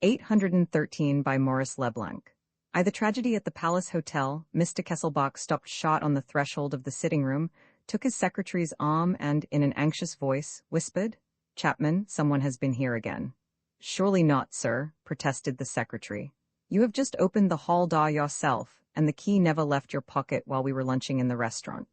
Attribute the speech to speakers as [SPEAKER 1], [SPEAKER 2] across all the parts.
[SPEAKER 1] 813 by Maurice Leblanc. The tragedy at the Palace Hotel. Mr. Kesselbach stopped short on the threshold of the sitting room, took his secretary's arm and, in an anxious voice, whispered, "Chapman, someone has been here again." "Surely not, sir," protested the secretary. "You have just opened the hall door yourself, and the key never left your pocket while we were lunching in the restaurant."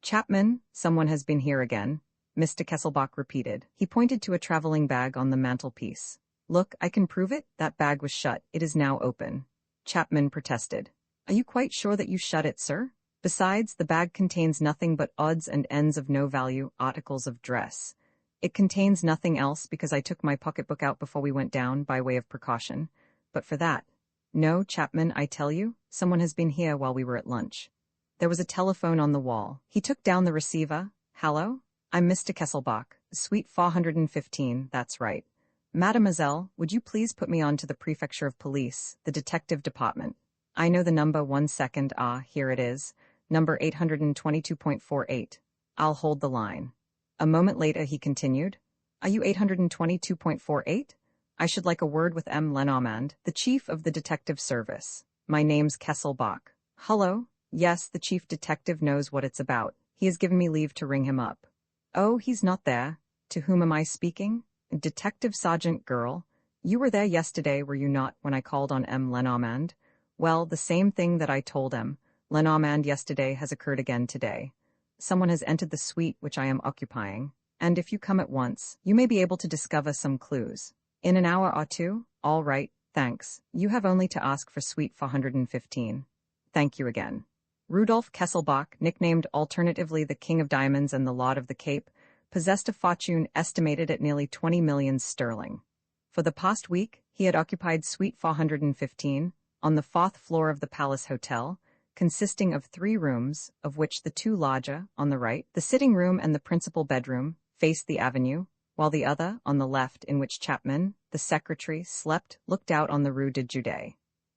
[SPEAKER 1] "Chapman, someone has been here again," Mr. Kesselbach repeated. He pointed to a traveling bag on the mantelpiece. "Look, I can prove it. That bag was shut. It is now open." Chapman protested. "Are you quite sure that you shut it, sir? Besides, the bag contains nothing but odds and ends of no value articles of dress. It contains nothing else because I took my pocketbook out before we went down by way of precaution. But for that, no, Chapman, I tell you, someone has been here while we were at lunch." There was a telephone on the wall. He took down the receiver. "Hello? I'm Mr. Kesselbach, Suite 415, that's right. Mademoiselle, would you please put me on to the Prefecture of Police, the Detective Department? I know the number. 1 second. Here it is. Number 822.48. I'll hold the line." A moment later he continued, "Are you 822.48? I should like a word with M. Lenormand, the Chief of the Detective Service. My name's Kesselbach." "Hello? Yes, the Chief Detective knows what it's about. He has given me leave to ring him up." "Oh, he's not there. To whom am I speaking?" "Detective Sergeant Girl. You were there yesterday, were you not, when I called on M. Lenormand? Well, the same thing that I told M. Lenormand yesterday has occurred again today. Someone has entered the suite which I am occupying, and if you come at once, you may be able to discover some clues. In an hour or two? All right, thanks. You have only to ask for Suite 415. Thank you again." Rudolf Kesselbach, nicknamed alternatively the King of Diamonds and the Lord of the Cape, possessed a fortune estimated at nearly 20 millions sterling. For the past week, he had occupied Suite 415, on the 4th floor of the Palace Hotel, consisting of 3 rooms, of which the 2 larger, on the right, the sitting room and the principal bedroom, faced the avenue, while the other, on the left, in which Chapman, the secretary, slept, looked out on the Rue de Jude.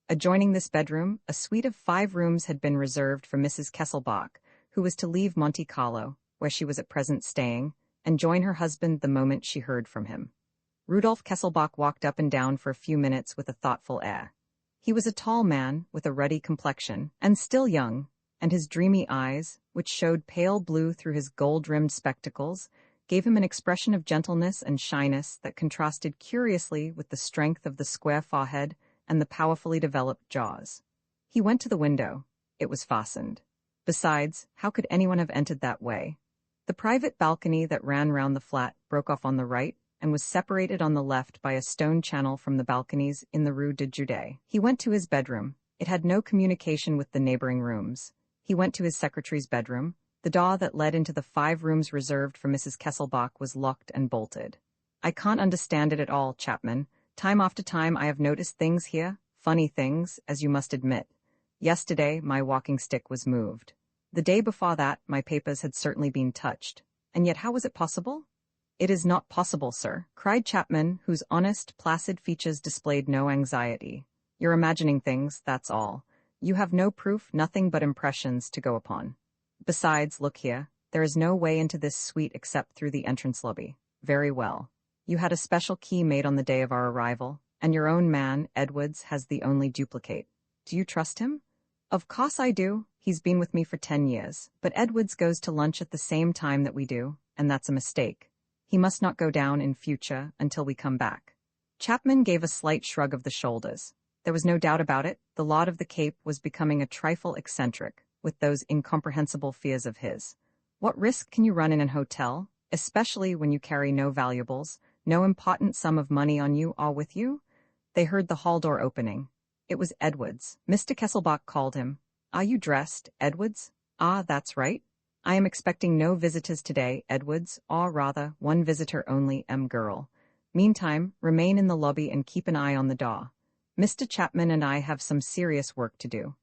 [SPEAKER 1] Adjoining this bedroom, a suite of 5 rooms had been reserved for Mrs. Kesselbach, who was to leave Monte Carlo, where she was at present staying, and join her husband the moment she heard from him. Rudolf Kesselbach walked up and down for a few minutes with a thoughtful air. He was a tall man, with a ruddy complexion, and still young, and his dreamy eyes, which showed pale blue through his gold-rimmed spectacles, gave him an expression of gentleness and shyness that contrasted curiously with the strength of the square forehead and the powerfully developed jaws. He went to the window. It was fastened. Besides, how could anyone have entered that way? The private balcony that ran round the flat broke off on the right and was separated on the left by a stone channel from the balconies in the Rue de Jude. He went to his bedroom. It had no communication with the neighboring rooms. He went to his secretary's bedroom. The door that led into the 5 rooms reserved for Mrs. Kesselbach was locked and bolted. "I can't understand it at all, Chapman. Time after time I have noticed things here, funny things, as you must admit. Yesterday my walking stick was moved. The day before that my papers had certainly been touched. And yet how was it possible?" "It is not possible, sir," cried Chapman, whose honest, placid features displayed no anxiety. "You're imagining things, that's all. You have no proof, nothing but impressions to go upon. Besides, look here, there is no way into this suite except through the entrance lobby. Very well. You had a special key made on the day of our arrival, and your own man, Edwards, has the only duplicate. Do you trust him?" "Of course I do. He's been with me for 10 years, but Edwards goes to lunch at the same time that we do, and that's a mistake. He must not go down in future until we come back." Chapman gave a slight shrug of the shoulders. There was no doubt about it, the Lord of the Cape was becoming a trifle eccentric, with those incomprehensible fears of his. What risk can you run in an hotel, especially when you carry no valuables, no important sum of money on you or with you? They heard the hall door opening. It was Edwards. Mr. Kesselbach called him. "Are you dressed, Edwards?" "Ah, that's right. I am expecting no visitors today, Edwards, or rather, one visitor only, Girl. Meantime, remain in the lobby and keep an eye on the door. Mr. Chapman and I have some serious work to do."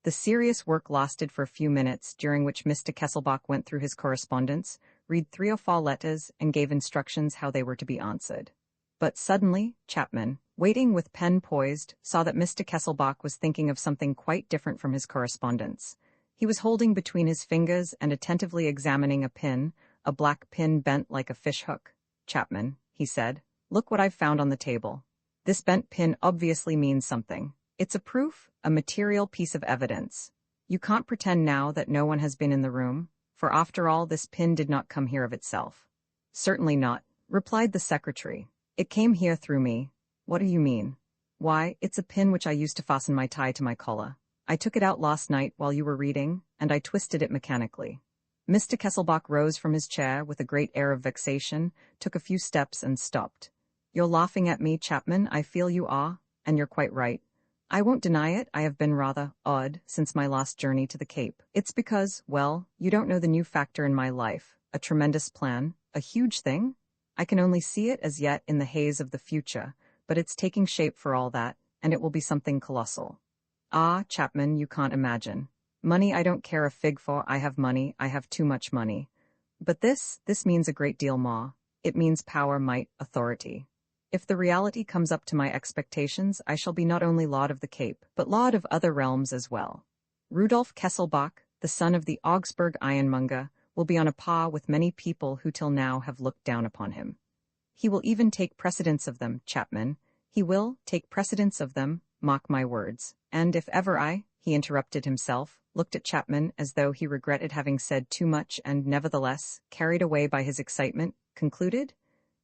[SPEAKER 1] The serious work lasted for a few minutes, during which Mr. Kesselbach went through his correspondence, read 3 or 4 letters, and gave instructions how they were to be answered. But suddenly, Chapman, waiting with pen poised, saw that Mr. Kesselbach was thinking of something quite different from his correspondence. He was holding between his fingers and attentively examining a pin, a black pin bent like a fishhook. "Chapman," he said, "look what I've found on the table." This bent pin obviously means something. It's a proof, a material piece of evidence. You can't pretend now that no one has been in the room, for after all this pin did not come here of itself. Certainly not, replied the secretary. It came here through me. What do you mean? Why, it's a pin which I used to fasten my tie to my collar. I took it out last night while you were reading, and I twisted it mechanically. Mr. Kesselbach rose from his chair with a great air of vexation, took a few steps and stopped. You're laughing at me, Chapman, I feel you are, and you're quite right. I won't deny it, I have been rather odd since my last journey to the Cape. It's because, well, you don't know the new factor in my life, a tremendous plan, a huge thing. I can only see it as yet in the haze of the future, but it's taking shape for all that, and it will be something colossal. Ah, Chapman, you can't imagine. Money I don't care a fig for, I have money, I have too much money. But this means a great deal more. It means power, might, authority. If the reality comes up to my expectations, I shall be not only Lord of the Cape, but Lord of other realms as well. Rudolf Kesselbach, the son of the Augsburg ironmonger, will be on a par with many people who till now have looked down upon him. He will even take precedence of them, Chapman. He will take precedence of them, mark my words. And if ever he interrupted himself, looked at Chapman as though he regretted having said too much and nevertheless, carried away by his excitement, concluded,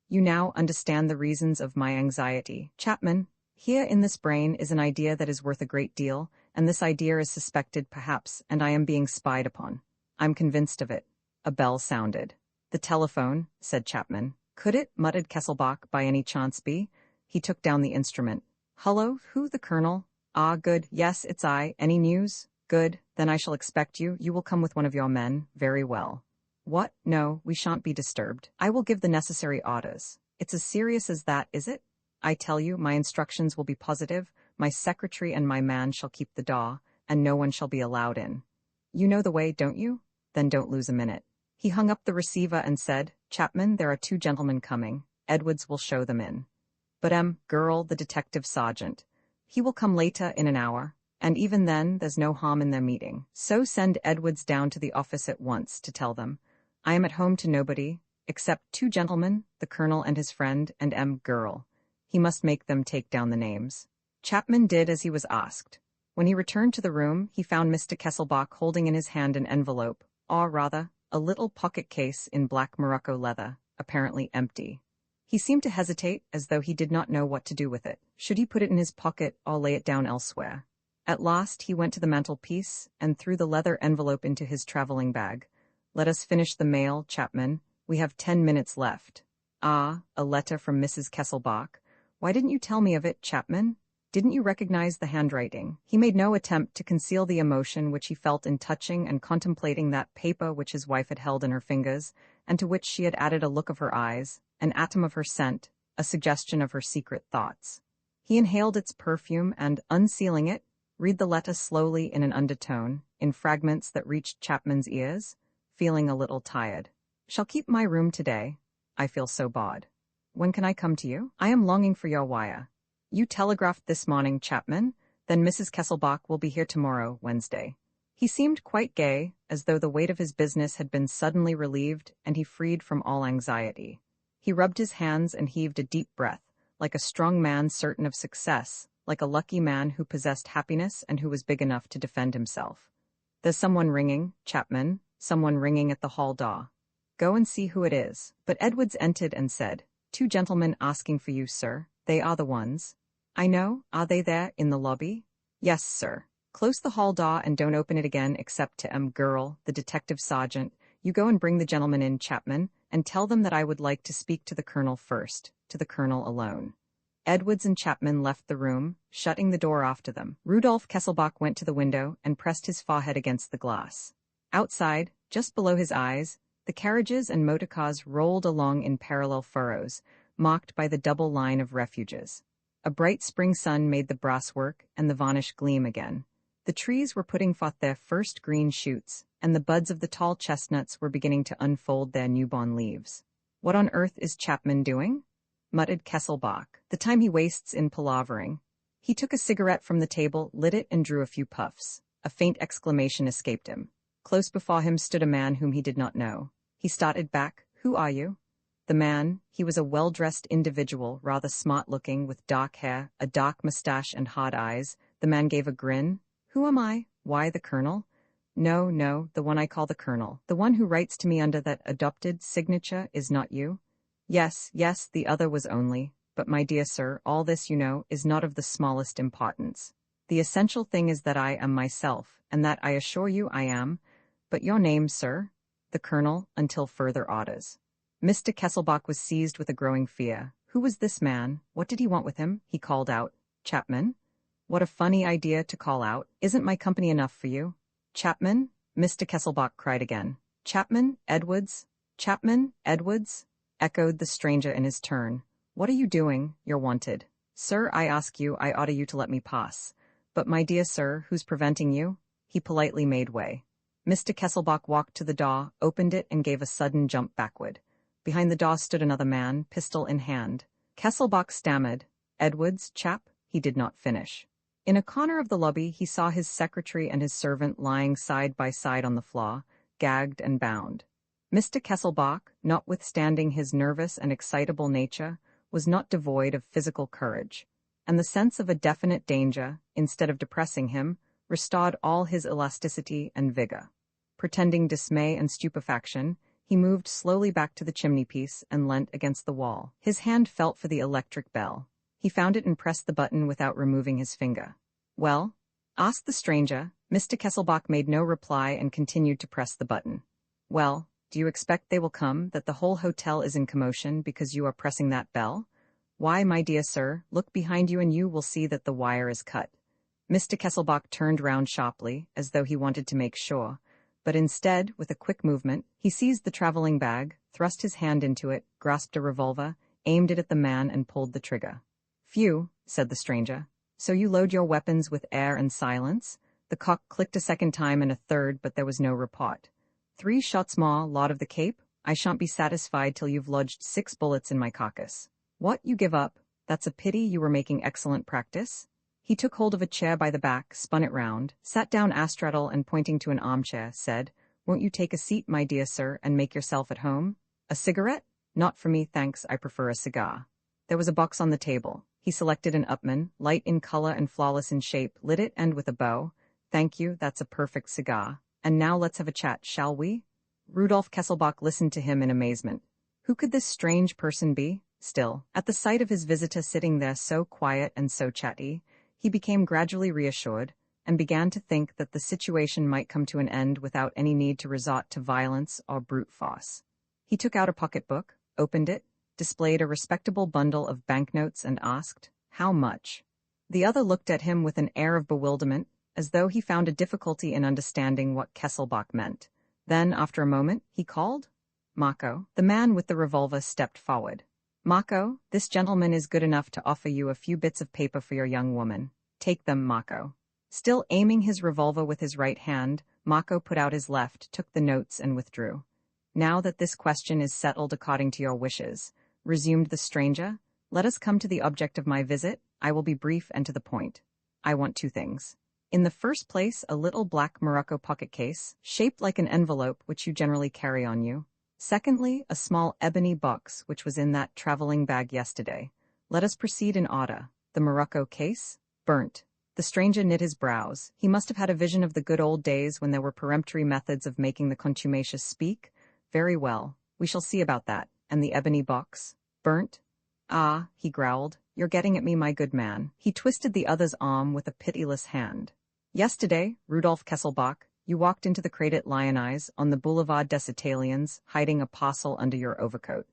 [SPEAKER 1] You now understand the reasons of my anxiety, Chapman. Here in this brain is an idea that is worth a great deal, and this idea is suspected perhaps, and I am being spied upon. I'm convinced of it. A bell sounded. The telephone, said Chapman. Could it, muttered Kesselbach, by any chance be? He took down the instrument. Hullo, who, the colonel? Ah, good, yes, it's I. Any news? Good, then I shall expect you. You will come with one of your men. Very well. What? No, we shan't be disturbed. I will give the necessary orders. It's as serious as that, is it? I tell you, my instructions will be positive. My secretary and my man shall keep the door, and no one shall be allowed in. You know the way, don't you? Then don't lose a minute. He hung up the receiver and said, Chapman, there are 2 gentlemen coming. Edwards will show them in. But girl, the detective sergeant. He will come later in an hour, and even then there's no harm in their meeting. So send Edwards down to the office at once to tell them. I am at home to nobody, except 2 gentlemen, the colonel and his friend, and girl. He must make them take down the names. Chapman did as he was asked. When he returned to the room, he found Mr. Kesselbach holding in his hand an envelope, or rather, a little pocket case in black morocco leather, apparently empty. He seemed to hesitate, as though he did not know what to do with it. Should he put it in his pocket or lay it down elsewhere? At last he went to the mantelpiece and threw the leather envelope into his traveling bag. Let us finish the mail, Chapman. We have 10 minutes left. Ah, a letter from Mrs. Kesselbach. Why didn't you tell me of it, Chapman? Didn't you recognize the handwriting? He made no attempt to conceal the emotion which he felt in touching and contemplating that paper which his wife had held in her fingers, and to which she had added a look of her eyes, an atom of her scent, a suggestion of her secret thoughts. He inhaled its perfume and, unsealing it, read the letter slowly in an undertone, in fragments that reached Chapman's ears, feeling a little tired. Shall keep my room today. I feel so bored. When can I come to you? I am longing for your wire. You telegraphed this morning, Chapman. Then Mrs. Kesselbach will be here tomorrow, Wednesday. He seemed quite gay, as though the weight of his business had been suddenly relieved and he freed from all anxiety. He rubbed his hands and heaved a deep breath, like a strong man certain of success, like a lucky man who possessed happiness and who was big enough to defend himself. There's someone ringing, Chapman, someone ringing at the hall door. Go and see who it is. But Edwards entered and said, 2 gentlemen asking for you, sir. They are the ones. I know. Are they there, in the lobby? Yes, sir. Close the hall door and don't open it again except to girl, the detective sergeant. You go and bring the gentlemen in, Chapman, and tell them that I would like to speak to the colonel first, to the colonel alone. Edwards and Chapman left the room, shutting the door after them. Rudolf Kesselbach went to the window and pressed his forehead against the glass. Outside, just below his eyes, the carriages and motor cars rolled along in parallel furrows, marked by the double line of refuges. A bright spring sun made the brasswork and the varnish gleam again. The trees were putting forth their first green shoots, and the buds of the tall chestnuts were beginning to unfold their newborn leaves. What on earth is Chapman doing? Muttered Kesselbach. The time he wastes in palavering. He took a cigarette from the table, lit it, and drew a few puffs. A faint exclamation escaped him. Close before him stood a man whom he did not know. He started back. Who are you? The man, he was a well-dressed individual, rather smart-looking, with dark hair, a dark mustache and hard eyes. The man gave a grin. Who am I? Why, the Colonel? No, no, the one I call the Colonel. The one who writes to me under that adopted signature is not you? Yes, yes, the other was only. But my dear sir, all this, you know, is not of the smallest importance. The essential thing is that I am myself, and that I assure you I am. But your name, sir? The Colonel, until further orders. Mr. Kesselbach was seized with a growing fear. Who was this man? What did he want with him? He called out. Chapman? What a funny idea to call out. Isn't my company enough for you? Chapman? Mr. Kesselbach cried again. Chapman? Edwards? Chapman? Edwards? Echoed the stranger in his turn. What are you doing? You're wanted. Sir, I ask you, I order you to let me pass. But my dear sir, who's preventing you? He politely made way. Mr. Kesselbach walked to the door, opened it, and gave a sudden jump backward. Behind the door stood another man, pistol in hand. Kesselbach stammered. Edwards, chap? He did not finish. In a corner of the lobby, he saw his secretary and his servant lying side by side on the floor, gagged and bound. Mr. Kesselbach, notwithstanding his nervous and excitable nature, was not devoid of physical courage, and the sense of a definite danger, instead of depressing him, restored all his elasticity and vigor. Pretending dismay and stupefaction, he moved slowly back to the chimney-piece and leant against the wall. His hand felt for the electric bell. He found it and pressed the button without removing his finger. Well? Asked the stranger. Mr. Kesselbach made no reply and continued to press the button. Well, do you expect they will come, that the whole hotel is in commotion because you are pressing that bell? Why, my dear sir, look behind you and you will see that the wire is cut. Mr. Kesselbach turned round sharply, as though he wanted to make sure, but instead, with a quick movement, he seized the traveling bag, thrust his hand into it, grasped a revolver, aimed it at the man and pulled the trigger. Phew, said the stranger. So you load your weapons with air and silence? The cock clicked a second time and a third, but there was no report. 3 shots more, Lord of the Cape? I shan't be satisfied till you've lodged 6 bullets in my carcass. What, you give up? That's a pity, you were making excellent practice. He took hold of a chair by the back, spun it round, sat down astraddle and pointing to an armchair, said, Won't you take a seat, my dear sir, and make yourself at home? A cigarette? Not for me, thanks, I prefer a cigar. There was a box on the table. He selected an Upmann, light in color and flawless in shape, lit it and with a bow. Thank you, that's a perfect cigar. And now let's have a chat, shall we? Rudolf Kesselbach listened to him in amazement. Who could this strange person be? Still, at the sight of his visitor sitting there so quiet and so chatty, he became gradually reassured, and began to think that the situation might come to an end without any need to resort to violence or brute force. He took out a pocketbook, opened it, displayed a respectable bundle of banknotes and asked, How much? The other looked at him with an air of bewilderment, as though he found a difficulty in understanding what Kesselbach meant. Then, after a moment, he called, Mako. The man with the revolver stepped forward. Mako, this gentleman is good enough to offer you a few bits of paper for your young woman. Take them, Mako. Still aiming his revolver with his right hand, Mako put out his left, took the notes, and withdrew. Now that this question is settled according to your wishes, resumed the stranger, let us come to the object of my visit. I will be brief and to the point. I want 2 things. In the first place, a little black morocco pocket case, shaped like an envelope which you generally carry on you. Secondly, a small ebony box which was in that traveling bag yesterday. Let us proceed in order. The morocco case? Burnt. The stranger knit his brows. He must have had a vision of the good old days when there were peremptory methods of making the contumacious speak. Very well. We shall see about that. And the ebony box? Burnt? Ah, he growled. You're getting at me, my good man. He twisted the other's arm with a pitiless hand. Yesterday, Rudolf Kesselbach, you walked into the Credit Lyonnais on the Boulevard des Italiens, hiding a parcel under your overcoat.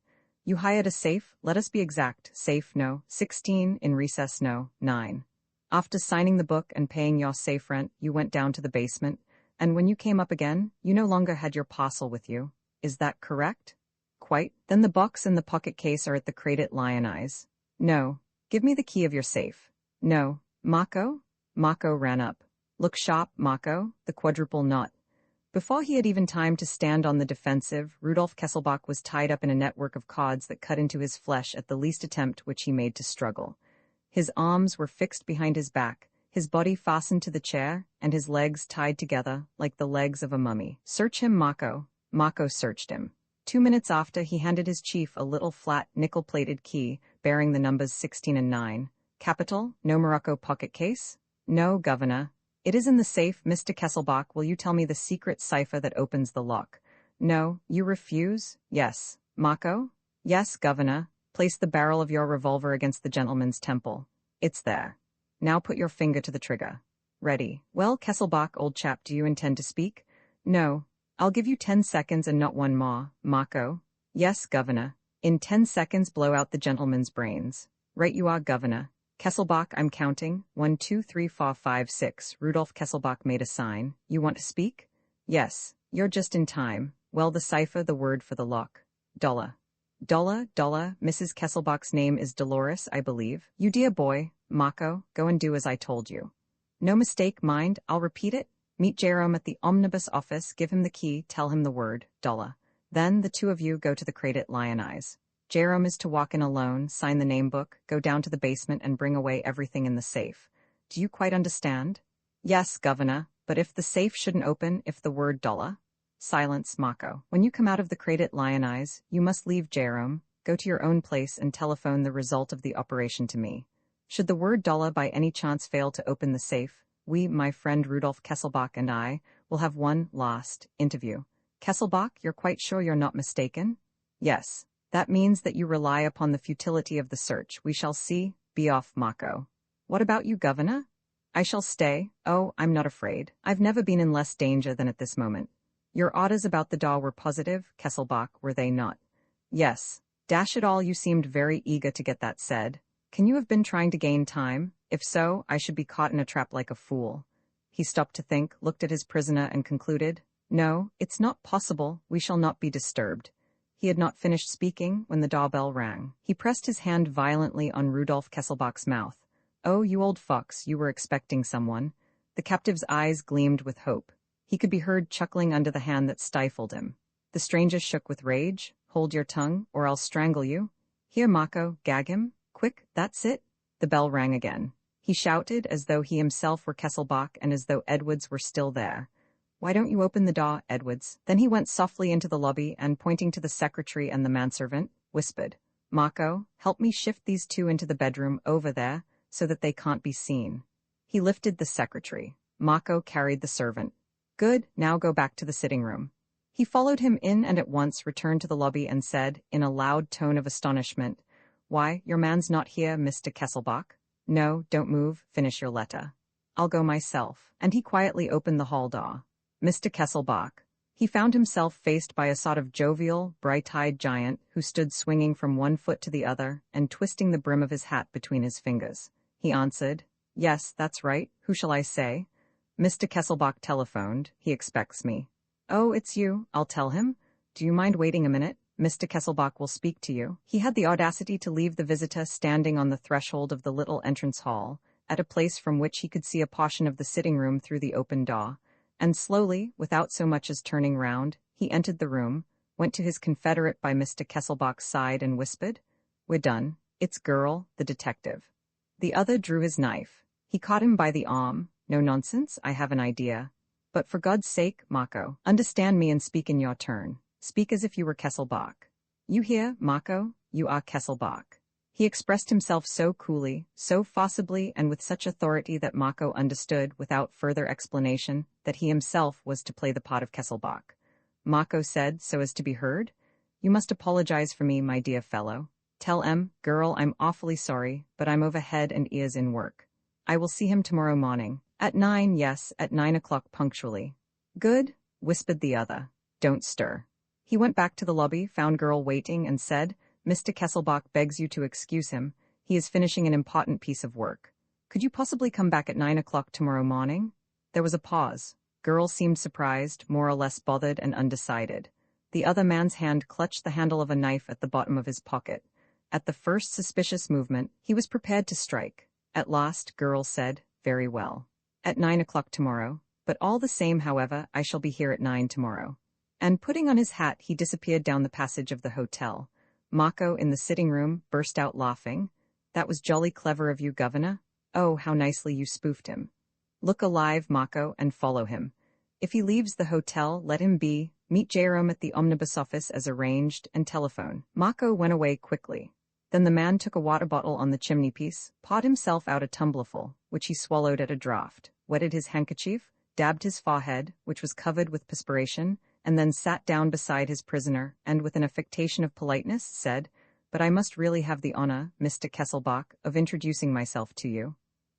[SPEAKER 1] You hired a safe, let us be exact, safe no, 16, in recess no, 9. After signing the book and paying your safe rent, you went down to the basement, and when you came up again, you no longer had your parcel with you. Is that correct? Quite. Then the box and the pocket case are at the Credit Lyonnais. No. Give me the key of your safe. No. Mako? Mako ran up. Look sharp, Mako, the quadruple knot. Before he had even time to stand on the defensive, Rudolf Kesselbach was tied up in a network of cords that cut into his flesh at the least attempt which he made to struggle. His arms were fixed behind his back, his body fastened to the chair, and his legs tied together like the legs of a mummy. Search him, Mako. Mako searched him. 2 minutes after, he handed his chief a little flat, nickel-plated key bearing the numbers 16 and 9. Capital, no Morocco pocket case? No, Governor. It is in the safe. Mr. Kesselbach, will you tell me the secret cipher that opens the lock? No, you refuse? Yes. Mako? Yes, Governor. Place the barrel of your revolver against the gentleman's temple. It's there. Now put your finger to the trigger. Ready. Well, Kesselbach, old chap, do you intend to speak? No. I'll give you 10 seconds and not one more. Mako? Yes, Governor. In 10 seconds, blow out the gentleman's brains. Right you are, Governor. Kesselbach, I'm counting. 1, 2, 3, 4, 5, 6. Rudolf Kesselbach made a sign. You want to speak? Yes. You're just in time. Well, the cipher, the word for the lock. Dollar. Dollar. Mrs. Kesselbach's name is Dolores, I believe. You dear boy. Mako, go and do as I told you. No mistake, mind. I'll repeat it. Meet Jerome at the omnibus office, give him the key, tell him the word, dollar. Then the two of you go to the Credit Lyonnais. Jerome is to walk in alone, sign the name book, go down to the basement and bring away everything in the safe. Do you quite understand? Yes, Governor, but if the safe shouldn't open, if the word dollar? Silence, Mako. When you come out of the Credit Lyonnais, you must leave Jerome, go to your own place and telephone the result of the operation to me. Should the word dollar by any chance fail to open the safe, we, my friend Rudolf Kesselbach and I, will have one last interview. Kesselbach, you're quite sure you're not mistaken? Yes. That means that you rely upon the futility of the search. We shall see. Be off, Mako. What about you, Governor? I shall stay. Oh, I'm not afraid. I've never been in less danger than at this moment. Your orders about the door were positive, Kesselbach, were they not? Yes. Dash it all, you seemed very eager to get that said. Can you have been trying to gain time? If so, I should be caught in a trap like a fool. He stopped to think, looked at his prisoner and concluded, No, it's not possible, we shall not be disturbed. He had not finished speaking when the doorbell rang. He pressed his hand violently on Rudolf Kesselbach's mouth. Oh, you old fox, you were expecting someone. The captive's eyes gleamed with hope. He could be heard chuckling under the hand that stifled him. The stranger shook with rage. Hold your tongue, or I'll strangle you. Here, Mako, gag him. Quick, that's it. The bell rang again. He shouted as though he himself were Kesselbach and as though Edwards were still there. Why don't you open the door, Edwards? Then he went softly into the lobby and, pointing to the secretary and the manservant, whispered, Mako, help me shift these two into the bedroom over there so that they can't be seen. He lifted the secretary. Mako carried the servant. Good, now go back to the sitting room. He followed him in and at once returned to the lobby and said, in a loud tone of astonishment, Why, your man's not here, Mr. Kesselbach? No, don't move, finish your letter. I'll go myself. And he quietly opened the hall door. Mr. Kesselbach. He found himself faced by a sort of jovial, bright-eyed giant who stood swinging from one foot to the other and twisting the brim of his hat between his fingers. He answered, Yes, that's right. Who shall I say? Mr. Kesselbach telephoned. He expects me. Oh, it's you. I'll tell him. Do you mind waiting a minute? Mr. Kesselbach will speak to you. He had the audacity to leave the visitor standing on the threshold of the little entrance hall, at a place from which he could see a portion of the sitting room through the open door, and slowly, without so much as turning round, he entered the room, went to his confederate by Mr. Kesselbach's side and whispered, We're done. It's Girl, the detective. The other drew his knife. He caught him by the arm. No nonsense, I have an idea. But for God's sake, Mako, understand me and speak in your turn. Speak as if you were Kesselbach. You hear, Mako? You are Kesselbach. He expressed himself so coolly, so forcibly, and with such authority that Mako understood, without further explanation, that he himself was to play the part of Kesselbach. Mako said, so as to be heard, You must apologize for me, my dear fellow. Tell Girl, I'm awfully sorry, but I'm over head and ears in work. I will see him tomorrow morning. At 9, yes, at 9 o'clock punctually. Good, whispered the other. Don't stir. He went back to the lobby, found Girl waiting, and said, Mr. Kesselbach begs you to excuse him. He is finishing an important piece of work. Could you possibly come back at 9 o'clock tomorrow morning? There was a pause. Girl seemed surprised, more or less bothered and undecided. The other man's hand clutched the handle of a knife at the bottom of his pocket. At the first suspicious movement, he was prepared to strike. At last, Girl said, Very well. At 9 o'clock tomorrow. But all the same, however, I shall be here at 9 tomorrow. And putting on his hat, he disappeared down the passage of the hotel. Mako, in the sitting room, burst out laughing. That was jolly clever of you, Governor. Oh, how nicely you spoofed him. Look alive, Mako, and follow him. If he leaves the hotel, let him be. Meet Jerome at the omnibus office as arranged, and telephone. Mako went away quickly. Then the man took a water bottle on the chimney-piece, poured himself out a tumblerful, which he swallowed at a draught, wetted his handkerchief, dabbed his forehead, which was covered with perspiration, and then sat down beside his prisoner, and with an affectation of politeness, said, "But I must really have the honor, Mr. Kesselbach, of introducing myself to you."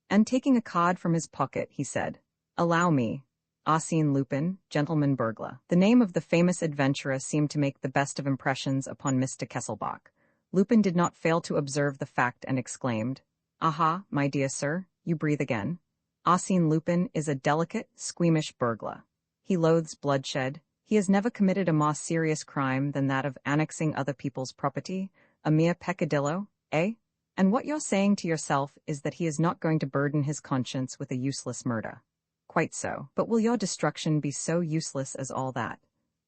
[SPEAKER 1] And taking a card from his pocket, he said, "Allow me. Arsène Lupin, gentleman burglar." The name of the famous adventurer seemed to make the best of impressions upon Mr. Kesselbach. Lupin did not fail to observe the fact and exclaimed, "Aha, my dear sir, you breathe again. Arsène Lupin is a delicate, squeamish burglar. He loathes bloodshed. He has never committed a more serious crime than that of annexing other people's property, a mere peccadillo, eh? And what you're saying to yourself is that he is not going to burden his conscience with a useless murder. Quite so. But will your destruction be so useless as all that?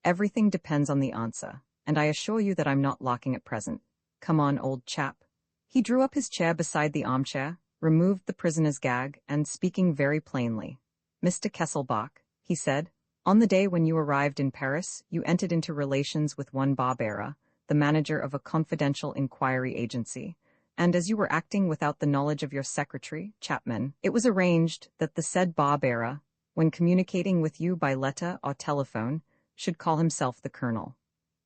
[SPEAKER 1] Everything depends on the answer, and I assure you that I'm not locking at present. Come on, old chap." He drew up his chair beside the armchair, removed the prisoner's gag, and speaking very plainly, "Mr. Kesselbach," he said, "on the day when you arrived in Paris, you entered into relations with one Barbera, the manager of a confidential inquiry agency, and as you were acting without the knowledge of your secretary, Chapman, it was arranged that the said Barbera, when communicating with you by letter or telephone, should call himself the Colonel.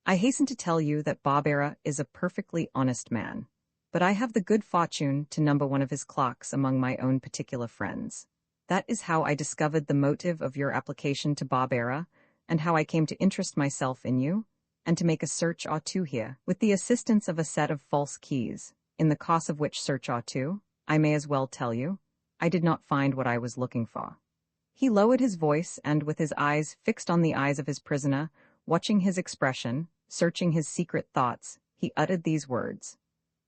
[SPEAKER 1] I hasten to tell you that Barbera is a perfectly honest man, but I have the good fortune to number one of his clocks among my own particular friends. That is how I discovered the motive of your application to Barbera, and how I came to interest myself in you, and to make a search or two here, with the assistance of a set of false keys, in the course of which search or two, I may as well tell you, I did not find what I was looking for." He lowered his voice, and with his eyes fixed on the eyes of his prisoner, watching his expression, searching his secret thoughts, he uttered these words,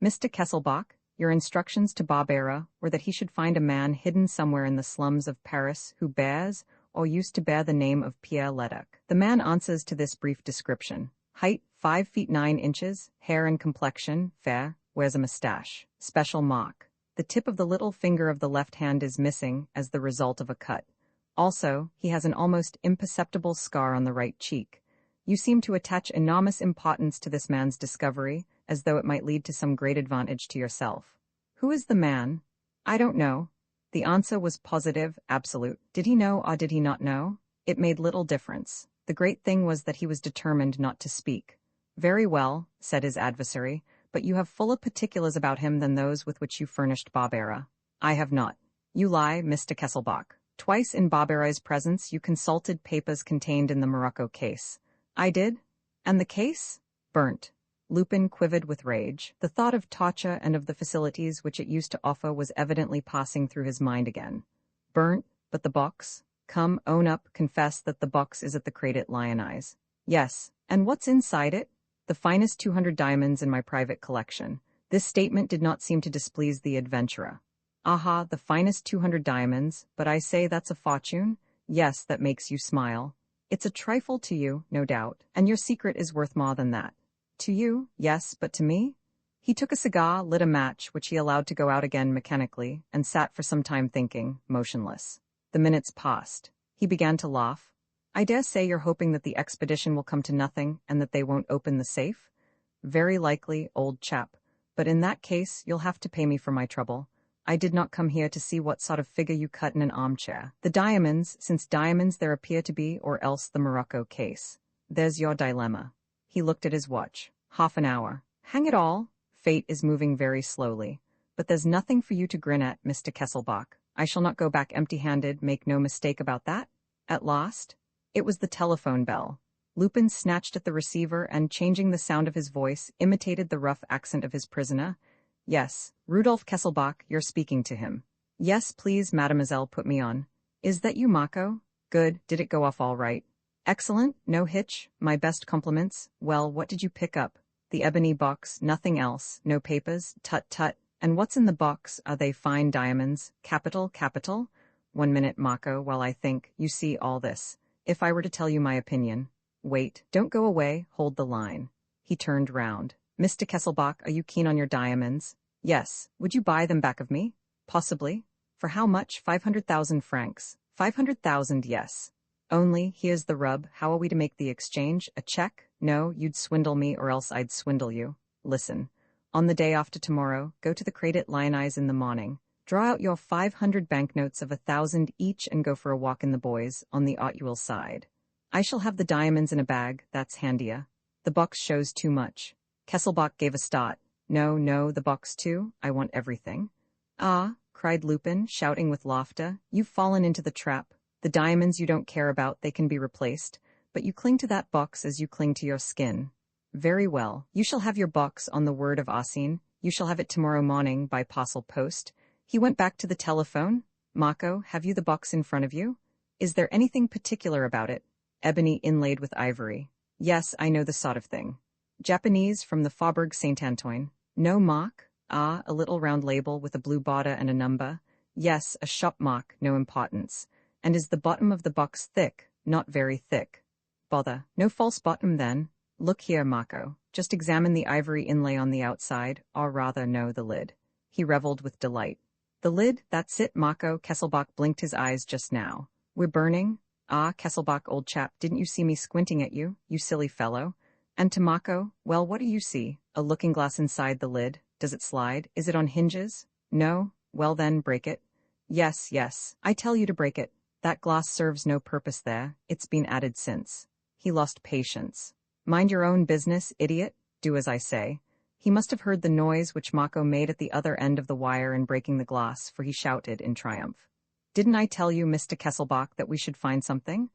[SPEAKER 1] "Mr. Kesselbach, your instructions to Barbera were that he should find a man hidden somewhere in the slums of Paris who bears, or used to bear the name of Pierre Leduc. The man answers to this brief description. Height 5 feet 9 inches, hair and complexion fair, wears a mustache. Special mark. The tip of the little finger of the left hand is missing as the result of a cut. Also, he has an almost imperceptible scar on the right cheek. You seem to attach enormous importance to this man's discovery, as though it might lead to some great advantage to yourself. Who is the man? I don't know." The answer was positive, absolute. Did he know or did he not know? It made little difference. The great thing was that he was determined not to speak. "Very well," said his adversary, "but you have fuller particulars about him than those with which you furnished Barbera." "I have not." "You lie, Mr. Kesselbach. Twice in Barbera's presence you consulted papers contained in the Morocco case." "I did? And the case?" "Burnt." Lupin quivered with rage. The thought of torture and of the facilities which it used to offer was evidently passing through his mind again. "Burnt? But the box? Come, own up, confess that the box is at the Crédit Lyonnais." "Yes. And what's inside it?" "The finest 200 diamonds in my private collection." This statement did not seem to displease the adventurer. "Aha, the finest 200 diamonds, but I say that's a fortune? Yes, that makes you smile. It's a trifle to you, no doubt, and your secret is worth more than that. To you, yes, but to me?" He took a cigar, lit a match, which he allowed to go out again mechanically, and sat for some time thinking, motionless. The minutes passed. He began to laugh. "I dare say you're hoping that the expedition will come to nothing, and that they won't open the safe?" "Very likely, old chap. But in that case, you'll have to pay me for my trouble. I did not come here to see what sort of figure you cut in an armchair. The diamonds, since diamonds there appear to be, or else the Morocco case. There's your dilemma." He looked at his watch. "Half an hour. Hang it all! Fate is moving very slowly. But there's nothing for you to grin at, Mr. Kesselbach. I shall not go back empty-handed, make no mistake about that." At last, it was the telephone bell. Lupin snatched at the receiver and, changing the sound of his voice, imitated the rough accent of his prisoner. "Yes, Rudolf Kesselbach, you're speaking to him." "Yes, please, mademoiselle, put me on." "Is that you, Mako? Good, did it go off all right?" "Excellent, no hitch, my best compliments. Well, what did you pick up?" "The ebony box, nothing else, no papers, tut-tut. And what's in the box? Are they fine diamonds? Capital, capital?" "1 minute, Mako, while I think. You see, all this. If I were to tell you my opinion—" "Wait, don't go away, hold the line." He turned round. "Mr. Kesselbach, are you keen on your diamonds?" "Yes. Would you buy them back of me?" "Possibly." "For how much? 500,000 francs." 500,000, yes. Only, here's the rub, how are we to make the exchange? A check? No, you'd swindle me or else I'd swindle you. Listen. On the day after tomorrow, go to the Credit Lyonnais in the morning. Draw out your 500 banknotes of 1,000 each and go for a walk in the boys, on the Otwell side. I shall have the diamonds in a bag, that's handier. The box shows too much. Kesselbach gave a start. No, no, the box too, I want everything. Ah, cried Lupin, shouting with laughter, you've fallen into the trap. The diamonds you don't care about, they can be replaced, but you cling to that box as you cling to your skin. Very well, you shall have your box on the word of Arsene. You shall have it tomorrow morning by parcel post. He went back to the telephone. Mako, have you the box in front of you? Is there anything particular about it? Ebony inlaid with ivory. Yes, I know the sort of thing. Japanese from the Faubourg Saint-Antoine. No mark? Ah, a little round label with a blue border and a number. Yes, a shop mark, no importance. And is the bottom of the box thick? Not very thick. Bother. No false bottom then. Look here, Mako. Just examine the ivory inlay on the outside, or rather, no, the lid. He reveled with delight. The lid, that's it, Mako. Kesselbach blinked his eyes just now. We're burning? Ah, Kesselbach, old chap, didn't you see me squinting at you, you silly fellow? And to Mako, well, what do you see? A looking-glass inside the lid. Does it slide? Is it on hinges? No? Well then, break it. Yes, yes. I tell you to break it. That glass serves no purpose there. It's been added since. He lost patience. Mind your own business, idiot. Do as I say. He must have heard the noise which Mako made at the other end of the wire in breaking the glass, for he shouted in triumph. Didn't I tell you, Mr. Kesselbach, that we should find something?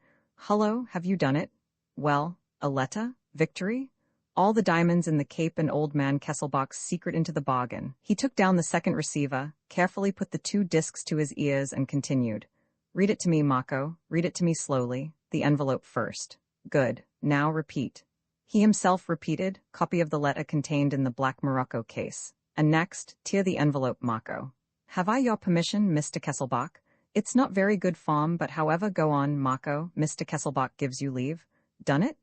[SPEAKER 1] Hullo, have you done it? Well, Aletta? Victory? All the diamonds in the Cape and old man Kesselbach's secret into the bargain. He took down the second receiver, carefully put the 2 discs to his ears and continued. Read it to me, Mako. Read it to me slowly. The envelope first. Good. Now repeat. He himself repeated, copy of the letter contained in the black morocco case. And next, tear the envelope, Mako. Have I your permission, Mr. Kesselbach? It's not very good form, but however, go on, Mako. Mr. Kesselbach gives you leave. Done it?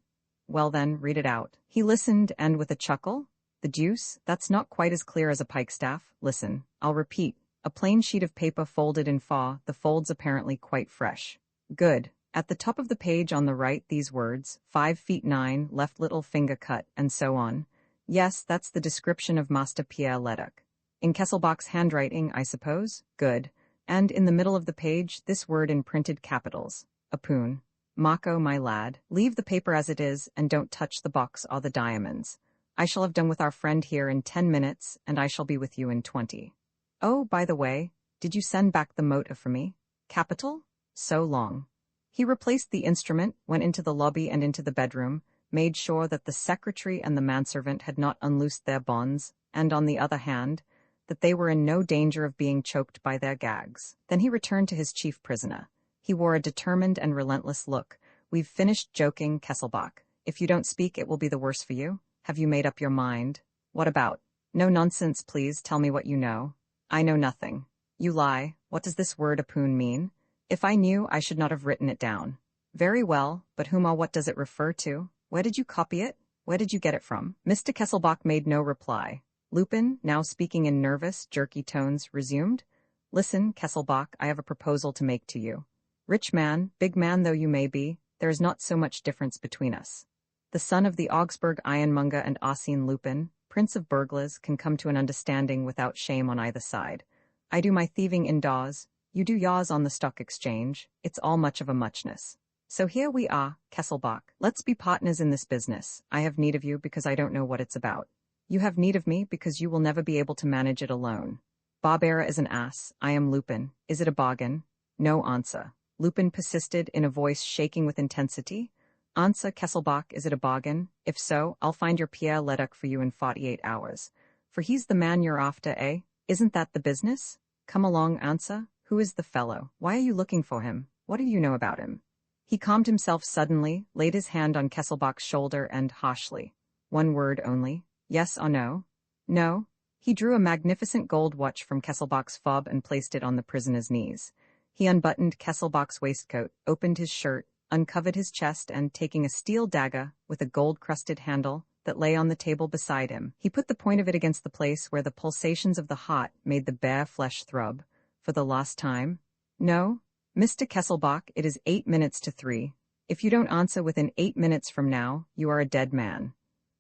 [SPEAKER 1] Well then, read it out. He listened, and with a chuckle, the deuce, that's not quite as clear as a pikestaff. Listen, I'll repeat. A plain sheet of paper folded in faw, the folds apparently quite fresh. Good. At the top of the page on the right, these words, 5 feet 9, left little finger cut, and so on. Yes, that's the description of Master Pierre Leduc. In Kesselbach's handwriting, I suppose? Good. And in the middle of the page, this word in printed capitals. Apoon. Mako, my lad, leave the paper as it is, and don't touch the box or the diamonds. I shall have done with our friend here in 10 minutes, and I shall be with you in 20. Oh, by the way, did you send back the motor for me? Capital? So long. He replaced the instrument, went into the lobby and into the bedroom, made sure that the secretary and the manservant had not unloosed their bonds, and on the other hand, that they were in no danger of being choked by their gags. Then he returned to his chief prisoner. He wore a determined and relentless look. We've finished joking, Kesselbach. If you don't speak, it will be the worse for you. Have you made up your mind? What about? No nonsense, please. Tell me what you know. I know nothing. You lie. What does this word Apoon mean? If I knew, I should not have written it down. Very well, but whom or what does it refer to? Where did you copy it? Where did you get it from? Mr. Kesselbach made no reply. Lupin, now speaking in nervous, jerky tones, resumed. Listen, Kesselbach, I have a proposal to make to you. Rich man, big man though you may be, there is not so much difference between us. The son of the Augsburg ironmonger and Arsene Lupin, prince of burglars, can come to an understanding without shame on either side. I do my thieving indoors, you do yours on the stock exchange. It's all much of a muchness. So here we are, Kesselbach. Let's be partners in this business. I have need of you because I don't know what it's about. You have need of me because you will never be able to manage it alone. Barbera is an ass. I am Lupin. Is it a bargain? No answer. Lupin persisted in a voice shaking with intensity. Answer, Kesselbach, is it a bargain? If so, I'll find your Pierre Leduc for you in 48 hours. For he's the man you're after, eh? Isn't that the business? Come along, answer. Who is the fellow? Why are you looking for him? What do you know about him? He calmed himself suddenly, laid his hand on Kesselbach's shoulder and harshly. One word only. Yes or no? No. He drew a magnificent gold watch from Kesselbach's fob and placed it on the prisoner's knees. He unbuttoned Kesselbach's waistcoat, opened his shirt, uncovered his chest, and taking a steel dagger with a gold-crusted handle that lay on the table beside him, he put the point of it against the place where the pulsations of the heart made the bare flesh throb. For the last time? No? Mr. Kesselbach, it is 8 minutes to 3. If you don't answer within 8 minutes from now, you are a dead man.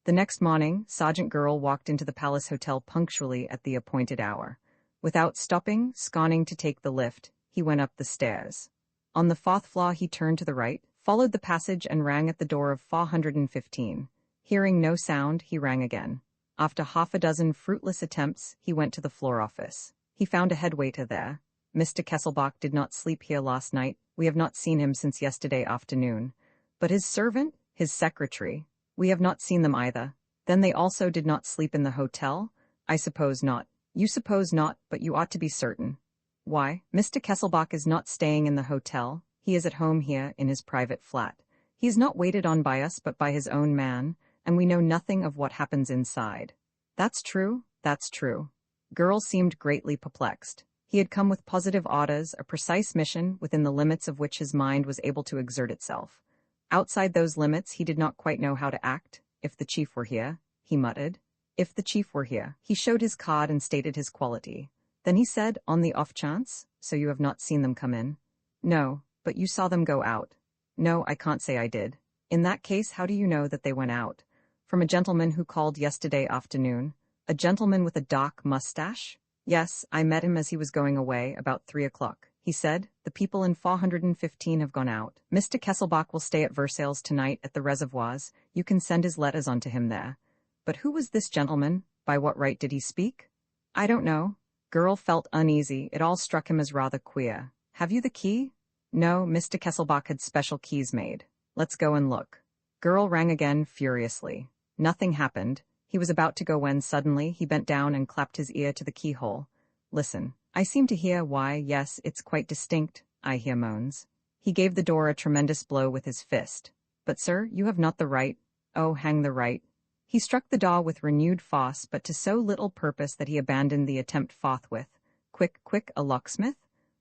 [SPEAKER 1] The next morning, Sergeant Girl walked into the Palace Hotel punctually at the appointed hour. Without stopping, sconning to take the lift, he went up the stairs. On the 4th floor he turned to the right, followed the passage and rang at the door of 415. Hearing no sound, he rang again. After half a dozen fruitless attempts, he went to the floor office. He found a head waiter there. Mr. Kesselbach did not sleep here last night. We have not seen him since yesterday afternoon. But his servant, his secretary, we have not seen them either. Then they also did not sleep in the hotel? I suppose not. You suppose not, but you ought to be certain. Why, Mr. Kesselbach is not staying in the hotel. He is at home here in his private flat. He is not waited on by us but by his own man, and we know nothing of what happens inside. That's true, that's true. Girl seemed greatly perplexed. He had come with positive orders, a precise mission within the limits of which his mind was able to exert itself. Outside those limits he did not quite know how to act. If the chief were here, he muttered. If the chief were here. He showed his card and stated his quality. Then he said, on the off chance, so you have not seen them come in? No, but you saw them go out. No, I can't say I did. In that case, how do you know that they went out? From a gentleman who called yesterday afternoon. A gentleman with a dark mustache? Yes, I met him as he was going away, about 3 o'clock. He said, the people in 415 have gone out. Mr. Kesselbach will stay at Versailles tonight at the reservoirs. You can send his letters on to him there. But who was this gentleman? By what right did he speak? I don't know. Girl felt uneasy. It all struck him as rather queer. Have you the key? No, Mr. Kesselbach had special keys made. Let's go and look. Girl rang again furiously. Nothing happened. He was about to go when suddenly he bent down and clapped his ear to the keyhole. Listen. I seem to hear why, yes, it's quite distinct. I hear moans. He gave the door a tremendous blow with his fist. But, sir, you have not the right. Oh, hang the right. He struck the door with renewed force, but to so little purpose that he abandoned the attempt forthwith. Quick, quick, a locksmith?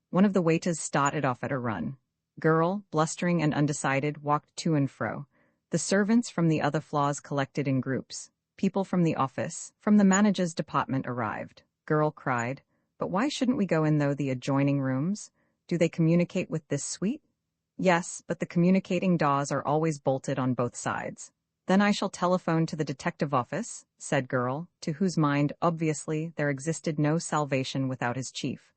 [SPEAKER 1] One of the waiters started off at a run. Girl, blustering and undecided, walked to and fro. The servants from the other floors collected in groups. People from the office, from the manager's department arrived. Girl cried, but why shouldn't we go in the adjoining rooms? Do they communicate with this suite? Yes, but the communicating doors are always bolted on both sides. Then I shall telephone to the detective office, said Girl, to whose mind, obviously, there existed no salvation without his chief.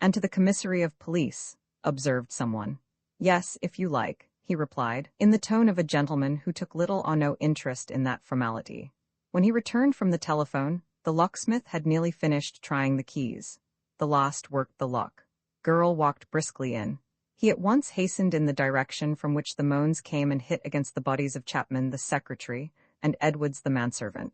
[SPEAKER 1] And to the commissary of police, observed someone. Yes, if you like, he replied, in the tone of a gentleman who took little or no interest in that formality. When he returned from the telephone, the locksmith had nearly finished trying the keys. The last worked the lock. Girl walked briskly in. He at once hastened in the direction from which the moans came and hit against the bodies of Chapman, the secretary, and Edwards, the manservant.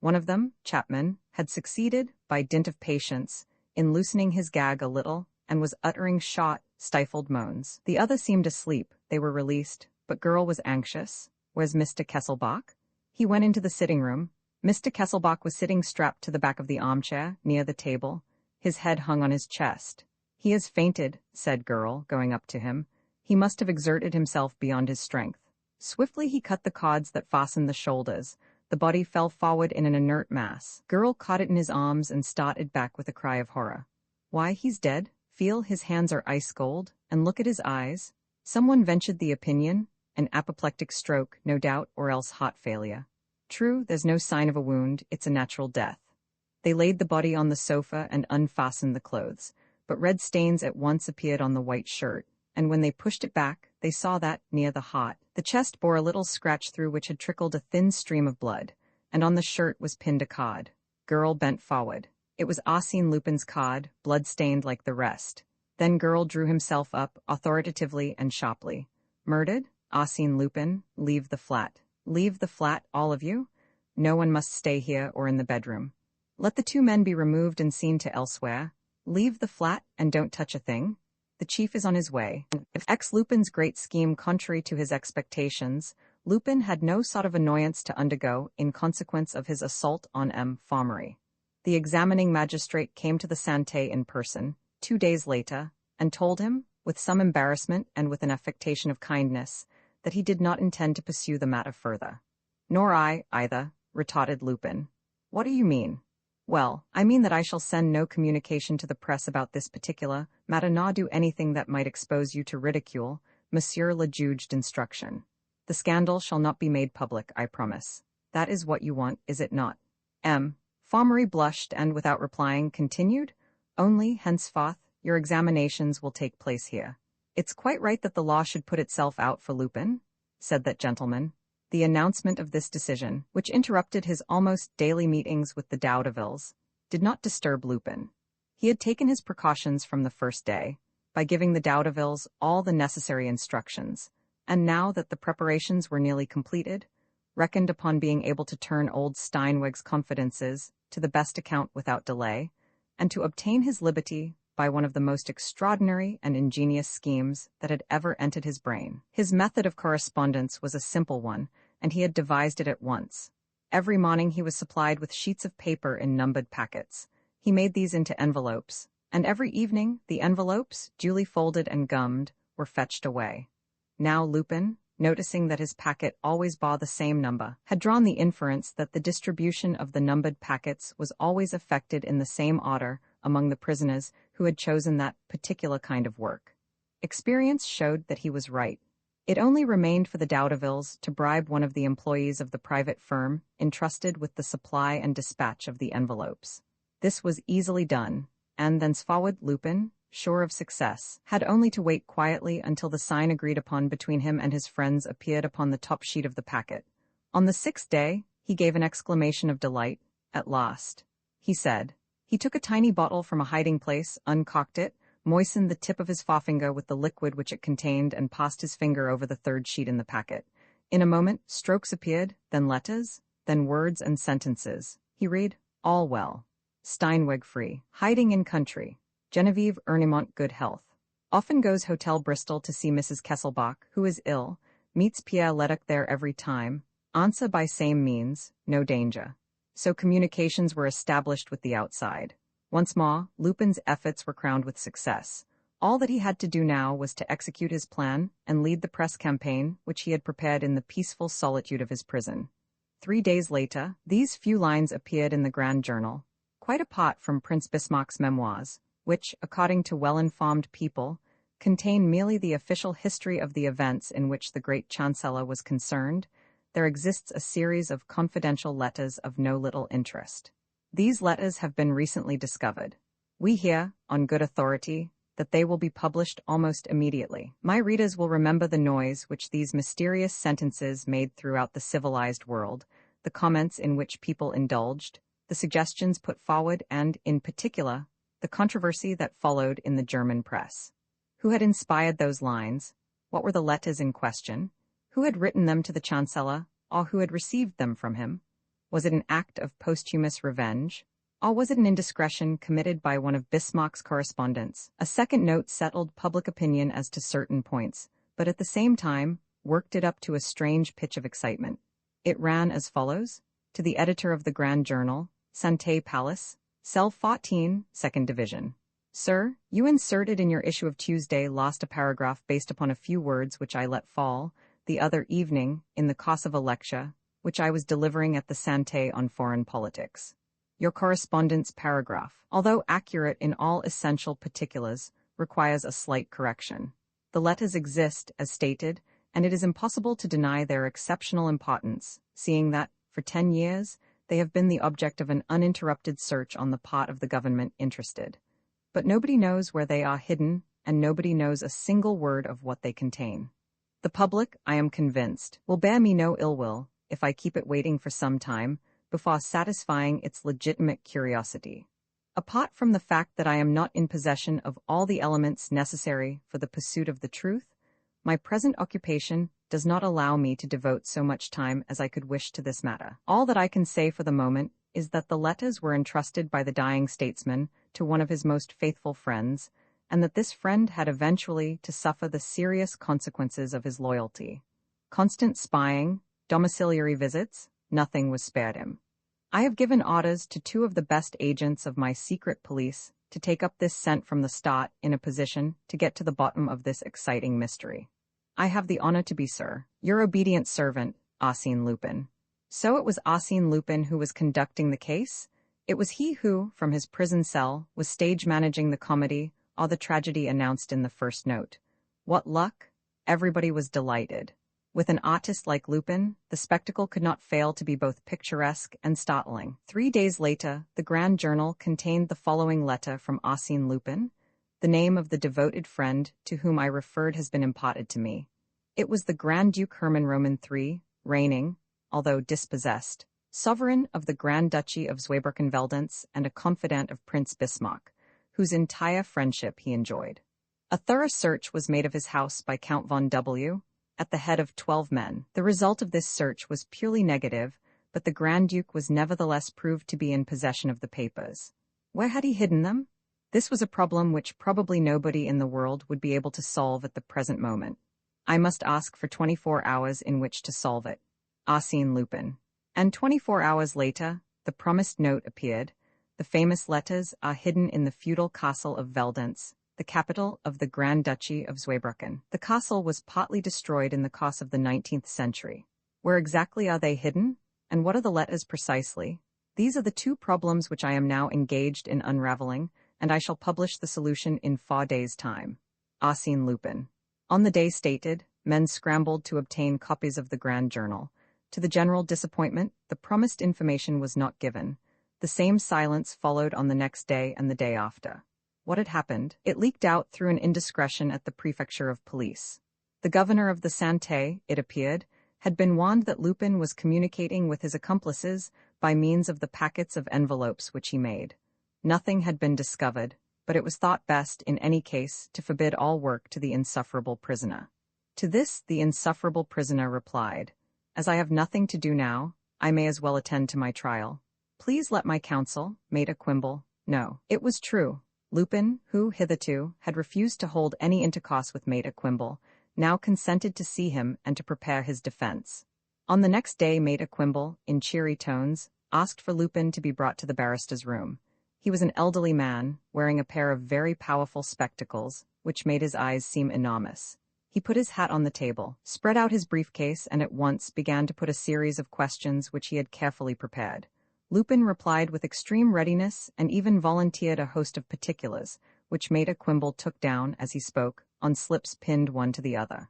[SPEAKER 1] One of them, Chapman, had succeeded, by dint of patience, in loosening his gag a little, and was uttering short, stifled moans. The other seemed asleep. They were released, but Girl was anxious. Where's Mr. Kesselbach? He went into the sitting room. Mr. Kesselbach was sitting strapped to the back of the armchair, near the table. His head hung on his chest. He has fainted, said Girl, going up to him. He must have exerted himself beyond his strength. Swiftly he cut the cords that fastened the shoulders. The body fell forward in an inert mass. Girl caught it in his arms and started back with a cry of horror. Why, he's dead. Feel, his hands are ice cold, and look at his eyes. Someone ventured the opinion, an apoplectic stroke, no doubt, or else heart failure. True, there's no sign of a wound, it's a natural death. They laid the body on the sofa and unfastened the clothes, but red stains at once appeared on the white shirt, and when they pushed it back, they saw that, near the heart, the chest bore a little scratch through which had trickled a thin stream of blood, and on the shirt was pinned a card. Girl bent forward. It was Arsène Lupin's card, blood-stained like the rest. Then Girl drew himself up, authoritatively and sharply. Murdered? Arsène Lupin, leave the flat. Leave the flat, all of you? No one must stay here or in the bedroom. Let the two men be removed and seen to elsewhere. Leave the flat and don't touch a thing. The chief is on his way. If ex-Lupin's great scheme contrary to his expectations, Lupin had no sort of annoyance to undergo in consequence of his assault on M. Formery. The examining magistrate came to the Santé in person, 2 days later, and told him, with some embarrassment and with an affectation of kindness, that he did not intend to pursue the matter further. Nor I, either, retorted Lupin. What do you mean? Well, I mean that I shall send no communication to the press about this particular matter, nor do anything that might expose you to ridicule. Monsieur le Juge d'instruction. The scandal shall not be made public, I promise. That is what you want, is it not? Faumery blushed and, without replying, continued, Only, henceforth, your examinations will take place here. It's quite right that the law should put itself out for Lupin, said that gentleman. The announcement of this decision, which interrupted his almost daily meetings with the Daudevilles, did not disturb Lupin. He had taken his precautions from the first day, by giving the Daudevilles all the necessary instructions, and now that the preparations were nearly completed, reckoned upon being able to turn old Steinweg's confidences to the best account without delay, and to obtain his liberty by one of the most extraordinary and ingenious schemes that had ever entered his brain. His method of correspondence was a simple one, and he had devised it at once. Every morning he was supplied with sheets of paper in numbered packets. He made these into envelopes, and every evening the envelopes, duly folded and gummed, were fetched away. Now Lupin, noticing that his packet always bore the same number, had drawn the inference that the distribution of the numbered packets was always effected in the same order among the prisoners who had chosen that particular kind of work. Experience showed that he was right. It only remained for the Daudevilles to bribe one of the employees of the private firm entrusted with the supply and dispatch of the envelopes. This was easily done, and thenceforward Lupin, sure of success, had only to wait quietly until the sign agreed upon between him and his friends appeared upon the top sheet of the packet. On the 6th day, he gave an exclamation of delight. At last, he said. He took a tiny bottle from a hiding-place, uncorked it, moistened the tip of his forefinger with the liquid which it contained, and passed his finger over the 3rd sheet in the packet. In a moment, strokes appeared, then letters, then words and sentences. He read, All well. Steinweg free. Hiding in country. Genevieve Ernemont good health. Often goes Hotel Bristol to see Mrs. Kesselbach, who is ill. Meets Pierre Leduc there every time. Answer by same means. No danger. So communications were established with the outside. Once more, Lupin's efforts were crowned with success. All that he had to do now was to execute his plan and lead the press campaign which he had prepared in the peaceful solitude of his prison. 3 days later, these few lines appeared in the Grand Journal, quite apart from Prince Bismarck's memoirs, which, according to well-informed people, contain merely the official history of the events in which the great Chancellor was concerned. There exists a series of confidential letters of no little interest. These letters have been recently discovered. We hear, on good authority, that they will be published almost immediately. My readers will remember the noise which these mysterious sentences made throughout the civilized world, the comments in which people indulged, the suggestions put forward, and, in particular, the controversy that followed in the German press. Who had inspired those lines? What were the letters in question? Who had written them to the Chancellor, or who had received them from him? Was it an act of posthumous revenge? Or was it an indiscretion committed by one of Bismarck's correspondents? A second note settled public opinion as to certain points, but at the same time worked it up to a strange pitch of excitement. It ran as follows: To the editor of the Grand Journal, Santé Palace, Cell 14, 2nd Division. Sir, you inserted in your issue of Tuesday last a paragraph based upon a few words which I let fall the other evening in the course of a lecture which I was delivering at the Santé on foreign politics. Your correspondence paragraph, although accurate in all essential particulars, requires a slight correction. The letters exist, as stated, and it is impossible to deny their exceptional importance, seeing that, for 10 years, they have been the object of an uninterrupted search on the part of the government interested. But nobody knows where they are hidden, and nobody knows a single word of what they contain. The public, I am convinced, will bear me no ill will if I keep it waiting for some time before satisfying its legitimate curiosity. Apart from the fact that I am not in possession of all the elements necessary for the pursuit of the truth, my present occupation does not allow me to devote so much time as I could wish to this matter. All that I can say for the moment is that the letters were entrusted by the dying statesman to one of his most faithful friends, and that this friend had eventually to suffer the serious consequences of his loyalty. Constant spying, domiciliary visits, nothing was spared him. I have given orders to 2 of the best agents of my secret police to take up this scent from the start in a position to get to the bottom of this exciting mystery. I have the honor to be, sir, your obedient servant, Arsène Lupin. So it was Arsène Lupin who was conducting the case? It was he who, from his prison cell, was stage managing the comedy or the tragedy announced in the first note. What luck! Everybody was delighted. With an artist like Lupin, the spectacle could not fail to be both picturesque and startling. 3 days later, the Grand Journal contained the following letter from Arsène Lupin. The name of the devoted friend to whom I referred has been imparted to me. It was the Grand Duke Hermann Roman III, reigning, although dispossessed, sovereign of the Grand Duchy of Zweibrücken-Veldenz and a confidant of Prince Bismarck, whose entire friendship he enjoyed. A thorough search was made of his house by Count von W., at the head of 12 men. The result of this search was purely negative, but the Grand Duke was nevertheless proved to be in possession of the papers. Where had he hidden them? This was a problem which probably nobody in the world would be able to solve at the present moment. I must ask for 24 hours in which to solve it. Arsène Lupin. And 24 hours later, the promised note appeared. The famous letters are hidden in the feudal castle of Veldenz, the capital of the Grand Duchy of Zweibrücken. The castle was partly destroyed in the course of the 19th century. Where exactly are they hidden? And what are the letters precisely? These are the two problems which I am now engaged in unraveling, and I shall publish the solution in 4 days' time. Arsène Lupin. On the day stated, men scrambled to obtain copies of the Grand Journal. To the general disappointment, the promised information was not given. The same silence followed on the next day and the day after. What had happened? It leaked out through an indiscretion at the prefecture of police. The governor of the Santé, it appeared, had been warned that Lupin was communicating with his accomplices by means of the packets of envelopes which he made. Nothing had been discovered, but it was thought best, in any case, to forbid all work to the insufferable prisoner. To this the insufferable prisoner replied, "As I have nothing to do now, I may as well attend to my trial. Please let my counsel, Maître Quimble, know." It was true. Lupin, who, hitherto, had refused to hold any intercourse with Maître Quimble, now consented to see him and to prepare his defense. On the next day Maître Quimble, in cheery tones, asked for Lupin to be brought to the barrister's room. He was an elderly man, wearing a pair of very powerful spectacles, which made his eyes seem enormous. He put his hat on the table, spread out his briefcase, and at once began to put a series of questions which he had carefully prepared. Lupin replied with extreme readiness and even volunteered a host of particulars, which Maître Quimble took down, as he spoke, on slips pinned one to the other.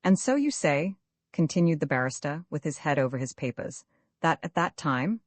[SPEAKER 1] "And so you say," continued the barrister, with his head over his papers, "that at that time—"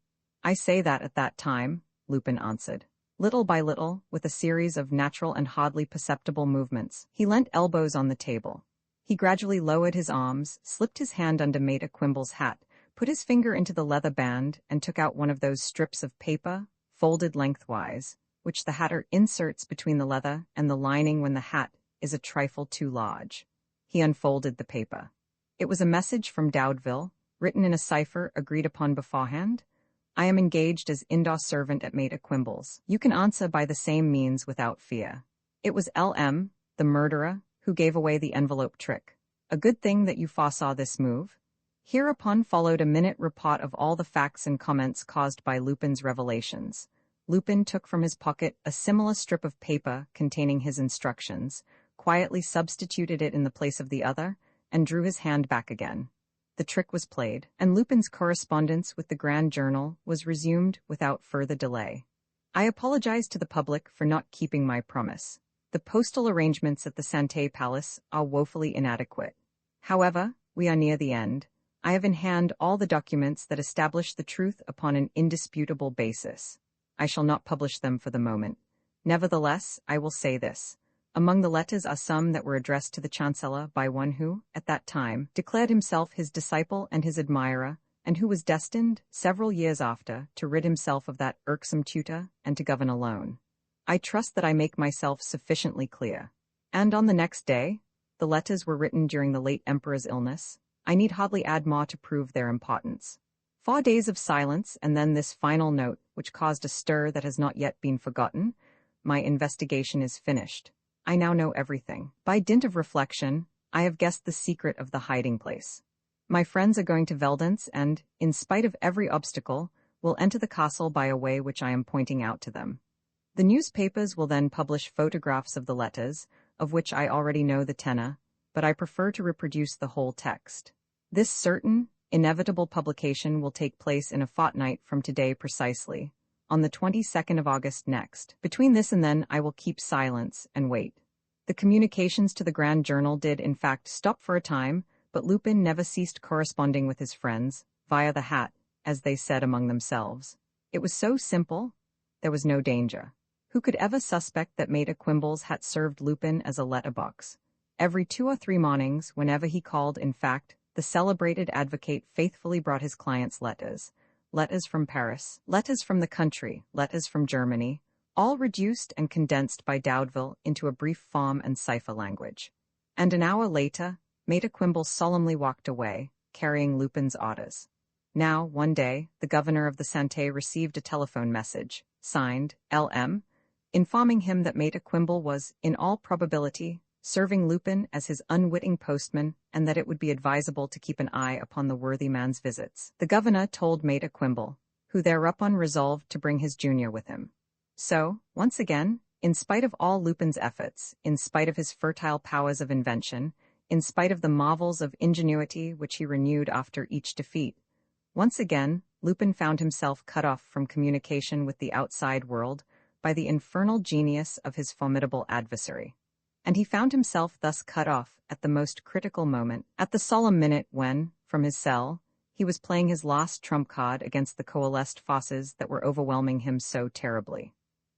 [SPEAKER 1] "I say that at that time," Lupin answered. Little by little, with a series of natural and hardly perceptible movements, he leant elbows on the table. He gradually lowered his arms, slipped his hand under Maître Quimble's hat, put his finger into the leather band, and took out one of those strips of paper, folded lengthwise, which the hatter inserts between the leather and the lining when the hat is a trifle too large. He unfolded the paper. It was a message from Daudeville, written in a cipher agreed upon beforehand. "I am engaged as indoor servant at Maître Quimble's. You can answer by the same means without fear." It was L.M., the murderer, who gave away the envelope trick. "A good thing that you foresaw this move." Hereupon followed a minute report of all the facts and comments caused by Lupin's revelations. Lupin took from his pocket a similar strip of paper containing his instructions, quietly substituted it in the place of the other, and drew his hand back again. The trick was played, and Lupin's correspondence with the Grand Journal was resumed without further delay. I apologize to the public for not keeping my promise. The postal arrangements at the Santé Palace are woefully inadequate. However, we are near the end. I have in hand all the documents that establish the truth upon an indisputable basis. I shall not publish them for the moment. Nevertheless, I will say this. Among the letters are some that were addressed to the Chancellor by one who, at that time, declared himself his disciple and his admirer, and who was destined, several years after, to rid himself of that irksome tutor and to govern alone. I trust that I make myself sufficiently clear. And on the next day, the letters were written during the late Emperor's illness. I need hardly add more to prove their importance. 4 days of silence, and then this final note, which caused a stir that has not yet been forgotten. My investigation is finished. I now know everything. By dint of reflection, I have guessed the secret of the hiding place. My friends are going to Veldenz and, in spite of every obstacle, will enter the castle by a way which I am pointing out to them. The newspapers will then publish photographs of the letters, of which I already know the tenor, but I prefer to reproduce the whole text. This certain, inevitable publication will take place in a fortnight from today precisely, on the 22nd of August next. Between this and then I will keep silence and wait. The communications to the Grand Journal did in fact stop for a time, but Lupin never ceased corresponding with his friends, via the hat, as they said among themselves. It was so simple, there was no danger. Who could ever suspect that Maître Quimble's had served Lupin as a letterbox? Every 2 or 3 mornings, whenever he called, in fact, the celebrated advocate faithfully brought his clients letters. Letters from Paris, letters from the country, letters from Germany, all reduced and condensed by Daudeville into a brief form and cipher language. And an hour later, Maître Quimble solemnly walked away, carrying Lupin's orders. Now, one day, the governor of the Santé received a telephone message, signed L.M., informing him that Maître Quimble was, in all probability, serving Lupin as his unwitting postman, and that it would be advisable to keep an eye upon the worthy man's visits. The governor told Maître Quimble, who thereupon resolved to bring his junior with him. So, once again, in spite of all Lupin's efforts, in spite of his fertile powers of invention, in spite of the marvels of ingenuity which he renewed after each defeat, once again, Lupin found himself cut off from communication with the outside world by the infernal genius of his formidable adversary. And he found himself thus cut off at the most critical moment, at the solemn minute when, from his cell, he was playing his last trump card against the coalesced forces that were overwhelming him so terribly.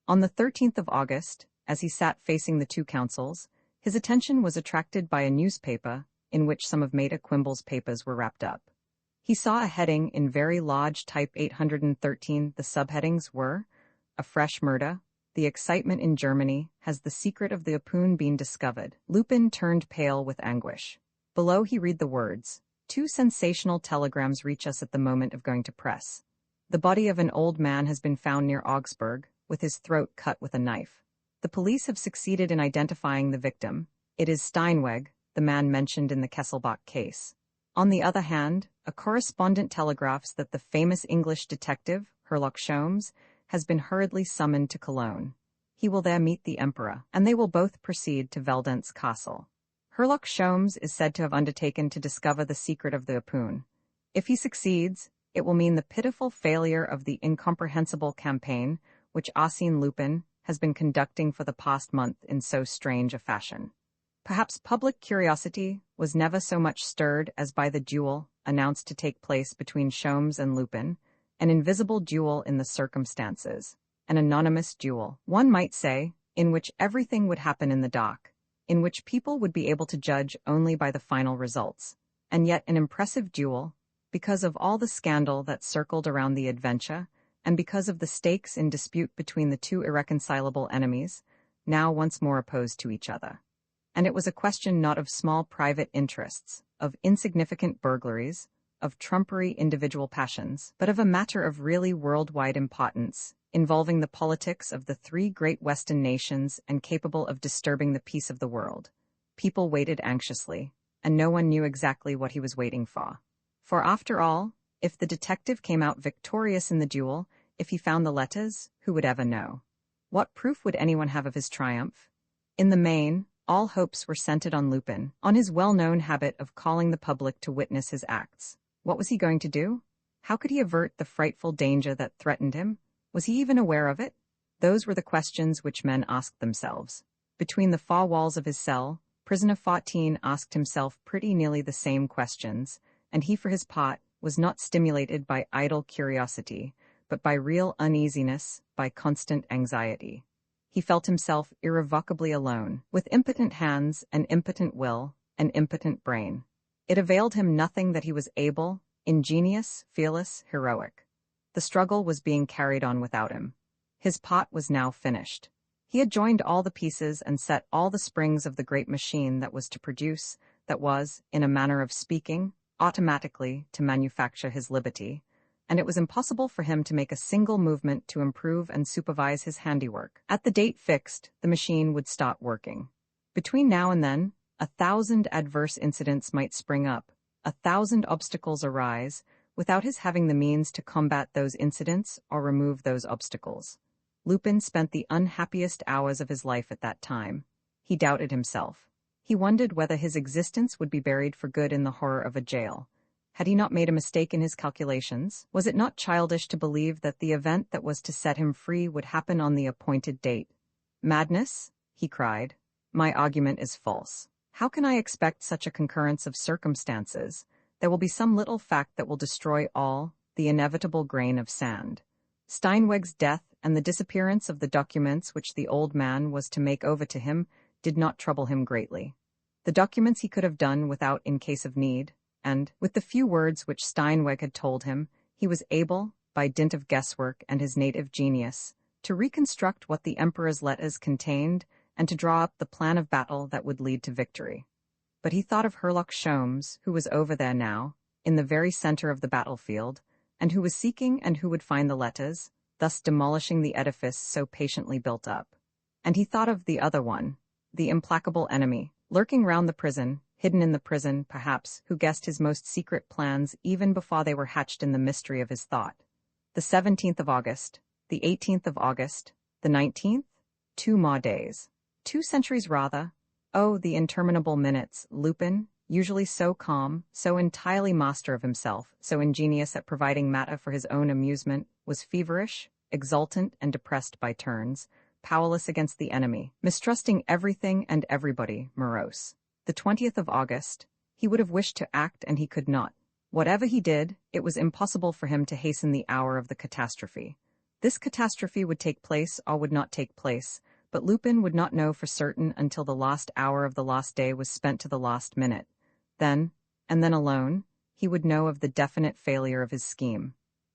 [SPEAKER 1] On the 13th of August, as he sat facing the 2 councils, his attention was attracted by a newspaper in which some of Maître Quimble's papers were wrapped up. He saw a heading in very large type 813. The subheadings were, "A fresh murder. The excitement in Germany. Has the secret of the Apun been discovered?" Lupin turned pale with anguish. Below he read the words, "2 sensational telegrams reach us at the moment of going to press. The body of an old man has been found near Augsburg, with his throat cut with a knife. The police have succeeded in identifying the victim. It is Steinweg, the man mentioned in the Kesselbach case. On the other hand, a correspondent telegraphs that the famous English detective, Herlock Sholmes, has been hurriedly summoned to Cologne. He will there meet the Emperor, and they will both proceed to Veldenz Castle. Herlock Sholmes is said to have undertaken to discover the secret of the Apun. If he succeeds, it will mean the pitiful failure of the incomprehensible campaign which Arsène Lupin has been conducting for the past month in so strange a fashion. Perhaps public curiosity was never so much stirred as by the duel announced to take place between Sholmes and Lupin, an invisible duel in the circumstances, an anonymous duel, one might say, in which everything would happen in the dark, in which people would be able to judge only by the final results, and yet an impressive duel, because of all the scandal that circled around the adventure, and because of the stakes in dispute between the 2 irreconcilable enemies, now once more opposed to each other. And it was a question not of small private interests, of insignificant burglaries, of trumpery individual passions, but of a matter of really worldwide importance, involving the politics of the 3 great Western nations and capable of disturbing the peace of the world. People waited anxiously, and no one knew exactly what he was waiting for. For after all, if the detective came out victorious in the duel, if he found the letters, who would ever know? What proof would anyone have of his triumph? In the main, all hopes were centered on Lupin, on his well-known habit of calling the public to witness his acts. What was he going to do? How could he avert the frightful danger that threatened him? Was he even aware of it? Those were the questions which men asked themselves. Between the 4 walls of his cell, prisoner 14 asked himself pretty nearly the same questions, and he for his part was not stimulated by idle curiosity, but by real uneasiness, by constant anxiety. He felt himself irrevocably alone, with impotent hands, an impotent will, an impotent brain. It availed him nothing that he was able, ingenious, fearless, heroic. The struggle was being carried on without him. His part was now finished. He had joined all the pieces and set all the springs of the great machine that was to produce, that was, in a manner of speaking, automatically to manufacture his liberty, and it was impossible for him to make a single movement to improve and supervise his handiwork. At the date fixed, the machine would start working. Between now and then, 1,000 adverse incidents might spring up, 1,000 obstacles arise, without his having the means to combat those incidents or remove those obstacles. Lupin spent the unhappiest hours of his life at that time. He doubted himself. He wondered whether his existence would be buried for good in the horror of a jail. Had he not made a mistake in his calculations? Was it not childish to believe that the event that was to set him free would happen on the appointed date? Madness? He cried. My argument is false. How can I expect such a concurrence of circumstances? There will be some little fact that will destroy all, the inevitable grain of sand. Steinweg's death and the disappearance of the documents which the old man was to make over to him did not trouble him greatly. The documents he could have done without in case of need, and, with the few words which Steinweg had told him, he was able, by dint of guesswork and his native genius, to reconstruct what the Emperor's letters contained and to draw up the plan of battle that would lead to victory. But he thought of Herlock Sholmes, who was over there now, in the very center of the battlefield, and who was seeking and who would find the letters, thus demolishing the edifice so patiently built up. And he thought of the other one, the implacable enemy, lurking round the prison, hidden in the prison, perhaps, who guessed his most secret plans even before they were hatched in the mystery of his thought. The 17th of August, the 18th of August, the 19th? 2 more days. 2 centuries rather. Oh, the interminable minutes. Lupin, usually so calm, so entirely master of himself, so ingenious at providing matter for his own amusement, was feverish, exultant and depressed by turns, powerless against the enemy, mistrusting everything and everybody, morose. The 20th of August, he would have wished to act and he could not. Whatever he did, it was impossible for him to hasten the hour of the catastrophe. This catastrophe would take place or would not take place, but Lupin would not know for certain until the last hour of the last day was spent to the last minute. Then, and then alone, he would know of the definite failure of his scheme.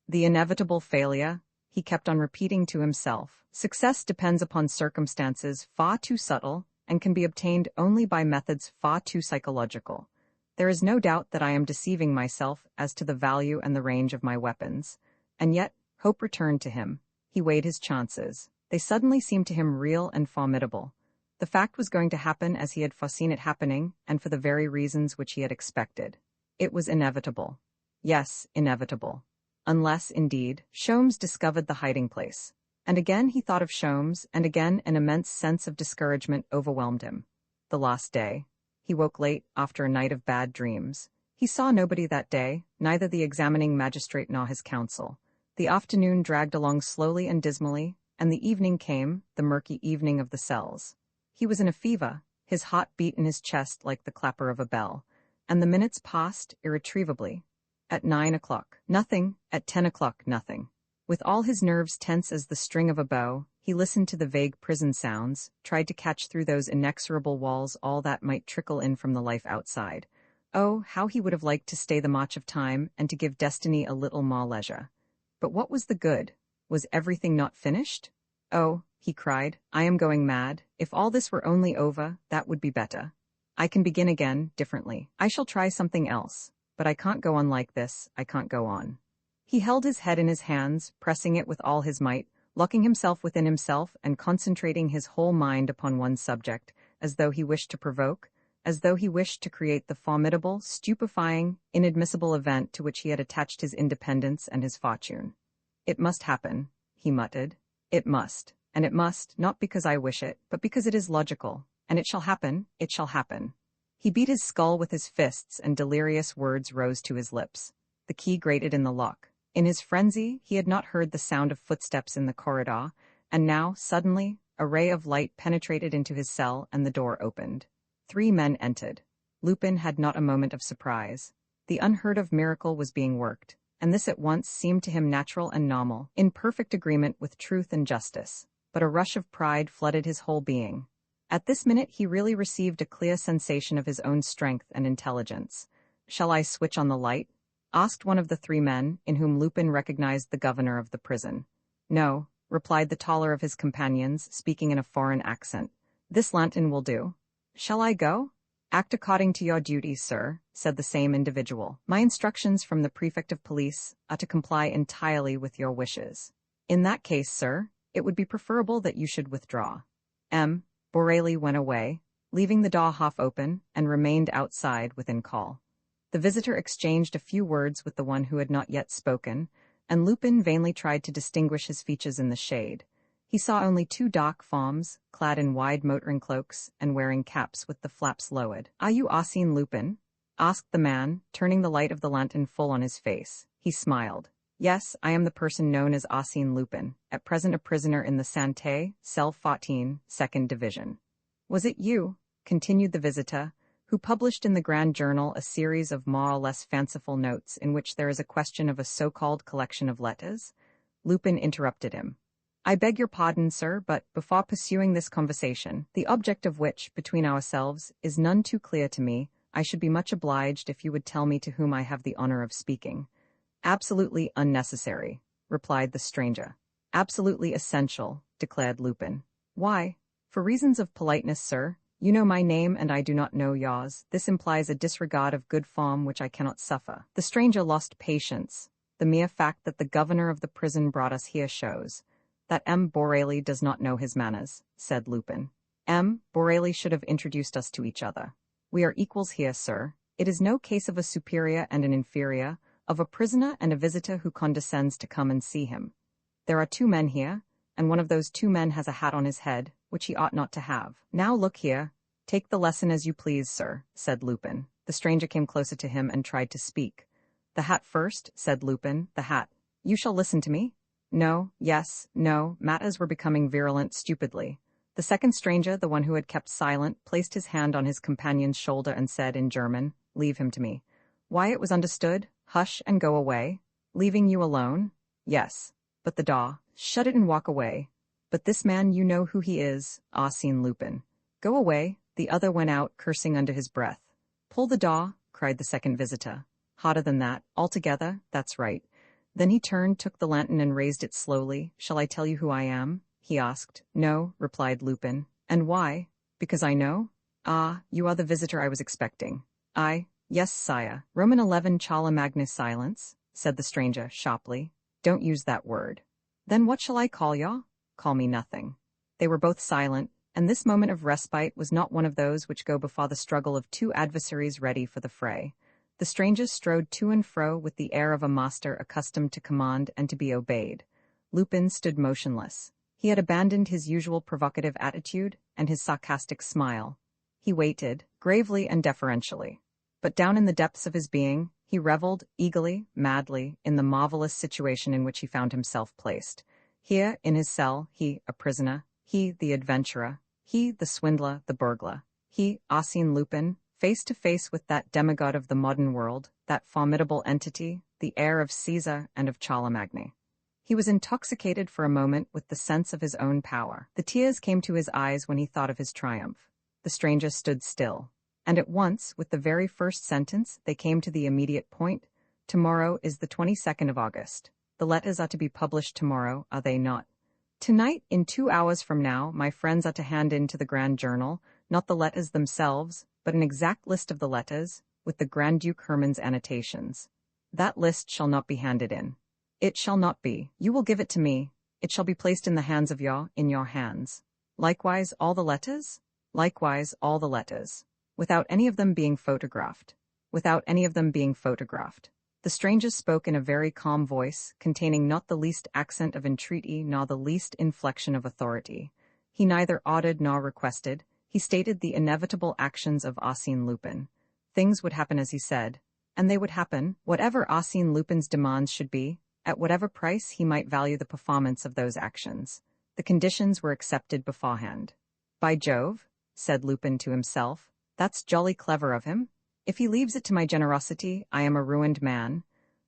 [SPEAKER 1] The inevitable failure, he kept on repeating to himself. Success depends upon circumstances far too subtle and can be obtained only by methods far too psychological. There is no doubt that I am deceiving myself as to the value and the range of my weapons. And yet, hope returned to him. He weighed his chances. They suddenly seemed to him real and formidable. The fact was going to happen as he had foreseen it happening, and for the very reasons which he had expected. It was inevitable. Yes, inevitable. Unless, indeed, Sholmes discovered the hiding place. And again he thought of Sholmes, and again an immense sense of discouragement overwhelmed him. The last day. He woke late, after a night of bad dreams. He saw nobody that day, neither the examining magistrate nor his counsel. The afternoon dragged along slowly and dismally, and the evening came, the murky evening of the cells. He was in a fever, his heart beat in his chest like the clapper of a bell, and the minutes passed irretrievably. At 9 o'clock, nothing; at 10 o'clock, nothing. With all his nerves tense as the string of a bow, he listened to the vague prison sounds, tried to catch through those inexorable walls all that might trickle in from the life outside. Oh, how he would have liked to stay the march of time and to give destiny a little more leisure. But what was the good? Was everything not finished? Oh, he cried, I am going mad. If all this were only over, that would be better. I can begin again, differently. I shall try something else. But I can't go on like this, I can't go on. He held his head in his hands, pressing it with all his might, locking himself within himself and concentrating his whole mind upon one subject, as though he wished to provoke, as though he wished to create the formidable, stupefying, inadmissible event to which he had attached his independence and his fortune. It must happen, he muttered. It must, and it must, not because I wish it, but because it is logical, and it shall happen, it shall happen. He beat his skull with his fists and delirious words rose to his lips. The key grated in the lock. In his frenzy, he had not heard the sound of footsteps in the corridor, and now, suddenly, a ray of light penetrated into his cell and the door opened. 3 men entered. Lupin had not a moment of surprise. The unheard-of miracle was being worked, and this at once seemed to him natural and normal, in perfect agreement with truth and justice. But a rush of pride flooded his whole being. At this minute he really received a clear sensation of his own strength and intelligence. "Shall I switch on the light?" asked one of the 3 men, in whom Lupin recognized the governor of the prison. "No," replied the taller of his companions, speaking in a foreign accent. "This lantern will do." "Shall I go?" "Act according to your duties, sir," said the same individual. "My instructions from the prefect of police are to comply entirely with your wishes. In that case, sir, it would be preferable that you should withdraw." M. Borelli went away, leaving the door half open, and remained outside within call. The visitor exchanged a few words with the one who had not yet spoken, and Lupin vainly tried to distinguish his features in the shade. He saw only 2 dark forms, clad in wide motoring cloaks and wearing caps with the flaps lowered. "Are you Arsène Lupin?" asked the man, turning the light of the lantern full on his face. He smiled. "Yes, I am the person known as Arsène Lupin, at present a prisoner in the Santé, Cell 14, 2nd Division." Was it you, continued the visitor, who published in the Grand Journal a series of more or less fanciful notes in which there is a question of a so-called collection of letters? Lupin interrupted him. I beg your pardon, sir, but before pursuing this conversation, the object of which, between ourselves, is none too clear to me, I should be much obliged if you would tell me to whom I have the honor of speaking. Absolutely unnecessary, replied the stranger. Absolutely essential, declared Lupin. Why? For reasons of politeness, sir. You know my name and I do not know yours. This implies a disregard of good form which I cannot suffer. The stranger lost patience. The mere fact that the governor of the prison brought us here shows that M. Borelli does not know his manners, said Lupin. M. Borelli should have introduced us to each other. We are equals here, sir. It is no case of a superior and an inferior, of a prisoner and a visitor who condescends to come and see him. There are two men here, and one of those two men has a hat on his head, which he ought not to have. Now look here. Take the lesson as you please, sir, said Lupin. The stranger came closer to him and tried to speak. The hat first, said Lupin, the hat. You shall listen to me? No, yes, no, matters were becoming virulent stupidly. The second stranger, the one who had kept silent, placed his hand on his companion's shoulder and said in German, Leave him to me. Why, it was understood. Hush and go away. Leaving you alone? Yes. But the door. Shut it and walk away. But this man, you know who he is, Arsène Lupin. Go away. The other went out, cursing under his breath. Pull the door, cried the second visitor. Hotter than that. Altogether, that's right. Then he turned, took the lantern and raised it slowly. Shall I tell you who I am? He asked. No, replied Lupin. And why? Because I know? Ah, you are the visitor I was expecting. Yes, sire. Roman 11 Chala Magnus silence, said the stranger sharply. Don't use that word. Then what shall I call ya? Call me nothing. They were both silent, and this moment of respite was not one of those which go before the struggle of two adversaries ready for the fray. The stranger strode to and fro with the air of a master accustomed to command and to be obeyed. Lupin stood motionless. He had abandoned his usual provocative attitude and his sarcastic smile. He waited, gravely and deferentially. But down in the depths of his being, he reveled, eagerly, madly, in the marvelous situation in which he found himself placed. Here, in his cell, he, a prisoner, he, the adventurer, he, the swindler, the burglar, he, Arsène Lupin, face to face with that demigod of the modern world, that formidable entity, the heir of Caesar and of Charlemagne. He was intoxicated for a moment with the sense of his own power. The tears came to his eyes when he thought of his triumph. The stranger stood still. And at once, with the very first sentence, they came to the immediate point. Tomorrow is the 22nd of August. The letters are to be published tomorrow, are they not? Tonight, in 2 hours from now, my friends are to hand in to the Grand Journal, not the letters themselves, but an exact list of the letters, with the Grand Duke Hermann's annotations. That list shall not be handed in. It shall not be. You will give it to me. It shall be placed in the hands of in your hands. Likewise all the letters? Likewise all the letters. Without any of them being photographed. Without any of them being photographed. The stranger spoke in a very calm voice, containing not the least accent of entreaty nor the least inflection of authority. He neither ordered nor requested. He stated the inevitable actions of Arsène Lupin. Things would happen as he said, and they would happen, whatever Arsène Lupin's demands should be, at whatever price he might value the performance of those actions. The conditions were accepted beforehand. By Jove, said Lupin to himself, that's jolly clever of him. If he leaves it to my generosity, I am a ruined man.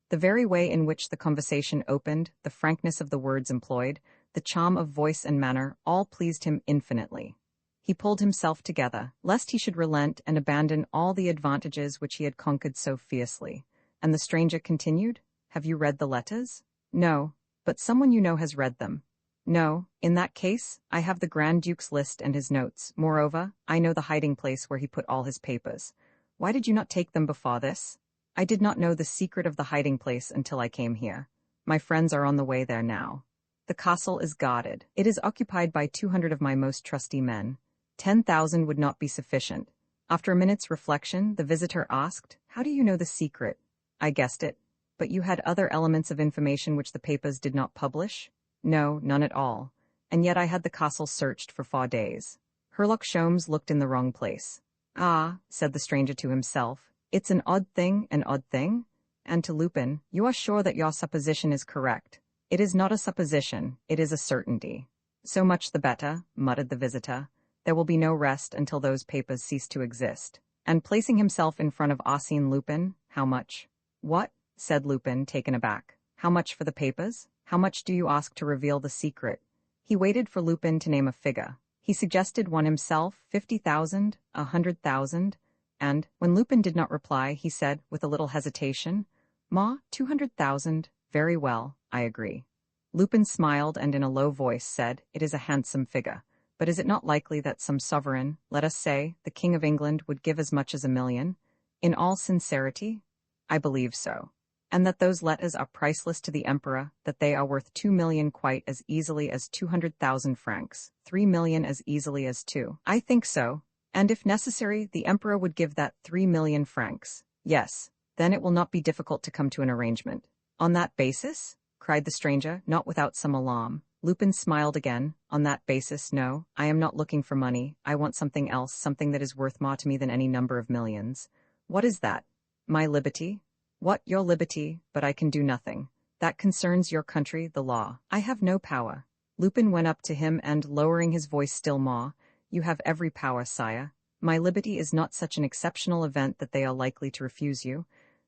[SPEAKER 1] The very way in which the conversation opened, the frankness of the words employed, the charm of voice and manner, all pleased him infinitely. He pulled himself together, lest he should relent and abandon all the advantages which he had conquered so fiercely. And the stranger continued, Have you read the letters? No, but someone you know has read them. No, in that case, I have the Grand Duke's list and his notes. Moreover, I know the hiding place where he put all his papers. Why did you not take them before this? I did not know the secret of the hiding place until I came here. My friends are on the way there now. The castle is guarded. It is occupied by 200 of my most trusty men. 10,000 would not be sufficient. After a minute's reflection, the visitor asked, How do you know the secret? I guessed it. But you had other elements of information which the papers did not publish? No, none at all. And yet I had the castle searched for 4 days. Herlock Sholmes looked in the wrong place. Ah, said the stranger to himself, it's an odd thing, an odd thing. And to Lupin, you are sure that your supposition is correct. It is not a supposition, it is a certainty. So much the better, muttered the visitor. There will be no rest until those papers cease to exist. And placing himself in front of Arsène Lupin, how much? What? Said Lupin, taken aback. How much for the papers? How much do you ask to reveal the secret? He waited for Lupin to name a figure. He suggested one himself, 50,000, 100,000, and, when Lupin did not reply, he said, with a little hesitation, Ma, 200,000, very well, I agree. Lupin smiled and in a low voice said, It is a handsome figure, but is it not likely that some sovereign, let us say, the King of England, would give as much as 1,000,000? In all sincerity? I believe so. And that those letters are priceless to the Emperor, that they are worth 2,000,000 quite as easily as 200,000 francs, 3,000,000 as easily as 2. I think so, and if necessary, the Emperor would give that 3,000,000 francs. Yes, then it will not be difficult to come to an arrangement. On that basis? Cried the stranger, not without some alarm. Lupin smiled again. On that basis, no, I am not looking for money. I want something else, something that is worth more to me than any number of millions. What is that? My liberty? What, your liberty, but I can do nothing. That concerns your country, the law. I have no power. Lupin went up to him and, lowering his voice still more, You have every power, sire. My liberty is not such an exceptional event that they are likely to refuse you.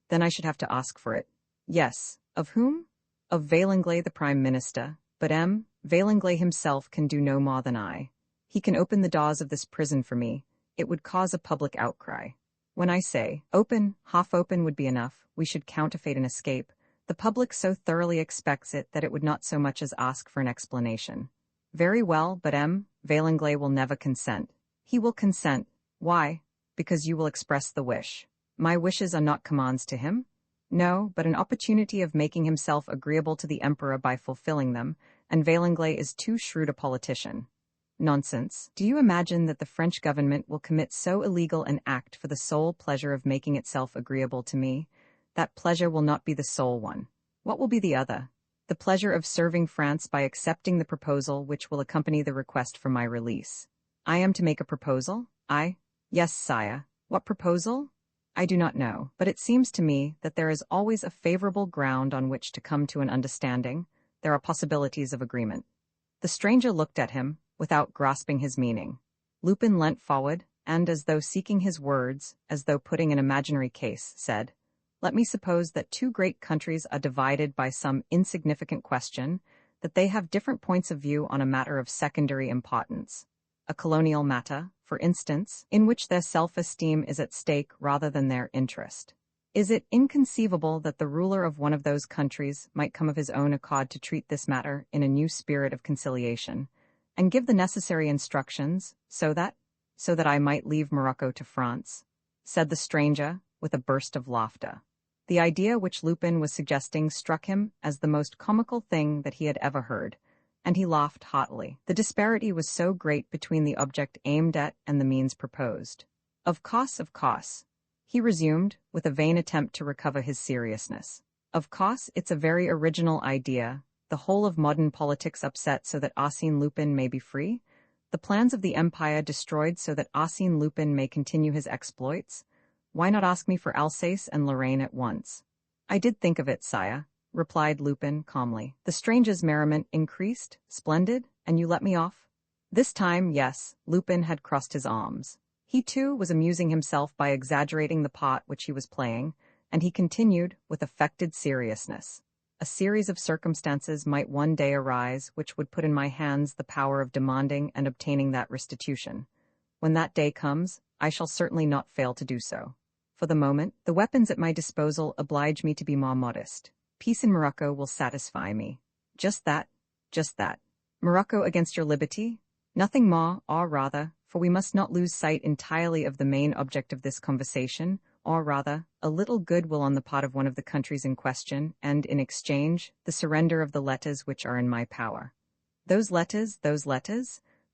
[SPEAKER 1] Then I should have to ask for it. Yes. Of whom? Of Vaillanglais, the Prime Minister. But Vaillanglais himself can do no more than I. He can open the doors of this prison for me. It would cause a public outcry. When I say, open, half open would be enough, we should counterfeit an escape. The public so thoroughly expects it that it would not so much as ask for an explanation. Very well, but Vaillanglais will never consent. He will consent. Why? Because you will express the wish. My wishes are not commands to him? No, but an opportunity of making himself agreeable to the Emperor by fulfilling them, and Vaillanglais is too shrewd a politician. Nonsense. Do you imagine that the French government will commit so illegal an act for the sole pleasure of making itself agreeable to me? That pleasure will not be the sole one. What will be the other? The pleasure of serving France by accepting the proposal which will accompany the request for my release. I am to make a proposal? I? Yes, sire. What proposal? I do not know, but it seems to me that there is always a favorable ground on which to come to an understanding. There are possibilities of agreement. The stranger looked at him, without grasping his meaning. Lupin leant forward, and as though seeking his words, as though putting an imaginary case, said, Let me suppose that two great countries are divided by some insignificant question, that they have different points of view on a matter of secondary importance. A colonial matter, for instance, in which their self-esteem is at stake rather than their interest. Is it inconceivable that the ruler of one of those countries might come of his own accord to treat this matter in a new spirit of conciliation, and give the necessary instructions, so that I might leave Morocco to France? Said the stranger, with a burst of laughter. The idea which Lupin was suggesting struck him as the most comical thing that he had ever heard, and he laughed heartily. The disparity was so great between the object aimed at and the means proposed. Of course, he resumed, with a vain attempt to recover his seriousness. Of course, it's a very original idea, the whole of modern politics upset so that Arsène Lupin may be free, the plans of the Empire destroyed so that Arsène Lupin may continue his exploits. Why not ask me for Alsace and Lorraine at once? I did think of it, sire, replied Lupin calmly. The stranger's merriment increased. Splendid, and you let me off? This time, yes, Lupin had crossed his arms. He too was amusing himself by exaggerating the part which he was playing, and he continued with affected seriousness. A series of circumstances might one day arise which would put in my hands the power of demanding and obtaining that restitution. When that day comes, I shall certainly not fail to do so. For the moment, the weapons at my disposal oblige me to be more modest. Peace in Morocco will satisfy me. Just that. Morocco against your liberty? Nothing more, or rather, for we must not lose sight entirely of the main object of this conversation, or rather, a little goodwill on the part of one of the countries in question, and, in exchange, the surrender of the letters which are in my power. Those letters,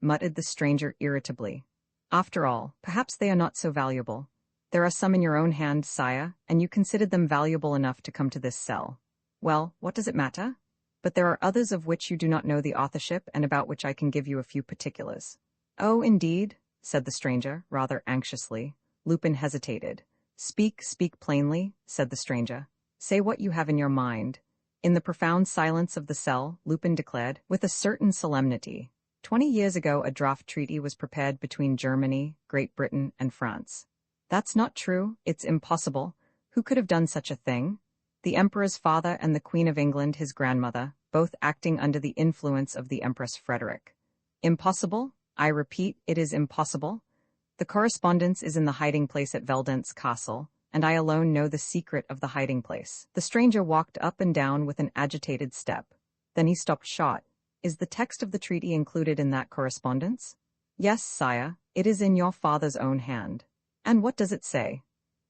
[SPEAKER 1] muttered the stranger irritably. After all, perhaps they are not so valuable. There are some in your own hand, sire, and you considered them valuable enough to come to this cell. Well, what does it matter? But there are others of which you do not know the authorship and about which I can give you a few particulars. Oh, indeed, said the stranger, rather anxiously. Lupin hesitated. Speak plainly, said the stranger. Say what you have in your mind. In the profound silence of the cell, Lupin declared, with a certain solemnity, 20 years ago a draft treaty was prepared between Germany, Great Britain, and France. That's not true, it's impossible. Who could have done such a thing? The Emperor's father and the Queen of England, his grandmother, both acting under the influence of the Empress Frederick. Impossible? I repeat, it is impossible. The correspondence is in the hiding place at Veldenz Castle, and I alone know the secret of the hiding place. The stranger walked up and down with an agitated step. Then he stopped short. Is the text of the treaty included in that correspondence? Yes, sire, it is in your father's own hand. And what does it say?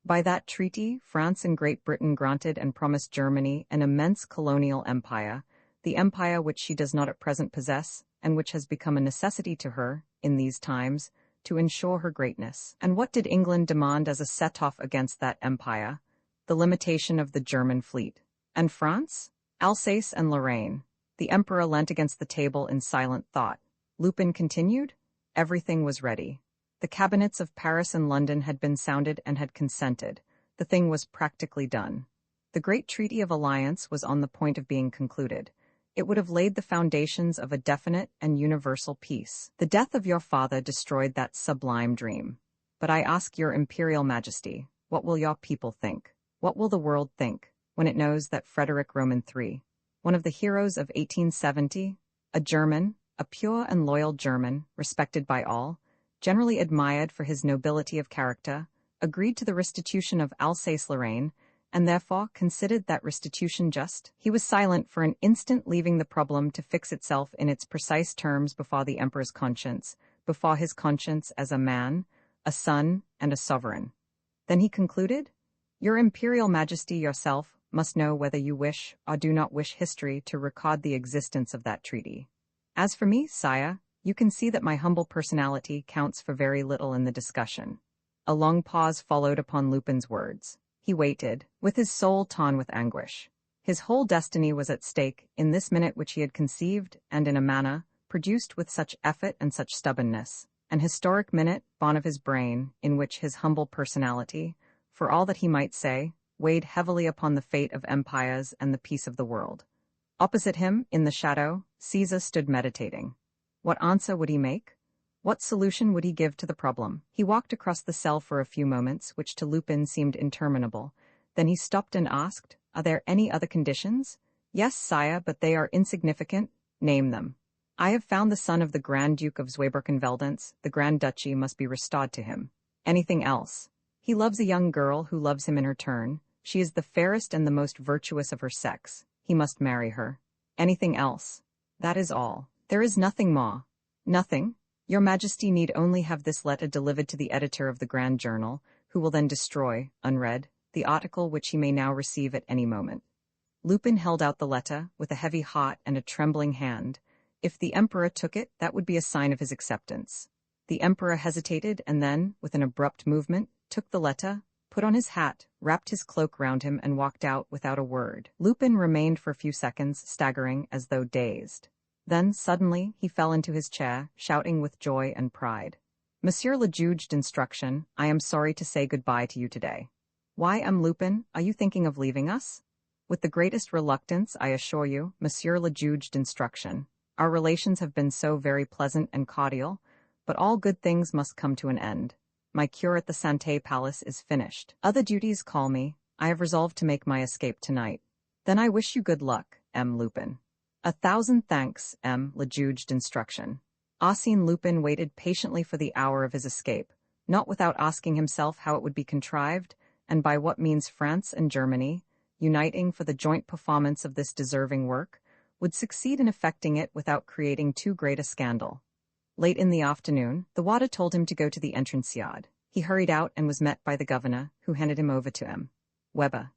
[SPEAKER 1] By that treaty, France and Great Britain granted and promised Germany an immense colonial empire, the empire which she does not at present possess, and which has become a necessity to her, in these times, to ensure her greatness. And what did England demand as a set-off against that empire? The limitation of the German fleet. And France? Alsace and Lorraine. The Emperor leant against the table in silent thought. Lupin continued. Everything was ready. The cabinets of Paris and London had been sounded and had consented. The thing was practically done. The great treaty of alliance was on the point of being concluded. It would have laid the foundations of a definite and universal peace. The death of your father destroyed that sublime dream. But I ask your Imperial Majesty, what will your people think? What will the world think, when it knows that Frederick Roman III, one of the heroes of 1870, a German, a pure and loyal German, respected by all, generally admired for his nobility of character, agreed to the restitution of Alsace-Lorraine, and therefore considered that restitution just? He was silent for an instant, leaving the problem to fix itself in its precise terms before the Emperor's conscience, before his conscience as a man, a son, and a sovereign. Then he concluded, Your Imperial Majesty yourself must know whether you wish or do not wish history to record the existence of that treaty. As for me, sire, you can see that my humble personality counts for very little in the discussion. A long pause followed upon Lupin's words. He waited, with his soul torn with anguish. His whole destiny was at stake in this minute which he had conceived, and in a manner, produced with such effort and such stubbornness, an historic minute, born of his brain, in which his humble personality, for all that he might say, weighed heavily upon the fate of empires and the peace of the world. Opposite him, in the shadow, Caesar stood meditating. What answer would he make? What solution would he give to the problem? He walked across the cell for a few moments, which to Lupin seemed interminable. Then he stopped and asked, Are there any other conditions? Yes, sire, but they are insignificant. Name them. I have found the son of the Grand Duke of Zweibrücken-Veldenz. The Grand Duchy must be restored to him. Anything else? He loves a young girl who loves him in her turn. She is the fairest and the most virtuous of her sex. He must marry her. Anything else? That is all. There is nothing more. Nothing? Your Majesty need only have this letter delivered to the editor of the Grand Journal, who will then destroy, unread, the article which he may now receive at any moment. Lupin held out the letter, with a heavy heart and a trembling hand. If the Emperor took it, that would be a sign of his acceptance. The Emperor hesitated and then, with an abrupt movement, took the letter, put on his hat, wrapped his cloak round him and walked out without a word. Lupin remained for a few seconds, staggering as though dazed. Then, suddenly, he fell into his chair, shouting with joy and pride. Monsieur le Juge d'Instruction, I am sorry to say goodbye to you today. Why, Lupin, are you thinking of leaving us? With the greatest reluctance, I assure you, Monsieur le Juge d'Instruction. Our relations have been so very pleasant and cordial, but all good things must come to an end. My cure at the Santé Palace is finished. Other duties call me. I have resolved to make my escape tonight. Then I wish you good luck, Lupin. 1,000 thanks, le Juge d'Instruction. Arsène Lupin waited patiently for the hour of his escape, not without asking himself how it would be contrived, and by what means France and Germany, uniting for the joint performance of this deserving work, would succeed in effecting it without creating too great a scandal. Late in the afternoon, the warder told him to go to the entrance yard. He hurried out and was met by the governor, who handed him over to M. Weber.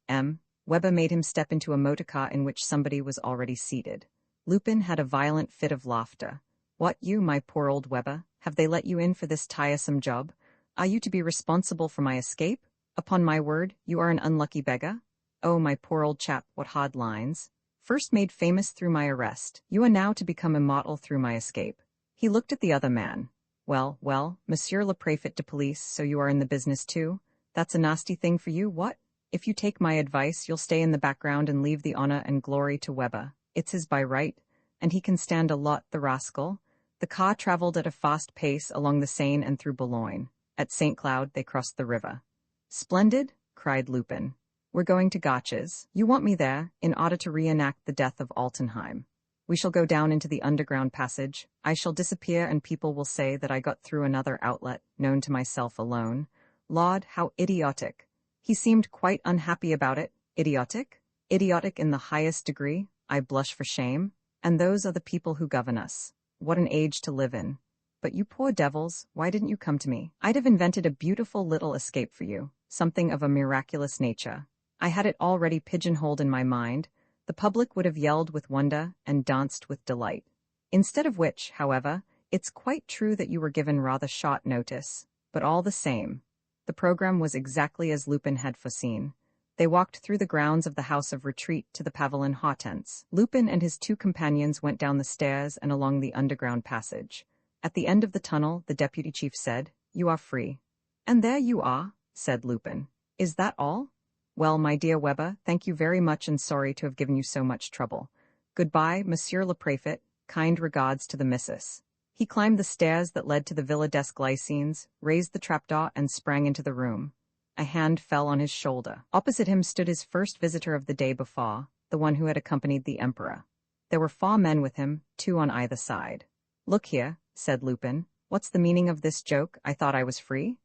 [SPEAKER 1] Weber made him step into a motor car in which somebody was already seated. Lupin had a violent fit of laughter. What, you, my poor old Weber? Have they let you in for this tiresome job? Are you to be responsible for my escape? Upon my word, you are an unlucky beggar. Oh, my poor old chap, what hard lines. First made famous through my arrest, you are now to become immortal through my escape. He looked at the other man. Well, Monsieur le Préfet de Police, so you are in the business too? That's a nasty thing for you, what? If you take my advice, you'll stay in the background and leave the honor and glory to Weber. It's his by right, and he can stand a lot, the rascal. The car traveled at a fast pace along the Seine and through Boulogne. At St. Cloud, they crossed the river. "Splendid," cried Lupin. "We're going to Gotch's. You want me there, in order to reenact the death of Altenheim. We shall go down into the underground passage. I shall disappear and people will say that I got through another outlet, known to myself alone. Lord, how idiotic." He seemed quite unhappy about it. Idiotic? Idiotic in the highest degree. I blush for shame. And those are the people who govern us. What an age to live in. But you poor devils, why didn't you come to me? I'd have invented a beautiful little escape for you, something of a miraculous nature. I had it already pigeonholed in my mind. The public would have yelled with wonder and danced with delight. Instead of which, however, it's quite true that you were given rather short notice, but all the same. The program was exactly as Lupin had foreseen. They walked through the grounds of the House of Retreat to the Pavilion Hortense. Lupin and his two companions went down the stairs and along the underground passage. At the end of the tunnel, the deputy chief said, "You are free." "And there you are," said Lupin. "Is that all? Well, my dear Weber, thank you very much and sorry to have given you so much trouble. Goodbye, Monsieur le Préfet, kind regards to the missus." He climbed the stairs that led to the Villa des Glycines, raised the trapdoor and sprang into the room. A hand fell on his shoulder. Opposite him stood his first visitor of the day before, the one who had accompanied the Emperor. There were 4 men with him, 2 on either side. "Look here," said Lupin. "What's the meaning of this joke? I thought I was free?"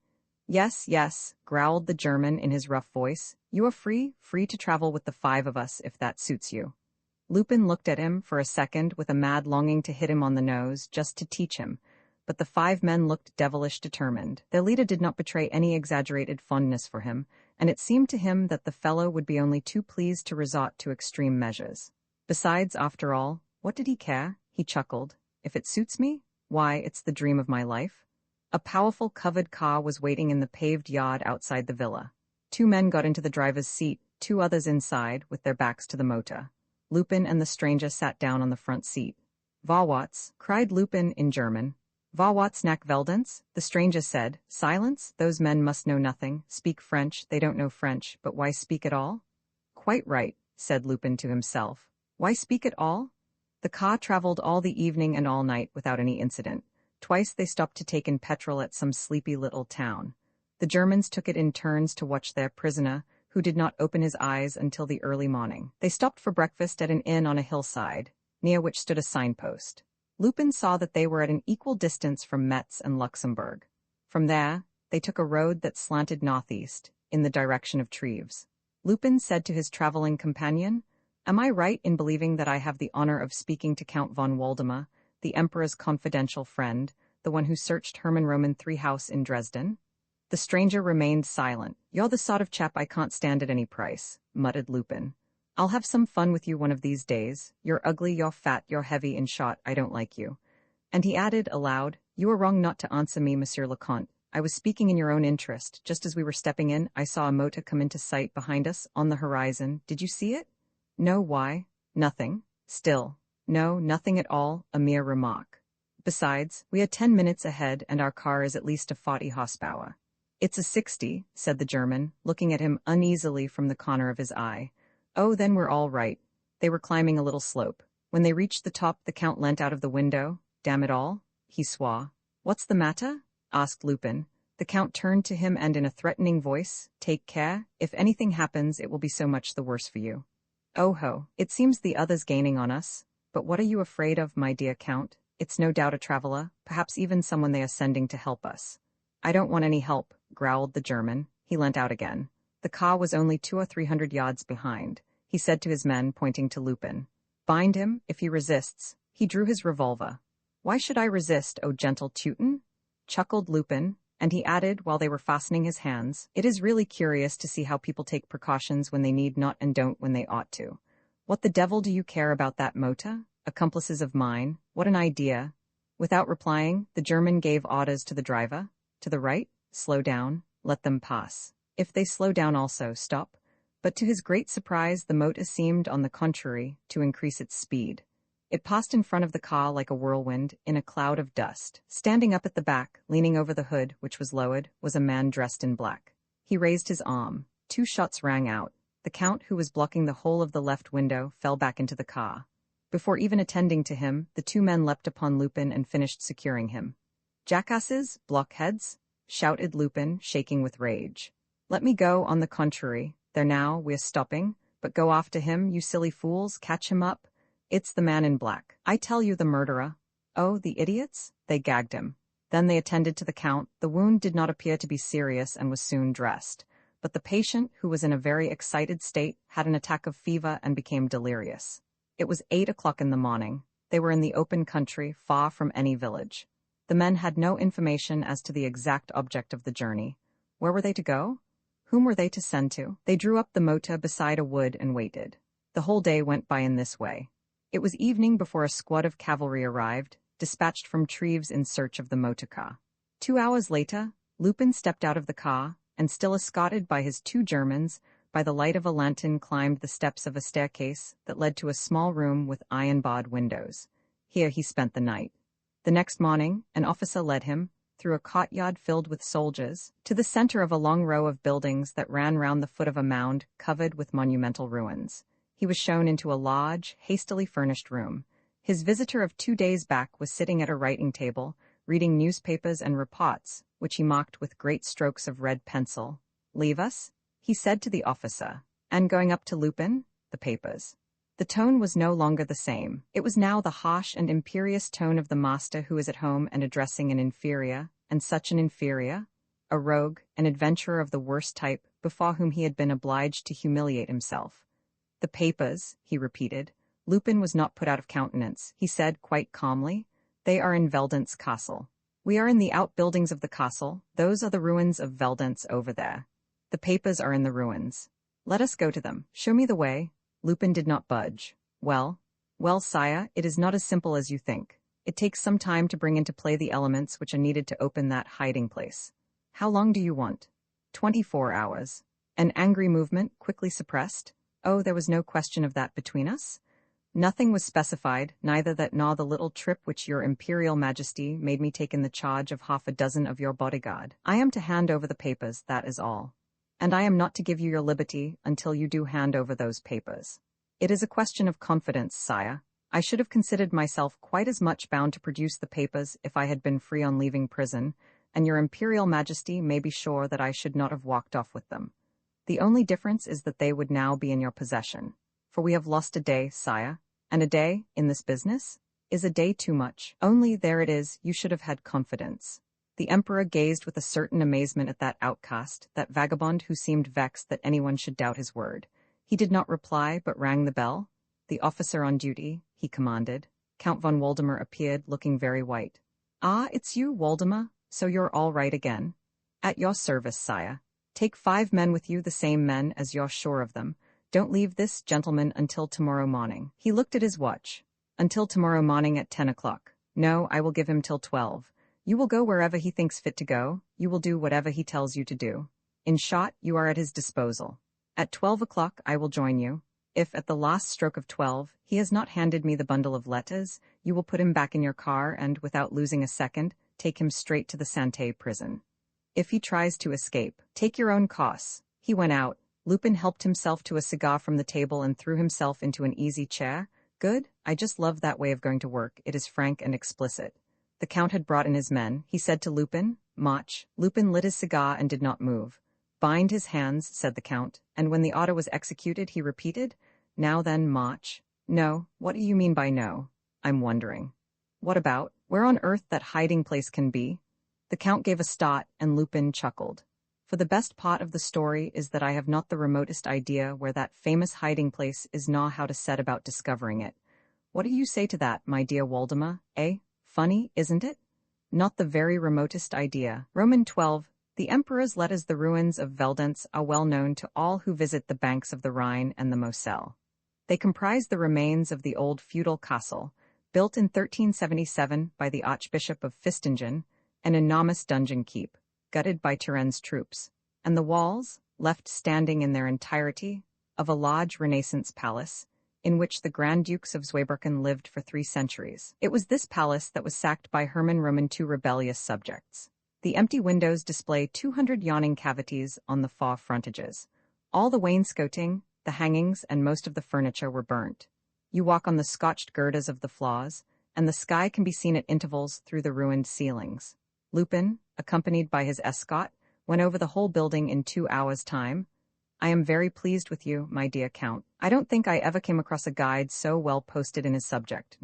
[SPEAKER 1] "Yes, yes," growled the German in his rough voice. "You are free to travel with the 5 of us if that suits you." Lupin looked at him for a second with a mad longing to hit him on the nose just to teach him, but the 5 men looked devilish determined. Their leader did not betray any exaggerated fondness for him, and it seemed to him that the fellow would be only too pleased to resort to extreme measures. Besides, after all, what did he care? He chuckled. "If it suits me, why, it's the dream of my life." A powerful covered car was waiting in the paved yard outside the villa. 2 men got into the driver's seat, 2 others inside, with their backs to the motor. Lupin and the stranger sat down on the front seat. "Vorwärts," cried Lupin in German. "Vorwärts nach Veldenz," the stranger said. "Silence, those men must know nothing. Speak French, they don't know French, but why speak at all?" "Quite right," said Lupin to himself. "Why speak at all?" The car traveled all the evening and all night without any incident. Twice they stopped to take in petrol at some sleepy little town. The Germans took it in turns to watch their prisoner, who did not open his eyes until the early morning. They stopped for breakfast at an inn on a hillside, near which stood a signpost. Lupin saw that they were at an equal distance from Metz and Luxembourg. From there, they took a road that slanted northeast, in the direction of Treves. Lupin said to his traveling companion, "Am I right in believing that I have the honor of speaking to Count von Waldemar, the Emperor's confidential friend, the one who searched Hermann Roman III house in Dresden?" The stranger remained silent. "You're the sort of chap I can't stand at any price," muttered Lupin. "I'll have some fun with you one of these days. You're ugly, you're fat, you're heavy, in short, I don't like you." And he added aloud, "You are wrong not to answer me, Monsieur le Comte. I was speaking in your own interest. Just as we were stepping in, I saw a motor come into sight behind us, on the horizon. Did you see it?" "No, why?" "Nothing." "Still." "No, nothing at all, a mere remark. Besides, we are 10 minutes ahead and our car is at least a 40 horsepower. "It's a 60, said the German, looking at him uneasily from the corner of his eye. "Oh, then we're all right." They were climbing a little slope. When they reached the top, the Count leant out of the window. "Damn it all," he swore. "What's the matter?" asked Lupin. The Count turned to him and in a threatening voice, "Take care. If anything happens, it will be so much the worse for you." "Oh ho, it seems the other's gaining on us. But what are you afraid of, my dear Count? It's no doubt a traveler, perhaps even someone they are sending to help us." "I don't want any help," growled the German. He leant out again. The car was only 200 or 300 yards behind. He said to his men, pointing to Lupin, "Bind him, if he resists." He drew his revolver. "Why should I resist, O gentle Teuton?" chuckled Lupin, and he added, while they were fastening his hands, "It is really curious to see how people take precautions when they need not and don't when they ought to. What the devil do you care about that motor? Accomplices of mine? What an idea." Without replying, the German gave orders to the driver. "To the right, slow down, let them pass. If they slow down also, stop." But to his great surprise, the motor seemed, on the contrary, to increase its speed. It passed in front of the car like a whirlwind, in a cloud of dust. Standing up at the back, leaning over the hood, which was lowered, was a man dressed in black. He raised his arm. 2 shots rang out. The Count, who was blocking the whole of the left window, fell back into the car. Before even attending to him, the two men leapt upon Lupin and finished securing him. "Jackasses, blockheads!" shouted Lupin, shaking with rage. "Let me go, on the contrary. There now, we're stopping. But go after him, you silly fools, catch him up. It's the man in black. I tell you, the murderer." "Oh, the idiots?" They gagged him. Then they attended to the Count. The wound did not appear to be serious and was soon dressed. But the patient, who was in a very excited state, had an attack of fever and became delirious. It was 8 o'clock in the morning. They were in the open country, far from any village. The men had no information as to the exact object of the journey. Where were they to go? Whom were they to send to? They drew up the motor beside a wood and waited. The whole day went by in this way. It was evening before a squad of cavalry arrived, dispatched from Treves in search of the motor car. 2 hours later, Lupin stepped out of the car, and still escorted by his two Germans, by the light of a lantern climbed the steps of a staircase that led to a small room with iron-barred windows. Here he spent the night. The next morning, an officer led him, through a courtyard filled with soldiers, to the center of a long row of buildings that ran round the foot of a mound covered with monumental ruins. He was shown into a large, hastily furnished room. His visitor of 2 days back was sitting at a writing table, reading newspapers and reports, which he marked with great strokes of red pencil. "Leave us?" he said to the officer, and going up to Lupin, "The papers." The tone was no longer the same. It was now the harsh and imperious tone of the master who is at home and addressing an inferior, and such an inferior, a rogue, an adventurer of the worst type, before whom he had been obliged to humiliate himself. "The papers," he repeated. Lupin was not put out of countenance. He said, quite calmly, "They are in Veldant's castle. We are in the outbuildings of the castle. Those are the ruins of Veldant's over there. The papers are in the ruins. Let us go to them. Show me the way." Lupin did not budge. Well, sire, it is not as simple as you think. It takes some time to bring into play the elements which are needed to open that hiding place. How long do you want? 24 hours. An angry movement, quickly suppressed. Oh, there was no question of that between us? Nothing was specified, neither that nor the little trip which your Imperial Majesty made me take in the charge of half a dozen of your bodyguard. I am to hand over the papers, that is all. And I am not to give you your liberty until you do hand over those papers. It is a question of confidence, sire. I should have considered myself quite as much bound to produce the papers if I had been free on leaving prison, and your Imperial Majesty may be sure that I should not have walked off with them. The only difference is that they would now be in your possession. For we have lost a day, sire, and a day, in this business, is a day too much. Only, there it is, you should have had confidence. The Emperor gazed with a certain amazement at that outcast, that vagabond who seemed vexed that anyone should doubt his word. He did not reply, but rang the bell. "The officer on duty," he commanded. Count von Waldemar appeared, looking very white. "Ah, it's you, Waldemar, so you're all right again." "At your service, sire. Take 5 men with you, the same men, as you're sure of them. Don't leave this gentleman until tomorrow morning." He looked at his watch. "Until tomorrow morning at 10 o'clock. No, I will give him till 12. You will go wherever he thinks fit to go. You will do whatever he tells you to do. In short, you are at his disposal. At 12 o'clock I will join you. If, at the last stroke of 12, he has not handed me the bundle of letters, you will put him back in your car and, without losing a second, take him straight to the Santé prison. If he tries to escape, take your own costs." He went out. Lupin helped himself to a cigar from the table and threw himself into an easy chair. "Good, I just love that way of going to work. It is frank and explicit." The Count had brought in his men. He said to Lupin, "March." Lupin lit his cigar and did not move. "Bind his hands," said the Count, and when the order was executed, he repeated, "Now then, march." "No, what do you mean by no? I'm wondering. What about? Where on earth that hiding place can be?" The Count gave a start, and Lupin chuckled. "For the best part of the story is that I have not the remotest idea where that famous hiding place is nor how to set about discovering it. What do you say to that, my dear Waldemar, eh? Funny, isn't it? Not the very remotest idea. Roman 12. The Emperor's letters. The ruins of Veldant's are well known to all who visit the banks of the Rhine and the Moselle. They comprise the remains of the old feudal castle, built in 1377 by the Archbishop of Fistingen, an enormous dungeon keep, gutted by Turenne's troops, and the walls, left standing in their entirety, of a large Renaissance palace, in which the Grand Dukes of Zweibrücken lived for 3 centuries. It was this palace that was sacked by Hermann Roman II rebellious subjects. The empty windows display 200 yawning cavities on the far frontages. All the wainscoting, the hangings, and most of the furniture were burnt. You walk on the scotched girders of the floors, and the sky can be seen at intervals through the ruined ceilings. Lupin, accompanied by his escort, went over the whole building in 2 hours' time. I am very pleased with you, my dear Count. I don't think I ever came across a guide so well posted in his subject,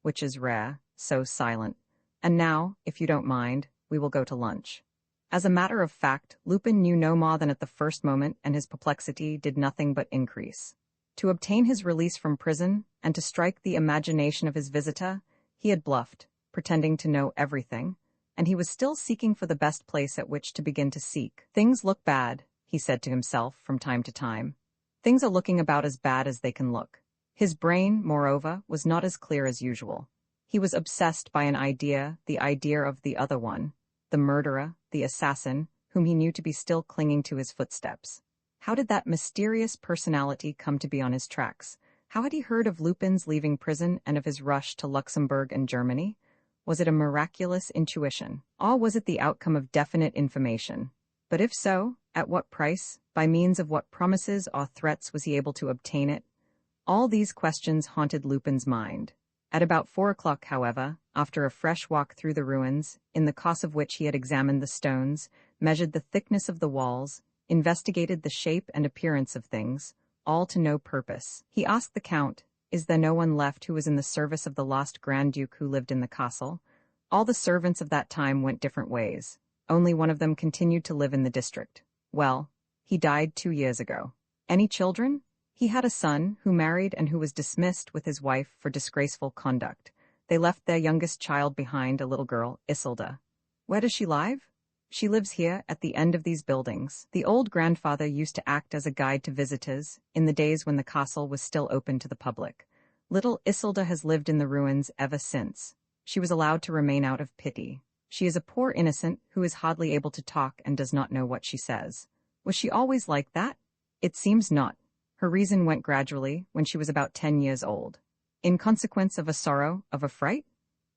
[SPEAKER 1] which is rare, so silent. And now, if you don't mind, we will go to lunch. As a matter of fact, Lupin knew no more than at the first moment, and his perplexity did nothing but increase. To obtain his release from prison, and to strike the imagination of his visitor, he had bluffed, pretending to know everything, and he was still seeking for the best place at which to begin to seek. Things look bad, he said to himself from time to time. Things are looking about as bad as they can look. His brain, moreover, was not as clear as usual. He was obsessed by an idea, the idea of the other one, the murderer, the assassin, whom he knew to be still clinging to his footsteps. How did that mysterious personality come to be on his tracks? How had he heard of Lupin's leaving prison and of his rush to Luxembourg and Germany? Was it a miraculous intuition? Or was it the outcome of definite information? But if so, at what price? By means of what promises or threats was he able to obtain it? All these questions haunted Lupin's mind. At about 4 o'clock, however, after a fresh walk through the ruins, in the course of which he had examined the stones, measured the thickness of the walls, investigated the shape and appearance of things, all to no purpose, he asked the Count, "Is there no one left who was in the service of the lost Grand Duke who lived in the castle?" All the servants of that time went different ways. Only one of them continued to live in the district. Well, he died 2 years ago. Any children? He had a son who married and who was dismissed with his wife for disgraceful conduct. They left their youngest child behind, a little girl, Isolde. Where does she live? She lives here, at the end of these buildings. The old grandfather used to act as a guide to visitors, in the days when the castle was still open to the public. Little Isolde has lived in the ruins ever since. She was allowed to remain out of pity. She is a poor innocent who is hardly able to talk and does not know what she says. Was she always like that? It seems not. Her reason went gradually, when she was about 10 years old. In consequence of a sorrow, of a fright?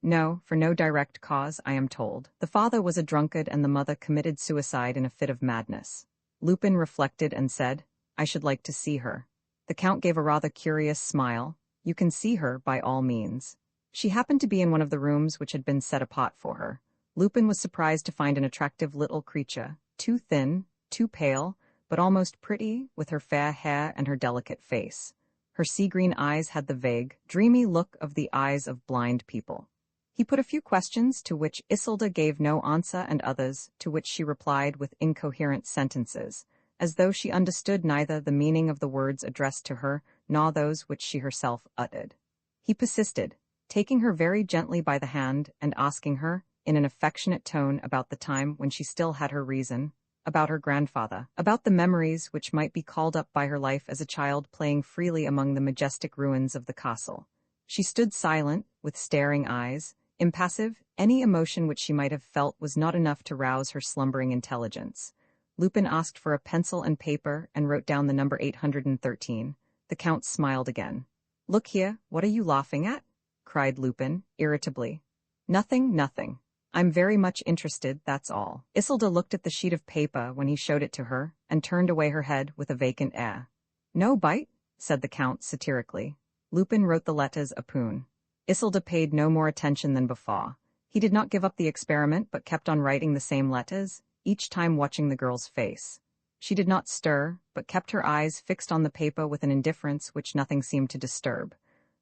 [SPEAKER 1] No, for no direct cause, I am told. The father was a drunkard and the mother committed suicide in a fit of madness. Lupin reflected and said, "I should like to see her." The Count gave a rather curious smile. "You can see her, by all means." She happened to be in one of the rooms which had been set apart for her. Lupin was surprised to find an attractive little creature, too thin, too pale, but almost pretty, with her fair hair and her delicate face. Her sea-green eyes had the vague, dreamy look of the eyes of blind people. He put a few questions to which Isolde gave no answer and others to which she replied with incoherent sentences, as though she understood neither the meaning of the words addressed to her nor those which she herself uttered. He persisted, taking her very gently by the hand and asking her, in an affectionate tone, about the time when she still had her reason, about her grandfather, about the memories which might be called up by her life as a child playing freely among the majestic ruins of the castle. She stood silent, with staring eyes, impassive. Any emotion which she might have felt was not enough to rouse her slumbering intelligence. Lupin asked for a pencil and paper and wrote down the number 813. The Count smiled again. "Look here, what are you laughing at?" cried Lupin, irritably. "Nothing, nothing. I'm very much interested, that's all." Isolde looked at the sheet of paper when he showed it to her, and turned away her head with a vacant air. "No bite?" said the Count satirically. Lupin wrote the letters apune. Isolde paid no more attention than before. He did not give up the experiment, but kept on writing the same letters, each time watching the girl's face. She did not stir, but kept her eyes fixed on the paper with an indifference which nothing seemed to disturb.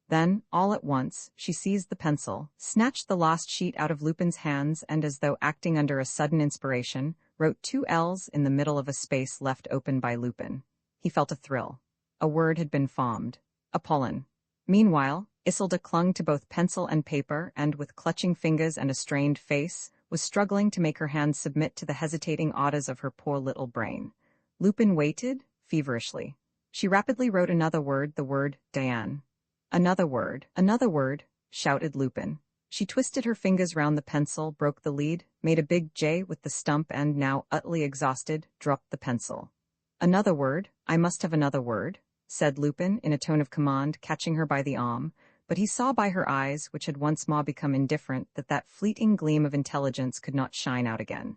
[SPEAKER 1] Then, all at once, she seized the pencil, snatched the last sheet out of Lupin's hands, and, as though acting under a sudden inspiration, wrote 2 L's in the middle of a space left open by Lupin. He felt a thrill. A word had been formed. Apollon. Meanwhile, Isolde clung to both pencil and paper and, with clutching fingers and a strained face, was struggling to make her hands submit to the hesitating orders of her poor little brain. Lupin waited, feverishly. She rapidly wrote another word, the word Diane. Another word, shouted Lupin. She twisted her fingers round the pencil, broke the lead, made a big J with the stump and, now utterly exhausted, dropped the pencil. "Another word, I must have another word," said Lupin in a tone of command, catching her by the arm, but he saw by her eyes, which had once more become indifferent, that that fleeting gleam of intelligence could not shine out again.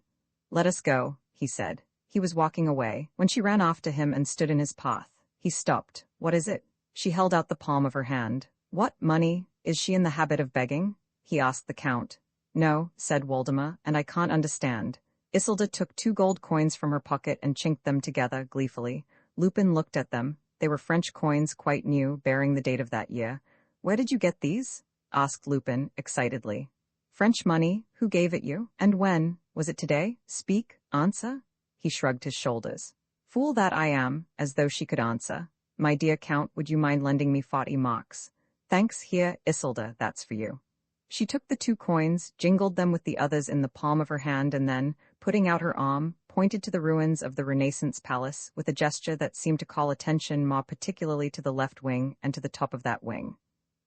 [SPEAKER 1] "Let us go," he said. He was walking away, when she ran after him and stood in his path. He stopped. "What is it?" She held out the palm of her hand. What, money? Is she in the habit of begging? He asked the Count. No, said Waldemar, and I can't understand. Isolde took 2 gold coins from her pocket and chinked them together gleefully. Lupin looked at them. They were French coins, quite new, bearing the date of that year. Where did you get these? Asked Lupin, excitedly. French money? Who gave it you? And when? Was it today? Speak, answer. He shrugged his shoulders. Fool that I am, as though she could answer. My dear Count, would you mind lending me 40 marks? Thanks, here, Isolde, that's for you. She took the 2 coins, jingled them with the others in the palm of her hand, and then, putting out her arm, pointed to the ruins of the Renaissance palace with a gesture that seemed to call attention more particularly to the left wing and to the top of that wing.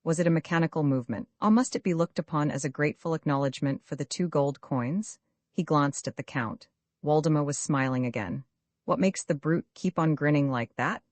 [SPEAKER 1] Was it a mechanical movement, or must it be looked upon as a grateful acknowledgment for the 2 gold coins? He glanced at the Count. Waldemar was smiling again. What makes the brute keep on grinning like that?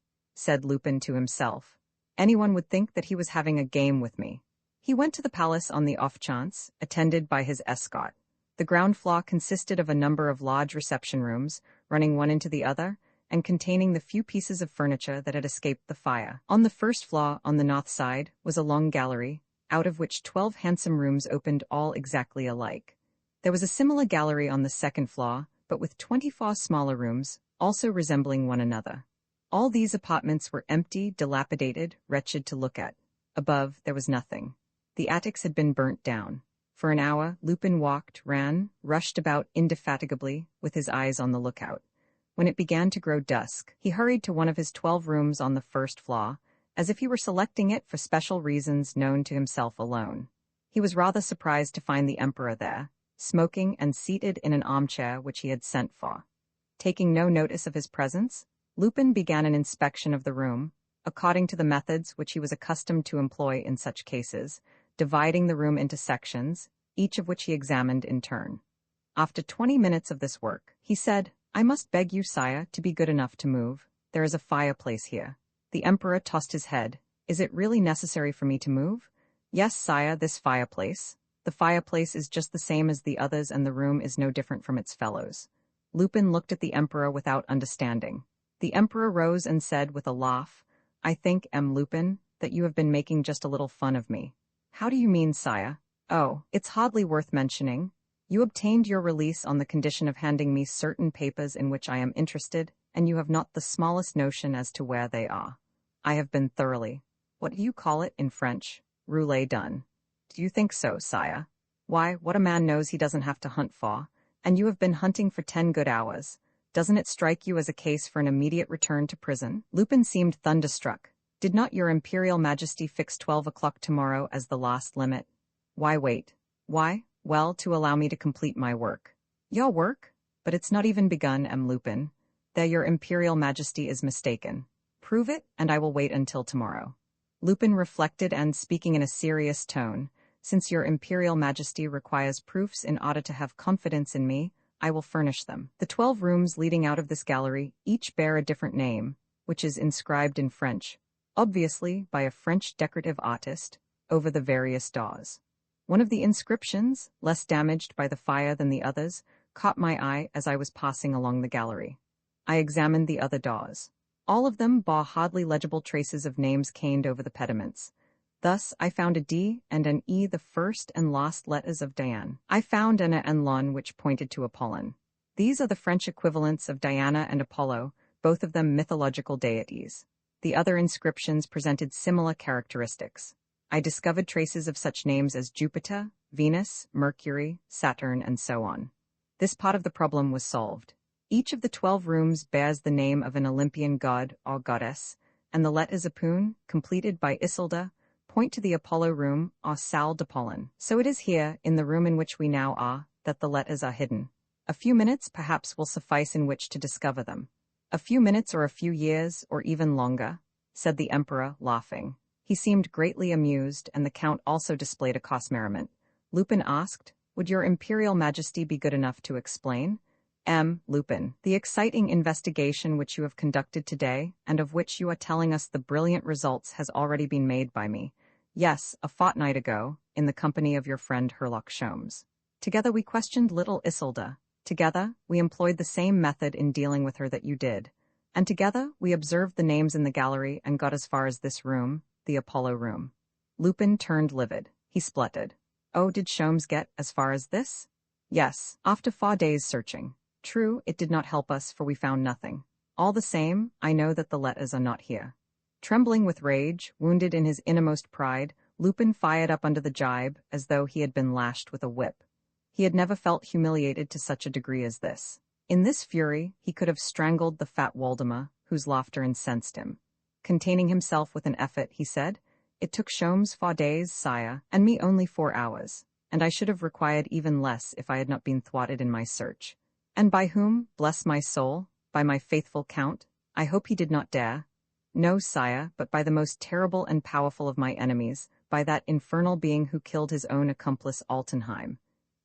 [SPEAKER 1] Said Lupin to himself. Anyone would think that he was having a game with me. He went to the palace on the off chance, attended by his escort. The ground floor consisted of a number of large reception rooms, running one into the other, and containing the few pieces of furniture that had escaped the fire. On the first floor, on the north side, was a long gallery, out of which 12 handsome rooms opened all exactly alike. There was a similar gallery on the second floor, but with 24 smaller rooms, also resembling one another. All these apartments were empty, dilapidated, wretched to look at. Above, there was nothing. The attics had been burnt down. For an hour, Lupin walked, ran, rushed about indefatigably, with his eyes on the lookout. When it began to grow dusk, he hurried to one of his 12 rooms on the first floor, as if he were selecting it for special reasons known to himself alone. He was rather surprised to find the Emperor there, smoking and seated in an armchair which he had sent for. Taking no notice of his presence, Lupin began an inspection of the room, according to the methods which he was accustomed to employ in such cases, dividing the room into sections, each of which he examined in turn. After 20 minutes of this work, he said, I must beg you, sire, to be good enough to move. There is a fireplace here. The Emperor tossed his head. Is it really necessary for me to move? Yes, sire, this fireplace. The fireplace is just the same as the others, and the room is no different from its fellows. Lupin looked at the Emperor without understanding. The Emperor rose and said with a laugh, I think, M. Lupin, that you have been making just a little fun of me. How do you mean, sire? Oh, it's hardly worth mentioning. You obtained your release on the condition of handing me certain papers in which I am interested, and you have not the smallest notion as to where they are. I have been thoroughly, what do you call it in French, roulé done. Do you think so, sire? Why, what a man knows he doesn't have to hunt for, and you have been hunting for 10 good hours. Doesn't it strike you as a case for an immediate return to prison? Lupin seemed thunderstruck. Did not your Imperial Majesty fix 12 o'clock tomorrow as the last limit? Why wait? Why? Well, to allow me to complete my work. Your work? But it's not even begun, M. Lupin. There your Imperial Majesty is mistaken. Prove it, and I will wait until tomorrow. Lupin reflected and, speaking in a serious tone, since your Imperial Majesty requires proofs in order to have confidence in me, I will furnish them. The 12 rooms leading out of this gallery each bear a different name, which is inscribed in French, obviously by a French decorative artist, over the various doors. One of the inscriptions, less damaged by the fire than the others, caught my eye as I was passing along the gallery. I examined the other doors. All of them bore hardly legible traces of names caned over the pediments. Thus, I found a D and an E, the first and last letters of Diane. I found an A and Lon, which pointed to Apollon. These are the French equivalents of Diana and Apollo, both of them mythological deities. The other inscriptions presented similar characteristics. I discovered traces of such names as Jupiter, Venus, Mercury, Saturn, and so on. This part of the problem was solved. Each of the 12 rooms bears the name of an Olympian god or goddess, and the letters Apun, completed by Isolde, point to the Apollo room or salle d'Apollon. So it is here, in the room in which we now are, that the letters are hidden. A few minutes perhaps will suffice in which to discover them. A few minutes or a few years, or even longer, said the Emperor, laughing. He seemed greatly amused, and the Count also displayed a coarse merriment. Lupin asked, Would your Imperial Majesty be good enough to explain? M. Lupin, the exciting investigation which you have conducted today, and of which you are telling us the brilliant results, has already been made by me. Yes, a fortnight ago, in the company of your friend Herlock Sholmes. Together we questioned little Isolde. Together, we employed the same method in dealing with her that you did. And together we observed the names in the gallery and got as far as this room, the Apollo room. Lupin turned livid. He spluttered. Oh, did Sholmes get as far as this? Yes, after 4 days searching. True, it did not help us, for we found nothing. All the same, I know that the letters are not here. Trembling with rage, wounded in his innermost pride, Lupin fired up under the jibe as though he had been lashed with a whip. He had never felt humiliated to such a degree as this. In this fury, he could have strangled the fat Waldemar, whose laughter incensed him. Containing himself with an effort, he said, "It took Sholmes 4 days, sire, and me only 4 hours, and I should have required even less if I had not been thwarted in my search. And by whom, bless my soul? By my faithful Count? I hope he did not dare. No, sire, but by the most terrible and powerful of my enemies, by that infernal being who killed his own accomplice Altenheim.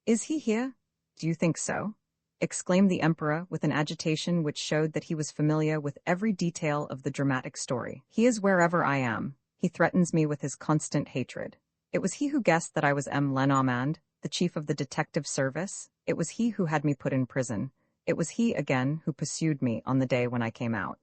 [SPEAKER 1] Is he here? Do you think so?" exclaimed the Emperor with an agitation which showed that he was familiar with every detail of the dramatic story. "He is wherever I am. He threatens me with his constant hatred. It was he who guessed that I was M. Lenormand, the chief of the detective service. It was he who had me put in prison. It was he, again, who pursued me on the day when I came out.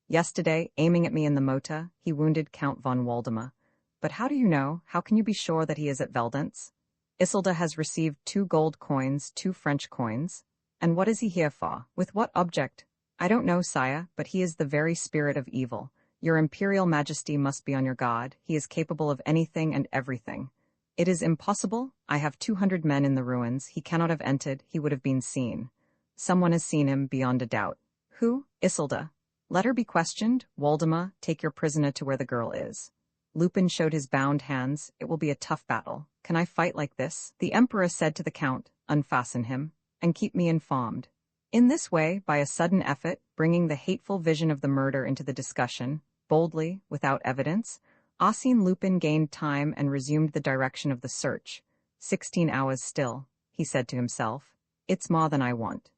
[SPEAKER 1] Yesterday, aiming at me in the motor, he wounded Count von Waldemar. But how do you know, how can you be sure that he is at Veldenz? Isolde has received 2 gold coins, 2 French coins. And what is he here for? With what object? I don't know, sire, but he is the very spirit of evil. Your Imperial Majesty must be on your guard. He is capable of anything and everything. It is impossible. I have 200 men in the ruins. He cannot have entered. He would have been seen. Someone has seen him, beyond a doubt. Who? Isolde. Let her be questioned. Waldemar, take your prisoner to where the girl is." Lupin showed his bound hands. "It will be a tough battle. Can I fight like this?" the Emperor said to the Count. "Unfasten him, and keep me informed." In this way, by a sudden effort, bringing the hateful vision of the murder into the discussion, boldly, without evidence, Arsène Lupin gained time and resumed the direction of the search. 16 hours still, he said to himself. It's more than I want.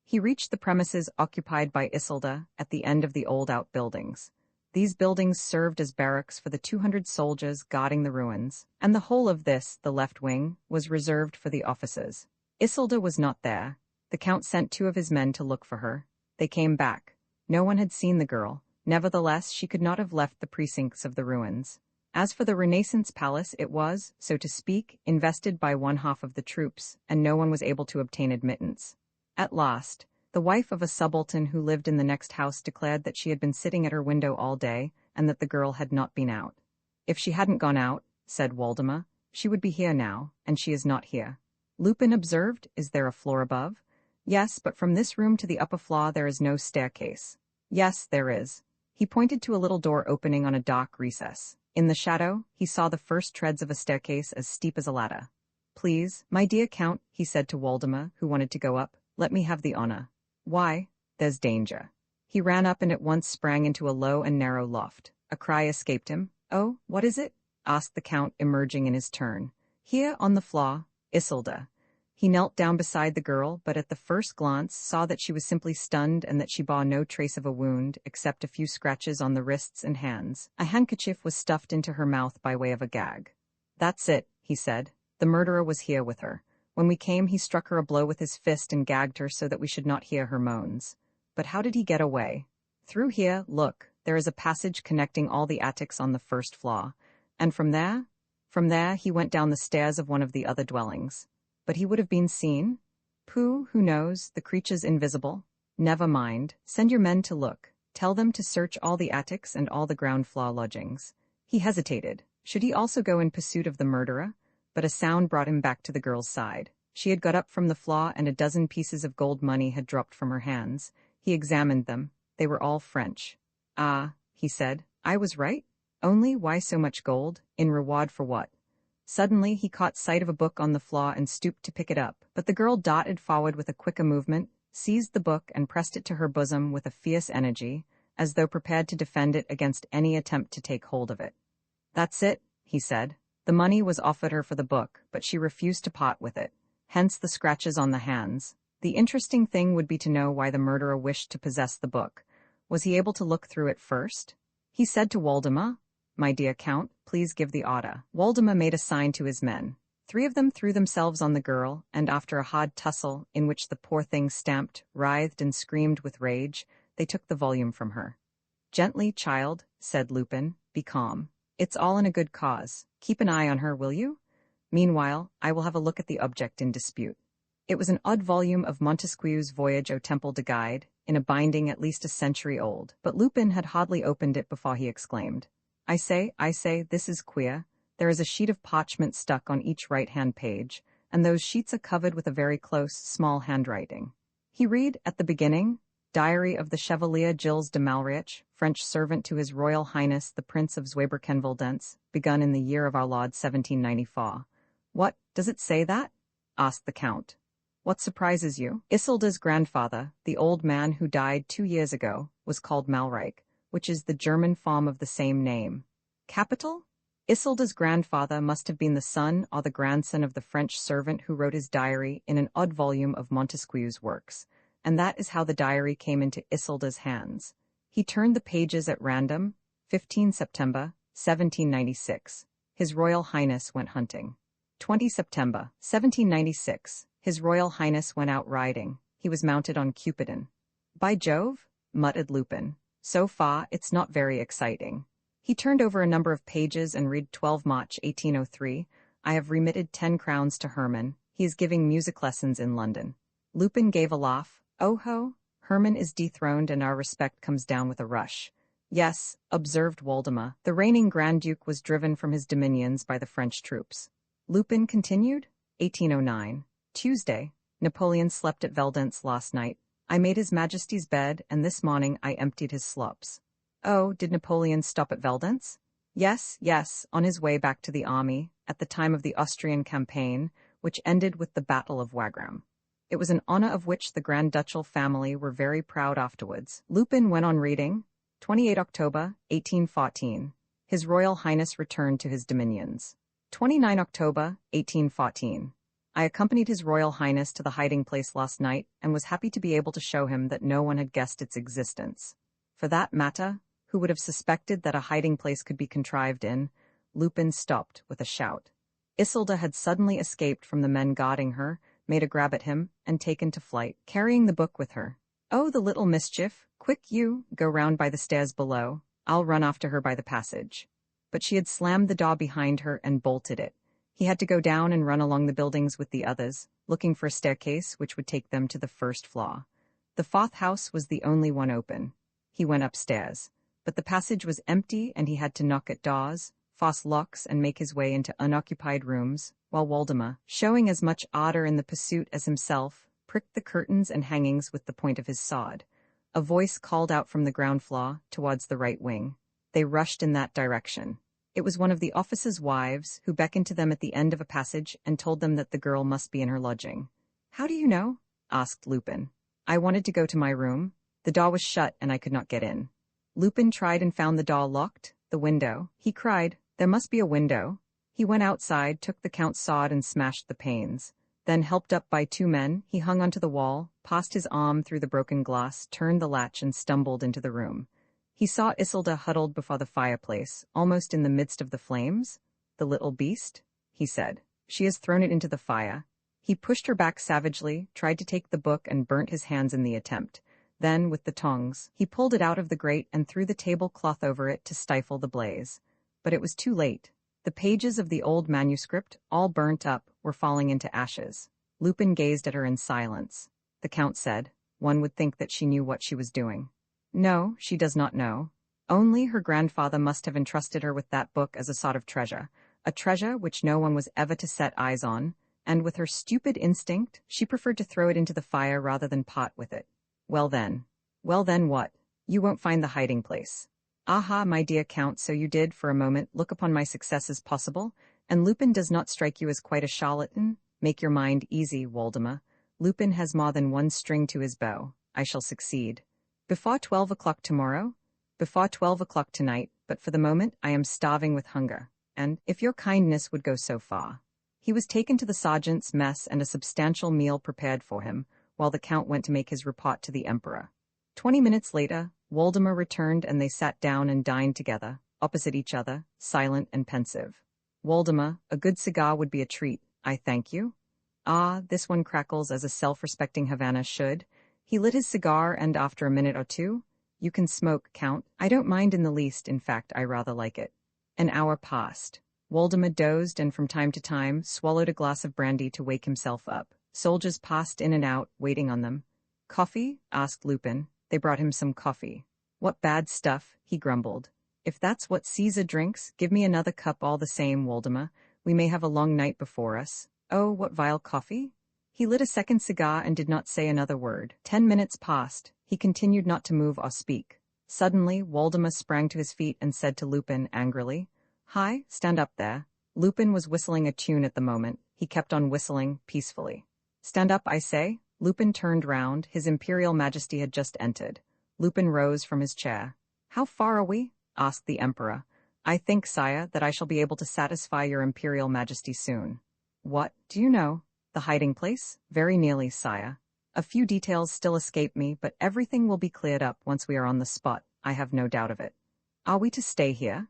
[SPEAKER 1] He reached the premises occupied by Isolde at the end of the old outbuildings. These buildings served as barracks for the 200 soldiers guarding the ruins, and the whole of this, the left wing, was reserved for the officers. Isolde was not there. The Count sent 2 of his men to look for her. They came back. No one had seen the girl. Nevertheless, she could not have left the precincts of the ruins. As for the Renaissance Palace, it was, so to speak, invested by 1/2 of the troops, and no one was able to obtain admittance. At last, the wife of a subaltern who lived in the next house declared that she had been sitting at her window all day, and that the girl had not been out. "If she hadn't gone out," said Waldemar, "she would be here now, and she is not here." Lupin observed, "Is there a floor above?" "Yes, but from this room to the upper floor there is no staircase." "Yes, there is." He pointed to a little door opening on a dark recess. In the shadow, he saw the first treads of a staircase as steep as a ladder. "Please, my dear Count," he said to Waldemar, who wanted to go up, "let me have the honor." "Why?" "There's danger." He ran up and at once sprang into a low and narrow loft. A cry escaped him. "Oh, what is it?" asked the Count, emerging in his turn. "Here, on the floor, Isolde." He knelt down beside the girl, but at the first glance saw that she was simply stunned and that she bore no trace of a wound, except a few scratches on the wrists and hands. A handkerchief was stuffed into her mouth by way of a gag. "That's it," he said. "The murderer was here with her. When we came, he struck her a blow with his fist and gagged her so that we should not hear her moans. But how did he get away? Through here, look, there is a passage connecting all the attics on the first floor. And from there he went down the stairs of one of the other dwellings. But he would have been seen? Pooh, who knows, the creature's invisible. Never mind, send your men to look. Tell them to search all the attics and all the ground floor lodgings." He hesitated. Should he also go in pursuit of the murderer? But a sound brought him back to the girl's side. She had got up from the floor and a dozen pieces of gold money had dropped from her hands. He examined them. They were all French. "Ah," he said, "I was right? Only, why so much gold? In reward for what?" Suddenly, he caught sight of a book on the floor and stooped to pick it up, but the girl darted forward with a quicker movement, seized the book and pressed it to her bosom with a fierce energy, as though prepared to defend it against any attempt to take hold of it. "That's it," he said. The money was offered her for the book, but she refused to part with it. Hence the scratches on the hands. The interesting thing would be to know why the murderer wished to possess the book. Was he able to look through it first? He said to Waldemar, "My dear Count, please give the order." Waldemar made a sign to his men. 3 of them threw themselves on the girl, and after a hard tussle, in which the poor thing stamped, writhed, and screamed with rage, They took the volume from her. "Gently, child," said Lupin. "Be calm. It's all in a good cause. Keep an eye on her, will you? Meanwhile, I will have a look at the object in dispute." It was an odd volume of Montesquieu's Voyage au Temple de Guide, in a binding at least a century old, but Lupin had hardly opened it before he exclaimed, I say, this is queer. There is a sheet of parchment stuck on each right-hand page, and those sheets are covered with a very close, small handwriting. He read, at the beginning, Diary of the Chevalier Gilles de Malriach, French servant to His Royal Highness the Prince of Zweibrücken-Veldenz, begun in the year of our Lord 1794. "What, does it say that?" asked the Count. "What surprises you?" Isolde's grandfather, the old man who died 2 years ago, was called Malreich, which is the German form of the same name. Capital? Isolde's grandfather must have been the son or the grandson of the French servant who wrote his diary in an odd volume of Montesquieu's works, and that is how the diary came into Isolde's hands. He turned the pages at random. 15 September, 1796. His Royal Highness went hunting. 20 September, 1796. His Royal Highness went out riding. He was mounted on Cupidon. "By Jove," muttered Lupin. "So far, it's not very exciting." He turned over a number of pages and read 12 March 1803. "I have remitted 10 crowns to Herman. He is giving music lessons in London." Lupin gave a laugh. "Oh ho, Herman is dethroned and our respect comes down with a rush." "Yes," observed Waldemar, "the reigning Grand Duke was driven from his dominions by the French troops." Lupin continued, 1809. Tuesday, Napoleon slept at Veldenz last night. I made His Majesty's bed, and this morning I emptied his slops. Oh, did Napoleon stop at Veldenz? Yes, on his way back to the army, at the time of the Austrian campaign, which ended with the Battle of Wagram. It was an honor of which the Grand Ducal family were very proud afterwards. Lupin went on reading. 28 October, 1814. His Royal Highness returned to his dominions. 29 October, 1814. I accompanied His Royal Highness to the hiding place last night and was happy to be able to show him that no one had guessed its existence. For that matter, who would have suspected that a hiding place could be contrived in? Lupin stopped with a shout. Isolde had suddenly escaped from the men guarding her, made a grab at him, and taken to flight, carrying the book with her. "Oh, the little mischief! Quick you, go round by the stairs below. I'll run after her by the passage." But she had slammed the door behind her and bolted it. He had to go down and run along the buildings with the others, looking for a staircase which would take them to the first floor. The fourth house was the only one open. He went upstairs, but the passage was empty and he had to knock at doors, force locks, and make his way into unoccupied rooms, while Waldemar, showing as much ardor in the pursuit as himself, pricked the curtains and hangings with the point of his sword. A voice called out from the ground floor, towards the right wing. They rushed in that direction. It was one of the officers' wives, who beckoned to them at the end of a passage and told them that the girl must be in her lodging. "How do you know?" asked Lupin. "I wanted to go to my room. The door was shut and I could not get in." Lupin tried and found the door locked. The window. He cried, "There must be a window." He went outside, took the Count's sword and smashed the panes. Then, helped up by 2 men, he hung onto the wall, passed his arm through the broken glass, turned the latch and stumbled into the room. He saw Isolde huddled before the fireplace, almost in the midst of the flames. "The little beast," he said. "She has thrown it into the fire." He pushed her back savagely, tried to take the book and burnt his hands in the attempt. Then, with the tongs, he pulled it out of the grate and threw the tablecloth over it to stifle the blaze. But it was too late. The pages of the old manuscript, all burnt up, were falling into ashes. Lupin gazed at her in silence. The Count said, "One would think that she knew what she was doing." "No, she does not know. Only her grandfather must have entrusted her with that book as a sort of treasure, a treasure which no one was ever to set eyes on, and with her stupid instinct, she preferred to throw it into the fire rather than part with it. Well then what? You won't find the hiding place." "Aha, my dear Count, so you did, for a moment, look upon my success as possible, and Lupin does not strike you as quite a charlatan? Make your mind easy, Waldemar. Lupin has more than one string to his bow. I shall succeed. Before 12 o'clock tomorrow? Before 12 o'clock tonight, but for the moment I am starving with hunger, and, if your kindness would go so far." He was taken to the sergeant's mess and a substantial meal prepared for him, while the Count went to make his report to the Emperor. 20 minutes later, Waldemar returned and they sat down and dined together, opposite each other, silent and pensive. "Waldemar, a good cigar would be a treat, I thank you." "Ah, this one crackles as a self-respecting Havana should. He lit his cigar and after a minute or two, "You can smoke, Count. I don't mind in the least, in fact, I rather like it." An hour passed. Waldemar dozed and from time to time swallowed a glass of brandy to wake himself up. Soldiers passed in and out, waiting on them. "Coffee?" asked Lupin. They brought him some coffee. "What bad stuff," he grumbled. "If that's what Caesar drinks, give me another cup all the same, Waldemar. We may have a long night before us." "Oh, what vile coffee?" He lit a second cigar and did not say another word. 10 minutes passed. He continued not to move or speak. Suddenly, Waldemar sprang to his feet and said to Lupin angrily, "Hi, stand up there." Lupin was whistling a tune at the moment. He kept on whistling, peacefully. "Stand up, I say." Lupin turned round. His Imperial Majesty had just entered. Lupin rose from his chair. "How far are we?" asked the Emperor. "I think, sire, that I shall be able to satisfy your Imperial Majesty soon." "What, do you know?" "The hiding place?" "Very nearly, sire. A few details still escape me, but everything will be cleared up once we are on the spot, I have no doubt of it." "Are we to stay here?"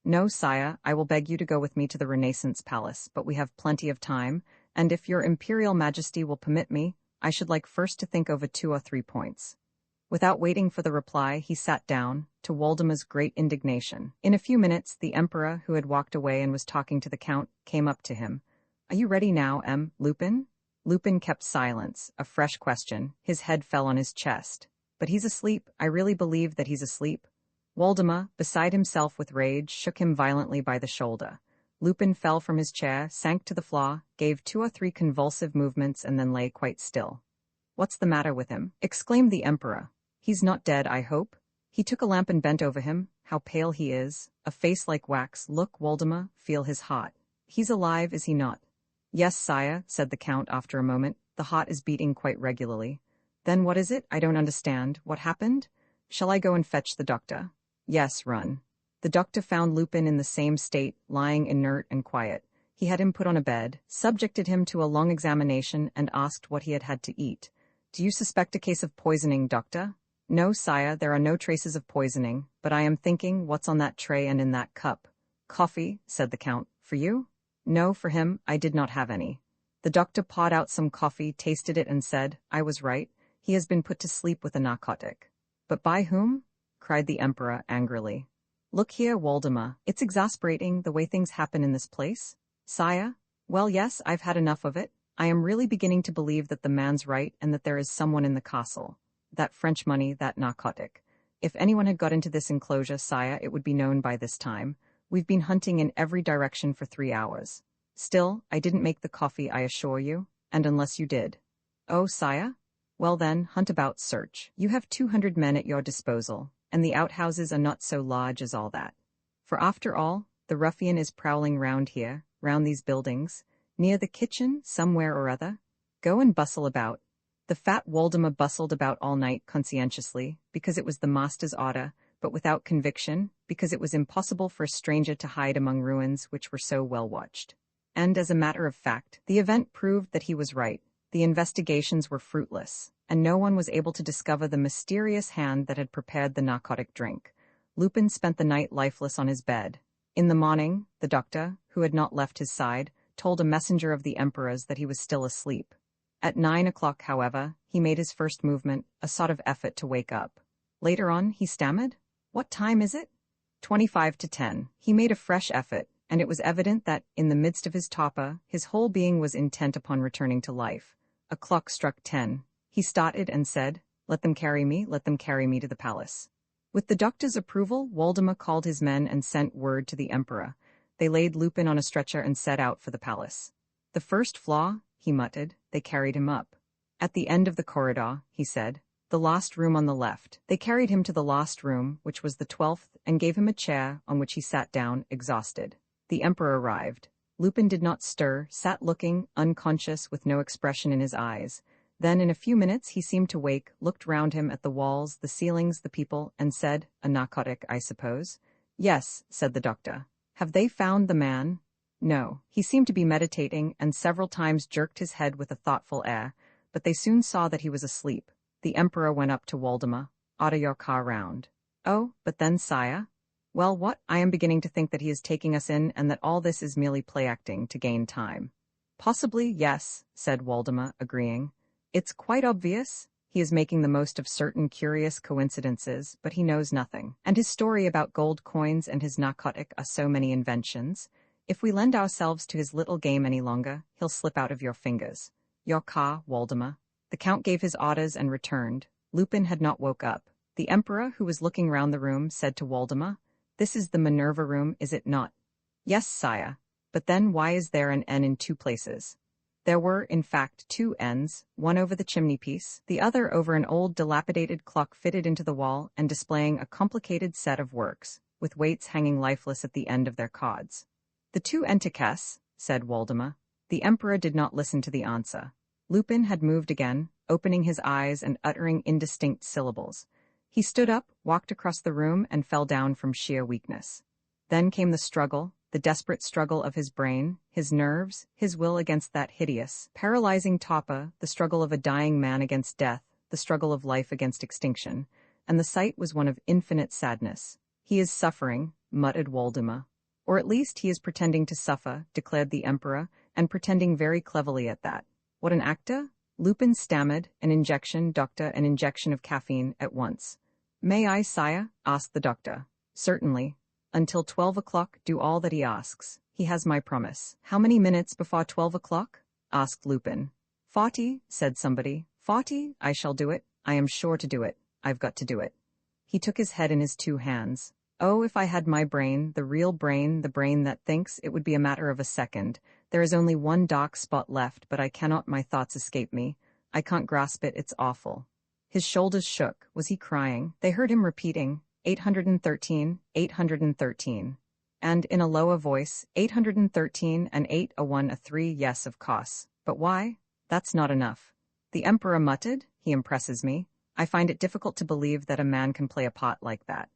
[SPEAKER 1] "No, sire, I will beg you to go with me to the Renaissance Palace, but we have plenty of time, and if your Imperial Majesty will permit me, I should like first to think over 2 or 3 points." Without waiting for the reply, he sat down, to Waldemar's great indignation. In a few minutes, the Emperor, who had walked away and was talking to the Count, came up to him. "Are you ready now, Lupin?" Lupin kept silence. A fresh question. His head fell on his chest. "But he's asleep. I really believe that he's asleep." Waldemar, beside himself with rage, shook him violently by the shoulder. Lupin fell from his chair, sank to the floor, gave 2 or 3 convulsive movements and then lay quite still. "What's the matter with him?" exclaimed the Emperor. "He's not dead, I hope?" He took a lamp and bent over him. "How pale he is. A face like wax. Look, Waldemar, feel his heart. He's alive, is he not?" "Yes, sire," said the Count after a moment. "The heart is beating quite regularly." "Then what is it? I don't understand. What happened?" "Shall I go and fetch the doctor?" "Yes, run." The doctor found Lupin in the same state, lying inert and quiet. He had him put on a bed, subjected him to a long examination, and asked what he had had to eat. "Do you suspect a case of poisoning, doctor?" "No, sire, there are no traces of poisoning, but I am thinking what's on that tray and in that cup." "Coffee," said the Count. "For you?" "No, for him. I did not have any." The doctor poured out some coffee, tasted it, and said, "I was right. He has been put to sleep with a narcotic." "But by whom?" cried the Emperor angrily. "Look here, Waldemar. It's exasperating the way things happen in this place." "Sire? Well, yes, I've had enough of it. I am really beginning to believe that the man's right and that there is someone in the castle. That French money, that narcotic. If anyone had got into this enclosure, sire, it would be known by this time. We've been hunting in every direction for 3 hours. Still, I didn't make the coffee, I assure you, and unless you did." "Oh, sire? Well then, hunt about, search. You have 200 men at your disposal, and the outhouses are not so large as all that. For after all, the ruffian is prowling round here, round these buildings, near the kitchen, somewhere or other. Go and bustle about." The fat Waldemar bustled about all night conscientiously, because it was the master's order, but without conviction, because it was impossible for a stranger to hide among ruins which were so well watched. And as a matter of fact, the event proved that he was right. The investigations were fruitless, and no one was able to discover the mysterious hand that had prepared the narcotic drink. Lupin spent the night lifeless on his bed. In the morning, the doctor, who had not left his side, told a messenger of the Emperor's that he was still asleep. At 9 o'clock, however, he made his first movement, a sort of effort to wake up. Later on, he stammered, "What time is it?" 25 to 10. He made a fresh effort, and it was evident that, in the midst of his torpor, his whole being was intent upon returning to life. A clock struck 10. He started and said, let them carry me to the palace." With the doctor's approval, Waldemar called his men and sent word to the Emperor. They laid Lupin on a stretcher and set out for the palace. "The first floor," he muttered. They carried him up. "At the end of the corridor," he said. "The last room on the left." They carried him to the last room, which was the 12th, and gave him a chair, on which he sat down, exhausted. The Emperor arrived. Lupin did not stir, sat looking, unconscious, with no expression in his eyes. Then, in a few minutes, he seemed to wake, looked round him at the walls, the ceilings, the people, and said, "A narcotic, I suppose?" "Yes," said the doctor. "Have they found the man?" "No." He seemed to be meditating, and several times jerked his head with a thoughtful air, but they soon saw that he was asleep. The Emperor went up to Waldemar. "Order your car round." "Oh, but then, sire?" "Well, what? I am beginning to think that he is taking us in, and that all this is merely play-acting to gain time." "Possibly, yes," said Waldemar, agreeing. "It's quite obvious." He is making the most of certain curious coincidences, but he knows nothing. And his story about gold coins and his narcotic are so many inventions. If we lend ourselves to his little game any longer, he'll slip out of your fingers. Your car, Waldemar. The Count gave his orders and returned. Lupin had not woke up. The Emperor, who was looking round the room, said to Waldemar, "This is the Minerva room, is it not?" "Yes, sire. But then why is there an N in two places?" There were, in fact, two N's, one over the chimney-piece, the other over an old dilapidated clock fitted into the wall and displaying a complicated set of works, with weights hanging lifeless at the end of their cords. "The two entiquettes," said Waldemar. The Emperor did not listen to the answer. Lupin had moved again, opening his eyes and uttering indistinct syllables. He stood up, walked across the room, and fell down from sheer weakness. Then came the struggle, the desperate struggle of his brain, his nerves, his will against that hideous, paralyzing Topper, the struggle of a dying man against death, the struggle of life against extinction, and the sight was one of infinite sadness. "He is suffering," muttered Waldemar. "Or at least he is pretending to suffer," declared the Emperor, and pretending very cleverly at that. "What an actor?" Lupin stammered, "An injection, doctor, an injection of caffeine, at once." "May I, sire?" asked the doctor. "Certainly. Until 12 o'clock, do all that he asks. He has my promise." "How many minutes before 12 o'clock?" asked Lupin. 40, said somebody. 40, I shall do it. I am sure to do it. I've got to do it. He took his head in his two hands. "Oh, if I had my brain, the real brain, the brain that thinks, it would be a matter of a second. There is only one dark spot left, but I cannot, my thoughts escape me. I can't grasp it, it's awful." His shoulders shook. Was he crying? They heard him repeating, 813, 813. And in a lower voice, 813 and 8, a 1, a 3, yes, of course. But why? That's not enough. The Emperor muttered, "He impresses me. I find it difficult to believe that a man can play a part like that."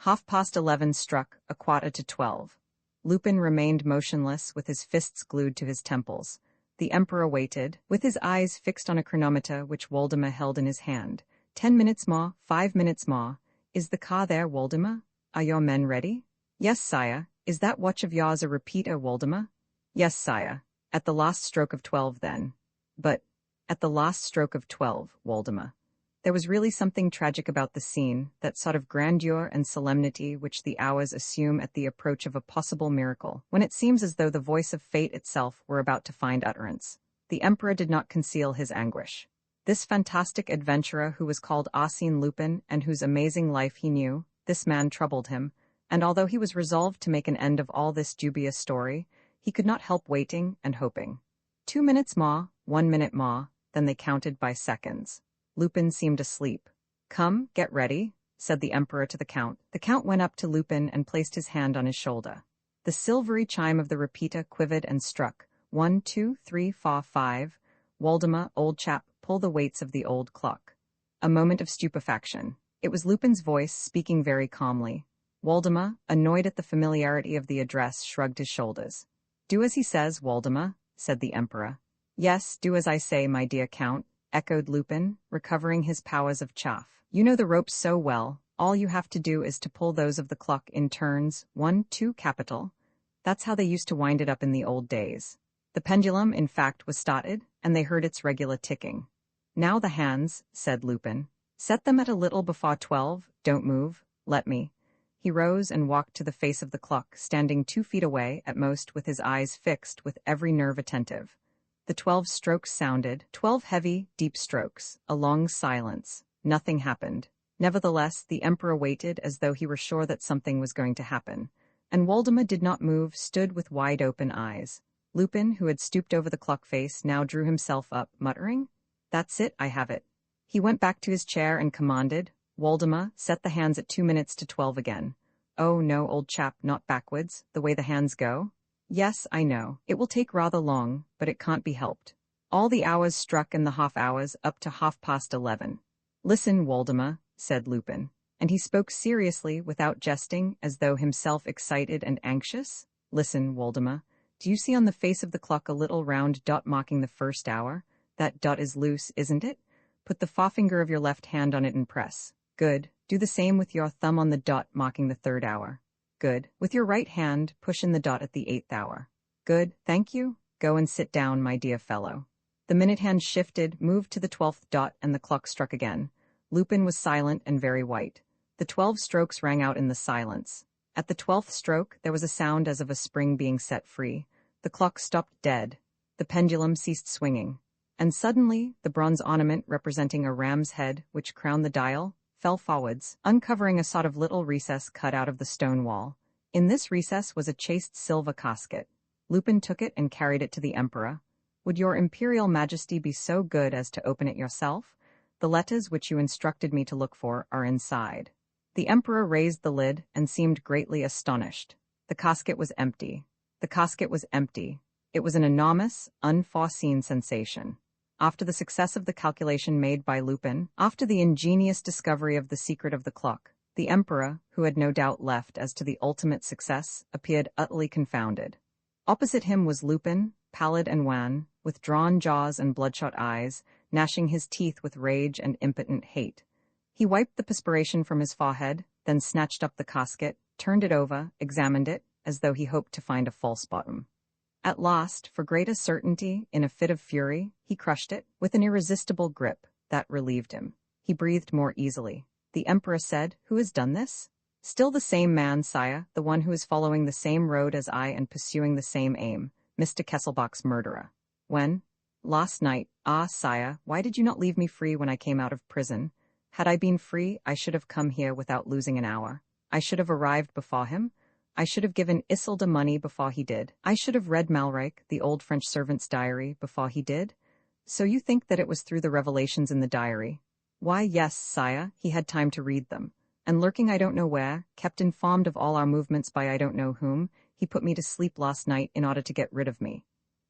[SPEAKER 1] 11:30 struck, 11:45. Lupin remained motionless, with his fists glued to his temples. The Emperor waited, with his eyes fixed on a chronometer which Waldemar held in his hand. 10 minutes more, 5 minutes more. "Is the car there, Waldemar? Are your men ready?" "Yes, sire." "Is that watch of yours a repeater, Waldemar?" "Yes, sire." "At the last stroke of 12, then." "But—" "At the last stroke of 12, Waldemar." There was really something tragic about the scene, that sort of grandeur and solemnity which the hours assume at the approach of a possible miracle, when it seems as though the voice of fate itself were about to find utterance. The Emperor did not conceal his anguish. This fantastic adventurer who was called Arsène Lupin and whose amazing life he knew, this man troubled him, and although he was resolved to make an end of all this dubious story, he could not help waiting and hoping. 2 minutes more, 1 minute more, then they counted by seconds. Lupin seemed asleep. "Come, get ready," said the Emperor to the Count. The Count went up to Lupin and placed his hand on his shoulder. The silvery chime of the repeater quivered and struck. 1, 2, 3, 4, 5. "Waldemar, old chap, pull the weights of the old clock." A moment of stupefaction. It was Lupin's voice, speaking very calmly. Waldemar, annoyed at the familiarity of the address, shrugged his shoulders. "Do as he says, Waldemar," said the Emperor. "Yes, do as I say, my dear Count," echoed Lupin, recovering his powers of chaff. "You know the ropes so well. All you have to do is to pull those of the clock in turns, 1, 2, capital. That's how they used to wind it up in the old days." The pendulum, in fact, was started, and they heard its regular ticking. "Now the hands," said Lupin. "Set them at a little before 12. Don't move. Let me." He rose and walked to the face of the clock, standing 2 feet away, at most, with his eyes fixed, with every nerve attentive. The 12 strokes sounded, 12 heavy, deep strokes, a long silence. Nothing happened. Nevertheless, the Emperor waited as though he were sure that something was going to happen. And Waldemar did not move, stood with wide-open eyes. Lupin, who had stooped over the clock face, now drew himself up, muttering, "That's it, I have it." He went back to his chair and commanded, "Waldemar, set the hands at 2 minutes to 12 again." "Oh, no, old chap, not backwards, the way the hands go." "Yes, I know. It will take rather long, but it can't be helped." All the hours struck and the half-hours, up to 11:30. "Listen, Waldemar," said Lupin, and he spoke seriously, without jesting, as though himself excited and anxious. "Listen, Waldemar. Do you see on the face of the clock a little round dot marking the first hour? That dot is loose, isn't it? Put the forefinger of your left hand on it and press. Good. Do the same with your thumb on the dot marking the third hour. Good. With your right hand, push in the dot at the 8th hour. Good. Thank you. Go and sit down, my dear fellow." The minute hand shifted, moved to the 12th dot, and the clock struck again. Lupin was silent and very white. The 12 strokes rang out in the silence. At the 12th stroke, there was a sound as of a spring being set free. The clock stopped dead. The pendulum ceased swinging. And suddenly, the bronze ornament representing a ram's head, which crowned the dial, fell forwards, uncovering a sort of little recess cut out of the stone wall. In this recess was a chased silver casket. Lupin took it and carried it to the Emperor. "Would your Imperial Majesty be so good as to open it yourself? The letters which you instructed me to look for are inside." The Emperor raised the lid and seemed greatly astonished. The casket was empty. The casket was empty. It was an enormous, unforeseen sensation. After the success of the calculation made by Lupin, after the ingenious discovery of the secret of the clock, the Emperor, who had no doubt left as to the ultimate success, appeared utterly confounded. Opposite him was Lupin, pallid and wan, with drawn jaws and bloodshot eyes, gnashing his teeth with rage and impotent hate. He wiped the perspiration from his forehead, then snatched up the casket, turned it over, examined it, as though he hoped to find a false bottom. At last, for greater certainty, in a fit of fury, he crushed it, with an irresistible grip, that relieved him. He breathed more easily. The Emperor said, "Who has done this?" "Still the same man, sire, the one who is following the same road as I and pursuing the same aim, Mr. Kesselbach's murderer." "When?" "Last night." "Ah, sire, why did you not leave me free when I came out of prison? Had I been free, I should have come here without losing an hour. I should have arrived before him. I should have given Isolde money before he did. I should have read Malreich, the old French servant's diary, before he did." "So you think that it was through the revelations in the diary?" "Why, yes, sire, he had time to read them. And lurking I don't know where, kept informed of all our movements by I don't know whom, he put me to sleep last night in order to get rid of me.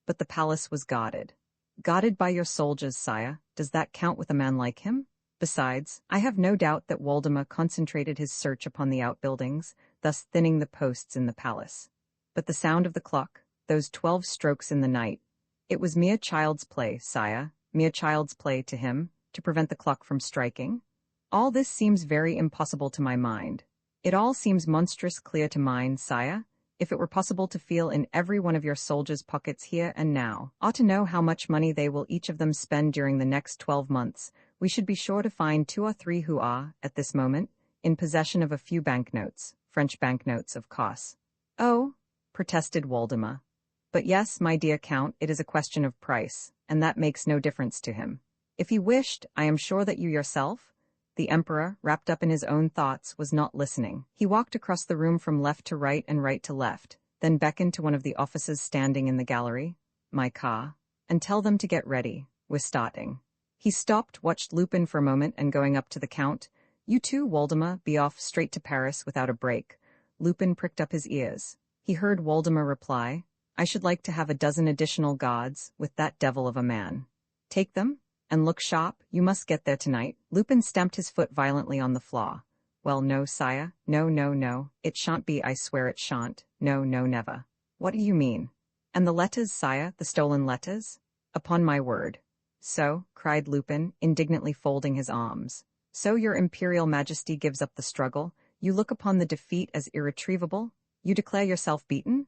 [SPEAKER 1] But the palace was guarded." "Guarded by your soldiers, sire. Does that count with a man like him? Besides, I have no doubt that Waldemar concentrated his search upon the outbuildings, thus thinning the posts in the palace. But the sound of the clock, those 12 strokes in the night, it was mere child's play, sire, mere child's play to him, to prevent the clock from striking. All this seems very impossible to my mind. It all seems monstrous clear to mine, sire. If it were possible to feel in every one of your soldiers' pockets here and now, or to know how much money they will each of them spend during the next 12 months, we should be sure to find 2 or 3 who are, at this moment, in possession of a few banknotes, French banknotes, of course." "Oh," protested Waldemar. "But yes, my dear Count, it is a question of price, and that makes no difference to him. If he wished, I am sure that you yourself—" The Emperor, wrapped up in his own thoughts, was not listening. He walked across the room from left to right and right to left, then beckoned to one of the officers standing in the gallery. "My car. And tell them to get ready. We're starting." He stopped, watched Lupin for a moment, and going up to the Count, "You too, Waldemar, be off straight to Paris without a break." Lupin pricked up his ears. He heard Waldemar reply, "I should like to have a dozen additional guards, with that devil of a man." "Take them? And look sharp, you must get there tonight." Lupin stamped his foot violently on the floor. "Well, no, sire. No, no, no. It shan't be, I swear it shan't. No, no, never." "What do you mean?" "And the letters, sire, the stolen letters?" "Upon my word." "So," cried Lupin, indignantly folding his arms. "So your Imperial Majesty gives up the struggle? You look upon the defeat as irretrievable? You declare yourself beaten?"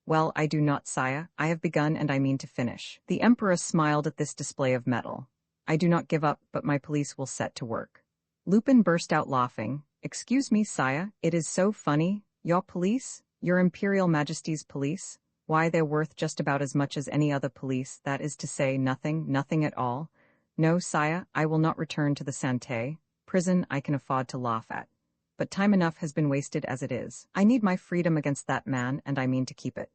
[SPEAKER 1] "Well, I do not, sire. I have begun and I mean to finish." The Emperor smiled at this display of mettle. "I do not give up, but my police will set to work." Lupin burst out laughing. "Excuse me, sire, it is so funny. Your police? Your Imperial Majesty's police? Why, they're worth just about as much as any other police, that is to say, nothing at all. No, sire, I will not return to the Santé. Prison I can afford to laugh at. But time enough has been wasted as it is. I need my freedom against that man, and I mean to keep it."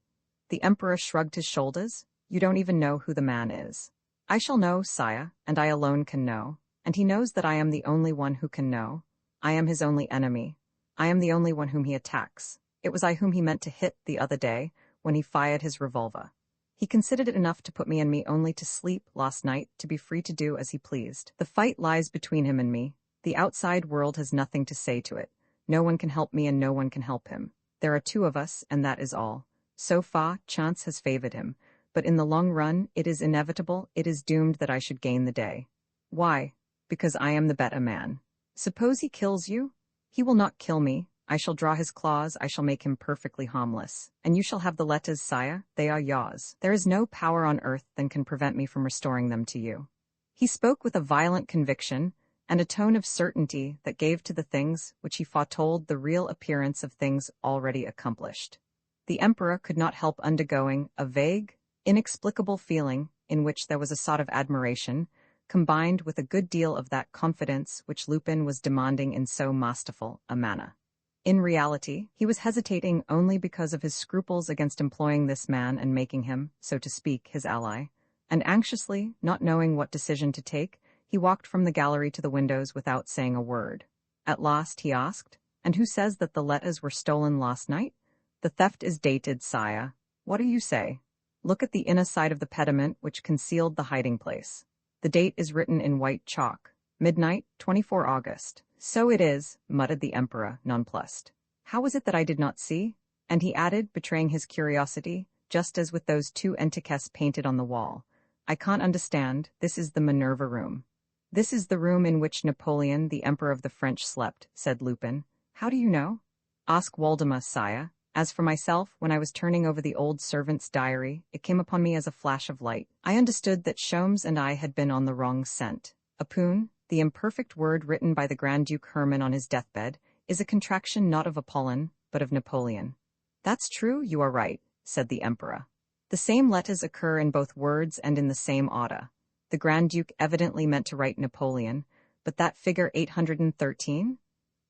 [SPEAKER 1] The Emperor shrugged his shoulders. "You don't even know who the man is." "I shall know, sire, and I alone can know. And he knows that I am the only one who can know. I am his only enemy. I am the only one whom he attacks. It was I whom he meant to hit the other day, when he fired his revolver. He considered it enough to put me and me only to sleep last night, to be free to do as he pleased. The fight lies between him and me. The outside world has nothing to say to it. No one can help me and no one can help him. There are 2 of us, and that is all. So far, chance has favored him. But in the long run, it is inevitable, it is doomed that I should gain the day. Why? Because I am the better man. Suppose he kills you? He will not kill me. I shall draw his claws, I shall make him perfectly harmless. And you shall have the letters, sire, they are yours. There is no power on earth that can prevent me from restoring them to you. He spoke with a violent conviction, and a tone of certainty that gave to the things which he foretold the real appearance of things already accomplished. The emperor could not help undergoing a vague, inexplicable feeling in which there was a sort of admiration, combined with a good deal of that confidence which Lupin was demanding in so masterful a manner. In reality, he was hesitating only because of his scruples against employing this man and making him, so to speak, his ally, and anxiously, not knowing what decision to take, he walked from the gallery to the windows without saying a word. At last he asked, "And who says that the letters were stolen last night?" "The theft is dated, sire." "What do you say?" "Look at the inner side of the pediment which concealed the hiding place. The date is written in white chalk. Midnight, 24 August. "So it is," muttered the emperor, nonplussed. "How was it that I did not see?" And he added, betraying his curiosity, just as with those two entices painted on the wall, "I can't understand, this is the Minerva room." "This is the room in which Napoleon, the emperor of the French, slept," said Lupin. "How do you know?" "Ask Waldemar, sire. As for myself, when I was turning over the old servant's diary, it came upon me as a flash of light. I understood that Sholmes and I had been on the wrong scent. Apun, the imperfect word written by the Grand Duke Hermann on his deathbed, is a contraction not of Apollon, but of Napoleon." "That's true, you are right," said the emperor. "The same letters occur in both words and in the same order. The Grand Duke evidently meant to write Napoleon, but that figure 813?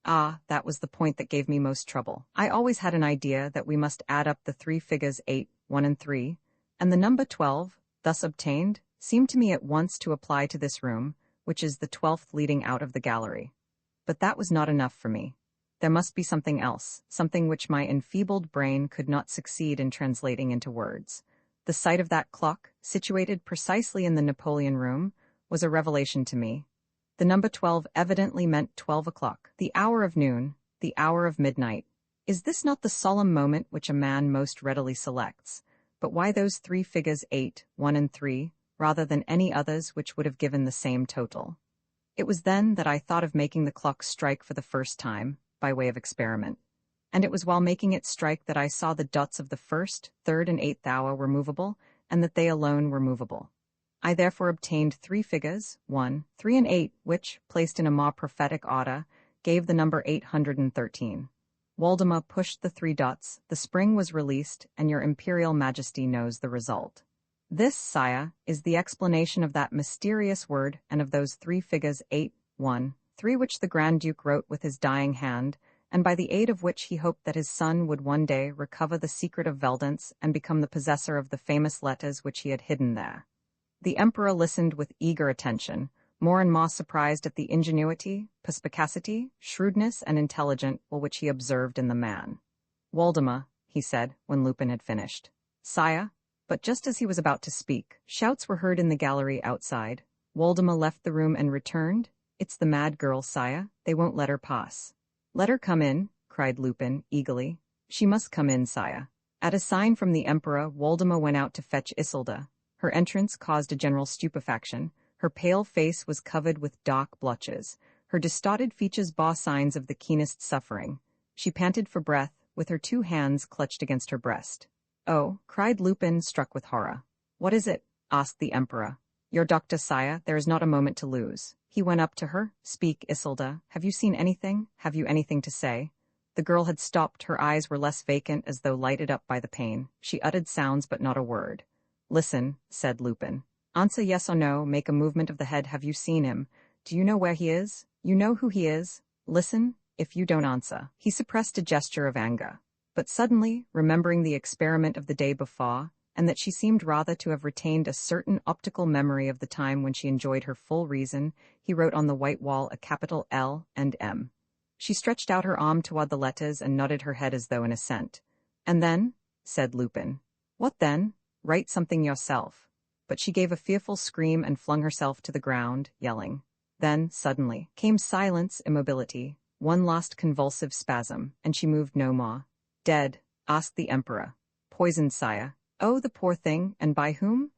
[SPEAKER 1] Ah, that was the point that gave me most trouble. I always had an idea that we must add up the three figures 8, 1 and 3, and the number 12, thus obtained, seemed to me at once to apply to this room, which is the 12th leading out of the gallery. But that was not enough for me. There must be something else, something which my enfeebled brain could not succeed in translating into words. The sight of that clock, situated precisely in the Napoleon room, was a revelation to me. The number 12 evidently meant 12 o'clock, the hour of noon, the hour of midnight. Is this not the solemn moment which a man most readily selects? But why those three figures 8, 1 and 3, rather than any others which would have given the same total? It was then that I thought of making the clock strike for the first time, by way of experiment. And it was while making it strike that I saw the dots of the first, third, and eighth hour were movable, and that they alone were movable. I therefore obtained three figures, 1, 3, and 8, which, placed in a more prophetic order, gave the number 813. Waldemar pushed the three dots, the spring was released, and your Imperial Majesty knows the result. This, sire, is the explanation of that mysterious word and of those three figures 8, 1, 3 which the Grand Duke wrote with his dying hand, and by the aid of which he hoped that his son would one day recover the secret of Veldance and become the possessor of the famous letters which he had hidden there. The emperor listened with eager attention, more and more surprised at the ingenuity, perspicacity, shrewdness, and intelligence which he observed in the man. "Waldemar," he said, when Lupin had finished. "Sire," but just as he was about to speak, shouts were heard in the gallery outside. Waldemar left the room and returned. "It's the mad girl, sire. They won't let her pass." "Let her come in," cried Lupin, eagerly. "She must come in, sire." At a sign from the emperor, Waldemar went out to fetch Isolde. Her entrance caused a general stupefaction. Her pale face was covered with dark blotches. Her distorted features bore signs of the keenest suffering. She panted for breath, with her two hands clutched against her breast. "Oh," cried Lupin, struck with horror. "What is it?" asked the emperor. "Your doctor, sire, there is not a moment to lose." He went up to her. "Speak, Isolde. Have you seen anything? Have you anything to say?" The girl had stopped. Her eyes were less vacant, as though lighted up by the pain. She uttered sounds, but not a word. "Listen," said Lupin. "Answer yes or no, make a movement of the head. Have you seen him? Do you know where he is? You know who he is? Listen, if you don't answer." He suppressed a gesture of anger. But suddenly, remembering the experiment of the day before, and that she seemed rather to have retained a certain optical memory of the time when she enjoyed her full reason, he wrote on the white wall a capital L and M. She stretched out her arm toward the letters and nodded her head as though in assent. "And then?" said Lupin. "What then? Write something yourself." But she gave a fearful scream and flung herself to the ground, yelling. Then, suddenly, came silence, immobility, one last convulsive spasm, and she moved no more. "Dead?" asked the emperor. "Poisoned, sire." "Oh, the poor thing, and by whom?"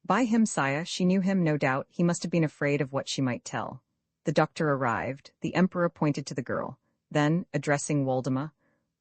[SPEAKER 1] "By him, sire. She knew him, no doubt. He must have been afraid of what she might tell." The doctor arrived. The emperor pointed to the girl. Then, addressing Waldemar,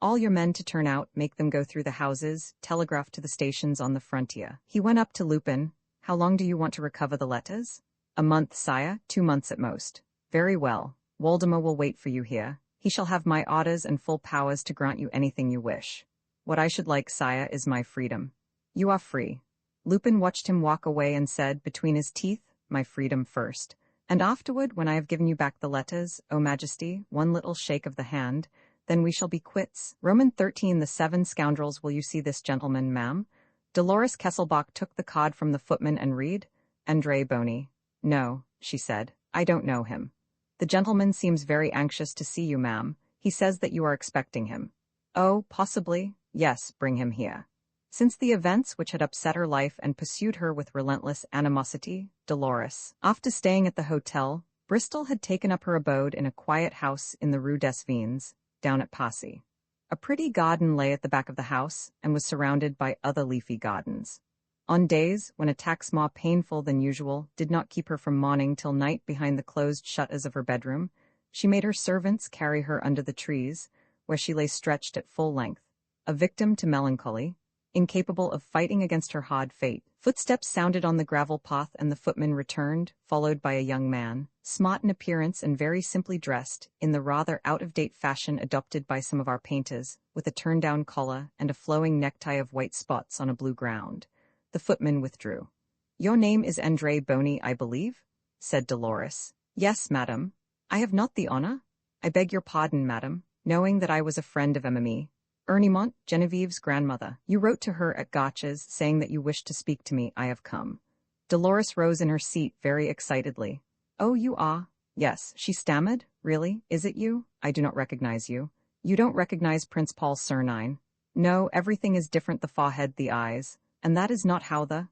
[SPEAKER 1] all your men to turn out, make them go through the houses, telegraph to the stations on the frontier. He went up to Lupin. How long do you want to recover the letters? A month, sire, 2 months at most. Very well. Waldemar will wait for you here. He shall have my orders and full powers to grant you anything you wish. What I should like, sire, is my freedom. You are free. Lupin watched him walk away and said, between his teeth, my freedom first. And afterward, when I have given you back the letters, O Majesty, one little shake of the hand, then we shall be quits. Roman 13. The 7 scoundrels. Will you see this gentleman, ma'am? Dolores Kesselbach took the card from the footman and read, Andre Boney. No, she said, I don't know him. The gentleman seems very anxious to see you, ma'am. He says that you are expecting him. Oh, possibly. Yes, bring him here. Since the events which had upset her life and pursued her with relentless animosity, Dolores, after staying at the hotel, Bristol had taken up her abode in a quiet house in the Rue des Vins, down at Passy. A pretty garden lay at the back of the house and was surrounded by other leafy gardens. On days when attacks more painful than usual did not keep her from morning till night behind the closed shutters of her bedroom, she made her servants carry her under the trees, where she lay stretched at full length, a victim to melancholy, incapable of fighting against her hard fate. Footsteps sounded on the gravel path and the footman returned, followed by a young man, smart in appearance and very simply dressed, in the rather out-of-date fashion adopted by some of our painters, with a turn-down collar and a flowing necktie of white spots on a blue ground. The footman withdrew. Your name is Andre Boney, I believe? Said Dolores. Yes, madam. I have not the honor. I beg your pardon, madam, knowing that I was a friend of Mimi. Ernimont, Genevieve's grandmother. You wrote to her at Gotch's, saying that you wished to speak to me. I have come. Dolores rose in her seat very excitedly. Oh, you are? Yes, she stammered. Really? Is it you? I do not recognize you. You don't recognize Prince Paul's surnine? No, everything is different, the forehead, the eyes. And that is not how the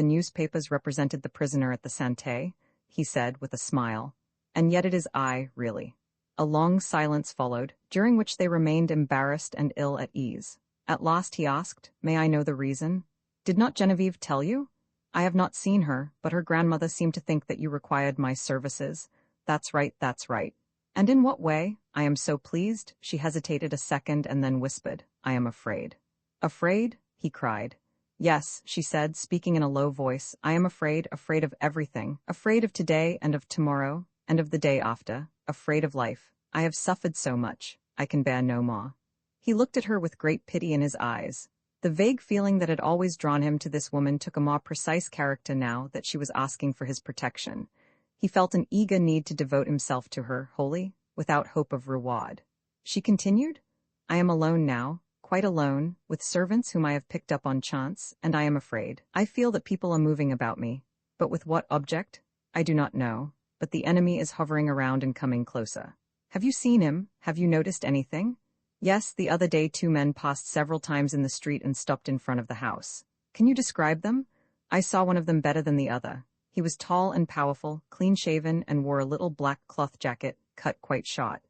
[SPEAKER 1] newspapers represented the prisoner at the Santé, he said with a smile. And yet it is I, really. A long silence followed, during which they remained embarrassed and ill at ease. At last he asked, May I know the reason? Did not Genevieve tell you? I have not seen her, but her grandmother seemed to think that you required my services. That's right, that's right. And in what way? I am so pleased. She hesitated a second and then whispered, I am afraid. Afraid? He cried. Yes, she said, speaking in a low voice, I am afraid of everything, afraid of today and of tomorrow, and of the day after, afraid of life. I have suffered so much, I can bear no more. He looked at her with great pity in his eyes. The vague feeling that had always drawn him to this woman took a more precise character now that she was asking for his protection. He felt an eager need to devote himself to her, wholly, without hope of reward. She continued, I am alone now, quite alone, with servants whom I have picked up on chance, and I am afraid. I feel that people are moving about me. But with what object? I do not know, but the enemy is hovering around and coming closer. Have you seen him? Have you noticed anything? Yes, the other day 2 men passed several times in the street and stopped in front of the house. Can you describe them? I saw one of them better than the other. He was tall and powerful, clean-shaven, and wore a little black cloth jacket, cut quite short.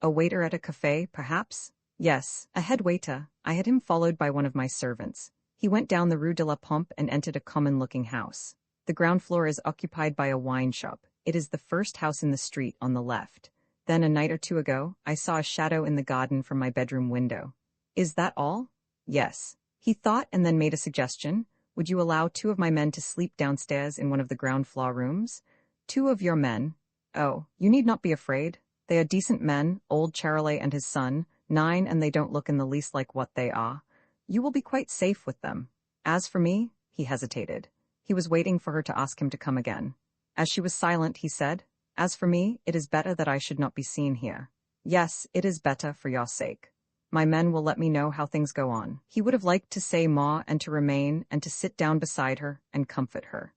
[SPEAKER 1] A waiter at a café, perhaps? Yes, a head waiter. I had him followed by one of my servants. He went down the Rue de la Pompe and entered a common-looking house. The ground floor is occupied by a wine shop. It is the first house in the street on the left. Then a night or 2 ago, I saw a shadow in the garden from my bedroom window. Is that all? Yes. He thought and then made a suggestion. Would you allow 2 of my men to sleep downstairs in one of the ground floor rooms? 2 of your men? Oh, you need not be afraid. They are decent men, old Charolais and his son, 9, and they don't look in the least like what they are. You will be quite safe with them. As for me, he hesitated. He was waiting for her to ask him to come again. As she was silent, he said, As for me, it is better that I should not be seen here. Yes, it is better for your sake. My men will let me know how things go on. He would have liked to say more and to remain and to sit down beside her and comfort her.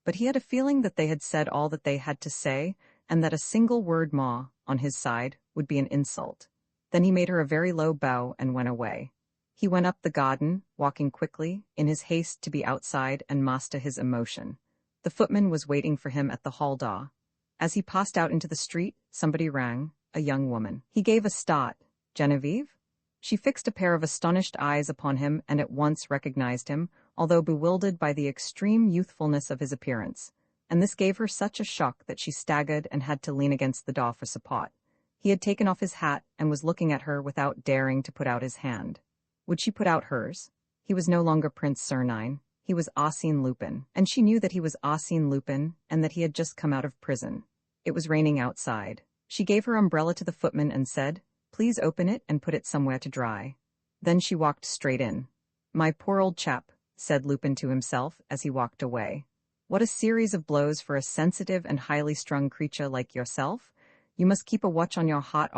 [SPEAKER 1] But he had a feeling that they had said all that they had to say, and that a single word more, on his side, would be an insult. Then he made her a very low bow and went away. He went up the garden, walking quickly, in his haste to be outside and master his emotion. The footman was waiting for him at the hall door. As he passed out into the street, somebody rang, a young woman. He gave a start. Genevieve? She fixed a pair of astonished eyes upon him and at once recognized him, although bewildered by the extreme youthfulness of his appearance, and this gave her such a shock that she staggered and had to lean against the door for support. He had taken off his hat and was looking at her without daring to put out his hand. Would she put out hers? He was no longer Prince Sernine. He was Arsène Lupin, and she knew that he was Arsène Lupin and that he had just come out of prison. It was raining outside. She gave her umbrella to the footman and said, "Please open it and put it somewhere to dry." Then she walked straight in. "My poor old chap," said Lupin to himself as he walked away. "What a series of blows for a sensitive and highly strung creature like yourself. You must keep a watch on your heart.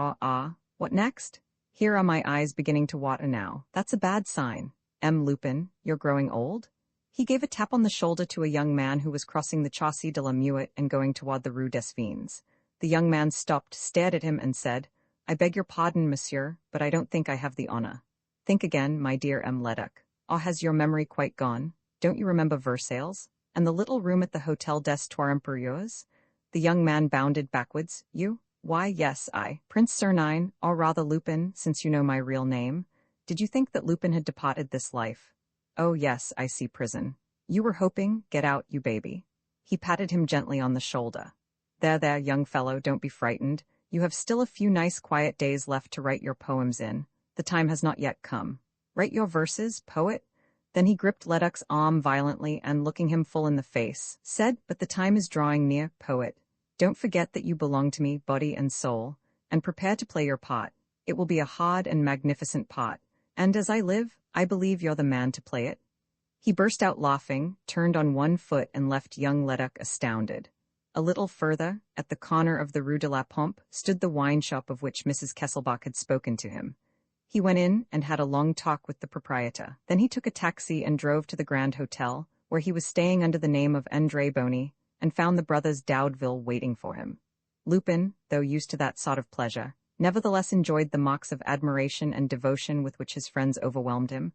[SPEAKER 1] What next? Here are my eyes beginning to water now. That's a bad sign. Lupin, you're growing old?" He gave a tap on the shoulder to a young man who was crossing the Chaussée de la Muette and going toward the Rue des Vins. The young man stopped, stared at him, and said, "I beg your pardon, monsieur, but I don't think I have the honor." "Think again, my dear Leblanc. Has your memory quite gone? Don't you remember Versailles? And the little room at the Hôtel des Trois Emperieurs?" The young man bounded backwards. "You? Why, yes, I. Prince Sernine, or rather Lupin, since you know my real name. Did you think that Lupin had departed this life? Oh yes, I see prison. You were hoping, get out, you baby." He patted him gently on the shoulder. There, young fellow, don't be frightened. You have still a few nice quiet days left to write your poems in. The time has not yet come. Write your verses, poet?" Then he gripped Leblanc's arm violently and, looking him full in the face, said, "But the time is drawing near, poet. Don't forget that you belong to me, body and soul, and prepare to play your part. It will be a hard and magnificent part, and as I live, I believe you're the man to play it." He burst out laughing, turned on one foot, and left young Leblanc astounded. A little further, at the corner of the Rue de la Pompe, stood the wine shop of which Mrs. Kesselbach had spoken to him. He went in and had a long talk with the proprietor. Then he took a taxi and drove to the Grand Hotel, where he was staying under the name of André Boney, and found the brothers Daudeville waiting for him. Lupin, though used to that sort of pleasure, nevertheless enjoyed the marks of admiration and devotion with which his friends overwhelmed him.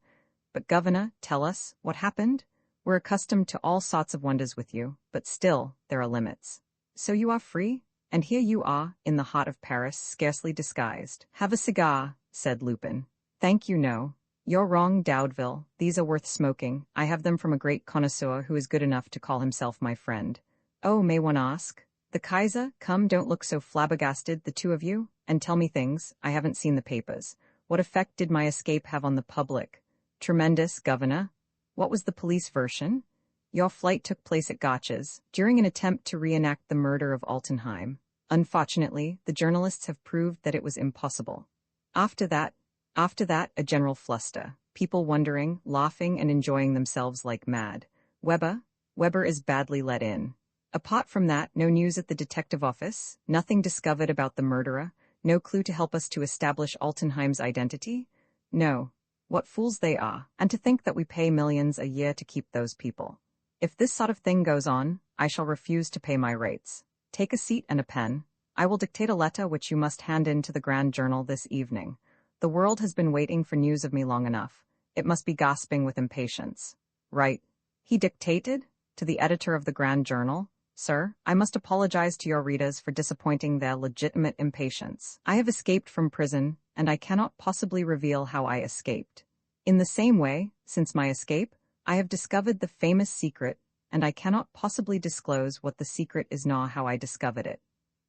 [SPEAKER 1] "But, Governor, tell us, what happened? We're accustomed to all sorts of wonders with you, but still, there are limits. So you are free? And here you are, in the heart of Paris, scarcely disguised." "Have a cigar," said Lupin. "Thank you, no. You're wrong, Daudeville. These are worth smoking. I have them from a great connoisseur who is good enough to call himself my friend." "Oh, may one ask?" "The Kaiser, come, don't look so flabbergasted, the two of you, and tell me things. I haven't seen the papers. What effect did my escape have on the public?" "Tremendous, Governor." "What was the police version?" "Your flight took place at Gotch's, during an attempt to reenact the murder of Altenheim. Unfortunately, the journalists have proved that it was impossible. After that, a general fluster. People wondering, laughing, and enjoying themselves like mad. Weber is badly let in. Apart from that, no news at the detective office, nothing discovered about the murderer, no clue to help us to establish Altenheim's identity? No. What fools they are, and to think that we pay millions a year to keep those people. If this sort of thing goes on, I shall refuse to pay my rates. Take a seat and a pen. I will dictate a letter which you must hand in to the Grand Journal this evening. The world has been waiting for news of me long enough. It must be gasping with impatience. Right." He dictated, to the editor of the Grand Journal, "Sir, I must apologize to your readers for disappointing their legitimate impatience. I have escaped from prison, and I cannot possibly reveal how I escaped. In the same way, since my escape, I have discovered the famous secret, and I cannot possibly disclose what the secret is nor how I discovered it.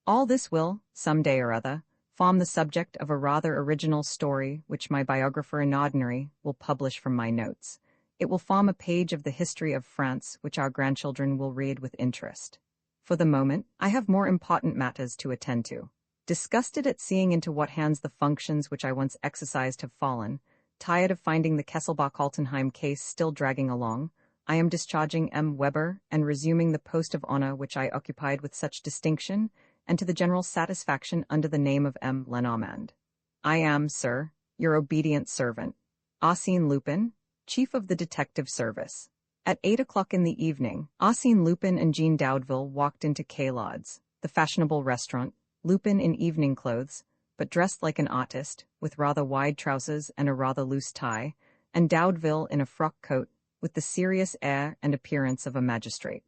[SPEAKER 1] All this will, some day or other, form the subject of a rather original story which my biographer in ordinary will publish from my notes. It will form a page of the history of France which our grandchildren will read with interest. For the moment, I have more important matters to attend to. Disgusted at seeing into what hands the functions which I once exercised have fallen, tired of finding the Kesselbach-Altenheim case still dragging along, I am discharging Weber and resuming the post of honor which I occupied with such distinction and to the general satisfaction under the name of Lenormand. I am, sir, your obedient servant, Arsène Lupin, Chief of the Detective Service. At 8 o'clock in the evening, Arsène Lupin and Jean Daudeville walked into Caillard's, the fashionable restaurant, Lupin in evening clothes, but dressed like an artist, with rather wide trousers and a rather loose tie, and Daudeville in a frock coat, with the serious air and appearance of a magistrate.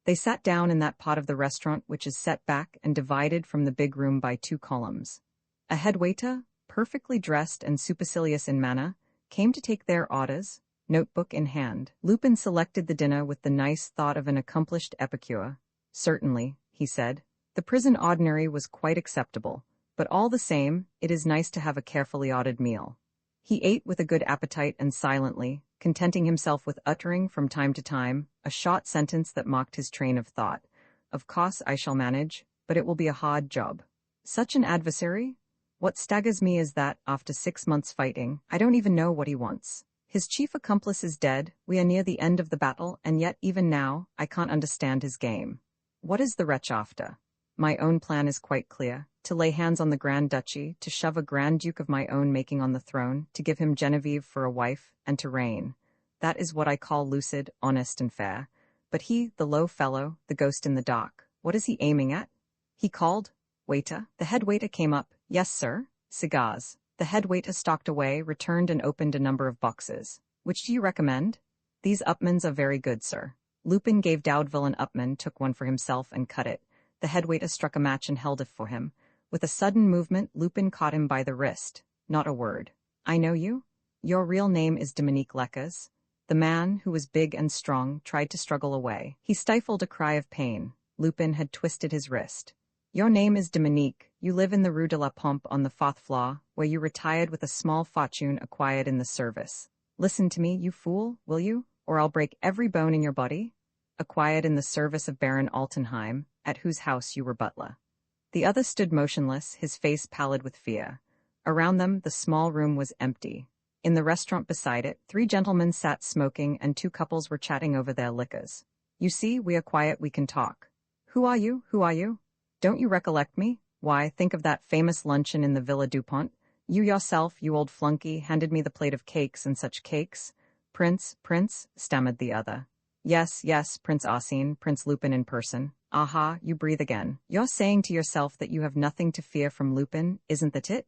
[SPEAKER 1] They sat down in that part of the restaurant which is set back and divided from the big room by 2 columns. A head waiter, perfectly dressed and supercilious in manner, came to take their orders, notebook in hand. Lupin selected the dinner with the nice thought of an accomplished epicure. "Certainly," he said. "The prison ordinary was quite acceptable, But all the same, it is nice to have a carefully ordered meal. He ate with a good appetite and silently, contenting himself with uttering from time to time a short sentence that mocked his train of thought. Of course I shall manage, but it will be a hard job. Such an adversary? What staggers me is that, after 6 months fighting, I don't even know what he wants. His chief accomplice is dead, we are near the end of the battle, and yet even now, I can't understand his game. What is the wretch after? My own plan is quite clear. To lay hands on the Grand Duchy, to shove a Grand Duke of my own making on the throne, to give him Genevieve for a wife, and to reign. That is what I call lucid, honest, and fair. But he, the low fellow, the ghost in the dark, what is he aiming at? He called. Waiter. The head waiter came up. Yes, sir. Cigars. The head waiter stalked away, returned and opened a number of boxes. Which do you recommend? These Upmans are very good, sir. Lupin gave Daudeville an Upman, took one for himself, and cut it. The head waiter struck a match and held it for him. With a sudden movement, Lupin caught him by the wrist. Not a word. I know you? Your real name is Dominique Lecas. The man, who was big and strong, tried to struggle away. He stifled a cry of pain. Lupin had twisted his wrist. Your name is Dominique. You live in the Rue de la Pompe on the 4th floor, where you retired with a small fortune acquired in the service. Listen to me, you fool, will you? Or I'll break every bone in your body. Acquired in the service of Baron Altenheim, at whose house you were butler. The other stood motionless, his face pallid with fear. Around them, the small room was empty. In the restaurant beside it, 3 gentlemen sat smoking and 2 couples were chatting over their liquors. You see, we are quiet, we can talk. Who are you? Who are you? Don't you recollect me? Why, think of that famous luncheon in the Villa Dupont. You yourself, you old flunky, handed me the plate of cakes, and such cakes. Prince, stammered the other. Yes, Prince Arsene, Prince Lupin in person. Aha, you breathe again. You're saying to yourself that you have nothing to fear from Lupin, isn't that it?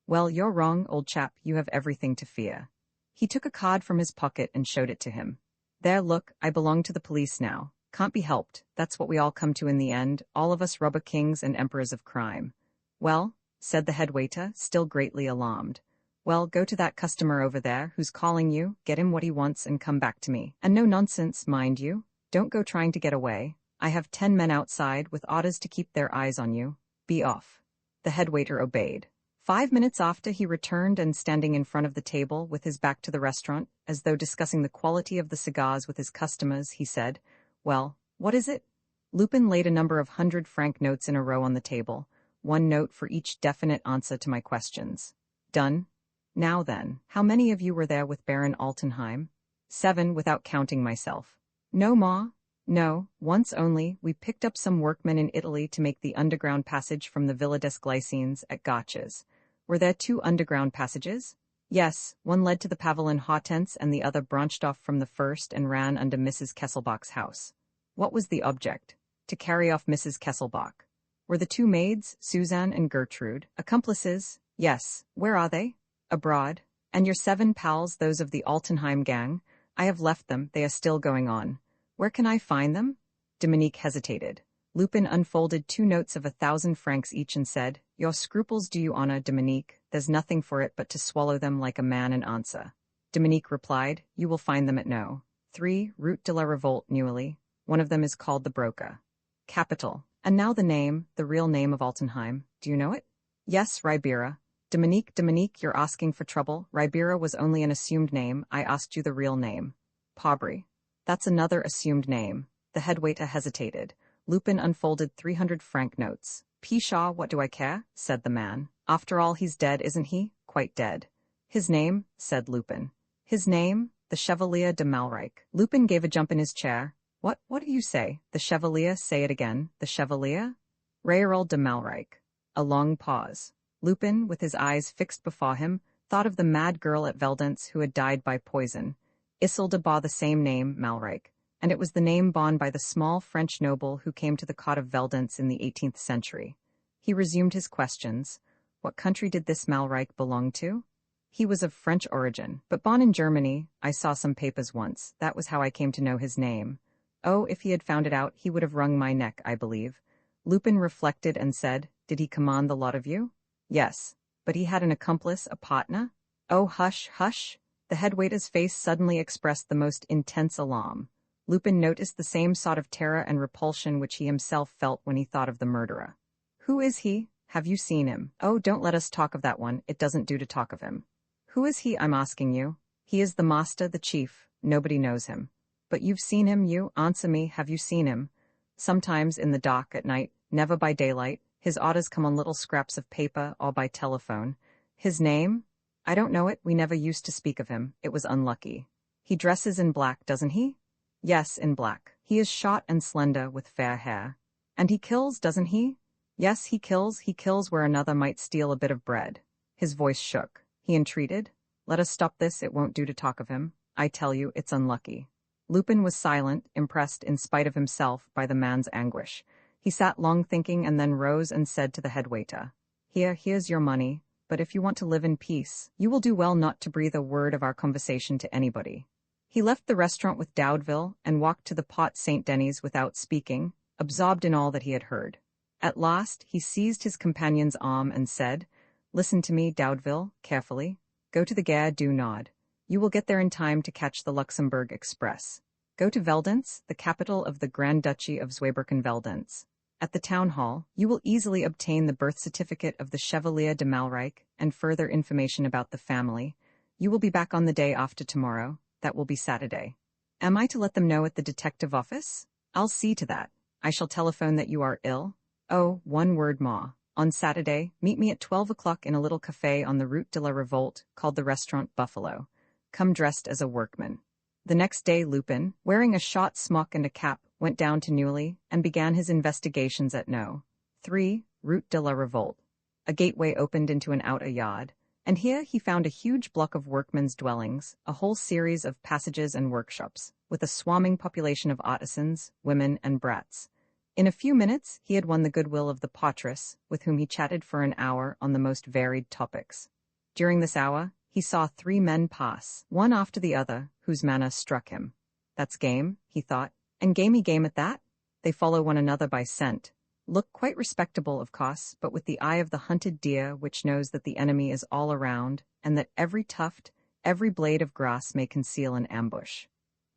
[SPEAKER 1] Well, you're wrong, old chap, you have everything to fear. He took a card from his pocket and showed it to him. There, look, I belong to the police now. Can't be helped, that's what we all come to in the end, all of us rubber kings and emperors of crime. Well, said the head waiter, still greatly alarmed. Well, go to that customer over there who's calling you, get him what he wants and come back to me. And no nonsense, mind you. Don't go trying to get away. I have 10 men outside with orders to keep their eyes on you. Be off. The head waiter obeyed. 5 minutes after, he returned and, standing in front of the table with his back to the restaurant, as though discussing the quality of the cigars with his customers, he said, Well, what is it? Lupin laid a number of 100-franc notes in a row on the table, 1 note for each definite answer to my questions. Done. Now then, how many of you were there with Baron Altenheim? 7, without counting myself. No more? No, once only. We picked up some workmen in Italy to make the underground passage from the Villa des Glycines at Gotches. Were there 2 underground passages? Yes, one led to the Pavilion Hortense and the other branched off from the first and ran under Mrs. Kesselbach's house. What was the object? To carry off Mrs. Kesselbach. Were the 2 maids, Suzanne and Gertrude, accomplices? Yes. Where are they? Abroad. And your 7 pals, those of the Altenheim gang? I have left them, they are still going on. Where can I find them? Dominique hesitated. Lupin unfolded 2 notes of 1,000 francs each and said, Your scruples do you honor, Dominique. There's nothing for it but to swallow them like a man and answer. Dominique replied, You will find them at No. 3, Route de la Revolte, Neuilly. One of them is called the Broca. Capital. And now the name, the real name of Altenheim. Do you know it? Yes, Ribera. Dominique, you're asking for trouble. Ribera was only an assumed name. I asked you the real name. Paubry. That's another assumed name. The head waiter hesitated. Lupin unfolded 300-franc notes. Pshaw, what do I care? Said the man. After all, he's dead, isn't he? Quite dead. His name? Said Lupin. His name? The Chevalier de Malreich. Lupin gave a jump in his chair. What do you say? The Chevalier? Say it again. The Chevalier? Raoul de Malreich. A long pause. Lupin, with his eyes fixed before him, thought of the mad girl at Veldance who had died by poison. Isolde bore the same name, Malreich, and it was the name borne by the small French noble who came to the court of Veldance in the 18th century. He resumed his questions. What country did this Malreich belong to? He was of French origin, but born in Germany. I saw some papers once. That was how I came to know his name. Oh, if he had found it out, he would have wrung my neck, I believe. Lupin reflected and said, Did he command the lot of you? Yes. But he had an accomplice, a partner? Oh, hush, hush. The head waiter's face suddenly expressed the most intense alarm. Lupin noticed the same sort of terror and repulsion which he himself felt when he thought of the murderer. Who is he? Have you seen him? Oh, don't let us talk of that one, it doesn't do to talk of him. Who is he, I'm asking you? He is the master, the chief, nobody knows him. But you've seen him, you, answer me, have you seen him? Sometimes in the dark at night, never by daylight, his orders come on little scraps of paper or by telephone. His name? I don't know it, we never used to speak of him, it was unlucky. He dresses in black, doesn't he? Yes, in black. He is short and slender with fair hair. And he kills, doesn't he? Yes, he kills where another might steal a bit of bread. His voice shook. He entreated, let us stop this, it won't do to talk of him. I tell you, it's unlucky. Lupin was silent, impressed in spite of himself by the man's anguish. He sat long thinking and then rose and said to the head waiter, here's your money, but if you want to live in peace, you will do well not to breathe a word of our conversation to anybody. He left the restaurant with Daudeville and walked to the Pot St. Denis without speaking, absorbed in all that he had heard. At last, he seized his companion's arm and said, listen to me, Daudeville, carefully. Go to the Gare du Nord. You will get there in time to catch the Luxembourg Express. Go to Veldenz, the capital of the Grand Duchy of Zweibrücken-Veldenz. At the town hall, you will easily obtain the birth certificate of the Chevalier de Malreich and further information about the family. You will be back on the day after tomorrow. That will be Saturday. Am I to let them know at the detective office? I'll see to that. I shall telephone that you are ill. Oh, one word more. On Saturday, meet me at 12 o'clock in a little café on the Route de la Revolte called the Restaurant Buffalo. Come dressed as a workman. The next day Lupin, wearing a shot smock and a cap, went down to Neuilly and began his investigations at No. 3, Route de la Revolte. A gateway opened into an outer yard, and here he found a huge block of workmen's dwellings, a whole series of passages and workshops, with a swarming population of artisans, women, and brats. In a few minutes, he had won the goodwill of the portress, with whom he chatted for an hour on the most varied topics. During this hour, he saw 3 men pass, one after the other, whose manner struck him. That's game, he thought, and gamey game at that. They follow one another by scent. Look quite respectable, of course, but with the eye of the hunted deer which knows that the enemy is all around, and that every tuft, every blade of grass may conceal an ambush.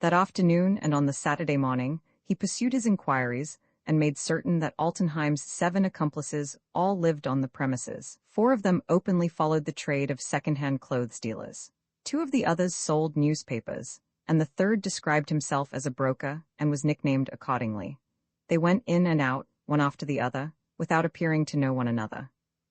[SPEAKER 1] That afternoon and on the Saturday morning, he pursued his inquiries, and made certain that Altenheim's 7 accomplices all lived on the premises. 4 of them openly followed the trade of second-hand clothes dealers. 2 of the others sold newspapers, and the third described himself as a broker and was nicknamed accordingly. They went in and out, one after the other, without appearing to know one another.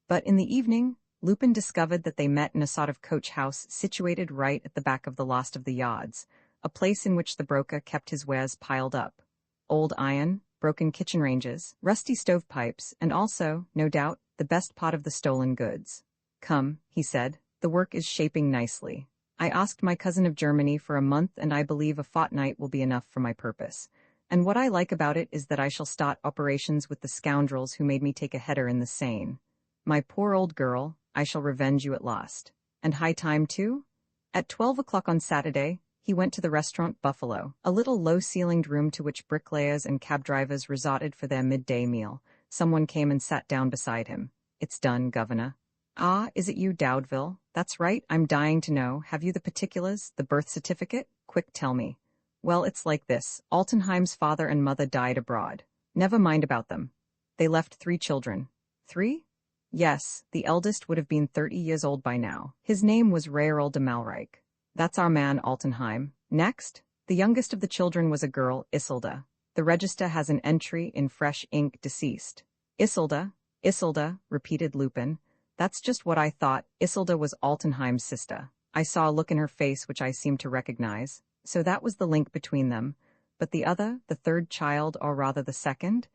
[SPEAKER 1] But in the evening, Lupin discovered that they met in a sort of coach house situated right at the back of the last of the yards, a place in which the broker kept his wares piled up. Old iron, broken kitchen ranges, rusty stovepipes, and also, no doubt, the best part of the stolen goods. Come, he said, the work is shaping nicely. I asked my cousin of Germany for a month, and I believe a fortnight will be enough for my purpose. And what I like about it is that I shall start operations with the scoundrels who made me take a header in the Seine. My poor old girl, I shall revenge you at last. And high time, too? At 12 o'clock on Saturday, he went to the Restaurant Buffalo, a little low-ceilinged room to which bricklayers and cab-drivers resorted for their midday meal. Someone came and sat down beside him. It's done, Governor. Ah, is it you, Daudeville? That's right, I'm dying to know. Have you the particulars, the birth certificate? Quick, tell me. Well, it's like this. Altenheim's father and mother died abroad. Never mind about them. They left 3 children. 3? Yes, the eldest would have been 30 years old by now. His name was Raoul de Malreich. That's our man, Altenheim. Next, the youngest of the children was a girl, Isolde. The register has an entry in fresh ink, deceased. Isolde, repeated Lupin. That's just what I thought. Isolde was Altenheim's sister. I saw a look in her face which I seemed to recognize. So that was the link between them. But the other, the third child, or rather the second?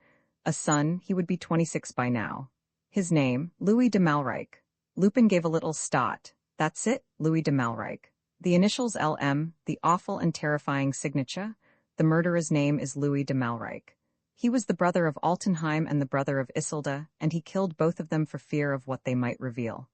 [SPEAKER 1] A son, he would be 26 by now. His name, Louis de Malreich. Lupin gave a little start. That's it, Louis de Malreich. The initials LM, the awful and terrifying signature. The murderer's name is Louis de Malreich. He was the brother of Altenheim and the brother of Isolde, and he killed both of them for fear of what they might reveal.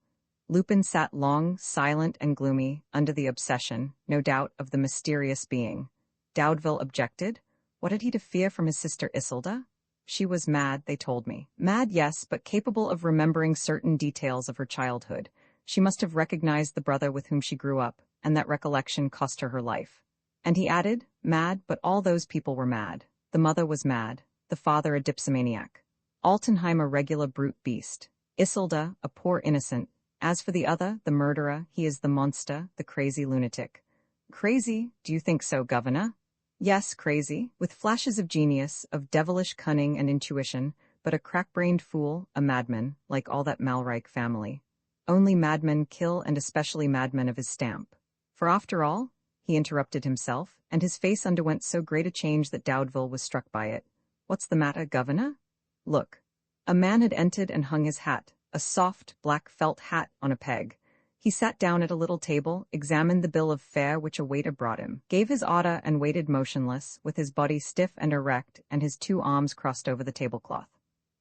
[SPEAKER 1] Lupin sat long, silent and gloomy, under the obsession, no doubt, of the mysterious being. Daudeville objected. What had he to fear from his sister Isolde? She was mad, they told me. Mad, yes, but capable of remembering certain details of her childhood. She must have recognized the brother with whom she grew up, and that recollection cost her her life. And he added, mad, but all those people were mad. The mother was mad, the father a dipsomaniac. Altenheim a regular brute beast. Isolde, a poor innocent. As for the other, the murderer, he is the monster, the crazy lunatic. Crazy, do you think so, Governor? Yes, crazy, with flashes of genius, of devilish cunning and intuition, but a crack-brained fool, a madman, like all that Malreich family. Only madmen kill, and especially madmen of his stamp. For after all, he interrupted himself, and his face underwent so great a change that Doudeville was struck by it. What's the matter, Governor? Look. A man had entered and hung his hat, a soft, black felt hat on a peg. He sat down at a little table, examined the bill of fare which a waiter brought him, gave his order and waited motionless, with his body stiff and erect and his two arms crossed over the tablecloth.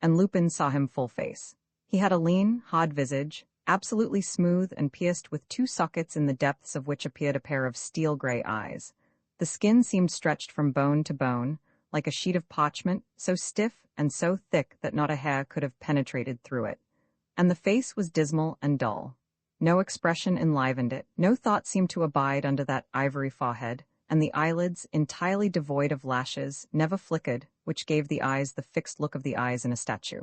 [SPEAKER 1] And Lupin saw him full face. He had a lean, hard visage, absolutely smooth and pierced with two sockets in the depths of which appeared a pair of steel-gray eyes. The skin seemed stretched from bone to bone, like a sheet of parchment, so stiff and so thick that not a hair could have penetrated through it. And the face was dismal and dull. No expression enlivened it, no thought seemed to abide under that ivory forehead, and the eyelids, entirely devoid of lashes, never flickered, which gave the eyes the fixed look of the eyes in a statue.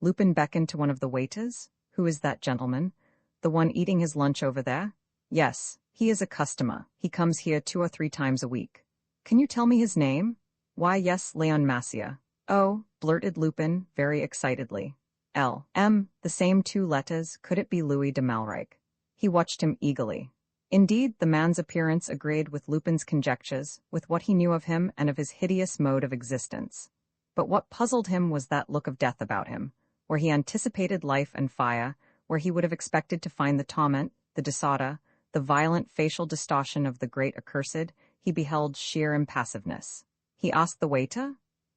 [SPEAKER 1] Lupin beckoned to one of the waiters. Who is that gentleman? The one eating his lunch over there? Yes, he is a customer. He comes here 2 or 3 times a week. Can you tell me his name? Why, yes, Leon Massier. Oh, blurted Lupin, very excitedly. L.M., the same 2 letters, could it be Louis de Malreich? He watched him eagerly. Indeed, the man's appearance agreed with Lupin's conjectures, with what he knew of him and of his hideous mode of existence. But what puzzled him was that look of death about him, where he anticipated life and fire, where he would have expected to find the torment, the disorder, the violent facial distortion of the great accursed, he beheld sheer impassiveness. He asked the waiter,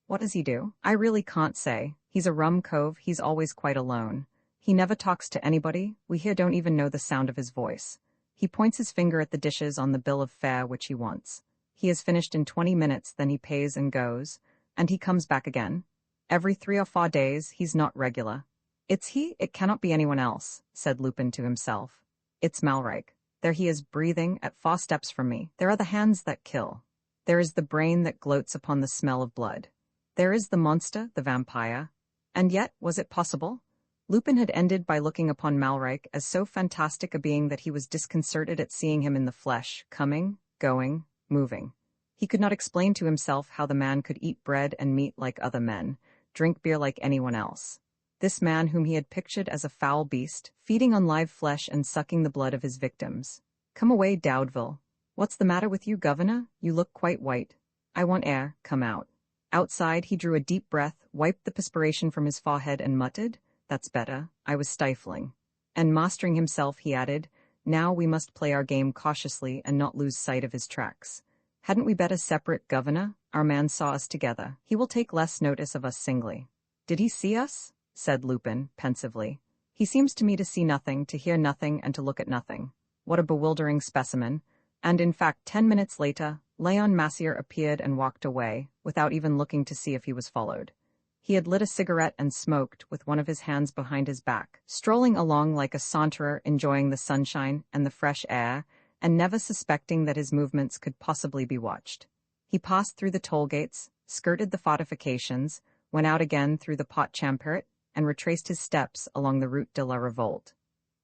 [SPEAKER 1] "What does he do?" "I really can't say. He's a rum cove, he's always quite alone. He never talks to anybody, we here don't even know the sound of his voice. He points his finger at the dishes on the bill of fare which he wants. He has finished in 20 minutes, then he pays and goes, and he comes back again. Every 3 or 4 days, he's not regular." "It's he, it cannot be anyone else," said Lupin to himself. "It's Malreich. There he is breathing, at 4 steps from me. There are the hands that kill. There is the brain that gloats upon the smell of blood. There is the monster, the vampire. And yet, was it possible? Lupin had ended by looking upon Malreich as so fantastic a being that he was disconcerted at seeing him in the flesh, coming, going, moving. He could not explain to himself how the man could eat bread and meat like other men, drink beer like anyone else. This man whom he had pictured as a foul beast, feeding on live flesh and sucking the blood of his victims. "Come away, Doudeville. What's the matter with you, Governor? You look quite white. I want air, come out." Outside, he drew a deep breath, wiped the perspiration from his forehead and muttered, "That's better, I was stifling." And mastering himself, he added, "Now we must play our game cautiously and not lose sight of his tracks. Hadn't we better separate, Governor? Our man saw us together. He will take less notice of us singly." "Did he see us?" said Lupin, pensively. "He seems to me to see nothing, to hear nothing, and to look at nothing. What a bewildering specimen." And in fact, 10 minutes later, Leon Massier appeared and walked away, without even looking to see if he was followed. He had lit a cigarette and smoked, with one of his hands behind his back, strolling along like a saunterer enjoying the sunshine and the fresh air, and never suspecting that his movements could possibly be watched. He passed through the toll gates, skirted the fortifications, went out again through the Pot Champert, and retraced his steps along the Route de la Revolte.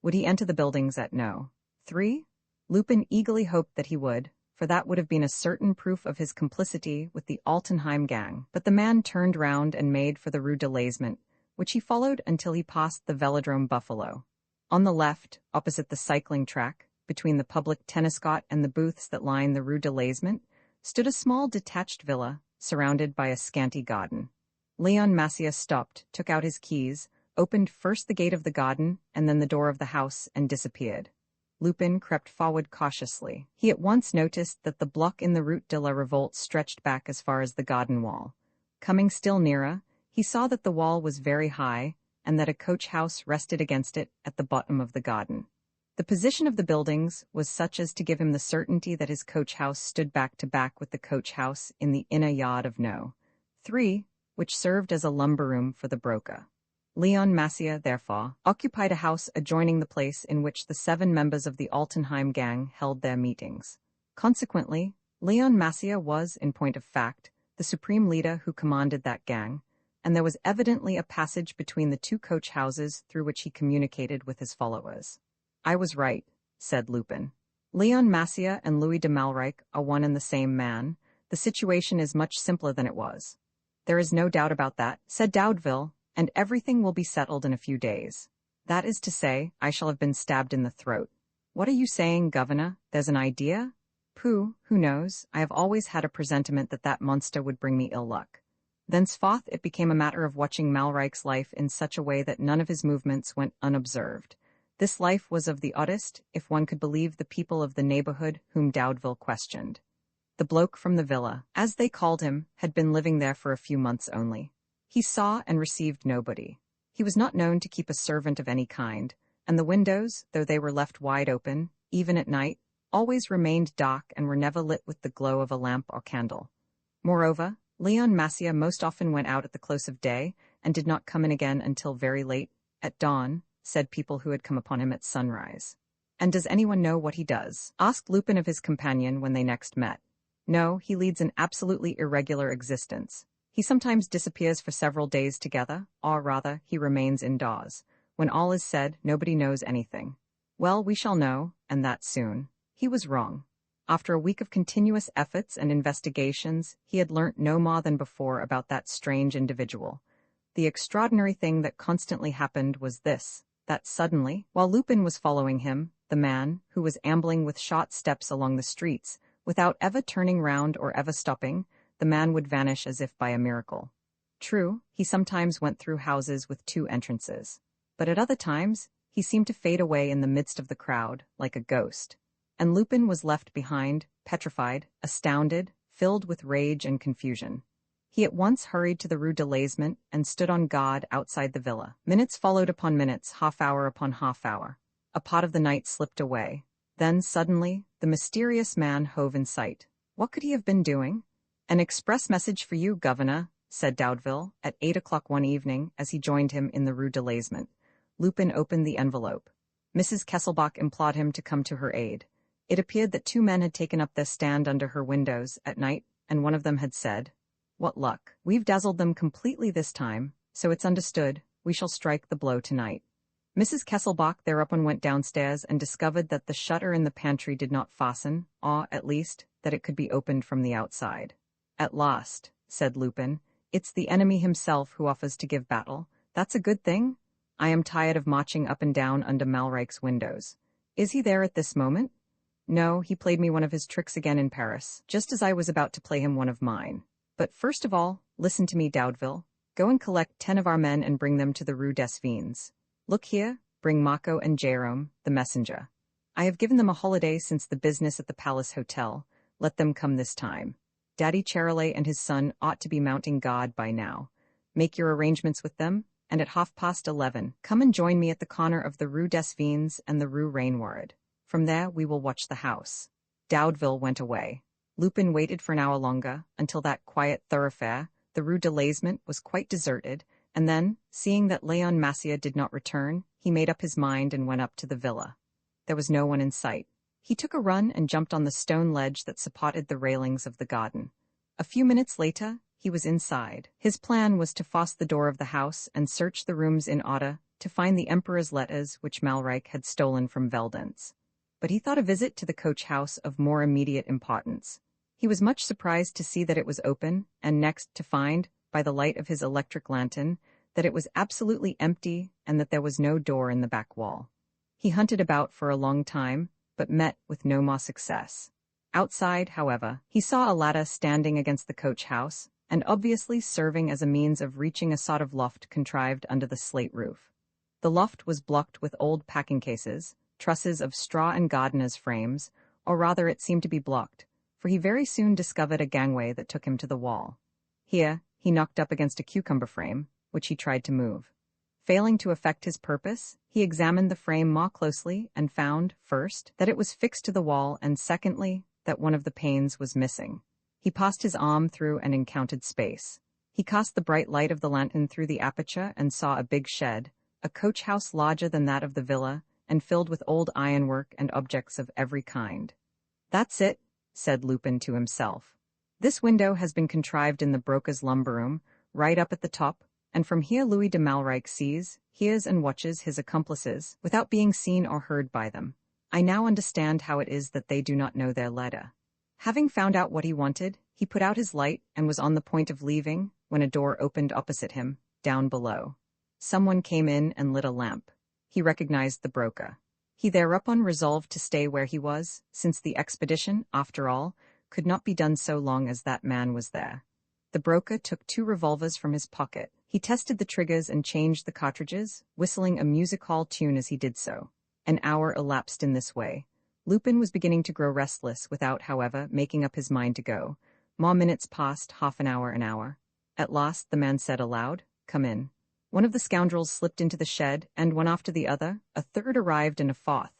[SPEAKER 1] Would he enter the buildings at No. 3? Lupin eagerly hoped that he would, for that would have been a certain proof of his complicity with the Altenheim gang. But the man turned round and made for the Rue de Laisement, which he followed until he passed the Velodrome Buffalo. On the left, opposite the cycling track, between the public tennis court and the booths that line the Rue de Laisement, stood a small detached villa, surrounded by a scanty garden. Leon Massier stopped, took out his keys, opened first the gate of the garden and then the door of the house, and disappeared. Lupin crept forward cautiously. He at once noticed that the block in the Route de la Revolte stretched back as far as the garden wall. Coming still nearer, he saw that the wall was very high, and that a coach house rested against it at the bottom of the garden. The position of the buildings was such as to give him the certainty that his coach house stood back to back with the coach house in the inner yard of No. 3, which served as a lumber room for the broker. Leon Massier, therefore, occupied a house adjoining the place in which the 7 members of the Altenheim gang held their meetings. Consequently, Leon Massier was, in point of fact, the supreme leader who commanded that gang, and there was evidently a passage between the two coach houses through which he communicated with his followers. "I was right," said Lupin. "Leon Massier and Louis de Malrique are one and the same man. The situation is much simpler than it was." "There is no doubt about that," said Daudeville, "and everything will be settled in a few days. That is to say, I shall have been stabbed in the throat." "What are you saying, Governor? There's an idea?" "Pooh, who knows? I have always had a presentiment that that monster would bring me ill luck." Thenceforth it became a matter of watching Malrique's life in such a way that none of his movements went unobserved. This life was of the oddest, if one could believe the people of the neighborhood whom Daudeville questioned. The bloke from the villa, as they called him, had been living there for a few months only. He saw and received nobody. He was not known to keep a servant of any kind, and the windows, though they were left wide open, even at night, always remained dark and were never lit with the glow of a lamp or candle. Moreover, Leon Massier most often went out at the close of day, and did not come in again until very late, at dawn, said people who had come upon him at sunrise. "And does anyone know what he does?" asked Lupin of his companion when they next met. "No, he leads an absolutely irregular existence. He sometimes disappears for several days together, or rather, he remains indoors. When all is said, nobody knows anything." "Well, we shall know, and that soon." He was wrong. After a week of continuous efforts and investigations, he had learnt no more than before about that strange individual. The extraordinary thing that constantly happened was this, that suddenly, while Lupin was following him, the man, who was ambling with short steps along the streets, without ever turning round or ever stopping, the man would vanish as if by a miracle. True, he sometimes went through houses with two entrances, but at other times, he seemed to fade away in the midst of the crowd, like a ghost. And Lupin was left behind, petrified, astounded, filled with rage and confusion. He at once hurried to the Rue de Laisement and stood on guard outside the villa. Minutes followed upon minutes, half-hour upon half-hour. A part of the night slipped away. Then, suddenly, the mysterious man hove in sight. What could he have been doing? "An express message for you, Governor," said Daudeville, at 8 o'clock one evening, as he joined him in the Rue de Laisement. Lupin opened the envelope. Mrs. Kesselbach implored him to come to her aid. It appeared that two men had taken up their stand under her windows at night, and one of them had said, "What luck. We've dazzled them completely this time, so it's understood, we shall strike the blow tonight." Mrs. Kesselbach thereupon went downstairs and discovered that the shutter in the pantry did not fasten, or, at least, that it could be opened from the outside. "At last," said Lupin, "it's the enemy himself who offers to give battle. That's a good thing. I am tired of marching up and down under Malrique's windows. Is he there at this moment? No, he played me one of his tricks again in Paris, just as I was about to play him one of mine. But first of all, listen to me, Daudeville. Go and collect 10 of our men and bring them to the Rue des Vins. Look here, bring Marco and Jérôme, the messenger. I have given them a holiday since the business at the Palace Hotel. Let them come this time. Daddy Charolais and his son ought to be mounting guard by now. Make your arrangements with them, and at 11:30, come and join me at the corner of the Rue des Vins and the Rue Rainward. From there, we will watch the house." Daudeville went away. Lupin waited for an hour longer, until that quiet thoroughfare, the Rue de Laisement, was quite deserted, and then, seeing that Leon Massier did not return, he made up his mind and went up to the villa. There was no one in sight. He took a run and jumped on the stone ledge that supported the railings of the garden. A few minutes later, he was inside. His plan was to force the door of the house and search the rooms in order to find the Emperor's letters which Malrique had stolen from Veldenz. But he thought a visit to the coach house of more immediate importance. He was much surprised to see that it was open, and next to find, by the light of his electric lantern, that it was absolutely empty and that there was no door in the back wall. He hunted about for a long time, but met with no more success. Outside, however, he saw a ladder standing against the coach house, and obviously serving as a means of reaching a sort of loft contrived under the slate roof. The loft was blocked with old packing cases, trusses of straw and gardener's frames, or rather it seemed to be blocked, for he very soon discovered a gangway that took him to the wall. Here, he knocked up against a cucumber frame, which he tried to move. Failing to effect his purpose, he examined the frame more closely and found, first, that it was fixed to the wall, and secondly, that one of the panes was missing. He passed his arm through and encountered space. He cast the bright light of the lantern through the aperture and saw a big shed, a coach house larger than that of the villa, and filled with old ironwork and objects of every kind. "That's it," said Lupin to himself. "This window has been contrived in the broker's lumber room, right up at the top, And from here Louis de Malrique sees, hears and watches his accomplices, without being seen or heard by them. I now understand how it is that they do not know their letter. Having found out what he wanted, he put out his light and was on the point of leaving, when a door opened opposite him, down below. Someone came in and lit a lamp. He recognized the broker. He thereupon resolved to stay where he was, since the expedition, after all, could not be done so long as that man was there. The broker took 2 revolvers from his pocket. He tested the triggers and changed the cartridges, whistling a music hall tune as he did so. An hour elapsed in this way. Lupin was beginning to grow restless without, however, making up his mind to go. More minutes passed, half an hour. At last the man said aloud, "Come in." One of the scoundrels slipped into the shed, and one after the other, a third arrived and a fourth.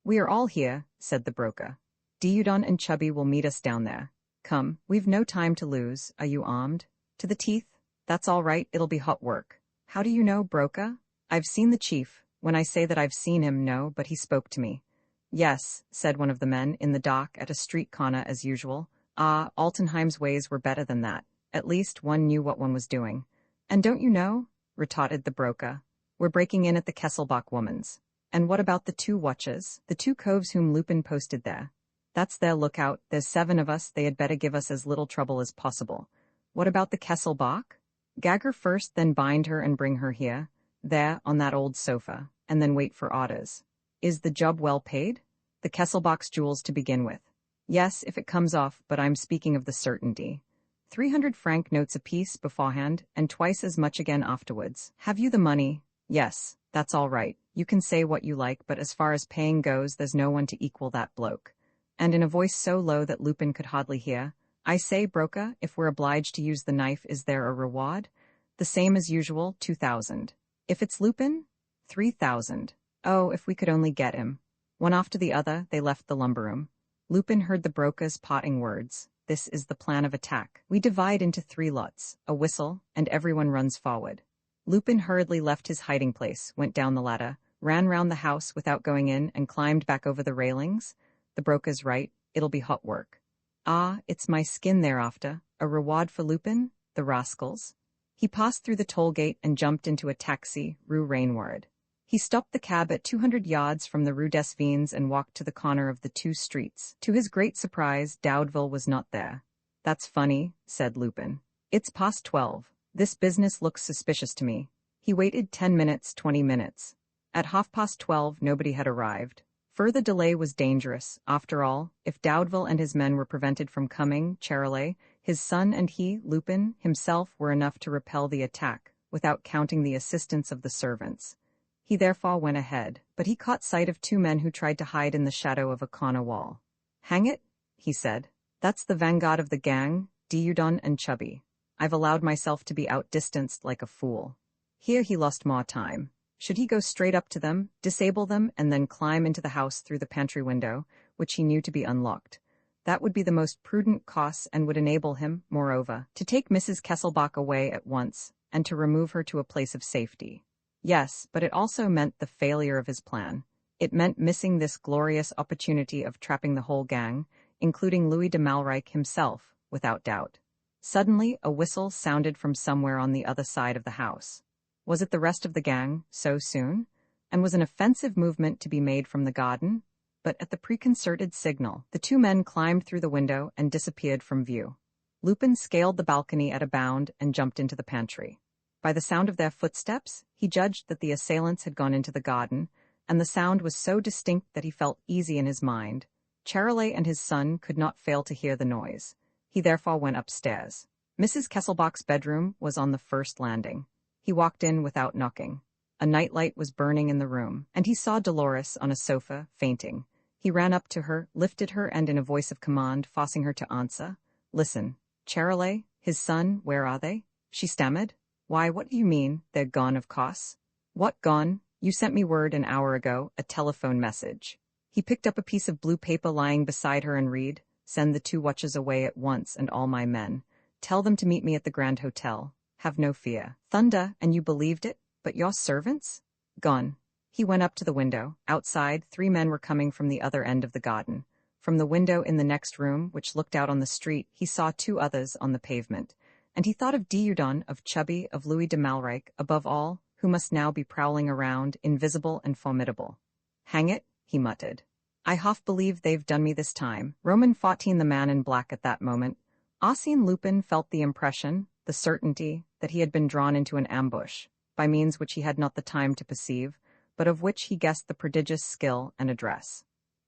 [SPEAKER 1] "We are all here," said the broker. "Dieudonne and Chubby will meet us down there. Come, we've no time to lose. Are you armed?" "To the teeth." "That's all right, it'll be hot work." "How do you know, broker?" "I've seen the chief. When I say that I've seen him, no, but he spoke to me." "Yes," said one of the men, in the dock at a street corner as usual. Ah, Altenheim's ways were better than that. At least one knew what one was doing. "And don't you know?" retorted the broker. "We're breaking in at the Kesselbach woman's." "And what about the 2 watches? The 2 coves whom Lupin posted there?" "That's their lookout. There's 7 of us, they had better give us as little trouble as possible." "What about the Kesselbach?" "Gag her first, then bind her and bring her here. There, on that old sofa, and then wait for orders." "Is the job well paid?" "The Kesselbach's jewels to begin with." "Yes, if it comes off, but I'm speaking of the certainty. 300-franc notes apiece beforehand, and twice as much again afterwards. Have you the money?" "Yes, that's all right. You can say what you like, but as far as paying goes, there's no one to equal that bloke." And in a voice so low that Lupin could hardly hear, "I say, broker, if we're obliged to use the knife, is there a reward?" "The same as usual, 2,000. "If it's Lupin?" 3,000. "Oh, if we could only get him." One after the other, they left the lumber room. Lupin heard the broker's parting words. "This is the plan of attack. We divide into 3 lots, a whistle, and everyone runs forward." Lupin hurriedly left his hiding place, went down the ladder, ran round the house without going in, and climbed back over the railings. The broker's right, it'll be hot work. Ah, it's my skin thereafter. A reward for Lupin? The rascals. He passed through the toll gate and jumped into a taxi, Rue Rainward. He stopped the cab at 200 yards from the Rue des Vins and walked to the corner of the 2 streets. To his great surprise, Daudeville was not there. "That's funny," said Lupin. "It's past 12. This business looks suspicious to me." He waited 10 minutes, 20 minutes. At 12:30, nobody had arrived. Further delay was dangerous. After all, if Daudeville and his men were prevented from coming, Charolais, his son, and he, Lupin, himself, were enough to repel the attack, without counting the assistance of the servants. He therefore went ahead, but he caught sight of 2 men who tried to hide in the shadow of a corner wall. "Hang it," he said. "That's the vanguard of the gang, Dieudonne and Chubby. I've allowed myself to be outdistanced like a fool." Here he lost more time. Should he go straight up to them, disable them, and then climb into the house through the pantry window, which he knew to be unlocked? That would be the most prudent course and would enable him, moreover, to take Mrs. Kesselbach away at once, and to remove her to a place of safety. Yes, but it also meant the failure of his plan. It meant missing this glorious opportunity of trapping the whole gang, including Louis de Malrique himself, without doubt. Suddenly, a whistle sounded from somewhere on the other side of the house. Was it the rest of the gang, so soon? And was an offensive movement to be made from the garden? But at the preconcerted signal, the 2 men climbed through the window and disappeared from view. Lupin scaled the balcony at a bound and jumped into the pantry. By the sound of their footsteps, he judged that the assailants had gone into the garden, and the sound was so distinct that he felt easy in his mind. Charolais and his son could not fail to hear the noise. He therefore went upstairs. Mrs. Kesselbach's bedroom was on the first landing. He walked in without knocking. A nightlight was burning in the room, and he saw Dolores on a sofa, fainting. He ran up to her, lifted her, and in a voice of command, forcing her to answer, "Listen, Charolais, his son, where are they?" She stammered. "Why, what do you mean? They're gone, of course." "What gone? You sent me word an hour ago, a telephone message." He picked up a piece of blue paper lying beside her and read, "Send the 2 watches away at once and all my men. Tell them to meet me at the Grand Hotel. Have no fear." Thunder, and you believed it? But your servants? Gone. He went up to the window. Outside, 3 men were coming from the other end of the garden. From the window in the next room, which looked out on the street, he saw 2 others on the pavement. And he thought of Dieudonne, of Chubby, of Louis de Malrique, above all, who must now be prowling around, invisible and formidable. Hang it, he muttered. I half believe they've done me this time. Roman 14, the man in black at that moment. Arsène Lupin felt the impression, the certainty, that he had been drawn into an ambush, by means which he had not the time to perceive, but of which he guessed the prodigious skill and address.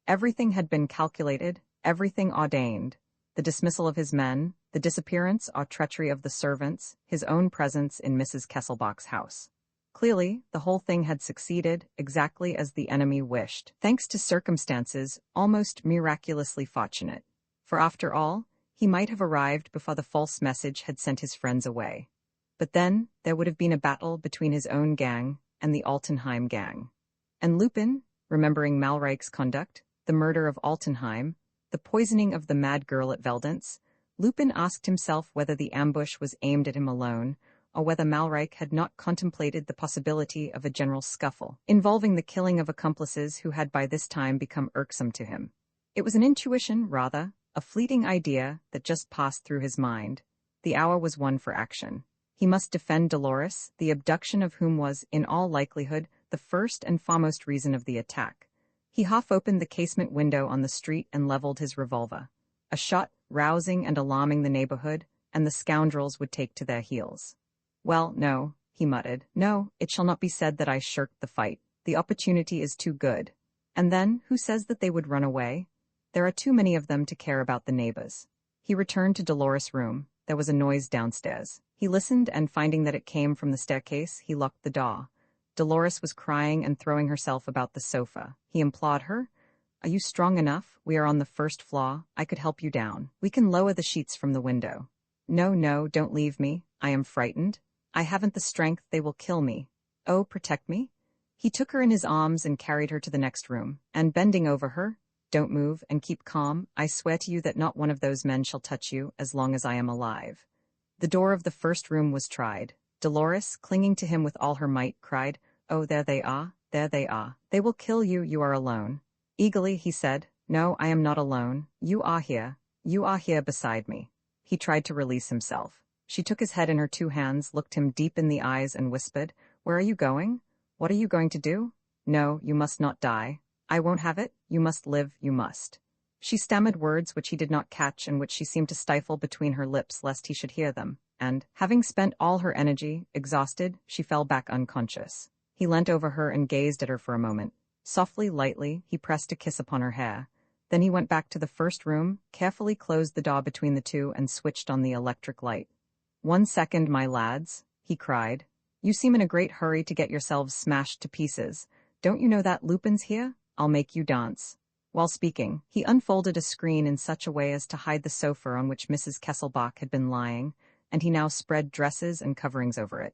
[SPEAKER 1] Everything had been calculated, everything ordained. The dismissal of his men, the disappearance or treachery of the servants, his own presence in Mrs. Kesselbach's house. Clearly, the whole thing had succeeded exactly as the enemy wished, thanks to circumstances almost miraculously fortunate. For after all, he might have arrived before the false message had sent his friends away. But then, there would have been a battle between his own gang and the Altenheim gang. And Lupin, remembering Malrique's conduct, the murder of Altenheim, the poisoning of the mad girl at Veldance, Lupin asked himself whether the ambush was aimed at him alone, or whether Malrique had not contemplated the possibility of a general scuffle, involving the killing of accomplices who had by this time become irksome to him. It was an intuition, rather, a fleeting idea that just passed through his mind. The hour was one for action. He must defend Dolores, the abduction of whom was, in all likelihood, the first and foremost reason of the attack. He half-opened the casement window on the street and leveled his revolver. A shot, rousing and alarming the neighborhood, and the scoundrels would take to their heels. Well, no, he muttered. No, it shall not be said that I shirked the fight. The opportunity is too good. And then, who says that they would run away? There are too many of them to care about the neighbors. He returned to Dolores' room. There was a noise downstairs. He listened, and finding that it came from the staircase, he locked the door. Dolores was crying and throwing herself about the sofa. He implored her. Are you strong enough? We are on the first floor. I could help you down. We can lower the sheets from the window. No, no, don't leave me. I am frightened. I haven't the strength. They will kill me. Oh, protect me. He took her in his arms and carried her to the next room, and bending over her, don't move and keep calm. I swear to you that not one of those men shall touch you as long as I am alive. The door of the first room was tried. Dolores, clinging to him with all her might, cried, Oh, there they are, there they are. They will kill you, you are alone. Eagerly, he said, No, I am not alone. You are here beside me. He tried to release himself. She took his head in her two hands, looked him deep in the eyes, and whispered, Where are you going? What are you going to do? No, you must not die. I won't have it. You must live, you must. She stammered words which he did not catch and which she seemed to stifle between her lips lest he should hear them, and, having spent all her energy, exhausted, she fell back unconscious. He leant over her and gazed at her for a moment. Softly, lightly, he pressed a kiss upon her hair. Then he went back to the first room, carefully closed the door between the two, and switched on the electric light. 1 second, my lads, he cried. You seem in a great hurry to get yourselves smashed to pieces. Don't you know that Lupin's here? I'll make you dance. While speaking, he unfolded a screen in such a way as to hide the sofa on which Mrs. Kesselbach had been lying, and he now spread dresses and coverings over it.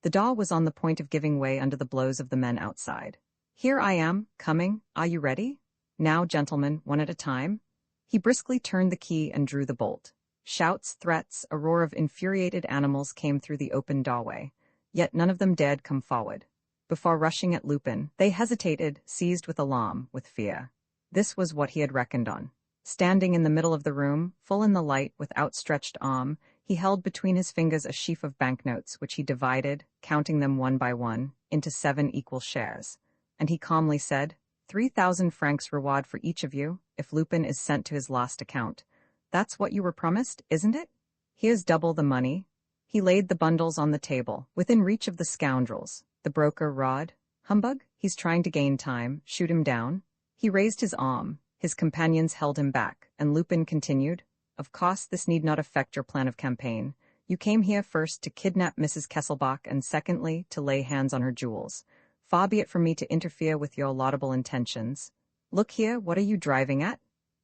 [SPEAKER 1] The door was on the point of giving way under the blows of the men outside. Here I am, coming. Are you ready? Now, gentlemen, one at a time. He briskly turned the key and drew the bolt. Shouts, threats, a roar of infuriated animals came through the open doorway, yet none of them dared come forward. Before rushing at Lupin, they hesitated, seized with alarm, with fear. This was what he had reckoned on. Standing in the middle of the room, full in the light, with outstretched arm, he held between his fingers a sheaf of banknotes, which he divided, counting them one by one, into 7 equal shares. And he calmly said, 3,000 francs reward for each of you, if Lupin is sent to his last account. That's what you were promised, isn't it? Here's double the money. He laid the bundles on the table, within reach of the scoundrels. The broker roared, Humbug, he's trying to gain time, shoot him down. He raised his arm. His companions held him back, and Lupin continued, Of course, this need not affect your plan of campaign. You came here first to kidnap Mrs. Kesselbach, and secondly, to lay hands on her jewels. Far be it from me to interfere with your laudable intentions. Look here, what are you driving at?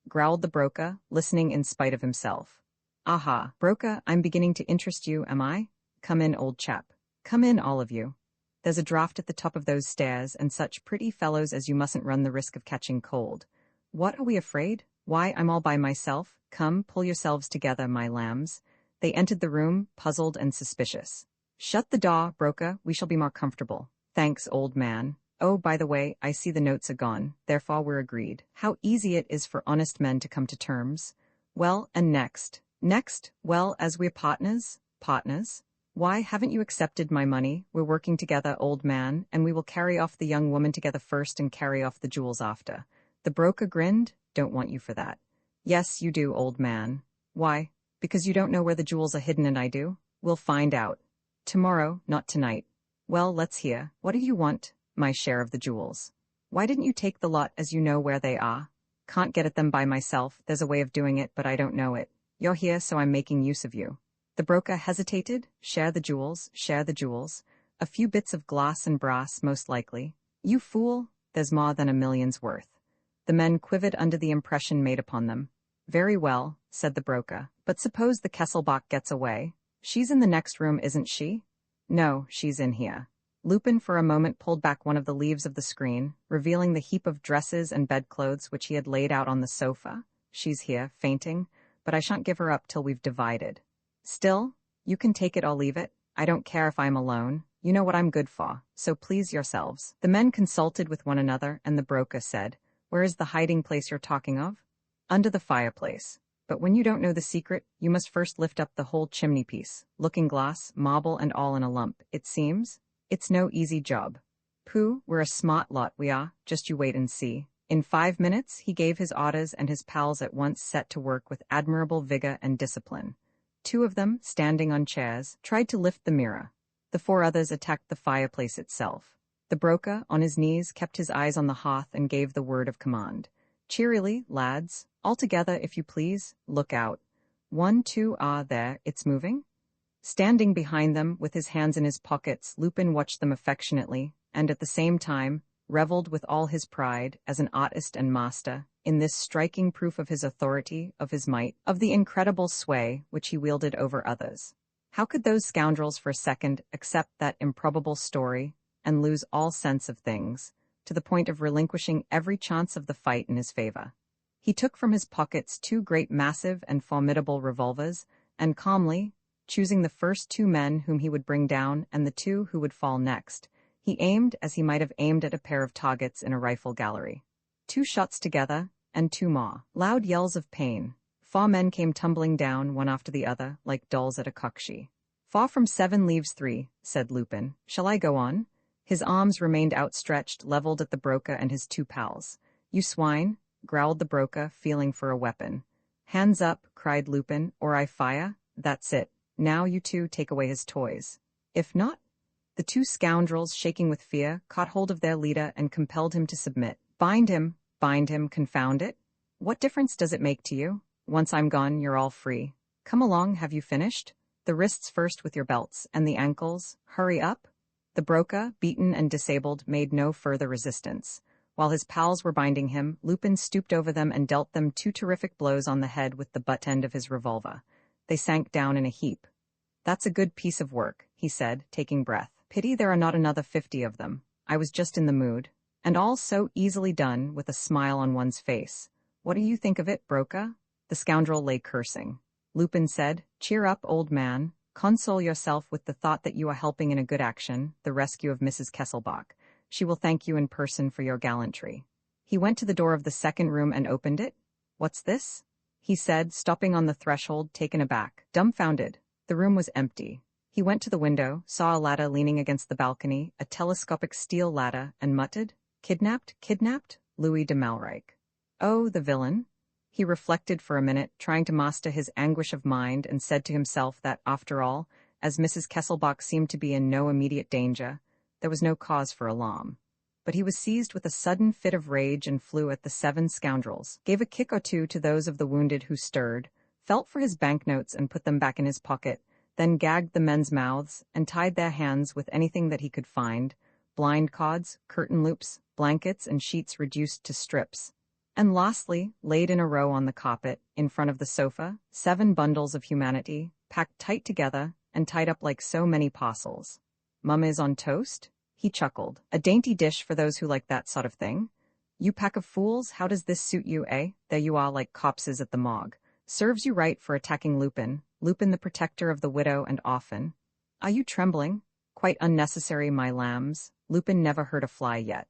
[SPEAKER 1] Growled the broker, listening in spite of himself. Aha, broker, I'm beginning to interest you, am I? Come in, old chap. Come in, all of you. There's a draught at the top of those stairs, and such pretty fellows as you mustn't run the risk of catching cold. What, are we afraid? Why, I'm all by myself. Come, pull yourselves together, my lambs. They entered the room, puzzled and suspicious. Shut the door, broker, we shall be more comfortable. Thanks, old man. Oh, by the way, I see the notes are gone, therefore we're agreed. How easy it is for honest men to come to terms. Well, and next? Next, well, as we're partners? Partners? Why haven't you accepted my money? We're working together, old man, and we will carry off the young woman together first and carry off the jewels after. The broker grinned. Don't want you for that. Yes, you do, old man. Why? Because you don't know where the jewels are hidden and I do? We'll find out. Tomorrow, not tonight. Well, let's hear. What do you want? My share of the jewels. Why didn't you take the lot as you know where they are? Can't get at them by myself. There's a way of doing it, but I don't know it. You're here, so I'm making use of you. The broker hesitated. Share the jewels, share the jewels. A few bits of glass and brass, most likely. You fool, there's more than a million's worth. The men quivered under the impression made upon them. Very well, said the broker, but suppose the Kesselbach gets away. She's in the next room, isn't she? No, she's in here. Lupin for a moment pulled back one of the leaves of the screen, revealing the heap of dresses and bedclothes which he had laid out on the sofa. She's here, fainting, but I shan't give her up till we've divided. Still, you can take it or leave it. I don't care if I'm alone. You know what I'm good for, so please yourselves. The men consulted with one another, and the broker said, Where is the hiding place you're talking of? Under the fireplace. But when you don't know the secret, you must first lift up the whole chimney-piece, looking-glass, marble and all in a lump, it seems. It's no easy job. Pooh, we're a smart lot, we are, just you wait and see. In 5 minutes, he gave his orders and his pals at once set to work with admirable vigor and discipline. 2 of them, standing on chairs, tried to lift the mirror. The 4 others attacked the fireplace itself. The broker, on his knees, kept his eyes on the hearth and gave the word of command. Cheerily, lads, all together if you please, look out. 1, 2, there, it's moving? Standing behind them, with his hands in his pockets, Lupin watched them affectionately, and at the same time, reveled with all his pride, as an artist and master, in this striking proof of his authority, of his might, of the incredible sway which he wielded over others. How could those scoundrels for a second accept that improbable story, and lose all sense of things, to the point of relinquishing every chance of the fight in his favor? He took from his pockets 2 great massive and formidable revolvers, and calmly, choosing the first 2 men whom he would bring down and the 2 who would fall next, he aimed as he might have aimed at a pair of targets in a rifle gallery. 2 shots together, and 2 more. Loud yells of pain. 4 men came tumbling down, one after the other, like dolls at a cockshee. 4 from 7 leaves 3, said Lupin. Shall I go on? His arms remained outstretched, leveled at the broker and his 2 pals. You swine, growled the broker, feeling for a weapon. Hands up, cried Lupin, or I fire. That's it. Now you 2 take away his toys. If not? The 2 scoundrels, shaking with fear, caught hold of their leader and compelled him to submit. Bind him, confound it. What difference does it make to you? Once I'm gone, you're all free. Come along, have you finished? The wrists first with your belts, and the ankles. Hurry up. The broker, beaten and disabled, made no further resistance. While his pals were binding him, Lupin stooped over them and dealt them 2 terrific blows on the head with the butt end of his revolver. They sank down in a heap. That's a good piece of work, he said, taking breath. Pity there are not another 50 of them. I was just in the mood. And all so easily done, with a smile on one's face. What do you think of it, broker? The scoundrel lay cursing. Lupin said, Cheer up, old man. Console yourself with the thought that you are helping in a good action, the rescue of Mrs. Kesselbach. She will thank you in person for your gallantry. He went to the door of the second room and opened it. What's this? He said, stopping on the threshold, taken aback, dumbfounded. The room was empty. He went to the window, saw a ladder leaning against the balcony, a telescopic steel ladder, and muttered, Kidnapped? Louis de Malrique. Oh, the villain. He reflected for a minute, trying to master his anguish of mind, and said to himself that, after all, as Mrs. Kesselbach seemed to be in no immediate danger, there was no cause for alarm. But he was seized with a sudden fit of rage and flew at the 7 scoundrels, gave a kick or 2 to those of the wounded who stirred, felt for his banknotes and put them back in his pocket, then gagged the men's mouths and tied their hands with anything that he could find, blind cords, curtain loops, blankets and sheets reduced to strips. And lastly, laid in a row on the carpet, in front of the sofa, 7 bundles of humanity, packed tight together and tied up like so many parcels. Mum is on toast? He chuckled. A dainty dish for those who like that sort of thing. You pack of fools, how does this suit you, eh? There you are like copses at the morgue. Serves you right for attacking Lupin, Lupin the protector of the widow and orphan. Are you trembling? Quite unnecessary, my lambs. Lupin never hurt a fly yet.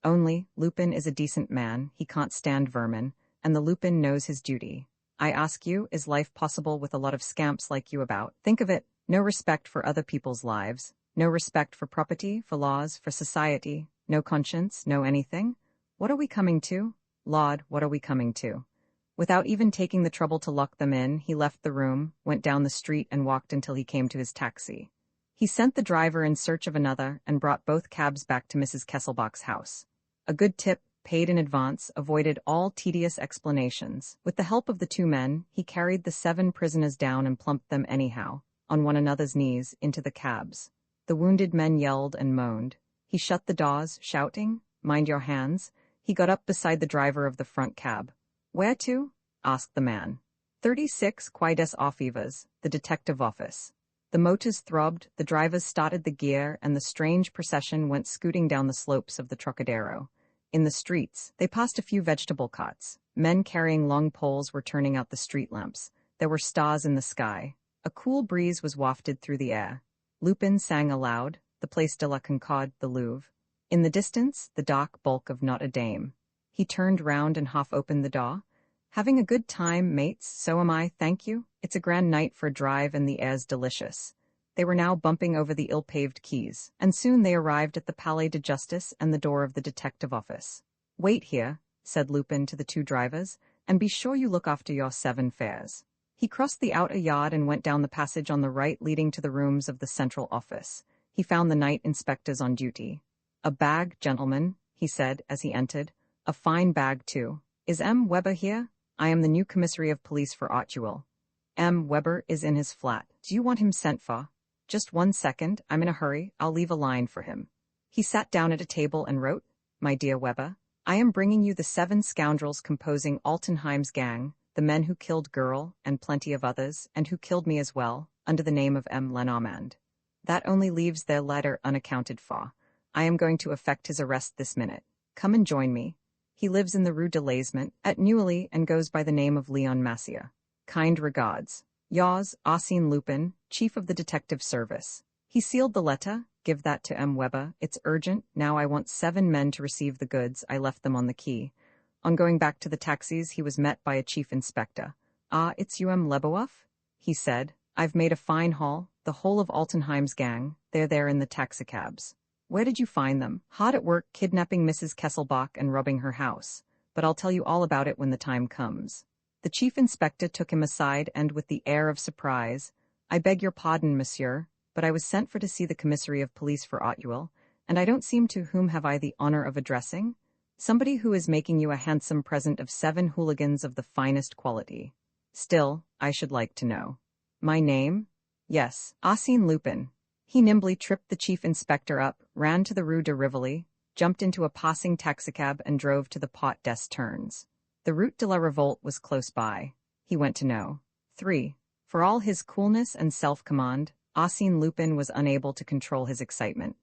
[SPEAKER 1] Only, Lupin is a decent man, he can't stand vermin, and the Lupin knows his duty. I ask you, is life possible with a lot of scamps like you about? Think of it, No respect for other people's lives, no respect for property, for laws, for society, no conscience, no anything. What are we coming to? Lord, what are we coming to? Without even taking the trouble to lock them in, he left the room, went down the street and walked until he came to his taxi. He sent the driver in search of another and brought both cabs back to Mrs. Kesselbach's house. A good tip, paid in advance, avoided all tedious explanations. With the help of the two men, he carried the 7 prisoners down and plumped them anyhow, on one another's knees, into the cabs. The wounded men yelled and moaned. He shut the doors, shouting, "Mind your hands." He got up beside the driver of the front cab. "Where to?" asked the man. 36 Quai des Orfèvres, the detective office. The motors throbbed, the drivers started the gear, and the strange procession went scooting down the slopes of the Trocadero. In the streets, they passed a few vegetable carts. Men carrying long poles were turning out the street lamps. There were stars in the sky. A cool breeze was wafted through the air. Lupin sang aloud, the Place de la Concorde, the Louvre. In the distance, the dark bulk of Notre Dame. He turned round and half opened the door. "Having a good time, mates, so am I, thank you. It's a grand night for a drive and the air's delicious." They were now bumping over the ill-paved quays, and soon they arrived at the Palais de Justice and the door of the detective office. "Wait here," said Lupin to the 2 drivers, "and be sure you look after your 7 fares." He crossed the outer yard and went down the passage on the right leading to the rooms of the central office. He found the night inspectors on duty. "A bag, gentlemen," he said as he entered. "A fine bag, too. Is M. Weber here? I am the new commissary of police for Auteuil. M. Weber is in his flat. Do you want him sent for?" "Just 1 second, I'm in a hurry, I'll leave a line for him." He sat down at a table and wrote, "My dear Weber, I am bringing you the 7 scoundrels composing Altenheim's gang, the men who killed Girl and plenty of others, and who killed me as well, under the name of M. Lenormand. That only leaves their letter unaccounted for. I am going to effect his arrest this minute. Come and join me. He lives in the Rue de l'Aisement, at Neuilly, and goes by the name of Leon Massier. Kind regards. Yours, Arsène Lupin, Chief of the Detective Service." He sealed the letter. "Give that to M. Weber. It's urgent. Now I want 7 men to receive the goods. I left them on the quay." On going back to the taxis, he was met by a chief inspector. "Ah, it's you, M. Leboeuf?" he said. "I've made a fine haul. The whole of Altenheim's gang. They're there in the taxicabs." "Where did you find them?" "Hard at work kidnapping Mrs. Kesselbach and robbing her house. But I'll tell you all about it when the time comes." The chief inspector took him aside and, with the air of surprise, "I beg your pardon, monsieur, but I was sent for to see the commissary of police for Auteuil, and I don't seem to whom have I the honor of addressing? Somebody who is making you a handsome present of 7 hooligans of the finest quality. Still, I should like to know." "My name?" "Yes, Arsène Lupin." He nimbly tripped the chief inspector up, ran to the Rue de Rivoli, jumped into a passing taxicab and drove to the Pot des Turns. The Route de la Revolte was close by. He went to know. 3. For all his coolness and self-command, Arsène Lupin was unable to control his excitement.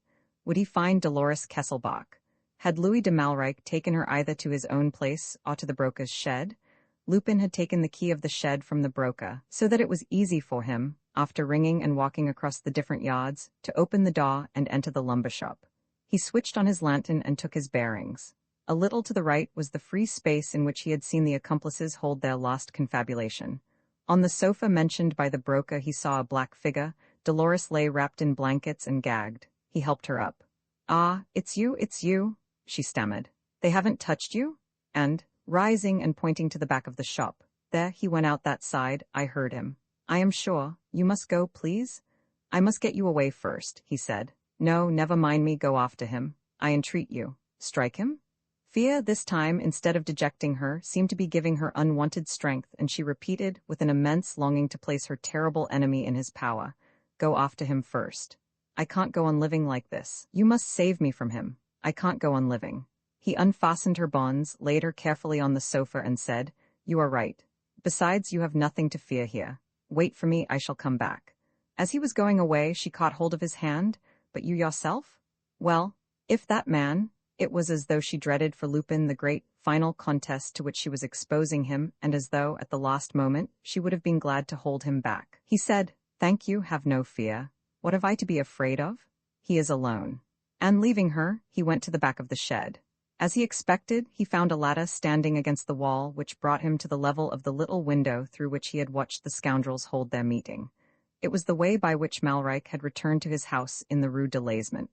[SPEAKER 1] Would he find Dolores Kesselbach? Had Louis de Malreich taken her either to his own place or to the broker's shed? Lupin had taken the key of the shed from the broker, so that it was easy for him, after ringing and walking across the different yards, to open the door and enter the lumber shop. He switched on his lantern and took his bearings. A little to the right was the free space in which he had seen the accomplices hold their last confabulation. On the sofa mentioned by the broker he saw a black figure. Dolores lay wrapped in blankets and gagged. He helped her up. "Ah, it's you," she stammered. "They haven't touched you?" And, rising and pointing to the back of the shop, "There, he went out that side, I heard him." "I am sure. You must go, please?" "I must get you away first," he said. "No, never mind me, go after him. I entreat you. Strike him?" Fear, this time, instead of dejecting her, seemed to be giving her unwonted strength, and she repeated, with an immense longing to place her terrible enemy in his power, "Go after him first. I can't go on living like this. You must save me from him. I can't go on living." He unfastened her bonds, laid her carefully on the sofa, and said, "You are right. Besides, you have nothing to fear here. Wait for me, I shall come back." As he was going away, she caught hold of his hand. "But you yourself?" "Well, if that man—" It was as though she dreaded for Lupin the great, final contest to which she was exposing him, and as though, at the last moment, she would have been glad to hold him back. He said, "Thank you, have no fear. What have I to be afraid of? He is alone." And leaving her, he went to the back of the shed. As he expected, he found a ladder standing against the wall which brought him to the level of the little window through which he had watched the scoundrels hold their meeting. It was the way by which Malreich had returned to his house in the Rue de Laisement.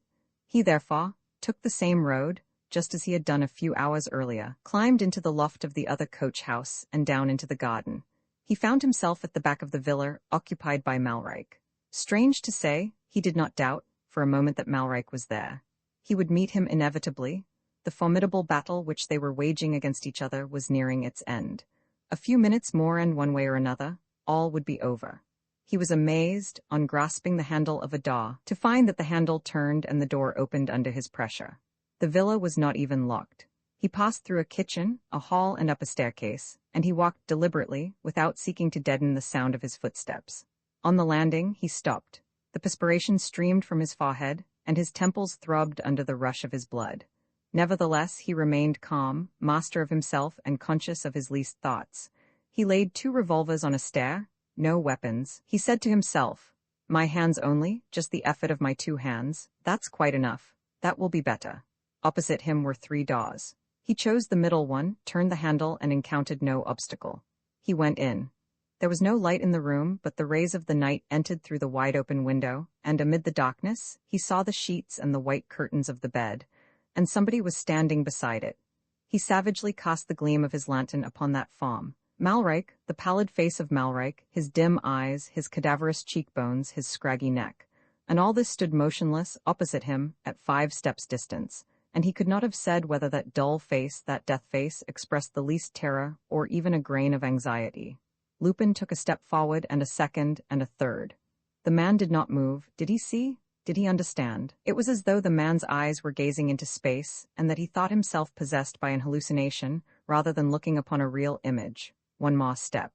[SPEAKER 1] He, therefore, took the same road, just as he had done a few hours earlier, climbed into the loft of the other coach house and down into the garden. He found himself at the back of the villa, occupied by Malreich. Strange to say, he did not doubt, for a moment, that Malreich was there. He would meet him inevitably. The formidable battle which they were waging against each other was nearing its end. A few minutes more, and one way or another, all would be over. He was amazed, on grasping the handle of a door, to find that the handle turned and the door opened under his pressure. The villa was not even locked. He passed through a kitchen, a hall, and up a staircase, and he walked deliberately, without seeking to deaden the sound of his footsteps. On the landing, he stopped. The perspiration streamed from his forehead, and his temples throbbed under the rush of his blood. Nevertheless, he remained calm, master of himself and conscious of his least thoughts. He laid 2 revolvers on a stair. No weapons, he said to himself. My hands only, just the effort of my 2 hands, that's quite enough. That will be better. Opposite him were 3 doors. He chose the middle one, turned the handle, and encountered no obstacle. He went in. There was no light in the room, but the rays of the night entered through the wide-open window, and amid the darkness, he saw the sheets and the white curtains of the bed, and somebody was standing beside it. He savagely cast the gleam of his lantern upon that form. Malreich, the pallid face of Malreich, his dim eyes, his cadaverous cheekbones, his scraggy neck. And all this stood motionless, opposite him, at 5 steps distance, and he could not have said whether that dull face, that death face, expressed the least terror, or even a grain of anxiety. Lupin took a step forward, and a second, and a third. The man did not move. Did he see? Did he understand? It was as though the man's eyes were gazing into space, and that he thought himself possessed by an hallucination, rather than looking upon a real image. 1 more step.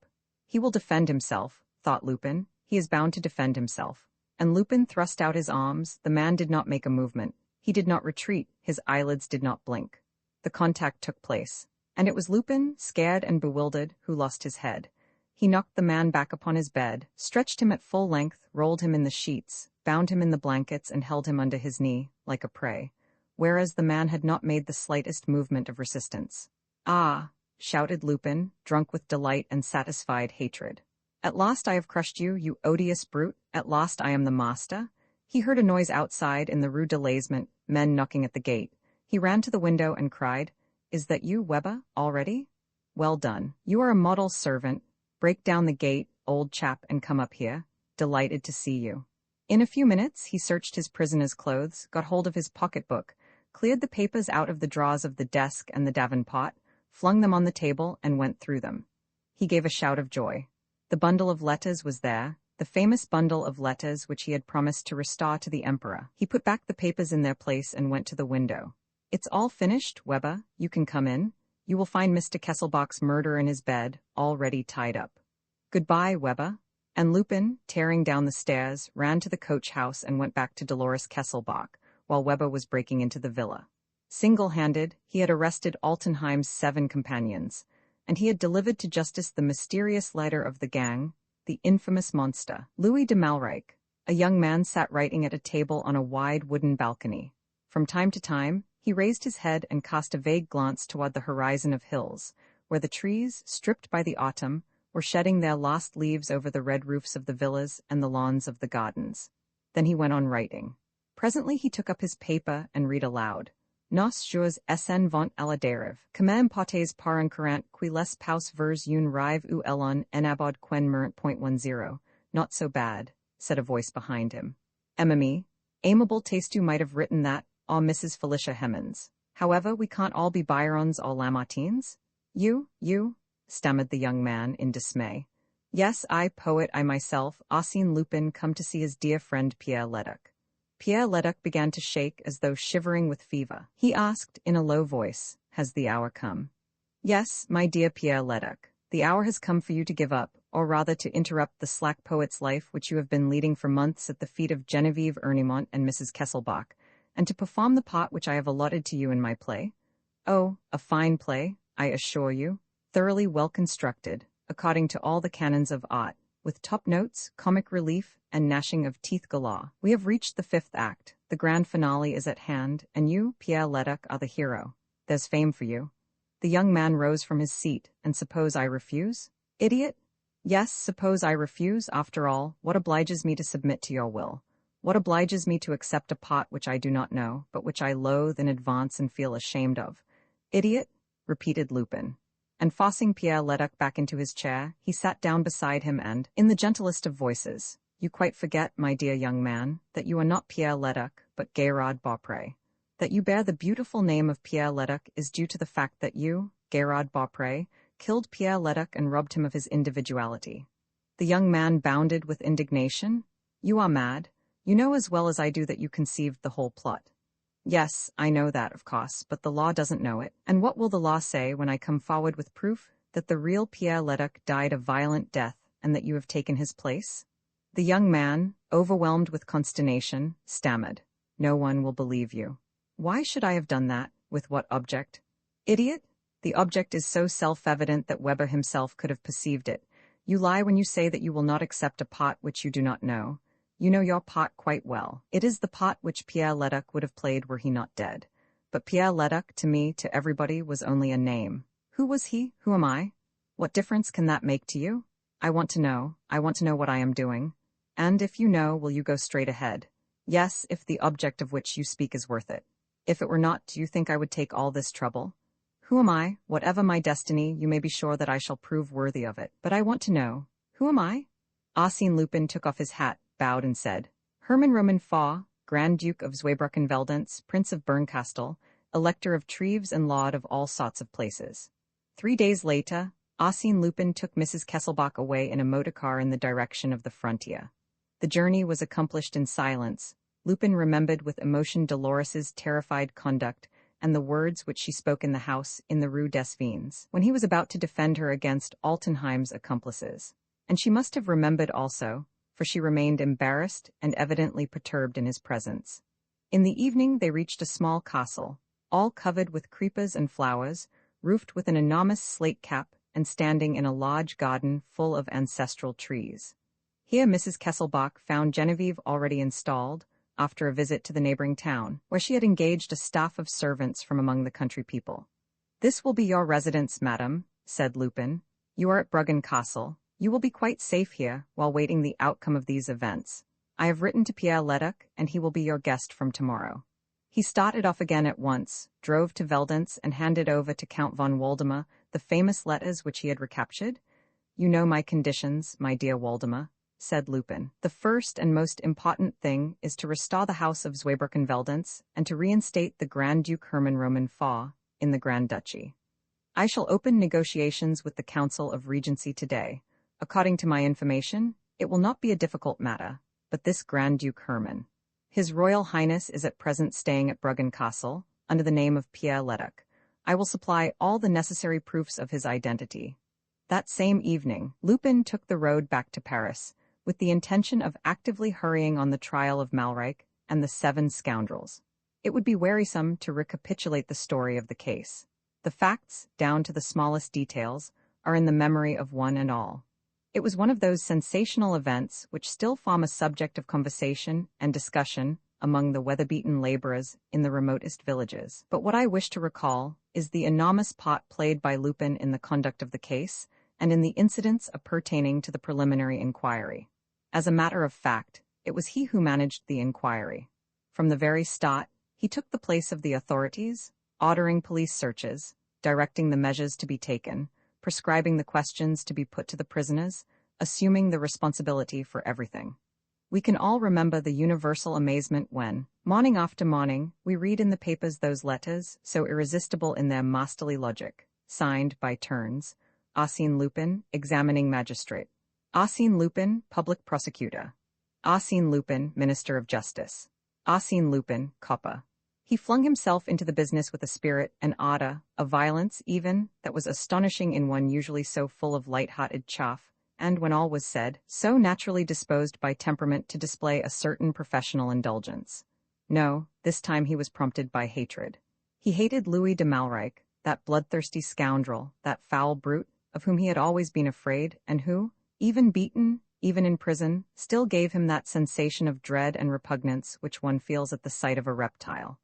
[SPEAKER 1] He will defend himself, thought Lupin. He is bound to defend himself. And Lupin thrust out his arms. The man did not make a movement. He did not retreat. His eyelids did not blink. The contact took place. And it was Lupin, scared and bewildered, who lost his head. He knocked the man back upon his bed, stretched him at full length, rolled him in the sheets, bound him in the blankets, and held him under his knee, like a prey, whereas the man had not made the slightest movement of resistance. Ah! Shouted Lupin, drunk with delight and satisfied hatred. At last I have crushed you, you odious brute. At last I am the master. He heard a noise outside in the Rue de Laisement, men knocking at the gate. He ran to the window and cried, Is that you, Weber, already? Well done. You are a model servant. Break down the gate, old chap, and come up here. Delighted to see you. In a few minutes, he searched his prisoner's clothes, got hold of his pocketbook, cleared the papers out of the drawers of the desk and the davenport, flung them on the table, and went through them. He gave a shout of joy. The bundle of letters was there, the famous bundle of letters which he had promised to restore to the Emperor. He put back the papers in their place and went to the window. It's all finished, Weber. You can come in. You will find Mr. Kesselbach's murderer in his bed, already tied up. Goodbye, Weber. And Lupin, tearing down the stairs, ran to the coach house and went back to Dolores Kesselbach, while Weber was breaking into the villa. Single-handed, he had arrested Altenheim's 7 companions, and he had delivered to justice the mysterious leader of the gang, the infamous monster, Louis de Malreich. A young man sat writing at a table on a wide wooden balcony. From time to time, he raised his head and cast a vague glance toward the horizon of hills, where the trees, stripped by the autumn, were shedding their last leaves over the red roofs of the villas and the lawns of the gardens. Then he went on writing. Presently he took up his paper and read aloud. Nos jours SN vont à la dérive. Comment potes par un courant qui les paus vers une rive ou elon en abod quen murant.10. Not so bad, said a voice behind him. Emmy, amiable tastu might have written that, ah Mrs. Felicia Hemans. However, we can't all be Byrons or Lamartines. You, stammered the young man in dismay. Yes, I, poet, I myself, Arsène Lupin, come to see his dear friend Pierre Leduc. Pierre Leduc began to shake as though shivering with fever. He asked, in a low voice, Has the hour come? Yes, my dear Pierre Leduc, the hour has come for you to give up, or rather to interrupt the slack poet's life which you have been leading for months at the feet of Geneviève Ernimont and Mrs. Kesselbach, and to perform the part which I have allotted to you in my play. Oh, a fine play, I assure you, thoroughly well constructed, according to all the canons of art, with top notes, comic relief, and gnashing of teeth galore. We have reached the 5th act, the grand finale is at hand, and you, Pierre Leduc, are the hero. There's fame for you. The young man rose from his seat, and suppose I refuse? Idiot? Yes, suppose I refuse, after all, what obliges me to submit to your will? What obliges me to accept a pot which I do not know, but which I loathe in advance and feel ashamed of? Idiot, repeated Lupin. And forcing Pierre Leduc back into his chair, he sat down beside him and, in the gentlest of voices, "You quite forget, my dear young man, that you are not Pierre Leduc, but Gerard Beaupré. That you bear the beautiful name of Pierre Leduc is due to the fact that you, Gerard Beaupré, killed Pierre Leduc and robbed him of his individuality." The young man bounded with indignation. "You are mad. You know as well as I do that you conceived the whole plot." "Yes, I know that, of course, but the law doesn't know it. And what will the law say when I come forward with proof that the real Pierre Leduc died a violent death and that you have taken his place?" The young man, overwhelmed with consternation, stammered, "No one will believe you." "Why should I have done that? With what object?" "Idiot! The object is so self-evident that Weber himself could have perceived it. You lie when you say that you will not accept a pot which you do not know. You know your pot quite well. It is the pot which Pierre Leduc would have played were he not dead. But Pierre Leduc, to me, to everybody, was only a name. Who was he? Who am I? What difference can that make to you? I want to know. I want to know what I am doing. And if you know, will you go straight ahead? Yes, if the object of which you speak is worth it. If it were not, do you think I would take all this trouble? Who am I? Whatever my destiny, you may be sure that I shall prove worthy of it. But I want to know. Who am I?" Arsène Lupin took off his hat, bowed and said, "Hermann Roman IV, Grand Duke of Zweibrücken-Veldenz, Prince of Bernkastel, Elector of Treves and Laud of all sorts of places." 3 days later, Arsène Lupin took Mrs. Kesselbach away in a motor car in the direction of the frontier. The journey was accomplished in silence. Lupin remembered with emotion Dolores's terrified conduct and the words which she spoke in the house in the Rue des Vins, when he was about to defend her against Altenheim's accomplices. And she must have remembered also, for she remained embarrassed and evidently perturbed in his presence. In the evening they reached a small castle, all covered with creepers and flowers, roofed with an enormous slate cap, and standing in a large garden full of ancestral trees. Here Mrs. Kesselbach found Genevieve already installed, after a visit to the neighboring town, where she had engaged a staff of servants from among the country people. "This will be your residence, madam," said Lupin. "You are at Bruggen Castle. You will be quite safe here, while waiting the outcome of these events. I have written to Pierre Leduc, and he will be your guest from tomorrow." He started off again at once, drove to Veldenz, and handed over to Count von Waldemar the famous letters which he had recaptured. "You know my conditions, my dear Waldemar," said Lupin. "The first and most important thing is to restore the house of Zweibrücken-Veldenz and to reinstate the Grand Duke Hermann Roman IV in the Grand Duchy. I shall open negotiations with the Council of Regency today. According to my information, it will not be a difficult matter, but this Grand Duke Hermann. His Royal Highness is at present staying at Bruggen Castle, under the name of Pierre Leduc. I will supply all the necessary proofs of his identity." That same evening, Lupin took the road back to Paris, with the intention of actively hurrying on the trial of Malreich and the 7 scoundrels. It would be wearisome to recapitulate the story of the case. The facts, down to the smallest details, are in the memory of one and all. It was one of those sensational events which still form a subject of conversation and discussion among the weather-beaten laborers in the remotest villages. But what I wish to recall is the enormous part played by Lupin in the conduct of the case and in the incidents pertaining to the preliminary inquiry. As a matter of fact, it was he who managed the inquiry. From the very start, he took the place of the authorities, ordering police searches, directing the measures to be taken, prescribing the questions to be put to the prisoners, assuming the responsibility for everything. We can all remember the universal amazement when, morning after morning, we read in the papers those letters, so irresistible in their masterly logic, signed, by turns, Arsène Lupin, examining magistrate; Arsène Lupin, public prosecutor; Arsène Lupin, Minister of Justice; Arsène Lupin, copper. He flung himself into the business with a spirit, an ardor, a violence even, that was astonishing in one usually so full of light-hearted chaff, and, when all was said, so naturally disposed by temperament to display a certain professional indulgence. No, this time he was prompted by hatred. He hated Louis de Malreich, that bloodthirsty scoundrel, that foul brute, of whom he had always been afraid, and who, even beaten, even in prison, still gave him that sensation of dread and repugnance which one feels at the sight of a reptile.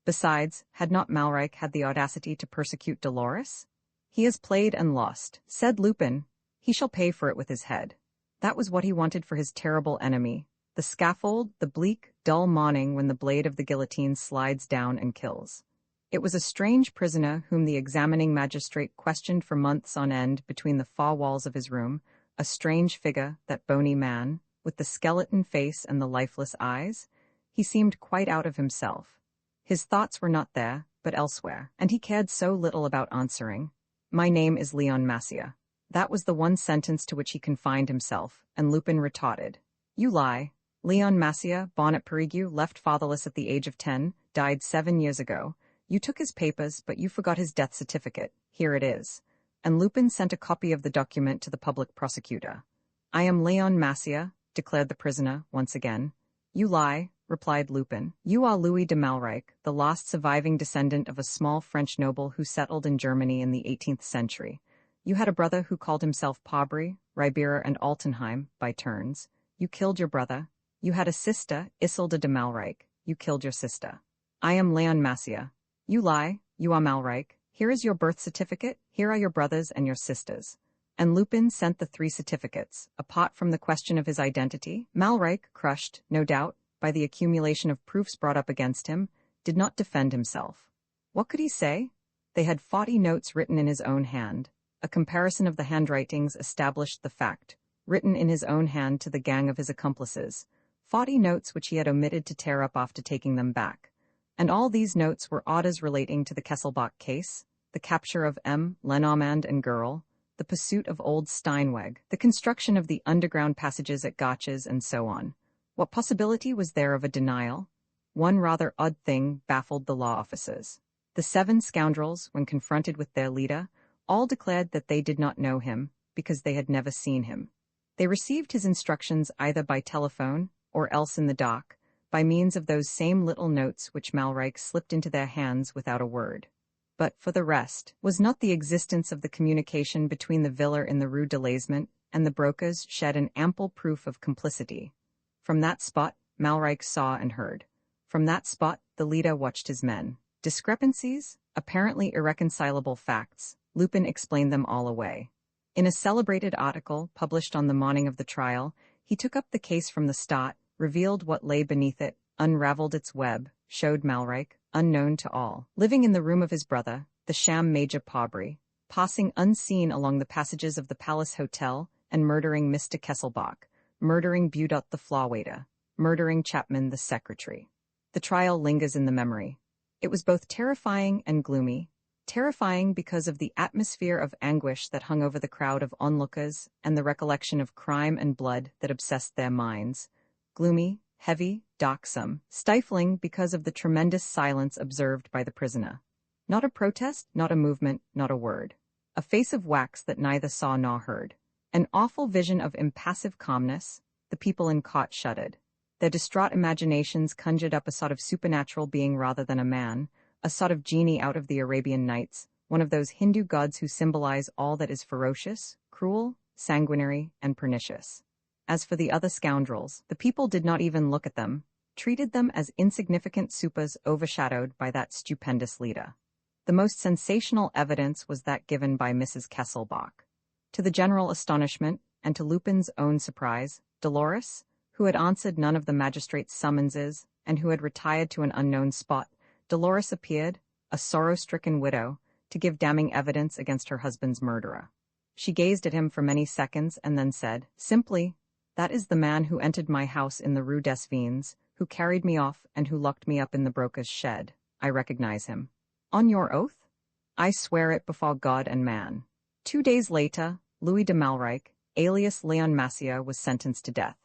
[SPEAKER 1] Besides, had not Malreich had the audacity to persecute Dolores? "He has played and lost," said Lupin. He shall pay for it with his head. That was what he wanted for his terrible enemy. The scaffold, the bleak, dull morning when the blade of the guillotine slides down and kills. It was a strange prisoner whom the examining magistrate questioned for months on end between the far walls of his room, a strange figure, that bony man, with the skeleton face and the lifeless eyes. He seemed quite out of himself. His thoughts were not there, but elsewhere, and he cared so little about answering. "My name is Leon Massia." That was the one sentence to which he confined himself, and Lupin retorted. "You lie. Leon Massia, born at Perigue, left fatherless at the age of 10, died 7 years ago. You took his papers, but you forgot his death certificate. Here it is." And Lupin sent a copy of the document to the public prosecutor. "I am Leon Massia," declared the prisoner once again. "You lie," replied Lupin. "You are Louis de Malrique, the last surviving descendant of a small French noble who settled in Germany in the 18th century. You had a brother who called himself Pabri, Ribera, and Altenheim, by turns. You killed your brother. You had a sister, Isolde de Malrique. You killed your sister. I am Leon Massia. You lie. You are Malrique. Here is your birth certificate. Here are your brothers and your sisters." And Lupin sent the 3 certificates. Apart from the question of his identity, Malrique, crushed, no doubt, by the accumulation of proofs brought up against him, did not defend himself. What could he say? They had 40 notes written in his own hand. A comparison of the handwritings established the fact, written in his own hand to the gang of his accomplices, 40 notes which he had omitted to tear up after taking them back. And all these notes were orders relating to the Kesselbach case, the capture of M. Lenormand and Girl, the pursuit of old Steinweg, the construction of the underground passages at Gotches, and so on. What possibility was there of a denial? One rather odd thing baffled the law officers. The 7 scoundrels, when confronted with their leader, all declared that they did not know him, because they had never seen him. They received his instructions either by telephone, or else in the dock, by means of those same little notes which Malrique slipped into their hands without a word. But, for the rest, was not the existence of the communication between the villa in the Rue de Laisement and the brokers shed an ample proof of complicity? From that spot, Malrique saw and heard. From that spot, the leader watched his men. Discrepancies? Apparently irreconcilable facts. Lupin explained them all away. In a celebrated article published on the morning of the trial, he took up the case from the start, revealed what lay beneath it, unraveled its web, showed Malrique, unknown to all, living in the room of his brother, the sham Major Pabri, passing unseen along the passages of the Palace Hotel and murdering Mr. Kesselbach, murdering Budot the floor waiter, murdering Chapman the secretary. The trial lingers in the memory. It was both terrifying and gloomy. Terrifying because of the atmosphere of anguish that hung over the crowd of onlookers and the recollection of crime and blood that obsessed their minds. Gloomy, heavy, darksome, stifling because of the tremendous silence observed by the prisoner. Not a protest, not a movement, not a word. A face of wax that neither saw nor heard. An awful vision of impassive calmness. The people in cot shuddered. Their distraught imaginations conjured up a sort of supernatural being rather than a man, a sort of genie out of the Arabian Nights, one of those Hindu gods who symbolize all that is ferocious, cruel, sanguinary, and pernicious. As for the other scoundrels, the people did not even look at them, treated them as insignificant supers overshadowed by that stupendous leader. The most sensational evidence was that given by Mrs. Kesselbach. To the general astonishment, and to Lupin's own surprise, Dolores, who had answered none of the magistrate's summonses, and who had retired to an unknown spot, Dolores appeared, a sorrow-stricken widow, to give damning evidence against her husband's murderer. She gazed at him for many seconds and then said, simply, "That is the man who entered my house in the Rue des Vins, who carried me off and who locked me up in the broker's shed. I recognize him." "On your oath?" "I swear it before God and man." 2 days later, Louis de Malrique, alias Leon Massia, was sentenced to death,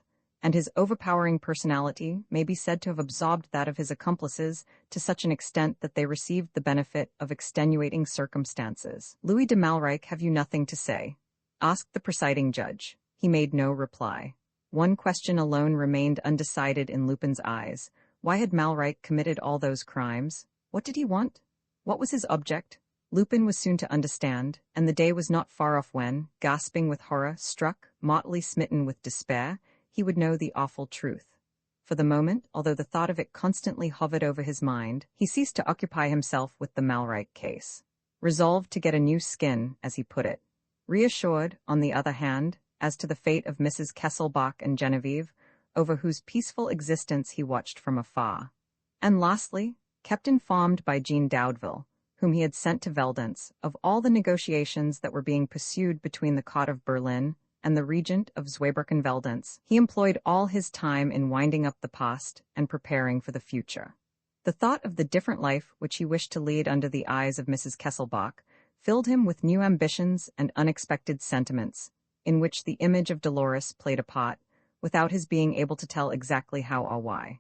[SPEAKER 1] and his overpowering personality may be said to have absorbed that of his accomplices to such an extent that they received the benefit of extenuating circumstances. "Louis de Malrique, have you nothing to say?" asked the presiding judge. He made no reply. One question alone remained undecided in Lupin's eyes. Why had Malrique committed all those crimes? What did he want? What was his object? Lupin was soon to understand, and the day was not far off when, gasping with horror, struck, motley smitten with despair, he would know the awful truth. For the moment, although the thought of it constantly hovered over his mind, he ceased to occupy himself with the Malrique case. Resolved to get a new skin, as he put it. Reassured, on the other hand, as to the fate of Mrs. Kesselbach and Genevieve, over whose peaceful existence he watched from afar. And lastly, kept informed by Jean Doudeville, whom he had sent to Veldance, of all the negotiations that were being pursued between the Court of Berlin and the Regent of Zweibrücken-Veldance. He employed all his time in winding up the past and preparing for the future. The thought of the different life which he wished to lead under the eyes of Mrs. Kesselbach filled him with new ambitions and unexpected sentiments, in which the image of Dolores played a part, without his being able to tell exactly how or why.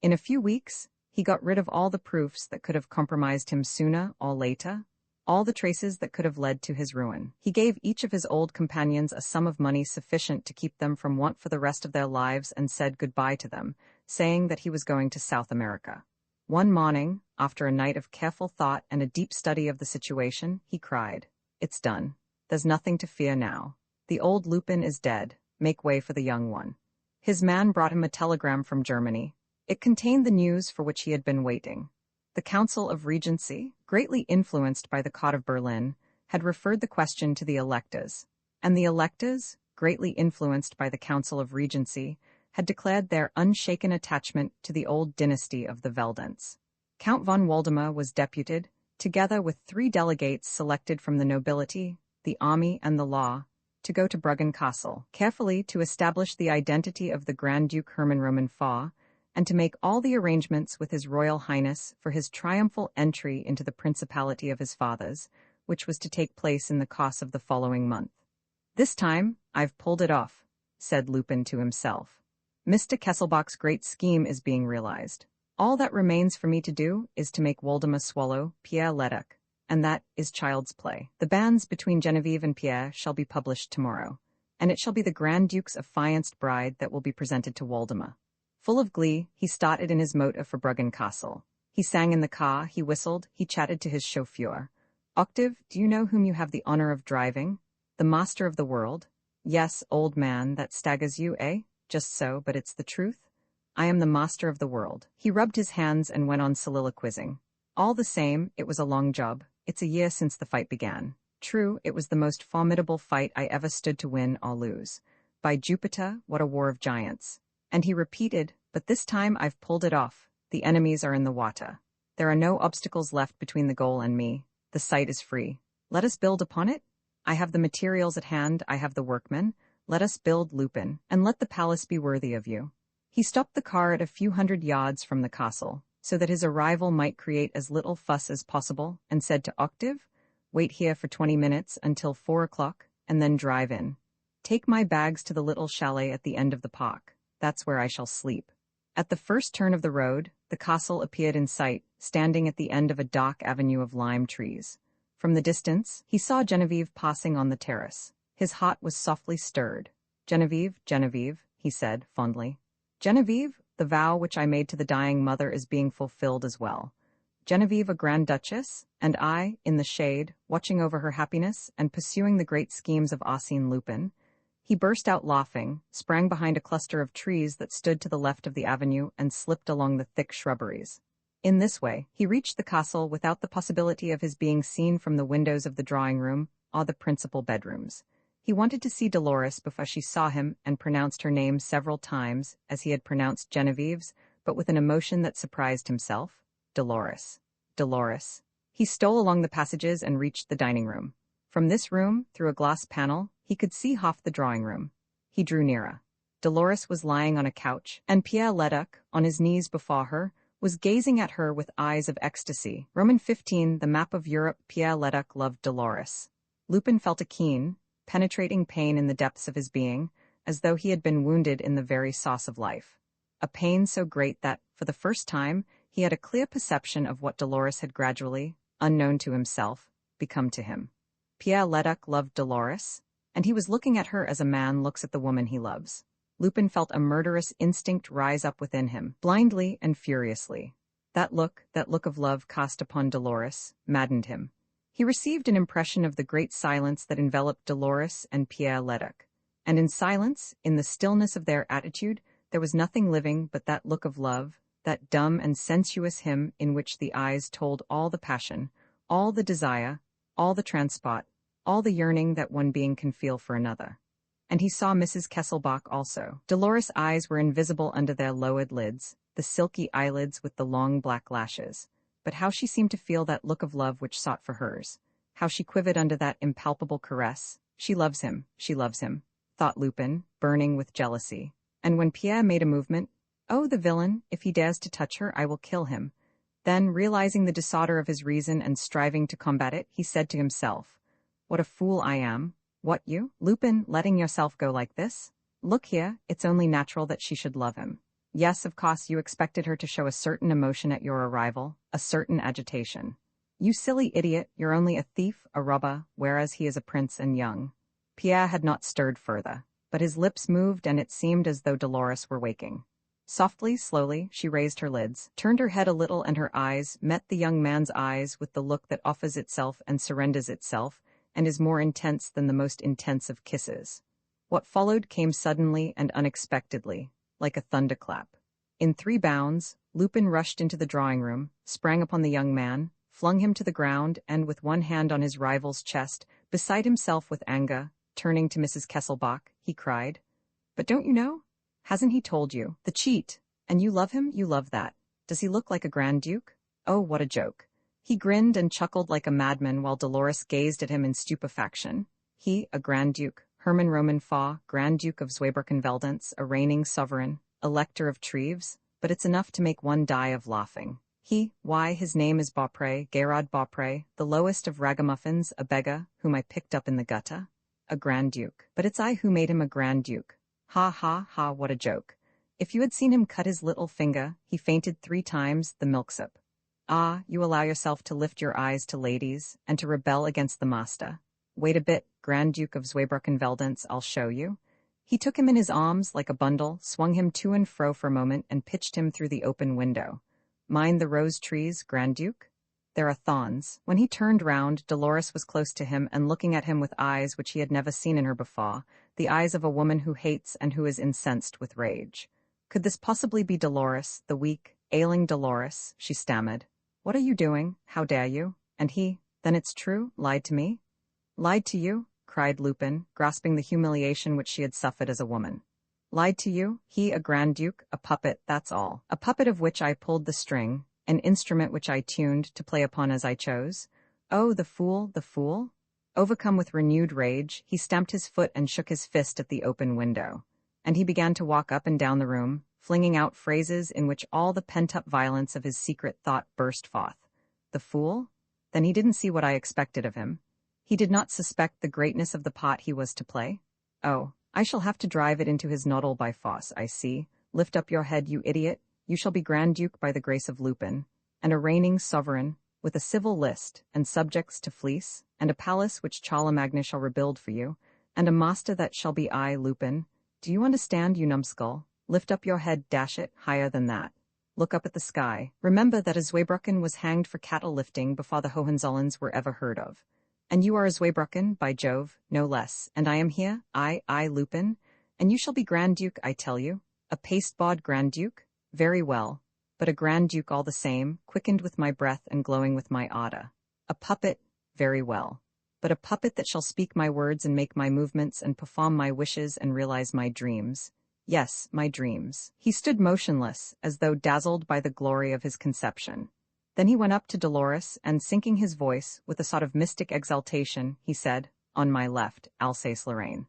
[SPEAKER 1] In a few weeks, he got rid of all the proofs that could have compromised him sooner or later, all the traces that could have led to his ruin. He gave each of his old companions a sum of money sufficient to keep them from want for the rest of their lives and said goodbye to them, saying that he was going to South America. One morning, after a night of careful thought and a deep study of the situation, he cried, "It's done. There's nothing to fear now. The old Lupin is dead. Make way for the young one." His man brought him a telegram from Germany. It contained the news for which he had been waiting. The Council of Regency, greatly influenced by the Court of Berlin, had referred the question to the electors, and the electors, greatly influenced by the Council of Regency, had declared their unshaken attachment to the old dynasty of the Veldance. Count von Waldemar was deputed, together with 3 delegates selected from the nobility, the army, and the law, to go to Bruggen Castle, carefully to establish the identity of the Grand Duke Hermann Roman IV, and to make all the arrangements with His Royal Highness for his triumphal entry into the principality of his fathers, which was to take place in the course of the following month. "This time, I've pulled it off," said Lupin to himself. "Mr. Kesselbach's great scheme is being realized. All that remains for me to do is to make Waldemar swallow Pierre Leduc, and that is child's play. The banns between Genevieve and Pierre shall be published tomorrow, and it shall be the Grand Duke's affianced bride that will be presented to Waldemar." Full of glee, he started in his motor for Bruggen Castle. He sang in the car, he whistled, he chatted to his chauffeur. "Octave, do you know whom you have the honor of driving? The master of the world?" "Yes, old man, that staggers you, eh? Just so, but it's the truth. I am the master of the world." He rubbed his hands and went on soliloquizing. "All the same, it was a long job. It's a year since the fight began. True, it was the most formidable fight I ever stood to win or lose. By Jupiter, what a war of giants." And he repeated, "But this time I've pulled it off. The enemies are in the water. There are no obstacles left between the goal and me. The site is free. Let us build upon it. I have the materials at hand, I have the workmen. Let us build, Lupin, and let the palace be worthy of you." He stopped the car at a few hundred yards from the castle, so that his arrival might create as little fuss as possible, and said to Octave, "Wait here for 20 minutes until 4 o'clock, and then drive in. Take my bags to the little chalet at the end of the park. That's where I shall sleep." At the first turn of the road, the castle appeared in sight, standing at the end of a dark avenue of lime trees. From the distance, he saw Genevieve passing on the terrace. His heart was softly stirred. "Genevieve, Genevieve," he said fondly. "Genevieve, the vow which I made to the dying mother is being fulfilled as well. Genevieve a Grand Duchess, and I, in the shade, watching over her happiness and pursuing the great schemes of Arsène Lupin." He burst out laughing, sprang behind a cluster of trees that stood to the left of the avenue, and slipped along the thick shrubberies. In this way, he reached the castle without the possibility of his being seen from the windows of the drawing-room or the principal bedrooms. He wanted to see Dolores before she saw him, and pronounced her name several times, as he had pronounced Genevieve's, but with an emotion that surprised himself. Dolores. Dolores. He stole along the passages and reached the dining-room. From this room, through a glass panel, he could see half the drawing-room. He drew nearer. Dolores was lying on a couch, and Pierre Leduc, on his knees before her, was gazing at her with eyes of ecstasy. Roman 15, the map of Europe. Pierre Leduc loved Dolores. Lupin felt a keen, penetrating pain in the depths of his being, as though he had been wounded in the very sauce of life. A pain so great that, for the first time, he had a clear perception of what Dolores had gradually, unknown to himself, become to him. Pierre Leduc loved Dolores, and he was looking at her as a man looks at the woman he loves. Lupin felt a murderous instinct rise up within him, blindly and furiously. That look of love cast upon Dolores, maddened him. He received an impression of the great silence that enveloped Dolores and Pierre Leduc, and in silence, in the stillness of their attitude, there was nothing living but that look of love, that dumb and sensuous hymn in which the eyes told all the passion, all the desire, all the transport, all the yearning that one being can feel for another. And he saw Mrs. Kesselbach also. Dolores' eyes were invisible under their lowered lids, the silky eyelids with the long black lashes. But how she seemed to feel that look of love which sought for hers. How she quivered under that impalpable caress. She loves him, thought Lupin, burning with jealousy. And when Pierre made a movement, oh, the villain, if he dares to touch her, I will kill him. Then, realizing the disorder of his reason and striving to combat it, he said to himself, what a fool I am. What, you, Lupin, letting yourself go like this? Look here, it's only natural that she should love him. Yes, of course, you expected her to show a certain emotion at your arrival, a certain agitation. You silly idiot, you're only a thief, a robber, whereas he is a prince and young. Pierre had not stirred further, but his lips moved and it seemed as though Dolores were waking. Softly, slowly, she raised her lids, turned her head a little and her eyes met the young man's eyes with the look that offers itself and surrenders itself, and is more intense than the most intense of kisses. What followed came suddenly and unexpectedly, like a thunderclap. In 3 bounds, Lupin rushed into the drawing-room, sprang upon the young man, flung him to the ground, and with one hand on his rival's chest, beside himself with anger, turning to Mrs. Kesselbach, he cried, "But don't you know? Hasn't he told you? The cheat! And you love him, you love that. Does he look like a Grand Duke? Oh, what a joke." He grinned and chuckled like a madman while Dolores gazed at him in stupefaction. He, a Grand Duke, Hermann Roman Faw, Grand Duke of Zweibrücken-Veldenz, a reigning sovereign, Elector of Treves, but it's enough to make one die of laughing. He, why, his name is Beaupré, Gerard Beaupré, the lowest of ragamuffins, a beggar, whom I picked up in the gutter. A Grand Duke. But it's I who made him a Grand Duke. Ha ha ha, what a joke. If you had seen him cut his little finger, he fainted 3 times, the milksop. Ah, you allow yourself to lift your eyes to ladies, and to rebel against the master. Wait a bit, Grand Duke of Zweibrücken-Veldenz, I'll show you. He took him in his arms like a bundle, swung him to and fro for a moment, and pitched him through the open window. Mind the rose trees, Grand Duke? There are thorns. When he turned round, Dolores was close to him and looking at him with eyes which he had never seen in her before, the eyes of a woman who hates and who is incensed with rage. Could this possibly be Dolores, the weak, ailing Dolores? She stammered. What are you doing? How dare you? And he, then it's true, lied to me? Lied to you? Cried Lupin, grasping the humiliation which she had suffered as a woman. Lied to you? He, a Grand Duke, a puppet, that's all. A puppet of which I pulled the string, an instrument which I tuned to play upon as I chose. Oh, the fool, the fool! Overcome with renewed rage, he stamped his foot and shook his fist at the open window. And he began to walk up and down the room, flinging out phrases in which all the pent-up violence of his secret thought burst forth. The fool? Then he didn't see what I expected of him. He did not suspect the greatness of the part he was to play. Oh, I shall have to drive it into his noddle by force, I see. Lift up your head, you idiot. You shall be Grand Duke by the grace of Lupin, and a reigning sovereign, with a civil list, and subjects to fleece, and a palace which Charlemagne shall rebuild for you, and a master that shall be I, Lupin. Do you understand, you numbskull? Lift up your head, dash it, higher than that. Look up at the sky. Remember that a Zweibrücken was hanged for cattle lifting before the Hohenzollerns were ever heard of. And you are a Zweibrücken, by Jove, no less, and I am here, I, Lupin, and you shall be Grand Duke, I tell you. A pasteboard Grand Duke? Very well, but a Grand Duke all the same, quickened with my breath and glowing with my ardor. A puppet? Very well, but a puppet that shall speak my words and make my movements and perform my wishes and realize my dreams. Yes, my dreams. He stood motionless, as though dazzled by the glory of his conception. Then he went up to Dolores, and sinking his voice, with a sort of mystic exaltation, he said, On my left, Alsace-Lorraine.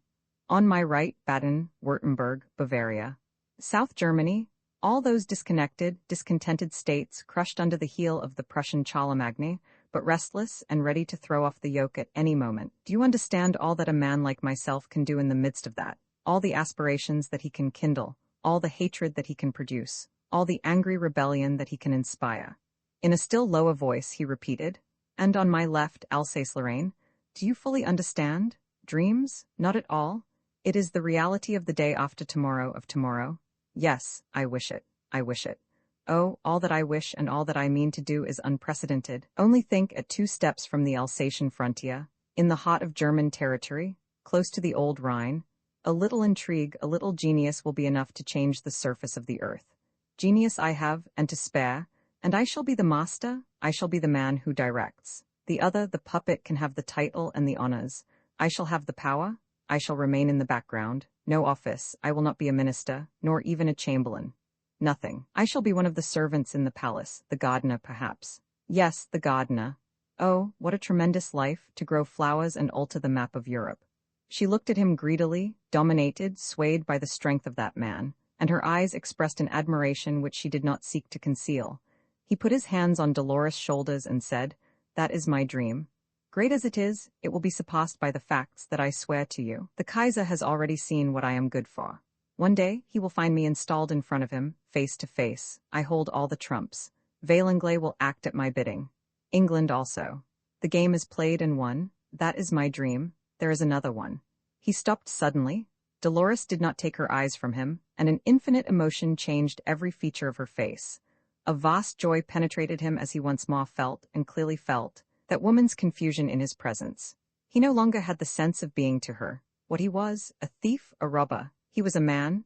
[SPEAKER 1] On my right, Baden-Württemberg, Bavaria. South Germany, all those discontented states crushed under the heel of the Prussian Charlemagne, but restless and ready to throw off the yoke at any moment. Do you understand all that a man like myself can do in the midst of that? All the aspirations that he can kindle, all the hatred that he can produce, all the angry rebellion that he can inspire. In a still lower voice, he repeated, And on my left, Alsace-Lorraine. Do you fully understand? Dreams? Not at all. It is the reality of the day after tomorrow of tomorrow. Yes, I wish it. I wish it. Oh, all that I wish and all that I mean to do is unprecedented. Only think, at 2 steps from the Alsatian frontier, in the heart of German territory, close to the old Rhine, a little intrigue, a little genius will be enough to change the surface of the earth. Genius I have, and to spare, and I shall be the master, I shall be the man who directs. The other, the puppet, can have the title and the honors. I shall have the power. I shall remain in the background. No office. I will not be a minister, nor even a chamberlain. Nothing. I shall be one of the servants in the palace, the gardener perhaps. Yes, the gardener. Oh, what a tremendous life, to grow flowers and alter the map of Europe. She looked at him greedily, dominated, swayed by the strength of that man, and her eyes expressed an admiration which she did not seek to conceal. He put his hands on Dolores' shoulders and said, "That is my dream. Great as it will be surpassed by the facts that I swear to you. The Kaiser has already seen what I am good for. One day he will find me installed in front of him, face to face. I hold all the trumps. Valenglay will act at my bidding. England also. The game is played and won. That is my dream. There is another one." He stopped suddenly. Dolores did not take her eyes from him, and an infinite emotion changed every feature of her face. A vast joy penetrated him as he once more felt, and clearly felt, that woman's confusion in his presence. He no longer had the sense of being to her what he was, a thief, a robber. He was a man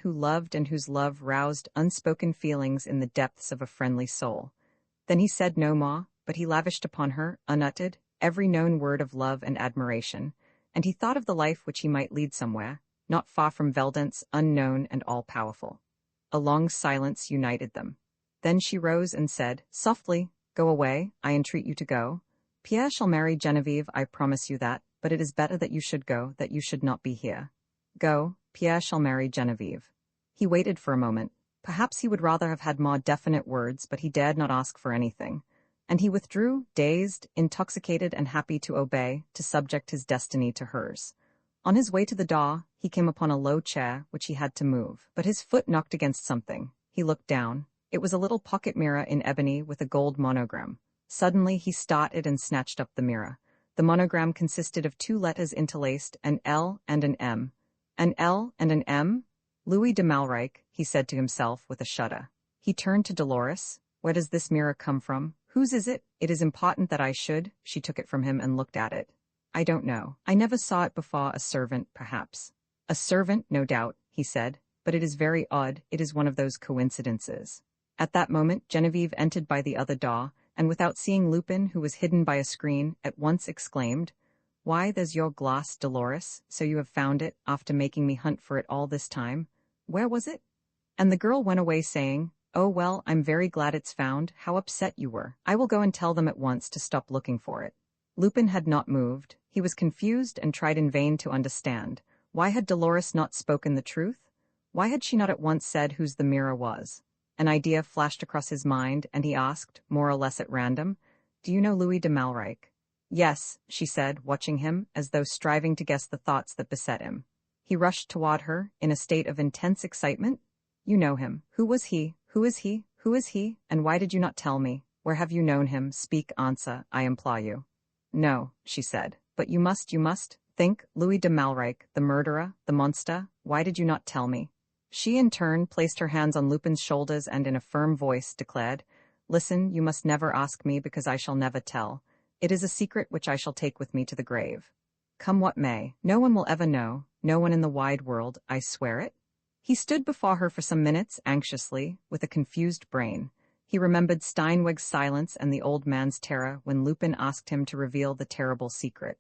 [SPEAKER 1] who loved and whose love roused unspoken feelings in the depths of a friendly soul. Then he said no more, but he lavished upon her, unuttered, every known word of love and admiration, and he thought of the life which he might lead somewhere, not far from Veldance, unknown and all-powerful. A long silence united them. Then she rose and said, softly, "Go away, I entreat you to go. Pierre shall marry Genevieve, I promise you that, but it is better that you should go, that you should not be here. Go, Pierre shall marry Genevieve." He waited for a moment. Perhaps he would rather have had more definite words, but he dared not ask for anything. And he withdrew, dazed, intoxicated and happy to obey, to subject his destiny to hers. On his way to the door, he came upon a low chair, which he had to move, but his foot knocked against something. He looked down. It was a little pocket mirror in ebony with a gold monogram. Suddenly he started and snatched up the mirror. The monogram consisted of 2 letters interlaced, an L and an M. An L and an M? Louis de Malrique, he said to himself with a shudder. He turned to Dolores. "Where does this mirror come from? Whose is it? It is important that I should." She took it from him and looked at it. "I don't know. I never saw it before. A servant, perhaps." "A servant, no doubt," he said. "But it is very odd. It is one of those coincidences." At that moment Genevieve entered by the other door, and without seeing Lupin, who was hidden by a screen, at once exclaimed, "Why, there's your glass, Dolores. So you have found it, after making me hunt for it all this time. Where was it?" And the girl went away saying, "Oh well, I'm very glad it's found. How upset you were. I will go and tell them at once to stop looking for it." Lupin had not moved. He was confused and tried in vain to understand. Why had Dolores not spoken the truth? Why had she not at once said whose the mirror was? An idea flashed across his mind, and he asked, more or less at random, "Do you know Louis de Malrique?" "Yes," she said, watching him, as though striving to guess the thoughts that beset him. He rushed toward her, in a state of intense excitement. "You know him. Who was he? Who is he? Who is he? And why did you not tell me? Where have you known him? Speak, answer, I implore you." "No," she said. "But you must. Think, Louis de Malrique, the murderer, the monster. Why did you not tell me?" She, in turn, placed her hands on Lupin's shoulders and in a firm voice declared, "Listen, you must never ask me, because I shall never tell. It is a secret which I shall take with me to the grave. Come what may, no one will ever know, no one in the wide world, I swear it." He stood before her for some minutes, anxiously, with a confused brain. He remembered Steinweg's silence and the old man's terror when Lupin asked him to reveal the terrible secret.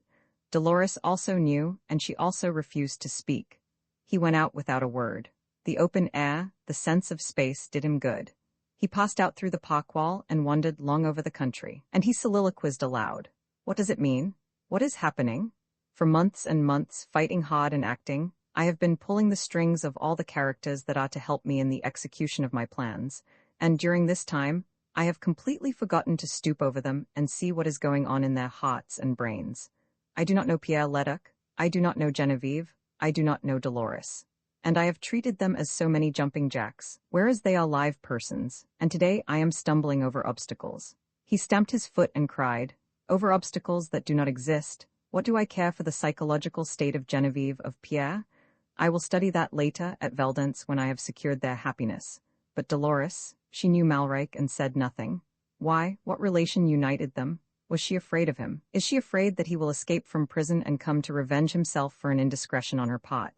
[SPEAKER 1] Dolores also knew, and she also refused to speak. He went out without a word. The open air, the sense of space, did him good. He passed out through the park wall and wandered long over the country, and he soliloquized aloud. What does it mean? What is happening? For months and months, fighting hard and acting, I have been pulling the strings of all the characters that are to help me in the execution of my plans, and during this time, I have completely forgotten to stoop over them and see what is going on in their hearts and brains. I do not know Pierre Leduc, I do not know Genevieve, I do not know Dolores. And I have treated them as so many jumping jacks, whereas they are live persons, and today I am stumbling over obstacles. He stamped his foot and cried, "Over obstacles that do not exist. What do I care for the psychological state of Genevieve, of Pierre? I will study that later at Veldance when I have secured their happiness. But Dolores, she knew Malrique and said nothing. Why, what relation united them? Was she afraid of him? Is she afraid that he will escape from prison and come to revenge himself for an indiscretion on her part?"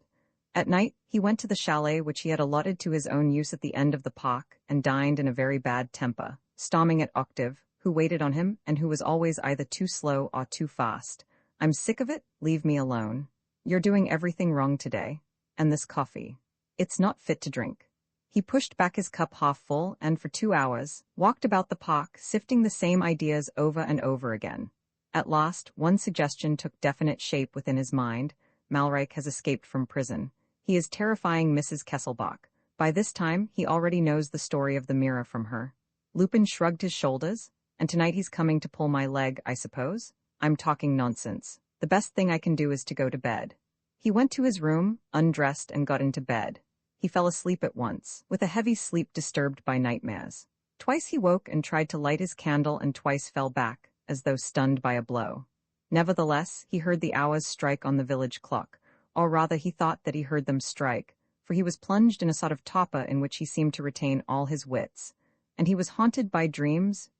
[SPEAKER 1] At night, he went to the chalet which he had allotted to his own use at the end of the park, and dined in a very bad temper, storming at Octave, who waited on him and who was always either too slow or too fast. "I'm sick of it, leave me alone. You're doing everything wrong today. And this coffee. It's not fit to drink." He pushed back his cup half full and for 2 hours, walked about the park, sifting the same ideas over and over again. At last, one suggestion took definite shape within his mind. Maurice has escaped from prison. He is terrifying Mrs. Kesselbach. By this time, he already knows the story of the mirror from her. Lupin shrugged his shoulders. "And tonight he's coming to pull my leg, I suppose? I'm talking nonsense. The best thing I can do is to go to bed." He went to his room, undressed, and got into bed. He fell asleep at once, with a heavy sleep disturbed by nightmares. Twice he woke and tried to light his candle and twice fell back, as though stunned by a blow. Nevertheless, he heard the hours strike on the village clock, or rather he thought that he heard them strike, for he was plunged in a sort of torpor in which he seemed to retain all his wits. And he was haunted by dreams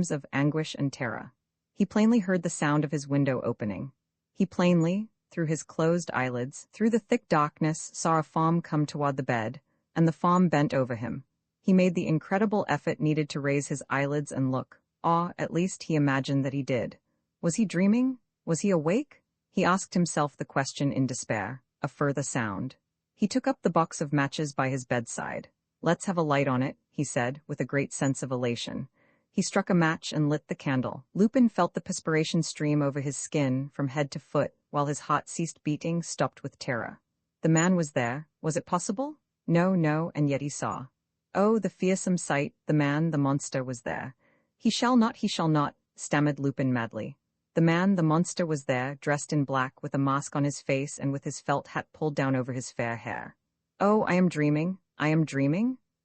[SPEAKER 1] of anguish and terror. He plainly heard the sound of his window opening. He plainly, through his closed eyelids, through the thick darkness, saw a form come toward the bed, and the form bent over him. He made the incredible effort needed to raise his eyelids and look, or, at least, he imagined that he did. Was he dreaming? Was he awake? He asked himself the question in despair. A further sound. He took up the box of matches by his bedside. "Let's have a light on it," he said, with a great sense of elation. He struck a match and lit the candle. Lupin felt the perspiration stream over his skin from head to foot, while his heart ceased beating, stopped with terror. The man was there. Was it possible? No, and yet he saw. Oh, the fearsome sight, the man, the monster was there. He shall not, stammered Lupin madly. The man, the monster was there, dressed in black, with a mask on his face and with his felt hat pulled down over his fair hair. "Oh, I am dreaming,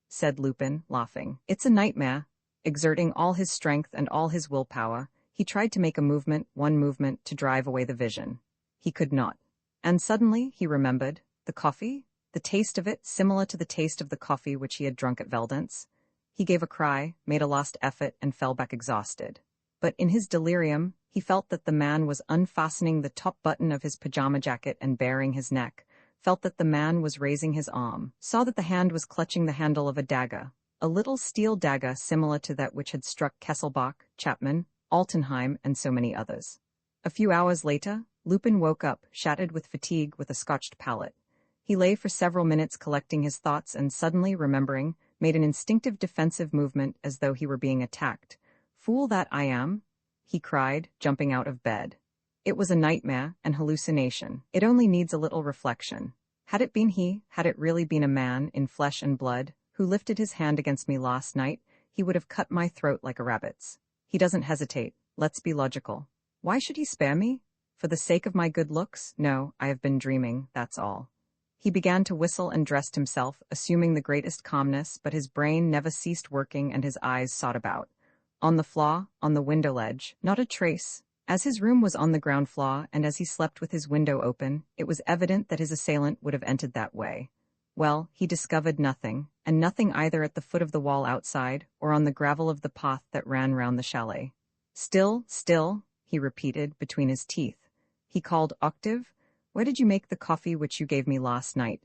[SPEAKER 1] said Lupin, laughing. "It's a nightmare." Exerting all his strength and all his willpower, he tried to make one movement, to drive away the vision. He could not. And suddenly he remembered the coffee, the taste of it similar to the taste of the coffee which he had drunk at Veldant's. He gave a cry, made a last effort, and fell back exhausted. But in his delirium, he felt that the man was unfastening the top button of his pajama jacket and baring his neck, felt that the man was raising his arm, saw that the hand was clutching the handle of a dagger, a little steel dagger similar to that which had struck Kesselbach, Chapman, Altenheim, and so many others. A few hours later, Lupin woke up, shattered with fatigue, with a scotched palate. He lay for several minutes collecting his thoughts and suddenly, remembering, made an instinctive defensive movement as though he were being attacked. "Fool that I am!" he cried, jumping out of bed. It was a nightmare, an hallucination. It only needs a little reflection. Had it been he, had it really been a man, in flesh and blood, who lifted his hand against me last night, he would have cut my throat like a rabbit's. He doesn't hesitate. Let's be logical. Why should he spare me? For the sake of my good looks? No, I have been dreaming, that's all. He began to whistle and dressed himself, assuming the greatest calmness, but his brain never ceased working and his eyes sought about. On the floor, on the window ledge, not a trace. As his room was on the ground floor, and as he slept with his window open, it was evident that his assailant would have entered that way. Well, he discovered nothing, and nothing either at the foot of the wall outside, or on the gravel of the path that ran round the chalet. Still, he repeated, between his teeth. He called, "Octave, where did you make the coffee which you gave me last night?"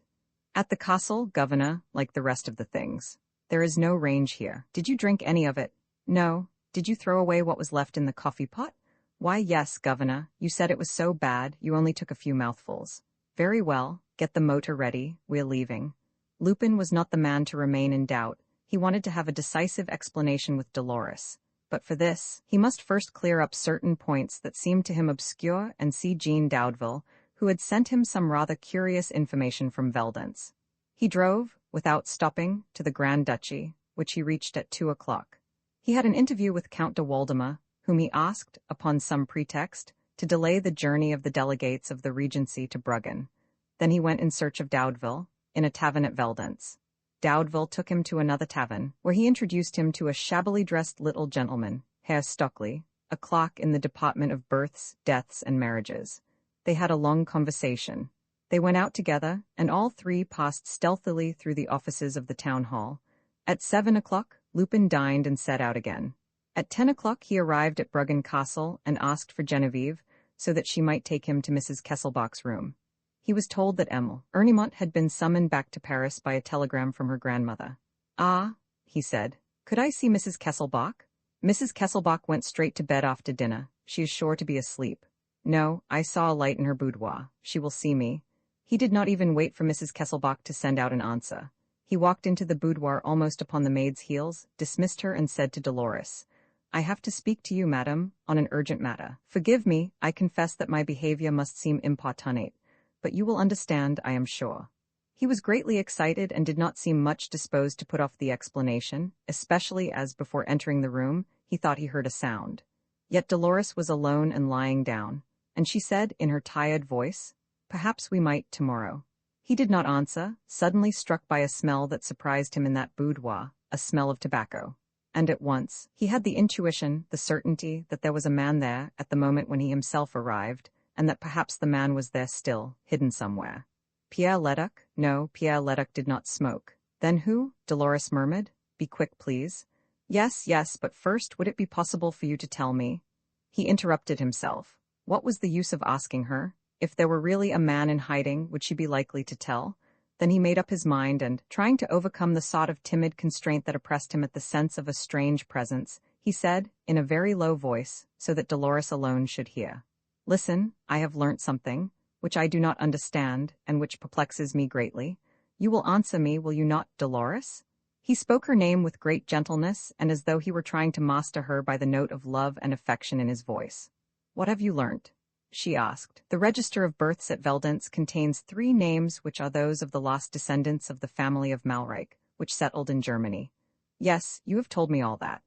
[SPEAKER 1] "At the castle, governor, like the rest of the things. There is no range here. Did you drink any of it?" "No." "Did you throw away what was left in the coffee pot?" "Why, yes, governor. You said it was so bad, you only took a few mouthfuls." "Very well. Get the motor ready. We're leaving." Lupin was not the man to remain in doubt. He wanted to have a decisive explanation with Dolores. But for this, he must first clear up certain points that seemed to him obscure and see Jean Daudeville, who had sent him some rather curious information from Veldant's. He drove, without stopping, to the Grand Duchy, which he reached at 2 o'clock. He had an interview with Count de Waldemar, whom he asked, upon some pretext, to delay the journey of the delegates of the Regency to Bruggen. Then he went in search of Daudeville, in a tavern at Veldant's. Daudeville took him to another tavern, where he introduced him to a shabbily dressed little gentleman, Herr Stockley, a clerk in the department of births, deaths, and marriages. They had a long conversation. They went out together, and all three passed stealthily through the offices of the town hall. At 7 o'clock, Lupin dined and set out again. At 10 o'clock he arrived at Bruggen Castle and asked for Genevieve, so that she might take him to Mrs. Kesselbach's room. He was told that Emile Ernemont had been summoned back to Paris by a telegram from her grandmother. "Ah," he said, "could I see Mrs. Kesselbach?" Mrs. Kesselbach went straight to bed after dinner. She is sure to be asleep. No, I saw a light in her boudoir. She will see me. He did not even wait for Mrs. Kesselbach to send out an answer. He walked into the boudoir almost upon the maid's heels, dismissed her and said to Dolores, "I have to speak to you, madam, on an urgent matter. Forgive me, I confess that my behavior must seem importunate, but you will understand, I am sure." He was greatly excited and did not seem much disposed to put off the explanation, especially as before entering the room, he thought he heard a sound. Yet Dolores was alone and lying down, and she said in her tired voice, "Perhaps we might tomorrow." He did not answer, suddenly struck by a smell that surprised him in that boudoir, a smell of tobacco. And at once, he had the intuition, the certainty, that there was a man there at the moment when he himself arrived, and that perhaps the man was there still, hidden somewhere. Pierre Leduc? No, Pierre Leduc did not smoke. Then who? Dolores murmured. "Be quick, please." Yes, but first would it be possible for you to tell me?" He interrupted himself. What was the use of asking her? If there were really a man in hiding, would she be likely to tell? Then he made up his mind and, trying to overcome the sort of timid constraint that oppressed him at the sense of a strange presence, he said, in a very low voice, so that Dolores alone should hear, "Listen, I have learnt something, which I do not understand, and which perplexes me greatly. You will answer me, will you not, Dolores?" He spoke her name with great gentleness, and as though he were trying to master her by the note of love and affection in his voice. "What have you learnt?" she asked. "The register of births at Veldenz contains 3 names which are those of the last descendants of the family of Malreich, which settled in Germany." "Yes, you have told me all that."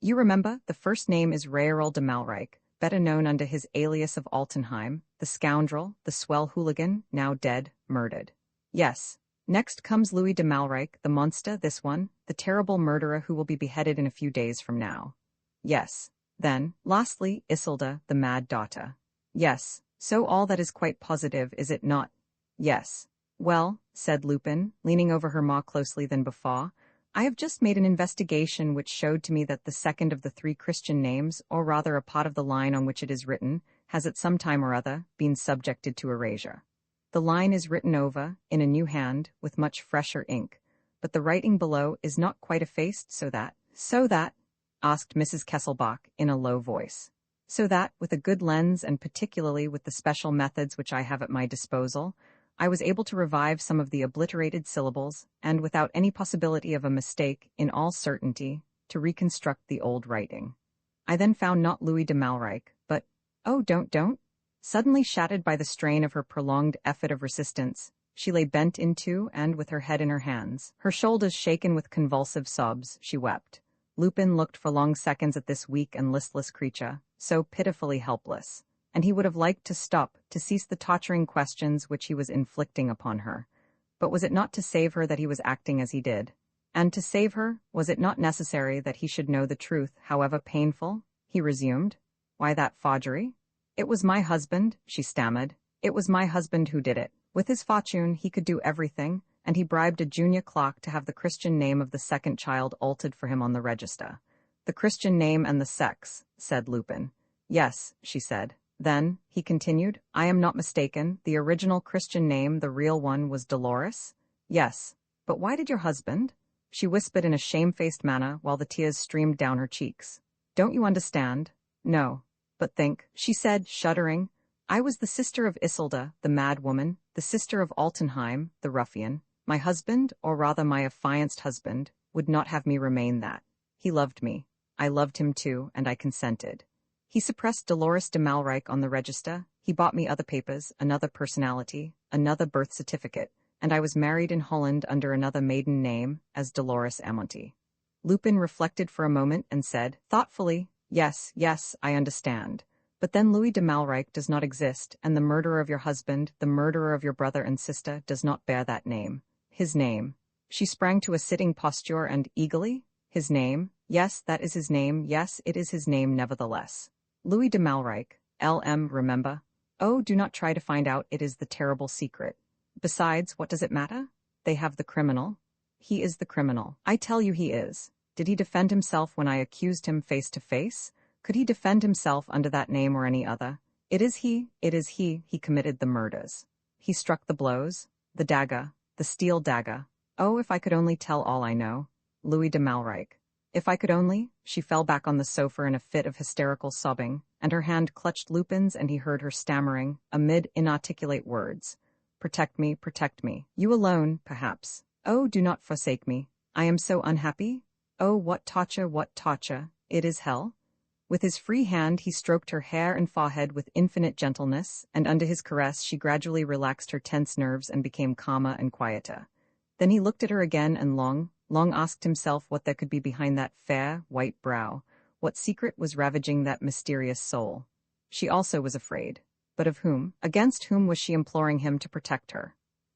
[SPEAKER 1] "You remember, the first name is Raoul de Malreich, better known under his alias of Altenheim, the scoundrel, the swell hooligan, now dead, murdered." "Yes." "Next comes Louis de Malreich, the monster, this one, the terrible murderer who will be beheaded in a few days from now." "Yes." "Then, lastly, Isolde, the mad daughter." "Yes. So all that is quite positive, is it not?" "Yes." "Well," said Lupin, leaning over her more closely than before, "I have just made an investigation which showed to me that the second of the 3 Christian names, or rather a part of the line on which it is written, has at some time or other been subjected to erasure. The line is written over, in a new hand, with much fresher ink, but the writing below is not quite effaced, so that, asked Mrs. Kesselbach in a low voice. "So that, with a good lens and particularly with the special methods which I have at my disposal, I was able to revive some of the obliterated syllables, and without any possibility of a mistake, in all certainty, to reconstruct the old writing. I then found not Louis de Malreich, but— Oh, don't!" Suddenly shattered by the strain of her prolonged effort of resistance, she lay bent into and with her head in her hands, her shoulders shaken with convulsive sobs, she wept. Lupin looked for long seconds at this weak and listless creature, so pitifully helpless, and he would have liked to stop, to cease the torturing questions which he was inflicting upon her. But was it not to save her that he was acting as he did? And to save her, was it not necessary that he should know the truth, however painful? He resumed, "Why that forgery?" "It was my husband," she stammered. "It was my husband who did it. With his fortune he could do everything, and he bribed a junior clerk to have the Christian name of the second child altered for him on the register." "The Christian name and the sex," said Lupin. "Yes," she said. "Then," he continued, "I am not mistaken, the original Christian name, the real one, was Dolores?" "Yes." "But why did your husband?" She whispered in a shamefaced manner while the tears streamed down her cheeks. "Don't you understand?" "No. But think," she said, shuddering. "I was the sister of Isolde, the mad woman, the sister of Altenheim, the ruffian. My husband, or rather my affianced husband, would not have me remain that. He loved me. I loved him too, and I consented. He suppressed Dolores de Malreich on the register. He bought me other papers, another personality, another birth certificate, and I was married in Holland under another maiden name, as Dolores Amonti." Lupin reflected for a moment and said, thoughtfully, Yes, I understand. But then Louis de Malreich does not exist, and the murderer of your husband, the murderer of your brother and sister, does not bear that name. His name." She sprang to a sitting posture and, eagerly, "His name? Yes, that is his name. Yes, it is his name nevertheless. Louis de Malreich. L.M., remember. Oh, do not try to find out, it is the terrible secret. Besides, what does it matter? They have the criminal. He is the criminal. I tell you he is. Did he defend himself when I accused him face to face? Could he defend himself under that name or any other? It is he, he committed the murders. He struck the blows, the dagger, the steel dagger. Oh, if I could only tell all I know. Louis de Malreich. If I could only, she fell back on the sofa in a fit of hysterical sobbing, and her hand clutched Lupin's and he heard her stammering, amid inarticulate words. Protect me, you alone, perhaps. Oh, do not forsake me. I am so unhappy. Oh, what torture, it is hell. With his free hand he stroked her hair and forehead with infinite gentleness, and under his caress she gradually relaxed her tense nerves and became calmer and quieter. Then he looked at her again and long asked himself what there could be behind that fair, white brow, what secret was ravaging that mysterious soul. She also was afraid. But of whom? Against whom was she imploring him to protect her?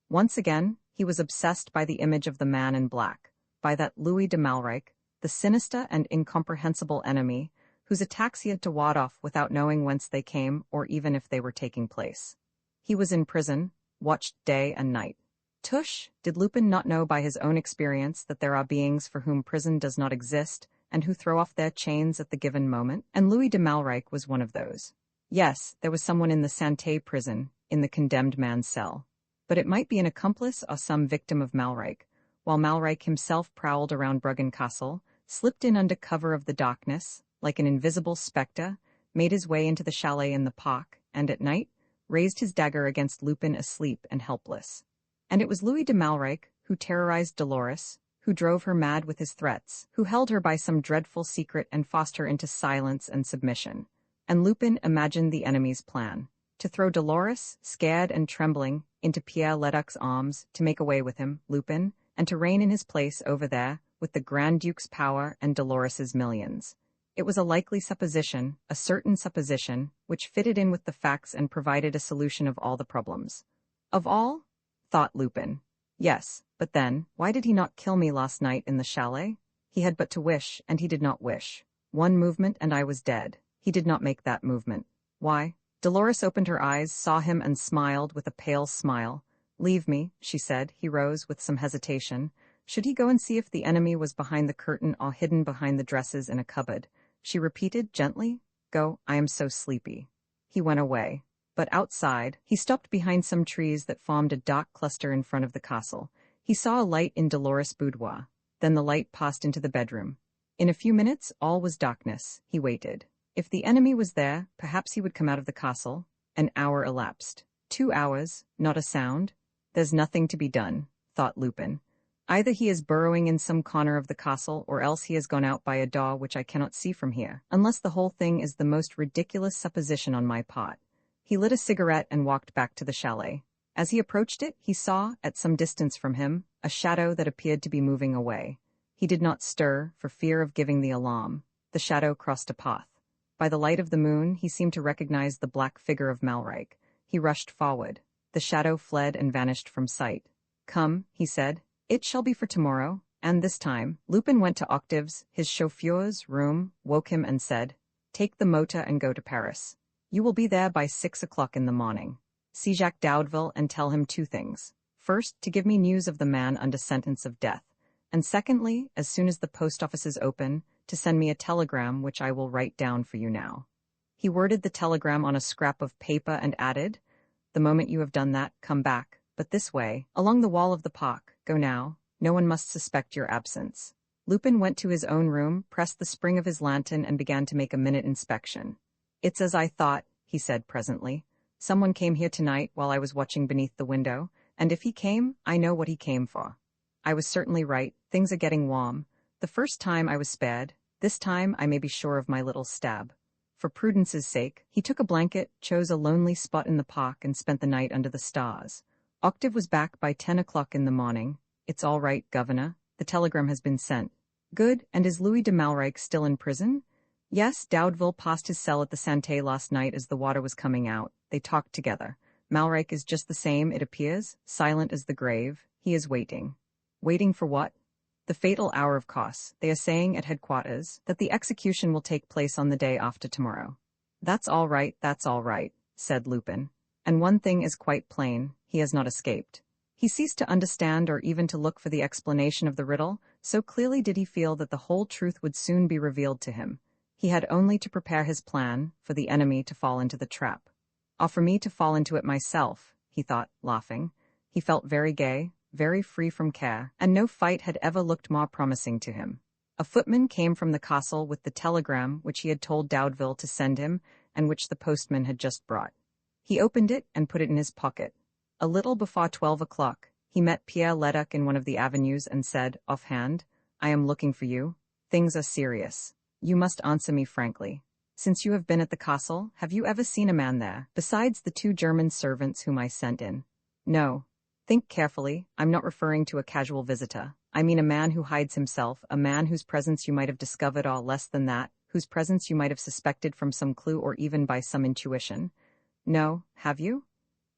[SPEAKER 1] Once again, he was obsessed by the image of the man in black, by that Louis de Malrique, the sinister and incomprehensible enemy, whose attacks he had to ward off without knowing whence they came or even if they were taking place. He was in prison, watched day and night. Tush, did Lupin not know by his own experience that there are beings for whom prison does not exist and who throw off their chains at the given moment? And Louis de Malrique was one of those. Yes, there was someone in the Santé prison, in the condemned man's cell. But it might be an accomplice or some victim of Malrique, while Malrique himself prowled around Bruggen Castle, slipped in under cover of the darkness, like an invisible spectre, made his way into the chalet in the park, and at night, raised his dagger against Lupin asleep and helpless. And it was Louis de Malrique who terrorized Dolores, who drove her mad with his threats, who held her by some dreadful secret and forced her into silence and submission. And Lupin imagined the enemy's plan, to throw Dolores, scared and trembling, into Pierre Ledoc's arms, to make away with him, Lupin, and to reign in his place over there, with the Grand Duke's power and Dolores's millions. It was a likely supposition, a certain supposition, which fitted in with the facts and provided a solution of all the problems. Of all? Thought Lupin. Yes, but then, why did he not kill me last night in the chalet? He had but to wish, and he did not wish. One movement and I was dead. He did not make that movement. Why? Dolores opened her eyes, saw him and smiled with a pale smile. Leave me, she said. He rose with some hesitation. Should he go and see if the enemy was behind the curtain or hidden behind the dresses in a cupboard? She repeated gently, Go, I am so sleepy. He went away. But outside, he stopped behind some trees that formed a dark cluster in front of the castle. He saw a light in Dolores' boudoir. Then the light passed into the bedroom. In a few minutes, all was darkness. He waited. If the enemy was there, perhaps he would come out of the castle. An hour elapsed. 2 hours, not a sound. There's nothing to be done, thought Lupin. Either he is burrowing in some corner of the castle, or else he has gone out by a door which I cannot see from here, unless the whole thing is the most ridiculous supposition on my part. He lit a cigarette and walked back to the chalet. As he approached it, he saw, at some distance from him, a shadow that appeared to be moving away. He did not stir, for fear of giving the alarm. The shadow crossed a path. By the light of the moon, he seemed to recognize the black figure of Malrique. He rushed forward. The shadow fled and vanished from sight. Come, he said. It shall be for tomorrow. And this time, Lupin went to Octave's, his chauffeur's room, woke him and said, Take the motor and go to Paris. You will be there by 6 o'clock in the morning. See Jacques Daudeville and tell him 2 things. First, to give me news of the man under sentence of death. And secondly, as soon as the post office is open, to send me a telegram which I will write down for you now. He worded the telegram on a scrap of paper and added, The moment you have done that, come back, but this way, along the wall of the park. Go now. No one must suspect your absence. Lupin went to his own room, pressed the spring of his lantern and began to make a minute inspection. It's as I thought, he said presently. Someone came here tonight while I was watching beneath the window, and if he came, I know what he came for. I was certainly right. Things are getting warm. The first time I was spared. This time I may be sure of my little stab. For prudence's sake, he took a blanket, chose a lonely spot in the park, and spent the night under the stars. Octave was back by 10 o'clock in the morning. It's all right, Governor. The telegram has been sent. Good, and is Louis de Malrique still in prison? Yes, Daudeville passed his cell at the Santé last night as the water was coming out. They talked together. Malrique is just the same, it appears, silent as the grave. He is waiting. Waiting for what? The fatal hour, of course. They are saying at headquarters that the execution will take place on the day after tomorrow. That's all right, said Lupin. And one thing is quite plain, he has not escaped. He ceased to understand or even to look for the explanation of the riddle, so clearly did he feel that the whole truth would soon be revealed to him. He had only to prepare his plan, for the enemy to fall into the trap. Or for me to fall into it myself, he thought, laughing. He felt very gay, very free from care, and no fight had ever looked more promising to him. A footman came from the castle with the telegram which he had told Doudeville to send him and which the postman had just brought. He opened it and put it in his pocket. A little before 12 o'clock, he met Pierre Leduc in one of the avenues and said, offhand, "I am looking for you. Things are serious. You must answer me frankly. Since you have been at the castle, have you ever seen a man there, besides the 2 German servants whom I sent in?" "No." "Think carefully. I'm not referring to a casual visitor. I mean a man who hides himself, a man whose presence you might have discovered or less than that, whose presence you might have suspected from some clue or even by some intuition." "No, have you?"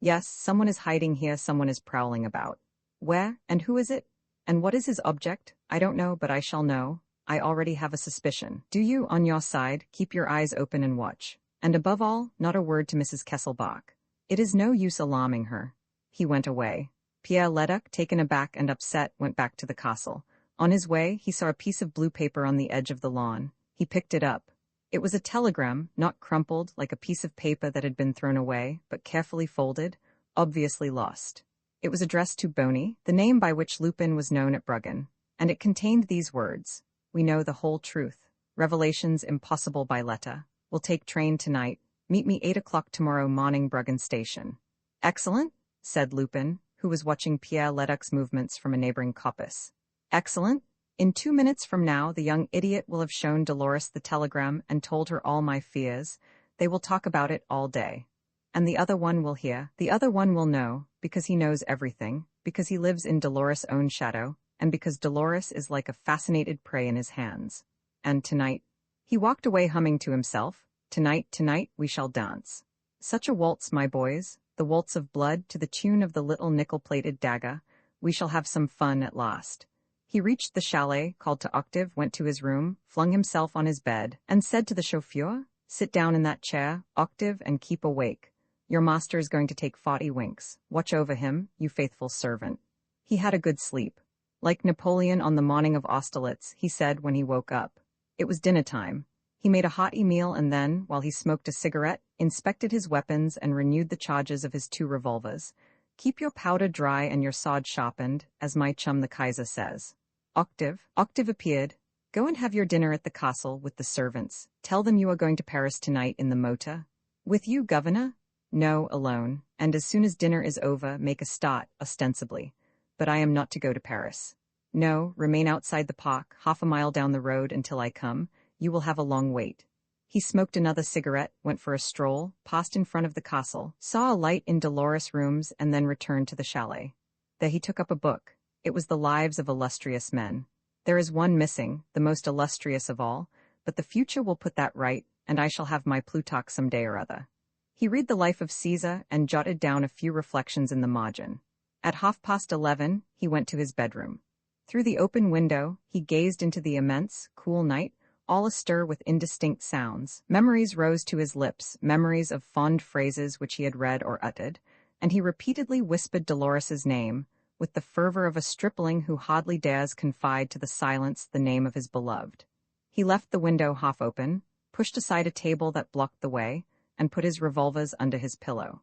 [SPEAKER 1] "Yes, someone is hiding here, someone is prowling about." "Where, and who is it? And what is his object?" "I don't know, but I shall know. I already have a suspicion. Do you, on your side, keep your eyes open and watch. And above all, not a word to Mrs. Kesselbach. It is no use alarming her." He went away. Pierre Leduc, taken aback and upset, went back to the castle. On his way, he saw a piece of blue paper on the edge of the lawn. He picked it up. It was a telegram, not crumpled like a piece of paper that had been thrown away, but carefully folded, obviously lost. It was addressed to Boney, the name by which Lupin was known at Bruggen, and it contained these words: "We know the whole truth. Revelations impossible by letter. Will take train tonight. Meet me 8 o'clock tomorrow morning, Bruggen station." "Excellent," said Lupin, who was watching Pierre Leduc's movements from a neighboring coppice. "Excellent. In 2 minutes from now the young idiot will have shown Dolores the telegram and told her all my fears. They will talk about it all day. And the other one will hear. The other one will know, because he knows everything, because he lives in Dolores' own shadow, and because Dolores is like a fascinated prey in his hands. And tonight," he walked away humming to himself, tonight we shall dance. Such a waltz, my boys, the waltz of blood to the tune of the little nickel-plated dagger. We shall have some fun at last." He reached the chalet, called to Octave, went to his room, flung himself on his bed, and said to the chauffeur, "Sit down in that chair, Octave, and keep awake. Your master is going to take 40 winks. Watch over him, you faithful servant." He had a good sleep. Like Napoleon on the morning of Austerlitz, he said when he woke up. It was dinner time. He made a hearty meal and then, while he smoked a cigarette, inspected his weapons and renewed the charges of his 2 revolvers. "Keep your powder dry and your sword sharpened, as my chum the Kaiser says." Octave appeared. "Go and have your dinner at the castle with the servants. Tell them you are going to Paris tonight in the motor." "With you, governor?" "No, alone. And as soon as dinner is over, make a start, ostensibly. But I am not to go to Paris." "No, remain outside the park, half a mile down the road until I come. You will have a long wait." He smoked another cigarette, went for a stroll, passed in front of the castle, saw a light in Dolores' rooms, and then returned to the chalet. There he took up a book. It was The Lives of Illustrious Men. There is one missing, the most illustrious of all, but the future will put that right, and I shall have my Plutarch some day or other. He read the life of Caesar and jotted down a few reflections in the margin. At 11:30, he went to his bedroom. Through the open window, he gazed into the immense, cool night, all astir with indistinct sounds. Memories rose to his lips, memories of fond phrases which he had read or uttered, and he repeatedly whispered Dolores's name, with the fervor of a stripling who hardly dares confide to the silence the name of his beloved. He left the window half open, pushed aside a table that blocked the way, and put his revolvers under his pillow.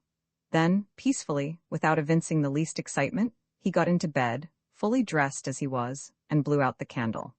[SPEAKER 1] Then, peacefully, without evincing the least excitement, he got into bed, fully dressed as he was, and blew out the candle.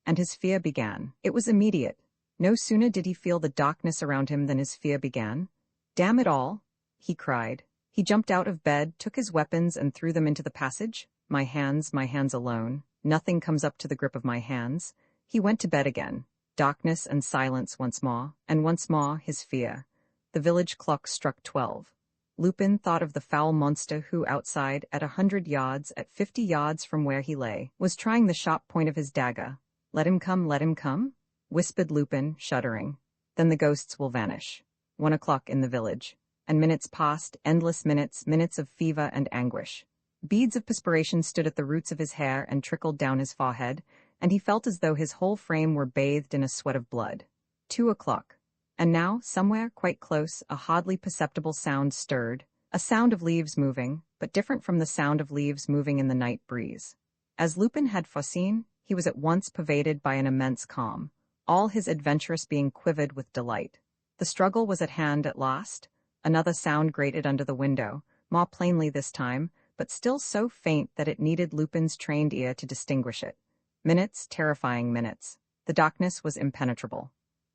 [SPEAKER 1] And his fear began. It was immediate. No sooner did he feel the darkness around him than his fear began. "Damn it all!" he cried. He jumped out of bed, took his weapons, and threw them into the passage. My hands alone. Nothing comes up to the grip of my hands." He went to bed again. Darkness and silence once more, and once more his fear. The village clock struck 12. Lupin thought of the foul monster who outside, at 100 yards, at 50 yards from where he lay, was trying the sharp point of his dagger. Let him come, whispered Lupin, shuddering. Then the ghosts will vanish. 1 o'clock in the village. And minutes passed, endless minutes, minutes of fever and anguish. Beads of perspiration stood at the roots of his hair and trickled down his forehead, and he felt as though his whole frame were bathed in a sweat of blood. 2 o'clock. And now, somewhere, quite close, a hardly perceptible sound stirred, a sound of leaves moving, but different from the sound of leaves moving in the night breeze. As Lupin had foreseen, he was at once pervaded by an immense calm, all his adventurous being quivered with delight. The struggle was at hand at last. Another sound grated under the window, more plainly this time, but still so faint that it needed Lupin's trained ear to distinguish it. Minutes, terrifying minutes. The darkness was impenetrable.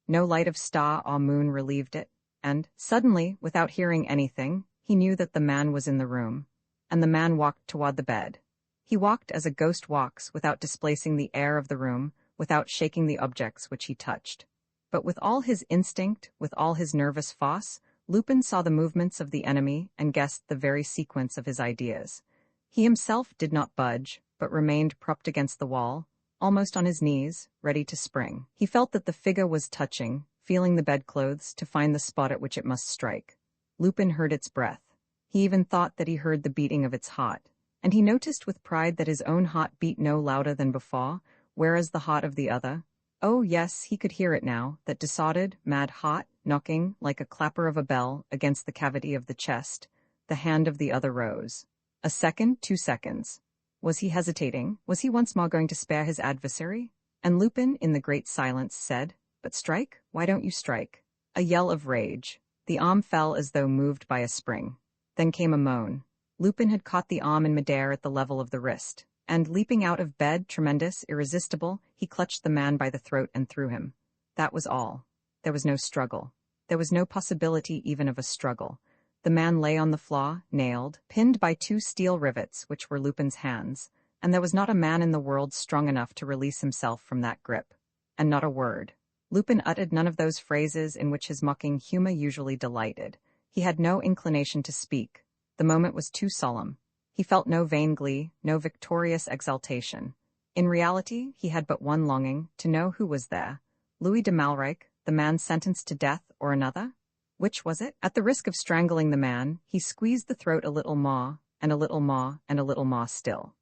[SPEAKER 1] No light of star or moon relieved it, and, suddenly, without hearing anything, he knew that the man was in the room, and the man walked toward the bed. He walked as a ghost walks, without displacing the air of the room, without shaking the objects which he touched. But with all his instinct, with all his nervous force, Lupin saw the movements of the enemy and guessed the very sequence of his ideas. He himself did not budge, but remained propped against the wall, almost on his knees, ready to spring. He felt that the figure was touching, feeling the bedclothes to find the spot at which it must strike. Lupin heard its breath. He even thought that he heard the beating of its heart, and he noticed with pride that his own heart beat no louder than before, whereas the heart of the other, oh yes, he could hear it now, that disordered, mad heart, knocking, like a clapper of a bell, against the cavity of the chest. The hand of the other rose. A second, 2 seconds. Was he hesitating? Was he once more going to spare his adversary? And Lupin, in the great silence, said, "But strike? Why don't you strike?" A yell of rage. The arm fell as though moved by a spring. Then came a moan. Lupin had caught the arm in midair at the level of the wrist, and, leaping out of bed, tremendous, irresistible, he clutched the man by the throat and threw him. That was all. There was no struggle. There was no possibility even of a struggle. The man lay on the floor, nailed, pinned by 2 steel rivets, which were Lupin's hands, and there was not a man in the world strong enough to release himself from that grip. And not a word. Lupin uttered none of those phrases in which his mocking humor usually delighted. He had no inclination to speak. The moment was too solemn. He felt no vain glee, no victorious exultation. In reality, he had but one longing, to know who was there. Louis de Malrique, the man sentenced to death, or another? Which was it? At the risk of strangling the man, he squeezed the throat a little more, and a little more, and a little more still.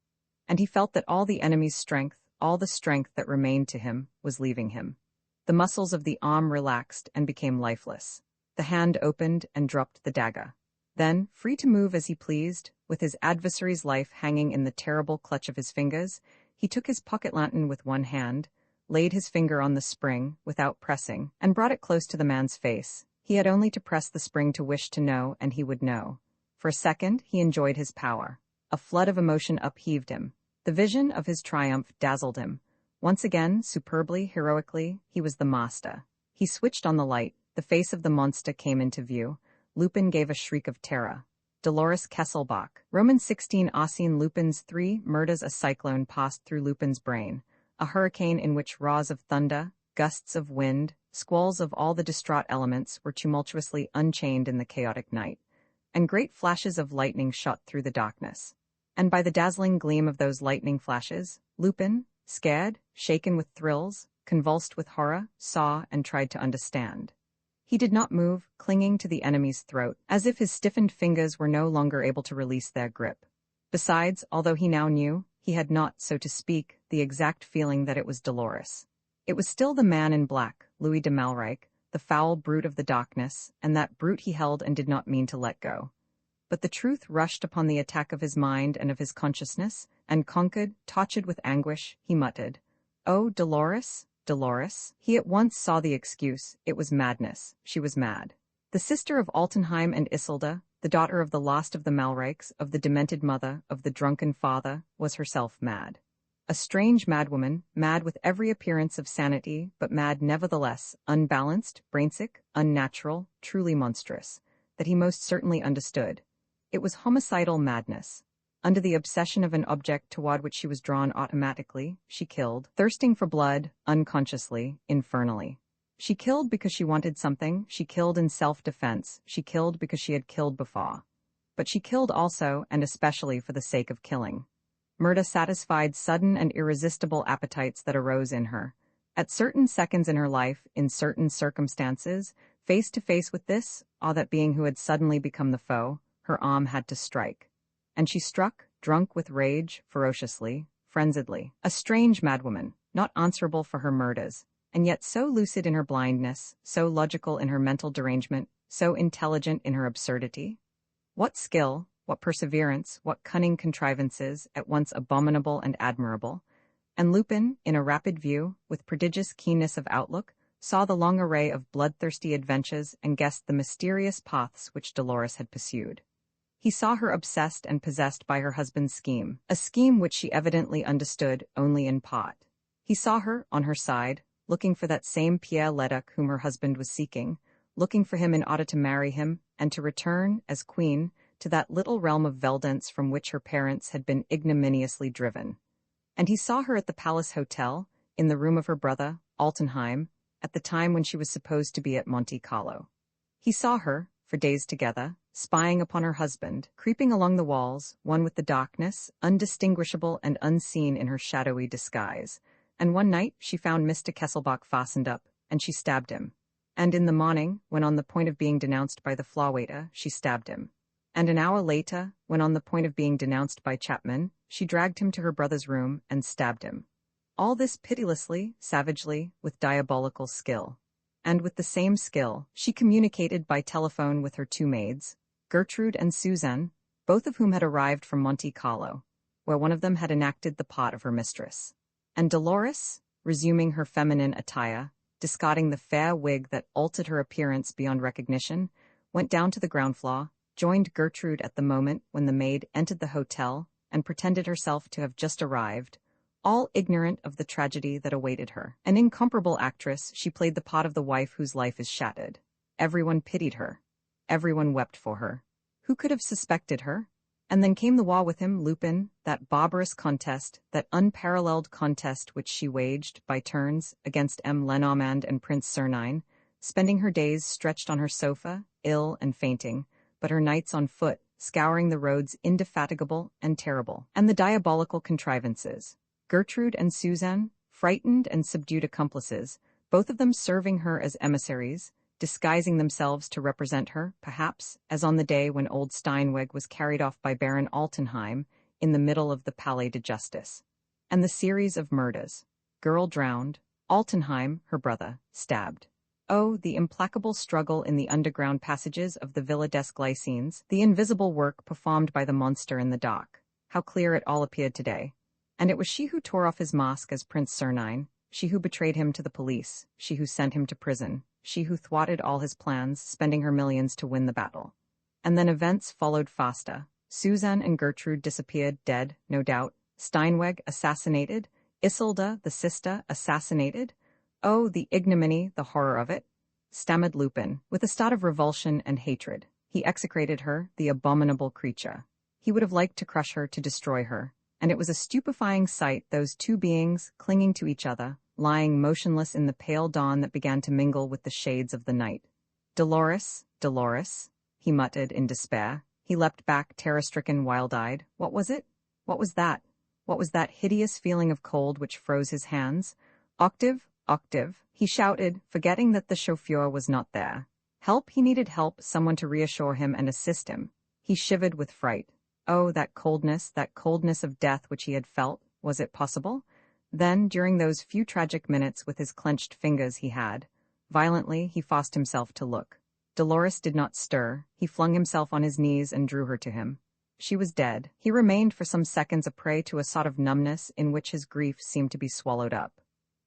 [SPEAKER 1] And he felt that all the enemy's strength, all the strength that remained to him, was leaving him. The muscles of the arm relaxed and became lifeless. The hand opened and dropped the dagger. Then, free to move as he pleased, with his adversary's life hanging in the terrible clutch of his fingers, he took his pocket lantern with one hand, laid his finger on the spring, without pressing, and brought it close to the man's face. He had only to press the spring to wish to know, and he would know. For a second, he enjoyed his power. A flood of emotion upheaved him. The vision of his triumph dazzled him. Once again, superbly, heroically, he was the master. He switched on the light. The face of the monster came into view. Lupin gave a shriek of terror. Dolores Kesselbach. Roman 16 Arsène Lupin's 3 murders. A cyclone passed through Lupin's brain. A hurricane in which roars of thunder, gusts of wind, squalls of all the distraught elements were tumultuously unchained in the chaotic night, and great flashes of lightning shot through the darkness. And by the dazzling gleam of those lightning flashes, Lupin, scared, shaken with thrills, convulsed with horror, saw and tried to understand. He did not move, clinging to the enemy's throat, as if his stiffened fingers were no longer able to release their grip. Besides, although he now knew, he had not, so to speak, the exact feeling that it was Dolores. It was still the man in black, Louis de Malrique, the foul brute of the darkness, and that brute he held and did not mean to let go. But the truth rushed upon the attack of his mind and of his consciousness, and conquered, tortured with anguish, he muttered, "Oh, Dolores, Dolores." He at once saw the excuse. It was madness. She was mad. The sister of Altenheim and Isolde, the daughter of the last of the Malriques, of the demented mother, of the drunken father, was herself mad. A strange madwoman, mad with every appearance of sanity, but mad nevertheless, unbalanced, brainsick, unnatural, truly monstrous, that he most certainly understood. It was homicidal madness. Under the obsession of an object toward which she was drawn automatically, she killed, thirsting for blood, unconsciously, infernally. She killed because she wanted something, she killed in self-defense, she killed because she had killed before. But she killed also, and especially for the sake of killing. Murder satisfied sudden and irresistible appetites that arose in her. At certain seconds in her life, in certain circumstances, face to face with this, or that being who had suddenly become the foe, her arm had to strike. And she struck, drunk with rage, ferociously, frenziedly. A strange madwoman, not answerable for her murders, and yet so lucid in her blindness, so logical in her mental derangement, so intelligent in her absurdity. What skill, what perseverance, what cunning contrivances, at once abominable and admirable. And Lupin, in a rapid view, with prodigious keenness of outlook, saw the long array of bloodthirsty adventures and guessed the mysterious paths which Dolores had pursued. He saw her obsessed and possessed by her husband's scheme, a scheme which she evidently understood only in part. He saw her, on her side, looking for that same Pierre Leduc whom her husband was seeking, looking for him in order to marry him and to return, as queen, to that little realm of Veldance from which her parents had been ignominiously driven. And he saw her at the Palace Hotel, in the room of her brother, Altenheim, at the time when she was supposed to be at Monte Carlo. He saw her, for days together, spying upon her husband, creeping along the walls, one with the darkness, undistinguishable and unseen in her shadowy disguise. And one night she found Mr. Kesselbach fastened up, and she stabbed him. And in the morning, when on the point of being denounced by the floor waiter, she stabbed him. And an hour later, when on the point of being denounced by Chapman, she dragged him to her brother's room and stabbed him. All this pitilessly, savagely, with diabolical skill. And with the same skill, she communicated by telephone with her two maids, Gertrude and Suzanne, both of whom had arrived from Monte Carlo, where one of them had enacted the part of her mistress. And Dolores, resuming her feminine attire, discarding the fair wig that altered her appearance beyond recognition, went down to the ground floor, joined Gertrude at the moment when the maid entered the hotel, and pretended herself to have just arrived, all ignorant of the tragedy that awaited her. An incomparable actress, she played the part of the wife whose life is shattered. Everyone pitied her. Everyone wept for her. Who could have suspected her? And then came the war with him, Lupin, that barbarous contest, that unparalleled contest which she waged, by turns, against M. Lenormand and Prince Sernine, spending her days stretched on her sofa, ill and fainting, but her nights on foot, scouring the roads indefatigable and terrible. And the diabolical contrivances. Gertrude and Suzanne, frightened and subdued accomplices, both of them serving her as emissaries, disguising themselves to represent her, perhaps, as on the day when old Steinweg was carried off by Baron Altenheim in the middle of the Palais de Justice. And the series of murders. Girl drowned, Altenheim, her brother, stabbed. Oh, the implacable struggle in the underground passages of the Villa des Glycines, the invisible work performed by the monster in the dock. How clear it all appeared today. And it was she who tore off his mask as Prince Sernine, she who betrayed him to the police, she who sent him to prison, she who thwarted all his plans, spending her millions to win the battle. And then events followed faster. Suzanne and Gertrude disappeared, dead, no doubt. Steinweg assassinated. Isolde, the sister, assassinated. Oh, the ignominy, the horror of it, stammered Lupin, with a start of revulsion and hatred. He execrated her, the abominable creature. He would have liked to crush her, to destroy her. And it was a stupefying sight, those two beings, clinging to each other, lying motionless in the pale dawn that began to mingle with the shades of the night. Dolores, Dolores, he muttered in despair. He leapt back, terror-stricken, wild-eyed. What was it? What was that? What was that hideous feeling of cold which froze his hands? Octave, Octave, he shouted, forgetting that the chauffeur was not there. Help, he needed help, someone to reassure him and assist him. He shivered with fright. Oh, that coldness of death which he had felt, was it possible? Then, during those few tragic minutes with his clenched fingers violently he forced himself to look. Dolores did not stir. He flung himself on his knees and drew her to him. She was dead. He remained for some seconds a prey to a sort of numbness in which his grief seemed to be swallowed up.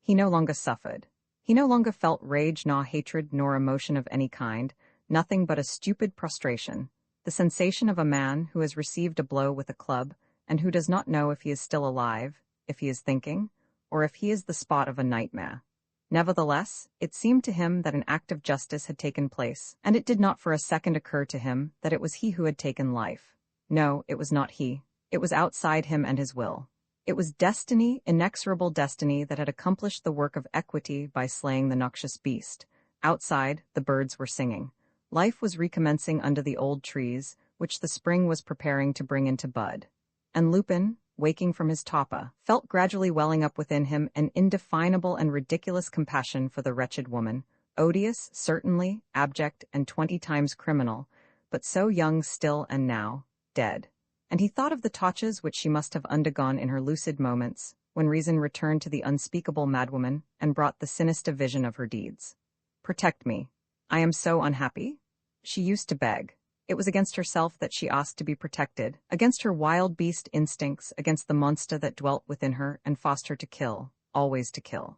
[SPEAKER 1] He no longer suffered. He no longer felt rage nor hatred nor emotion of any kind, nothing but a stupid prostration. The sensation of a man who has received a blow with a club and who does not know if he is still alive, if he is thinking, or if he is the spot of a nightmare. Nevertheless, it seemed to him that an act of justice had taken place, and it did not for a second occur to him that it was he who had taken life. No, it was not he. It was outside him and his will. It was destiny, inexorable destiny, that had accomplished the work of equity by slaying the noxious beast. Outside, the birds were singing. Life was recommencing under the old trees, which the spring was preparing to bring into bud. And Lupin, waking from his torpor, felt gradually welling up within him an indefinable and ridiculous compassion for the wretched woman, odious, certainly, abject, and 20 times criminal, but so young still and now, dead. And he thought of the tortures which she must have undergone in her lucid moments, when reason returned to the unspeakable madwoman and brought the sinister vision of her deeds. Protect me. I am so unhappy. She used to beg. It was against herself that she asked to be protected, against her wild beast instincts, against the monster that dwelt within her and forced her to kill, always to kill.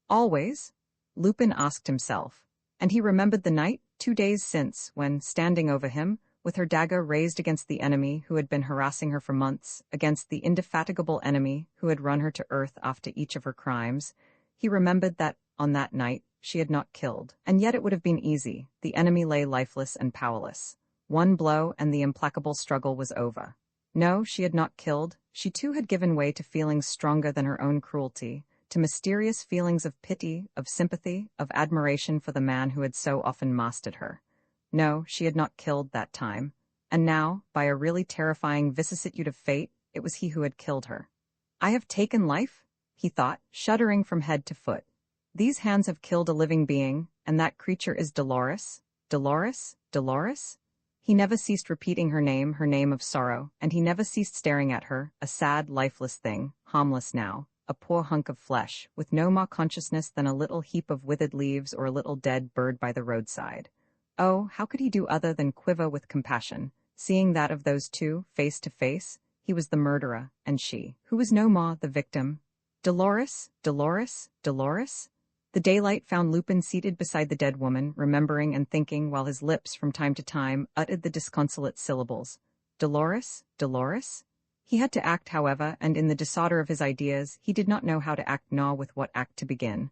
[SPEAKER 1] Always? Lupin asked himself. And he remembered the night, 2 days since, when, standing over him, with her dagger raised against the enemy who had been harassing her for months, against the indefatigable enemy who had run her to earth after each of her crimes, he remembered that, on that night, she had not killed. And yet it would have been easy. The enemy lay lifeless and powerless. One blow and the implacable struggle was over. No, she had not killed. She too had given way to feelings stronger than her own cruelty, to mysterious feelings of pity, of sympathy, of admiration for the man who had so often mastered her. No, she had not killed that time. And now, by a really terrifying vicissitude of fate, it was he who had killed her. I have taken life? He thought, shuddering from head to foot. These hands have killed a living being, and that creature is Dolores? Dolores? Dolores? He never ceased repeating her name of sorrow, and he never ceased staring at her, a sad, lifeless thing, harmless now, a poor hunk of flesh, with no more consciousness than a little heap of withered leaves or a little dead bird by the roadside. Oh, how could he do other than quiver with compassion, seeing that of those two, face to face, he was the murderer, and she, who was no more the victim. Dolores? Dolores? Dolores? The daylight found Lupin seated beside the dead woman, remembering and thinking while his lips, from time to time, uttered the disconsolate syllables. Dolores? Dolores? He had to act, however, and in the disorder of his ideas, he did not know how to act nor with what act to begin.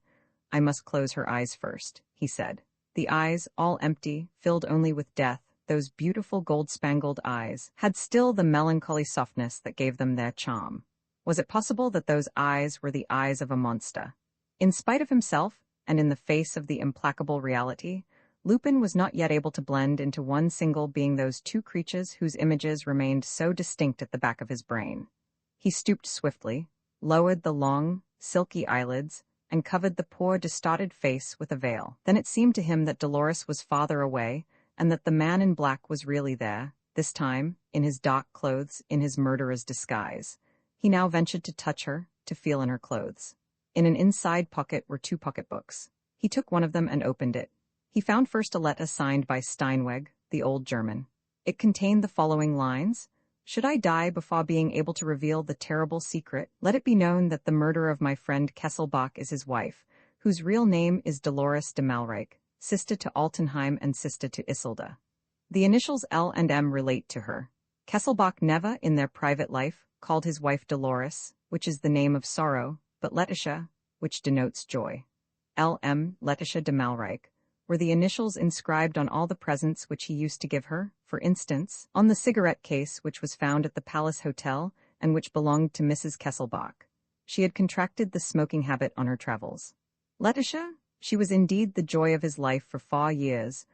[SPEAKER 1] I must close her eyes first, he said. The eyes, all empty, filled only with death, those beautiful gold-spangled eyes, had still the melancholy softness that gave them their charm. Was it possible that those eyes were the eyes of a monster? In spite of himself, and in the face of the implacable reality, Lupin was not yet able to blend into one single being those two creatures whose images remained so distinct at the back of his brain. He stooped swiftly, lowered the long, silky eyelids, and covered the poor, distorted face with a veil. Then it seemed to him that Dolores was farther away, and that the man in black was really there, this time, in his dark clothes, in his murderer's disguise. He now ventured to touch her, to feel in her clothes. In an inside pocket were two pocketbooks. He took one of them and opened it. He found first a letter signed by Steinweg, the old German. It contained the following lines: "Should I die before being able to reveal the terrible secret, let it be known that the murderer of my friend Kesselbach is his wife, whose real name is Dolores de Malreich, sister to Altenheim and sister to Isolde. The initials L and M relate to her. Kesselbach never, in their private life, called his wife Dolores, which is the name of sorrow, but Laetitia, which denotes joy. L.M. Laetitia de Malreich were the initials inscribed on all the presents which he used to give her, for instance, on the cigarette case which was found at the Palace Hotel and which belonged to Mrs. Kesselbach. She had contracted the smoking habit on her travels. Laetitia? She was indeed the joy of his life for 4 years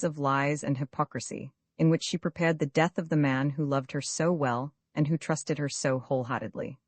[SPEAKER 1] of lies and hypocrisy, in which she prepared the death of the man who loved her so well and who trusted her so wholeheartedly.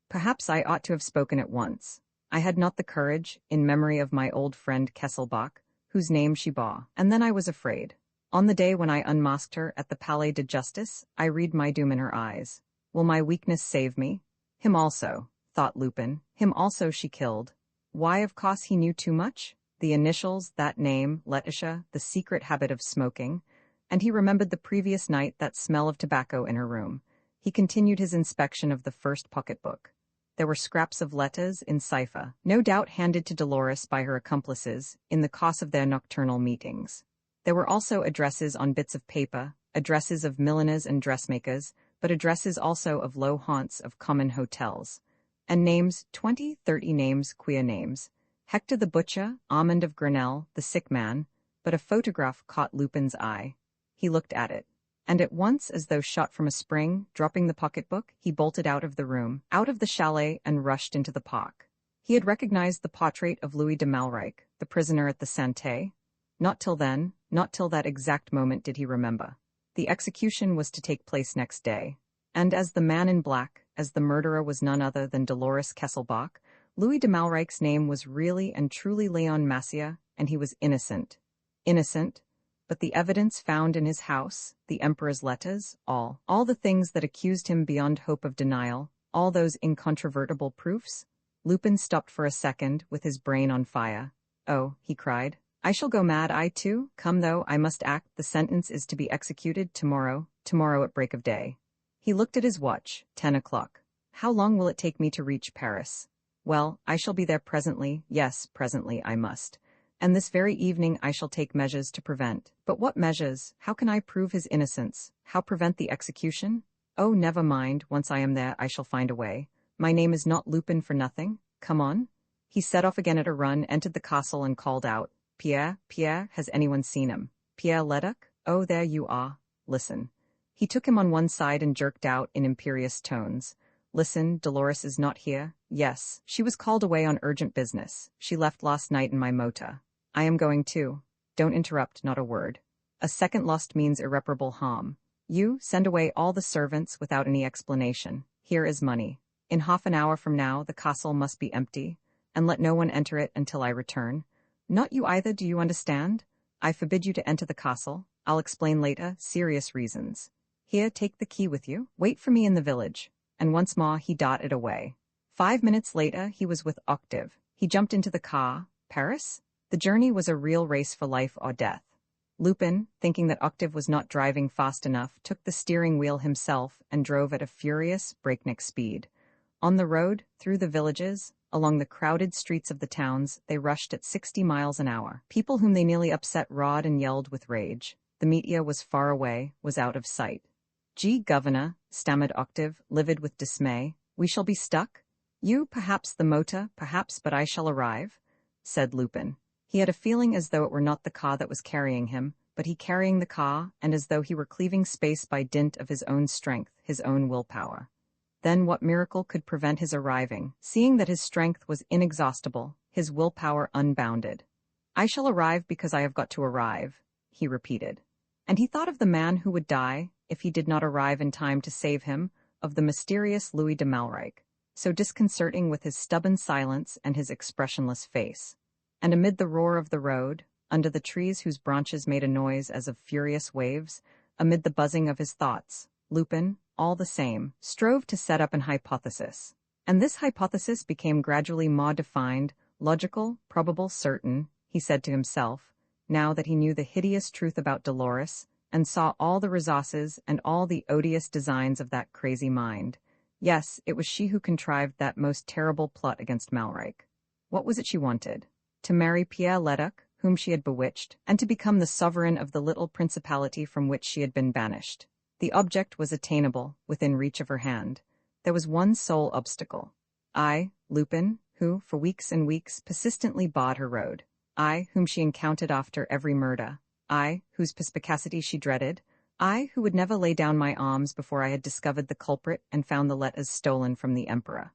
[SPEAKER 1] Perhaps I ought to have spoken at once. I had not the courage, in memory of my old friend Kesselbach, whose name she bore, and then I was afraid. On the day when I unmasked her at the Palais de Justice, I read my doom in her eyes. Will my weakness save me? Him also, thought Lupin, him also she killed. Why, of course he knew too much? The initials, that name, Laetitia, the secret habit of smoking, and he remembered the previous night that smell of tobacco in her room. He continued his inspection of the first pocketbook. There were scraps of letters in cipher, no doubt handed to Dolores by her accomplices in the course of their nocturnal meetings. There were also addresses on bits of paper, addresses of milliners and dressmakers, but addresses also of low haunts of common hotels. And names, 20, 30 names, queer names. Hector the butcher, Armand of Grenelle, the sick man, but a photograph caught Lupin's eye. He looked at it. And at once, as though shot from a spring, dropping the pocketbook, he bolted out of the room, out of the chalet, and rushed into the park. He had recognized the portrait of Louis de Malreich, the prisoner at the Santé. Not till then, not till that exact moment did he remember. The execution was to take place next day. And as the man in black, as the murderer was none other than Dolores Kesselbach, Louis de Malreich's name was really and truly Leon Massier, and he was innocent. Innocent. But the evidence found in his house, the Emperor's letters, all the things that accused him beyond hope of denial, all those incontrovertible proofs? Lupin stopped for a second, with his brain on fire. Oh, he cried. I shall go mad, I too? Come though, I must act. The sentence is to be executed tomorrow at break of day. He looked at his watch. 10 o'clock. How long will it take me to reach Paris? Well, I shall be there presently. Yes, presently I must. And this very evening I shall take measures to prevent. But what measures? How can I prove his innocence? How prevent the execution? Oh, never mind, once I am there I shall find a way. My name is not Lupin for nothing. Come on. He set off again at a run, entered the castle, and called out, "Pierre, Pierre, has anyone seen him? Pierre Leduc? Oh, there you are. Listen." He took him on one side and jerked out in imperious tones. "Listen, Dolores is not here. Yes, she was called away on urgent business. She left last night in my motor. I am going too. Don't interrupt, not a word. A second lost means irreparable harm. You send away all the servants without any explanation. Here is money. In half an hour from now the castle must be empty, and let no one enter it until I return. Not you either, do you understand? I forbid you to enter the castle. I'll explain later, serious reasons. Here, take the key with you. Wait for me in the village." And once more he darted away. 5 minutes later he was with Octave. He jumped into the car. Paris? The journey was a real race for life or death. Lupin, thinking that Octave was not driving fast enough, took the steering wheel himself and drove at a furious, breakneck speed. On the road, through the villages, along the crowded streets of the towns, they rushed at 60 miles an hour. People whom they nearly upset roared and yelled with rage. The meteor was far away, was out of sight. "Gee, Governor," stammered Octave, livid with dismay, "we shall be stuck? You, perhaps the motor, perhaps, but I shall arrive," said Lupin. He had a feeling as though it were not the car that was carrying him, but he carrying the car, and as though he were cleaving space by dint of his own strength, his own willpower. Then what miracle could prevent his arriving, seeing that his strength was inexhaustible, his willpower unbounded? "I shall arrive because I have got to arrive," he repeated. And he thought of the man who would die, if he did not arrive in time to save him, of the mysterious Louis de Malrique, so disconcerting with his stubborn silence and his expressionless face. And amid the roar of the road, under the trees whose branches made a noise as of furious waves, amid the buzzing of his thoughts, Lupin, all the same, strove to set up an hypothesis. And this hypothesis became gradually more defined, logical, probable, certain, he said to himself, now that he knew the hideous truth about Dolores, and saw all the resources and all the odious designs of that crazy mind. Yes, it was she who contrived that most terrible plot against Malrique. What was it she wanted? To marry Pierre Leduc, whom she had bewitched, and to become the sovereign of the little principality from which she had been banished. The object was attainable, within reach of her hand. There was one sole obstacle. I, Lupin, who, for weeks and weeks, persistently barred her road. I, whom she encountered after every murder. I, whose perspicacity she dreaded. I, who would never lay down my arms before I had discovered the culprit and found the letters stolen from the Emperor.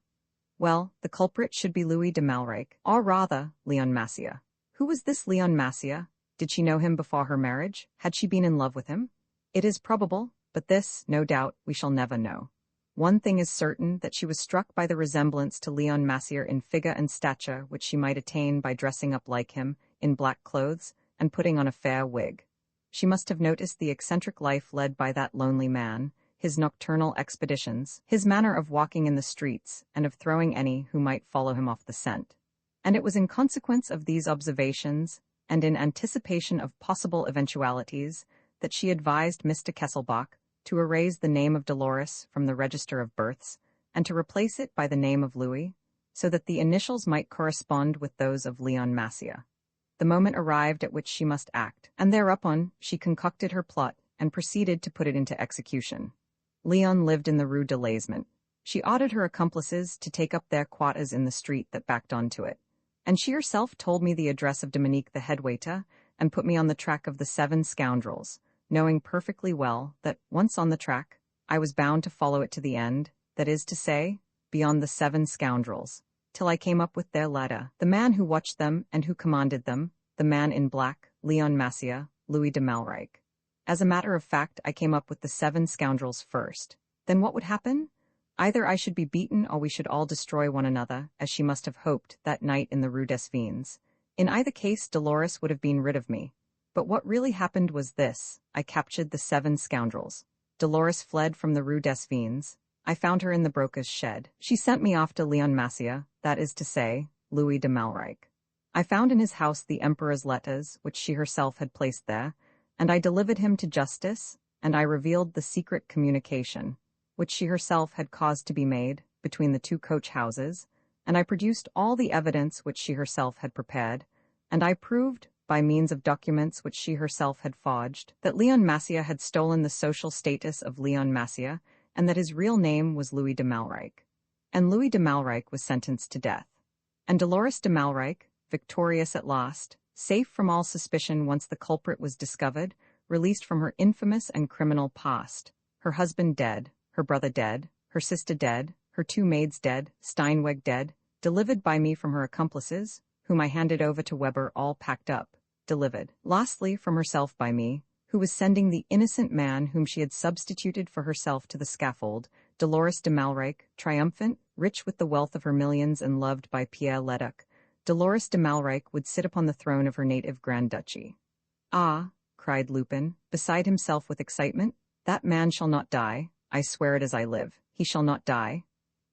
[SPEAKER 1] Well, the culprit should be Louis de Malrique, or rather, Leon Massier. Who was this Leon Massier? Did she know him before her marriage? Had she been in love with him? It is probable, but this, no doubt, we shall never know. One thing is certain, that she was struck by the resemblance to Leon Massier in figure and stature which she might attain by dressing up like him, in black clothes, and putting on a fair wig. She must have noticed the eccentric life led by that lonely man, his nocturnal expeditions, his manner of walking in the streets, and of throwing any who might follow him off the scent. And it was in consequence of these observations, and in anticipation of possible eventualities, that she advised Mr. Kesselbach to erase the name of Dolores from the register of births, and to replace it by the name of Louis, so that the initials might correspond with those of Leon Massier. The moment arrived at which she must act, and thereupon she concocted her plot and proceeded to put it into execution. Leon lived in the Rue de l'Aisement. She ordered her accomplices to take up their quarters in the street that backed onto it, and she herself told me the address of Dominique the head waiter, and put me on the track of the 7 scoundrels, knowing perfectly well that, once on the track, I was bound to follow it to the end, that is to say, beyond the 7 scoundrels, till I came up with their ladder, the man who watched them and who commanded them, the man in black, Leon Massier, Louis de Malrique. As a matter of fact, I came up with the 7 scoundrels first. Then what would happen? Either I should be beaten or we should all destroy one another, as she must have hoped that night in the Rue des Vins. In either case, Dolores would have been rid of me. But what really happened was this: I captured the 7 scoundrels. Dolores fled from the Rue des Vins. I found her in the broker's shed. She sent me off to Leon Massier, that is to say, Louis de Malrique. I found in his house the Emperor's letters, which she herself had placed there, and I delivered him to justice, and I revealed the secret communication, which she herself had caused to be made, between the 2 coach houses, and I produced all the evidence which she herself had prepared, and I proved, by means of documents which she herself had forged, that Leon Massier had stolen the social status of Leon Massier, and that his real name was Louis de Malrique. And Louis de Malrique was sentenced to death. And Dolores de Malrique, victorious at last, safe from all suspicion once the culprit was discovered, released from her infamous and criminal past. Her husband dead, her brother dead, her sister dead, her 2 maids dead, Steinweg dead, delivered by me from her accomplices, whom I handed over to Weber all packed up, delivered, lastly from herself by me, who was sending the innocent man whom she had substituted for herself to the scaffold, Dolores de Malrique, triumphant, rich with the wealth of her millions and loved by Pierre Leduc. Dolores de Malrique would sit upon the throne of her native Grand Duchy. Ah, cried Lupin, beside himself with excitement, that man shall not die, I swear it as I live, he shall not die.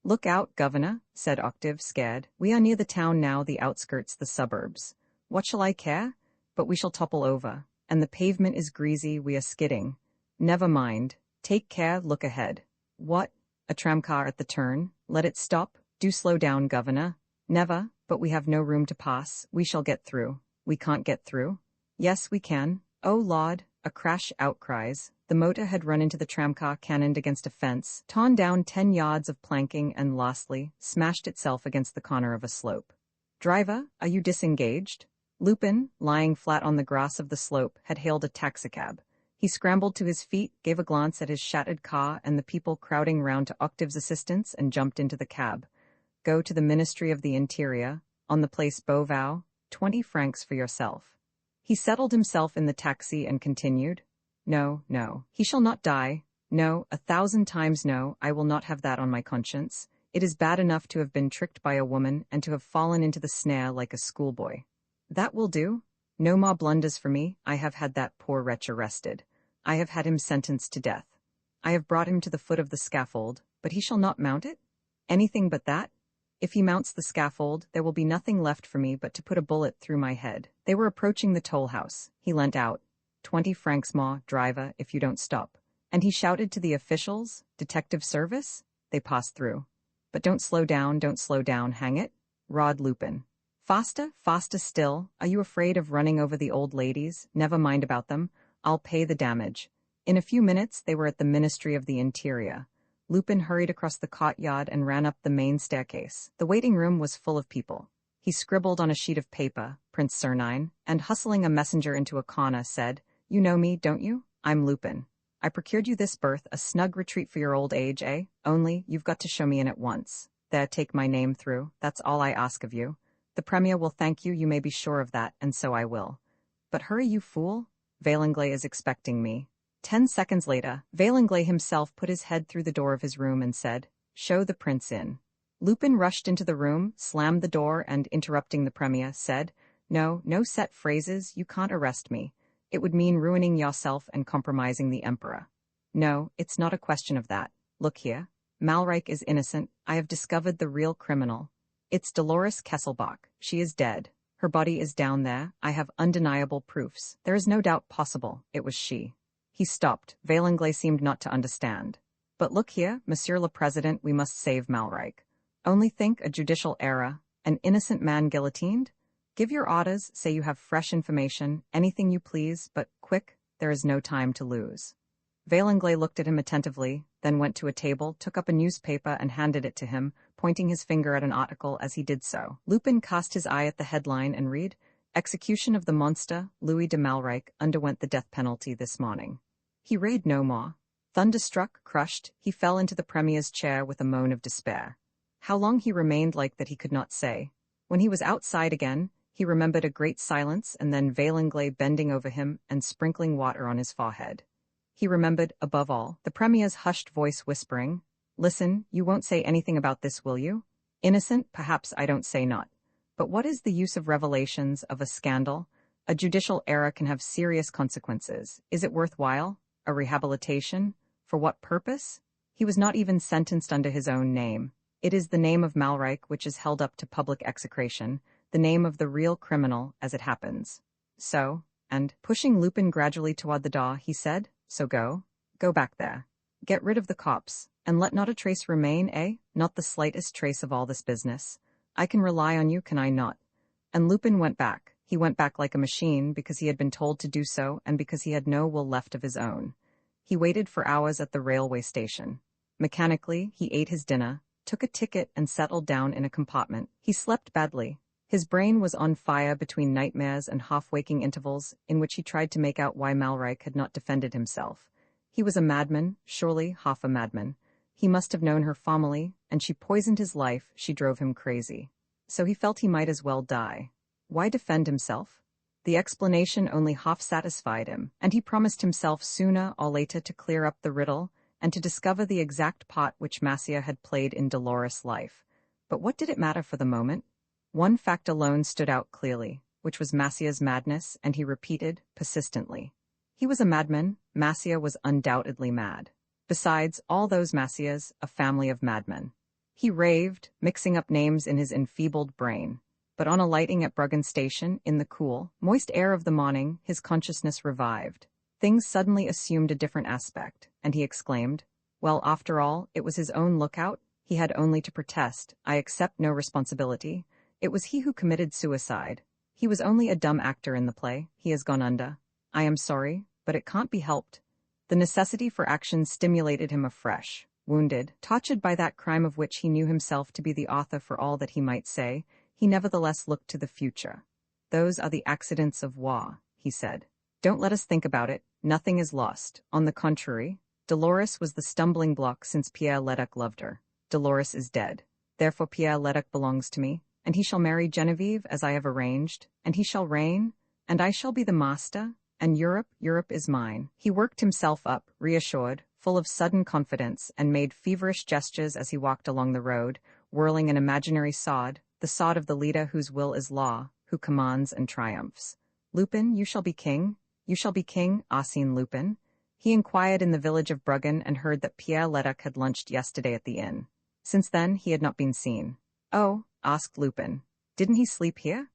[SPEAKER 1] Look out, governor, said Octave, scared. We are near the town now, the outskirts, the suburbs. What shall I care? But we shall topple over, and the pavement is greasy, we are skidding. Never mind, take care, look ahead. What? A tramcar at the turn? Let it stop, do slow down, governor. Never, but we have no room to pass, we shall get through. We can't get through? Yes, we can. Oh Lord, a crash, outcries. The motor had run into the tramcar, cannoned against a fence, torn down 10 yards of planking, and lastly, smashed itself against the corner of a slope. Driver, are you disengaged? Lupin, lying flat on the grass of the slope, had hailed a taxicab. He scrambled to his feet, gave a glance at his shattered car and the people crowding round to Octave's assistance, and jumped into the cab. Go to the Ministry of the Interior, on the place Beauvau, 20 francs for yourself. He settled himself in the taxi and continued, No, no, he shall not die. No, 1,000 times no, I will not have that on my conscience. It is bad enough to have been tricked by a woman and to have fallen into the snare like a schoolboy. That will do. No more blunders for me. I have had that poor wretch arrested. I have had him sentenced to death. I have brought him to the foot of the scaffold, but he shall not mount it? Anything but that? If he mounts the scaffold, there will be nothing left for me but to put a bullet through my head. They were approaching the toll house. He leant out. 20 francs more, driver, if you don't stop. And he shouted to the officials, Detective Service? They passed through. But don't slow down, hang it. Rod Lupin. Faster, faster still. Are you afraid of running over the old ladies? Never mind about them. I'll pay the damage. In a few minutes they were at the Ministry of the Interior. Lupin hurried across the courtyard and ran up the main staircase. The waiting room was full of people. He scribbled on a sheet of paper, Prince Sernine, and hustling a messenger into a corner, said, You know me, don't you? I'm Lupin. I procured you this berth, a snug retreat for your old age, eh? Only, you've got to show me in at once. There, take my name through. That's all I ask of you. The Premier will thank you, you may be sure of that, and so I will. But hurry, you fool. Vaillanglais is expecting me. 10 seconds later, Vaillanglais himself put his head through the door of his room and said, Show the prince in. Lupin rushed into the room, slammed the door, and, interrupting the Premier, said, No, no set phrases, you can't arrest me. It would mean ruining yourself and compromising the Emperor. No, it's not a question of that. Look here. Malrique is innocent. I have discovered the real criminal. It's Dolores Kesselbach. She is dead. Her body is down there. I have undeniable proofs. There is no doubt possible. It was she. He stopped. Vaillanglais seemed not to understand. But look here, Monsieur le President, we must save Malrique. Only think, a judicial error. An innocent man guillotined? Give your orders, say you have fresh information, anything you please, but quick, there is no time to lose. Vaillanglais looked at him attentively, then went to a table, took up a newspaper and handed it to him, pointing his finger at an article as he did so. Lupin cast his eye at the headline and read, Execution of the monster, Louis de Malrique, underwent the death penalty this morning. He read no more. Thunderstruck, crushed, he fell into the Premier's chair with a moan of despair. How long he remained like that he could not say. When he was outside again, he remembered a great silence and then Vaillanglais bending over him and sprinkling water on his forehead. He remembered, above all, the Premier's hushed voice whispering, Listen, you won't say anything about this, will you? Innocent, perhaps I don't say not. But what is the use of revelations, of a scandal? A judicial error can have serious consequences. Is it worthwhile? A rehabilitation? For what purpose? He was not even sentenced under his own name. It is the name of Malrique which is held up to public execration, the name of the real criminal, as it happens. So, and, pushing Lupin gradually toward the door, he said, So go back there. Get rid of the cops, and let not a trace remain, eh? Not the slightest trace of all this business. I can rely on you, can I not? And Lupin went back. He went back like a machine, because he had been told to do so, and because he had no will left of his own. He waited for hours at the railway station. Mechanically, he ate his dinner, took a ticket and settled down in a compartment. He slept badly. His brain was on fire between nightmares and half-waking intervals in which he tried to make out why Malreich had not defended himself. He was a madman, surely half a madman. He must have known her family, and she poisoned his life. She drove him crazy. So he felt he might as well die. Why defend himself? The explanation only half satisfied him, and he promised himself sooner or later to clear up the riddle and to discover the exact part which Marcia had played in Dolores' life. But what did it matter for the moment? One fact alone stood out clearly, which was Marcia's madness, and he repeated persistently. He was a madman. Marcia was undoubtedly mad. Besides, all those Marcias, a family of madmen. He raved, mixing up names in his enfeebled brain. But on alighting at Bruggen Station, in the cool, moist air of the morning, his consciousness revived. Things suddenly assumed a different aspect, and he exclaimed, well, after all, it was his own lookout. He had only to protest. I accept no responsibility. It was he who committed suicide. He was only a dumb actor in the play. He has gone under. I am sorry, but it can't be helped. The necessity for action stimulated him afresh. Wounded, tortured by that crime of which he knew himself to be the author for all that he might say, he nevertheless looked to the future. Those are the accidents of war, he said. Don't let us think about it. Nothing is lost. On the contrary, Dolores was the stumbling block since Pierre Leduc loved her. Dolores is dead. Therefore Pierre Leduc belongs to me, and he shall marry Genevieve as I have arranged, and he shall reign, and I shall be the master, and Europe is mine. He worked himself up, reassured, full of sudden confidence, and made feverish gestures as he walked along the road, whirling an imaginary sod, the sod of the leader whose will is law, who commands and triumphs. Lupin, you shall be king. You shall be king, Arsène Lupin. He inquired in the village of Bruggen and heard that Pierre Leduc had lunched yesterday at the inn. Since then, he had not been seen. Oh, asked Lupin. Didn't he sleep here?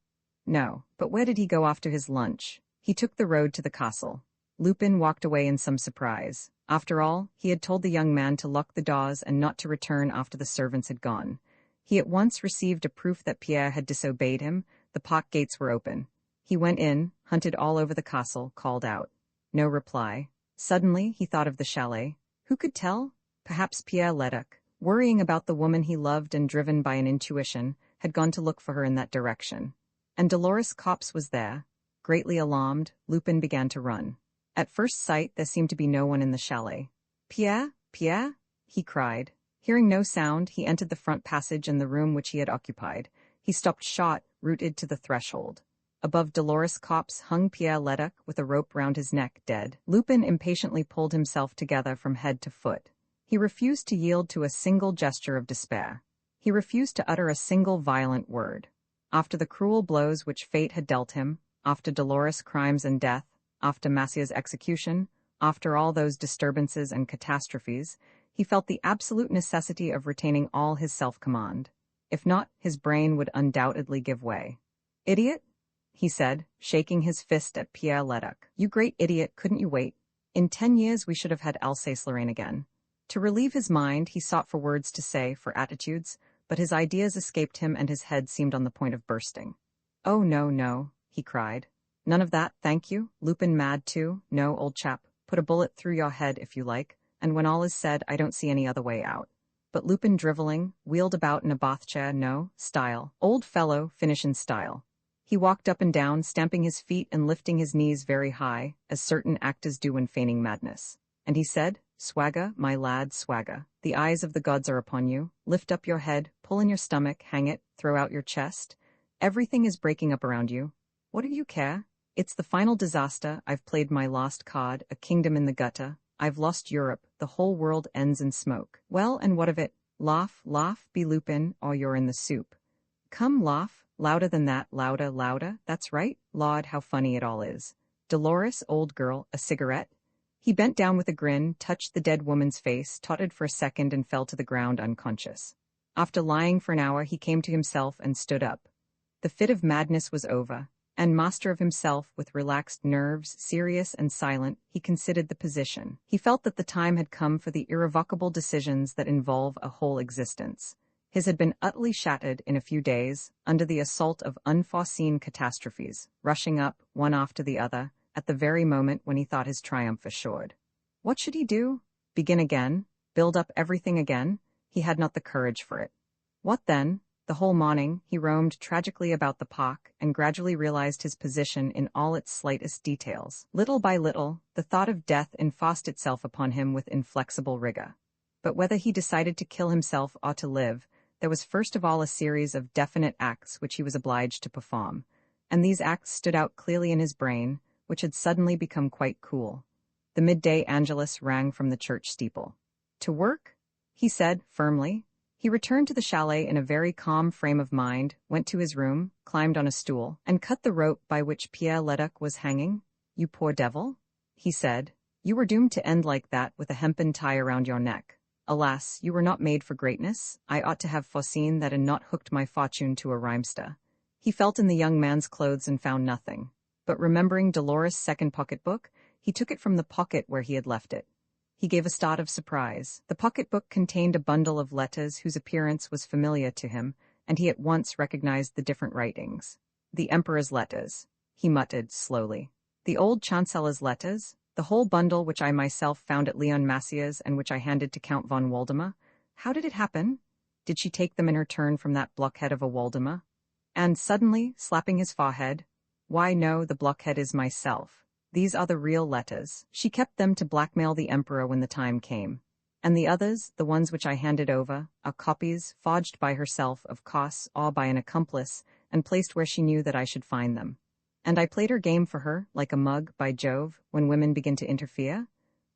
[SPEAKER 1] No, but where did he go after his lunch? He took the road to the castle. Lupin walked away in some surprise. After all, he had told the young man to lock the doors and not to return after the servants had gone. He at once received a proof that Pierre had disobeyed him. The park gates were open. He went in, hunted all over the castle, called out. No reply. Suddenly, he thought of the chalet. Who could tell? Perhaps Pierre Leduc, worrying about the woman he loved and driven by an intuition, had gone to look for her in that direction. And Dolores Copse was there. Greatly alarmed, Lupin began to run. At first sight, there seemed to be no one in the chalet. Pierre? Pierre? He cried. Hearing no sound, he entered the front passage and the room which he had occupied. He stopped short, rooted to the threshold. Above Dolores Copse hung Pierre Leduc with a rope round his neck, dead. Lupin impatiently pulled himself together from head to foot. He refused to yield to a single gesture of despair. He refused to utter a single violent word. After the cruel blows which fate had dealt him, after Dolores' crimes and death, after Marcia's execution, after all those disturbances and catastrophes, he felt the absolute necessity of retaining all his self-command. If not, his brain would undoubtedly give way. Idiot? He said, shaking his fist at Pierre Leduc. You great idiot, couldn't you wait? In 10 years we should have had Alsace-Lorraine again. To relieve his mind, he sought for words to say, for attitudes, but his ideas escaped him and his head seemed on the point of bursting. Oh no, he cried. None of that, thank you. Lupin mad too? No, old chap, put a bullet through your head if you like, and when all is said, I don't see any other way out. But Lupin driveling, wheeled about in a bath chair, no, style. Old fellow, finish in style. He walked up and down, stamping his feet and lifting his knees very high, as certain actors do when feigning madness. And he said, Swagger, my lad, swagger. The eyes of the gods are upon you. Lift up your head, pull in your stomach, hang it, throw out your chest. Everything is breaking up around you. What do you care? It's the final disaster. I've played my lost card, a kingdom in the gutter. I've lost Europe. The whole world ends in smoke. Well, and what of it? Laugh, be Lupin, or you're in the soup. Come, laugh. Louder than that, louder. That's right. Lord, how funny it all is. Dolores, old girl, a cigarette? He bent down with a grin, touched the dead woman's face, tottered for a second and fell to the ground unconscious. After lying for an hour, he came to himself and stood up. The fit of madness was over, and master of himself, with relaxed nerves, serious and silent, he considered the position. He felt that the time had come for the irrevocable decisions that involve a whole existence. His had been utterly shattered in a few days, under the assault of unforeseen catastrophes, rushing up, one after the other, at the very moment when he thought his triumph assured. What should he do? Begin again? Build up everything again? He had not the courage for it. What then? The whole morning, he roamed tragically about the park and gradually realized his position in all its slightest details. Little by little, the thought of death enforced itself upon him with inflexible rigor. But whether he decided to kill himself or to live, there was first of all a series of definite acts which he was obliged to perform, and these acts stood out clearly in his brain, which had suddenly become quite cool. The midday angelus rang from the church steeple. "To work?" he said, firmly. He returned to the chalet in a very calm frame of mind, went to his room, climbed on a stool, and cut the rope by which Pierre Leduc was hanging. "You poor devil," he said. "You were doomed to end like that with a hempen tie around your neck. Alas, you were not made for greatness. I ought to have foreseen that and not hooked my fortune to a rhymester." He felt in the young man's clothes and found nothing. But remembering Dolores' second pocketbook, he took it from the pocket where he had left it. He gave a start of surprise. The pocketbook contained a bundle of letters whose appearance was familiar to him, and he at once recognized the different writings. "The Emperor's letters," he muttered slowly. "The old Chancellor's letters, the whole bundle which I myself found at Leon Massier's and which I handed to Count von Waldemar. How did it happen? Did she take them in her turn from that blockhead of a Waldemar?" And suddenly, slapping his forehead, "Why, no, the blockhead is myself. These are the real letters. She kept them to blackmail the Emperor when the time came. And the others, the ones which I handed over, are copies, forged by herself, of course, or by an accomplice, and placed where she knew that I should find them. And I played her game for her, like a mug, by Jove, when women begin to interfere."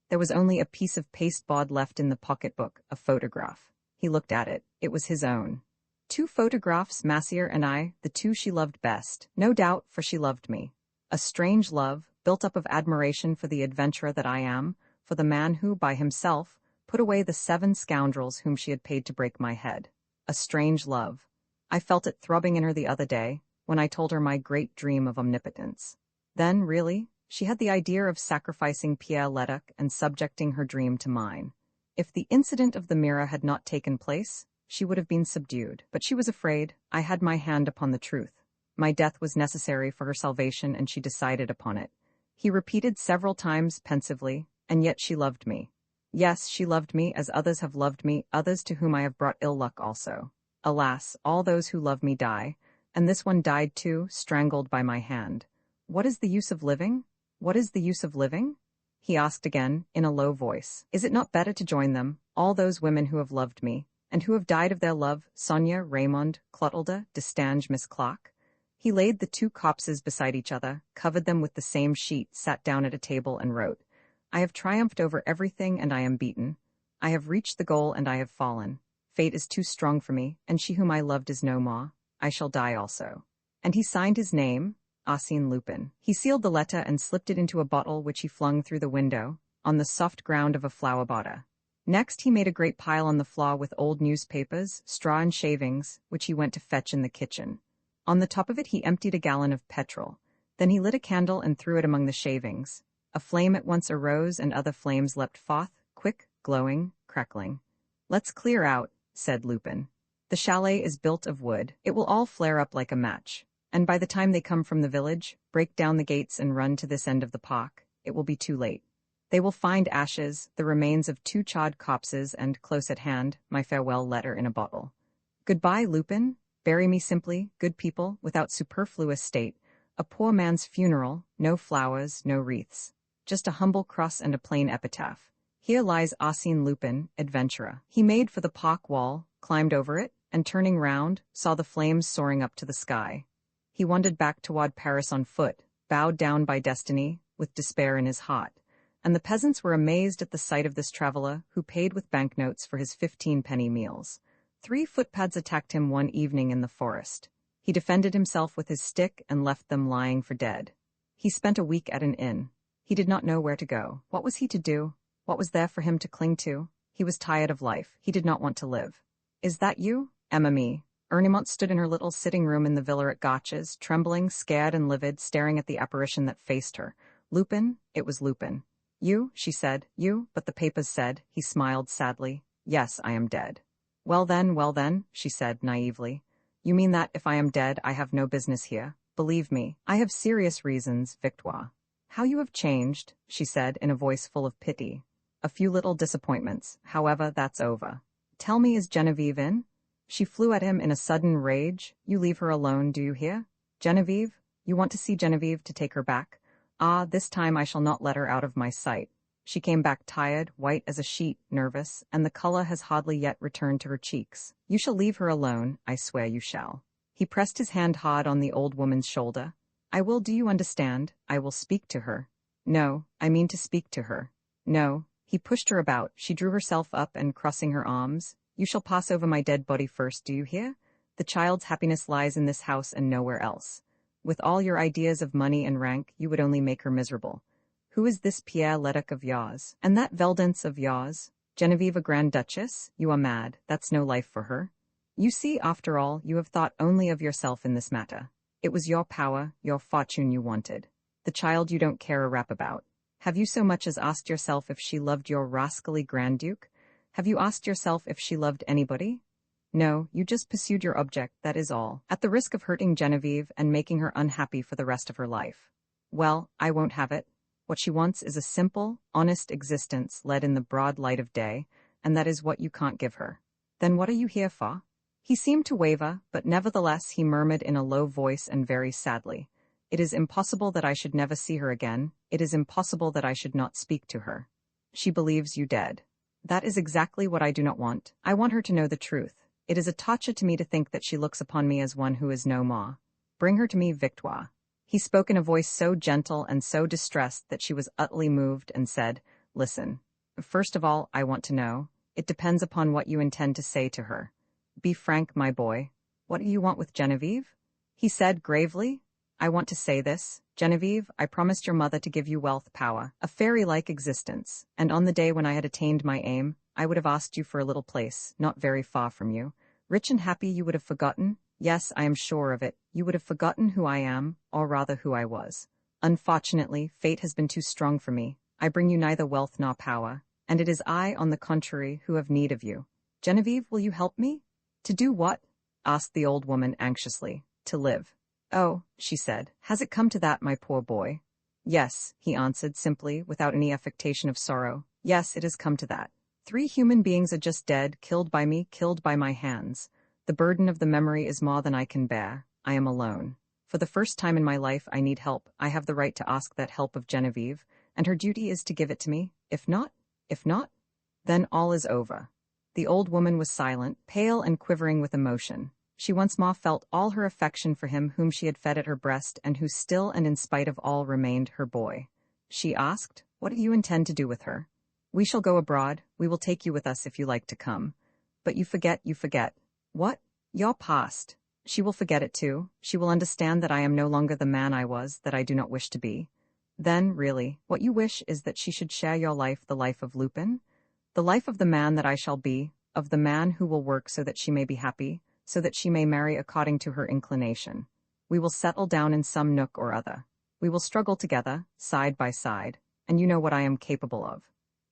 [SPEAKER 1] There was only a piece of pasteboard left in the pocketbook, a photograph. He looked at it. It was his own. 2 photographs, Massier and I, the 2 she loved best. No doubt, for she loved me. A strange love, built up of admiration for the adventurer that I am, for the man who, by himself, put away the 7 scoundrels whom she had paid to break my head. A strange love. I felt it throbbing in her the other day, when I told her my great dream of omnipotence. Then, really, she had the idea of sacrificing Pierre Leduc and subjecting her dream to mine. If the incident of the mirror had not taken place, she would have been subdued. But she was afraid. I had my hand upon the truth. My death was necessary for her salvation, and she decided upon it. He repeated several times pensively, "And yet she loved me. Yes, she loved me as others have loved me, others to whom I have brought ill luck also. Alas, all those who love me die, and this one died too, strangled by my hand. What is the use of living? What is the use of living?" he asked again, in a low voice. "Is it not better to join them, all those women who have loved me, and who have died of their love, Sonia, Raymond, Clotilde, Destange, Miss Clark?" He laid the 2 corpses beside each other, covered them with the same sheet, sat down at a table and wrote, "I have triumphed over everything and I am beaten. I have reached the goal and I have fallen. Fate is too strong for me, and she whom I loved is no more. I shall die also." And he signed his name, Arsène Lupin. He sealed the letter and slipped it into a bottle which he flung through the window, on the soft ground of a flower border. Next he made a great pile on the floor with old newspapers, straw and shavings, which he went to fetch in the kitchen. On the top of it he emptied a gallon of petrol. Then he lit a candle and threw it among the shavings. A flame at once arose and other flames leapt forth, quick, glowing, crackling. "Let's clear out," said Lupin. "The chalet is built of wood. It will all flare up like a match. And by the time they come from the village, break down the gates and run to this end of the park, it will be too late. They will find ashes, the remains of 2 charred corpses, and, close at hand, my farewell letter in a bottle. Goodbye, Lupin. Bury me simply, good people, without superfluous state. A poor man's funeral, no flowers, no wreaths. Just a humble cross and a plain epitaph. Here lies Arsène Lupin, adventurer." He made for the park wall, climbed over it, and turning round, saw the flames soaring up to the sky. He wandered back toward Paris on foot, bowed down by destiny, with despair in his heart. And the peasants were amazed at the sight of this traveler, who paid with banknotes for his 15-penny meals. 3 footpads attacked him one evening in the forest. He defended himself with his stick and left them lying for dead. He spent a week at an inn. He did not know where to go. What was he to do? What was there for him to cling to? He was tired of life. He did not want to live. "Is that you, Emma?" Ernemont stood in her little sitting room in the villa at Gotch's, trembling, scared and livid, staring at the apparition that faced her. "Lupin?" It was Lupin. "You?" she said. "You?" But the papers said. He smiled sadly. "Yes, I am dead." Well then, she said naively. "You mean that, if I am dead, I have no business here? Believe me, I have serious reasons, Victoire." "How you have changed," she said in a voice full of pity. "A few little disappointments. However, that's over. Tell me, is Genevieve in? She flew at him in a sudden rage. You leave her alone, do you hear? Genevieve? You want to see Genevieve to take her back? Ah, this time I shall not let her out of my sight. She came back tired, white as a sheet, nervous, and the color has hardly yet returned to her cheeks. You shall leave her alone, I swear you shall. He pressed his hand hard on the old woman's shoulder. I will, do you understand? I will speak to her. No, I mean to speak to her. No. He pushed her about. She drew herself up and, crossing her arms, You shall pass over my dead body first, do you hear? The child's happiness lies in this house and nowhere else. With all your ideas of money and rank, you would only make her miserable. Who is this Pierre Leduc of yours? And that Veldance of yours? Genevieve a Grand Duchess? You are mad. That's no life for her. You see, after all, you have thought only of yourself in this matter. It was your power, your fortune you wanted. The child you don't care a rap about. Have you so much as asked yourself if she loved your rascally Grand Duke? Have you asked yourself if she loved anybody? No, you just pursued your object, that is all, at the risk of hurting Genevieve and making her unhappy for the rest of her life. Well, I won't have it. What she wants is a simple, honest existence led in the broad light of day, and that is what you can't give her. Then what are you here for? He seemed to waver, but nevertheless he murmured in a low voice and very sadly, It is impossible that I should never see her again. It is impossible that I should not speak to her. She believes you dead. That is exactly what I do not want. I want her to know the truth. It is a torture to me to think that she looks upon me as one who is no more. Bring her to me, Victoire. He spoke in a voice so gentle and so distressed that she was utterly moved and said, Listen. First of all, I want to know. It depends upon what you intend to say to her. Be frank, my boy. What do you want with Genevieve? He said gravely, I want to say this. Genevieve, I promised your mother to give you wealth, power, a fairy-like existence, and on the day when I had attained my aim, I would have asked you for a little place, not very far from you. Rich and happy, you would have forgotten. Yes, I am sure of it. You would have forgotten who I am, or rather who I was. Unfortunately, fate has been too strong for me. I bring you neither wealth nor power, and it is I, on the contrary, who have need of you. Genevieve, will you help me? To do what? Asked the old woman anxiously. To live. Oh, she said, has it come to that, my poor boy? Yes, he answered simply, without any affectation of sorrow. Yes, it has come to that. 3 human beings are just dead, killed by me, killed by my hands. The burden of the memory is more than I can bear. I am alone. For the first time in my life I need help. I have the right to ask that help of Genevieve, and her duty is to give it to me. If not, then all is over. The old woman was silent, pale and quivering with emotion. She once more felt all her affection for him whom she had fed at her breast and who still and in spite of all remained her boy. She asked, What do you intend to do with her? We shall go abroad. We will take you with us if you like to come. But you forget. What? Your past. She will forget it too. She will understand that I am no longer the man I was, that I do not wish to be. Then, really, what you wish is that she should share your life, the life of Lupin? The life of the man that I shall be, of the man who will work so that she may be happy, so that she may marry according to her inclination. We will settle down in some nook or other. We will struggle together, side by side, and you know what I am capable of.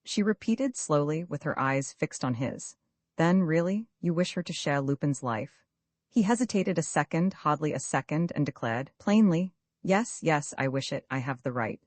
[SPEAKER 1] She repeated slowly, with her eyes fixed on his. Then, really, you wish her to share Lupin's life? He hesitated a second, hardly a second, and declared, plainly, Yes, I wish it, I have the right.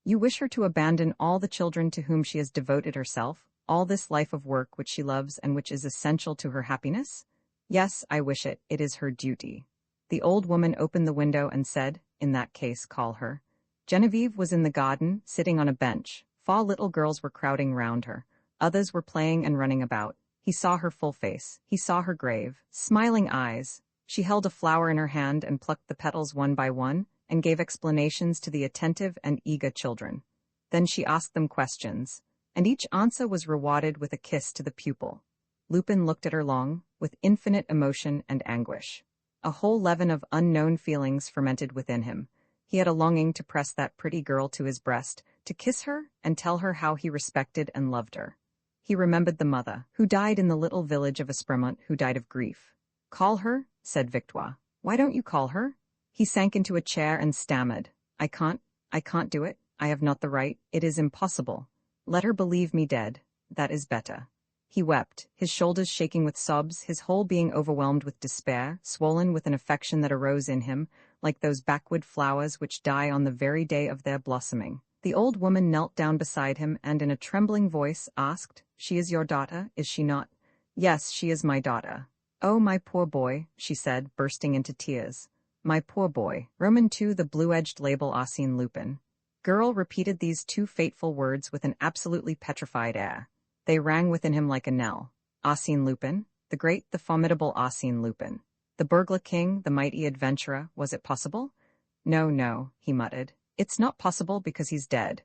[SPEAKER 1] You wish her to abandon all the children to whom she has devoted herself, all this life of work which she loves and which is essential to her happiness? Yes, I wish it. It is her duty. The old woman opened the window and said, In that case, call her. Genevieve was in the garden, sitting on a bench. 4 little girls were crowding round her. Others were playing and running about. He saw her full face. He saw her grave, smiling eyes. She held a flower in her hand and plucked the petals one by one, and gave explanations to the attentive and eager children. Then she asked them questions, and each answer was rewarded with a kiss to the pupil. Lupin looked at her long, with infinite emotion and anguish. A whole leaven of unknown feelings fermented within him. He had a longing to press that pretty girl to his breast, to kiss her and tell her how he respected and loved her. He remembered the mother, who died in the little village of Espremont, who died of grief. Call her, said Victoire. Why don't you call her? He sank into a chair and stammered. I can't do it. I have not the right. It is impossible. Let her believe me dead. That is better. He wept, his shoulders shaking with sobs, his whole being overwhelmed with despair, swollen with an affection that arose in him, like those backwood flowers which die on the very day of their blossoming. The old woman knelt down beside him and in a trembling voice asked, She is your daughter, is she not? Yes, she is my daughter. Oh, my poor boy, she said, bursting into tears. My poor boy. Roman 2 The blue-edged label Arsène Lupin. Girl repeated these two fateful words with an absolutely petrified air. They rang within him like a knell. Arsène Lupin? The great, the formidable Arsène Lupin. The burglar king, the mighty adventurer, was it possible? No, no, he muttered. It's not possible because he's dead.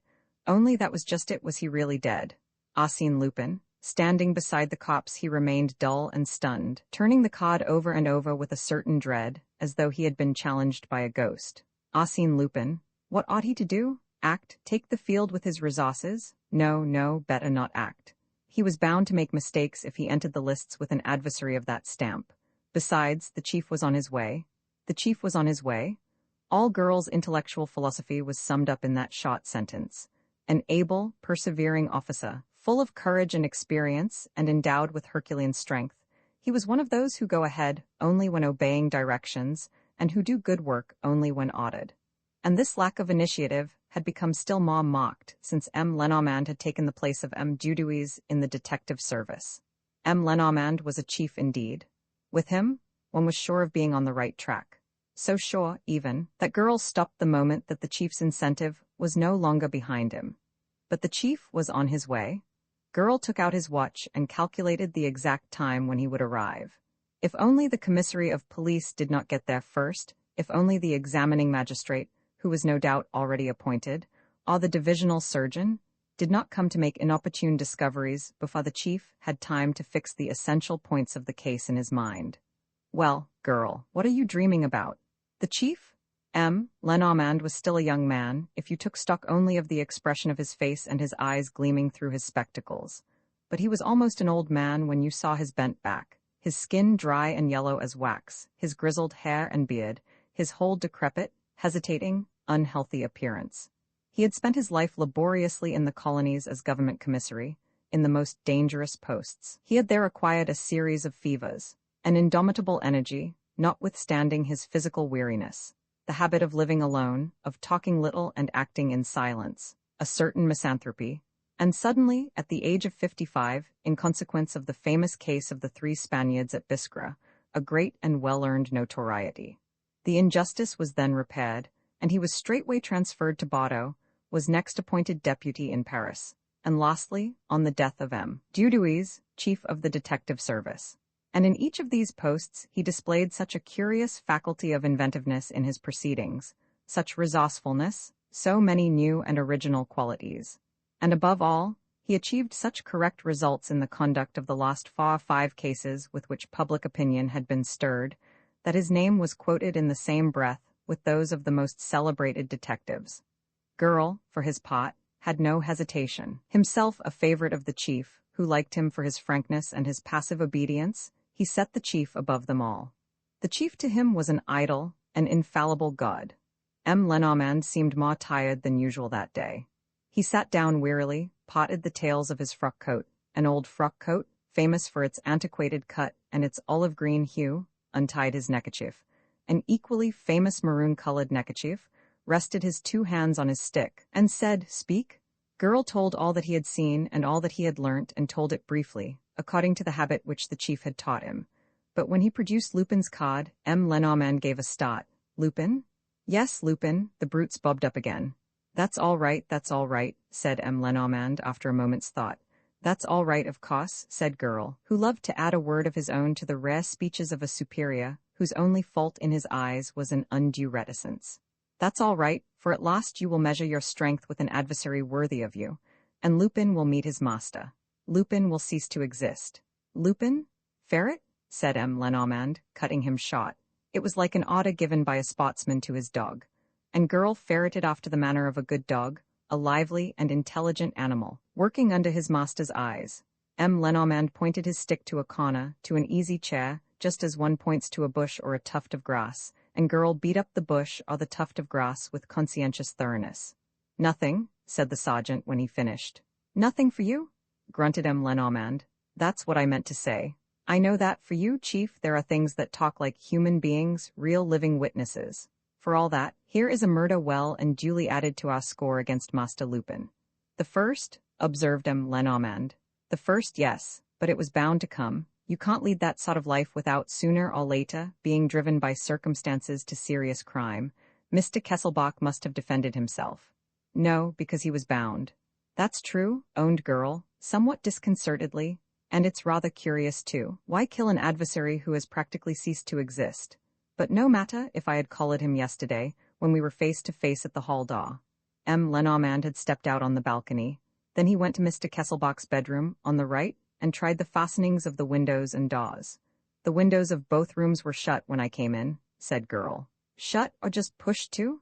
[SPEAKER 1] Only that was just it, was he really dead? Arsène Lupin? Standing beside the cops, he remained dull and stunned, turning the card over and over with a certain dread, as though he had been challenged by a ghost. Arsène Lupin? What ought he to do? Act? Take the field with his resources? No, no, better not act. He was bound to make mistakes if he entered the lists with an adversary of that stamp. Besides, the chief was on his way. The chief was on his way? All Girl's intellectual philosophy was summed up in that short sentence. An able, persevering officer, full of courage and experience, and endowed with Herculean strength. He was one of those who go ahead only when obeying directions, and who do good work only when ordered. And this lack of initiative had become still more marked since M. Lenormand had taken the place of M. Dudouis in the detective service. M. Lenormand was a chief indeed. With him, one was sure of being on the right track. So sure, even, that Girl stopped the moment that the chief's incentive was no longer behind him. But the chief was on his way. Girl took out his watch and calculated the exact time when he would arrive. If only the commissary of police did not get there first, if only the examining magistrate, who was no doubt already appointed, or the divisional surgeon, did not come to make inopportune discoveries before the chief had time to fix the essential points of the case in his mind. Well, Girl, what are you dreaming about? The chief? M. Lenormand was still a young man, if you took stock only of the expression of his face and his eyes gleaming through his spectacles. But he was almost an old man when you saw his bent back, his skin dry and yellow as wax, his grizzled hair and beard, his whole decrepit, hesitating, unhealthy appearance. He had spent his life laboriously in the colonies as government commissary, in the most dangerous posts. He had there acquired a series of fevers, an indomitable energy, notwithstanding his physical weariness, the habit of living alone, of talking little and acting in silence, a certain misanthropy, and suddenly, at the age of 55, in consequence of the famous case of the 3 Spaniards at Biskra, a great and well-earned notoriety. The injustice was then repaired, and he was straightway transferred to Bordeaux, was next appointed deputy in Paris, and lastly, on the death of M. Dudouis, chief of the detective service. And in each of these posts he displayed such a curious faculty of inventiveness in his proceedings, such resourcefulness, so many new and original qualities. And above all, he achieved such correct results in the conduct of the last 5 cases with which public opinion had been stirred, that his name was quoted in the same breath with those of the most celebrated detectives. Girl, for his part, had no hesitation. Himself a favorite of the chief, who liked him for his frankness and his passive obedience, he set the chief above them all. The chief to him was an idol, an infallible god. M. Lenormand seemed more tired than usual that day. He sat down wearily, potted the tails of his frock coat, an old frock coat, famous for its antiquated cut and its olive-green hue, untied his neckerchief. An equally famous maroon-colored neckerchief, rested his 2 hands on his stick, and said, "Speak." Girl told all that he had seen and all that he had learnt, and told it briefly, according to the habit which the chief had taught him. But when he produced Lupin's card, M. Lenormand gave a start. "Lupin?" "Yes, Lupin," the brutes bobbed up again. That's all right," said M. Lenormand after a moment's thought. "That's all right, of course," said Girl, who loved to add a word of his own to the rare speeches of a superior, whose only fault in his eyes was an undue reticence. "That's all right, for at last you will measure your strength with an adversary worthy of you, and Lupin will meet his master. Lupin will cease to exist." "Lupin? Ferret?" said M. Lenormand, cutting him short. It was like an order given by a sportsman to his dog. And Girl ferreted after the manner of a good dog, a lively and intelligent animal, working under his master's eyes. M. Lenormand pointed his stick to a corner, to an easy chair, just as one points to a bush or a tuft of grass, and Girl beat up the bush or the tuft of grass with conscientious thoroughness. "Nothing," said the sergeant when he finished. "Nothing for you?" grunted M. Lenormand. "That's what I meant to say. I know that for you, Chief, there are things that talk like human beings, real living witnesses. For all that, here is a murder well and duly added to our score against Master Lupin." "The first?" observed M. Lenormand. "The first, yes, but it was bound to come. You can't lead that sort of life without, sooner or later, being driven by circumstances to serious crime. Mr. Kesselbach must have defended himself. No, because he was bound. That's true, owned girl, somewhat disconcertedly, and it's rather curious too. Why kill an adversary who has practically ceased to exist? But no matter if I had collared him yesterday, when we were face to face at the hall door. Lenormand had stepped out on the balcony. Then he went to Mr. Kesselbach's bedroom, on the right, and tried the fastenings of the windows and doors. The windows of both rooms were shut when I came in, said girl. Shut or just pushed to?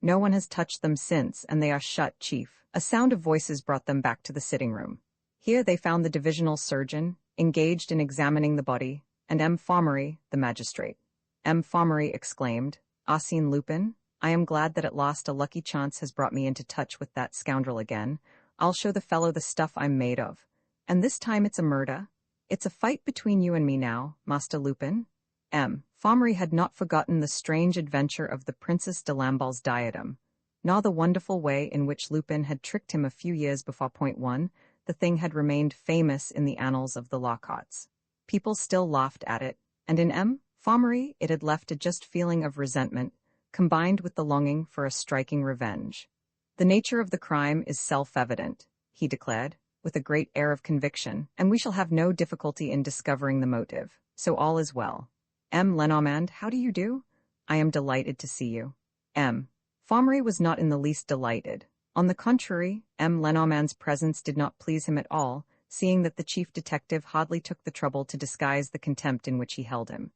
[SPEAKER 1] No one has touched them since, and they are shut, Chief. A sound of voices brought them back to the sitting room. Here they found the divisional surgeon, engaged in examining the body, and M. Formery, the magistrate. M. Formery exclaimed, Arsène Lupin, I am glad that at last a lucky chance has brought me into touch with that scoundrel again. I'll show the fellow the stuff I'm made of. And this time it's a murder. It's a fight between you and me now, Master Lupin. M. Formery had not forgotten the strange adventure of the Princess de Lamballe's diadem, nor the wonderful way in which Lupin had tricked him a few years before Point One. The thing had remained famous in the annals of the Lockharts. People still laughed at it, and in M. Formery it had left a just feeling of resentment, combined with the longing for a striking revenge. The nature of the crime is self-evident, he declared, with a great air of conviction, and we shall have no difficulty in discovering the motive, so all is well. M. Lenormand, how do you do? I am delighted to see you. M. Formery was not in the least delighted. On the contrary, M. Lenormand's presence did not please him at all, seeing that the chief detective hardly took the trouble to disguise the contempt in which he held him.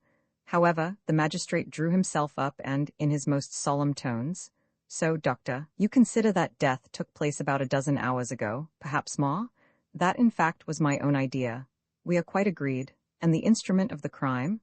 [SPEAKER 1] However, the magistrate drew himself up and, in his most solemn tones, So, doctor, you consider that death took place about a dozen hours ago, perhaps more? That, in fact, was my own idea. We are quite agreed. And the instrument of the crime?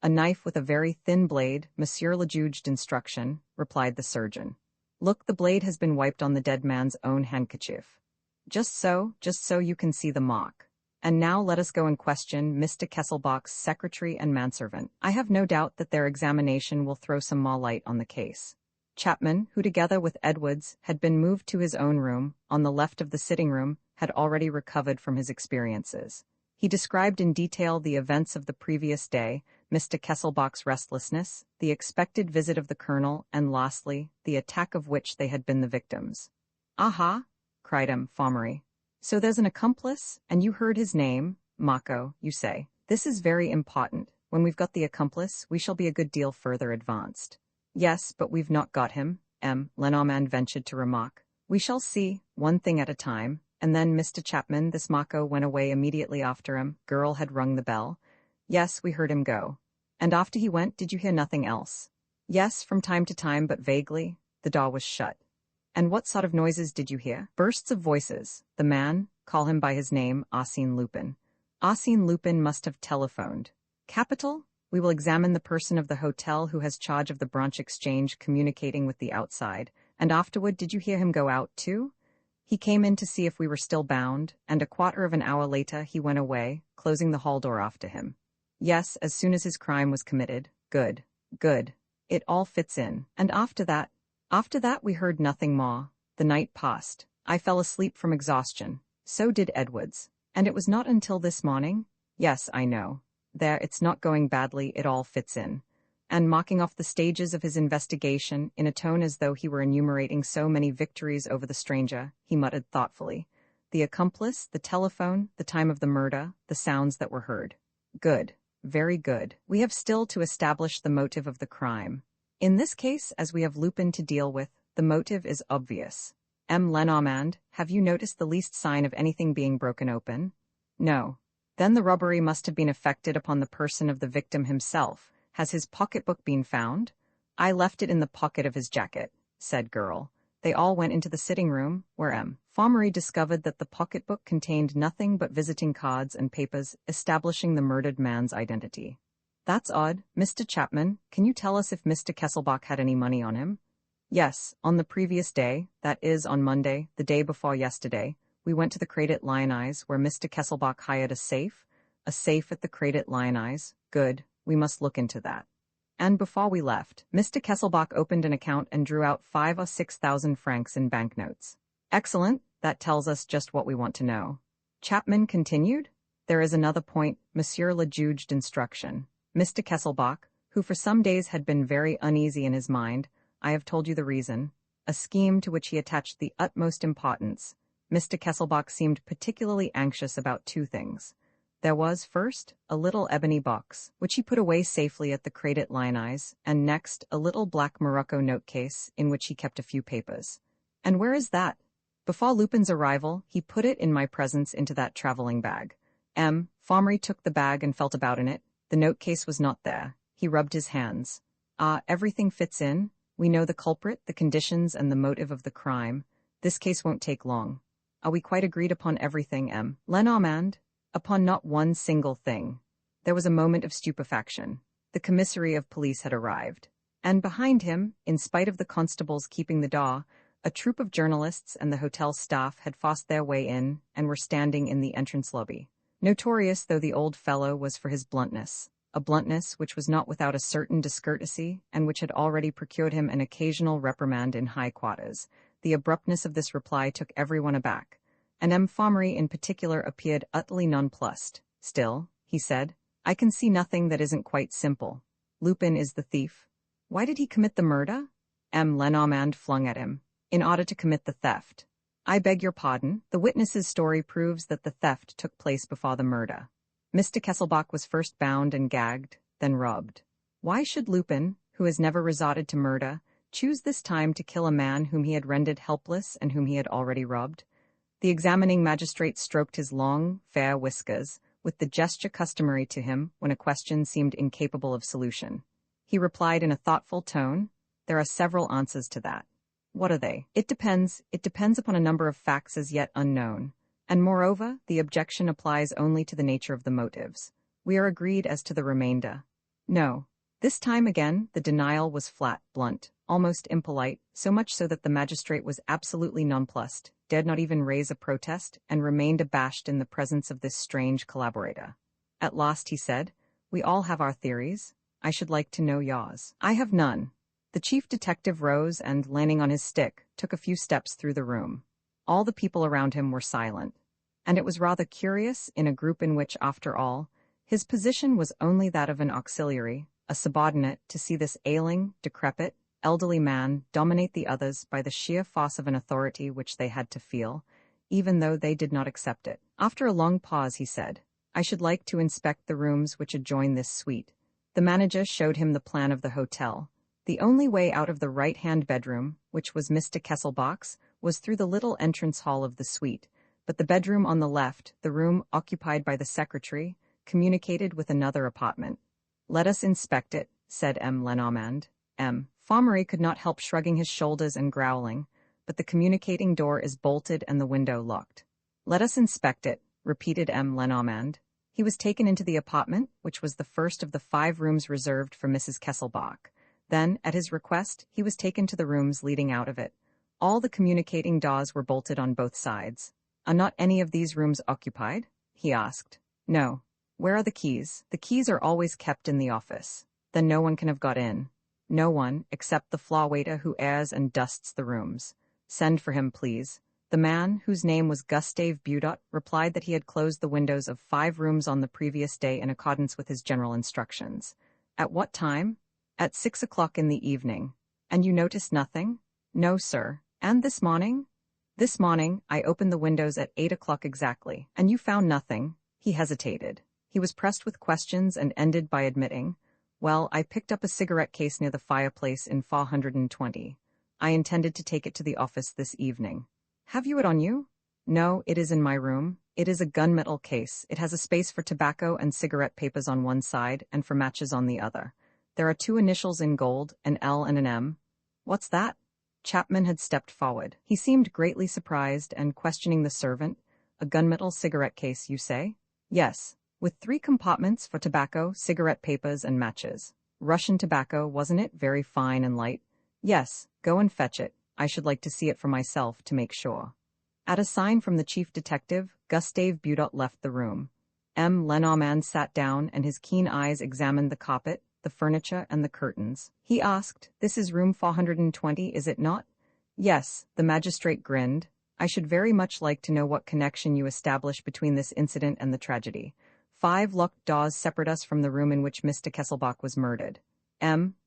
[SPEAKER 1] A knife with a very thin blade, Monsieur le Juge's instruction, replied the surgeon. Look, the blade has been wiped on the dead man's own handkerchief. Just so you can see the mark. And now let us go and question Mr. Kesselbach's secretary and manservant. I have no doubt that their examination will throw some more light on the case. Chapman, who together with Edwards had been moved to his own room, on the left of the sitting room, had already recovered from his experiences. He described in detail the events of the previous day, Mr. Kesselbach's restlessness, the expected visit of the colonel, and lastly, the attack of which they had been the victims. Aha! Cried M. Formery. So there's an accomplice, and you heard his name, Mako, you say. This is very important. When we've got the accomplice, we shall be a good deal further advanced. Yes, but we've not got him, M. Lenormand ventured to remark. We shall see, one thing at a time. And then, Mr. Chapman, this Mako went away immediately after him. Girl had rung the bell. Yes, we heard him go. And after he went, did you hear nothing else? Yes, from time to time, but vaguely. The door was shut. And what sort of noises did you hear? Bursts of voices. The man, call him by his name, Arsène Lupin. Arsène Lupin must have telephoned. Capital? We will examine the person of the hotel who has charge of the branch exchange communicating with the outside. And afterward, did you hear him go out, too? He came in to see if we were still bound, and a quarter of an hour later he went away, closing the hall door after him. Yes, as soon as his crime was committed. Good. Good. It all fits in. And after that we heard nothing more. The night passed. I fell asleep from exhaustion. So did Edwards. And it was not until this morning? Yes, I know. There, it's not going badly, it all fits in. And marking off the stages of his investigation, in a tone as though he were enumerating so many victories over the stranger, he muttered thoughtfully. The accomplice, the telephone, the time of the murder, the sounds that were heard. Good. Very good. We have still to establish the motive of the crime. In this case, as we have Lupin to deal with, the motive is obvious. M. Lenormand, have you noticed the least sign of anything being broken open? No. Then the robbery must have been effected upon the person of the victim himself. Has his pocketbook been found? I left it in the pocket of his jacket, said Girl. They all went into the sitting room, where M. Formery discovered that the pocketbook contained nothing but visiting cards and papers establishing the murdered man's identity. That's odd. Mr. Chapman, can you tell us if Mr. Kesselbach had any money on him? Yes, on the previous day, that is, on Monday, the day before yesterday, we went to the Credit Lyonnais where Mr. Kesselbach hired a safe at the Credit Lyonnais. Good. We must look into that. And before we left, Mr. Kesselbach opened an account and drew out 5,000 or 6,000 francs in banknotes. Excellent, that tells us just what we want to know. Chapman continued. There is another point, Monsieur le Juge d'instruction. Mr. Kesselbach, who for some days had been very uneasy in his mind, I have told you the reason, a scheme to which he attached the utmost importance. Mr. Kesselbach seemed particularly anxious about two things. There was, first, a little ebony box, which he put away safely at the Credit Lyonnais, and next, a little black morocco note-case, in which he kept a few papers. And where is that? Before Lupin's arrival, he put it in my presence into that traveling bag. Fommery took the bag and felt about in it. The note-case was not there. He rubbed his hands. Everything fits in. We know the culprit, the conditions, and the motive of the crime. This case won't take long. Are we quite agreed upon everything, Lenormand? Upon not one single thing. There was a moment of stupefaction. The commissary of police had arrived. And behind him, in spite of the constables keeping the door, a troop of journalists and the hotel staff had forced their way in and were standing in the entrance lobby. Notorious though the old fellow was for his bluntness, a bluntness which was not without a certain discourtesy and which had already procured him an occasional reprimand in high quarters, the abruptness of this reply took everyone aback, and Fommery in particular appeared utterly nonplussed. Still, he said, I can see nothing that isn't quite simple. Lupin is the thief. Why did he commit the murder? Lenormand flung at him. In order to commit the theft. I beg your pardon, the witness's story proves that the theft took place before the murder. Mr. Kesselbach was first bound and gagged, then robbed. Why should Lupin, who has never resorted to murder, choose this time to kill a man whom he had rendered helpless and whom he had already robbed? The examining magistrate stroked his long, fair whiskers, with the gesture customary to him when a question seemed incapable of solution. He replied in a thoughtful tone, There are several answers to that. What are they? It depends upon a number of facts as yet unknown. And moreover, the objection applies only to the nature of the motives. We are agreed as to the remainder. No. This time again, the denial was flat, blunt, almost impolite, so much so that the magistrate was absolutely nonplussed, dared not even raise a protest, and remained abashed in the presence of this strange collaborator. At last he said, We all have our theories. I should like to know yours. I have none. The chief detective rose and, leaning on his stick, took a few steps through the room. All the people around him were silent. And it was rather curious, in a group in which, after all, his position was only that of an auxiliary, a subordinate, to see this ailing, decrepit, elderly man dominate the others by the sheer force of an authority which they had to feel, even though they did not accept it. After a long pause he said, I should like to inspect the rooms which adjoin this suite. The manager showed him the plan of the hotel. The only way out of the right-hand bedroom, which was Mr. Kesselbach's, was through the little entrance hall of the suite, but the bedroom on the left, the room occupied by the secretary, communicated with another apartment. Let us inspect it, said Lenormand. Fommery could not help shrugging his shoulders and growling, but the communicating door is bolted and the window locked. Let us inspect it, repeated Lenormand. He was taken into the apartment, which was the first of the 5 rooms reserved for Mrs. Kesselbach. Then, at his request, he was taken to the rooms leading out of it. All the communicating doors were bolted on both sides. Are not any of these rooms occupied? He asked. No. Where are the keys? The keys are always kept in the office. Then no one can have got in. No one, except the floor waiter who airs and dusts the rooms. Send for him, please. The man, whose name was Gustave Budot, replied that he had closed the windows of 5 rooms on the previous day in accordance with his general instructions. At what time? At 6 o'clock in the evening. And you noticed nothing? No, sir. And this morning? This morning, I opened the windows at 8 o'clock exactly. And you found nothing? He hesitated. He was pressed with questions and ended by admitting, Well, I picked up a cigarette case near the fireplace in 420. I intended to take it to the office this evening. Have you it on you? No, it is in my room. It is a gunmetal case. It has a space for tobacco and cigarette papers on one side and for matches on the other. There are 2 initials in gold, an L and an M. What's that? Chapman had stepped forward. He seemed greatly surprised and questioning the servant. A gunmetal cigarette case, you say? Yes, with 3 compartments for tobacco, cigarette papers, and matches. Russian tobacco, wasn't it? Very fine and light. Yes, go and fetch it. I should like to see it for myself to make sure. At a sign from the chief detective, Gustave Budot left the room. Lenormand sat down and his keen eyes examined the carpet, the furniture, and the curtains. He asked, This is room 420, is it not? Yes, the magistrate grinned. I should very much like to know what connection you establish between this incident and the tragedy. 5 locked doors separate us from the room in which Mr. Kesselbach was murdered.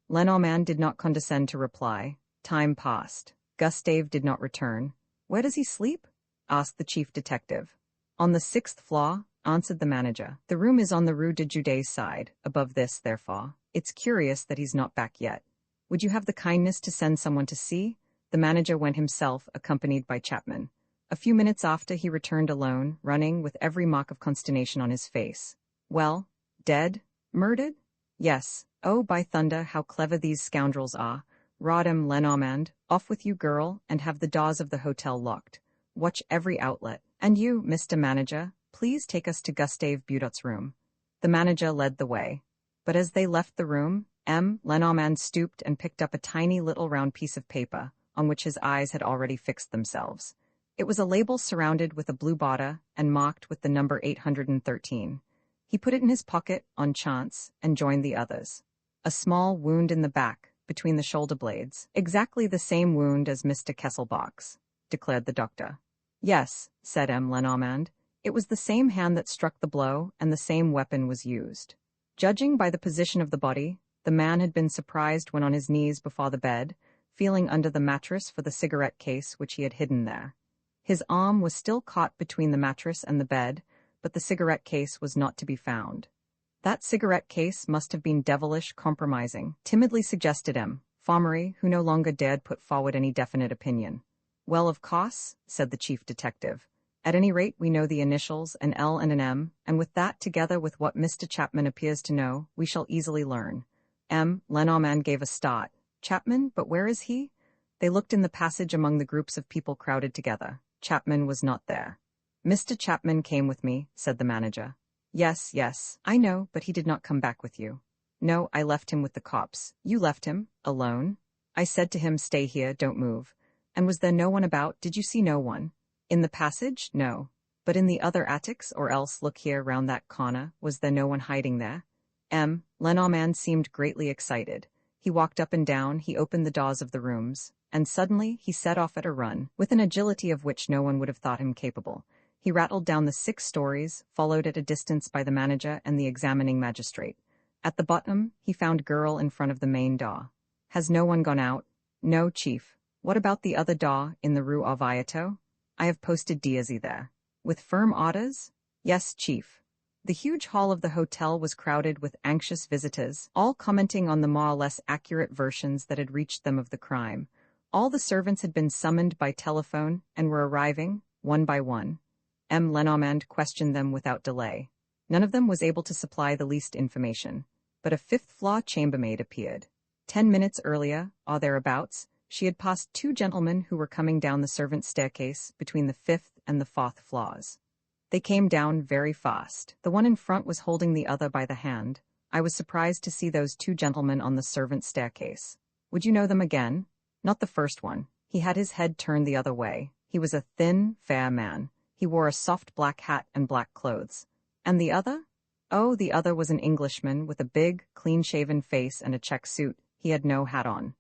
[SPEAKER 1] Lenormand did not condescend to reply. Time passed. Gustave did not return. Where does he sleep? Asked the chief detective. On the 6th floor, answered the manager. The room is on the Rue de Judé's side, above this, therefore. It's curious that he's not back yet. Would you have the kindness to send someone to see? The manager went himself, accompanied by Chapman. A few minutes after, he returned alone, running, with every mark of consternation on his face. Well, dead? Murdered? Yes. Oh, by thunder, how clever these scoundrels are. Rodham Lenormand, off with you, girl, and have the doors of the hotel locked. Watch every outlet. And you, Mr. Manager, please take us to Gustave Budot's room. The manager led the way. But as they left the room, Lenormand stooped and picked up a tiny little round piece of paper, on which his eyes had already fixed themselves. It was a label surrounded with a blue border and marked with the number 813. He put it in his pocket, on chance, and joined the others. A small wound in the back, between the shoulder blades. Exactly the same wound as Mr. Kesselbach's, declared the doctor. Yes, said Lenormand. It was the same hand that struck the blow, and the same weapon was used. Judging by the position of the body, the man had been surprised when on his knees before the bed, feeling under the mattress for the cigarette case which he had hidden there. His arm was still caught between the mattress and the bed, but the cigarette case was not to be found. That cigarette case must have been devilish compromising, timidly suggested Faumery, who no longer dared put forward any definite opinion. Well, of course, said the chief detective. At any rate, we know the initials, an L and an M, and with that, together with what Mr. Chapman appears to know, we shall easily learn. Lenormand gave a start. Chapman, but where is he? They looked in the passage among the groups of people crowded together. Chapman was not there. Mr. Chapman came with me, said the manager. Yes, I know, but he did not come back with you. No, I left him with the cops. You left him? Alone? I said to him, stay here, don't move. And was there no one about? Did you see no one? In the passage? No. But in the other attics, or else look here round that corner, was there no one hiding there? Lenormand seemed greatly excited. He walked up and down, he opened the doors of the rooms, and suddenly he set off at a run, with an agility of which no one would have thought him capable. He rattled down the 6 stories, followed at a distance by the manager and the examining magistrate. At the bottom, he found girl in front of the main door. Has no one gone out? No, chief. What about the other door, in the Rue Orvieto? I have posted Diazy there. With firm orders? Yes, chief. The huge hall of the hotel was crowded with anxious visitors, all commenting on the more or less accurate versions that had reached them of the crime. All the servants had been summoned by telephone and were arriving, one by one. Lenormand questioned them without delay. None of them was able to supply the least information, but a 5th-floor chambermaid appeared. 10 minutes earlier, or thereabouts, she had passed 2 gentlemen who were coming down the servants' staircase between the 5th and the 4th floors. They came down very fast. The one in front was holding the other by the hand. I was surprised to see those 2 gentlemen on the servants' staircase. Would you know them again? Not the first one. He had his head turned the other way. He was a thin, fair man. He wore a soft black hat and black clothes. And the other? Oh, the other was an Englishman with a big, clean-shaven face and a check suit. He had no hat on.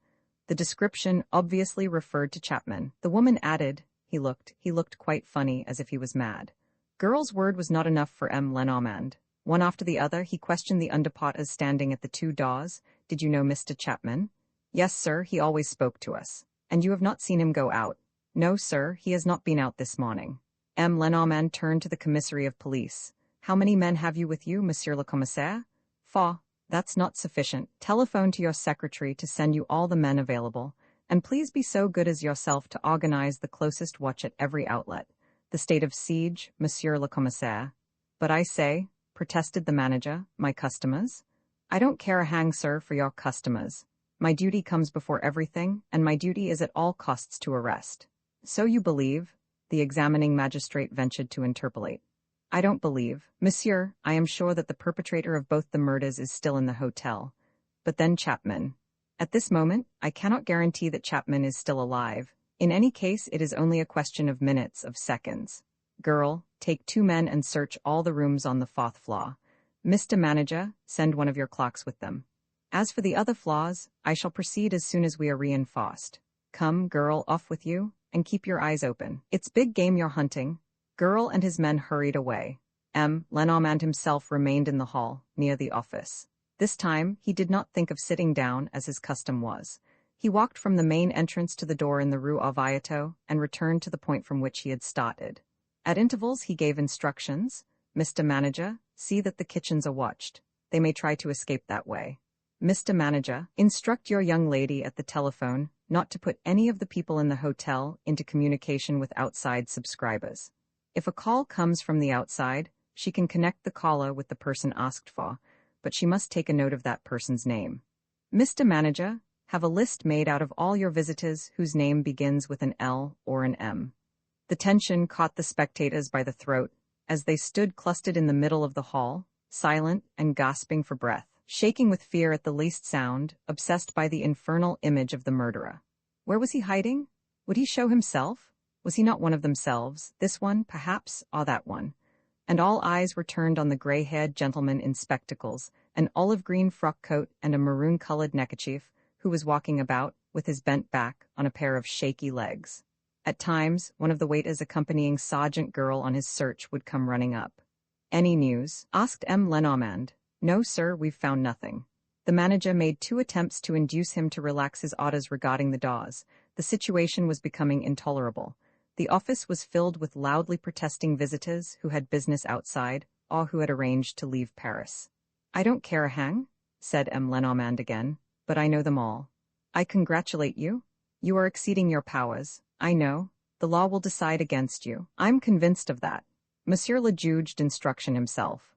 [SPEAKER 1] The description obviously referred to Chapman. The woman added, he looked quite funny, as if he was mad. Girl's word was not enough for Lenormand. One after the other, he questioned the underpotters standing at the 2 doors. Did you know Mr. Chapman? Yes, sir, he always spoke to us. And you have not seen him go out? No, sir, he has not been out this morning. Lenormand turned to the commissary of police. How many men have you with you, monsieur le commissaire? 4. That's not sufficient. Telephone to your secretary to send you all the men available, and please be so good as yourself to organize the closest watch at every outlet. The state of siege, monsieur le commissaire. But I say, protested the manager, my customers? I don't care a hang, sir, for your customers. My duty comes before everything, and my duty is at all costs to arrest. So you believe? The examining magistrate ventured to interpolate. I don't believe. Monsieur, I am sure that the perpetrator of both the murders is still in the hotel. But then Chapman. At this moment, I cannot guarantee that Chapman is still alive. In any case, it is only a question of minutes, of seconds. Girl, take 2 men and search all the rooms on the 4th floor. Mr. Manager, send one of your clocks with them. As for the other floors, I shall proceed as soon as we are reinforced. Come, girl, off with you, and keep your eyes open. It's big game you're hunting." Girl and his men hurried away. Lenormand himself remained in the hall, near the office. This time, he did not think of sitting down as his custom was. He walked from the main entrance to the door in the Rue Orvieto and returned to the point from which he had started. At intervals, he gave instructions. "Mr. Manager, see that the kitchens are watched. They may try to escape that way. Mr. Manager, instruct your young lady at the telephone not to put any of the people in the hotel into communication with outside subscribers. If a call comes from the outside, she can connect the caller with the person asked for, but she must take a note of that person's name. Mr. Manager, have a list made out of all your visitors whose name begins with an L or an M." The tension caught the spectators by the throat as they stood clustered in the middle of the hall, silent and gasping for breath, shaking with fear at the least sound, obsessed by the infernal image of the murderer. Where was he hiding? Would he show himself? Was he not one of themselves, this one, perhaps, or that one? And all eyes were turned on the gray-haired gentleman in spectacles, an olive-green frock coat and a maroon-colored neckerchief, who was walking about, with his bent back, on a pair of shaky legs. At times, one of the waiters accompanying Sergeant Girl on his search would come running up. "Any news?" asked Lenormand. "No, sir, we've found nothing." The manager made 2 attempts to induce him to relax his orders regarding the Dawes. The situation was becoming intolerable. The office was filled with loudly protesting visitors who had business outside, or who had arranged to leave Paris. "I don't care a hang," said Lenormand again, "but I know them all." "I congratulate you. You are exceeding your powers. I know. The law will decide against you. I'm convinced of that. Monsieur le Juge d'instruction himself.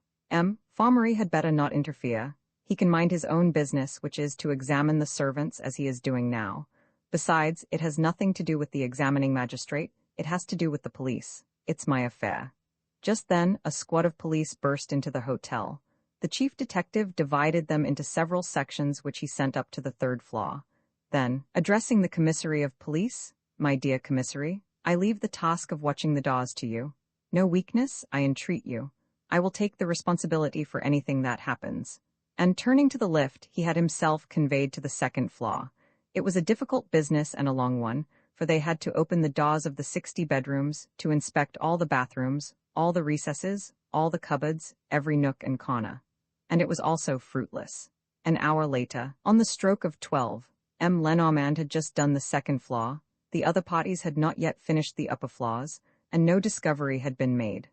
[SPEAKER 1] Formery had better not interfere. He can mind his own business, which is to examine the servants as he is doing now. Besides, it has nothing to do with the examining magistrate. It has to do with the police. It's my affair." Just then, a squad of police burst into the hotel. The chief detective divided them into several sections which he sent up to the 3rd floor. Then, addressing the commissary of police, "My dear commissary, I leave the task of watching the Dawes to you. No weakness, I entreat you. I will take the responsibility for anything that happens." And turning to the lift, he had himself conveyed to the 2nd floor. It was a difficult business and a long one, for they had to open the doors of the 60 bedrooms, to inspect all the bathrooms, all the recesses, all the cupboards, every nook and corner. And it was also fruitless. An hour later, on the stroke of 12, Lenormand had just done the 2nd floor, the other parties had not yet finished the upper floors, and no discovery had been made.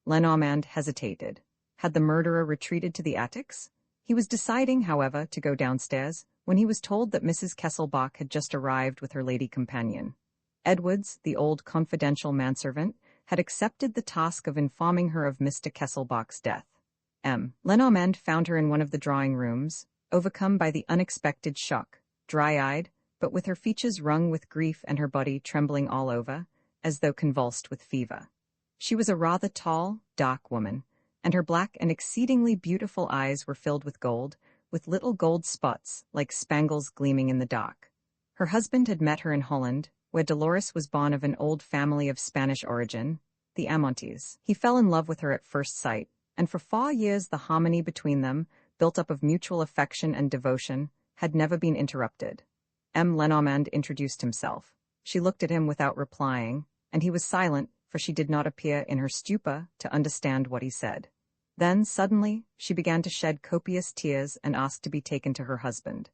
[SPEAKER 1] Lenormand hesitated. Had the murderer retreated to the attics? He was deciding, however, to go downstairs, when he was told that Mrs. Kesselbach had just arrived with her lady companion. Edwards, the old confidential manservant, had accepted the task of informing her of Mr. Kesselbach's death. Lenormand found her in one of the drawing rooms, overcome by the unexpected shock, dry-eyed, but with her features wrung with grief and her body trembling all over, as though convulsed with fever. She was a rather tall, dark woman, and her black and exceedingly beautiful eyes were filled with gold, with little gold spots like spangles gleaming in the dark. Her husband had met her in Holland, where Dolores was born of an old family of Spanish origin, the Amontes. He fell in love with her at first sight, and for 4 years the harmony between them, built up of mutual affection and devotion, had never been interrupted. Lenormand introduced himself. She looked at him without replying, and he was silent, for she did not appear in her stupor to understand what he said. Then, suddenly, she began to shed copious tears and asked to be taken to her husband.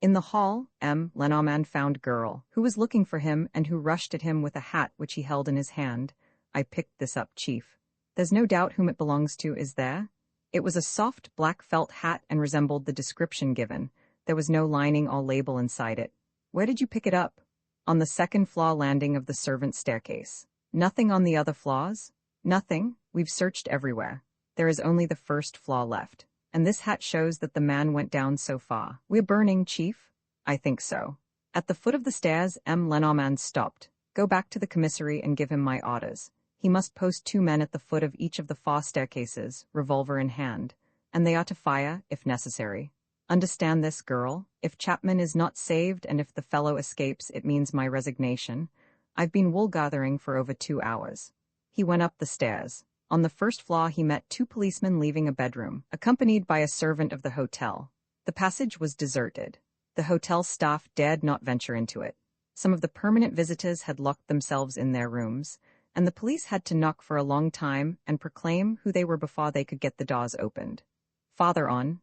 [SPEAKER 1] In the hall, Lenormand found Girl, who was looking for him and who rushed at him with a hat which he held in his hand. "I picked this up, Chief. There's no doubt whom it belongs to, is there?" It was a soft black felt hat and resembled the description given. There was no lining or label inside it. "Where did you pick it up?" "On the 2nd floor landing of the servants' staircase." "Nothing on the other floors?" "Nothing. We've searched everywhere. There is only the 1st floor left. And this hat shows that the man went down so far." "We're burning, Chief?" "I think so." At the foot of the stairs, Lenormand stopped. "Go back to the commissary and give him my orders. He must post 2 men at the foot of each of the 4 staircases, revolver in hand, and they are to fire, if necessary. Understand this, Girl. If Chapman is not saved and if the fellow escapes, it means my resignation. I've been wool-gathering for over 2 hours." He went up the stairs. On the 1st floor he met 2 policemen leaving a bedroom, accompanied by a servant of the hotel. The passage was deserted. The hotel staff dared not venture into it. Some of the permanent visitors had locked themselves in their rooms, and the police had to knock for a long time and proclaim who they were before they could get the doors opened. Farther on,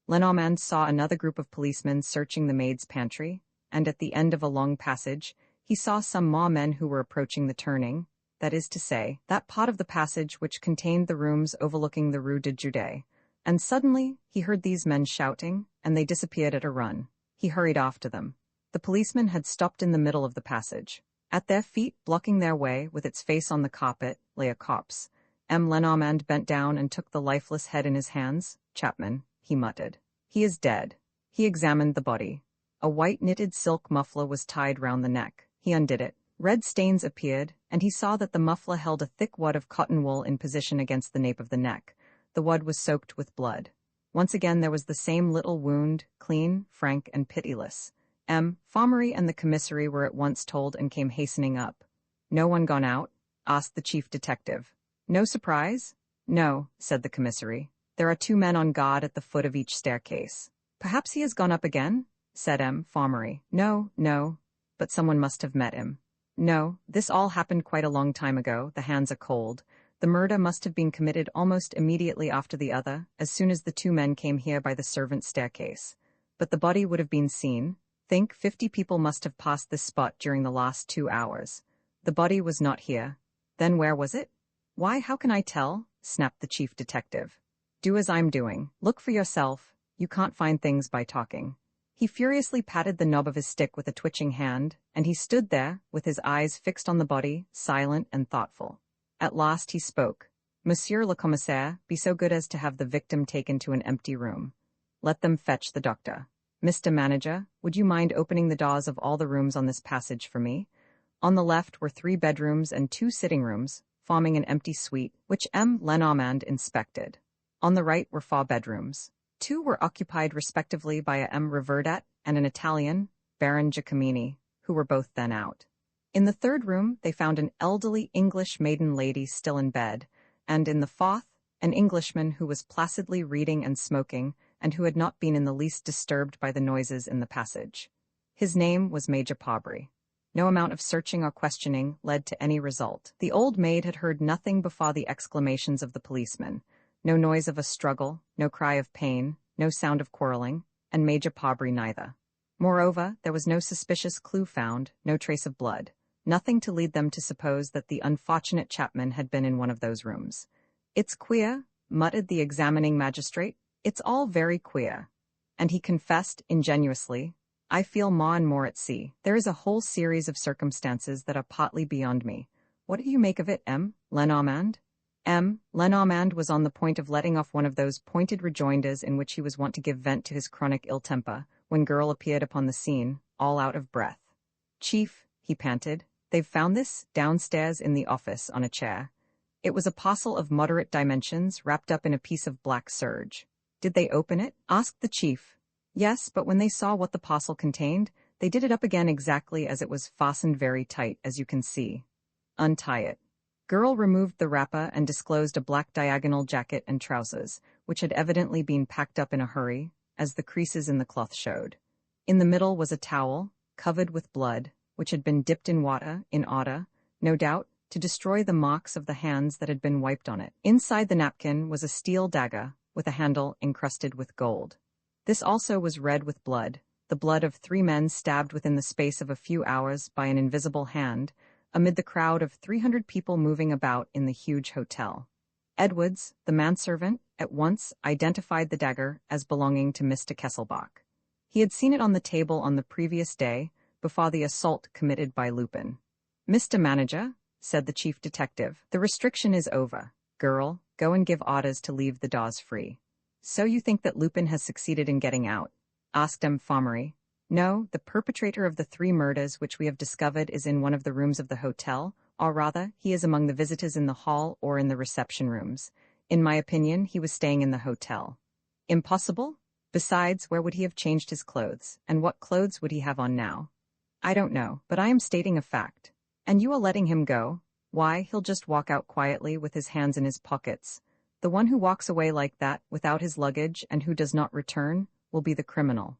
[SPEAKER 1] Lenormand saw another group of policemen searching the maid's pantry, and at the end of a long passage, he saw some more men who were approaching the turning, that is to say, that part of the passage which contained the rooms overlooking the Rue de Jude. And suddenly, he heard these men shouting, and they disappeared at a run. He hurried after them. The policeman had stopped in the middle of the passage. At their feet, blocking their way, with its face on the carpet, lay a corpse. Lenormand bent down and took the lifeless head in his hands. "Chapman," he muttered. "He is dead." He examined the body. A white knitted silk muffler was tied round the neck. He undid it. Red stains appeared, and he saw that the muffler held a thick wad of cotton wool in position against the nape of the neck. The wad was soaked with blood. Once again there was the same little wound, clean, frank, and pitiless. Farmery and the commissary were at once told and came hastening up. "No one gone out?" asked the chief detective. "No surprise?" "No," said the commissary. "There are 2 men on guard at the foot of each staircase." "Perhaps he has gone up again?" said Farmery. "No, but someone must have met him." "No, this all happened quite a long time ago. The hands are cold. The murder must have been committed almost immediately after the other, as soon as the 2 men came here by the servants' staircase. But the body would have been seen. Think 50 people must have passed this spot during the last 2 hours. The body was not here. Then where was it?" "Why, how can I tell?" snapped the chief detective. "Do as I'm doing. Look for yourself. You can't find things by talking." He furiously patted the knob of his stick with a twitching hand, and he stood there, with his eyes fixed on the body, silent and thoughtful. At last he spoke. "Monsieur le Commissaire, be so good as to have the victim taken to an empty room. Let them fetch the doctor. Mr. Manager, would you mind opening the doors of all the rooms on this passage for me?" On the left were 3 bedrooms and 2 sitting rooms, forming an empty suite, which Lenormand inspected. On the right were 4 bedrooms. 2 were occupied respectively by a Reverdet and an Italian, Baron Giacomini, who were both then out. In the 3rd room they found an elderly English maiden lady still in bed, and in the 4th, an Englishman who was placidly reading and smoking, and who had not been in the least disturbed by the noises in the passage. His name was Major Pobry. No amount of searching or questioning led to any result. The old maid had heard nothing before the exclamations of the policeman. No noise of a struggle, no cry of pain, no sound of quarreling, and Major Pobry neither. Moreover, there was no suspicious clue found, no trace of blood, nothing to lead them to suppose that the unfortunate Chapman had been in one of those rooms. "It's queer," muttered the examining magistrate. "It's all very queer." And he confessed ingenuously, "I feel more and more at sea. There is a whole series of circumstances that are partly beyond me. What do you make of it, Lenormand?" Lenormand was on the point of letting off one of those pointed rejoinders in which he was wont to give vent to his chronic ill-temper, when Girl appeared upon the scene, all out of breath. "Chief," he panted, "they've found this, downstairs in the office, on a chair." It was a parcel of moderate dimensions, wrapped up in a piece of black serge. "Did they open it?" asked the chief. "Yes, but when they saw what the parcel contained, they did it up again exactly as it was, fastened very tight, as you can see." "Untie it." Girl removed the wrapper and disclosed a black diagonal jacket and trousers, which had evidently been packed up in a hurry, as the creases in the cloth showed. In the middle was a towel, covered with blood, which had been dipped in water, in order, no doubt, to destroy the marks of the hands that had been wiped on it. Inside the napkin was a steel dagger, with a handle encrusted with gold. This also was red with blood, the blood of 3 men stabbed within the space of a few hours by an invisible hand, amid the crowd of 300 people moving about in the huge hotel. Edwards, the manservant, at once identified the dagger as belonging to Mr. Kesselbach. He had seen it on the table on the previous day, before the assault committed by Lupin. "Mr. Manager," said the chief detective, "the restriction is over. Girl, go and give orders to leave the doors free." "So you think that Lupin has succeeded in getting out?" asked Farmery. "No, the perpetrator of the 3 murders which we have discovered is in one of the rooms of the hotel, or rather, he is among the visitors in the hall or in the reception rooms. In my opinion, he was staying in the hotel." "Impossible? Besides, where would he have changed his clothes, and what clothes would he have on now?" "I don't know, but I am stating a fact. And you are letting him go? Why, he'll just walk out quietly with his hands in his pockets. The one who walks away like that, without his luggage, and who does not return, will be the criminal.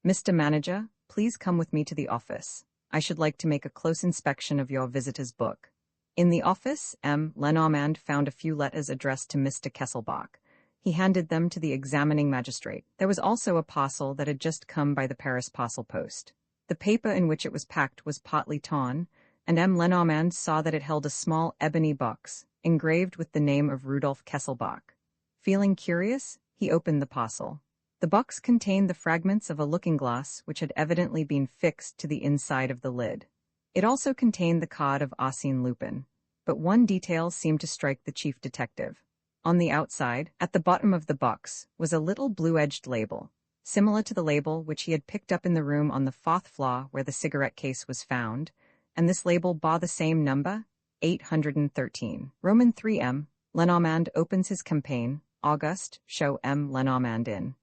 [SPEAKER 1] Mr. Manager, please come with me to the office." I should like to make a close inspection of your visitor's book. In the office, Lenormand found a few letters addressed to Mr. Kesselbach. He handed them to the examining magistrate. There was also a parcel that had just come by the Paris parcel post. The paper in which it was packed was partly torn, and Lenormand saw that it held a small ebony box, engraved with the name of Rudolf Kesselbach. Feeling curious, he opened the parcel. The box contained the fragments of a looking-glass which had evidently been fixed to the inside of the lid. It also contained the card of Arsène Lupin, but one detail seemed to strike the chief detective. On the outside, at the bottom of the box, was a little blue-edged label, similar to the label which he had picked up in the room on the 4th floor where the cigarette case was found, and this label bore the same number, 813. Roman 3 Lenormand opens his campaign, August, show Lenormand in.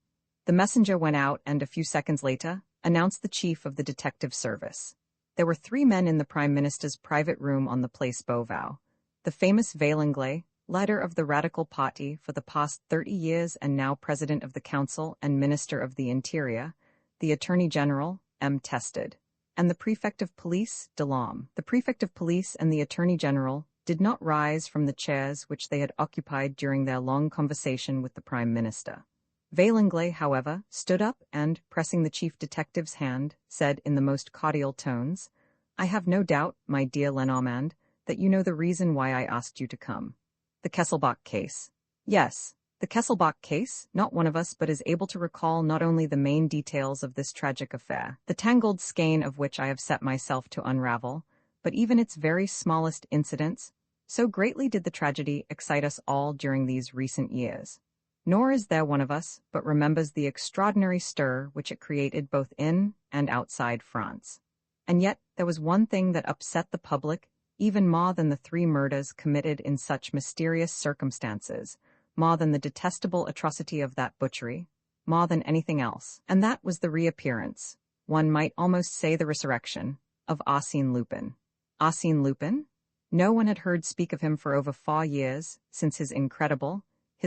[SPEAKER 1] The messenger went out and, a few seconds later, announced the chief of the detective service. There were 3 men in the Prime Minister's private room on the Place Beauvau. The famous Vaillanglais, leader of the Radical Party for the past 30 years and now President of the Council and Minister of the Interior, the Attorney General, Tested, and the Prefect of Police, Delorme. The Prefect of Police and the Attorney General did not rise from the chairs which they had occupied during their long conversation with the Prime Minister. Vaillanglais, however, stood up and, pressing the chief detective's hand, said in the most cordial tones, "I have no doubt, my dear Lenormand, that you know the reason why I asked you to come. The Kesselbach case." "Yes, the Kesselbach case, not one of us but is able to recall not only the main details of this tragic affair, the tangled skein of which I have set myself to unravel, but even its very smallest incidents, so greatly did the tragedy excite us all during these recent years. Nor is there one of us but remembers the extraordinary stir which it created both in and outside France. And yet there was one thing that upset the public even more than the 3 murders committed in such mysterious circumstances, more than the detestable atrocity of that butchery, more than anything else, and that was the reappearance, one might almost say the resurrection, of Arsène Lupin. Arsène Lupin? No one had heard speak of him for over 4 years, since his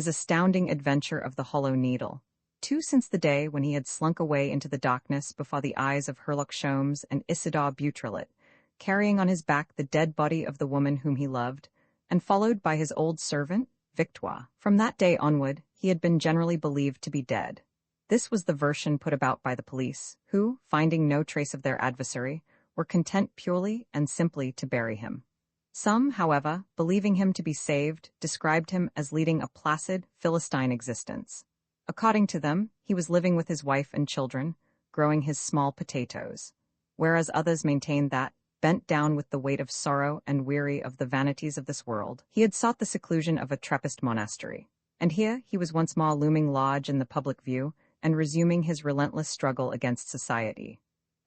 [SPEAKER 1] astounding adventure of the Hollow Needle, 2 since the day when he had slunk away into the darkness before the eyes of Herlock Sholmes and Isidore Beautrelet, carrying on his back the dead body of the woman whom he loved, and followed by his old servant, Victoire. From that day onward, he had been generally believed to be dead. This was the version put about by the police, who, finding no trace of their adversary, were content purely and simply to bury him. Some, however, believing him to be saved, described him as leading a placid, Philistine existence. According to them, he was living with his wife and children, growing his small potatoes, whereas others maintained that, bent down with the weight of sorrow and weary of the vanities of this world, he had sought the seclusion of a Trappist monastery. And here he was once more looming large in the public view and resuming his relentless struggle against society.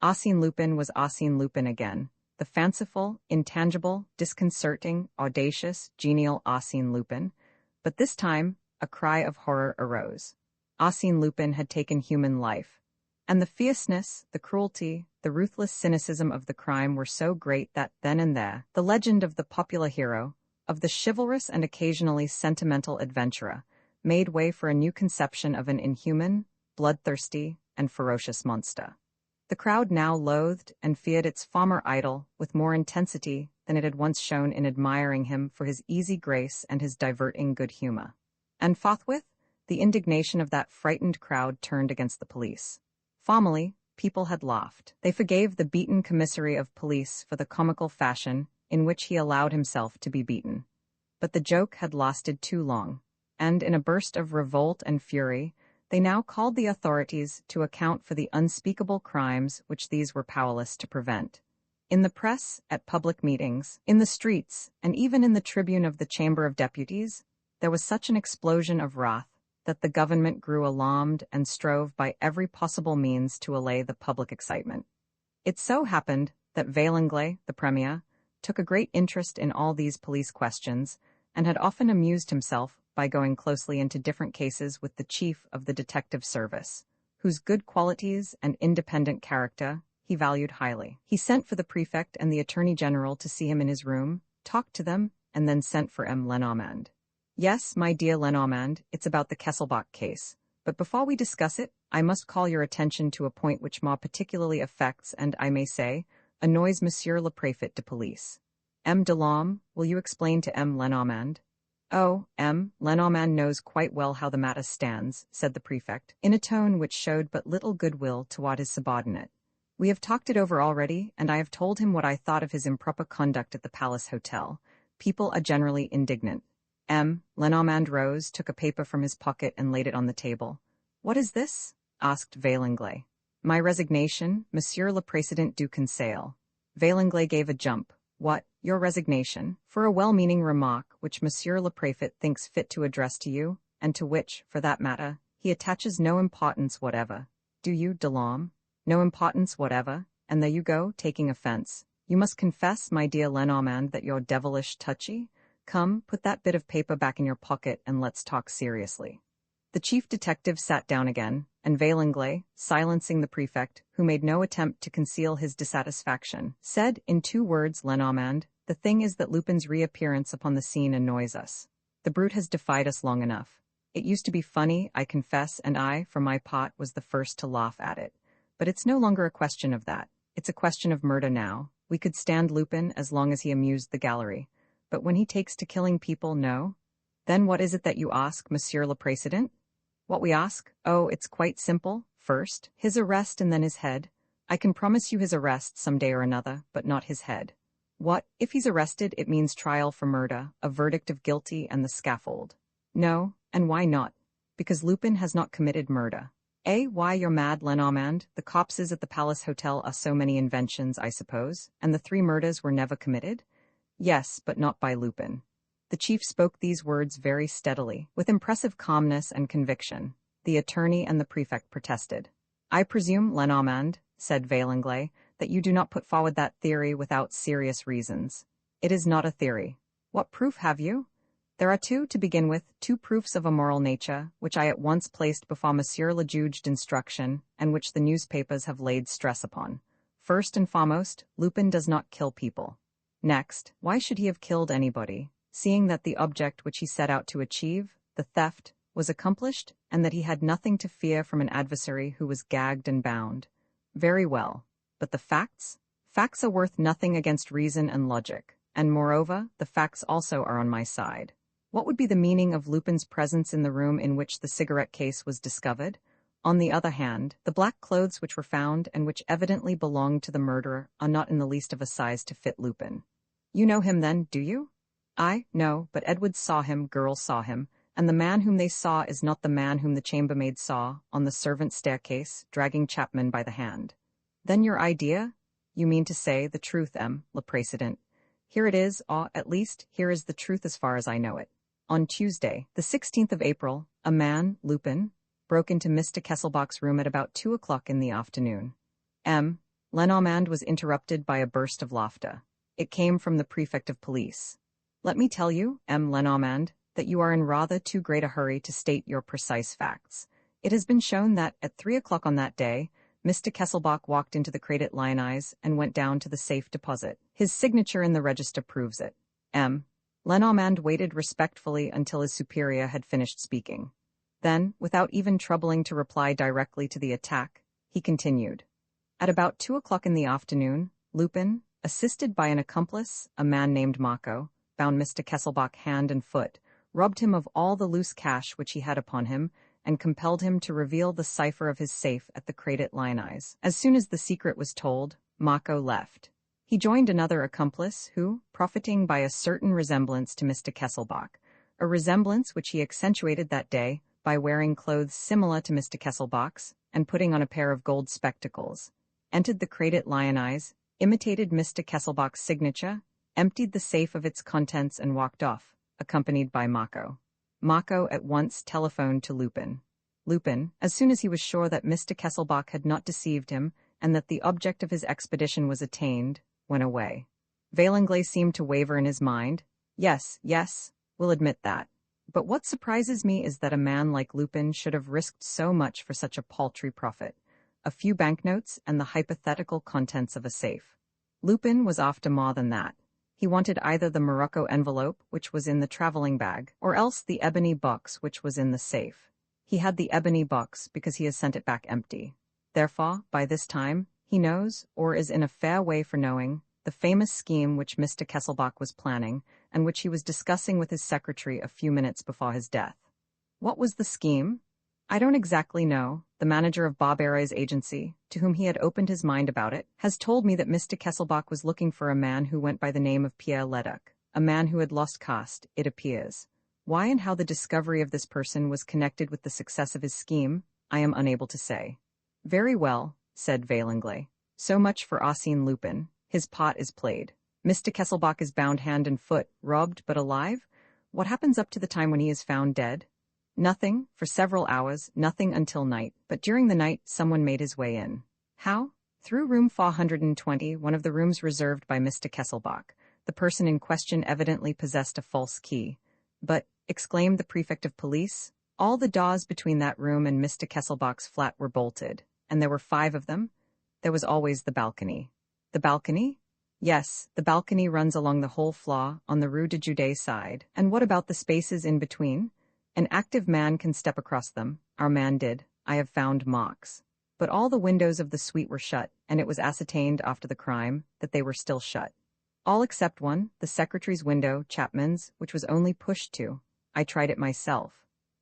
[SPEAKER 1] Arsène Lupin was Arsène Lupin again, the fanciful, intangible, disconcerting, audacious, genial Arsène Lupin, but this time a cry of horror arose. Arsène Lupin had taken human life, and the fierceness, the cruelty, the ruthless cynicism of the crime were so great that then and there, the legend of the popular hero, of the chivalrous and occasionally sentimental adventurer, made way for a new conception of an inhuman, bloodthirsty, and ferocious monster. The crowd now loathed and feared its former idol with more intensity than it had once shown in admiring him for his easy grace and his diverting good humor. And forthwith, the indignation of that frightened crowd turned against the police. Formerly, people had laughed. They forgave the beaten commissary of police for the comical fashion in which he allowed himself to be beaten. But the joke had lasted too long, and in a burst of revolt and fury, they now called the authorities to account for the unspeakable crimes which these were powerless to prevent. In the press, at public meetings, in the streets, and even in the tribune of the Chamber of Deputies, there was such an explosion of wrath that the government grew alarmed and strove by every possible means to allay the public excitement. It so happened that Vaillanglais, the Premier, took a great interest in all these police questions, and had often amused himself by going closely into different cases with the chief of the detective service, whose good qualities and independent character he valued highly. He sent for the prefect and the attorney general to see him in his room, talked to them, and then sent for Lenormand. "Yes, my dear Lenormand, it's about the Kesselbach case. But before we discuss it, I must call your attention to a point which more particularly affects and, I may say, annoys Monsieur le Préfet de Police. M. Delorme, will you explain to M. Lenormand? Oh, M. Lenormand knows quite well how the matter stands, said the prefect, in a tone which showed but little goodwill toward his subordinate. We have talked it over already, and I have told him what I thought of his improper conduct at the Palace Hotel. People are generally indignant. M. Lenormand rose, took a paper from his pocket, and laid it on the table. What is this? Asked Vaillanglais. My resignation, Monsieur le Président du Conseil. Vaillanglais gave a jump. What, your resignation? For a well-meaning remark which Monsieur le Préfet thinks fit to address to you, and to which, for that matter, he attaches no importance whatever. Do you, Delorme? No importance whatever, and there you go, taking offense. You must confess, my dear Lenormand, that you're devilish touchy. Come, put that bit of paper back in your pocket and let's talk seriously. The chief detective sat down again, and Vaillanglais, silencing the prefect, who made no attempt to conceal his dissatisfaction, said, in 2 words, Lenormand, the thing is that Lupin's reappearance upon the scene annoys us. The brute has defied us long enough. It used to be funny, I confess, and I, for my part, was the first to laugh at it. But it's no longer a question of that. It's a question of murder now. We could stand Lupin as long as he amused the gallery. But when he takes to killing people, no? Then what is it that you ask, Monsieur le Président? What we ask? Oh, it's quite simple. First, his arrest and then his head. I can promise you his arrest some day or another, but not his head. What? If he's arrested, it means trial for murder, a verdict of guilty and the scaffold. No, and why not? Because Lupin has not committed murder. Why, you're mad, Lenormand. The corpses at the Palace Hotel are so many inventions, I suppose, and the 3 murders were never committed? Yes, but not by Lupin. The chief spoke these words very steadily, with impressive calmness and conviction. The attorney and the prefect protested. I presume, Lenormand, said Vaillanglais, that you do not put forward that theory without serious reasons. It is not a theory. What proof have you? There are 2, to begin with, 2 proofs of a moral nature, which I at once placed before Monsieur le Juge d'Instruction, and which the newspapers have laid stress upon. First and foremost, Lupin does not kill people. Next, why should he have killed anybody, seeing that the object which he set out to achieve, the theft, was accomplished, and that he had nothing to fear from an adversary who was gagged and bound? Very well. But the facts? Facts are worth nothing against reason and logic, and moreover, the facts also are on my side. What would be the meaning of Lupin's presence in the room in which the cigarette case was discovered? On the other hand, the black clothes which were found and which evidently belonged to the murderer are not in the least of a size to fit Lupin. You know him then, do you? I? No, but Edwards saw him, girls saw him, and the man whom they saw is not the man whom the chambermaid saw, on the servants' staircase, dragging Chapman by the hand. Then your idea? You mean to say the truth, M. le Président. Here it is, or, at least, here is the truth as far as I know it. On Tuesday, the 16th of April, a man, Lupin, broke into Mr. Kesselbach's room at about 2 o'clock in the afternoon. M. Lenormand was interrupted by a burst of laughter. It came from the prefect of police. Let me tell you, M. Lenormand, that you are in rather too great a hurry to state your precise facts. It has been shown that, at 3 o'clock on that day, Mr. Kesselbach walked into the Crédit Lyonnais and went down to the safe deposit. His signature in the register proves it. M. Lenormand waited respectfully until his superior had finished speaking. Then, without even troubling to reply directly to the attack, he continued. At about 2 o'clock in the afternoon, Lupin, assisted by an accomplice, a man named Marco, bound Mr. Kesselbach hand and foot, robbed him of all the loose cash which he had upon him, and compelled him to reveal the cipher of his safe at the Crédit Lyonnais. As soon as the secret was told, Marco left. He joined another accomplice who, profiting by a certain resemblance to Mr. Kesselbach, a resemblance which he accentuated that day by wearing clothes similar to Mr. Kesselbach's and putting on a pair of gold spectacles, entered the Crédit Lyonnais, imitated Mr. Kesselbach's signature, emptied the safe of its contents and walked off, accompanied by Marco. Marco at once telephoned to Lupin. Lupin, as soon as he was sure that Mr. Kesselbach had not deceived him and that the object of his expedition was attained, went away. Vaillanglais seemed to waver in his mind. Yes, we'll admit that. But what surprises me is that a man like Lupin should have risked so much for such a paltry profit. A few banknotes and the hypothetical contents of a safe. Lupin was after more than that. He wanted either the morocco envelope, which was in the traveling bag, or else the ebony box, which was in the safe. He had the ebony box because he has sent it back empty. Therefore, by this time, He knows, or is in a fair way for knowing, the famous scheme which Mr. Kesselbach was planning, and which he was discussing with his secretary a few minutes before his death. What was the scheme? I don't exactly know. The manager of Barberay's agency, to whom he had opened his mind about it, has told me that Mr. Kesselbach was looking for a man who went by the name of Pierre Leduc, a man who had lost caste, it appears. Why and how the discovery of this person was connected with the success of his scheme, I am unable to say. Very well, said Vaillanglais. So much for Arsène Lupin. His part is played. Mr. Kesselbach is bound hand and foot, robbed but alive? What happens up to the time when he is found dead? Nothing, for several hours, nothing until night, but during the night someone made his way in. How? Through room 420, one of the rooms reserved by Mr. Kesselbach. The person in question evidently possessed a false key. But, exclaimed the prefect of police, all the doors between that room and Mr. Kesselbach's flat were bolted, and there were 5 of them. There was always the balcony. The balcony? Yes, the balcony runs along the whole floor, on the Rue de Judet side. And what about the spaces in between? An active man can step across them. Our man did. I have found marks. But all the windows of the suite were shut, and it was ascertained after the crime that they were still shut. All except one, the secretary's window, Chapman's, which was only pushed to. I tried it myself.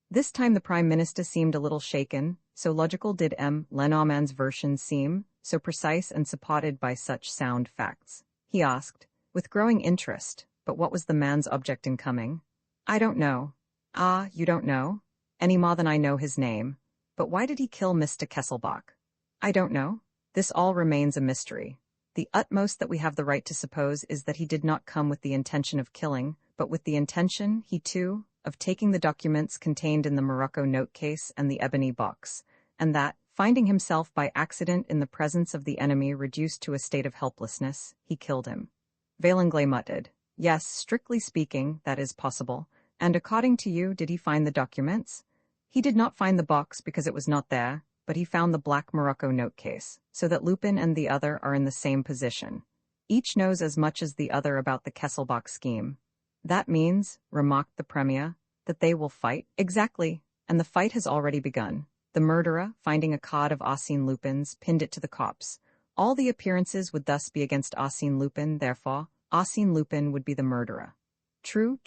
[SPEAKER 1] This time the Prime Minister seemed a little shaken, so logical did M. Lenormand's version seem, so precise and supported by such sound facts. He asked, with growing interest, but what was the man's object in coming? I don't know. Ah, you don't know? Any more than I know his name. But why did he kill Mr. Kesselbach? I don't know. This all remains a mystery. The utmost that we have the right to suppose is that he did not come with the intention of killing, but with the intention, he too, of taking the documents contained in the Morocco note case and the ebony box, and that, finding himself by accident in the presence of the enemy reduced to a state of helplessness, he killed him. Vaillanglais muttered, Yes, strictly speaking, that is possible. And according to you, did he find the documents? He did not find the box because it was not there, but he found the black Morocco note case, so that Lupin and the other are in the same position. Each knows as much as the other about the Kesselbach scheme. That means, remarked the Premier, that they will fight? Exactly, and the fight has already begun. The murderer, finding a card of Arsène Lupin's, pinned it to the corpse. All the appearances would thus be against Arsène Lupin, therefore, Arsène Lupin would be the murderer. True,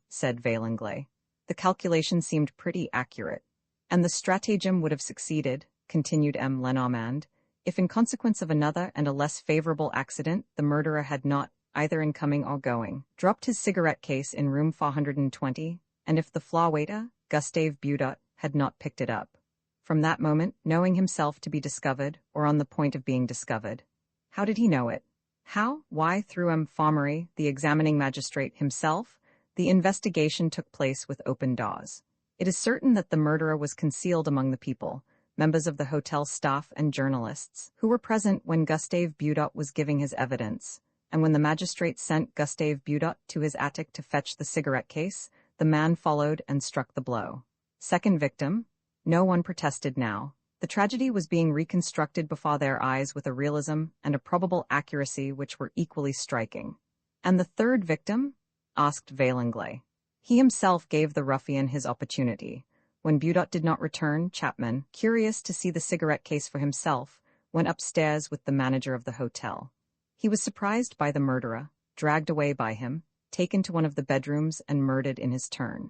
[SPEAKER 1] said Vaillanglais. The calculation seemed pretty accurate. And the stratagem would have succeeded, continued M. Lenormand, if in consequence of another and a less favorable accident the murderer had not, either in coming or going, dropped his cigarette case in room 420, and if the floor waiter, Gustave Budot, had not picked it up. From that moment, knowing himself to be discovered, or on the point of being discovered. How did he know it? How? Why, through M. Formery, the examining magistrate himself, the investigation took place with open doors. It is certain that the murderer was concealed among the people, members of the hotel staff and journalists, who were present when Gustave Budot was giving his evidence, and when the magistrate sent Gustave Budot to his attic to fetch the cigarette case, the man followed and struck the blow. Second victim? No one protested now. The tragedy was being reconstructed before their eyes with a realism and a probable accuracy which were equally striking. And the third victim? Asked Vaillanglais. He himself gave the ruffian his opportunity. When Budot did not return, Chapman, curious to see the cigarette case for himself, went upstairs with the manager of the hotel. He was surprised by the murderer, dragged away by him, taken to one of the bedrooms and murdered in his turn.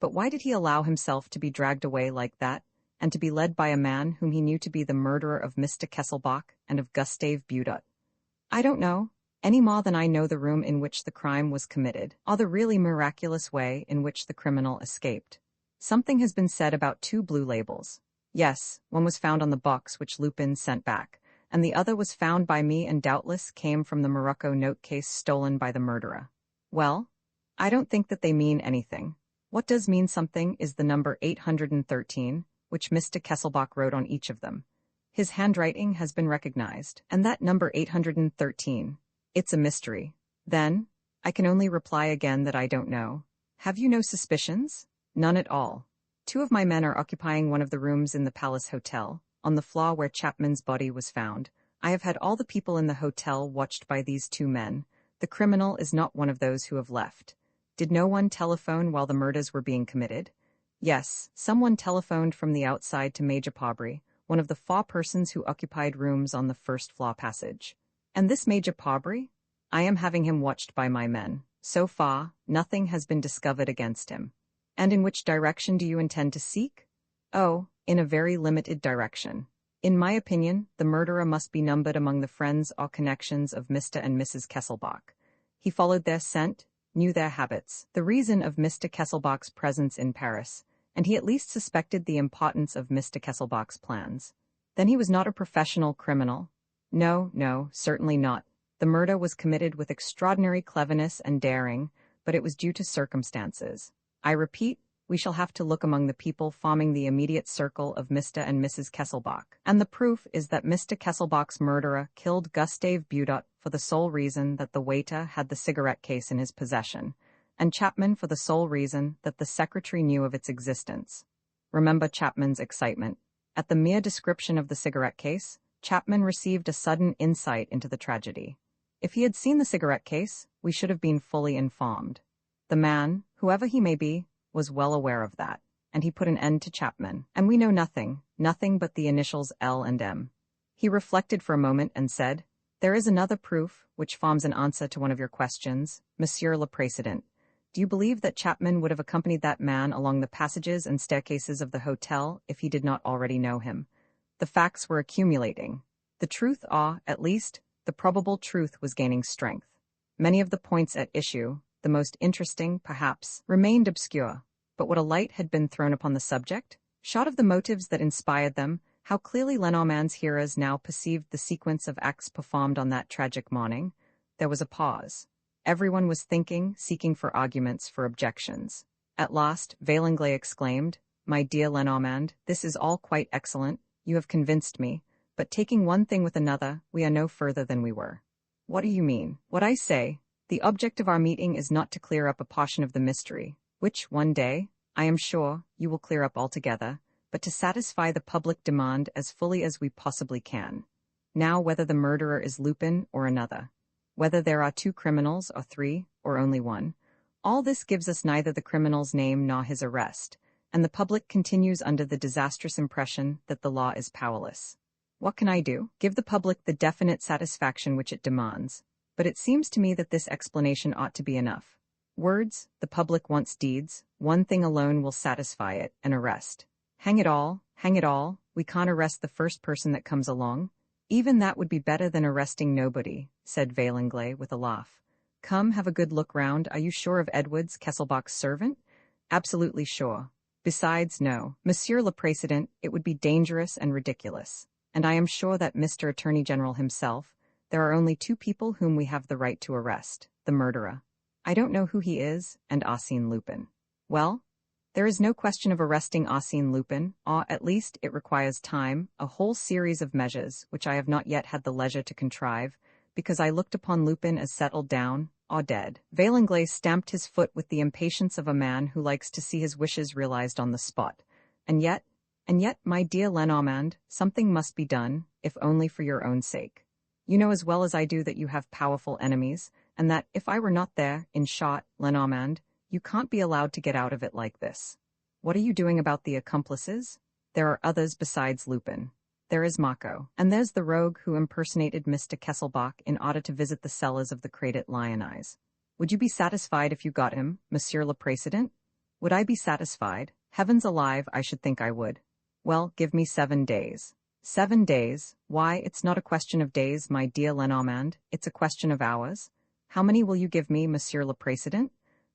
[SPEAKER 1] But why did he allow himself to be dragged away like that, and to be led by a man whom he knew to be the murderer of Mr. Kesselbach and of Gustave Budot? I don't know, any more than I know the room in which the crime was committed, or the really miraculous way in which the criminal escaped. Something has been said about 2 blue labels. Yes, one was found on the box which Lupin sent back, and the other was found by me and doubtless came from the Morocco note case stolen by the murderer. Well, I don't think that they mean anything. What does mean something is the number 813, which Mr. Kesselbach wrote on each of them. His handwriting has been recognized, and that number 813. It's a mystery. Then, I can only reply again that I don't know. Have you no suspicions? None at all. 2 of my men are occupying one of the rooms in the Palace Hotel, on the floor where Chapman's body was found. I have had all the people in the hotel watched by these 2 men. The criminal is not one of those who have left. Did no one telephone while the murders were being committed? Yes, someone telephoned from the outside to Major Pobry, one of the 4 persons who occupied rooms on the first floor passage. And this Major Pabry? I am having him watched by my men. So far, nothing has been discovered against him. And in which direction do you intend to seek? Oh, in a very limited direction. In my opinion, the murderer must be numbered among the friends or connections of Mr. and Mrs. Kesselbach. He followed their scent, knew their habits, the reason of Mr. Kesselbach's presence in Paris, and he at least suspected the importance of Mr. Kesselbach's plans. Then he was not a professional criminal. No, certainly not. The murder was committed with extraordinary cleverness and daring, but it was due to circumstances. I repeat, we shall have to look among the people forming the immediate circle of Mr. and Mrs. Kesselbach. And the proof is that Mr. Kesselbach's murderer killed Gustave Budot for the sole reason that the waiter had the cigarette case in his possession, and Chapman for the sole reason that the secretary knew of its existence. Remember Chapman's excitement. At the mere description of the cigarette case, Chapman received a sudden insight into the tragedy. If he had seen the cigarette case, we should have been fully informed. The man, whoever he may be, was well aware of that, and he put an end to Chapman. And we know nothing but the initials L and M. He reflected for a moment and said, "There is another proof, which forms an answer to one of your questions, Monsieur le Président. Do you believe that Chapman would have accompanied that man along the passages and staircases of the hotel if he did not already know him? The facts were accumulating. The truth, or, at least, the probable truth was gaining strength. Many of the points at issue, the most interesting, perhaps, remained obscure. But what a light had been thrown upon the subject! Short of the motives that inspired them, how clearly Lenormand's hearers now perceived the sequence of acts performed on that tragic morning. There was a pause. Everyone was thinking, seeking for arguments, for objections. At last, Vaillanglais exclaimed, "My dear Lenormand, this is all quite excellent. You have convinced me. But taking one thing with another, we are no further than we were." "What do you mean?" "What I say. The object of our meeting is not to clear up a portion of the mystery, which, one day, I am sure, you will clear up altogether, but to satisfy the public demand as fully as we possibly can. Now, whether the murderer is Lupin or another, whether there are 2 criminals or 3, or only 1, all this gives us neither the criminal's name nor his arrest, and the public continues under the disastrous impression that the law is powerless. What can I do? Give the public the definite satisfaction which it demands. But it seems to me that this explanation ought to be enough. Words, the public wants deeds. One thing alone will satisfy it, an arrest. Hang it all, we can't arrest the first person that comes along. Even that would be better than arresting nobody," said Vaillanglais with a laugh. "Come, have a good look round. Are you sure of Edwards, Kesselbach's servant?" "Absolutely sure. Besides, no, Monsieur le Président, it would be dangerous and ridiculous. And I am sure that Mr. Attorney General himself, there are only 2 people whom we have the right to arrest, the murderer. I don't know who he is, and Arsène Lupin." "Well, there is no question of arresting Arsène Lupin, or, at least, it requires time, a whole series of measures, which I have not yet had the leisure to contrive, because I looked upon Lupin as settled down, or dead." Vaillanglais stamped his foot with the impatience of a man who likes to see his wishes realized on the spot. And yet, my dear Lenormand, something must be done, if only for your own sake. You know as well as I do that you have powerful enemies, and that, if I were not there, in short, Lenormand, you can't be allowed to get out of it like this. What are you doing about the accomplices? There are others besides Lupin. There is Mako, and there's the rogue who impersonated Mr. Kesselbach in order to visit the cellars of the Credit Lyonnais. Would you be satisfied if you got him, Monsieur le Président? Would I be satisfied? Heavens alive, I should think I would. Well, give me 7 days. 7 days? Why, it's not a question of days, my dear Lenormand, it's a question of hours. How many will you give me, Monsieur le Président?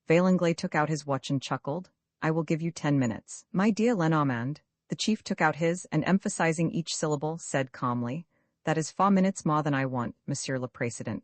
[SPEAKER 1] Vaillanglais took out his watch and chuckled. "I will give you 10 minutes. My dear Lenormand." The chief took out his, and emphasizing each syllable, said calmly, "That is 4 minutes more than I want, Monsieur le Président."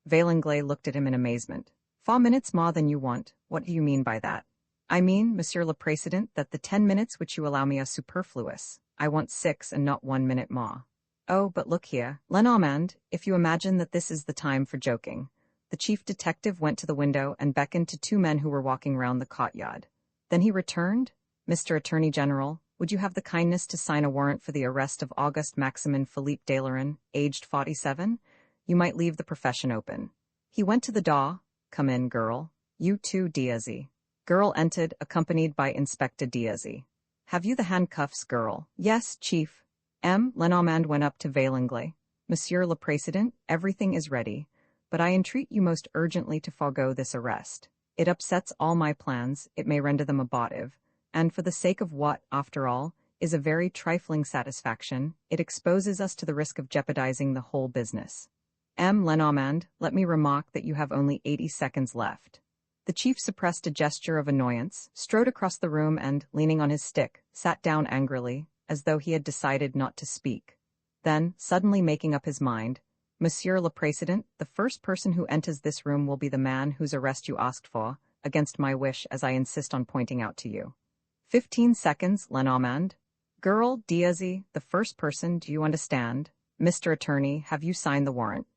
[SPEAKER 1] Vaillanglais looked at him in amazement. 4 minutes more than you want? What do you mean by that?" "I mean, Monsieur le Président, that the 10 minutes which you allow me are superfluous. I want 6 and not 1 minute more." "Oh, but look here, Lenormand, if you imagine that this is the time for joking." The chief detective went to the window and beckoned to 2 men who were walking round the courtyard. Then he returned. "Mr. Attorney General, would you have the kindness to sign a warrant for the arrest of Auguste Maximin Philippe Delarin, aged 47? You might leave the profession open." He went to the door. "Come in, girl. You too, Diazy." Girl entered, accompanied by Inspector Diazy. "Have you the handcuffs, girl?" "Yes, chief." Lenormand went up to Vaillanglais. Monsieur le Président, everything is ready, but I entreat you most urgently to forego this arrest. It upsets all my plans, it may render them abortive, and for the sake of what, after all, is a very trifling satisfaction, it exposes us to the risk of jeopardizing the whole business. Lenormand, let me remark that you have only 80 seconds left. The chief suppressed a gesture of annoyance, strode across the room and, leaning on his stick, sat down angrily, as though he had decided not to speak. Then, suddenly making up his mind, Monsieur le Président, the first person who enters this room will be the man whose arrest you asked for, against my wish, as I insist on pointing out to you. 15 seconds, Lenormand. Girl, Diazy, the first person, do you understand? Mr. Attorney, have you signed the warrant?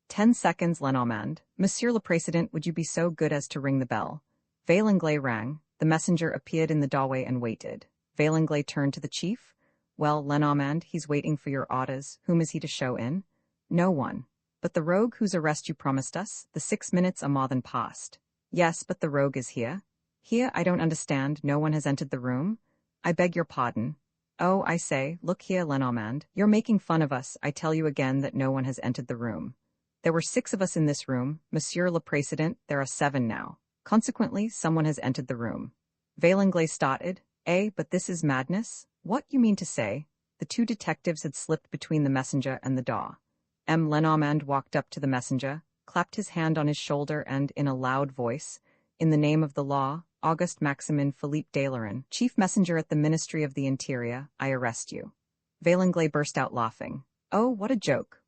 [SPEAKER 1] 10 seconds, Lenormand. Monsieur le Président, would you be so good as to ring the bell? Vaillanglais rang. The messenger appeared in the doorway and waited. Vaillanglais turned to the chief. Well, Lenormand, he's waiting for your orders. Whom is he to show in? No one. But the rogue whose arrest you promised us? The 6 minutes are more than past. Yes, but the rogue is here. Here, I don't understand. No one has entered the room? I beg your pardon. Oh, I say, look here, Lenormand. You're making fun of us. I tell you again that no one has entered the room. There were 6 of us in this room. Monsieur le Président, there are 7 now. Consequently, someone has entered the room. Vaillanglais started. But this is madness? What you mean to say? The 2 detectives had slipped between the messenger and the door. Lenormand walked up to the messenger, clapped his hand on his shoulder and, in a loud voice, in the name of the law, Auguste Maximin Philippe Delerin, chief messenger at the Ministry of the Interior, I arrest you. Vaillanglais burst out laughing. Oh, what a joke,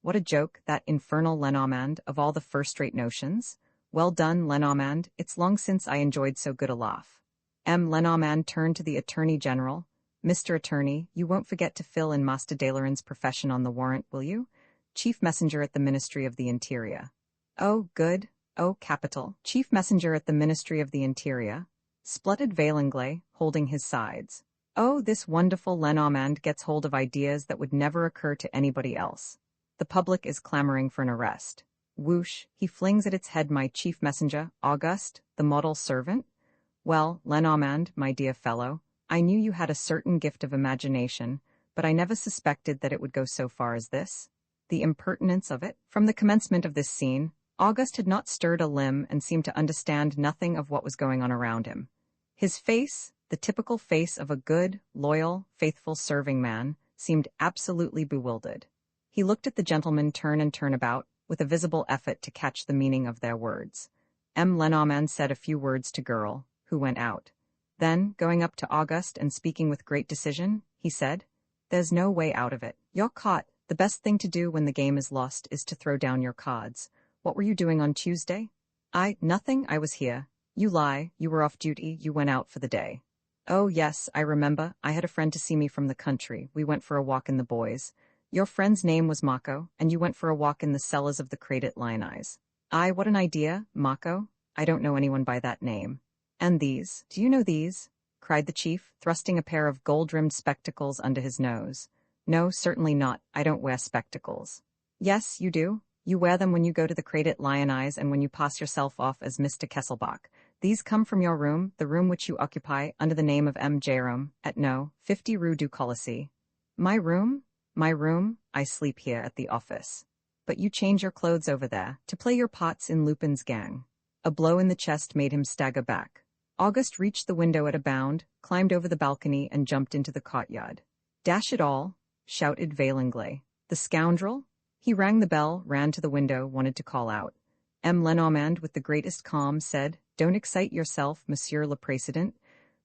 [SPEAKER 1] that infernal Lenormand, of all the first-rate notions. Well done, Lenormand, it's long since I enjoyed so good a laugh. Lenormand turned to the Attorney General. Mr. Attorney, you won't forget to fill in Master Delerin's profession on the warrant, will you? Chief Messenger at the Ministry of the Interior. Oh, good. Oh, capital. Chief Messenger at the Ministry of the Interior. Spluttered Vaillanglais, holding his sides. Oh, this wonderful Lenormand gets hold of ideas that would never occur to anybody else. The public is clamoring for an arrest. Whoosh, he flings at its head my chief messenger, Auguste, the model servant. Well, Lenormand, my dear fellow, I knew you had a certain gift of imagination, but I never suspected that it would go so far as this. The impertinence of it. From the commencement of this scene, Auguste had not stirred a limb and seemed to understand nothing of what was going on around him. His face, the typical face of a good, loyal, faithful serving man, seemed absolutely bewildered. He looked at the gentlemen turn and turn about, with a visible effort to catch the meaning of their words. Lenormand said a few words to Girl, who went out. Then, going up to Auguste and speaking with great decision, he said, There's no way out of it. You're caught. The best thing to do when the game is lost is to throw down your cards. What were you doing on Tuesday? Nothing, I was here. You lie, you were off duty, you went out for the day. Oh yes, I remember, I had a friend to see me from the country, we went for a walk in the boys. Your friend's name was Mako, and you went for a walk in the cellars of the Credit Lyonnais. What an idea, Mako. I don't know anyone by that name. And these, do you know these? Cried the chief, thrusting a pair of gold-rimmed spectacles under his nose. No, certainly not, I don't wear spectacles. Yes, you do. You wear them when you go to the Credit Lyonnais and when you pass yourself off as Mr. Kesselbach. These come from your room, the room which you occupy under the name of M. Jérôme, at No. 50 Rue du Colisée. My room? My room? I sleep here at the office. But you change your clothes over there, to play your pots in Lupin's gang. A blow in the chest made him stagger back. Auguste reached the window at a bound, climbed over the balcony and jumped into the courtyard. Dash it all, shouted Vaillanglais. The scoundrel? He rang the bell, ran to the window, wanted to call out. Lenormand, with the greatest calm, said, Don't excite yourself, Monsieur le Président.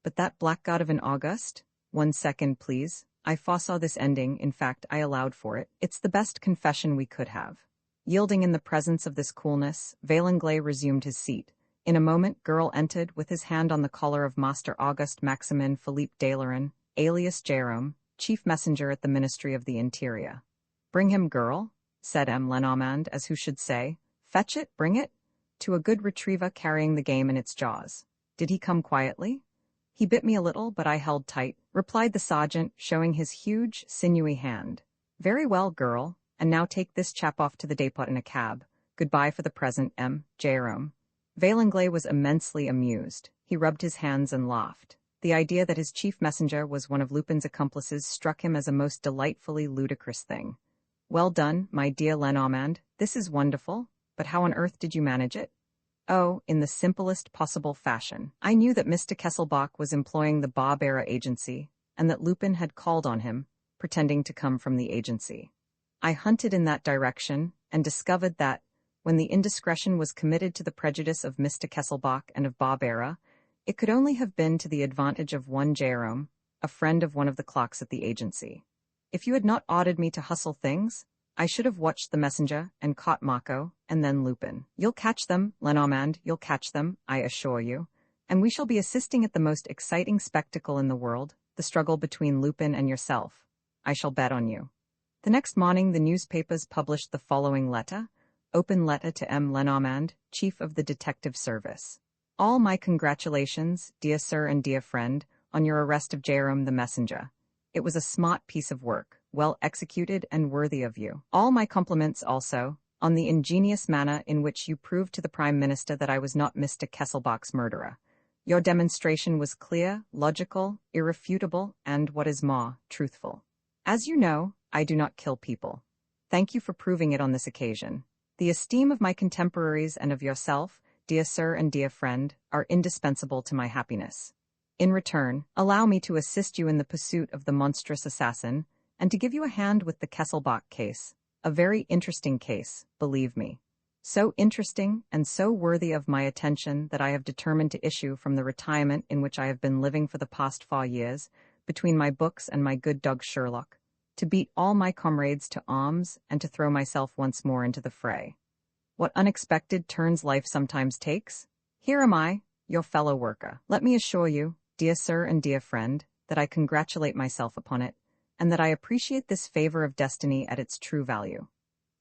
[SPEAKER 1] But that blackguard of an Auguste? 1 second, please. I foresaw this ending, in fact, I allowed for it. It's the best confession we could have. Yielding in the presence of this coolness, Vaillanglais resumed his seat. In a moment, Girl entered, with his hand on the collar of Master Auguste Maximin Philippe Delerin, alias Jérôme, chief messenger at the Ministry of the Interior. Bring him, Girl, said Lenormand, as who should say, Fetch it, bring it, to a good retriever carrying the game in its jaws. Did he come quietly? He bit me a little, but I held tight, replied the sergeant, showing his huge, sinewy hand. Very well, Girl, and now take this chap off to the depot in a cab. Goodbye for the present, Jérôme. Vaillanglais was immensely amused. He rubbed his hands and laughed. The idea that his chief messenger was one of Lupin's accomplices struck him as a most delightfully ludicrous thing. "Well done, my dear Lenormand, this is wonderful, but how on earth did you manage it?" "Oh, in the simplest possible fashion. I knew that Mr. Kesselbach was employing the Barbera agency, and that Lupin had called on him, pretending to come from the agency. I hunted in that direction, and discovered that, when the indiscretion was committed to the prejudice of Mr. Kesselbach and of Barbera, it could only have been to the advantage of one Jerome, a friend of one of the clerks at the agency. If you had not ordered me to hustle things, I should have watched the messenger and caught Marco, and then Lupin. You'll catch them, Lenormand, you'll catch them, I assure you, and we shall be assisting at the most exciting spectacle in the world, the struggle between Lupin and yourself. I shall bet on you." The next morning the newspapers published the following letter: "Open letter to M. Lenormand, Chief of the Detective Service. All my congratulations, dear sir and dear friend, on your arrest of Jerome the messenger. It was a smart piece of work, well executed and worthy of you. All my compliments also, on the ingenious manner in which you proved to the Prime Minister that I was not Mr. Kesselbach's murderer. Your demonstration was clear, logical, irrefutable, and, what is more, truthful. As you know, I do not kill people. Thank you for proving it on this occasion. The esteem of my contemporaries and of yourself, dear sir and dear friend, are indispensable to my happiness. In return, allow me to assist you in the pursuit of the monstrous assassin, and to give you a hand with the Kesselbach case, a very interesting case, believe me. So interesting and so worthy of my attention that I have determined to issue from the retirement in which I have been living for the past 4 years, between my books and my good dog Sherlock, to beat all my comrades to arms and to throw myself once more into the fray. What unexpected turns life sometimes takes? Here am I, your fellow worker. Let me assure you, dear sir and dear friend, that I congratulate myself upon it, and that I appreciate this favor of destiny at its true value.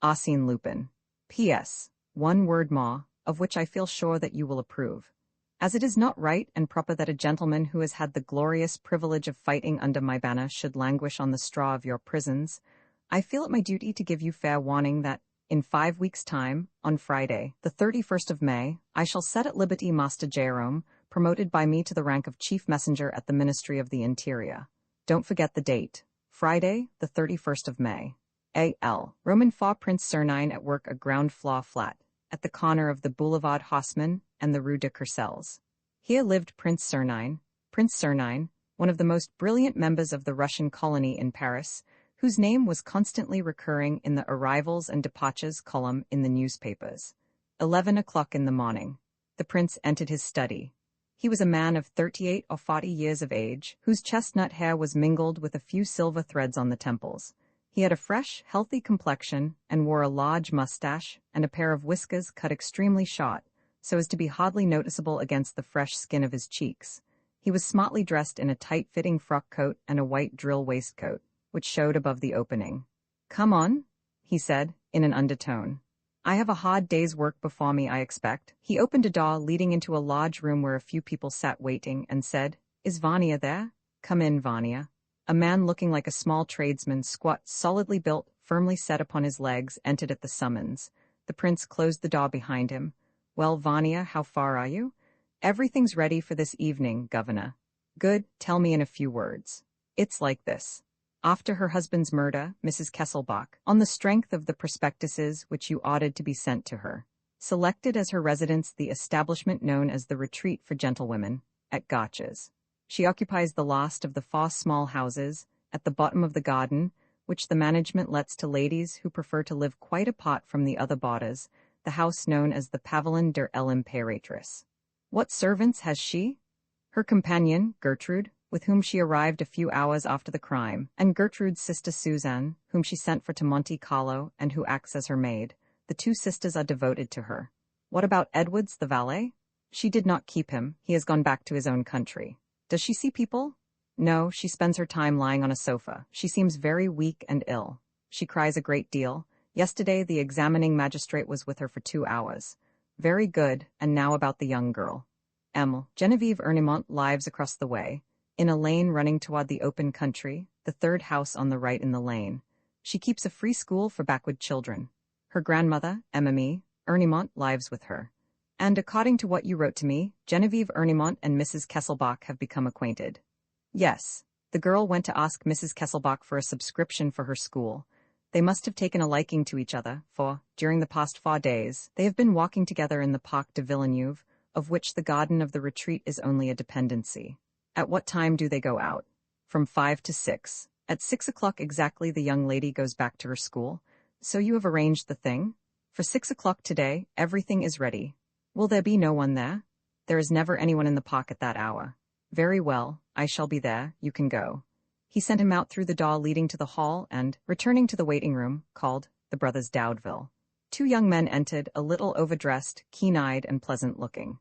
[SPEAKER 1] Arsène Lupin. P.S. One word more, of which I feel sure that you will approve. As it is not right and proper that a gentleman who has had the glorious privilege of fighting under my banner should languish on the straw of your prisons, I feel it my duty to give you fair warning that, in 5 weeks' time, on Friday, the 31st of May, I shall set at liberty Master Jerome, promoted by me to the rank of Chief Messenger at the Ministry of the Interior. Don't forget the date. Friday, the 31st of May. A.L. Roman 4 Prince Sernine at work a ground floor flat, at the corner of the Boulevard Haussmann and the Rue de Courcelles. Here lived Prince Sernine, one of the most brilliant members of the Russian colony in Paris, whose name was constantly recurring in the arrivals and departures column in the newspapers. 11 o'clock in the morning. The prince entered his study. He was a man of 38 or 40 years of age, whose chestnut hair was mingled with a few silver threads on the temples. He had a fresh, healthy complexion, and wore a large mustache and a pair of whiskers cut extremely short, so as to be hardly noticeable against the fresh skin of his cheeks. He was smartly dressed in a tight-fitting frock coat and a white drill waistcoat, which showed above the opening. "Come on," he said, in an undertone. "I have a hard day's work before me, I expect." He opened a door leading into a large room where a few people sat waiting, and said, "Is Vania there? Come in, Vania." A man looking like a small tradesman, squat, solidly built, firmly set upon his legs, entered at the summons. The prince closed the door behind him. "Well, Vania, how far are you?" "Everything's ready for this evening, Governor." "Good, tell me in a few words." "It's like this. After her husband's murder, Mrs. Kesselbach, on the strength of the prospectuses which you ordered to be sent to her, selected as her residence the establishment known as the Retreat for Gentlewomen, at Gotches. She occupies the last of the 4 small houses, at the bottom of the garden, which the management lets to ladies who prefer to live quite apart from the other boarders, the house known as the Pavillon der l'Impératrice. What servants has she? Her companion, Gertrude, with whom she arrived a few hours after the crime, and Gertrude's sister Suzanne, whom she sent for to Monte Carlo and who acts as her maid. The 2 sisters are devoted to her. What about Edwards, the valet? She did not keep him. He has gone back to his own country. Does she see people? No, she spends her time lying on a sofa. She seems very weak and ill. She cries a great deal. Yesterday the examining magistrate was with her for 2 hours. Very good, and now about the young girl. Geneviève Ernemont lives across the way, in a lane running toward the open country, the 3rd house on the right in the lane. She keeps a free school for backward children. Her grandmother, Emmeline Ernemont, lives with her. And according to what you wrote to me, Genevieve Ernimont and Mrs. Kesselbach have become acquainted. Yes. The girl went to ask Mrs. Kesselbach for a subscription for her school. They must have taken a liking to each other, for, during the past 4 days, they have been walking together in the Parc de Villeneuve, of which the garden of the retreat is only a dependency. At what time do they go out? From 5 to 6. At 6 o'clock exactly the young lady goes back to her school. So you have arranged the thing? For 6 o'clock today, everything is ready. Will there be no one there? There is never anyone in the park at that hour. Very well, I shall be there, you can go. He sent him out through the door leading to the hall and, returning to the waiting room, called the brothers Doudeville. 2 young men entered, a little overdressed, keen-eyed and pleasant-looking.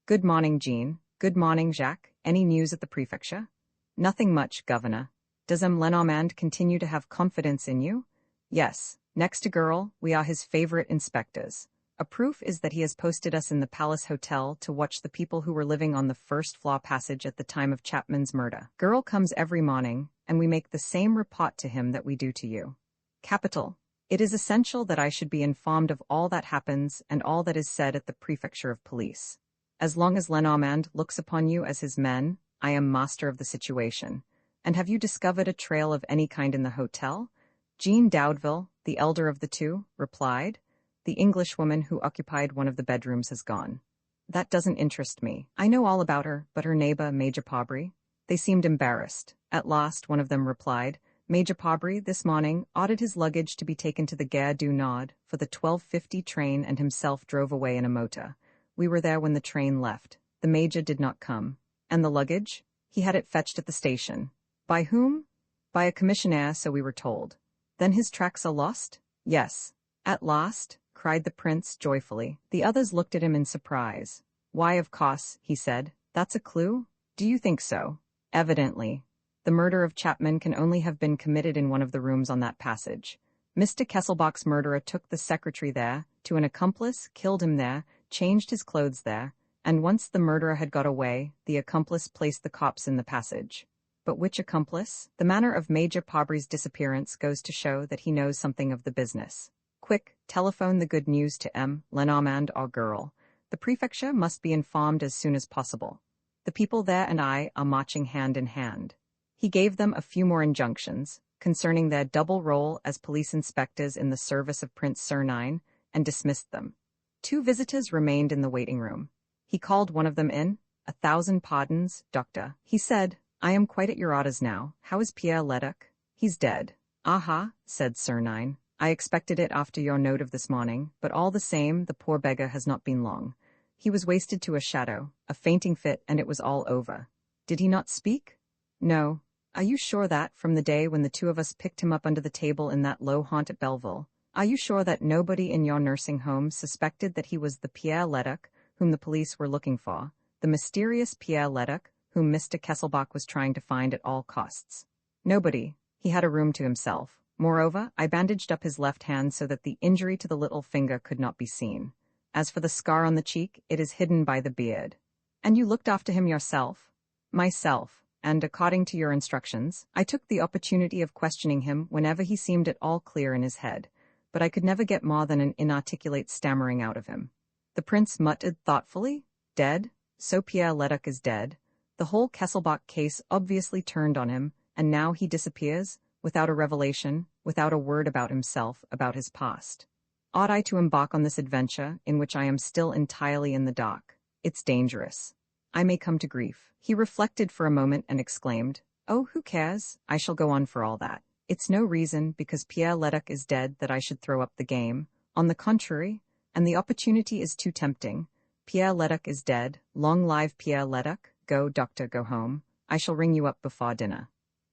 [SPEAKER 1] Good morning, Jean. Good morning, Jacques. Any news at the prefecture? Nothing much, Governor. Does Lenormand continue to have confidence in you? Yes. Next to girl, we are his favorite inspectors. A proof is that he has posted us in the Palace Hotel to watch the people who were living on the first-floor passage at the time of Chapman's murder. Girl comes every morning, and we make the same report to him that we do to you. Capital. It is essential that I should be informed of all that happens and all that is said at the Prefecture of Police. As long as Lenormand looks upon you as his men, I am master of the situation. And have you discovered a trail of any kind in the hotel? Jean Doudeville, the elder of the 2, replied. The Englishwoman who occupied one of the bedrooms has gone. That doesn't interest me. I know all about her, but her neighbor, Major Pobry? They seemed embarrassed. At last, one of them replied, Major Pobry, this morning, ordered his luggage to be taken to the Gare du Nord for the 12:50 train and himself drove away in a motor. We were there when the train left. The Major did not come. And the luggage? He had it fetched at the station. By whom? By a commissionaire, so we were told. Then his tracks are lost? Yes. At last? Cried the prince joyfully. The others looked at him in surprise. Why, of course, he said. That's a clue? Do you think so? Evidently. The murder of Chapman can only have been committed in one of the rooms on that passage. Mr. Kesselbach's murderer took the secretary there, to an accomplice, killed him there, changed his clothes there, and once the murderer had got away, the accomplice placed the corpse in the passage. But which accomplice? The manner of Major Pobry's disappearance goes to show that he knows something of the business. Quick, telephone the good news to Lenormand or girl. The prefecture must be informed as soon as possible. The people there and I are marching hand in hand. He gave them a few more injunctions concerning their double role as police inspectors in the service of Prince Sernine, and dismissed them. 2 visitors remained in the waiting room. He called one of them in. 1,000 pardons, doctor. He said, I am quite at your orders now. How is Pierre Leduc? He's dead. Aha, said Sernine. I expected it after your note of this morning, but all the same, the poor beggar has not been long. He was wasted to a shadow, a fainting fit, and it was all over. Did he not speak? No. Are you sure that, from the day when the 2 of us picked him up under the table in that low haunt at Belleville, are you sure that nobody in your nursing home suspected that he was the Pierre Leduc whom the police were looking for, the mysterious Pierre Leduc whom Mr. Kesselbach was trying to find at all costs? Nobody. He had a room to himself. Moreover, I bandaged up his left hand so that the injury to the little finger could not be seen. As for the scar on the cheek, it is hidden by the beard. And you looked after him yourself? Myself, and according to your instructions, I took the opportunity of questioning him whenever he seemed at all clear in his head, but I could never get more than an inarticulate stammering out of him. The prince muttered thoughtfully, Dead? So Pierre Leduc is dead. The whole Kesselbach case obviously turned on him, and now he disappears? Without a revelation, without a word about himself, about his past. Ought I to embark on this adventure, in which I am still entirely in the dark? It's dangerous. I may come to grief. He reflected for a moment and exclaimed, Oh, who cares? I shall go on for all that. It's no reason, because Pierre Leduc is dead, that I should throw up the game. On the contrary, and the opportunity is too tempting. Pierre Leduc is dead. Long live Pierre Leduc. Go, doctor, go home. I shall ring you up before dinner.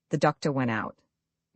[SPEAKER 1] The doctor went out.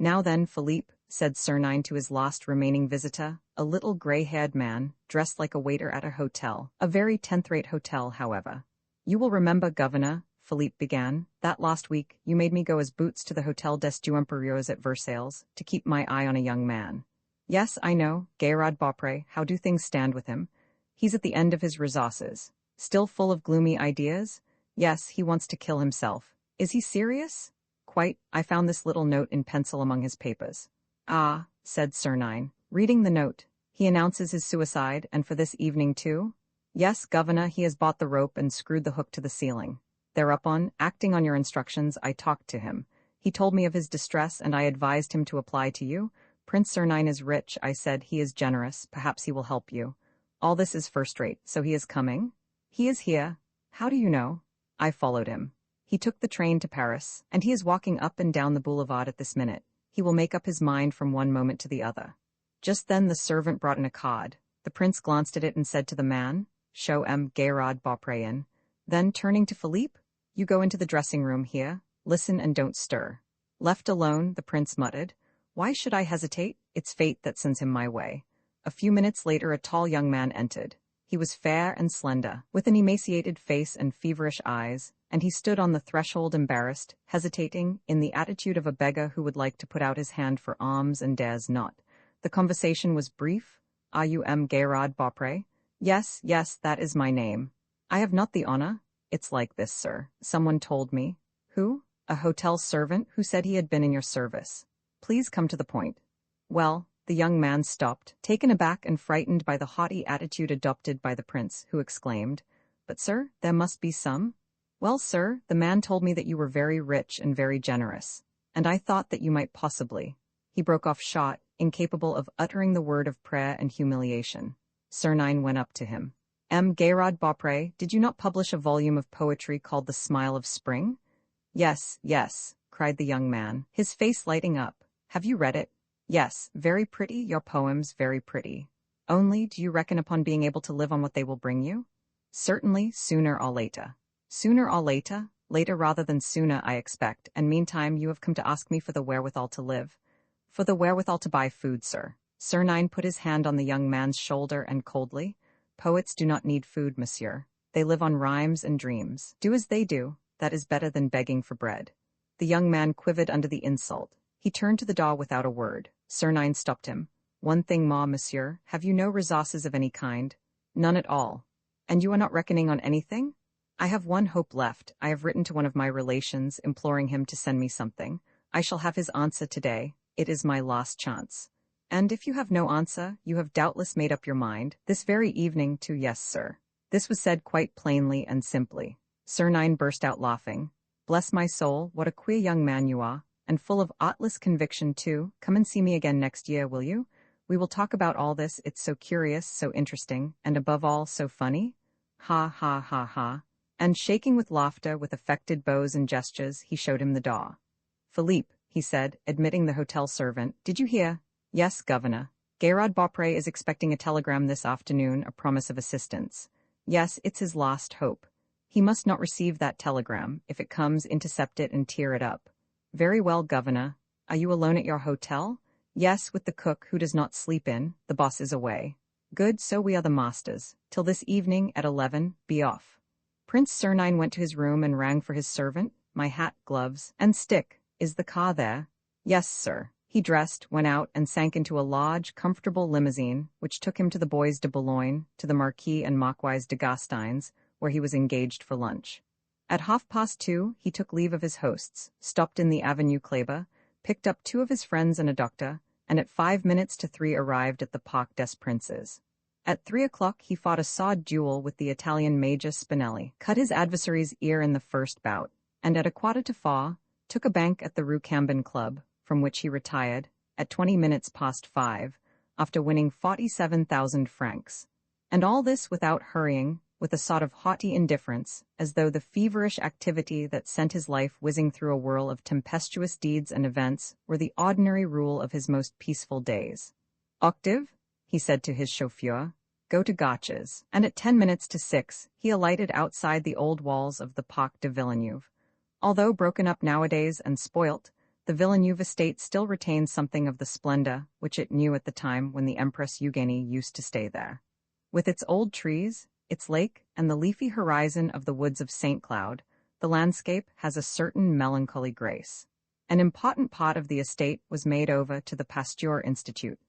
[SPEAKER 1] Now then, Philippe, said Sernine to his last remaining visitor, a little gray-haired man, dressed like a waiter at a hotel, a very tenth-rate hotel, however. You will remember, Governor, Philippe began, that last week you made me go as boots to the Hotel des Deux Impériaux at Versailles to keep my eye on a young man. Yes, I know, Gayrard Beaupré, how do things stand with him? He's at the end of his resources. Still full of gloomy ideas? Yes, he wants to kill himself. Is he serious? Quite. I found this little note in pencil among his papers. Ah, said Sernine, reading the note. He announces his suicide, and for this evening too? Yes, governor, he has bought the rope and screwed the hook to the ceiling. Thereupon, acting on your instructions, I talked to him. He told me of his distress, and I advised him to apply to you. Prince Sernine is rich, I said. He is generous. Perhaps he will help you. All this is first-rate. So he is coming? He is here. How do you know? I followed him. He took the train to Paris, and he is walking up and down the boulevard at this minute. He will make up his mind from one moment to the other. Just then the servant brought in a card. The prince glanced at it and said to the man, "Show M. Gayrard Beaupré in." Then, turning to Philippe, "You go into the dressing room here. Listen and don't stir." Left alone, the prince muttered, "Why should I hesitate? It's fate that sends him my way." A few minutes later a tall young man entered. He was fair and slender, with an emaciated face and feverish eyes, and he stood on the threshold embarrassed, hesitating, in the attitude of a beggar who would like to put out his hand for alms and dares not. The conversation was brief. "Are you M. Gayrard Beaupré?" Yes, that is my name." "I have not the honor." "It's like this, sir. Someone told me." "Who?" "A hotel servant who said he had been in your service." "Please come to the point." "Well," the young man stopped, taken aback and frightened by the haughty attitude adopted by the prince, who exclaimed, "But, sir, there must be some." "Well, sir, the man told me that you were very rich and very generous, and I thought that you might possibly—" He broke off short, incapable of uttering the word of prayer and humiliation. Sernine went up to him. "M. Gayrard Beaupré, did you not publish a volume of poetry called The Smile of Spring?" Yes, cried the young man, his face lighting up. "Have you read it?" "Yes, very pretty, your poems, very pretty. Only, do you reckon upon being able to live on what they will bring you?" "Certainly, sooner or later." "Sooner or later? Later rather than sooner, I expect, and meantime you have come to ask me for the wherewithal to live." "For the wherewithal to buy food, sir." Sernine put his hand on the young man's shoulder and coldly, "Poets do not need food, monsieur. They live on rhymes and dreams. Do as they do. That is better than begging for bread." The young man quivered under the insult. He turned to the door without a word. Sernine stopped him. "One thing more, monsieur. Have you no resources of any kind?" "None at all." "And you are not reckoning on anything?" "I have one hope left. I have written to one of my relations, imploring him to send me something. I shall have his answer today. It is my last chance." "And if you have no answer, you have doubtless made up your mind, this very evening, to—" "Yes, sir." This was said quite plainly and simply. Sernine burst out laughing. "Bless my soul, what a queer young man you are, and full of artless conviction, too. Come and see me again next year, will you? We will talk about all this. It's so curious, so interesting, and above all, so funny. Ha, ha, ha, ha." And shaking with laughter, with affected bows and gestures, he showed him the door. "Philippe," he said, admitting the hotel servant, "did you hear?" "Yes, governor. Gayrard Beaupré is expecting a telegram this afternoon, a promise of assistance." "Yes, it's his last hope. He must not receive that telegram. If it comes, intercept it and tear it up." "Very well, governor. Are you alone at your hotel?" "Yes, with the cook, who does not sleep in. The boss is away." "Good, so we are the masters. Till this evening at 11, be off." Prince Sernine went to his room and rang for his servant. "My hat, gloves, and stick. Is the car there?" "Yes, sir." He dressed, went out, and sank into a large, comfortable limousine, which took him to the Bois de Boulogne, to the Marquis and Marquise de Gasteins, where he was engaged for lunch. At 2:30, he took leave of his hosts, stopped in the Avenue Kléber, picked up 2 of his friends and a doctor, and at 5 minutes to 3 arrived at the Parc des Princes. At 3 o'clock he fought a sword duel with the Italian Major Spinelli, cut his adversary's ear in the first bout, and at 3:15 took a bank at the Rue Cambon Club, from which he retired, at 20 minutes past 5, after winning 47,000 francs. And all this without hurrying, with a sort of haughty indifference, as though the feverish activity that sent his life whizzing through a whirl of tempestuous deeds and events were the ordinary rule of his most peaceful days. "Octave," he said to his chauffeur, "go to Gotch's." And at 10 minutes to 6, he alighted outside the old walls of the Parc de Villeneuve. Although broken up nowadays and spoilt, the Villeneuve estate still retains something of the splendor which it knew at the time when the Empress Eugénie used to stay there. With its old trees, its lake, and the leafy horizon of the woods of St. Cloud, the landscape has a certain melancholy grace. An important part of the estate was made over to the Pasteur Institute.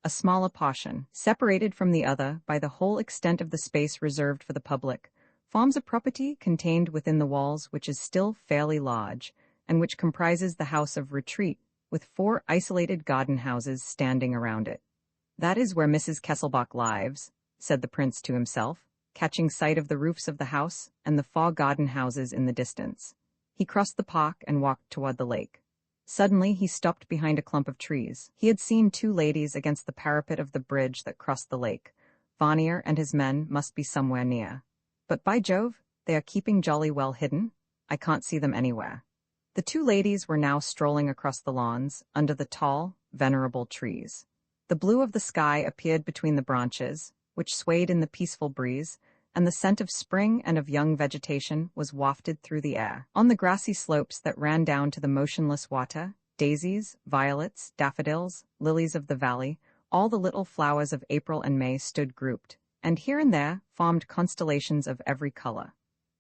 [SPEAKER 1] A smaller portion, separated from the other by the whole extent of the space reserved for the public, forms a property contained within the walls which is still fairly large, and which comprises the house of retreat, with 4 isolated garden houses standing around it. "That is where Mrs. Kesselbach lives," said the prince to himself. catching sight of the roofs of the house and the fog garden houses in the distance. He crossed the park and walked toward the lake. Suddenly he stopped behind a clump of trees. He had seen two ladies against the parapet of the bridge that crossed the lake. Vannier and his men must be somewhere near. But by Jove, they are keeping jolly well hidden. I can't see them anywhere. The two ladies were now strolling across the lawns, under the tall, venerable trees. The blue of the sky appeared between the branches, which swayed in the peaceful breeze, and the scent of spring and of young vegetation was wafted through the air. On the grassy slopes that ran down to the motionless water, daisies, violets, daffodils, lilies of the valley, all the little flowers of April and May stood grouped, and here and there formed constellations of every color.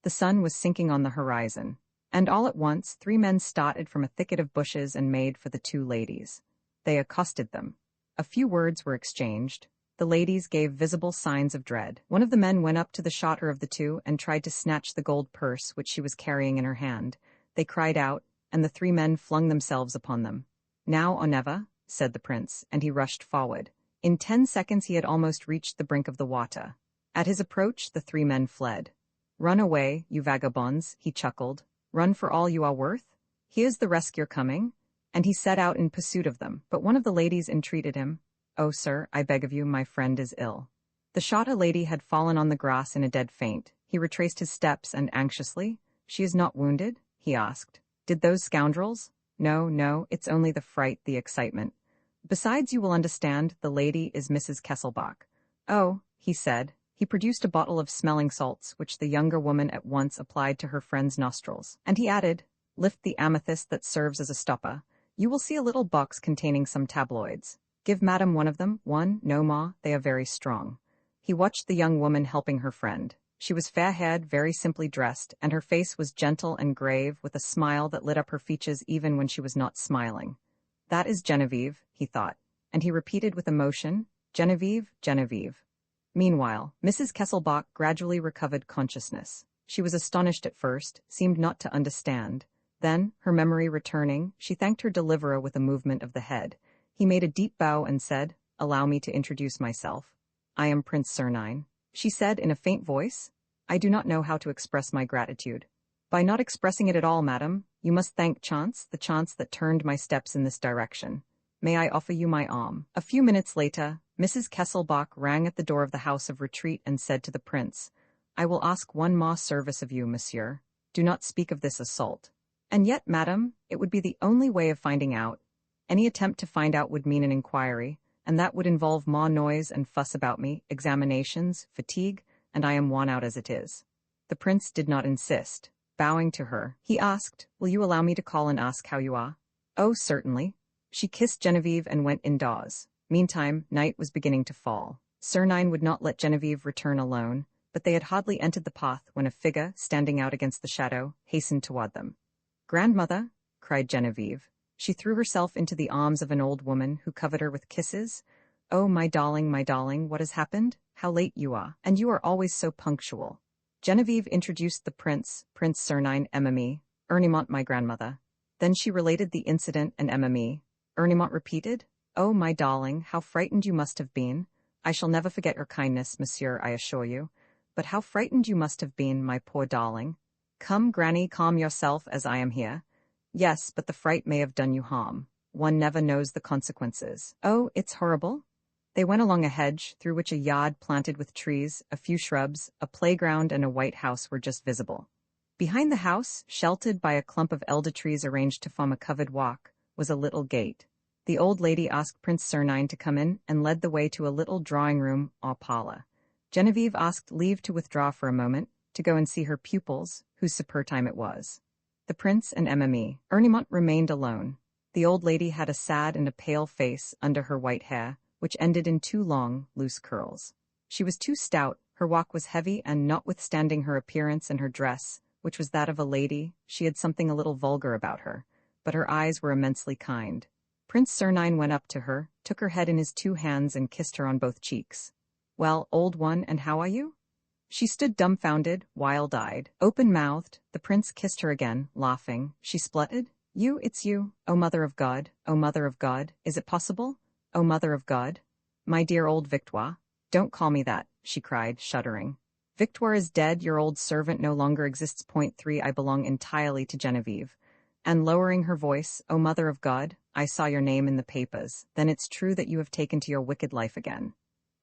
[SPEAKER 1] The sun was sinking on the horizon, and all at once 3 men started from a thicket of bushes and made for the two ladies. They accosted them. A few words were exchanged. The ladies gave visible signs of dread. One of the men went up to the shorter of the two and tried to snatch the gold purse which she was carrying in her hand. They cried out, and the 3 men flung themselves upon them. Now or never, said the prince, and he rushed forward. In 10 seconds he had almost reached the brink of the water. At his approach the 3 men fled. Run away, you vagabonds, he chuckled. Run for all you are worth? Here's the rescuer coming. And he set out in pursuit of them. But one of the ladies entreated him. Oh, sir, I beg of you, my friend is ill. The shorter lady had fallen on the grass in a dead faint. He retraced his steps and anxiously, She is not wounded? He asked. Did those scoundrels? No, it's only the fright, the excitement. Besides, you will understand, the lady is Mrs. Kesselbach. Oh, he said. He produced a bottle of smelling salts, which the younger woman at once applied to her friend's nostrils. And he added, Lift the amethyst that serves as a stopper. You will see a little box containing some tabloids. Give madam one of them. One, no ma, they are very strong. He watched the young woman helping her friend. She was fair-haired, very simply dressed, and her face was gentle and grave, with a smile that lit up her features even when she was not smiling. That is Genevieve, he thought, and he repeated with emotion, Genevieve, Genevieve. Meanwhile, Mrs. Kesselbach gradually recovered consciousness. She was astonished at first, seemed not to understand. Then, her memory returning, she thanked her deliverer with a movement of the head. He made a deep bow and said, Allow me to introduce myself. I am Prince Sernine. She said in a faint voice, I do not know how to express my gratitude. By not expressing it at all, madam, you must thank chance, the chance that turned my steps in this direction. May I offer you my arm? A few minutes later, Mrs. Kesselbach rang at the door of the house of retreat and said to the prince, I will ask one more service of you, monsieur. Do not speak of this assault. And yet, madam, it would be the only way of finding out. Any attempt to find out would mean an inquiry, and that would involve more noise and fuss about me, examinations, fatigue, and I am worn out as it is. The prince did not insist. Bowing to her, he asked, Will you allow me to call and ask how you are? Oh, certainly. She kissed Genevieve and went indoors. Meantime, night was beginning to fall. Sernine would not let Genevieve return alone, but they had hardly entered the path when a figure, standing out against the shadow, hastened toward them. Grandmother, cried Genevieve. She threw herself into the arms of an old woman who covered her with kisses. Oh, my darling, what has happened? How late you are, and you are always so punctual. Genevieve introduced the prince, Prince Sernine Emmy, Ernimont my grandmother. Then she related the incident and Emmy. Ernimont repeated, Oh, my darling, how frightened you must have been. I shall never forget your kindness, monsieur, I assure you. But how frightened you must have been, my poor darling. Come, granny, calm yourself as I am here. Yes, but the fright may have done you harm. One never knows the consequences. Oh, it's horrible. They went along a hedge, through which a yard planted with trees, a few shrubs, a playground and a white house were just visible. Behind the house, sheltered by a clump of elder trees arranged to form a covered walk, was a little gate. The old lady asked Prince Sernine to come in and led the way to a little drawing-room or parlor. Genevieve asked leave to withdraw for a moment, to go and see her pupils, whose supper time it was. The prince and Emmy. Ernimont remained alone. The old lady had a sad and a pale face under her white hair, which ended in 2 long, loose curls. She was too stout, her walk was heavy, and notwithstanding her appearance and her dress, which was that of a lady, she had something a little vulgar about her, but her eyes were immensely kind. Prince Sernine went up to her, took her head in his 2 hands and kissed her on both cheeks. Well, old one, and how are you? She stood dumbfounded, wild-eyed, open-mouthed. The prince kissed her again, laughing. She spluttered, You, it's you. Oh, mother of God, oh, mother of God, is it possible? Oh, mother of God. My dear old Victoire. Don't call me that, she cried, shuddering. Victoire is dead, your old servant no longer exists. Point 3 I belong entirely to Genevieve. And lowering her voice, O Mother of God, I saw your name in the papers, then it's true that you have taken to your wicked life again.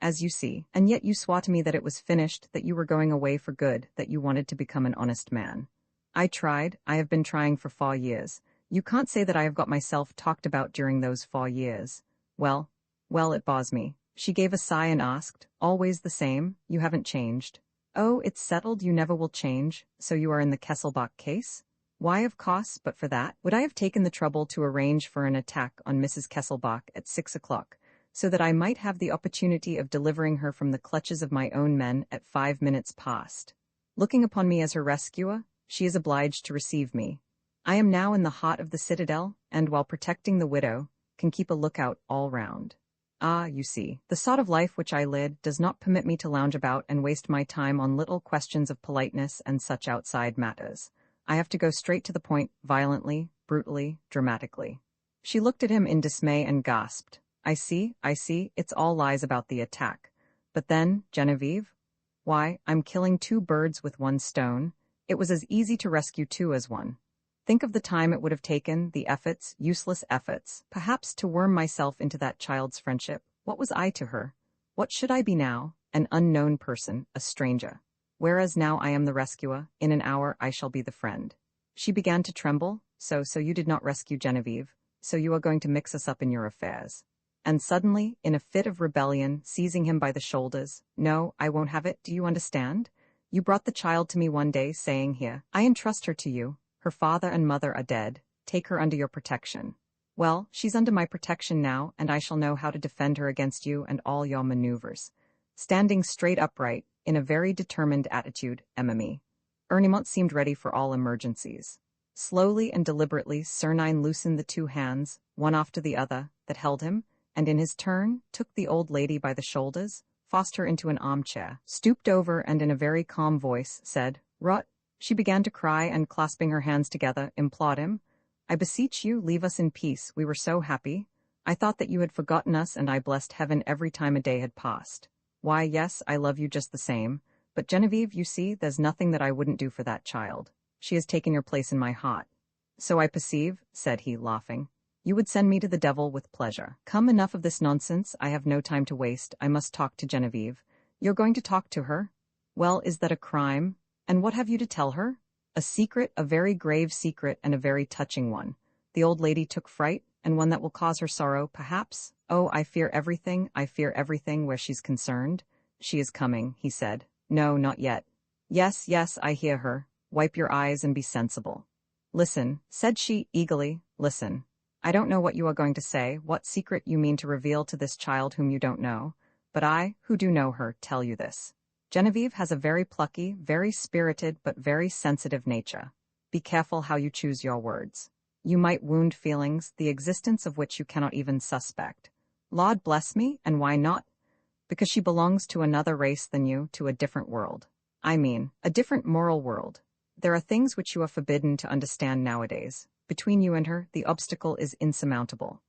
[SPEAKER 1] As you see, and yet you swore to me that it was finished, that you were going away for good, that you wanted to become an honest man. I tried, I have been trying for 4 years. You can't say that I have got myself talked about during those 4 years. Well, it bores me. She gave a sigh and asked, always the same, you haven't changed. Oh, it's settled, you never will change, so you are in the Kesselbach case? Why, of course, but for that, would I have taken the trouble to arrange for an attack on Mrs. Kesselbach at 6 o'clock, so that I might have the opportunity of delivering her from the clutches of my own men at 5 minutes past. Looking upon me as her rescuer, she is obliged to receive me. I am now in the heart of the citadel, and while protecting the widow, can keep a lookout all round. Ah, you see, the sort of life which I lead does not permit me to lounge about and waste my time on little questions of politeness and such outside matters. I have to go straight to the point, violently, brutally, dramatically. She looked at him in dismay and gasped. I see, it's all lies about the attack. But then, Genevieve? Why, I'm killing 2 birds with 1 stone. It was as easy to rescue 2 as 1. Think of the time it would have taken, the efforts, useless efforts, perhaps to worm myself into that child's friendship. What was I to her? What should I be now? An unknown person, a stranger. Whereas now I am the rescuer, in an hour I shall be the friend. She began to tremble. So you did not rescue Genevieve, so you are going to mix us up in your affairs. And suddenly, in a fit of rebellion, seizing him by the shoulders, no, I won't have it, do you understand? You brought the child to me one day, saying, here, I entrust her to you. Her father and mother are dead. Take her under your protection. Well, she's under my protection now, and I shall know how to defend her against you and all your maneuvers. Standing straight upright, in a very determined attitude, Emily. Ernimont seemed ready for all emergencies. Slowly and deliberately, Sernine loosened the 2 hands, one after the other, that held him, and in his turn, took the old lady by the shoulders, forced her into an armchair, stooped over and in a very calm voice, said, Rot. She began to cry and, clasping her hands together, implored him, I beseech you, leave us in peace, we were so happy. I thought that you had forgotten us, and I blessed heaven every time a day had passed. Why, yes, I love you just the same, but Genevieve, you see, there's nothing that I wouldn't do for that child. She has taken your place in my heart. So I perceive, said he, laughing. You would send me to the devil with pleasure. Come, enough of this nonsense, I have no time to waste, I must talk to Genevieve. You're going to talk to her? Well, is that a crime? And what have you to tell her? A secret, a very grave secret, and a very touching one. The old lady took fright, and one that will cause her sorrow, perhaps. Oh, I fear everything where she's concerned. She is coming, he said. No, not yet. Yes, I hear her. Wipe your eyes and be sensible. Listen, said she, eagerly, listen. I don't know what you are going to say, what secret you mean to reveal to this child whom you don't know, but I, who do know her, tell you this. Genevieve has a very plucky, very spirited, but very sensitive nature. Be careful how you choose your words. You might wound feelings, the existence of which you cannot even suspect. Lord bless me, and why not? Because she belongs to another race than you, to a different world. I mean, a different moral world. There are things which you are forbidden to understand nowadays. Between you and her, the obstacle is insurmountable.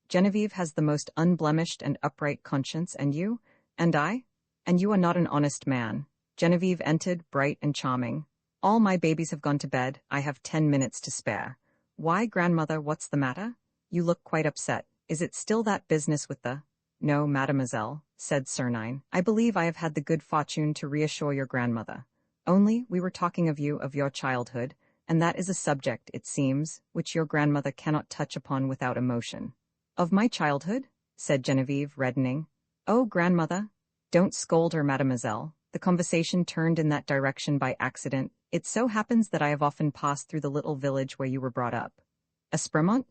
[SPEAKER 1] Genevieve has the most unblemished and upright conscience, and you, and I? And you are not an honest man. Genevieve entered, bright and charming. All my babies have gone to bed, I have 10 minutes to spare. Why, grandmother, what's the matter? You look quite upset. Is it still that business with the— No, mademoiselle, said Sernine. I believe I have had the good fortune to reassure your grandmother. Only, we were talking of you, of your childhood, and that is a subject, it seems, which your grandmother cannot touch upon without emotion. Of my childhood? Said Genevieve, reddening. Oh, grandmother! Don't scold her, mademoiselle. The conversation turned in that direction by accident. It so happens that I have often passed through the little village where you were brought up. Espremont?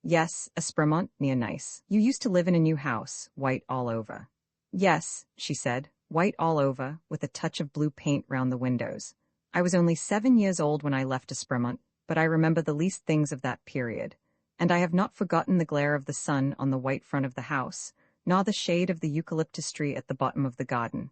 [SPEAKER 1] Yes, Espremont, near Nice. You used to live in a new house, white all over. Yes, she said, white all over, with a touch of blue paint round the windows. I was only 7 years old when I left Espremont, but I remember the least things of that period. And I have not forgotten the glare of the sun on the white front of the house, nor the shade of the eucalyptus tree at the bottom of the garden.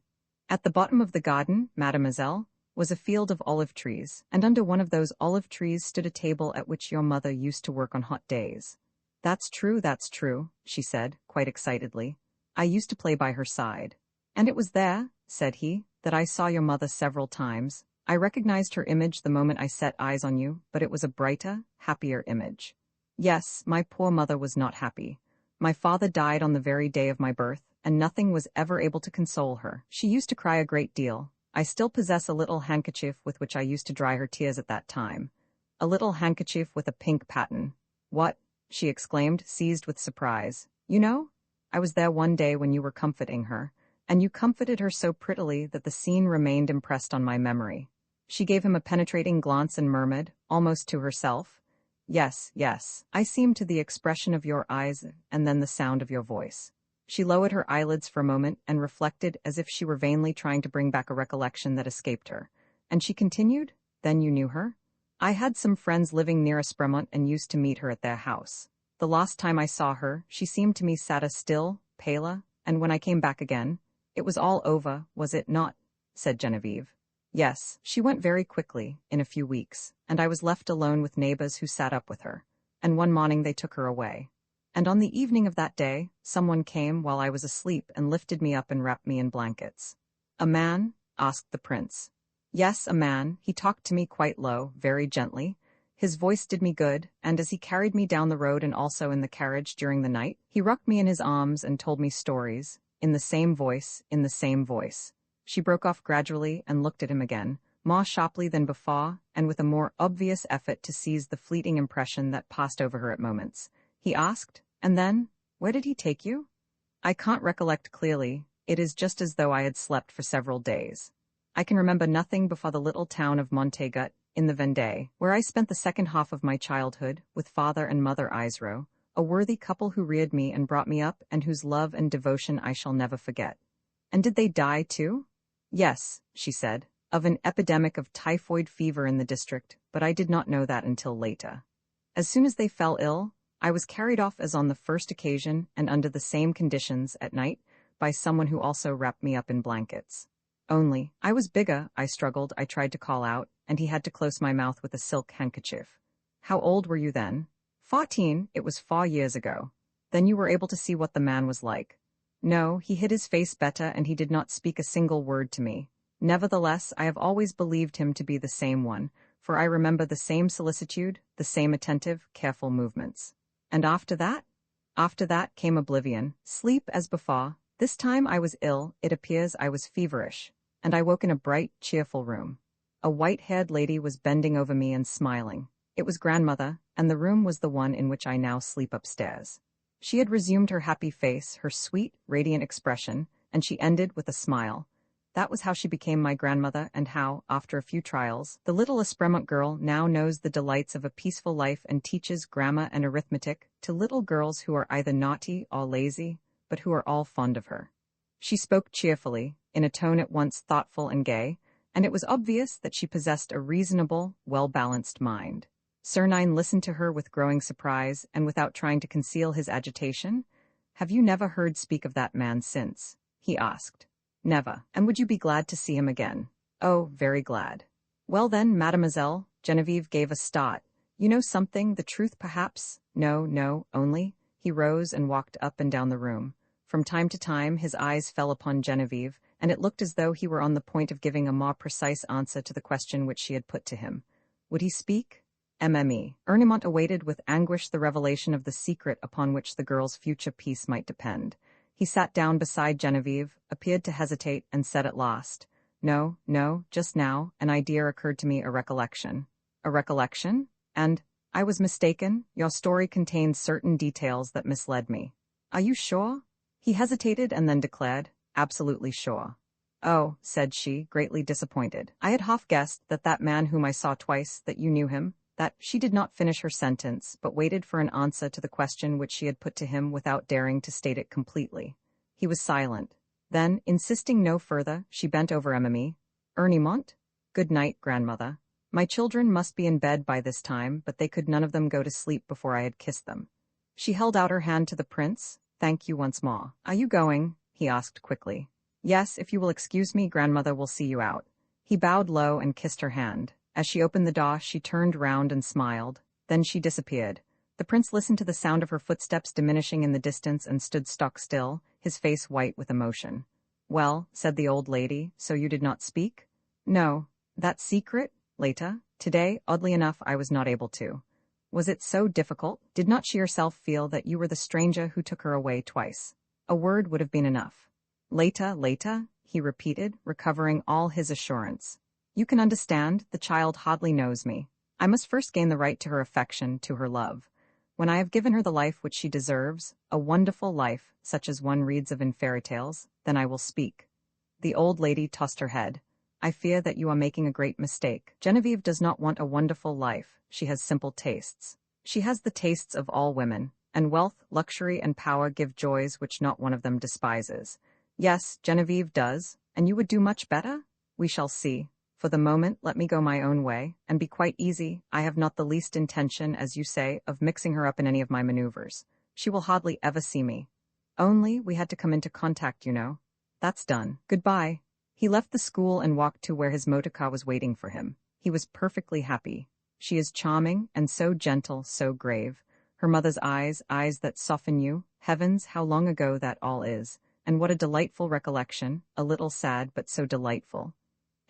[SPEAKER 1] At the bottom of the garden, mademoiselle, was a field of olive trees, and under one of those olive trees stood a table at which your mother used to work on hot days. That's true, she said, quite excitedly. I used to play by her side. And it was there, said he, that I saw your mother several times. I recognized her image the moment I set eyes on you, but it was a brighter, happier image. Yes, my poor mother was not happy. My father died on the very day of my birth, and nothing was ever able to console her. She used to cry a great deal. I still possess a little handkerchief with which I used to dry her tears at that time. A little handkerchief with a pink pattern. What? She exclaimed, seized with surprise. You know? I was there one day when you were comforting her, and you comforted her so prettily that the scene remained impressed on my memory. She gave him a penetrating glance and murmured, almost to herself, "Yes, yes, I seem to the expression of your eyes and then the sound of your voice." She lowered her eyelids for a moment and reflected as if she were vainly trying to bring back a recollection that escaped her. And she continued, "Then you knew her?" "I had some friends living near Espremont and used to meet her at their house. The last time I saw her, she seemed to me sadder still, paler, and when I came back again, it was all over, was it not?" said Genevieve. "Yes, she went very quickly, in a few weeks, and I was left alone with neighbors who sat up with her, and one morning they took her away. And on the evening of that day, someone came while I was asleep and lifted me up and wrapped me in blankets." "A man?" asked the prince. "Yes, a man. He talked to me quite low, very gently. His voice did me good, and as he carried me down the road and also in the carriage during the night, he rocked me in his arms and told me stories, in the same voice, in the same voice." She broke off gradually and looked at him again, more sharply than before, and with a more obvious effort to seize the fleeting impression that passed over her at moments. He asked, "And then, where did he take you?" "I can't recollect clearly. It is just as though I had slept for several days. I can remember nothing before the little town of Montégut, in the Vendée, where I spent the second half of my childhood, with father and mother Isro, a worthy couple who reared me and brought me up and whose love and devotion I shall never forget." "And did they die too?" "Yes," she said, "of an epidemic of typhoid fever in the district, but I did not know that until later. As soon as they fell ill, I was carried off as on the first occasion and under the same conditions at night by someone who also wrapped me up in blankets. Only, I was bigger, I struggled, I tried to call out, and he had to close my mouth with a silk handkerchief." "How old were you then?" 14, it was 4 years ago." "Then you were able to see what the man was like?" "No, he hid his face better and he did not speak a single word to me. Nevertheless, I have always believed him to be the same one, for I remember the same solicitude, the same attentive, careful movements." "And after that?" "After that came oblivion, sleep as before. This time I was ill, it appears I was feverish, and I woke in a bright, cheerful room. A white-haired lady was bending over me and smiling. It was grandmother, and the room was the one in which I now sleep upstairs. She had resumed her happy face, her sweet, radiant expression, and she ended with a smile. That was how she became my grandmother, and how, after a few trials, the little Espremont girl now knows the delights of a peaceful life and teaches grammar and arithmetic to little girls who are either naughty or lazy, but who are all fond of her." She spoke cheerfully, in a tone at once thoughtful and gay, and it was obvious that she possessed a reasonable, well-balanced mind. Sernine listened to her with growing surprise, and without trying to conceal his agitation. "Have you never heard speak of that man since?" he asked. "Never. And would you be glad to see him again?" "Oh, very glad." "Well then, mademoiselle," Genevieve gave a start, "you know something, the truth perhaps?" "No, no, only." He rose and walked up and down the room. From time to time his eyes fell upon Genevieve, and it looked as though he were on the point of giving a more precise answer to the question which she had put to him. Would he speak? MME. Ernemont awaited with anguish the revelation of the secret upon which the girl's future peace might depend. He sat down beside Genevieve, appeared to hesitate, and said at last, "No, no, just now, an idea occurred to me, a recollection." "A recollection? And I was mistaken? Your story contained certain details that misled me." "Are you sure?" He hesitated and then declared, "Absolutely sure." "Oh," said she, greatly disappointed. "I had half guessed that that man whom I saw twice, that you knew him." That she did not finish her sentence, but waited for an answer to the question which she had put to him without daring to state it completely. He was silent. Then, insisting no further, she bent over Emily. "Ernemont? Good night, grandmother. My children must be in bed by this time, but they could none of them go to sleep before I had kissed them." She held out her hand to the prince. "Thank you once more." "Are you going?" he asked quickly. "Yes, if you will excuse me, grandmother will see you out." He bowed low and kissed her hand. As she opened the door, she turned round and smiled. Then she disappeared. The prince listened to the sound of her footsteps diminishing in the distance and stood stock still, his face white with emotion. Well, said the old lady, so you did not speak? No. That secret? Later. Today, oddly enough, I was not able to. Was it so difficult? Did not she herself feel that you were the stranger who took her away twice? A word would have been enough. Later, he repeated, recovering all his assurance. You can understand, the child hardly knows me. I must first gain the right to her affection, to her love. When I have given her the life which she deserves, a wonderful life, such as one reads of in fairy tales, then I will speak. The old lady tossed her head. I fear that you are making a great mistake. Genevieve does not want a wonderful life, she has simple tastes. She has the tastes of all women, and wealth, luxury, and power give joys which not one of them despises. Yes, Genevieve does, and you would do much better? We shall see. For the moment, let me go my own way, and be quite easy. I have not the least intention, as you say, of mixing her up in any of my maneuvers. She will hardly ever see me. Only, we had to come into contact, you know. That's done. Goodbye. He left the school and walked to where his motorcar was waiting for him. He was perfectly happy. She is charming, and so gentle, so grave. Her mother's eyes that soften you. Heavens, how long ago that all is. And what a delightful recollection, a little sad but so delightful.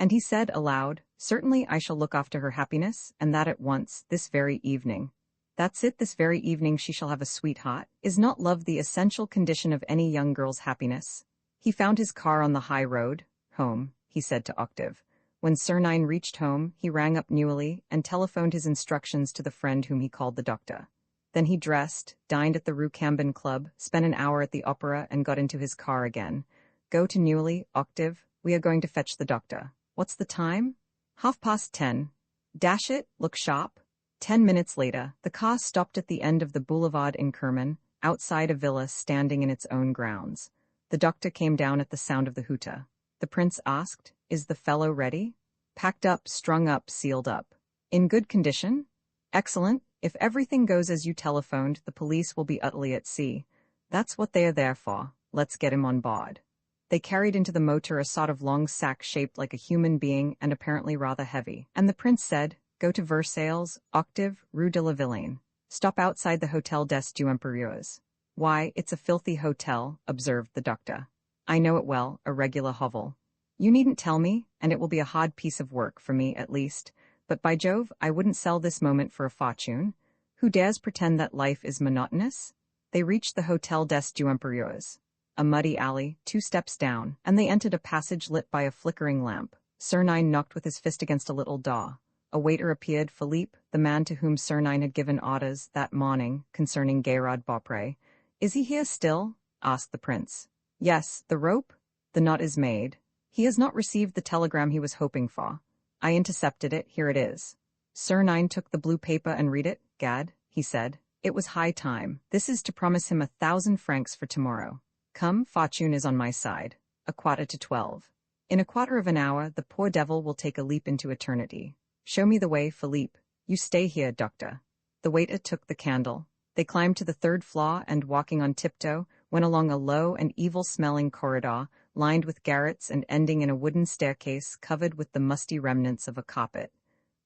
[SPEAKER 1] And he said aloud, certainly I shall look after her happiness, and that at once, this very evening. That's it, this very evening she shall have a sweetheart. Is not love the essential condition of any young girl's happiness? He found his car on the high road. Home, he said to Octave. When Sernine reached home, he rang up Newley and telephoned his instructions to the friend whom he called the doctor. Then he dressed, dined at the Rue Cambon Club, spent an hour at the opera, and got into his car again. Go to Newley, Octave. We are going to fetch the doctor. What's the time? 10:30. Dash it, look sharp. 10 minutes later, the car stopped at the end of the boulevard in Kerman, outside a villa standing in its own grounds. The doctor came down at the sound of the hooter. The prince asked, is the fellow ready? Packed up, strung up, sealed up. In good condition? Excellent. If everything goes as you telephoned, the police will be utterly at sea. That's what they are there for. Let's get him on board. They carried into the motor a sort of long sack shaped like a human being and apparently rather heavy. And the prince said, go to Versailles, Octave, Rue de la Villaine. Stop outside the Hotel des Deux Empereurs. Why, it's a filthy hotel, observed the doctor. I know it well, a regular hovel. You needn't tell me, and it will be a hard piece of work, for me at least. But by Jove, I wouldn't sell this moment for a fortune. Who dares pretend that life is monotonous? They reached the Hotel des Deux Empereurs. A muddy alley, 2 steps down, and they entered a passage lit by a flickering lamp. Sernine knocked with his fist against a little door. A waiter appeared, Philippe, the man to whom Sernine had given orders that morning concerning Gayrard Beaupré. Is he here still? Asked the prince. Yes, the rope? The knot is made. He has not received the telegram he was hoping for. I intercepted it, here it is. Sernine took the blue paper and read it. Gad, he said. It was high time. This is to promise him 1,000 francs for tomorrow. Come, fortune is on my side. 11:45. In a quarter of an hour, the poor devil will take a leap into eternity. Show me the way, Philippe. You stay here, doctor. The waiter took the candle. They climbed to the 3rd floor and, walking on tiptoe, went along a low and evil-smelling corridor, lined with garrets and ending in a wooden staircase covered with the musty remnants of a carpet.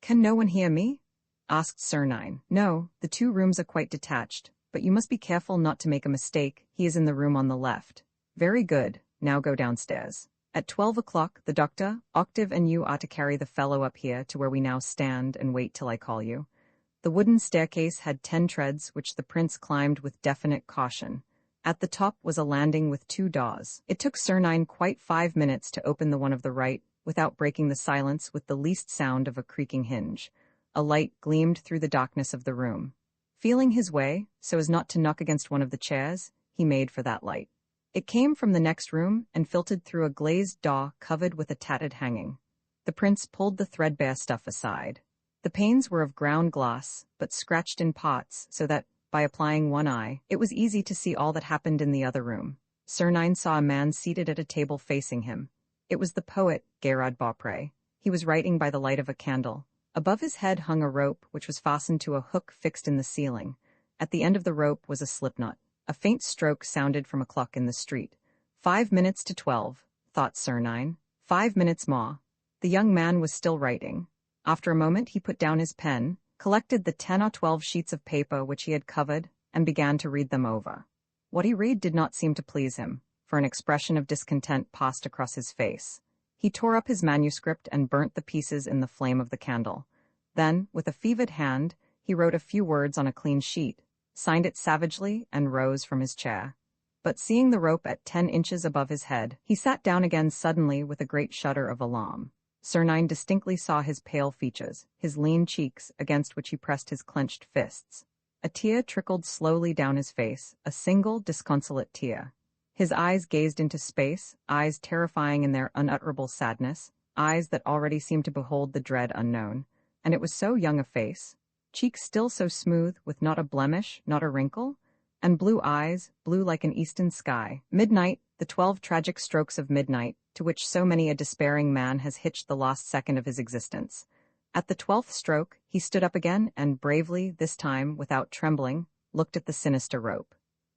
[SPEAKER 1] Can no one hear me? Asked Sernine. No, the 2 rooms are quite detached, but you must be careful not to make a mistake. He is in the room on the left. Very good. Now go downstairs. At 12 o'clock, the doctor, Octave, and you are to carry the fellow up here to where we now stand and wait till I call you. The wooden staircase had 10 treads, which the prince climbed with definite caution. At the top was a landing with 2 doors. It took Sernine quite 5 minutes to open the one of the right, without breaking the silence with the least sound of a creaking hinge. A light gleamed through the darkness of the room. Feeling his way, so as not to knock against one of the chairs, he made for that light. It came from the next room and filtered through a glazed door covered with a tattered hanging. The prince pulled the threadbare stuff aside. The panes were of ground glass, but scratched in parts, so that, by applying one eye, it was easy to see all that happened in the other room. Sernine saw a man seated at a table facing him. It was the poet, Gayrard Beaupré. He was writing by the light of a candle. Above his head hung a rope which was fastened to a hook fixed in the ceiling. At the end of the rope was a slipknot. A faint stroke sounded from a clock in the street. 5 minutes to 12, thought Sernine. 5 minutes more. The young man was still writing. After a moment he put down his pen, collected the 10 or 12 sheets of paper which he had covered, and began to read them over. What he read did not seem to please him. for an expression of discontent passed across his face. He tore up his manuscript and burnt the pieces in the flame of the candle. Then, with a fevered hand, he wrote a few words on a clean sheet, signed it savagely, and rose from his chair. But seeing the rope at 10 inches above his head, he sat down again suddenly with a great shudder of alarm. Sir distinctly saw his pale features, his lean cheeks, against which he pressed his clenched fists. A tear trickled slowly down his face, a single, disconsolate tear. His eyes gazed into space, eyes terrifying in their unutterable sadness, eyes that already seemed to behold the dread unknown. And it was so young a face, cheeks still so smooth, with not a blemish, not a wrinkle, and blue eyes, blue like an eastern sky. Midnight, the 12 tragic strokes of midnight, to which so many a despairing man has hitched the last second of his existence. At the 12th stroke, he stood up again and bravely, this time without trembling, looked at the sinister rope.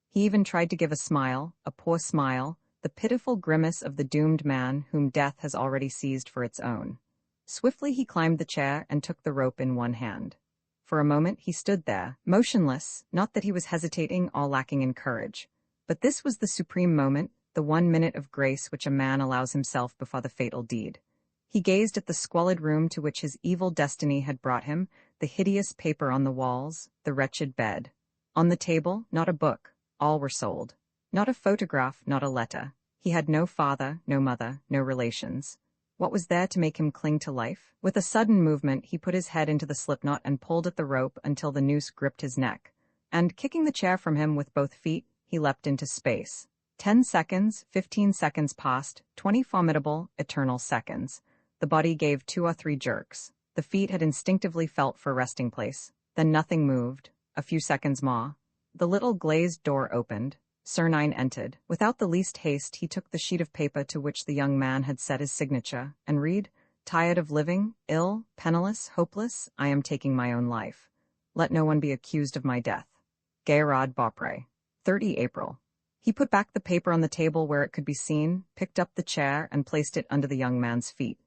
[SPEAKER 1] He even tried to give a smile, a poor smile, the pitiful grimace of the doomed man whom death has already seized for its own. Swiftly he climbed the chair and took the rope in one hand. For a moment he stood there, motionless, not that he was hesitating or lacking in courage. But this was the supreme moment, the 1 minute of grace which a man allows himself before the fatal deed. He gazed at the squalid room to which his evil destiny had brought him, the hideous paper on the walls, the wretched bed. On the table, not a book, all were sold. Not a photograph, not a letter. He had no father, no mother, no relations. What was there to make him cling to life? With a sudden movement, he put his head into the slipknot and pulled at the rope until the noose gripped his neck. And, kicking the chair from him with both feet, he leapt into space. 10 seconds, 15 seconds passed, 20 formidable, eternal seconds. The body gave 2 or 3 jerks. The feet had instinctively felt for a resting place. Then nothing moved. A few seconds more. The little glazed door opened. Sir entered. Without the least haste, he took the sheet of paper to which the young man had set his signature, and read, "Tired of living, ill, penniless, hopeless, I am taking my own life. Let no one be accused of my death. Gerard Beaupre. 30 April. He put back the paper on the table where it could be seen, picked up the chair, and placed it under the young man's feet.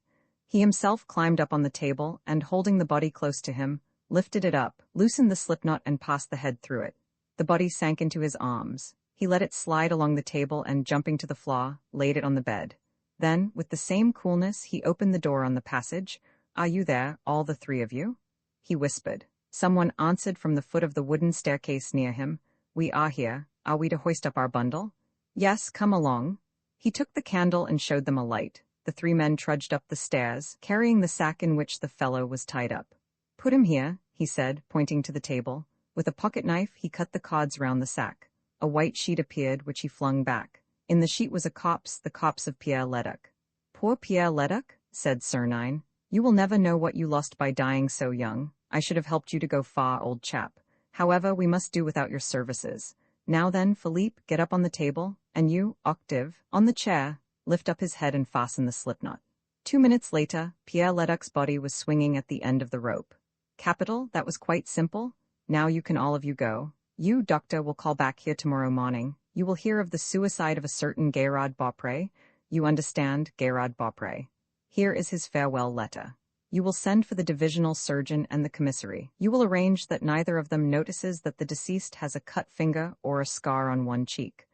[SPEAKER 1] He himself climbed up on the table, and holding the body close to him, lifted it up, loosened the slipknot, and passed the head through it. The body sank into his arms. He let it slide along the table and, jumping to the floor, laid it on the bed. Then, with the same coolness, he opened the door on the passage. "Are you there, all the 3 of you?" he whispered. Someone answered from the foot of the wooden staircase near him. "We are here. Are we to hoist up our bundle?" "Yes, come along." He took the candle and showed them a light. The 3 men trudged up the stairs, carrying the sack in which the fellow was tied up. "Put him here," he said, pointing to the table. With a pocket-knife, he cut the cords round the sack. A white sheet appeared, which he flung back. In the sheet was a corpse, the corpse of Pierre Leduc. "Poor Pierre Leduc," said Sir "You will never know what you lost by dying so young. I should have helped you to go far, old chap. However, we must do without your services. Now then, Philippe, get up on the table, and you, Octave, on the chair, lift up his head and fasten the slipknot." 2 minutes later, Pierre Leduc's body was swinging at the end of the rope. "Capital, that was quite simple. Now you can all of you go. You, doctor, will call back here tomorrow morning. You will hear of the suicide of a certain Gerard Beaupre. You understand, Gerard Beaupre. Here is his farewell letter. You will send for the divisional surgeon and the commissary. You will arrange that neither of them notices that the deceased has a cut finger or a scar on one cheek.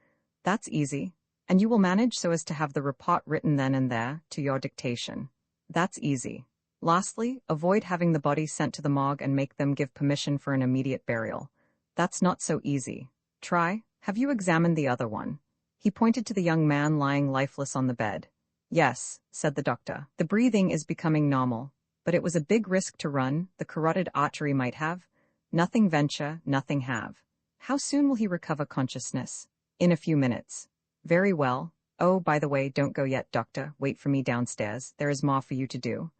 [SPEAKER 1] That's easy. And you will manage so as to have the report written then and there, to your dictation. That's easy. Lastly, avoid having the body sent to the morgue and make them give permission for an immediate burial. That's not so easy. Try. Have you examined the other one?" He pointed to the young man lying lifeless on the bed. "Yes," said the doctor. "The breathing is becoming normal. But it was a big risk to run. The carotid artery might have. Nothing venture, nothing have. How soon will he recover consciousness?" "In a few minutes." "Very well. Oh, by the way, don't go yet, doctor. Wait for me downstairs. There is more for you to do."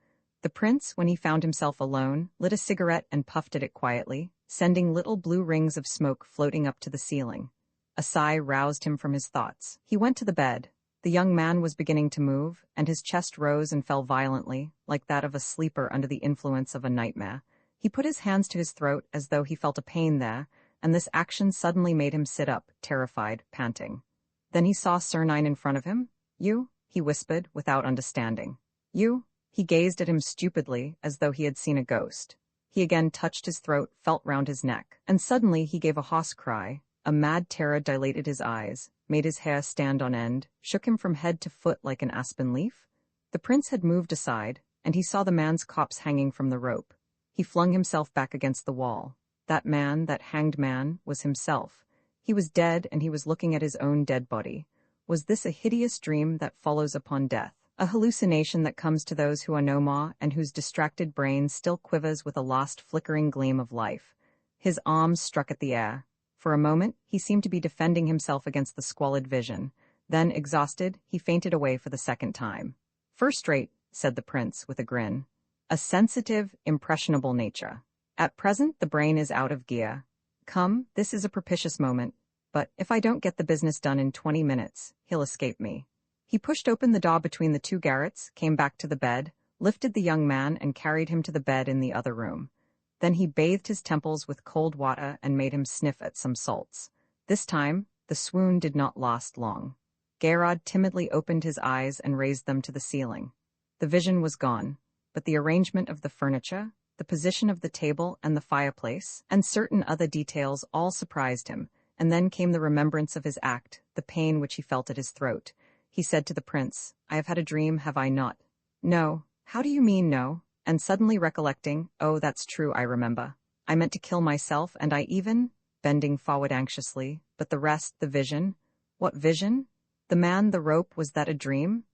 [SPEAKER 1] The prince, when he found himself alone, lit a cigarette and puffed at it quietly, sending little blue rings of smoke floating up to the ceiling. A sigh roused him from his thoughts. He went to the bed. The young man was beginning to move, and his chest rose and fell violently, like that of a sleeper under the influence of a nightmare. He put his hands to his throat as though he felt a pain there, and this action suddenly made him sit up, terrified, panting. Then he saw Sir in front of him. "You?" he whispered, without understanding. "You?" He gazed at him stupidly, as though he had seen a ghost. He again touched his throat, felt round his neck, and suddenly he gave a hoarse cry. A mad terror dilated his eyes, made his hair stand on end, shook him from head to foot like an aspen leaf. The prince had moved aside, and he saw the man's corpse hanging from the rope. He flung himself back against the wall. That man, that hanged man, was himself. He was dead, and he was looking at his own dead body. Was this a hideous dream that follows upon death? A hallucination that comes to those who are no more and whose distracted brain still quivers with a last flickering gleam of life? His arms struck at the air. For a moment, he seemed to be defending himself against the squalid vision. Then, exhausted, he fainted away for the second time. "First rate," said the prince with a grin. "A sensitive, impressionable nature. At present, the brain is out of gear. Come, this is a propitious moment. But if I don't get the business done in 20 minutes, he'll escape me." He pushed open the door between the two garrets, came back to the bed, lifted the young man and carried him to the bed in the other room. Then he bathed his temples with cold water and made him sniff at some salts. This time, the swoon did not last long. Gerard timidly opened his eyes and raised them to the ceiling. The vision was gone, but the arrangement of the furniture, the position of the table and the fireplace, and certain other details all surprised him, and then came the remembrance of his act, the pain which he felt at his throat. He said to the prince, "I have had a dream, have I not?" "No." "How do you mean, no?" And suddenly recollecting, "Oh, that's true, I remember. I meant to kill myself, and I even," bending forward anxiously, "but the rest, the vision." "What vision? The man, the rope, was that a dream?"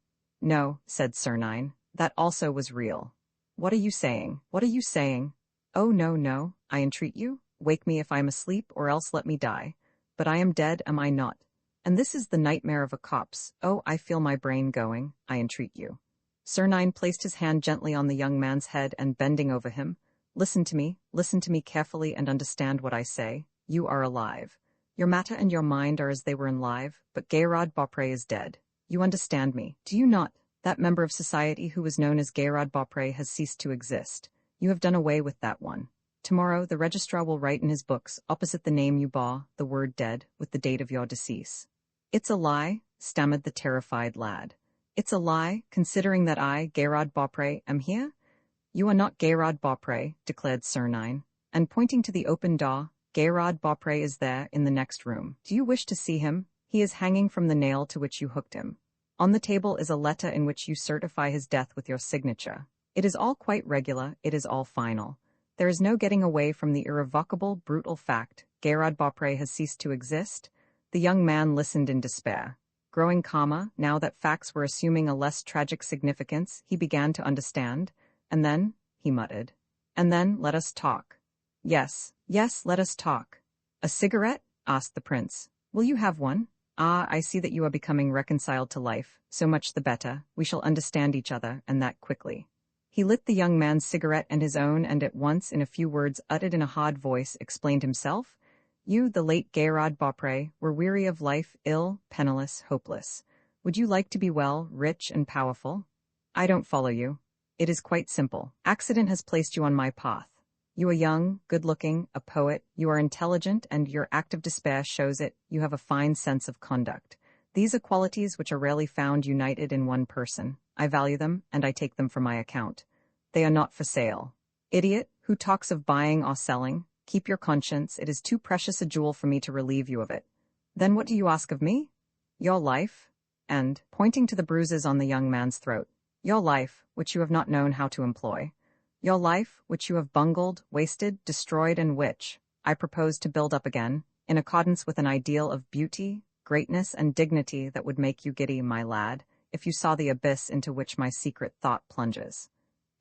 [SPEAKER 1] "No," said Sernine, "that also was real." "What are you saying? What are you saying?" "Oh, no, no, I entreat you. Wake me if I am asleep, or else let me die. But I am dead, am I not? And this is the nightmare of a corpse. Oh, I feel my brain going, I entreat you." Sernine placed his hand gently on the young man's head and bending over him, listen to me carefully and understand what I say. You are alive. Your matter and your mind are as they were alive, but Gerard Beaupré is dead. You understand me, do you not? That member of society who was known as Gerard Beaupré has ceased to exist. You have done away with that one. Tomorrow, the registrar will write in his books, opposite the name you bore, the word dead, with the date of your decease. "It's a lie," stammered the terrified lad. "It's a lie, considering that I, Gerard Beaupré, am here?" "You are not Gerard Beaupré," declared Sernine, and pointing to the open door, "Gerard Beaupré is there, in the next room. Do you wish to see him? He is hanging from the nail to which you hooked him. On the table is a letter in which you certify his death with your signature. It is all quite regular, it is all final. There is no getting away from the irrevocable, brutal fact, Gerard Beaupré has ceased to exist." The young man listened in despair. Growing calmer, now that facts were assuming a less tragic significance, he began to understand. "And then," he muttered, "and then let us talk." Yes, let us talk." "A cigarette?" asked the prince. "Will you have one? Ah, I see that you are becoming reconciled to life. So much the better. We shall understand each other, and that quickly." He lit the young man's cigarette and his own, and at once, in a few words uttered in a hard voice, explained himself. "You, the late Gerard Beaupré, were weary of life, ill, penniless, hopeless. Would you like to be well, rich, and powerful?" "I don't follow you." "It is quite simple. Accident has placed you on my path. You are young, good-looking, a poet, you are intelligent, and your act of despair shows it. You have a fine sense of conduct. These are qualities which are rarely found united in one person. I value them, and I take them for my account. They are not for sale. Idiot, who talks of buying or selling, keep your conscience, it is too precious a jewel for me to relieve you of it. Then what do you ask of me? Your life, and, pointing to the bruises on the young man's throat, your life, which you have not known how to employ. Your life, which you have bungled, wasted, destroyed, and which I propose to build up again, in accordance with an ideal of beauty, greatness, and dignity that would make you giddy, my lad, if you saw the abyss into which my secret thought plunges."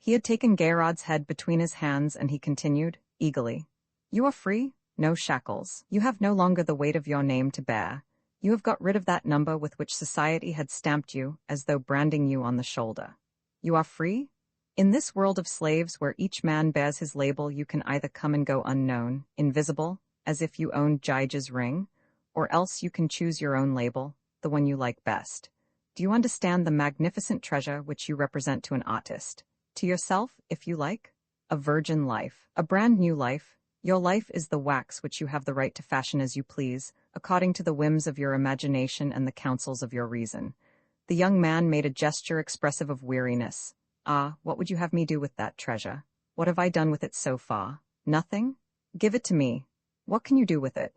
[SPEAKER 1] He had taken Gerard's head between his hands, and he continued, eagerly, "You are free, no shackles. You have no longer the weight of your name to bear. You have got rid of that number with which society had stamped you, as though branding you on the shoulder. You are free? In this world of slaves where each man bears his label, you can either come and go unknown, invisible, as if you owned Gyge's ring, or else you can choose your own label, the one you like best. Do you understand the magnificent treasure which you represent to an artist? To yourself, if you like? A virgin life, a brand new life. Your life is the wax which you have the right to fashion as you please, according to the whims of your imagination and the counsels of your reason." The young man made a gesture expressive of weariness. "Ah, what would you have me do with that treasure? What have I done with it so far? Nothing? Give it to me. What can you do with it?"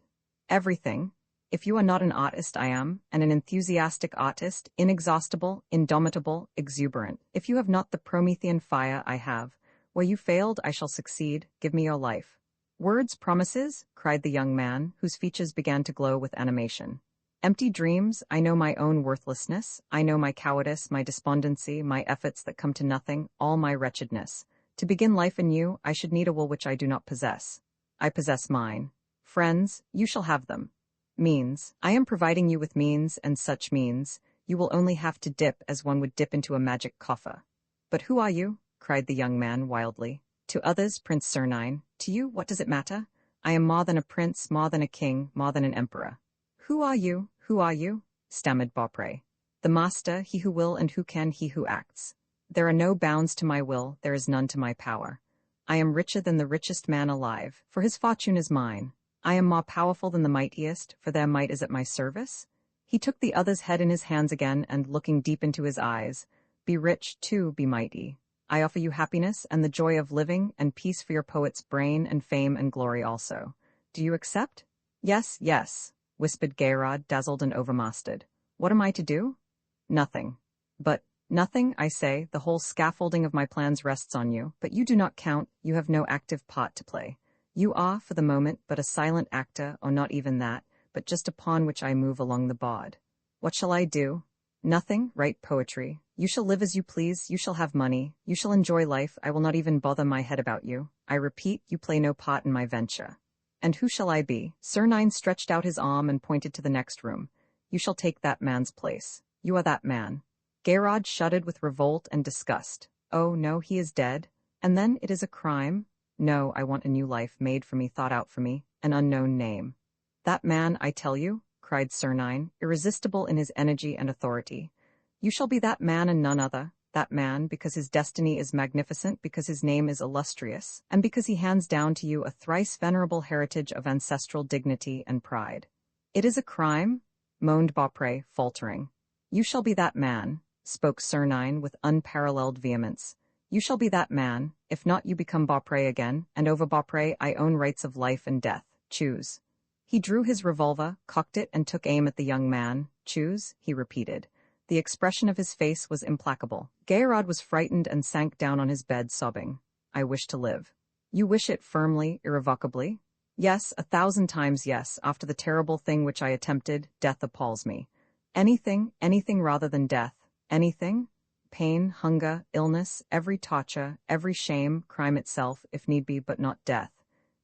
[SPEAKER 1] Everything. If you are not an artist, I am, and an enthusiastic artist, inexhaustible, indomitable, exuberant. If you have not the Promethean fire, I have. Where you failed, I shall succeed. Give me your life. Words, promises? Cried the young man, whose features began to glow with animation. Empty dreams. I know my own worthlessness. I know my cowardice, my despondency, my efforts that come to nothing, all my wretchedness. To begin life anew, I should need a will which I do not possess. I possess mine. Friends, you shall have them. Means. I am providing you with means, and such means, you will only have to dip as one would dip into a magic coffer. But who are you? Cried the young man wildly. To others, Prince Sernine. To you, what does it matter? I am more than a prince, more than a king, more than an emperor. Who are you? Who are you? Stammered Beaupré. The master, he who will and who can, he who acts. There are no bounds to my will, there is none to my power. I am richer than the richest man alive, for his fortune is mine. I am more powerful than the mightiest, for their might is at my service. He took the other's head in his hands again, and looking deep into his eyes, be rich, too, be mighty. I offer you happiness and the joy of living, and peace for your poet's brain, and fame and glory also. Do you accept? Yes, yes, whispered Gayrod, dazzled and overmastered. What am I to do? Nothing. But, nothing, I say, the whole scaffolding of my plans rests on you, but you do not count, you have no active part to play. You are, for the moment, but a silent actor, or not even that, but just a pawn which I move along the board. What shall I do? Nothing, write poetry. You shall live as you please, you shall have money, you shall enjoy life, I will not even bother my head about you. I repeat, you play no part in my venture. And who shall I be? Sernine stretched out his arm and pointed to the next room. You shall take that man's place. You are that man. Gayrod shuddered with revolt and disgust. Oh, no, he is dead. And then it is a crime? No, I want a new life made for me, thought out for me, an unknown name. That man, I tell you, cried Sernine, irresistible in his energy and authority. You shall be that man and none other, that man because his destiny is magnificent, because his name is illustrious, and because he hands down to you a thrice venerable heritage of ancestral dignity and pride. It is a crime? Moaned Beaupré, faltering. You shall be that man, spoke Sernine with unparalleled vehemence. You shall be that man, if not you become Beaupré again, and over Beaupré I own rights of life and death. Choose. He drew his revolver, cocked it, and took aim at the young man. Choose, he repeated. The expression of his face was implacable. Gayrod was frightened and sank down on his bed, sobbing. I wish to live. You wish it firmly, irrevocably? Yes, 1,000 times yes. After the terrible thing which I attempted, death appalls me. Anything rather than death. Anything? Pain, hunger, illness, every torture, every shame, crime itself, if need be, but not death.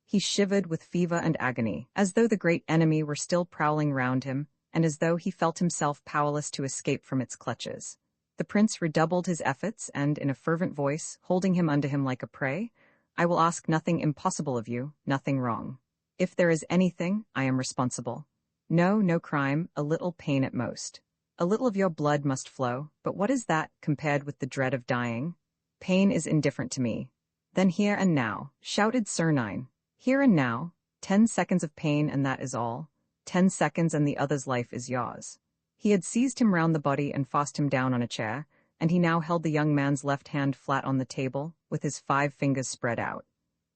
[SPEAKER 1] He shivered with fever and agony, as though the great enemy were still prowling round him, and as though he felt himself powerless to escape from its clutches. The prince redoubled his efforts, and, in a fervent voice, holding him under him like a prey, I will ask nothing impossible of you, nothing wrong. If there is anything, I am responsible. No crime, a little pain at most. A little of your blood must flow, but what is that compared with the dread of dying? Pain is indifferent to me. Then here and now, shouted Sernine. Here and now, 10 seconds of pain and that is all. 10 seconds and the other's life is yours. He had seized him round the body and forced him down on a chair, and he now held the young man's left hand flat on the table, with his 5 fingers spread out.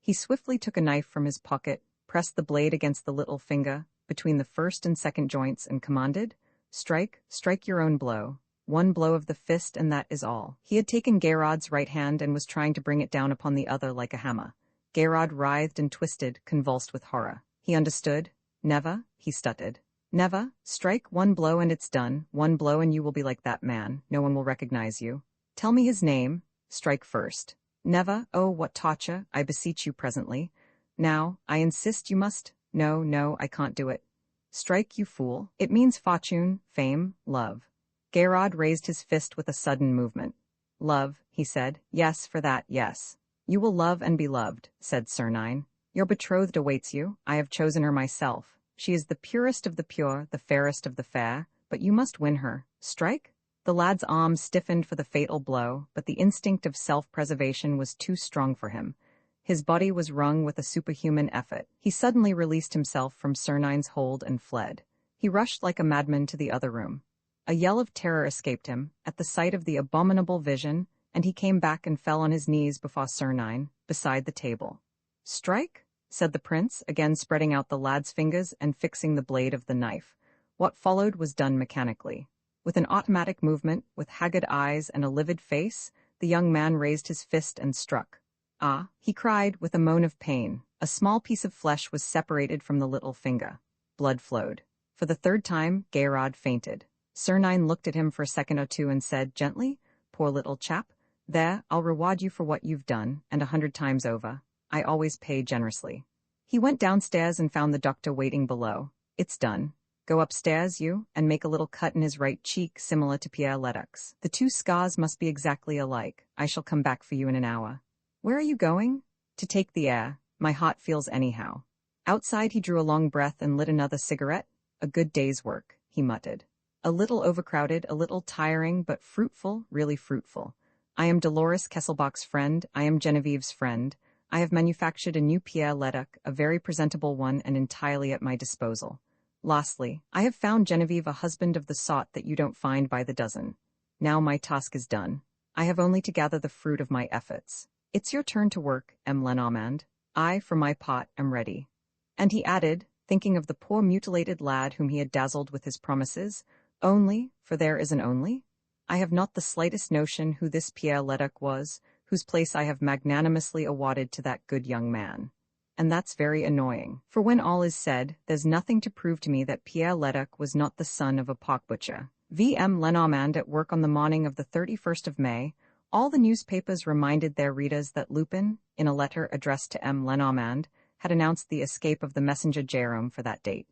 [SPEAKER 1] He swiftly took a knife from his pocket, pressed the blade against the little finger, between the first and second joints, and commanded, Strike your own blow. 1 blow of the fist and that is all. He had taken Gayrod's right hand and was trying to bring it down upon the other like a hammer. Gayrod writhed and twisted, convulsed with horror. He understood. Never, he stuttered. Never. Strike 1 blow and it's done. 1 blow and you will be like that man. No one will recognize you. Tell me his name. Strike first. Never. Oh, what torture. I beseech you presently. Now, I insist you must. No, I can't do it. Strike, you fool. It means fortune, fame, love. Gayrod raised his fist with a sudden movement. Love, he said. Yes, for that, yes. You will love and be loved, said Sernine. Your betrothed awaits you. I have chosen her myself. She is the purest of the pure, the fairest of the fair, but you must win her. Strike? The lad's arm stiffened for the fatal blow, but the instinct of self-preservation was too strong for him. His body was wrung with a superhuman effort. He suddenly released himself from Sernine's hold and fled. He rushed like a madman to the other room. A yell of terror escaped him at the sight of the abominable vision, and he came back and fell on his knees before Sernine, beside the table. Strike? said the prince, again spreading out the lad's fingers and fixing the blade of the knife. What followed was done mechanically. With an automatic movement, with haggard eyes and a livid face, the young man raised his fist and struck. Ah, he cried, with a moan of pain. A small piece of flesh was separated from the little finger. Blood flowed. For the third time, Geirrod fainted. Sernine looked at him for a second or two and said gently, "Poor little chap. There, I'll reward you for what you've done, and 100 times over. I always pay generously." He went downstairs and found the doctor waiting below. "It's done. Go upstairs, you, and make a little cut in his right cheek similar to Pierre Ledoc's. The two scars must be exactly alike. I shall come back for you in an hour." "Where are you going?" "To take the air. My heart feels anyhow." Outside he drew a long breath and lit another cigarette. "A good day's work," he muttered. "A little overcrowded, a little tiring, but fruitful, really fruitful. I am Dolores Kesselbach's friend, I am Genevieve's friend. I have manufactured a new Pierre Ledoc, a very presentable one and entirely at my disposal. Lastly, I have found Genevieve a husband of the sort that you don't find by the dozen. Now my task is done. I have only to gather the fruit of my efforts. It's your turn to work, M. Lenormand. I, for my part, am ready." And he added, thinking of the poor mutilated lad whom he had dazzled with his promises, "Only, for there is an only, I have not the slightest notion who this Pierre Ledoc was, whose place I have magnanimously awarded to that good young man. And that's very annoying, for when all is said, there's nothing to prove to me that Pierre Ledoc was not the son of a pork butcher." V. M. Lenormand at work on the morning of the 31st of May, all the newspapers reminded their readers that Lupin, in a letter addressed to M. Lenormand, had announced the escape of the messenger Jérôme for that date.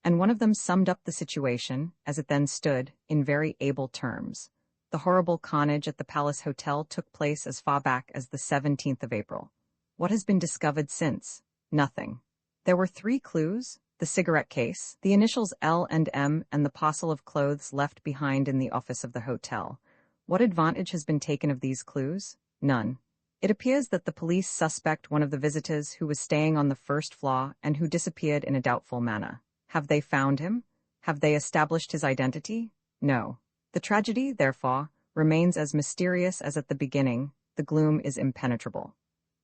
[SPEAKER 1] And one of them summed up the situation, as it then stood, in very able terms. The horrible carnage at the Palace Hotel took place as far back as the 17th of April. What has been discovered since? Nothing. There were 3 clues: the cigarette case, the initials L and M, and the parcel of clothes left behind in the office of the hotel. What advantage has been taken of these clues? None. It appears that the police suspect one of the visitors who was staying on the first floor and who disappeared in a doubtful manner. Have they found him? Have they established his identity? No. The tragedy, therefore, remains as mysterious as at the beginning. The gloom is impenetrable.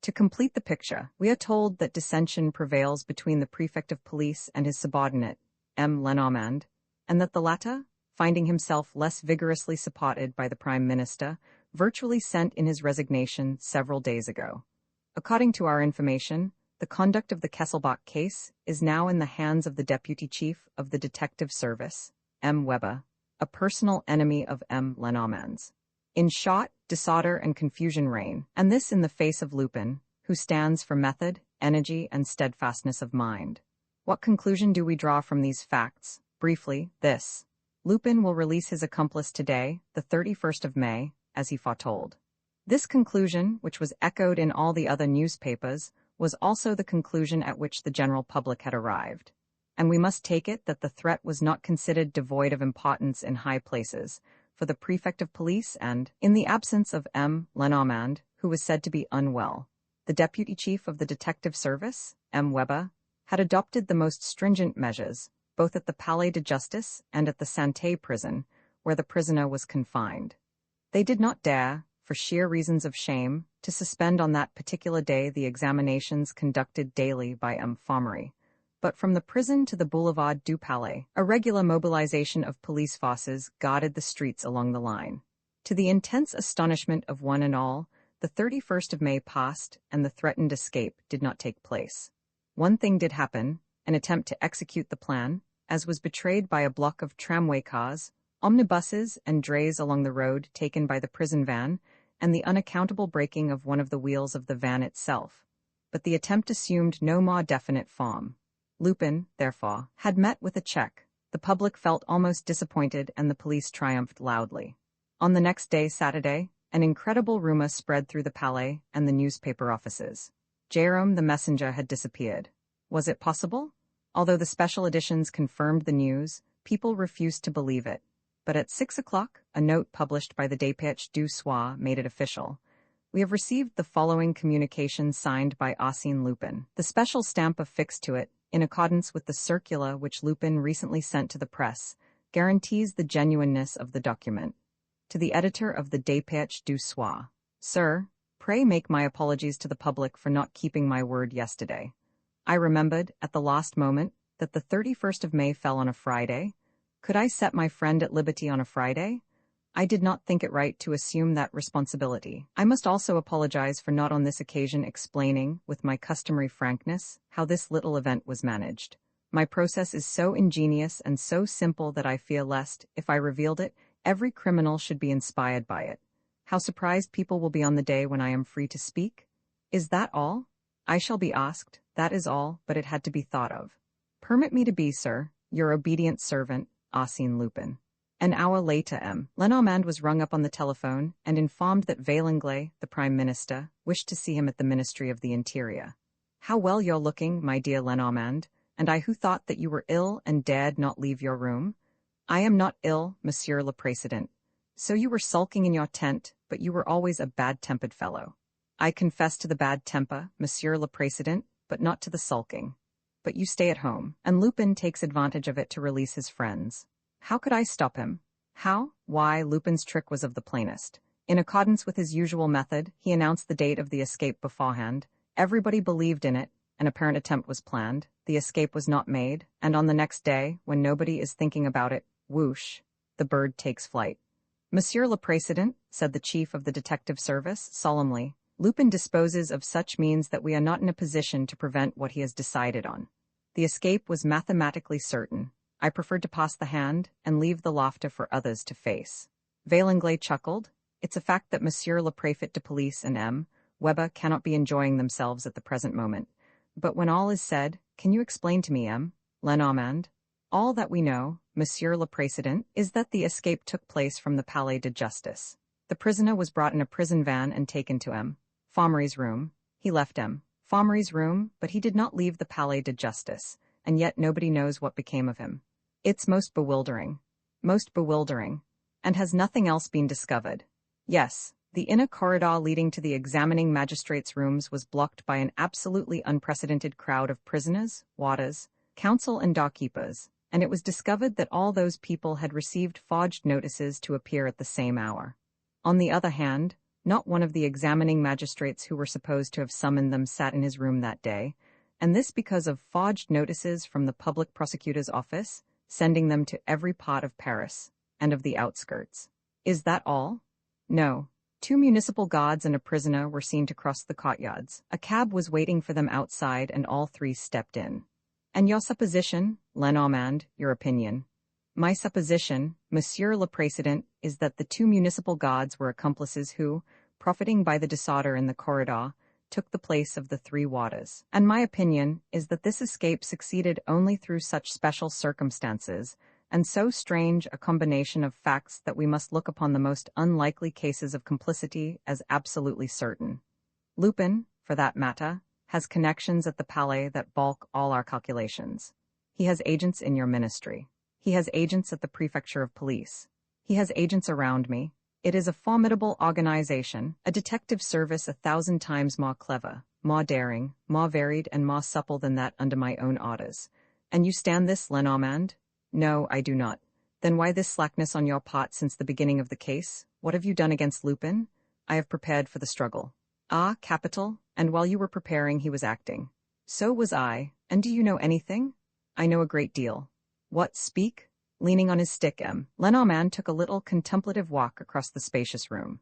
[SPEAKER 1] To complete the picture, we are told that dissension prevails between the prefect of police and his subordinate, M. Lenormand, and that the latter, finding himself less vigorously supported by the Prime Minister, virtually sent in his resignation several days ago. According to our information, the conduct of the Kesselbach case is now in the hands of the Deputy Chief of the Detective Service, M. Weber, a personal enemy of M. Lenormand's. In short, disorder and confusion reign, and this in the face of Lupin, who stands for method, energy, and steadfastness of mind. What conclusion do we draw from these facts? Briefly, this. Lupin will release his accomplice today, the 31st of May, as he foretold. This conclusion, which was echoed in all the other newspapers, was also the conclusion at which the general public had arrived. And we must take it that the threat was not considered devoid of importance in high places, for the prefect of police and, in the absence of M. Lenormand, who was said to be unwell, the deputy chief of the detective service, M. Weber, had adopted the most stringent measures, both at the Palais de Justice and at the Santé prison, where the prisoner was confined. They did not dare, for sheer reasons of shame, to suspend on that particular day the examinations conducted daily by M. Formery. But from the prison to the Boulevard du Palais, a regular mobilization of police forces guarded the streets along the line. To the intense astonishment of one and all, the 31st of May passed, and the threatened escape did not take place. One thing did happen, an attempt to execute the plan, as was betrayed by a block of tramway cars, omnibuses, and drays along the road taken by the prison van, and the unaccountable breaking of one of the wheels of the van itself. But the attempt assumed no more definite form. Lupin, therefore, had met with a check. The public felt almost disappointed, and the police triumphed loudly. On the next day, Saturday, an incredible rumor spread through the Palais and the newspaper offices. Jérôme the messenger had disappeared. Was it possible? Although the special editions confirmed the news, people refused to believe it. But at 6 o'clock, a note published by the Dépêche du Soir made it official. We have received the following communication signed by Arsène Lupin. The special stamp affixed to it, in accordance with the circular which Lupin recently sent to the press, guarantees the genuineness of the document. To the editor of the Dépêche du Soir. Sir, pray make my apologies to the public for not keeping my word yesterday. I remembered, at the last moment, that the 31st of May fell on a Friday. Could I set my friend at liberty on a Friday? I did not think it right to assume that responsibility. I must also apologize for not on this occasion explaining, with my customary frankness, how this little event was managed. My process is so ingenious and so simple that I fear lest, if I revealed it, every criminal should be inspired by it. How surprised people will be on the day when I am free to speak? Is that all? I shall be asked, that is all, but it had to be thought of. Permit me to be, sir, your obedient servant, Arsène Lupin. An hour later Lenormand was rung up on the telephone and informed that Vaillanglais, the Prime Minister, wished to see him at the Ministry of the Interior. How well you're looking, my dear Lenormand, and I who thought that you were ill and dared not leave your room. I am not ill, Monsieur le Président. So you were sulking in your tent, but you were always a bad-tempered fellow. I confess to the bad temper, Monsieur le Président, but not to the sulking. But you stay at home, and Lupin takes advantage of it to release his friends. How could I stop him? How? Why, Lupin's trick was of the plainest. In accordance with his usual method, he announced the date of the escape beforehand. Everybody believed in it. An apparent attempt was planned. The escape was not made, and on the next day, when nobody is thinking about it, whoosh, the bird takes flight. Monsieur le Président, said the chief of the detective service, solemnly, Lupin disposes of such means that we are not in a position to prevent what he has decided on. The escape was mathematically certain. I preferred to pass the hand and leave the laughter for others to face. Vaillanglais chuckled. It's a fact that Monsieur le Préfet de Police and M. Weber cannot be enjoying themselves at the present moment. But when all is said, can you explain to me, M. Lenormand? All that we know, Monsieur le Président, is that the escape took place from the Palais de Justice. The prisoner was brought in a prison van and taken to M. Faumery's room. He left M. Faumery's room, but he did not leave the Palais de Justice, and yet nobody knows what became of him. It's most bewildering, and has nothing else been discovered? Yes, the inner corridor leading to the examining magistrate's rooms was blocked by an absolutely unprecedented crowd of prisoners, warders, counsel and doorkeepers, and it was discovered that all those people had received forged notices to appear at the same hour. On the other hand, not one of the examining magistrates who were supposed to have summoned them sat in his room that day, and this because of forged notices from the public prosecutor's office, sending them to every part of Paris and of the outskirts. Is that all? No. 2 municipal guards and a prisoner were seen to cross the courtyards. A cab was waiting for them outside, and all 3 stepped in. And your supposition, Lenormand, your opinion? My supposition, Monsieur le Président, is that the 2 municipal guards were accomplices who, profiting by the disorder in the corridor, took the place of the 3 warders. And my opinion is that this escape succeeded only through such special circumstances, and so strange a combination of facts that we must look upon the most unlikely cases of complicity as absolutely certain. Lupin, for that matter, has connections at the Palais that balk all our calculations. He has agents in your ministry. He has agents at the Prefecture of Police. He has agents around me. It is a formidable organization, a detective service 1,000 times more clever, more daring, more varied and more supple than that under my own orders. And you stand this, Lenormand? No, I do not. Then why this slackness on your part since the beginning of the case? What have you done against Lupin? I have prepared for the struggle. Ah, capital, and while you were preparing he was acting. So was I, and do you know anything? I know a great deal. What, speak? Leaning on his stick, Lenormand took a little contemplative walk across the spacious room.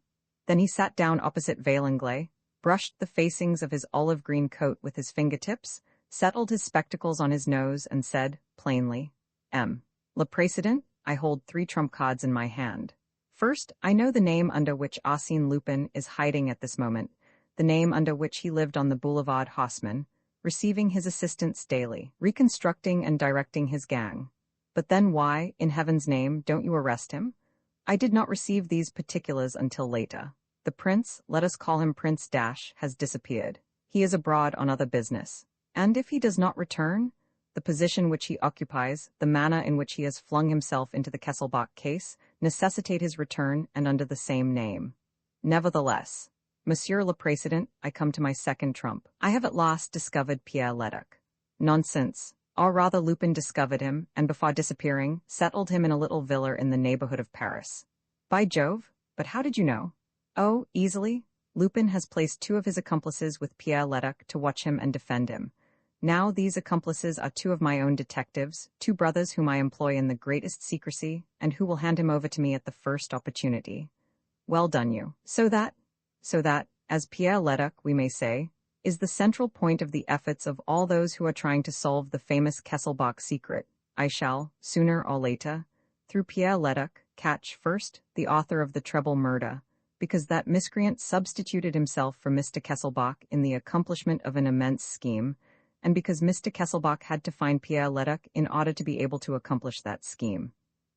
[SPEAKER 1] Then he sat down opposite Vaillanglais, brushed the facings of his olive-green coat with his fingertips, settled his spectacles on his nose, and said, plainly, Le Président, I hold 3 trump cards in my hand. First, I know the name under which Arsène Lupin is hiding at this moment, the name under which he lived on the Boulevard Haussmann, receiving his assistance daily, reconstructing and directing his gang. But then why, in heaven's name, don't you arrest him? I did not receive these particulars until later. The prince, let us call him Prince Dash, has disappeared. He is abroad on other business. And if he does not return, the position which he occupies, the manner in which he has flung himself into the Kesselbach case, necessitate his return and under the same name. Nevertheless, Monsieur le Président, I come to my second trump. I have at last discovered Pierre Leduc. Nonsense. Or rather, Lupin discovered him, and before disappearing, settled him in a little villa in the neighborhood of Paris. By Jove, but how did you know? Oh, easily. Lupin has placed 2 of his accomplices with Pierre Leduc to watch him and defend him. Now these accomplices are two of my own detectives, two brothers whom I employ in the greatest secrecy, and who will hand him over to me at the first opportunity. Well done you. So that, as Pierre Leduc, we may say, is the central point of the efforts of all those who are trying to solve the famous Kesselbach secret. I shall, sooner or later, through Pierre Leduc, catch first the author of the treble murder, because that miscreant substituted himself for Mr. Kesselbach in the accomplishment of an immense scheme, and because Mr. Kesselbach had to find Pierre Leduc in order to be able to accomplish that scheme.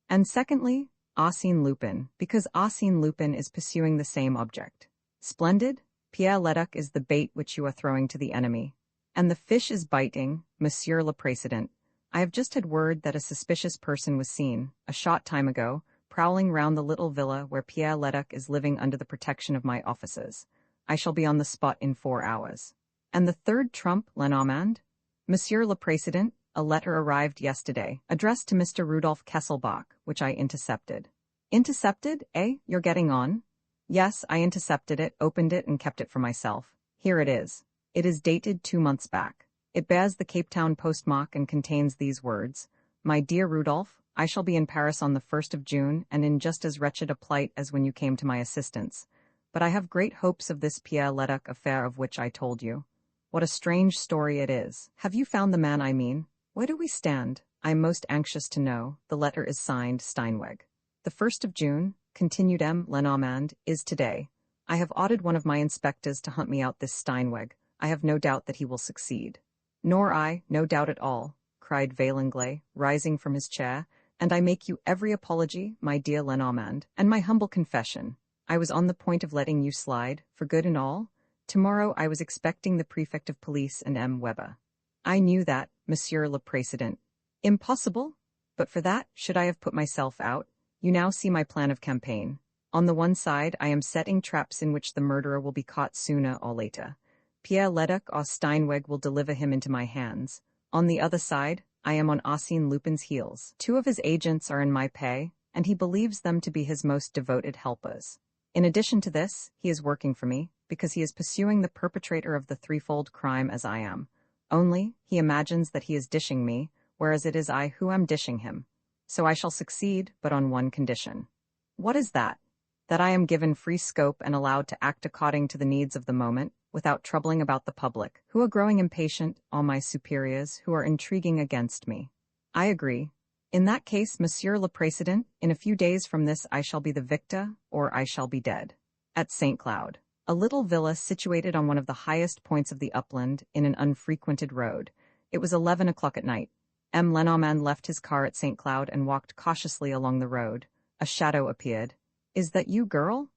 [SPEAKER 1] And secondly, Arsène Lupin, because Arsène Lupin is pursuing the same object. Splendid? Pierre Leduc is the bait which you are throwing to the enemy. And the fish is biting, Monsieur le Président. I have just had word that a suspicious person was seen, a short time ago, prowling round the little villa where Pierre Leduc is living under the protection of my officers. I shall be on the spot in 4 hours. And the third trump, Lenormand? Monsieur le Président, a letter arrived yesterday, addressed to Mr. Rudolph Kesselbach, which I intercepted. Intercepted, eh? You're getting on? Yes, I intercepted it, opened it, and kept it for myself. Here it is. It is dated 2 months back. It bears the Cape Town postmark and contains these words: My dear Rudolph, I shall be in Paris on the 1st of June and in just as wretched a plight as when you came to my assistance. But I have great hopes of this Pierre Leduc affair of which I told you. What a strange story it is. Have you found the man I mean? Where do we stand? I am most anxious to know. The letter is signed Steinweg. The 1st of June, continued M. Lenormand, is today. I have ordered one of my inspectors to hunt me out this Steinweg. I have no doubt that he will succeed. Nor I, no doubt at all, cried Vaillanglais, rising from his chair, and I make you every apology, my dear Lenormand, and my humble confession. I was on the point of letting you slide, for good and all. Tomorrow I was expecting the prefect of police and M. Weber. I knew that, Monsieur le Président. Impossible? But for that, should I have put myself out? You now see my plan of campaign. On the one side, I am setting traps in which the murderer will be caught sooner or later. Pierre Leduc or Steinweg will deliver him into my hands. On the other side, I am on Arsène Lupin's heels. 2 of his agents are in my pay, and he believes them to be his most devoted helpers. In addition to this, he is working for me, because he is pursuing the perpetrator of the threefold crime as I am. Only, he imagines that he is dishing me, whereas it is I who am dishing him. So I shall succeed, but on one condition. What is that? That I am given free scope and allowed to act according to the needs of the moment, without troubling about the public, who are growing impatient, all my superiors, who are intriguing against me. I agree. In that case, Monsieur le Président, in a few days from this I shall be the victor, or I shall be dead. At St. Cloud, a little villa situated on one of the highest points of the upland, in an unfrequented road. It was 11 o'clock at night. M. Lenormand left his car at St. Cloud and walked cautiously along the road. A shadow appeared. Is that you, girl?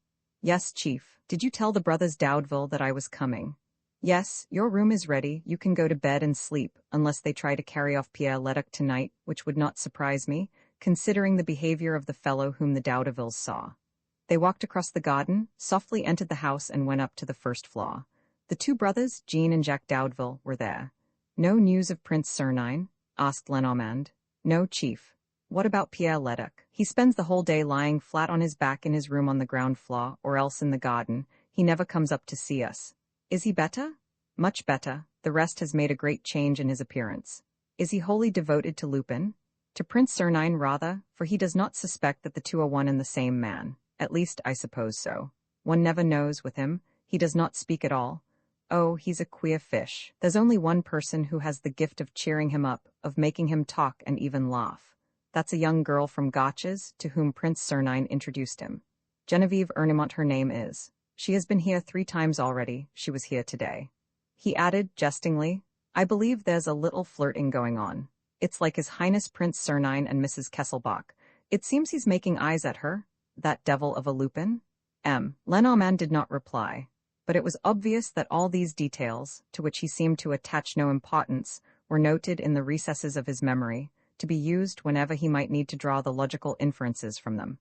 [SPEAKER 1] Yes, Chief. Did you tell the brothers Daudeville that I was coming? Yes, your room is ready. You can go to bed and sleep, unless they try to carry off Pierre Leduc tonight, which would not surprise me, considering the behavior of the fellow whom the Daudevilles saw. They walked across the garden, softly entered the house, and went up to the first floor. The 2 brothers, Jean and Jacques Daudeville, were there. No news of Prince Sernine? Asked Lenormand. No, Chief. What about Pierre Leduc? He spends the whole day lying flat on his back in his room on the ground floor, or else in the garden. He never comes up to see us. Is he better? Much better. The rest has made a great change in his appearance. Is he wholly devoted to Lupin? To Prince Sernine rather, for he does not suspect that the 2 are one and the same man. At least, I suppose so. One never knows with him. He does not speak at all. Oh, he's a queer fish. There's only one person who has the gift of cheering him up, of making him talk and even laugh. That's a young girl from Gotches, to whom Prince Sernine introduced him. Geneviève Ernemont her name is. She has been here 3 times already. She was here today. He added, jestingly, I believe there's a little flirting going on. It's like His Highness Prince Sernine and Mrs. Kesselbach. It seems he's making eyes at her. That devil of a Lupin? M. Lenormand did not reply, but it was obvious that all these details, to which he seemed to attach no importance, were noted in the recesses of his memory, to be used whenever he might need to draw the logical inferences from them.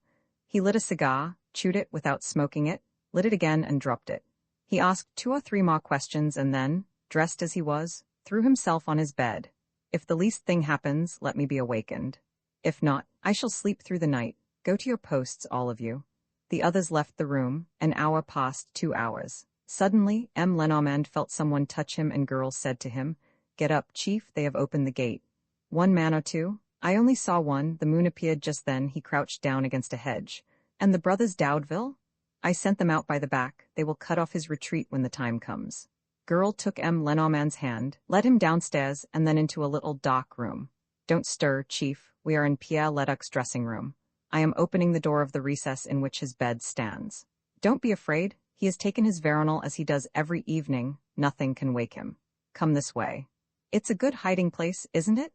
[SPEAKER 1] He lit a cigar, chewed it without smoking it, lit it again and dropped it. He asked 2 or 3 more questions and then, dressed as he was, threw himself on his bed. If the least thing happens, let me be awakened. If not, I shall sleep through the night. Go to your posts, all of you. The others left the room. An hour passed, 2 hours. Suddenly, M. Lenormand felt someone touch him and girls said to him, Get up, chief, they have opened the gate. One man or two? I only saw one, the moon appeared just then, he crouched down against a hedge. And the brothers Dowdeville? I sent them out by the back, they will cut off his retreat when the time comes. Girl took Lenormand's hand, led him downstairs, and then into a little dark room. Don't stir, chief, we are in Pierre Ledoc's dressing room. I am opening the door of the recess in which his bed stands. Don't be afraid, he has taken his veronal as he does every evening, nothing can wake him. Come this way. It's a good hiding place, isn't it?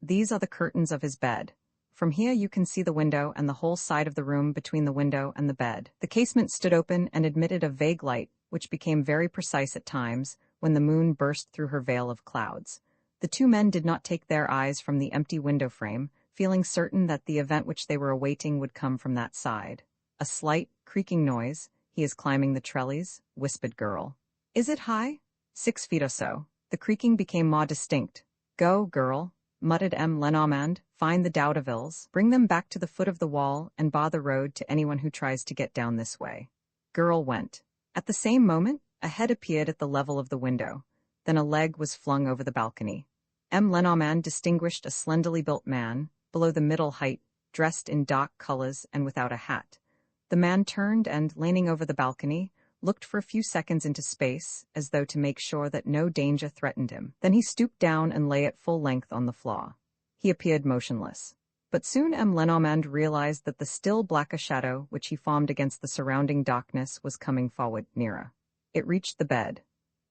[SPEAKER 1] These are the curtains of his bed. From here you can see the window and the whole side of the room between the window and the bed. The casement stood open and admitted a vague light, which became very precise at times when the moon burst through her veil of clouds. The two men did not take their eyes from the empty window frame, feeling certain that the event which they were awaiting would come from that side. A slight, creaking noise. He is climbing the trellis, whispered girl. Is it high? 6 feet or so. The creaking became more distinct. Go, girl, muttered Lenormand, find the Dowdevilles, bring them back to the foot of the wall, and bar the road to anyone who tries to get down this way. Girl went. At the same moment, a head appeared at the level of the window. Then a leg was flung over the balcony. Lenormand distinguished a slenderly built man, below the middle height, dressed in dark colors and without a hat. The man turned and, leaning over the balcony, looked for a few seconds into space, as though to make sure that no danger threatened him. Then he stooped down and lay at full length on the floor. He appeared motionless. But soon Lenormand realized that the still blacker shadow which he formed against the surrounding darkness was coming forward, nearer. It reached the bed.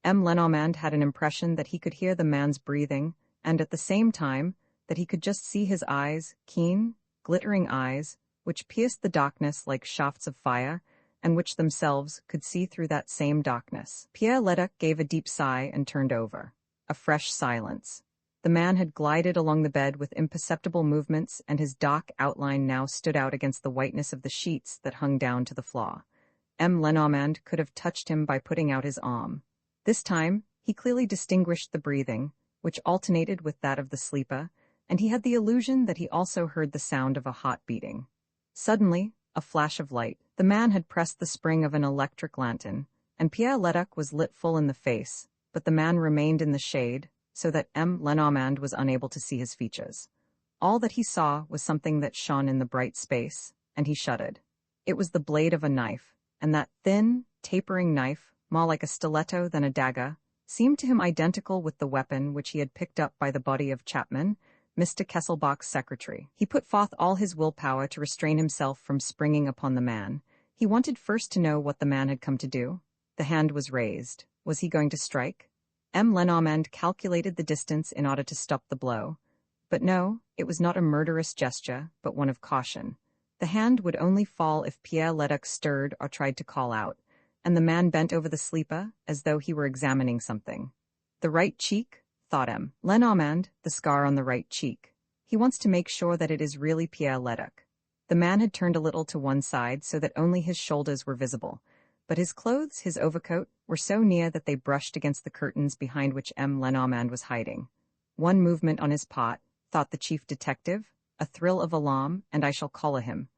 [SPEAKER 1] Lenormand had an impression that he could hear the man's breathing, and at the same time, that he could just see his eyes, keen, glittering eyes, which pierced the darkness like shafts of fire, and which themselves could see through that same darkness. Pierre Ledoc gave a deep sigh and turned over. A fresh silence. The man had glided along the bed with imperceptible movements, and his dark outline now stood out against the whiteness of the sheets that hung down to the floor. Lenormand could have touched him by putting out his arm. This time, he clearly distinguished the breathing, which alternated with that of the sleeper, and he had the illusion that he also heard the sound of a heart beating. Suddenly, a flash of light. The man had pressed the spring of an electric lantern, and Pierre Ledoc was lit full in the face, but the man remained in the shade, so that Lenormand was unable to see his features. All that he saw was something that shone in the bright space, and he shuddered. It was the blade of a knife, and that thin, tapering knife, more like a stiletto than a dagger, seemed to him identical with the weapon which he had picked up by the body of Chapman, Mr. Kesselbach's secretary. He put forth all his willpower to restrain himself from springing upon the man. He wanted first to know what the man had come to do. The hand was raised. Was he going to strike? Lenormand calculated the distance in order to stop the blow. But no, it was not a murderous gesture, but one of caution. The hand would only fall if Pierre Ledoc stirred or tried to call out, and the man bent over the sleeper as though he were examining something. The right cheek, thought Lenormand, the scar on the right cheek. He wants to make sure that it is really Pierre Ledoc. The man had turned a little to one side so that only his shoulders were visible, but his clothes, his overcoat, were so near that they brushed against the curtains behind which Lenormand was hiding. One movement on his part, thought the chief detective, a thrill of alarm, and I shall call him.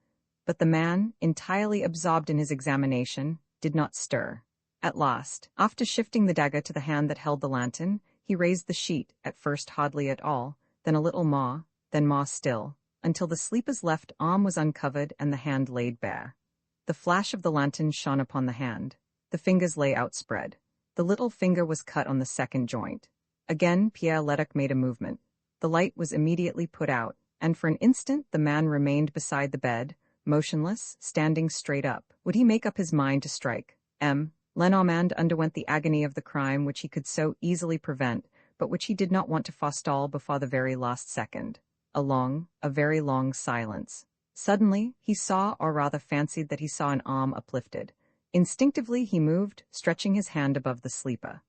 [SPEAKER 1] But the man, entirely absorbed in his examination, did not stir. At last, after shifting the dagger to the hand that held the lantern, he raised the sheet, at first hardly at all, then a little more, then more still, until the sleeper's left arm was uncovered and the hand laid bare. The flash of the lantern shone upon the hand. The fingers lay outspread. The little finger was cut on the second joint. Again Pierre Ledoc made a movement. The light was immediately put out, and for an instant the man remained beside the bed, motionless, standing straight up. Would he make up his mind to strike? Lenormand underwent the agony of the crime which he could so easily prevent, but which he did not want to forestall before the very last second. A very long silence. Suddenly, he saw, or rather fancied that he saw an arm uplifted. Instinctively he moved, stretching his hand above the sleeper.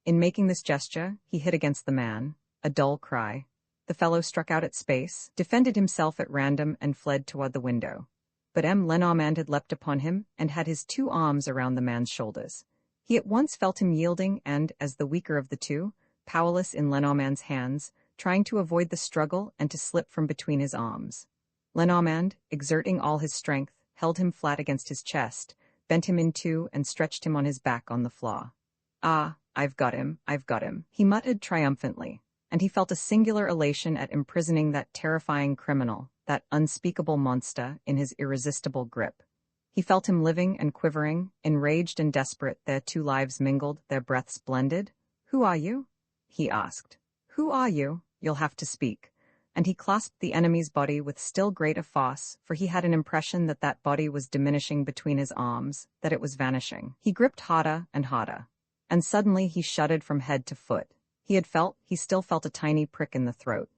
[SPEAKER 1] In making this gesture, he hit against the man. A dull cry. The fellow struck out at space, defended himself at random, and fled toward the window. But Lenormand had leapt upon him, and had his two arms around the man's shoulders. He at once felt him yielding and, as the weaker of the two, powerless in Lenormand's hands, trying to avoid the struggle and to slip from between his arms. Lenormand, exerting all his strength, held him flat against his chest, bent him in two, and stretched him on his back on the floor. "Ah, I've got him," he muttered triumphantly. and he felt a singular elation at imprisoning that terrifying criminal, that unspeakable monster, in his irresistible grip. He felt him living and quivering, enraged and desperate, their two lives mingled, their breaths blended. "Who are you?" he asked. "Who are you? You'll have to speak." And he clasped the enemy's body with still greater force, for he had an impression that that body was diminishing between his arms, that it was vanishing. He gripped harder and harder. And suddenly he shuddered from head to foot. He still felt a tiny prick in the throat.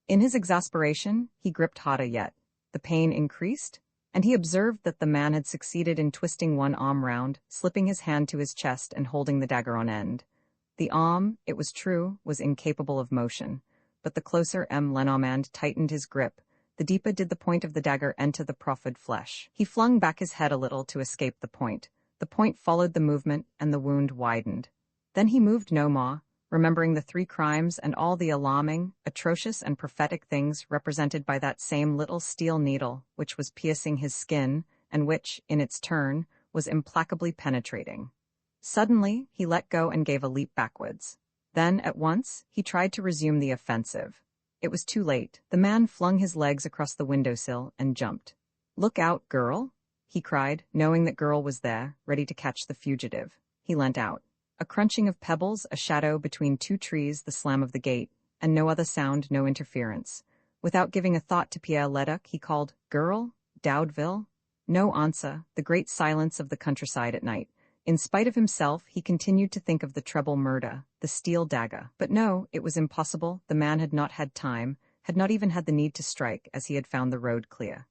[SPEAKER 1] In his exasperation, he gripped harder yet. The pain increased, and he observed that the man had succeeded in twisting one arm round, slipping his hand to his chest and holding the dagger on end. The arm, it was true, was incapable of motion, but the closer Lenormand tightened his grip, the deeper did the point of the dagger enter the proffered flesh. He flung back his head a little to escape the point. The point followed the movement, and the wound widened. Then he moved no more, remembering the 3 crimes and all the alarming, atrocious and prophetic things represented by that same little steel needle which was piercing his skin, and which, in its turn, was implacably penetrating. Suddenly, he let go and gave a leap backwards. Then, at once, he tried to resume the offensive. It was too late. The man flung his legs across the windowsill and jumped. "Look out, girl!" he cried, knowing that girl was there, ready to catch the fugitive. He leant out. A crunching of pebbles, a shadow between 2 trees, the slam of the gate, and no other sound, no interference. Without giving a thought to Pierre Leduc, he called, "Girl? Daudeville?" No answer, the great silence of the countryside at night. In spite of himself, he continued to think of the treble murder, the steel dagger. But no, it was impossible. The man had not had time, had not even had the need to strike, as he had found the road clear.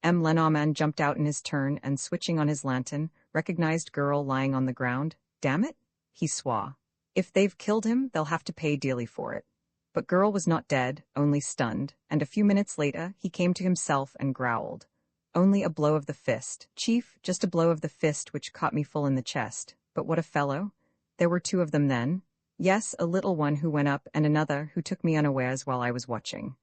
[SPEAKER 1] Lenormand jumped out in his turn and, switching on his lantern, recognized girl lying on the ground. "Damn it!" he swore. "If they've killed him, they'll have to pay dearly for it." But girl was not dead, only stunned, and a few minutes later he came to himself and growled. "Only a blow of the fist, Chief, just a blow of the fist which caught me full in the chest. But what a fellow! There were 2 of them then. Yes, a little one who went up and another who took me unawares while I was watching.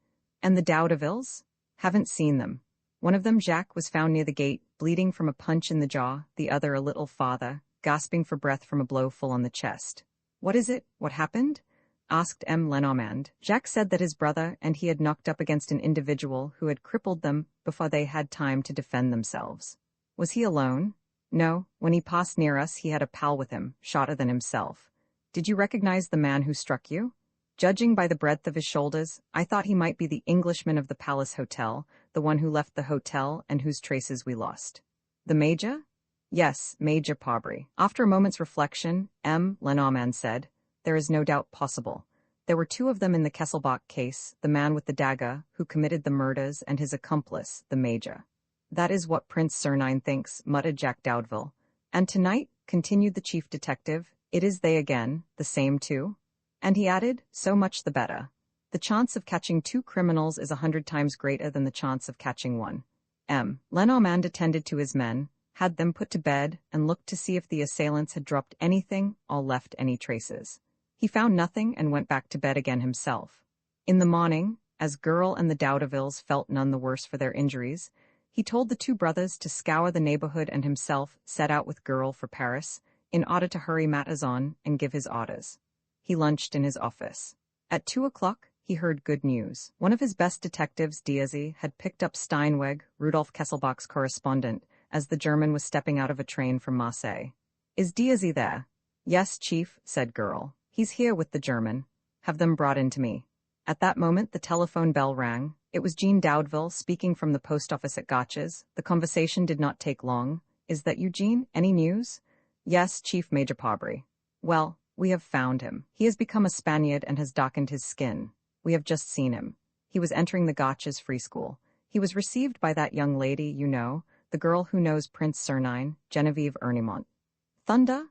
[SPEAKER 1] And the Daudevilles? Haven't seen them. One of them, Jacques, was found near the gate, bleeding from a punch in the jaw, the other a little farther, gasping for breath from a blow full on the chest." "What is it? What happened?" asked Lenormand. Jacques said that his brother and he had knocked up against an individual who had crippled them before they had time to defend themselves. "Was he alone?" "No, when he passed near us he had a pal with him, shorter than himself." "Did you recognize the man who struck you?" "Judging by the breadth of his shoulders, I thought he might be the Englishman of the Palace Hotel, the one who left the hotel and whose traces we lost." "The Major?" "Yes, Major Parbry." After a moment's reflection, Lenormand said, "There is no doubt possible. There were 2 of them in the Kesselbach case, the man with the dagger, who committed the murders, and his accomplice, the Major." "That is what Prince Sernine thinks," muttered Jacques Daudeville. "And tonight," continued the chief detective, "it is they again, the same 2? And he added, so much the better. The chance of catching 2 criminals is 100 times greater than the chance of catching 1. Lenormand attended to his men, had them put to bed, and looked to see if the assailants had dropped anything or left any traces. He found nothing and went back to bed again himself. In the morning, as girl and the Daudevilles felt none the worse for their injuries, he told the 2 brothers to scour the neighborhood and himself set out with girl for Paris, in order to hurry matters on and give his orders. He lunched in his office. At 2 o'clock, he heard good news. One of his best detectives, Diazy, had picked up Steinweg, Rudolf Kesselbach's correspondent, as the German was stepping out of a train from Marseille. "Is Diazy there?" "Yes, Chief," said girl. "He's here with the German. Have them brought in to me." At that moment the telephone bell rang. It was Jean Daudeville speaking from the post office at Gotch's. The conversation did not take long. "Is that Eugene? Any news?" "Yes, Chief, Major Parbry." "Well, we have found him. He has become a Spaniard and has darkened his skin. We have just seen him. He was entering the Gotch's free school. He was received by that young lady, you know, the girl who knows Prince Sernine, Genevieve Ernimont." "Thunder?"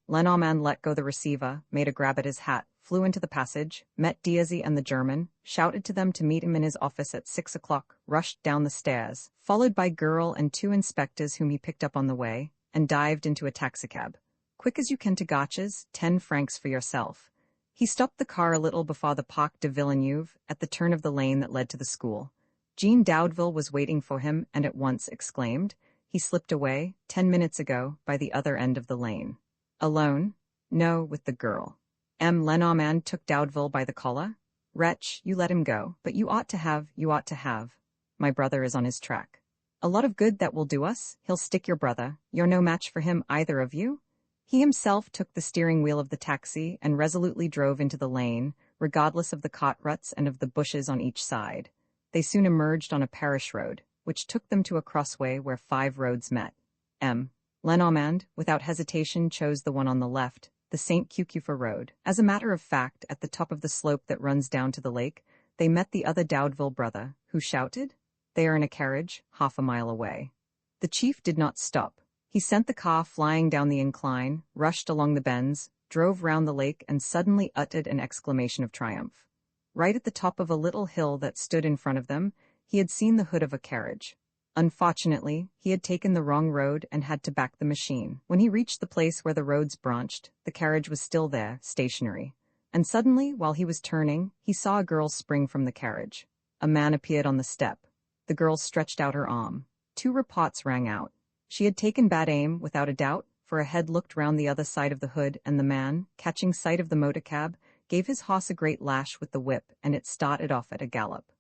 [SPEAKER 1] Lenormand let go the receiver, made a grab at his hat, flew into the passage, met Diazy and the German, shouted to them to meet him in his office at 6 o'clock, rushed down the stairs, followed by girl and 2 inspectors whom he picked up on the way, and dived into a taxicab. "Quick as you can to Gotch's, 10 francs for yourself." He stopped the car a little before the Parc de Villeneuve, at the turn of the lane that led to the school. Jean Daudeville was waiting for him and at once exclaimed, "He slipped away, 10 minutes ago, by the other end of the lane." "Alone?" "No, with the girl." M. Lenormand took Doudeville by the collar. Wretch, you let him go, but you ought to have. My brother is on his track. A lot of good that will do us. He'll stick your brother. You're no match for him, either of you. He himself took the steering wheel of the taxi and resolutely drove into the lane, regardless of the cart ruts and of the bushes on each side. They soon emerged on a parish road, which took them to a crossway where 5 roads met. M. Lenormand, without hesitation, chose the one on the left, the St. Cucufa road. As a matter of fact, at the top of the slope that runs down to the lake, they met the other Doudeville brother, who shouted, "They are in a carriage, half a mile away." The chief did not stop. He sent the car flying down the incline, rushed along the bends, drove round the lake, and suddenly uttered an exclamation of triumph. Right at the top of a little hill that stood in front of them, he had seen the hood of a carriage. Unfortunately, he had taken the wrong road and had to back the machine. When he reached the place where the roads branched, the carriage was still there, stationary. And suddenly, while he was turning, he saw a girl spring from the carriage. A man appeared on the step. The girl stretched out her arm. 2 reports rang out. She had taken bad aim, without a doubt, for a head looked round the other side of the hood, and the man, catching sight of the motor-cab, gave his horse a great lash with the whip, and it started off at a gallop.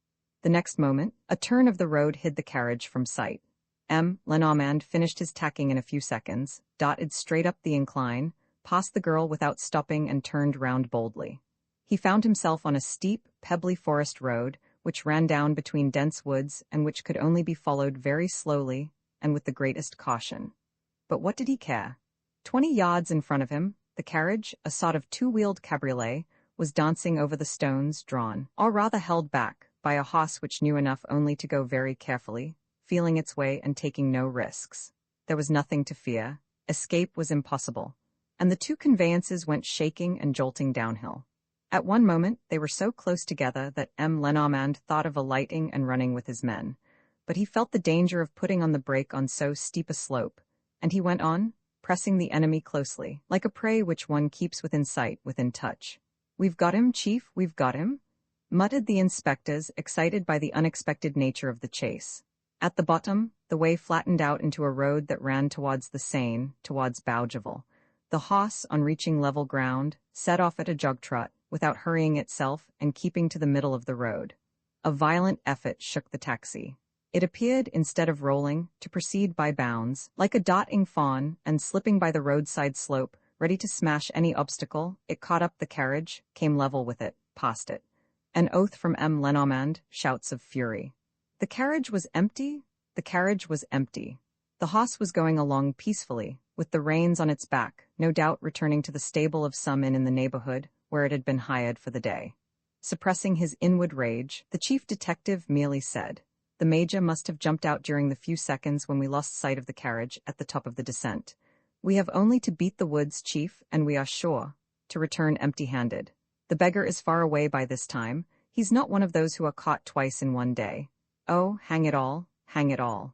[SPEAKER 1] The next moment, a turn of the road hid the carriage from sight. M. Lenormand finished his tacking in a few seconds, darted straight up the incline, passed the girl without stopping, and turned round boldly. He found himself on a steep, pebbly forest road, which ran down between dense woods and which could only be followed very slowly and with the greatest caution. But what did he care? 20 yards in front of him, the carriage, a sort of 2-wheeled cabriolet, was dancing over the stones, drawn, or rather held back, by a horse which knew enough only to go very carefully, feeling its way and taking no risks. There was nothing to fear. Escape was impossible, and the 2 conveyances went shaking and jolting downhill. At one moment, they were so close together that M. Lenormand thought of alighting and running with his men, but he felt the danger of putting on the brake on so steep a slope, and he went on, pressing the enemy closely, like a prey which one keeps within sight, within touch. "We've got him, Chief, we've got him," muttered the inspectors, excited by the unexpected nature of the chase. At the bottom, the way flattened out into a road that ran towards the Seine, towards Bougival. The horse, on reaching level ground, set off at a jog-trot, without hurrying itself and keeping to the middle of the road. A violent effort shook the taxi. It appeared, instead of rolling, to proceed by bounds, like a darting fawn, and slipping by the roadside slope, ready to smash any obstacle. It caught up the carriage, came level with it, passed it. An oath from M. Lenormand, shouts of fury. The carriage was empty. The carriage was empty. The horse was going along peacefully, with the reins on its back, no doubt returning to the stable of some inn in the neighborhood, where it had been hired for the day. Suppressing his inward rage, the chief detective merely said, "The major must have jumped out during the few seconds when we lost sight of the carriage at the top of the descent. We have only to beat the woods, Chief, and we are sure to return empty-handed. The beggar is far away by this time. He's not one of those who are caught twice in one day. Oh, hang it all, hang it all."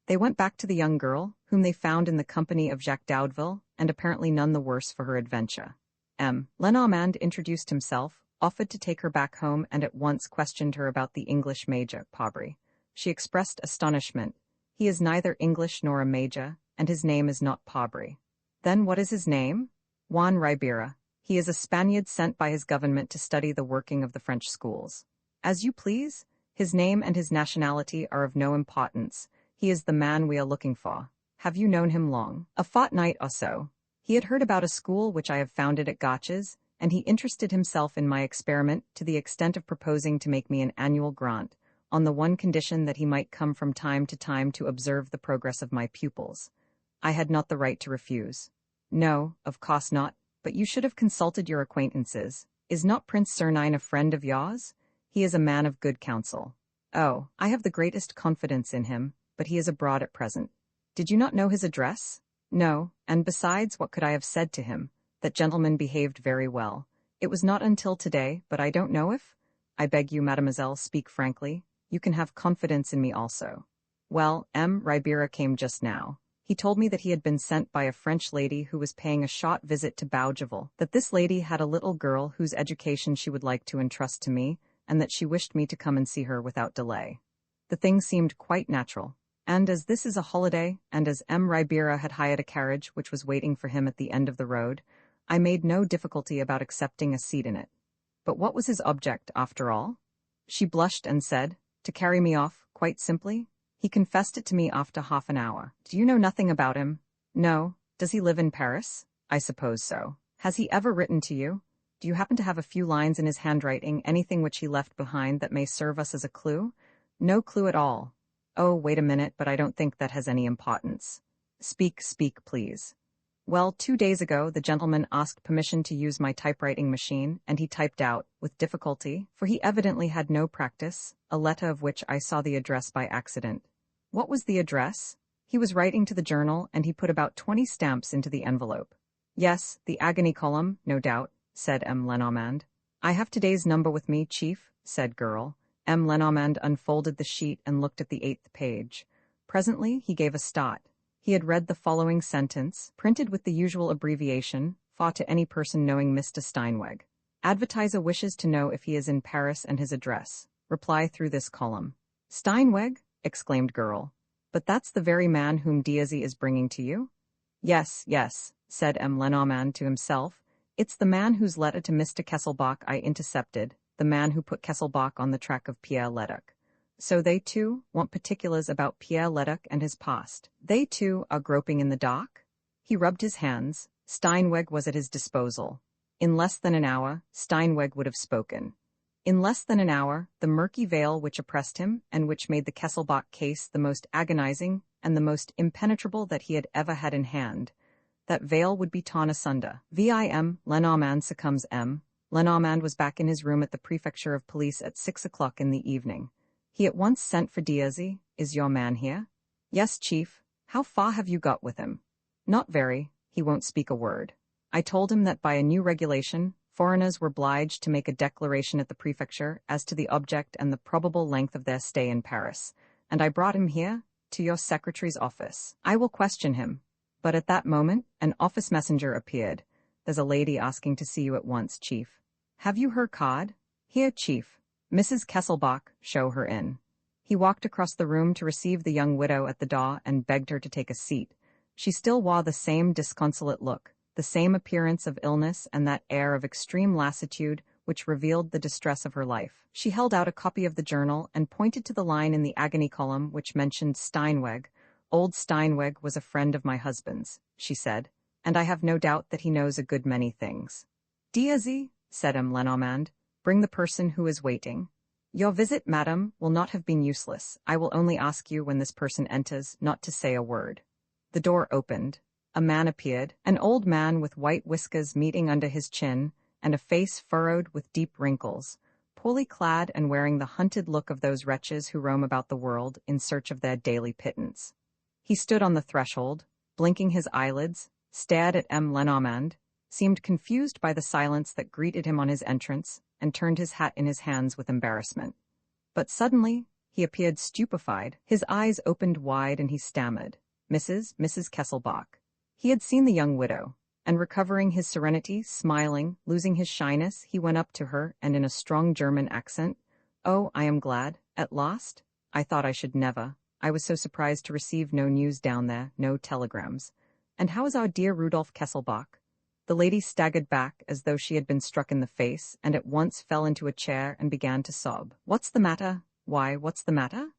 [SPEAKER 1] They went back to the young girl, whom they found in the company of Jacques Doudeville, and apparently none the worse for her adventure. M. Lenormand introduced himself, offered to take her back home, and at once questioned her about the English major, Pobry. She expressed astonishment. "He is neither English nor a major, and his name is not Pobry." "Then what is his name?" "Juan Ribera. He is a Spaniard sent by his government to study the working of the French schools." "As you please. His name and his nationality are of no importance. He is the man we are looking for." "Have you known him long?" "A fortnight or so. He had heard about a school which I have founded at Gotches, and he interested himself in my experiment to the extent of proposing to make me an annual grant, on the one condition that he might come from time to time to observe the progress of my pupils. I had not the right to refuse. "No, of course not, but you should have consulted your acquaintances. Is not Prince Sernine a friend of yours? He is a man of good counsel." "Oh, I have the greatest confidence in him, but he is abroad at present." "Did you not know his address?" "No, and besides, what could I have said to him? That gentleman behaved very well. It was not until today, but I don't know if—" "I beg you, mademoiselle, speak frankly. You can have confidence in me also." "Well, M. Ribera came just now. He told me that he had been sent by a French lady who was paying a short visit to Bougival, that this lady had a little girl whose education she would like to entrust to me, and that she wished me to come and see her without delay." The thing seemed quite natural. And as this is a holiday, and as M. Ribera had hired a carriage which was waiting for him at the end of the road, I made no difficulty about accepting a seat in it. But what was his object, after all? She blushed and said, to carry me off, quite simply. He confessed it to me after half an hour. Do you know nothing about him? No. Does he live in Paris? I suppose so. Has he ever written to you? Do you happen to have a few lines in his handwriting, anything which he left behind that may serve us as a clue? No clue at all. Oh, wait a minute, but I don't think that has any importance. Speak, please. Well, 2 days ago, the gentleman asked permission to use my typewriting machine, and he typed out, with difficulty, for he evidently had no practice, a letter of which I saw the address by accident. What was the address? He was writing to the journal, and he put about 20 stamps into the envelope. Yes, the agony column, no doubt, said M. Lenormand. I have today's number with me, Chief, said Girl. M. Lenormand unfolded the sheet and looked at the 8th page. Presently, he gave a start. He had read the following sentence, printed with the usual abbreviation, far to any person knowing Mr. Steinweg. Advertiser wishes to know if he is in Paris and his address. Reply through this column. Steinweg? Exclaimed Girl. But that's the very man whom Diazy is bringing to you? Yes, said M. Lenormand to himself. It's the man whose letter to Mr. Kesselbach I intercepted, the man who put Kesselbach on the track of Pierre Leduc. So they, too, want particulars about Pierre Leduc and his past. They, too, are groping in the dark? He rubbed his hands. Steinweg was at his disposal. In less than an hour, Steinweg would have spoken. In less than an hour, the murky veil which oppressed him, and which made the Kesselbach case the most agonizing and the most impenetrable that he had ever had in hand, that veil would be torn asunder. Vim, Lenormand succumbs M. Lenormand was back in his room at the Prefecture of Police at 6 o'clock in the evening. He at once sent for Diazy. Is your man here? Yes, Chief. How far have you got with him? Not very. He won't speak a word. I told him that by a new regulation, foreigners were obliged to make a declaration at the prefecture as to the object and the probable length of their stay in Paris, and I brought him here, to your secretary's office. I will question him. But at that moment, an office messenger appeared. There's a lady asking to see you at once, Chief. Have you her card? Here, Chief. Mrs. Kesselbach, show her in. He walked across the room to receive the young widow at the door and begged her to take a seat. She still wore the same disconsolate look, the same appearance of illness and that air of extreme lassitude which revealed the distress of her life. She held out a copy of the journal and pointed to the line in the agony column which mentioned Steinweg. Old Steinweg was a friend of my husband's, she said, and I have no doubt that he knows a good many things. Diazy, said M. Lenormand, bring the person who is waiting. Your visit, madam, will not have been useless. I will only ask you when this person enters not to say a word. The door opened. A man appeared, an old man with white whiskers meeting under his chin, and a face furrowed with deep wrinkles, poorly clad and wearing the hunted look of those wretches who roam about the world in search of their daily pittance. He stood on the threshold, blinking his eyelids, stared at M. Lenormand, seemed confused by the silence that greeted him on his entrance, and turned his hat in his hands with embarrassment. But suddenly, he appeared stupefied. His eyes opened wide and he stammered, Mrs. Kesselbach. He had seen the young widow, and recovering his serenity, smiling, losing his shyness, he went up to her and in a strong German accent, Oh, I am glad. At last? I thought I should never. I was so surprised to receive no news down there, no telegrams. And how is our dear Rudolf Kesselbach? The lady staggered back as though she had been struck in the face, and at once fell into a chair and began to sob. What's the matter? Why, what's the matter?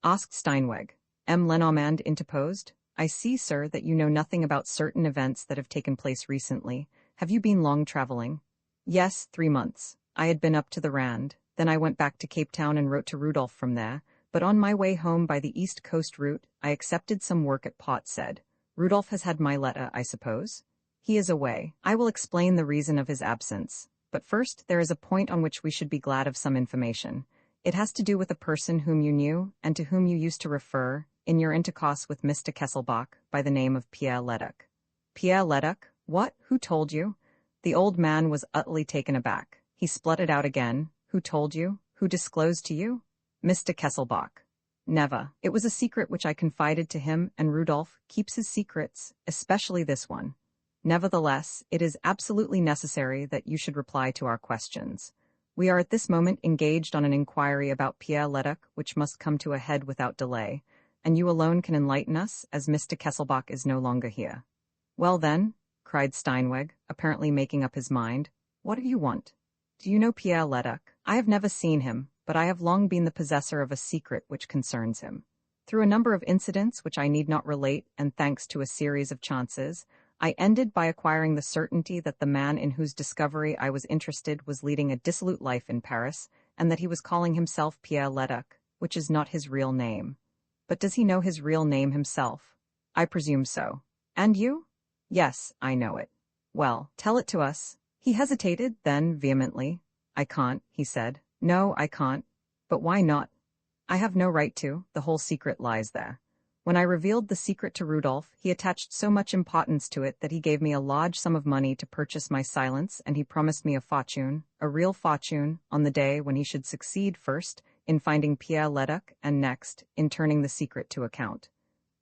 [SPEAKER 1] Asked Steinweg. M. Lenormand interposed. I see, sir, that you know nothing about certain events that have taken place recently. Have you been long traveling? Yes, 3 months. I had been up to the Rand. Then I went back to Cape Town and wrote to Rudolf from there. But on my way home by the East Coast route, I accepted some work at Pot said. Rudolf has had my letter, I suppose? He is away. I will explain the reason of his absence. But first, there is a point on which we should be glad of some information. It has to do with a person whom you knew, and to whom you used to refer, in your intercourse with Mr. Kesselbach, by the name of Pierre Leduc. Pierre Leduc? What? Who told you? The old man was utterly taken aback. He spluttered out again. Who told you? Who disclosed to you? Mr. Kesselbach. Never. It was a secret which I confided to him, and Rudolf keeps his secrets, especially this one. Nevertheless, it is absolutely necessary that you should reply to our questions. We are at this moment engaged on an inquiry about Pierre Leduc, which must come to a head without delay, and you alone can enlighten us, as Mr. Kesselbach is no longer here. Well then, cried Steinweg, apparently making up his mind. What do you want? Do you know Pierre Leduc? I have never seen him, but I have long been the possessor of a secret which concerns him. Through a number of incidents which I need not relate, and thanks to a series of chances, I ended by acquiring the certainty that the man in whose discovery I was interested was leading a dissolute life in Paris, and that he was calling himself Pierre Leduc, which is not his real name. But does he know his real name himself? I presume so. And you? Yes, I know it. Well, tell it to us. He hesitated, then vehemently. I can't, he said. No, I can't. But why not? I have no right to. The whole secret lies there. When I revealed the secret to Rudolph, he attached so much importance to it that he gave me a large sum of money to purchase my silence, and he promised me a fortune, a real fortune, on the day when he should succeed first in finding Pierre Leduc and next in turning the secret to account.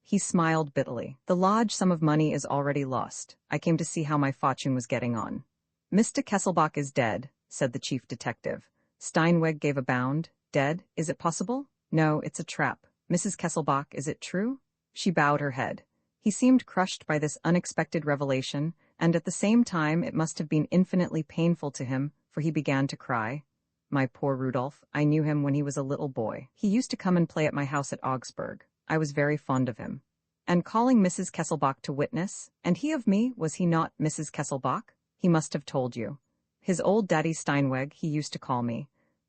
[SPEAKER 1] He smiled bitterly. The large sum of money is already lost. I came to see how my fortune was getting on. Mr. Kesselbach is dead, said the chief detective. Steinweg gave a bound. Dead? Is it possible? No, it's a trap. Mrs. Kesselbach, is it true? She bowed her head. He seemed crushed by this unexpected revelation, and at the same time it must have been infinitely painful to him, for he began to cry. My poor Rudolph, I knew him when he was a little boy. He used to come and play at my house at Augsburg. I was very fond of him. And calling Mrs. Kesselbach to witness, and he of me, was he not Mrs. Kesselbach? He must have told you. His old daddy Steinweg, he used to call me.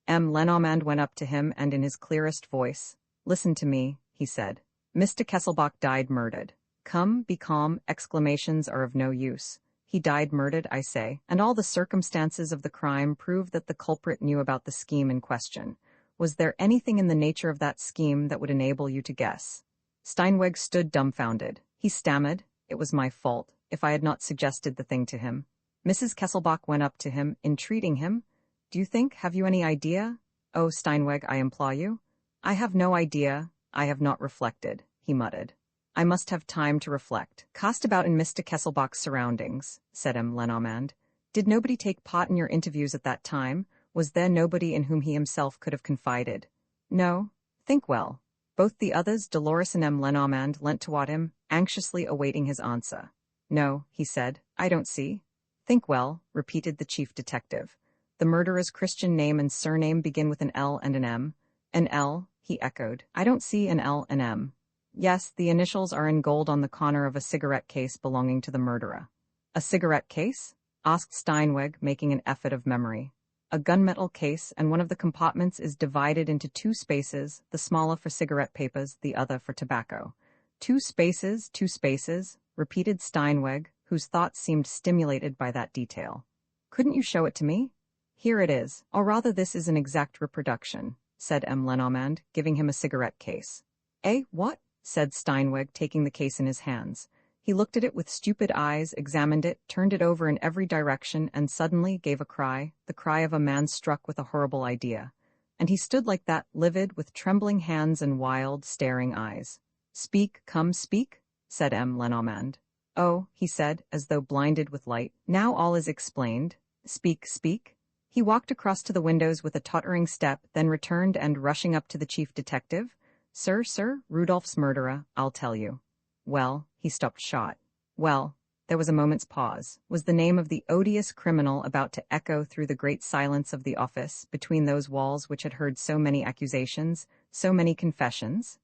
[SPEAKER 1] Lenormand went up to him and in his clearest voice, Listen to me, he said. Mr. Kesselbach died murdered. Come, be calm, exclamations are of no use. He died murdered, I say, and all the circumstances of the crime prove that the culprit knew about the scheme in question. Was there anything in the nature of that scheme that would enable you to guess? Steinweg stood dumbfounded. He stammered, It was my fault, if I had not suggested the thing to him. Mrs. Kesselbach went up to him, entreating him. Do you think, have you any idea? Oh, Steinweg, I implore you. I have no idea, I have not reflected, he muttered. I must have time to reflect. Cast about in Mr. Kesselbach's surroundings, said Lenormand. Did nobody take part in your interviews at that time? Was there nobody in whom he himself could have confided? No. Think well. Both the others, Dolores and Lenormand, leant toward him, anxiously awaiting his answer. No, he said, I don't see. Think well, repeated the chief detective. The murderer's Christian name and surname begin with an L and an M. An L, he echoed. I don't see an L and M. Yes, the initials are in gold on the corner of a cigarette case belonging to the murderer. A cigarette case? Asked Steinweg, making an effort of memory. A gunmetal case, and one of the compartments is divided into 2 spaces, the smaller for cigarette papers, the other for tobacco. 2 spaces, repeated Steinweg, whose thoughts seemed stimulated by that detail. Couldn't you show it to me? Here it is, or rather this is an exact reproduction, said Lenormand, giving him a cigarette case. Eh, what? Said Steinweg, taking the case in his hands. He looked at it with stupid eyes, examined it, turned it over in every direction, and suddenly gave a cry, the cry of a man struck with a horrible idea. And he stood like that, livid, with trembling hands and wild, staring eyes. Speak, come, speak, said Lenormand. Oh, he said, as though blinded with light, now all is explained. Speak, speak. He walked across to the windows with a tottering step, then returned and, rushing up to the chief detective, Sir, Rudolph's murderer, I'll tell you. Well, he stopped short. Well, there was a moment's pause. Was the name of the odious criminal about to echo through the great silence of the office, between those walls which had heard so many accusations, so many confessions?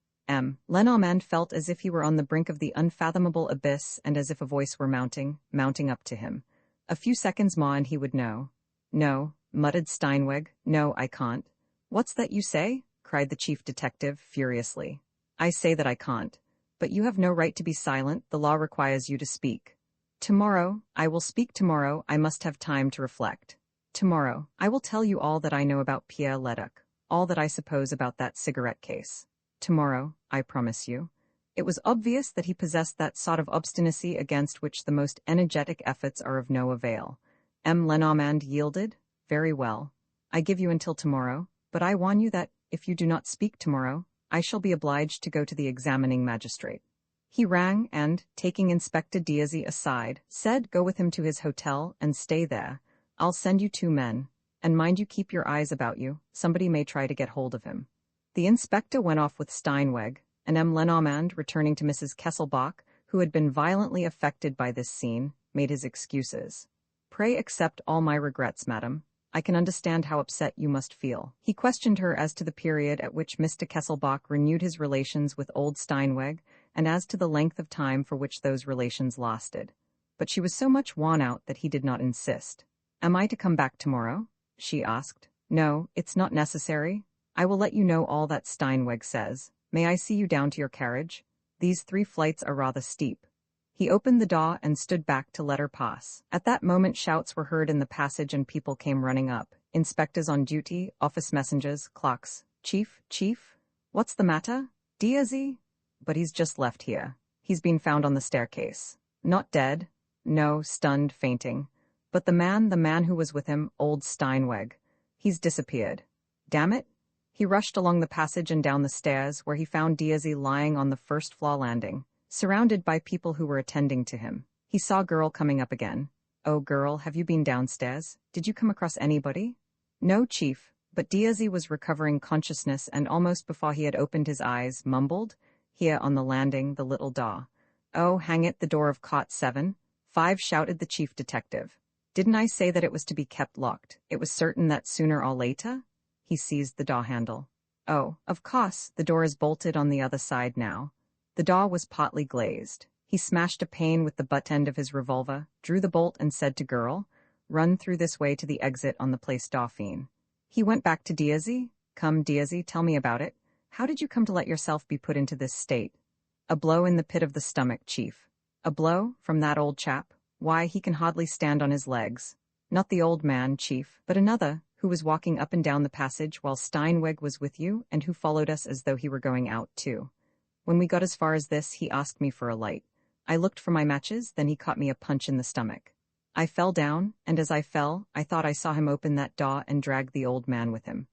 [SPEAKER 1] Lenormand felt as if he were on the brink of the unfathomable abyss, and as if a voice were mounting up to him. A few seconds more and he would know. No, muttered Steinweg. No, I can't. What's that you say? Cried the chief detective, furiously. I say that I can't. But you have no right to be silent, the law requires you to speak. Tomorrow, I will speak tomorrow, I must have time to reflect. Tomorrow, I will tell you all that I know about Pierre Leduc, all that I suppose about that cigarette case. Tomorrow, I promise you. It was obvious that he possessed that sort of obstinacy against which the most energetic efforts are of no avail. Lenormand yielded. Very well. I give you until tomorrow, but I warn you that, if you do not speak tomorrow, I shall be obliged to go to the examining magistrate. He rang and, taking Inspector Diaz aside, said go with him to his hotel and stay there. I'll send you 2 men. And mind you keep your eyes about you, somebody may try to get hold of him. The inspector went off with Steinweg, and Lenormand, returning to Mrs. Kesselbach, who had been violently affected by this scene, made his excuses. Pray accept all my regrets, madam. I can understand how upset you must feel. He questioned her as to the period at which Mr. Kesselbach renewed his relations with old Steinweg, and as to the length of time for which those relations lasted. But she was so much worn out that he did not insist. Am I to come back tomorrow? She asked. No, it's not necessary. I will let you know all that Steinweg says. May I see you down to your carriage? These 3 flights are rather steep. He opened the door and stood back to let her pass. At that moment shouts were heard in the passage and people came running up. Inspectors on duty, office messengers, clocks. Chief? What's the matter? Diazy? But he's just left here. He's been found on the staircase. Not dead. No, stunned, fainting. But the man who was with him, old Steinweg. He's disappeared. Damn it. He rushed along the passage and down the stairs, where he found Diazy lying on the first-floor landing, surrounded by people who were attending to him. He saw Girl coming up again. Oh, Girl, have you been downstairs? Did you come across anybody? No, Chief, but Diazy was recovering consciousness and almost before he had opened his eyes, mumbled, Here on the landing, the little door. Oh, hang it, the door of cot 7. 5, shouted the chief detective. Didn't I say that it was to be kept locked? It was certain that sooner or later? He seized the door handle. Oh, of course, the door is bolted on the other side now. The door was partly glazed. He smashed a pane with the butt end of his revolver, drew the bolt and said to Girl, Run through this way to the exit on the Place Dauphine. He went back to Diazy. Come, Diazy, tell me about it. How did you come to let yourself be put into this state? A blow in the pit of the stomach, Chief. A blow? From that old chap? Why, he can hardly stand on his legs. Not the old man, Chief, but another, who was walking up and down the passage while Steinweg was with you and who followed us as though he were going out too. When we got as far as this, he asked me for a light. I looked for my matches, then he caught me a punch in the stomach. I fell down, and as I fell, I thought I saw him open that door and drag the old man with him.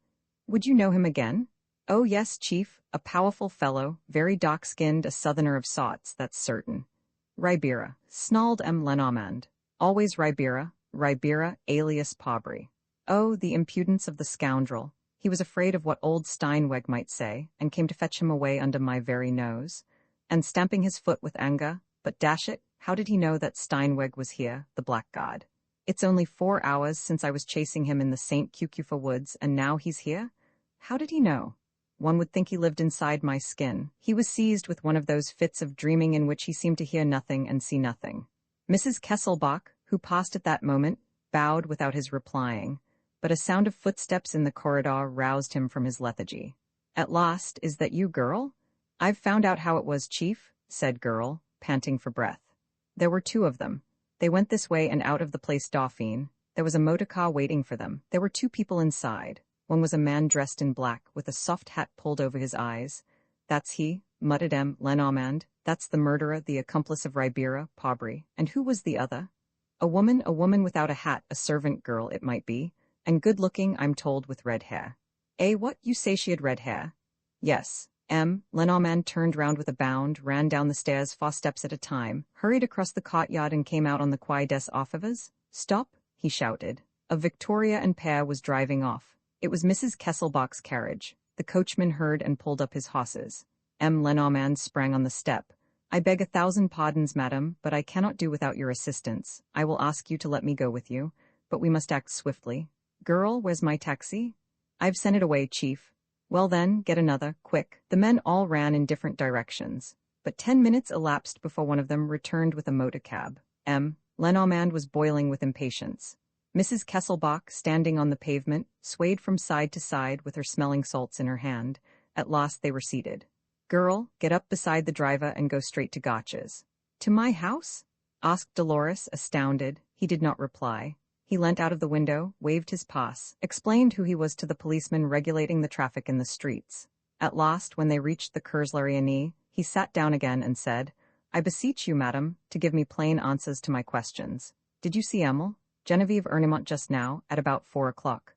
[SPEAKER 1] Would you know him again? Oh yes, Chief, a powerful fellow, very dark-skinned, a southerner of sorts, that's certain. Ribera, snarled M. Lenormand. Always Ribera, alias Pobry. Oh, the impudence of the scoundrel. He was afraid of what old Steinweg might say, and came to fetch him away under my very nose. And stamping his foot with anger, but dash it, how did he know that Steinweg was here, the blackguard? It's only 4 hours since I was chasing him in the St. Cucufa woods, and now he's here? How did he know? One would think he lived inside my skin. He was seized with one of those fits of dreaming in which he seemed to hear nothing and see nothing. Mrs. Kesselbach, who passed at that moment, bowed without his replying, but a sound of footsteps in the corridor roused him from his lethargy. At last, is that you, Girl? I've found out how it was, Chief, said Girl, panting for breath. There were 2 of them. They went this way and out of the Place Dauphine. There was a motor car waiting for them. There were 2 people inside. One was a man dressed in black, with a soft hat pulled over his eyes. That's he, muttered M. Lenormand. That's the murderer, the accomplice of Ribera, Pobry. And who was the other? A woman without a hat, a servant girl, it might be, and good-looking, I'm told, with red hair. Eh, what, you say she had red hair? Yes. M. Lenormand turned round with a bound, ran down the stairs 4 steps at a time, hurried across the courtyard and came out on the Quai des Orfèvres. Stop, he shouted. A Victoria and pair was driving off. It was Mrs. Kesselbach's carriage. The coachman heard and pulled up his horses. M. Lenormand sprang on the step. I beg 1,000 pardons, madam, but I cannot do without your assistance. I will ask you to let me go with you, but we must act swiftly. Girl, where's my taxi? I've sent it away, Chief. Well then, get another, quick. The men all ran in different directions, but 10 minutes elapsed before one of them returned with a motor cab. M. Lenormand was boiling with impatience. Mrs. Kesselbach, standing on the pavement, swayed from side to side with her smelling salts in her hand. At last they were seated. Girl, get up beside the driver and go straight to Gotch's. To my house? Asked Dolores, astounded. He did not reply. He leant out of the window, waved his pass, explained who he was to the policeman regulating the traffic in the streets. At last, when they reached the Cours-la-Reine, he sat down again and said, I beseech you, madam, to give me plain answers to my questions. Did you see Emile? Genevieve Ernemont just now, at about 4 o'clock.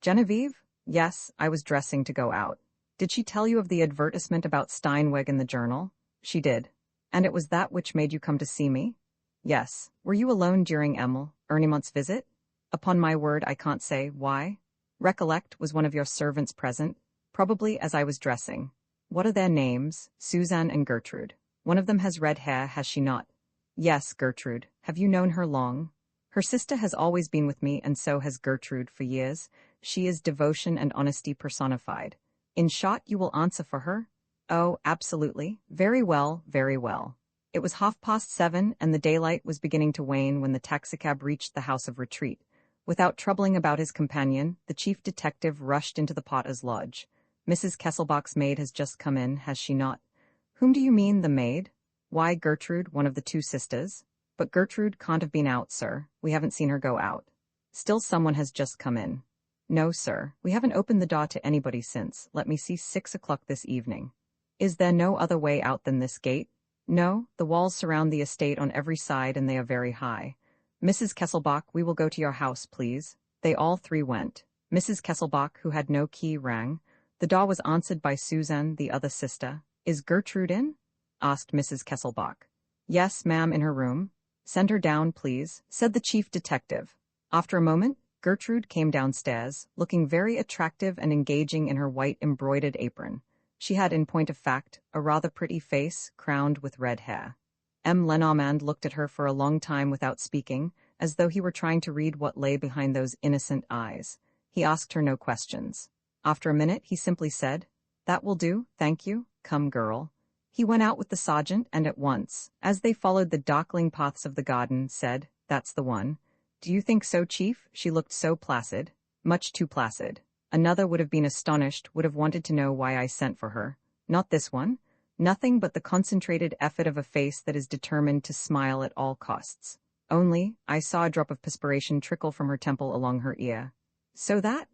[SPEAKER 1] Genevieve? Yes, I was dressing to go out. Did she tell you of the advertisement about Steinweg in the journal? She did. And it was that which made you come to see me? Yes. Were you alone during Emile Ernemont's visit? Upon my word, I can't say. Why? Recollect, was one of your servants present? Probably as I was dressing. What are their names? Suzanne and Gertrude. One of them has red hair, has she not? Yes, Gertrude. Have you known her long? Her sister has always been with me, and so has Gertrude for years. She is devotion and honesty personified. In short, you will answer for her? Oh, absolutely. Very well, very well. It was 7:30, and the daylight was beginning to wane when the taxicab reached the house of retreat. Without troubling about his companion, the chief detective rushed into the Potter's lodge. Mrs. Kesselbach's maid has just come in, has she not? Whom do you mean, the maid? Why, Gertrude, one of the two sisters. But Gertrude can't have been out, sir. We haven't seen her go out. Still, someone has just come in. No, sir. We haven't opened the door to anybody since, let me see, 6 o'clock this evening. Is there no other way out than this gate? No, the walls surround the estate on every side, and they are very high. Mrs. Kesselbach, we will go to your house, please. They all three went. Mrs. Kesselbach, who had no key, rang. The door was answered by Suzanne, the other sister. Is Gertrude in? Asked Mrs. Kesselbach. Yes, ma'am, in her room. Send her down, please, said the chief detective. After a moment, Gertrude came downstairs, looking very attractive and engaging in her white embroidered apron. She had, in point of fact, a rather pretty face, crowned with red hair. Lenormand looked at her for a long time without speaking, as though he were trying to read what lay behind those innocent eyes. He asked her no questions. After a minute, he simply said, That will do, thank you, come, girl. He went out with the sergeant, and at once, as they followed the darkling paths of the garden, said, That's the one. Do you think so, Chief? She looked so placid. Much too placid. Another would have been astonished, would have wanted to know why I sent for her. Not this one. Nothing but the concentrated effort of a face that is determined to smile at all costs. Only, I saw a drop of perspiration trickle from her temple along her ear. So that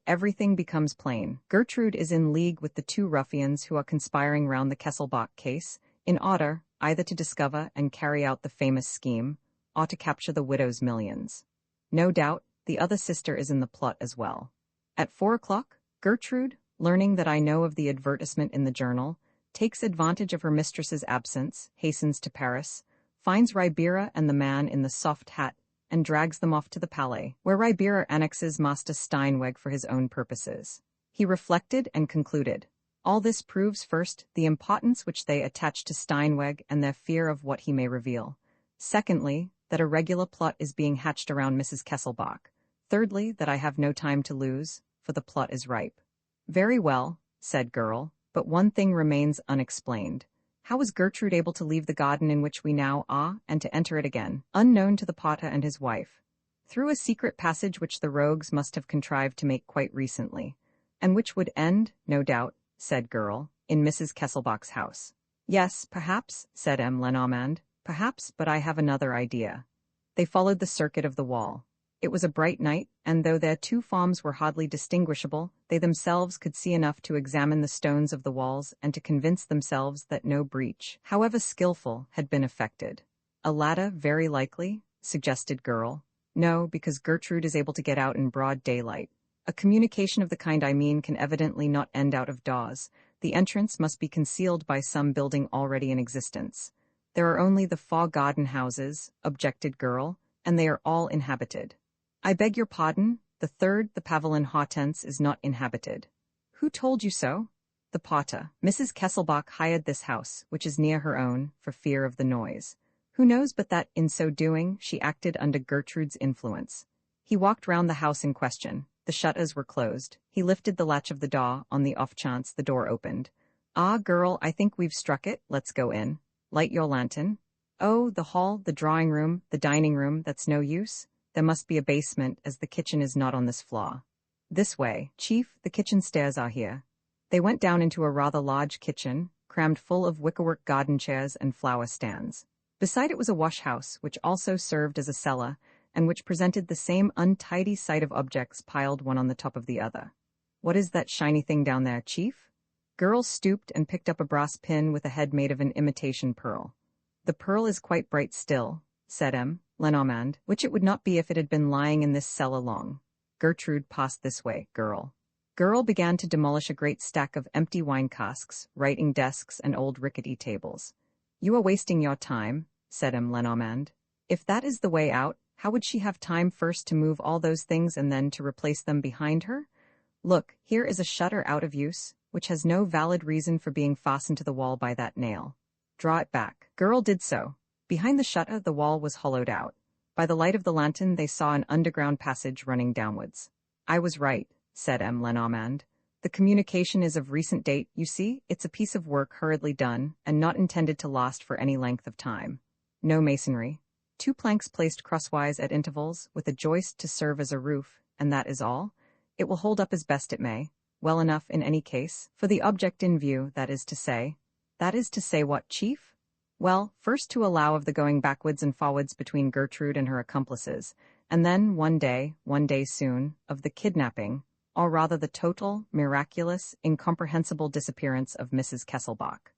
[SPEAKER 1] everything becomes plain. Gertrude is in league with the two ruffians who are conspiring round the Kesselbach case, in order either to discover and carry out the famous scheme, or to capture the widow's millions. No doubt, the other sister is in the plot as well. At 4 o'clock, Gertrude, learning that I know of the advertisement in the journal, takes advantage of her mistress's absence, hastens to Paris, finds Ribera and the man in the soft hat, and drags them off to the Palais, where Ribera annexes Master Steinweg for his own purposes. He reflected and concluded. All this proves, first, the importance which they attach to Steinweg and their fear of what he may reveal. Secondly, that a regular plot is being hatched around Mrs. Kesselbach. Thirdly, that I have no time to lose, for the plot is ripe. Very well, said Girl, but one thing remains unexplained. How was Gertrude able to leave the garden in which we now are, and to enter it again, unknown to the Potter and his wife? Through a secret passage which the rogues must have contrived to make quite recently, and which would end, no doubt, said Girl, in Mrs. Kesselbach's house. Yes, perhaps, said Lenormand, perhaps, but I have another idea. They followed the circuit of the wall. It was a bright night, and though their two forms were hardly distinguishable, they themselves could see enough to examine the stones of the walls and to convince themselves that no breach, however skillful, had been effected. A ladder, very likely, suggested Girl. No, because Gertrude is able to get out in broad daylight. A communication of the kind I mean can evidently not end out of doors. The entrance must be concealed by some building already in existence. There are only the 4 garden houses, objected Girl, and they are all inhabited. I beg your pardon, the third, the Pavillon Hortense, is not inhabited. Who told you so? The Potter. Mrs. Kesselbach hired this house, which is near her own, for fear of the noise. Who knows but that, in so doing, she acted under Gertrude's influence. He walked round the house in question. The shutters were closed. He lifted the latch of the door, on the off chance the door opened. Ah, Girl, I think we've struck it. Let's go in. Light your lantern. Oh, the hall, the drawing room, the dining room, that's no use. There must be a basement, as the kitchen is not on this floor. This way, Chief, the kitchen stairs are here. They went down into a rather large kitchen, crammed full of wickerwork garden chairs and flower stands. Beside it was a wash-house, which also served as a cellar, and which presented the same untidy sight of objects piled one on the top of the other. What is that shiny thing down there, Chief? Girl stooped and picked up a brass pin with a head made of an imitation pearl. The pearl is quite bright still, said Lenormand, which it would not be if it had been lying in this cellar long. Gertrude passed this way, Girl. Girl began to demolish a great stack of empty wine casks, writing desks, and old rickety tables. You are wasting your time, said Lenormand. If that is the way out, how would she have time first to move all those things and then to replace them behind her? Look, here is a shutter out of use, which has no valid reason for being fastened to the wall by that nail. Draw it back. Girl did so. Behind the shutter, the wall was hollowed out. By the light of the lantern, they saw an underground passage running downwards. I was right, said M. Lenormand. The communication is of recent date, you see, it's a piece of work hurriedly done, and not intended to last for any length of time. No masonry. 2 planks placed crosswise at intervals, with a joist to serve as a roof, and that is all. It will hold up as best it may, well enough in any case, for the object in view, that is to say. That is to say what, Chief? Well, first to allow of the going backwards and forwards between Gertrude and her accomplices, and then one day soon, of the kidnapping, or rather the total, miraculous, incomprehensible disappearance of Mrs. Kesselbach.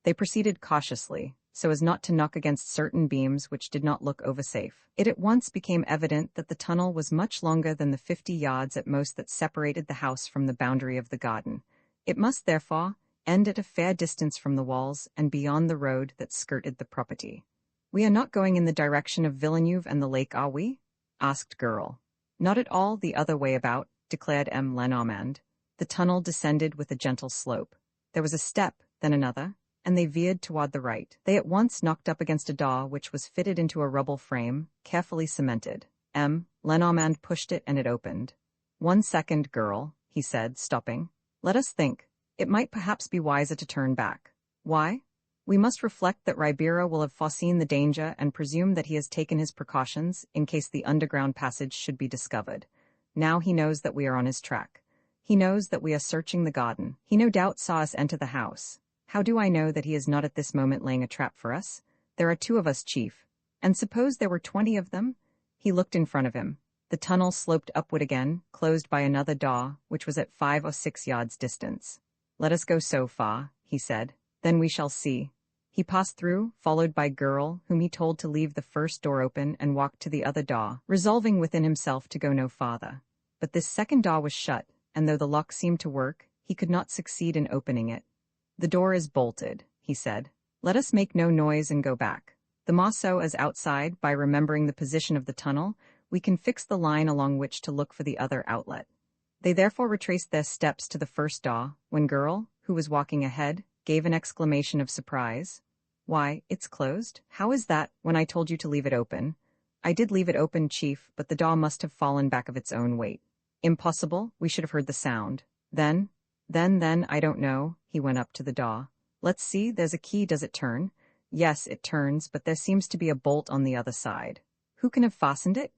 [SPEAKER 1] They proceeded cautiously, so as not to knock against certain beams which did not look oversafe. It at once became evident that the tunnel was much longer than the 50 yards at most that separated the house from the boundary of the garden. It must, therefore, end at a fair distance from the walls and beyond the road that skirted the property. "We are not going in the direction of Villeneuve and the lake, are we?" asked Girl. "Not at all, the other way about," declared M. Lenormand. The tunnel descended with a gentle slope. There was a step, then another, and they veered toward the right. They at once knocked up against a door which was fitted into a rubble frame, carefully cemented. M. Lenormand pushed it and it opened. "1 second, Girl," he said, stopping. "Let us think. It might perhaps be wiser to turn back. Why? We must reflect that Ribeiro will have foreseen the danger and presume that he has taken his precautions in case the underground passage should be discovered. Now he knows that we are on his track. He knows that we are searching the garden. He no doubt saw us enter the house. How do I know that he is not at this moment laying a trap for us? There are 2 of us, Chief. And suppose there were 20 of them?" He looked in front of him. The tunnel sloped upward again, closed by another door, which was at 5 or 6 yards distance. "Let us go so far," he said. "Then we shall see." He passed through, followed by Girl, whom he told to leave the first door open and walk to the other door, resolving within himself to go no farther. But this second door was shut, and though the lock seemed to work, he could not succeed in opening it. "The door is bolted," he said. "Let us make no noise and go back. The Marceau is outside. By remembering the position of the tunnel, we can fix the line along which to look for the other outlet." They therefore retraced their steps to the first door, when Girl, who was walking ahead, gave an exclamation of surprise. "Why, it's closed. How is that, when I told you to leave it open?" "I did leave it open, Chief, but the door must have fallen back of its own weight." "Impossible. We should have heard the sound." Then, I don't know." He went up to the door. "Let's see, there's a key. Does it turn?" "Yes, it turns, but there seems to be a bolt on the other side." "Who can have fastened it?"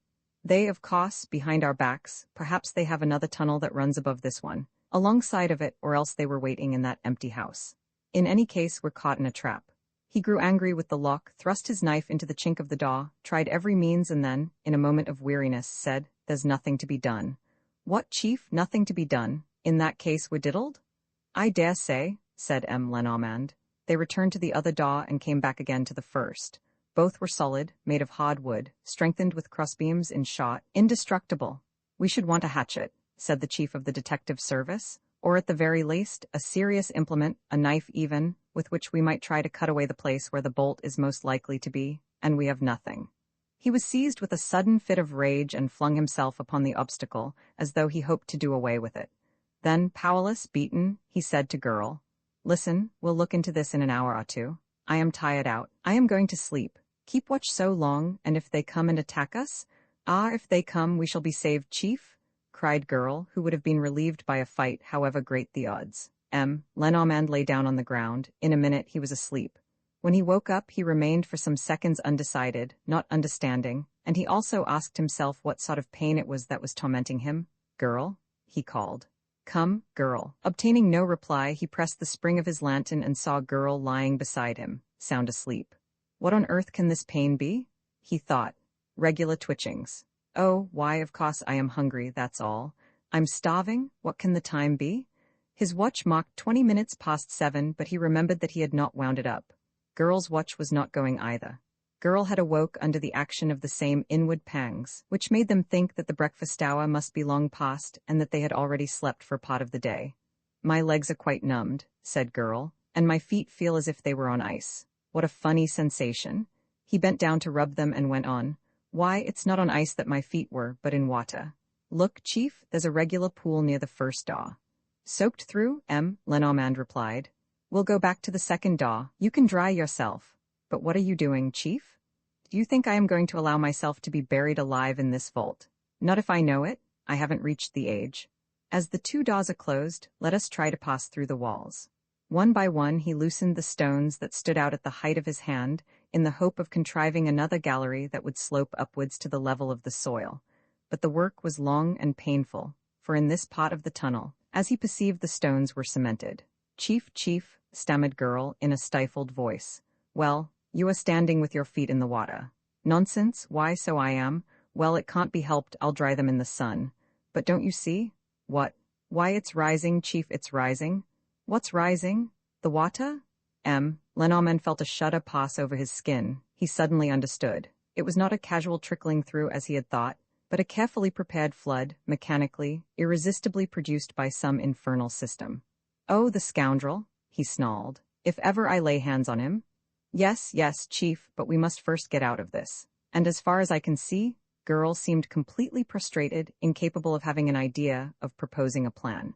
[SPEAKER 1] "They, of course, behind our backs. Perhaps they have another tunnel that runs above this one, alongside of it, or else they were waiting in that empty house. In any case, we're caught in a trap." He grew angry with the lock, thrust his knife into the chink of the door, tried every means, and then, in a moment of weariness, said, "There's nothing to be done." "What, Chief? Nothing to be done? In that case we're diddled?" "I dare say," said M. Lenormand. They returned to the other door and came back again to the first. Both were solid, made of hard wood, strengthened with crossbeams in shot, indestructible. "We should want a hatchet," said the chief of the detective service, "or at the very least, a serious implement, a knife even, with which we might try to cut away the place where the bolt is most likely to be, and we have nothing." He was seized with a sudden fit of rage and flung himself upon the obstacle, as though he hoped to do away with it. Then, powerless, beaten, he said to Girl, "Listen, we'll look into this in an hour or 2. I am tired out. I am going to sleep. Keep watch so long, and if they come and attack us?" "Ah, if they come, we shall be saved, Chief," cried Girl, who would have been relieved by a fight, however great the odds. M. Lenormand lay down on the ground. In a minute he was asleep. When he woke up, he remained for some seconds undecided, not understanding, and he also asked himself what sort of pain it was that was tormenting him. "Girl," he called. "Come, Girl." Obtaining no reply, he pressed the spring of his lantern and saw Girl lying beside him, sound asleep. "What on earth can this pain be?" he thought. "Regular twitchings. Oh, why, of course I am hungry, that's all. I'm starving. What can the time be?" His watch marked 20 minutes past 7, but he remembered that he had not wound it up. Girl's watch was not going either. Girl had awoke under the action of the same inward pangs, which made them think that the breakfast hour must be long past and that they had already slept for part of the day. "My legs are quite numbed," said Girl, "and my feet feel as if they were on ice. What a funny sensation." He bent down to rub them and went on, "Why, it's not on ice that my feet were, but in water. Look, Chief, there's a regular pool near the first door." "Soaked through?" M. Lenormand replied. "We'll go back to the second door. You can dry yourself." "But what are you doing, Chief?" Do you think I am going to allow myself to be buried alive in this vault? Not if I know it. I haven't reached the age. As the two doors closed, let us try to pass through the walls. One by one he loosened the stones that stood out at the height of his hand, in the hope of contriving another gallery that would slope upwards to the level of the soil. But the work was long and painful, for in this part of the tunnel, as he perceived, the stones were cemented. Chief, stammered girl in a stifled voice. Well, you are standing with your feet in the water. Nonsense, why so I am. Well, it can't be helped, I'll dry them in the sun. But don't you see? What? Why, it's rising, Chief, it's rising. What's rising? The water? Lenormand felt a shudder pass over his skin. He suddenly understood. It was not a casual trickling through as he had thought, but a carefully prepared flood, mechanically, irresistibly produced by some infernal system. Oh, the scoundrel, he snarled. If ever I lay hands on him. Yes, Chief, but we must first get out of this. And as far as I can see, girl seemed completely prostrated, incapable of having an idea, of proposing a plan.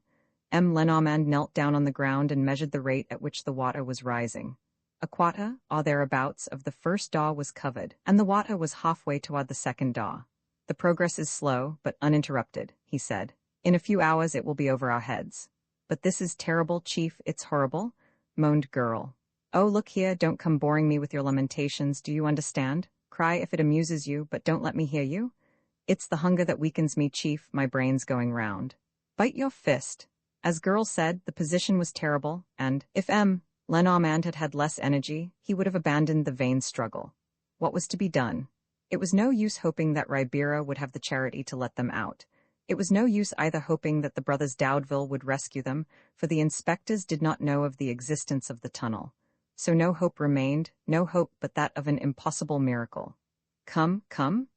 [SPEAKER 1] Lenormand knelt down on the ground and measured the rate at which the water was rising. A quarter, or thereabouts, of the first daw was covered, and the water was halfway toward the second daw. The progress is slow, but uninterrupted, he said. In a few hours it will be over our heads. But this is terrible, Chief, it's horrible, moaned girl. Oh, look here, don't come boring me with your lamentations, do you understand? Cry if it amuses you, but don't let me hear you. It's the hunger that weakens me, Chief, my brain's going round. Bite your fist. As girl said, the position was terrible, and, if Lenormand had had less energy, he would have abandoned the vain struggle. What was to be done? It was no use hoping that Ribera would have the charity to let them out. It was no use either hoping that the brothers Doudeville would rescue them, for the inspectors did not know of the existence of the tunnel. So no hope remained, no hope but that of an impossible miracle. Come,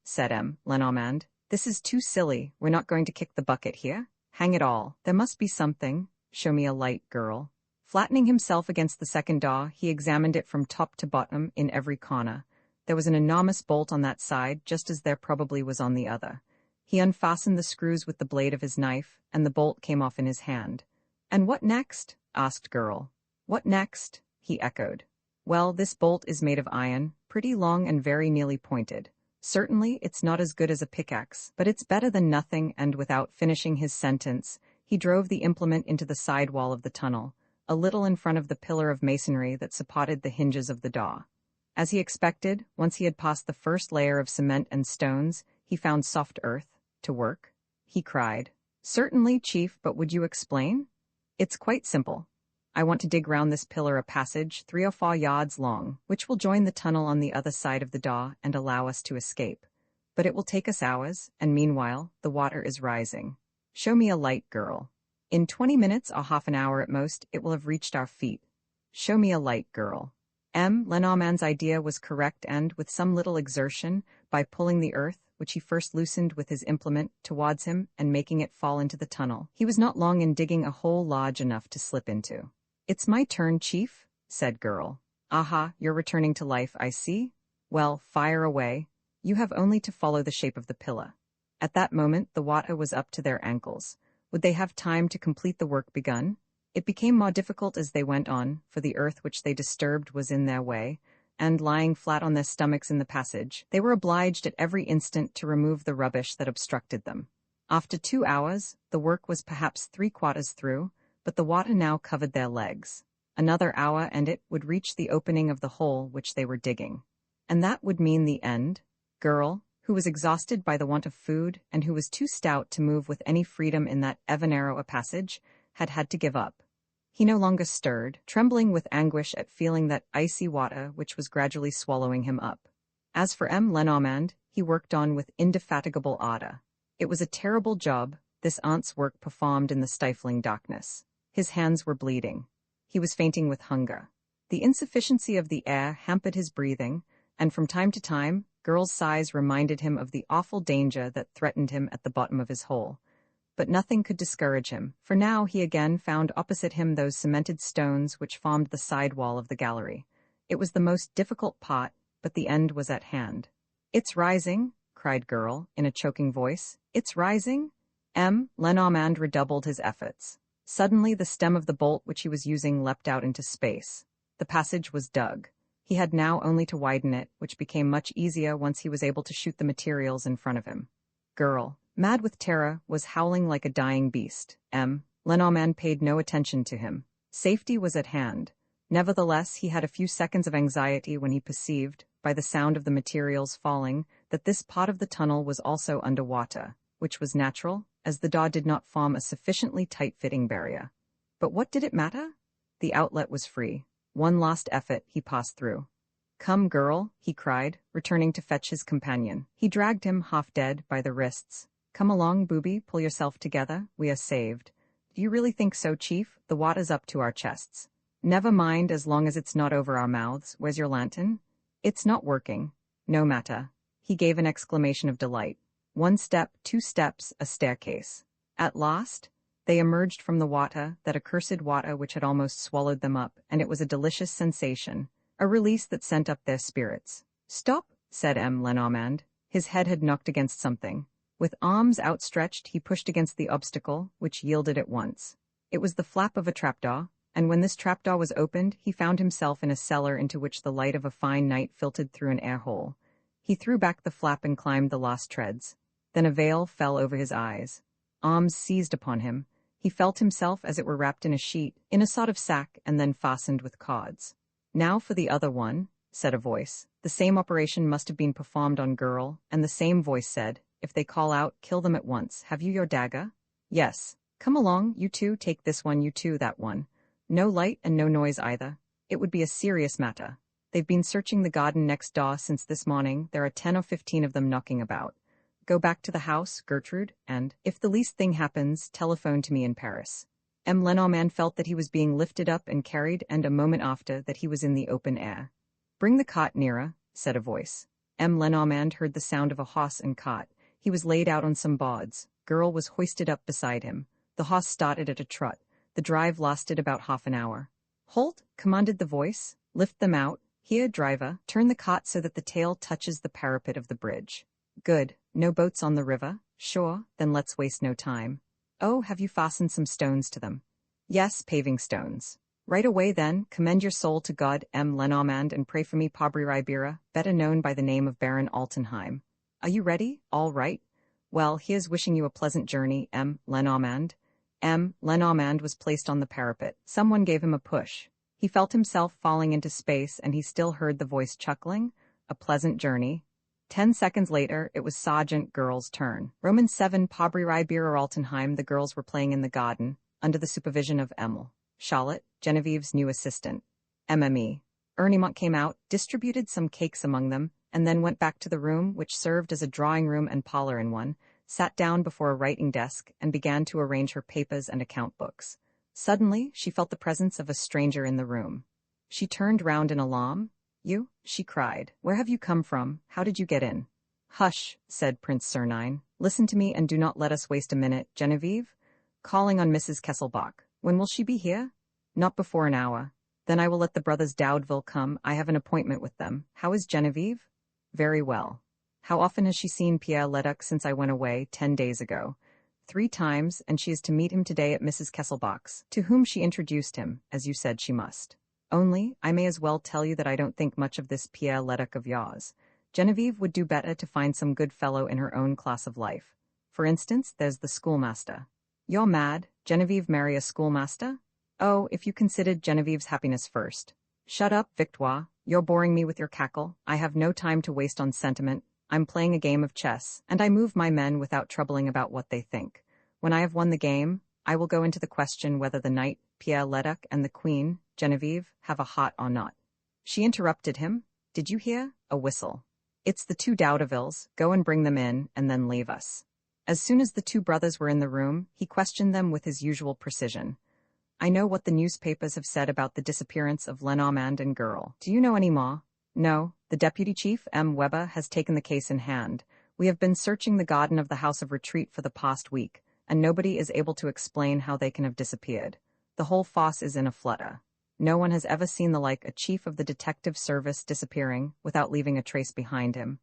[SPEAKER 1] said Lenormand. This is too silly, we're not going to kick the bucket here. Hang it all, there must be something. Show me a light, girl. Flattening himself against the second daw, he examined it from top to bottom in every corner. There was an enormous bolt on that side, just as there probably was on the other. He unfastened the screws with the blade of his knife, and the bolt came off in his hand. And what next? Asked girl. What next? He echoed. Well, this bolt is made of iron, pretty long and very nearly pointed. Certainly, it's not as good as a pickaxe, but it's better than nothing, and without finishing his sentence, he drove the implement into the side wall of the tunnel, a little in front of the pillar of masonry that supported the hinges of the daw. As he expected, once he had passed the first layer of cement and stones, he found soft earth. To work? He cried. Certainly, Chief, but would you explain? It's quite simple. I want to dig round this pillar a passage 3 or 4 yards long, which will join the tunnel on the other side of the daw and allow us to escape. But it will take us hours, and meanwhile, the water is rising. Show me a light, girl. In 20 minutes or half an hour at most, it will have reached our feet. Show me a light, girl. Lenormand's idea was correct, and, with some little exertion, by pulling the earth, which he first loosened with his implement, towards him and making it fall into the tunnel, he was not long in digging a hole large enough to slip into. It's my turn, Chief, said girl. Aha, you're returning to life, I see. Well, fire away. You have only to follow the shape of the pillar. At that moment, the water was up to their ankles. Would they have time to complete the work begun? It became more difficult as they went on, for the earth which they disturbed was in their way, and, lying flat on their stomachs in the passage, they were obliged at every instant to remove the rubbish that obstructed them. After 2 hours, the work was perhaps 3/4 through, but the water now covered their legs. Another hour and it would reach the opening of the hole which they were digging. And that would mean the end. Girl, who was exhausted by the want of food and who was too stout to move with any freedom in that ever narrow a passage, had to give up. He no longer stirred, trembling with anguish at feeling that icy water which was gradually swallowing him up. As for Lenormand, he worked on with indefatigable ardor. It was a terrible job, this aunt's work performed in the stifling darkness. His hands were bleeding. He was fainting with hunger. The insufficiency of the air hampered his breathing, and from time to time, girls' sighs reminded him of the awful danger that threatened him at the bottom of his hole. But nothing could discourage him, for now he again found opposite him those cemented stones which formed the side wall of the gallery. It was the most difficult part, but the end was at hand. It's rising, cried girl, in a choking voice. It's rising? Lenormand redoubled his efforts. Suddenly the stem of the bolt which he was using leapt out into space. The passage was dug. He had now only to widen it, which became much easier once he was able to shoot the materials in front of him. Girl, mad with terror, was howling like a dying beast. Lenormand paid no attention to him. Safety was at hand. Nevertheless, he had a few seconds of anxiety when he perceived, by the sound of the materials falling, that this part of the tunnel was also underwater, which was natural, as the door did not form a sufficiently tight-fitting barrier. But what did it matter? The outlet was free. One last effort he passed through. "Come, girl," he cried, returning to fetch his companion. He dragged him, half-dead, by the wrists. "Come along, booby, pull yourself together, we are saved." "Do you really think so, Chief? The water's up to our chests." "Never mind, as long as it's not over our mouths. Where's your lantern?" "It's not working." "No matter." He gave an exclamation of delight. 1 step, 2 steps, a staircase. At last, they emerged from the water, that accursed water which had almost swallowed them up, and it was a delicious sensation, a release that sent up their spirits. "Stop," said Lenormand. His head had knocked against something. With arms outstretched, he pushed against the obstacle, which yielded at once. It was the flap of a trapdoor, and when this trapdoor was opened, he found himself in a cellar into which the light of a fine night filtered through an air hole. He threw back the flap and climbed the last treads. Then a veil fell over his eyes. Arms seized upon him. He felt himself as it were wrapped in a sheet, in a sort of sack, and then fastened with cords. "Now for the other one," said a voice. The same operation must have been performed on girl, and the same voice said, "If they call out, kill them at once. Have you your dagger?" "Yes." "Come along, you two, take this one, you two, that one. No light and no noise either. It would be a serious matter. They've been searching the garden next door since this morning. There are 10 or 15 of them knocking about. Go back to the house, Gertrude, and, if the least thing happens, telephone to me in Paris." Lenormand felt that he was being lifted up and carried, and a moment after, that he was in the open air. "Bring the cot nearer," said a voice. Lenormand heard the sound of a horse and cot. He was laid out on some boards. Girl was hoisted up beside him. The horse started at a trot. The drive lasted about half an hour. "Halt," commanded the voice. "Lift them out. Here, driver, turn the cot so that the tail touches the parapet of the bridge." "Good. No boats on the river? Sure, then let's waste no time." "Oh, have you fastened some stones to them?" "Yes, paving stones." "Right away then, commend your soul to God, Lenormand, and pray for me, Pauvre Ribera, better known by the name of Baron Altenheim. Are you ready? All right. Well, here's wishing you a pleasant journey, Lenormand." Lenormand was placed on the parapet. Someone gave him a push. He felt himself falling into space, and he still heard the voice chuckling, "A pleasant journey." 10 seconds later, it was Sergeant Girl's turn. Roman 7, Pauvre Ribera Altenheim. The girls were playing in the garden, under the supervision of Emile. Charlotte, Genevieve's new assistant. MME. Ernimont came out, distributed some cakes among them, and then went back to the room, which served as a drawing room and parlor in one, sat down before a writing desk, and began to arrange her papers and account books. Suddenly, she felt the presence of a stranger in the room. She turned round in alarm. "You?" she cried. "Where have you come from? How did you get in?" "Hush," said Prince Sernine. "Listen to me and do not let us waste a minute. Genevieve?" "Calling on Mrs. Kesselbach." "When will she be here?" "Not before an hour." "Then I will let the brothers Daudeville come. I have an appointment with them. How is Genevieve?" "Very well." "How often has she seen Pierre Leduc since I went away 10 days ago?" 3 times, and she is to meet him today at Mrs. Kesselbach's, to whom she introduced him, as you said she must. Only, I may as well tell you that I don't think much of this Pierre Leduc of yours. Genevieve would do better to find some good fellow in her own class of life. For instance, there's the schoolmaster. "You're mad. Genevieve marry a schoolmaster?" "Oh, if you considered Genevieve's happiness first." "Shut up, Victoire. You're boring me with your cackle. I have no time to waste on sentiment. I'm playing a game of chess, and I move my men without troubling about what they think. When I have won the game, I will go into the question whether the knight, Pierre Leduc, and the queen, Genevieve, have a hot or not." She interrupted him. "Did you hear? A whistle. It's the 2 Daudevilles. Go and bring them in, and then leave us." As soon as the 2 brothers were in the room, he questioned them with his usual precision. "I know what the newspapers have said about the disappearance of Lenormand and Girl. Do you know any more?" "No. The deputy chief, Weber, has taken the case in hand. We have been searching the garden of the House of Retreat for the past week, and nobody is able to explain how they can have disappeared. The whole fosse is in a flutter. No one has ever seen the like, a chief of the detective service disappearing without leaving a trace behind him.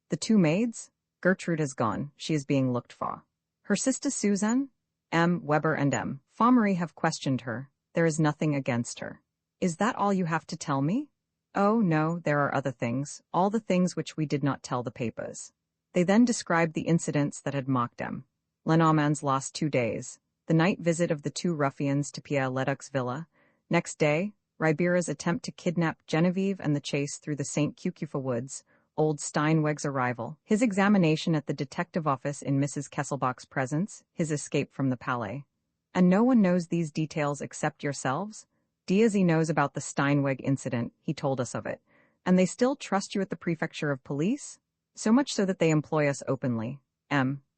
[SPEAKER 1] The 2 maids? Gertrude has gone. She is being looked for. Her sister Suzanne? Weber and Formery have questioned her. There is nothing against her." "Is that all you have to tell me?" Oh no, there are other things, all the things which we did not tell the papers. They then described the incidents that had mocked them. Lenormand's lost 2 days, the night visit of the two ruffians to Pierre Ledoc's villa. Next day, Ribera's attempt to kidnap Genevieve and the chase through the St. Cucufa woods, old Steinweg's arrival, his examination at the detective office in Mrs. Kesselbach's presence, his escape from the Palais. And no one knows these details except yourselves? Diaz knows about the Steinweg incident, he told us of it. And they still trust you at the prefecture of police? So much so that they employ us openly.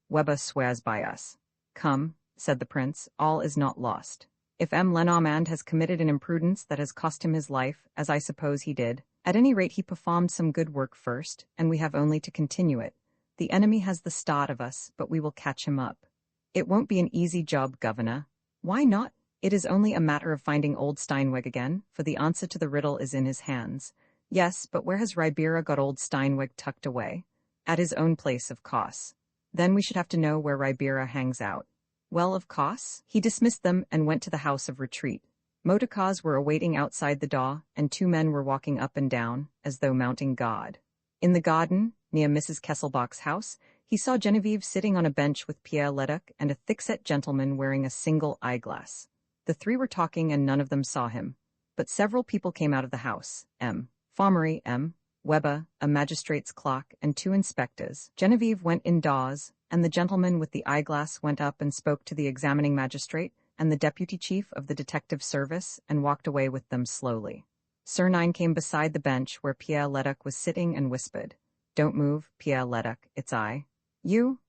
[SPEAKER 1] Weber swears by us. Come, said the prince, all is not lost. If Lenormand has committed an imprudence that has cost him his life, as I suppose he did, at any rate he performed some good work first, and we have only to continue it. The enemy has the start of us, but we will catch him up. It won't be an easy job, Governor. Why not? It is only a matter of finding old Steinweg again, for the answer to the riddle is in his hands. Yes, but where has Ribera got old Steinweg tucked away? At his own place, of course. Then we should have to know where Ribera hangs out. Well, of course. He dismissed them and went to the house of retreat. Motorcars were awaiting outside the door, and 2 men were walking up and down, as though mounting guard. In the garden, near Mrs. Kesselbach's house, he saw Genevieve sitting on a bench with Pierre Ledoc and a thick-set gentleman wearing a single eyeglass. The 3 were talking and none of them saw him. But several people came out of the house. Farmery, Weber, a magistrate's clerk, and 2 inspectors. Genevieve went indoors, and the gentleman with the eyeglass went up and spoke to the examining magistrate and the deputy chief of the detective service and walked away with them slowly. Sernine came beside the bench where Pierre Ledoc was sitting and whispered, "Don't move, Pierre Ledoc, it's I." You?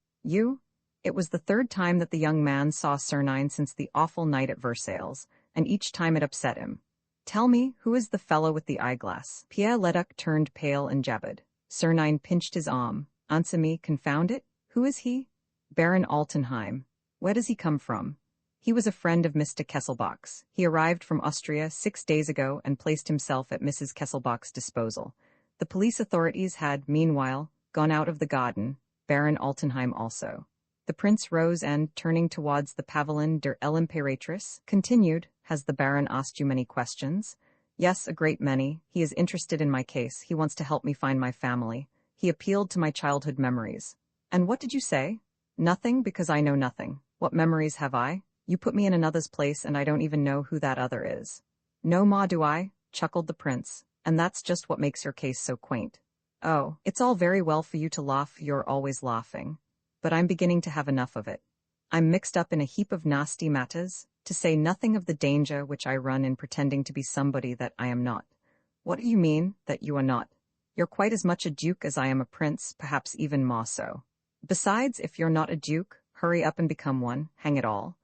[SPEAKER 1] It was the 3rd time that the young man saw Sernine since the awful night at Versailles, and each time it upset him. "Tell me, who is the fellow with the eyeglass?" Pierre Ledoc turned pale and jabbered. Sernine pinched his arm. "Answer me, confound it. Who is he?" "Baron Altenheim." "Where does he come from?" "He was a friend of Mr. Kesselbach's. He arrived from Austria 6 days ago and placed himself at Mrs. Kesselbach's disposal. The police authorities had, meanwhile, gone out of the garden, Baron Altenheim also." The prince rose and, turning towards the Pavillon de l'Impératrice, continued, "Has the baron asked you many questions?" "Yes, a great many. He is interested in my case. He wants to help me find my family. He appealed to my childhood memories." "And what did you say?" "Nothing, because I know nothing. What memories have I? You put me in another's place and I don't even know who that other is." "No more do I," chuckled the prince, "and that's just what makes your case so quaint." "Oh, it's all very well for you to laugh, you're always laughing. But I'm beginning to have enough of it. I'm mixed up in a heap of nasty matters, to say nothing of the danger which I run in pretending to be somebody that I am not." "What do you mean, that you are not?" "You're quite as much a duke as I am a prince, perhaps even more so. Besides, if you're not a duke, hurry up and become one, hang it all.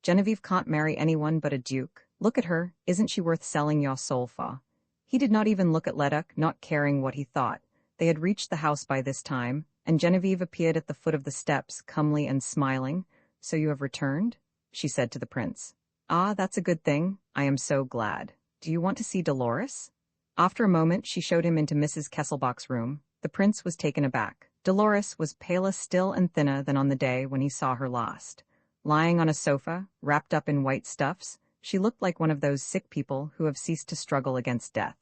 [SPEAKER 1] Genevieve can't marry anyone but a duke. Look at her, isn't she worth selling your soul for?" He did not even look at Ledoc, not caring what he thought. They had reached the house by this time, and Genevieve appeared at the foot of the steps, comely and smiling. "So you have returned?" she said to the prince. "Ah, that's a good thing. I am so glad. Do you want to see Dolores?" After a moment she showed him into Mrs. Kesselbach's room. The prince was taken aback. Dolores was paler still and thinner than on the day when he saw her last. Lying on a sofa, wrapped up in white stuffs, she looked like one of those sick people who have ceased to struggle against death.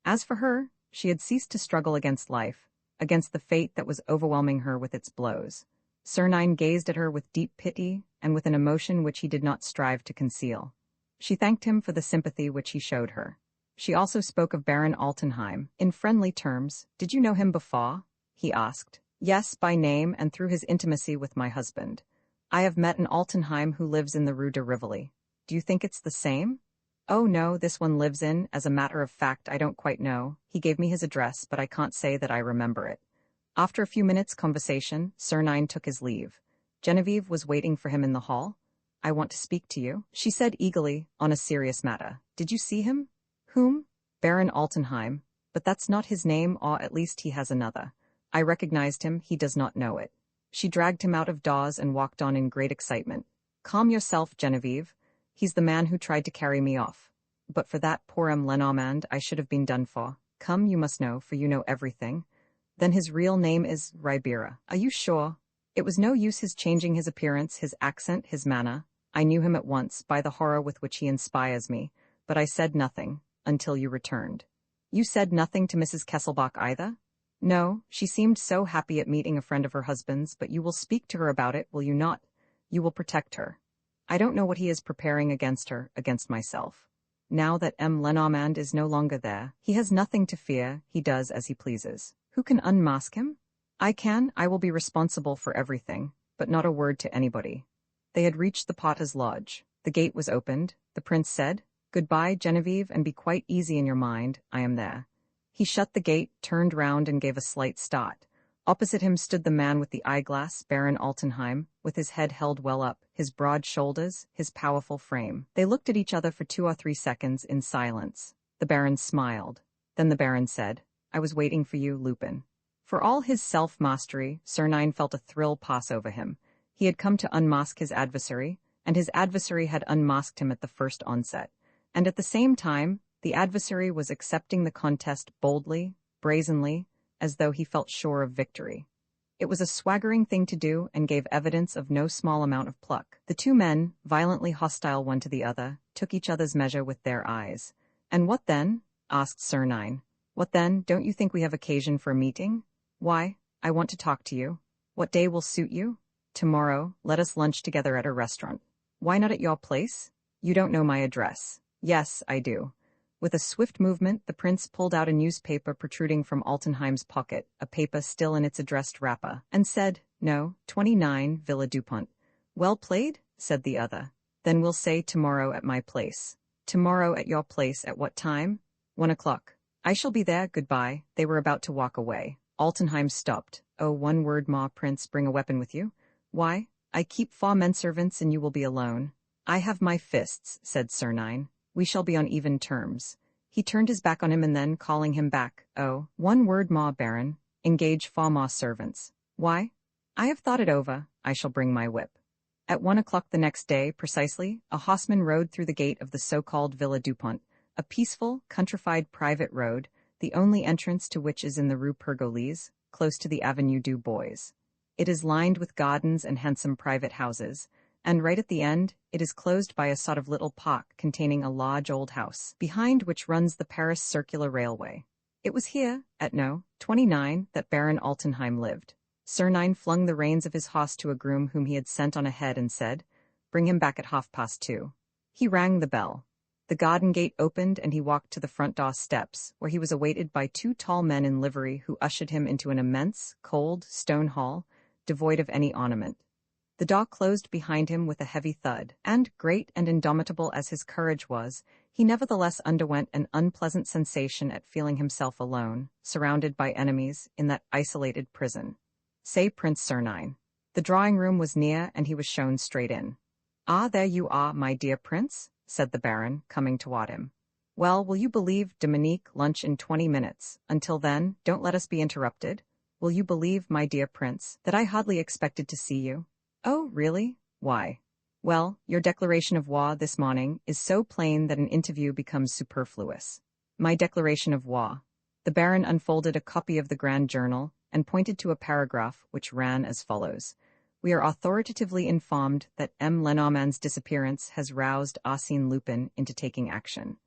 [SPEAKER 1] As for her, she had ceased to struggle against life, against the fate that was overwhelming her with its blows. Sernine gazed at her with deep pity and with an emotion which he did not strive to conceal. She thanked him for the sympathy which he showed her. She also spoke of Baron Altenheim, in friendly terms. "Did you know him before?" he asked. "Yes, by name and through his intimacy with my husband. I have met an Altenheim who lives in the Rue de Rivoli. Do you think it's the same?" "Oh no, this one lives in, as a matter of fact, I don't quite know. He gave me his address, but I can't say that I remember it." After a few minutes' conversation, Sernine took his leave. Genevieve was waiting for him in the hall. "I want to speak to you," she said eagerly, "on a serious matter. Did you see him?" "Whom?" "Baron Altenheim. But that's not his name, or at least he has another. I recognized him, he does not know it." She dragged him out of doors and walked on in great excitement. "Calm yourself, Genevieve. He's the man who tried to carry me off. But for that poor Lenormand, I should have been done for. Come, you must know, for you know everything. Then his real name is Ribera. Are you sure?" It was no use his changing his appearance, his accent, his manner. I knew him at once, by the horror with which he inspires me, but I said nothing, until you returned. You said nothing to Mrs. Kesselbach either? No, she seemed so happy at meeting a friend of her husband's, but you will speak to her about it, will you not? You will protect her. I don't know what he is preparing against her, against myself. Now that M. Lenormand is no longer there, he has nothing to fear, he does as he pleases. Who can unmask him? I can, I will be responsible for everything, but not a word to anybody. They had reached the Potter's lodge. The gate was opened. The prince said, "Goodbye, Genevieve, and be quite easy in your mind, I am there." He shut the gate, turned round and gave a slight start. Opposite him stood the man with the eyeglass, Baron Altenheim, with his head held well up, his broad shoulders, his powerful frame. They looked at each other for 2 or 3 seconds in silence. The Baron smiled. Then the Baron said, "I was waiting for you, Lupin." For all his self-mastery, Sernine felt a thrill pass over him. He had come to unmask his adversary, and his adversary had unmasked him at the first onset. And at the same time, the adversary was accepting the contest boldly, brazenly, as though he felt sure of victory. It was a swaggering thing to do and gave evidence of no small amount of pluck. The two men, violently hostile one to the other, took each other's measure with their eyes. "And what then?" asked Sernine. "What then? Don't you think we have occasion for a meeting?" "Why? I want to talk to you." "What day will suit you?" "Tomorrow, let us lunch together at a restaurant." "Why not at your place?" "You don't know my address." "Yes, I do." With a swift movement, the prince pulled out a newspaper protruding from Altenheim's pocket, a paper still in its addressed wrapper, and said, "No, 29, Villa Dupont." "Well played," said the other. "Then we'll say tomorrow at my place." "Tomorrow at your place at what time?" 1 o'clock. "I shall be there, goodbye." They were about to walk away. Altenheim stopped. "Oh, one word, ma, Prince, bring a weapon with you?" "Why? I keep 4 menservants and you will be alone." "I have my fists," said Sernine. "We shall be on even terms." He turned his back on him and then, calling him back, "Oh, one word, ma, Baron. Engage 4 more servants." "Why?" "I have thought it over. I shall bring my whip." At 1 o'clock the next day, precisely, a horseman rode through the gate of the so-called Villa Dupont, a peaceful, countrified private road, the only entrance to which is in the Rue Pergolese, close to the Avenue du Bois. It is lined with gardens and handsome private houses, and right at the end, it is closed by a sort of little park containing a large old house, behind which runs the Paris Circular Railway. It was here, at No. 29, that Baron Altenheim lived. Sernine flung the reins of his horse to a groom whom he had sent on ahead and said, "Bring him back at 2:30. He rang the bell. The garden gate opened and he walked to the front door steps, where he was awaited by 2 tall men in livery who ushered him into an immense, cold, stone hall, devoid of any ornament. The door closed behind him with a heavy thud, and, great and indomitable as his courage was, he nevertheless underwent an unpleasant sensation at feeling himself alone, surrounded by enemies, in that isolated prison. Say Prince Sernine. The drawing-room was near, and he was shown straight in. "Ah, there you are, my dear prince," said the Baron, coming toward him. "Well, will you believe, Dominique, lunch in 20 minutes. Until then, don't let us be interrupted. Will you believe, my dear prince, that I hardly expected to see you?" "Oh, really? Why?" "Well, your declaration of war this morning is so plain that an interview becomes superfluous." "My declaration of war." The Baron unfolded a copy of the Grand Journal and pointed to a paragraph which ran as follows. "We are authoritatively informed that M. Lenormand's disappearance has roused Arsène Lupin into taking action.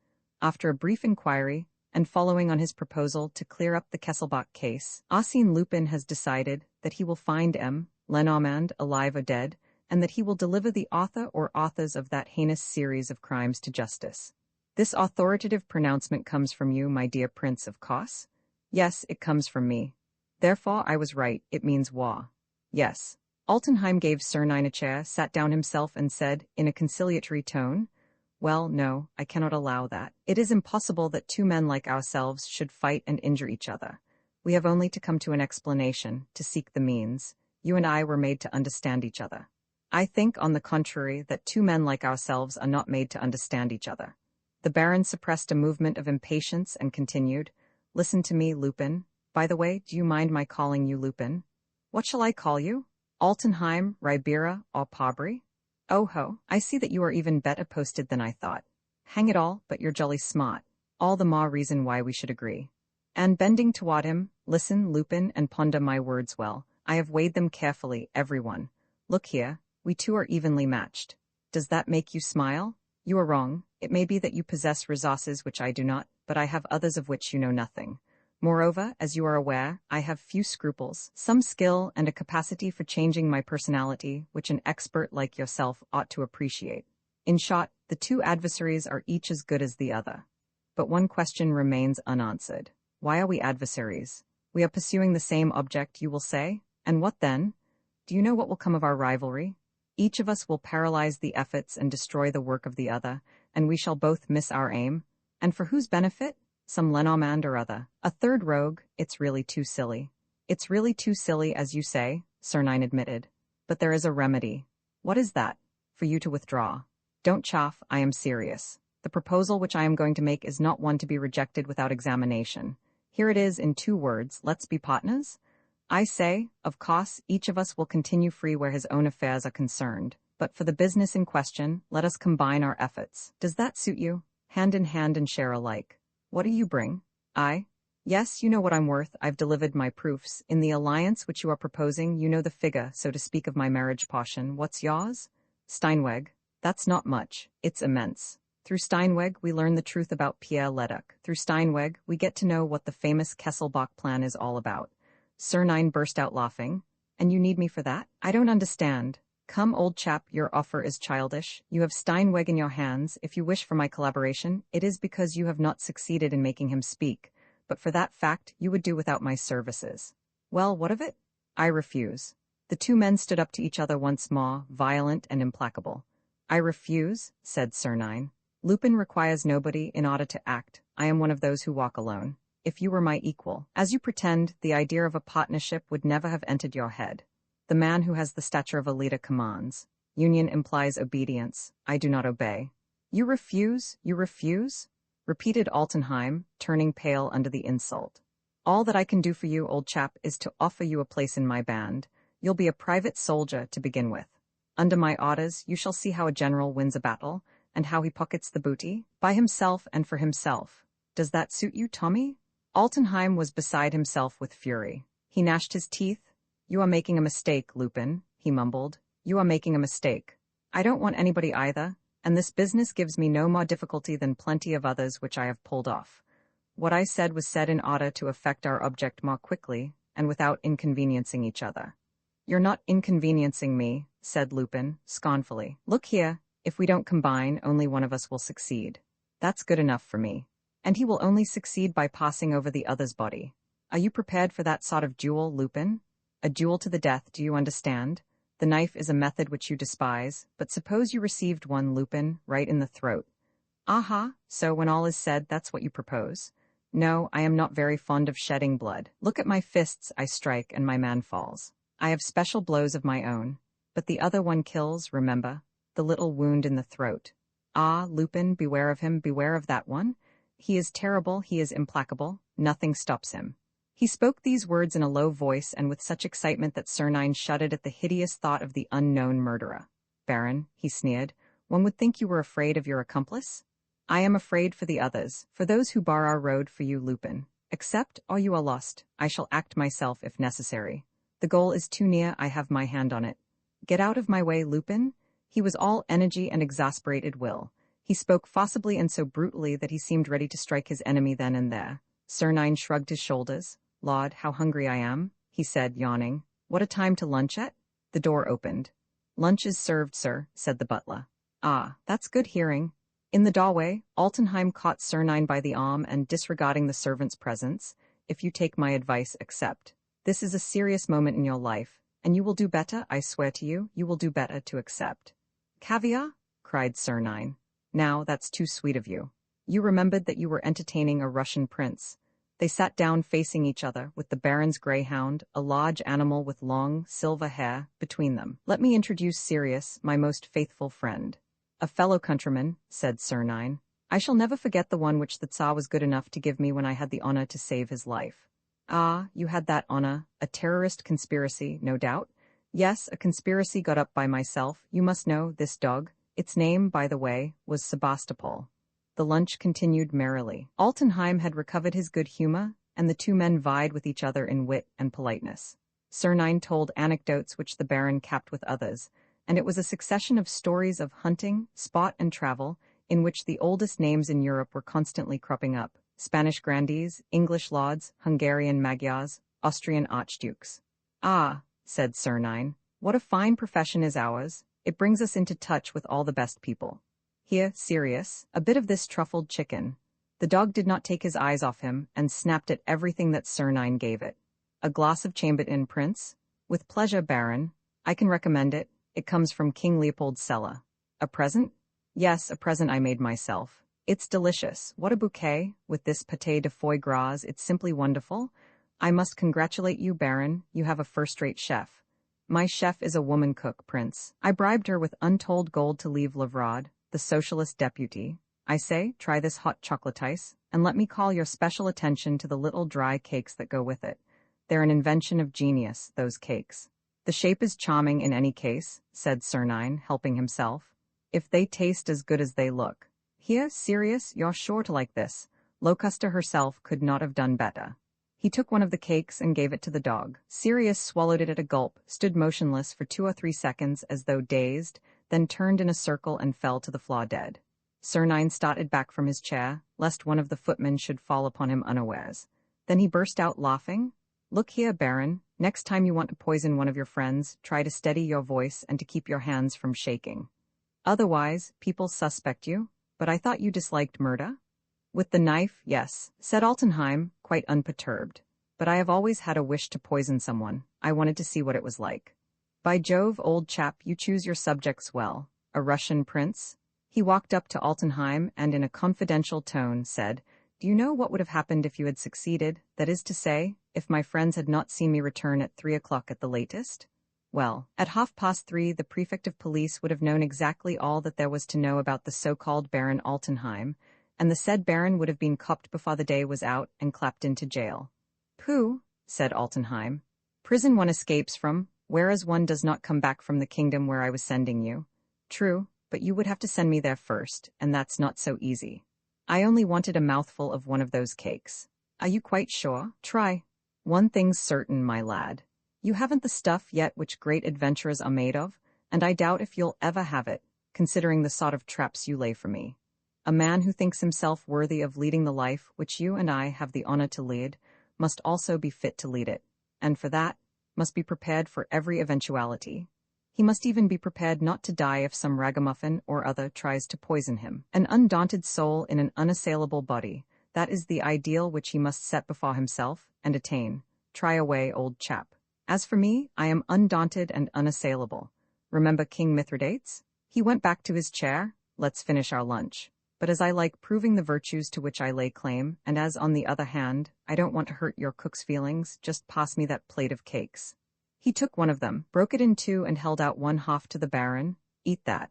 [SPEAKER 1] After a brief inquiry, and following on his proposal to clear up the Kesselbach case, Arsène Lupin has decided that he will find M. Lenormand alive or dead, and that he will deliver the author or authors of that heinous series of crimes to justice. This authoritative pronouncement comes from you, my dear Prince, of course?" "Yes, it comes from me." "Therefore I was right, it means war." "Yes." Altenheim gave Sernine a chair, sat down himself, and said, in a conciliatory tone, "Well, no, I cannot allow that. It is impossible that 2 men like ourselves should fight and injure each other. We have only to come to an explanation, to seek the means. You and I were made to understand each other. I think, on the contrary, that 2 men like ourselves are not made to understand each other." The Baron suppressed a movement of impatience and continued, "Listen to me, Lupin. By the way, do you mind my calling you Lupin? What shall I call you? Altenheim, Ribera, or Pabri? Oh ho, I see that you are even better posted than I thought. Hang it all, but you're jolly smart. All the more reason why we should agree." And bending toward him, "Listen, Lupin, and ponder my words well. I have weighed them carefully, everyone. Look here, we 2 are evenly matched. Does that make you smile?" You are wrong. It may be that you possess resources which I do not, but I have others of which you know nothing. Moreover, as you are aware, I have few scruples, some skill, and a capacity for changing my personality, which an expert like yourself ought to appreciate. In short, the two adversaries are each as good as the other. But one question remains unanswered. Why are we adversaries? We are pursuing the same object, you will say? And what then? Do you know what will come of our rivalry? Each of us will paralyze the efforts and destroy the work of the other, and we shall both miss our aim. And for whose benefit? Some Lenormand or other. A third rogue. It's really too silly. It's really too silly, as you say, Sernine admitted. But there is a remedy. What is that? For you to withdraw. Don't chaff, I am serious. The proposal which I am going to make is not one to be rejected without examination. Here it is in 2 words. Let's be partners? I say, of course, each of us will continue free where his own affairs are concerned. But for the business in question, let us combine our efforts. Does that suit you? Hand in hand and share alike. What do you bring? I? Yes, you know what I'm worth. I've delivered my proofs. In the alliance which you are proposing, you know the figure, so to speak, of my marriage portion. What's yours? Steinweg. That's not much. It's immense. Through Steinweg, we learn the truth about Pierre Leduc. Through Steinweg, we get to know what the famous Kesselbach plan is all about. Sernine burst out laughing. And you need me for that? I don't understand. Come, old chap, your offer is childish. You have Steinweg in your hands. If you wish for my collaboration, it is because you have not succeeded in making him speak. But for that fact, you would do without my services. Well, what of it? I refuse. The 2 men stood up to each other once more, violent and implacable. I refuse, said Sernine. Lupin requires nobody in order to act. I am one of those who walk alone. If you were my equal, as you pretend, the idea of a partnership would never have entered your head. The man who has the stature of a leader commands. Union implies obedience. I do not obey. You refuse? You refuse? Repeated Altenheim, turning pale under the insult. All that I can do for you, old chap, is to offer you a place in my band. You'll be a private soldier to begin with. Under my orders, you shall see how a general wins a battle, and how he pockets the booty, by himself and for himself. Does that suit you, Tommy? Altenheim was beside himself with fury. He gnashed his teeth. You are making a mistake, Lupin, he mumbled. You are making a mistake. I don't want anybody either, and this business gives me no more difficulty than plenty of others which I have pulled off. What I said was said in order to effect our object more quickly, and without inconveniencing each other. You're not inconveniencing me, said Lupin, scornfully. Look here, if we don't combine, only one of us will succeed. That's good enough for me. And he will only succeed by passing over the other's body. Are you prepared for that sort of duel, Lupin? A duel to the death, do you understand? The knife is a method which you despise, but suppose you received one, Lupin, right in the throat. Aha, so when all is said, that's what you propose. No, I am not very fond of shedding blood. Look at my fists, I strike, and my man falls. I have special blows of my own. But the other one kills, remember, the little wound in the throat. Ah, Lupin, beware of him, beware of that one. He is terrible, he is implacable, nothing stops him. He spoke these words in a low voice and with such excitement that Sernine shuddered at the hideous thought of the unknown murderer. Baron, he sneered, one would think you were afraid of your accomplice? I am afraid for the others, for those who bar our road for you, Lupin. Accept, or you are lost. I shall act myself if necessary. The goal is too near, I have my hand on it. Get out of my way, Lupin. He was all energy and exasperated will. He spoke forcibly and so brutally that he seemed ready to strike his enemy then and there. Sernine shrugged his shoulders. Lord, how hungry I am, he said, yawning. What a time to lunch at? The door opened. Lunch is served, sir, said the butler. Ah, that's good hearing. In the doorway, Altenheim caught Sernine by the arm and, disregarding the servant's presence, if you take my advice, accept. This is a serious moment in your life, and you will do better, I swear to you, you will do better to accept. Caviar? Cried Sernine. Now, that's too sweet of you. You remembered that you were entertaining a Russian prince. They sat down facing each other, with the Baron's greyhound, a large animal with long, silver hair, between them. Let me introduce Sirius, my most faithful friend. A fellow countryman, said Sernine. I shall never forget the one which the Tsar was good enough to give me when I had the honor to save his life. Ah, you had that honor. A terrorist conspiracy, no doubt? Yes, a conspiracy got up by myself. You must know, this dog. Its name, by the way, was Sebastopol. The lunch continued merrily. Altenheim had recovered his good humor, and the 2 men vied with each other in wit and politeness. Sernine told anecdotes which the Baron capped with others, and it was a succession of stories of hunting, sport, and travel, in which the oldest names in Europe were constantly cropping up: Spanish grandees, English lords, Hungarian Magyars, Austrian archdukes. "Ah," said Sernine, "what a fine profession is ours. It brings us into touch with all the best people. Here, Sirius, a bit of this truffled chicken." The dog did not take his eyes off him and snapped at everything that Sernine gave it. "A glass of Chambertin, Prince?" "With pleasure, Baron. I can recommend it. It comes from King Leopold's cellar." "A present?" "Yes, a present I made myself. It's delicious. What a bouquet, with this pâté de foie gras. It's simply wonderful. I must congratulate you, Baron. You have a first-rate chef." "My chef is a woman cook, Prince. I bribed her with untold gold to leave Levrade, the socialist deputy. I say, try this hot chocolate ice, and let me call your special attention to the little dry cakes that go with it. They're an invention of genius, those cakes." "The shape is charming in any case," said Sernine, helping himself. "If they taste as good as they look. Here, Sirius, you're sure to like this. Locusta herself could not have done better." He took one of the cakes and gave it to the dog. Sirius swallowed it at a gulp, stood motionless for 2 or 3 seconds as though dazed, then turned in a circle and fell to the floor dead. Sernine started back from his chair, lest one of the footmen should fall upon him unawares. Then he burst out laughing. "Look here, Baron, next time you want to poison one of your friends, try to steady your voice and to keep your hands from shaking. Otherwise, people suspect you. But I thought you disliked murder?" "With the knife, yes," said Altenheim, quite unperturbed. "But I have always had a wish to poison someone. I wanted to see what it was like." "By Jove, old chap, you choose your subjects well. A Russian prince?" He walked up to Altenheim and in a confidential tone said, "Do you know what would have happened if you had succeeded, that is to say, if my friends had not seen me return at 3 o'clock at the latest? Well, at 3:30 the prefect of police would have known exactly all that there was to know about the so-called Baron Altenheim, and the said Baron would have been copped before the day was out and clapped into jail." "Pooh," said Altenheim. "Prison one escapes from, whereas one does not come back from the kingdom where I was sending you." "True, but you would have to send me there first, and that's not so easy. I only wanted a mouthful of one of those cakes." "Are you quite sure? Try." "One thing's certain, my lad. You haven't the stuff yet which great adventurers are made of, and I doubt if you'll ever have it, considering the sort of traps you lay for me. A man who thinks himself worthy of leading the life which you and I have the honor to lead must also be fit to lead it, and for that, must be prepared for every eventuality. He must even be prepared not to die if some ragamuffin or other tries to poison him. An undaunted soul in an unassailable body, that is the ideal which he must set before himself and attain. Try away, old chap. As for me, I am undaunted and unassailable. Remember King Mithridates? He went back to his chair. Let's finish our lunch. But as I like proving the virtues to which I lay claim, and as, on the other hand, I don't want to hurt your cook's feelings, just pass me that plate of cakes." He took one of them, broke it in 2 and held out one half to the Baron. "Eat that."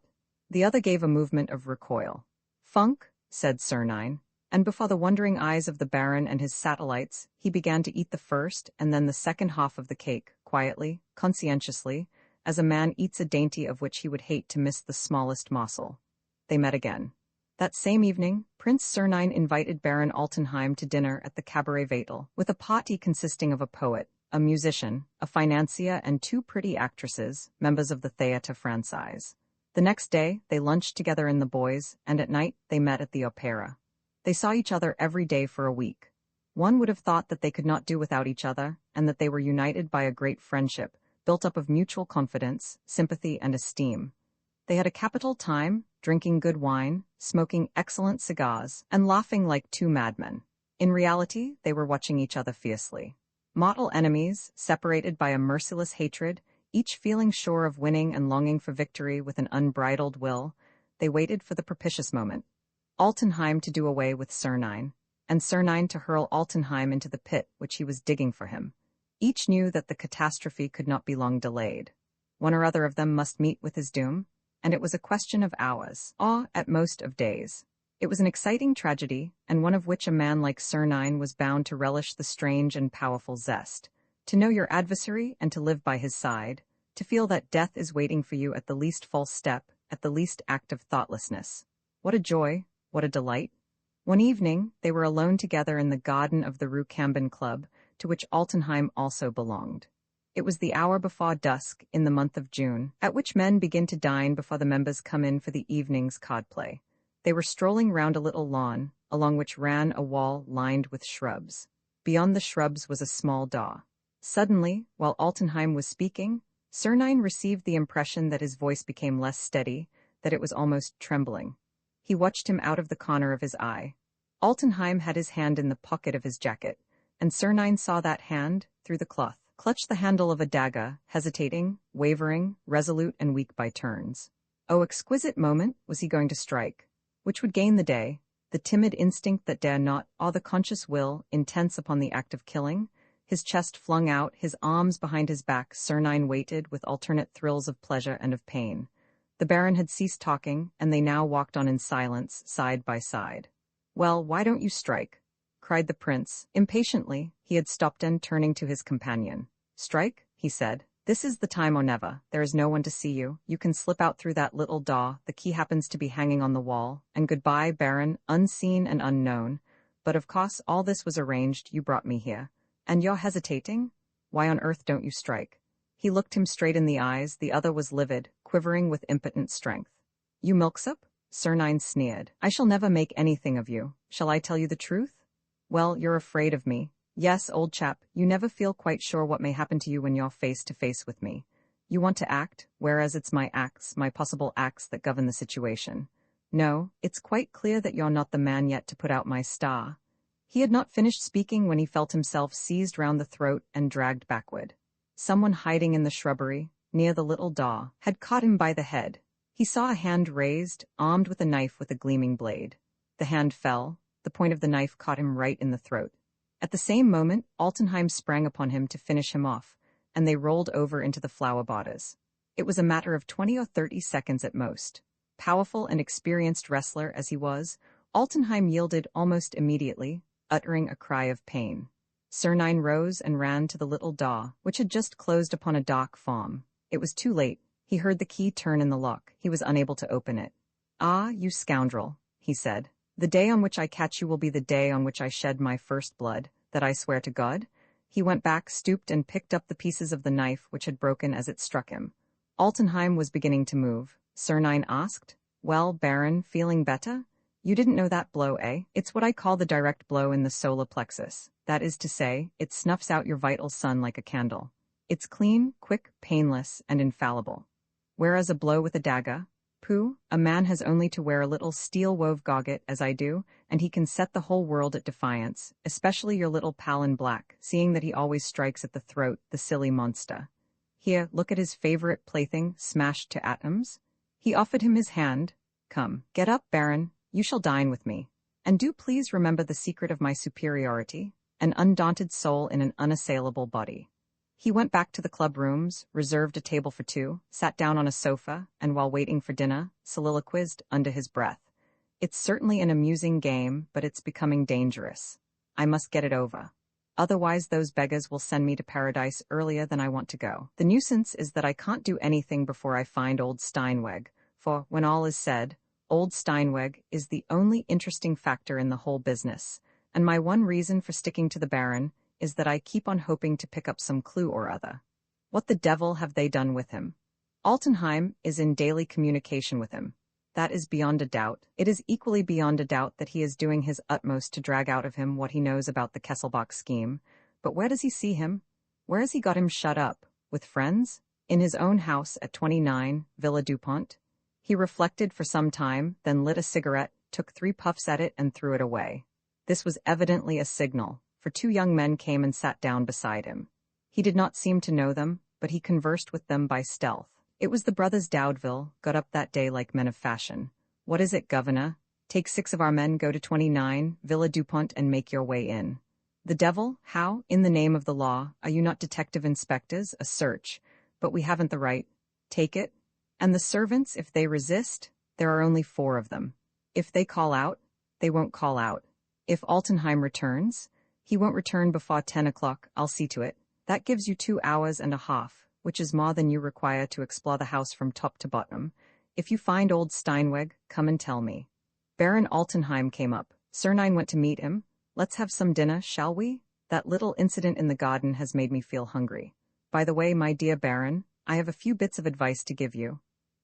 [SPEAKER 1] The other gave a movement of recoil. "Funk," said Sernine, and before the wondering eyes of the Baron and his satellites, he began to eat the first and then the second half of the cake, quietly, conscientiously, as a man eats a dainty of which he would hate to miss the smallest morsel. They met again. That same evening, Prince Sernine invited Baron Altenheim to dinner at the Cabaret Vatel, with a party consisting of a poet, a musician, a financier, and 2 pretty actresses, members of the Théâtre Français. The next day, they lunched together in the Bois, and at night, they met at the Opera. They saw each other every day for a week. One would have thought that they could not do without each other, and that they were united by a great friendship, built up of mutual confidence, sympathy, and esteem. They had a capital time, drinking good wine, smoking excellent cigars, and laughing like 2 madmen. In reality, they were watching each other fiercely. Mortal enemies, separated by a merciless hatred, each feeling sure of winning and longing for victory with an unbridled will, they waited for the propitious moment. Altenheim to do away with Sernine, and Sernine to hurl Altenheim into the pit which he was digging for him. Each knew that the catastrophe could not be long delayed. One or other of them must meet with his doom, and it was a question of hours, or, at most, of days. It was an exciting tragedy, and one of which a man like Sernine was bound to relish the strange and powerful zest. To know your adversary and to live by his side, to feel that death is waiting for you at the least false step, at the least act of thoughtlessness. What a joy, what a delight! One evening, they were alone together in the garden of the Rue Cambon Club, to which Altenheim also belonged. It was the hour before dusk, in the month of June, at which men begin to dine before the members come in for the evening's card play. They were strolling round a little lawn, along which ran a wall lined with shrubs. Beyond the shrubs was a small daw. Suddenly, while Altenheim was speaking, Sernine received the impression that his voice became less steady, that it was almost trembling. He watched him out of the corner of his eye. Altenheim had his hand in the pocket of his jacket, and Sernine saw that hand, through the cloth, clutch the handle of a dagger, hesitating, wavering, resolute and weak by turns. Oh, exquisite moment, was he going to strike? Which would gain the day? The timid instinct that dare not, or the conscious will, intense upon the act of killing? His chest flung out, his arms behind his back, Sernine waited with alternate thrills of pleasure and of pain. The Baron had ceased talking, and they now walked on in silence, side by side. "Well, why don't you strike?" cried the prince, impatiently. He had stopped and, turning to his companion. "Strike?" he said. "This is the time or never. There is no one to see you. You can slip out through that little door, the key happens to be hanging on the wall, and goodbye, Baron, unseen and unknown. But of course all this was arranged, you brought me here. And you're hesitating? Why on earth don't you strike?" He looked him straight in the eyes, the other was livid, quivering with impotent strength. "You milksop?" Sernine sneered. "I shall never make anything of you. Shall I tell you the truth? Well, you're afraid of me. Yes, old chap, you never feel quite sure what may happen to you when you're face to face with me. You want to act, whereas it's my acts, my possible acts that govern the situation. No, it's quite clear that you're not the man yet to put out my star." He had not finished speaking when he felt himself seized round the throat and dragged backward. Someone hiding in the shrubbery, near the little daw, had caught him by the head. He saw a hand raised, armed with a knife with a gleaming blade. The hand fell, the point of the knife caught him right in the throat. At the same moment, Altenheim sprang upon him to finish him off, and they rolled over into the flower borders. It was a matter of 20 or 30 seconds at most. Powerful and experienced wrestler as he was, Altenheim yielded almost immediately, uttering a cry of pain. Sernine rose and ran to the little daw, which had just closed upon a dark farm. It was too late. He heard the key turn in the lock. He was unable to open it. "Ah, you scoundrel," he said. "The day on which I catch you will be the day on which I shed my first blood, that I swear to God." He went back, stooped, and picked up the pieces of the knife which had broken as it struck him. Altenheim was beginning to move. Sernine asked, "Well, Baron, feeling better? You didn't know that blow, eh? It's what I call the direct blow in the solar plexus. That is to say, it snuffs out your vital sun like a candle. It's clean, quick, painless, and infallible. Whereas a blow with a dagger, pooh, a man has only to wear a little steel-wove gogget, as I do, and he can set the whole world at defiance, especially your little pal in black, seeing that he always strikes at the throat, the silly monster. Here, look at his favorite plaything, smashed to atoms." He offered him his hand. "Come, get up, Baron. You shall dine with me. And do please remember the secret of my superiority, an undaunted soul in an unassailable body." He went back to the club rooms, reserved a table for two, sat down on a sofa, and while waiting for dinner, soliloquized under his breath. "It's certainly an amusing game, but it's becoming dangerous. I must get it over. Otherwise those beggars will send me to paradise earlier than I want to go. The nuisance is that I can't do anything before I find old Steinweg, for, when all is said, old Steinweg is the only interesting factor in the whole business, and my one reason for sticking to the Baron is that I keep on hoping to pick up some clue or other. What the devil have they done with him? Altenheim is in daily communication with him. That is beyond a doubt. It is equally beyond a doubt that he is doing his utmost to drag out of him what he knows about the Kesselbach scheme. But where does he see him? Where has he got him shut up? With friends? In his own house at 29, Villa Dupont? He reflected for some time, then lit a cigarette, took 3 puffs at it and threw it away. This was evidently a signal, for 2 young men came and sat down beside him. He did not seem to know them, but he conversed with them by stealth. It was the brothers Daudeville, got up that day like men of fashion. "What is it, governor? Take 6 of our men, go to 29, Villa Dupont, and make your way in." "The devil? How? In the name of the law, are you not detective inspectors? A search. But we haven't the right." "Take it. And the servants, if they resist, there are only 4 of them. If they call out, they won't call out. If Altenheim returns, he won't return before 10 o'clock, I'll see to it. That gives you 2 hours and a half, which is more than you require to explore the house from top to bottom. If you find old Steinweg, come and tell me." Baron Altenheim came up. Sernine went to meet him. "Let's have some dinner, shall we? That little incident in the garden has made me feel hungry. By the way, my dear Baron, I have a few bits of advice to give you."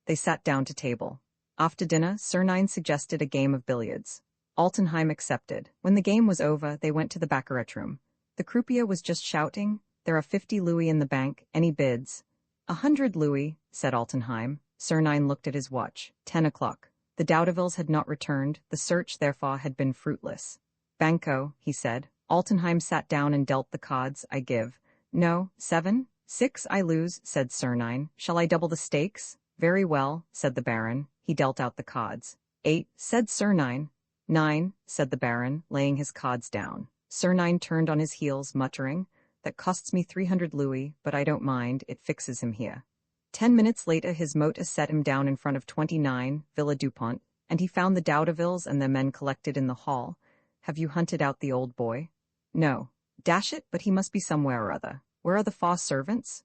[SPEAKER 1] They sat down to table. After dinner, Sir Nine suggested a game of billiards. Altenheim accepted. When the game was over, they went to the baccarat room. The croupier was just shouting, "There are 50 louis in the bank, any bids?" 100 louis, said Altenheim. Sir Nine looked at his watch. 10 o'clock. The Daudevilles had not returned, the search therefore had been fruitless. "Banco," he said. Altenheim sat down and dealt the cards. "I give." "No, 7? 6 I lose," said Sir Nine. "Shall I double the stakes?" "Very well," said the Baron. He dealt out the cards. 8, said Sir Nine. 9, said the Baron, laying his cards down. Sir Nine turned on his heels, muttering, "That costs me 300 louis, but I don't mind, it fixes him here." 10 minutes later his motor set him down in front of 29, Villa Dupont, and he found the Daudevilles and their men collected in the hall. "Have you hunted out the old boy?" "No. Dash it, but he must be somewhere or other. Where are the 4 servants?"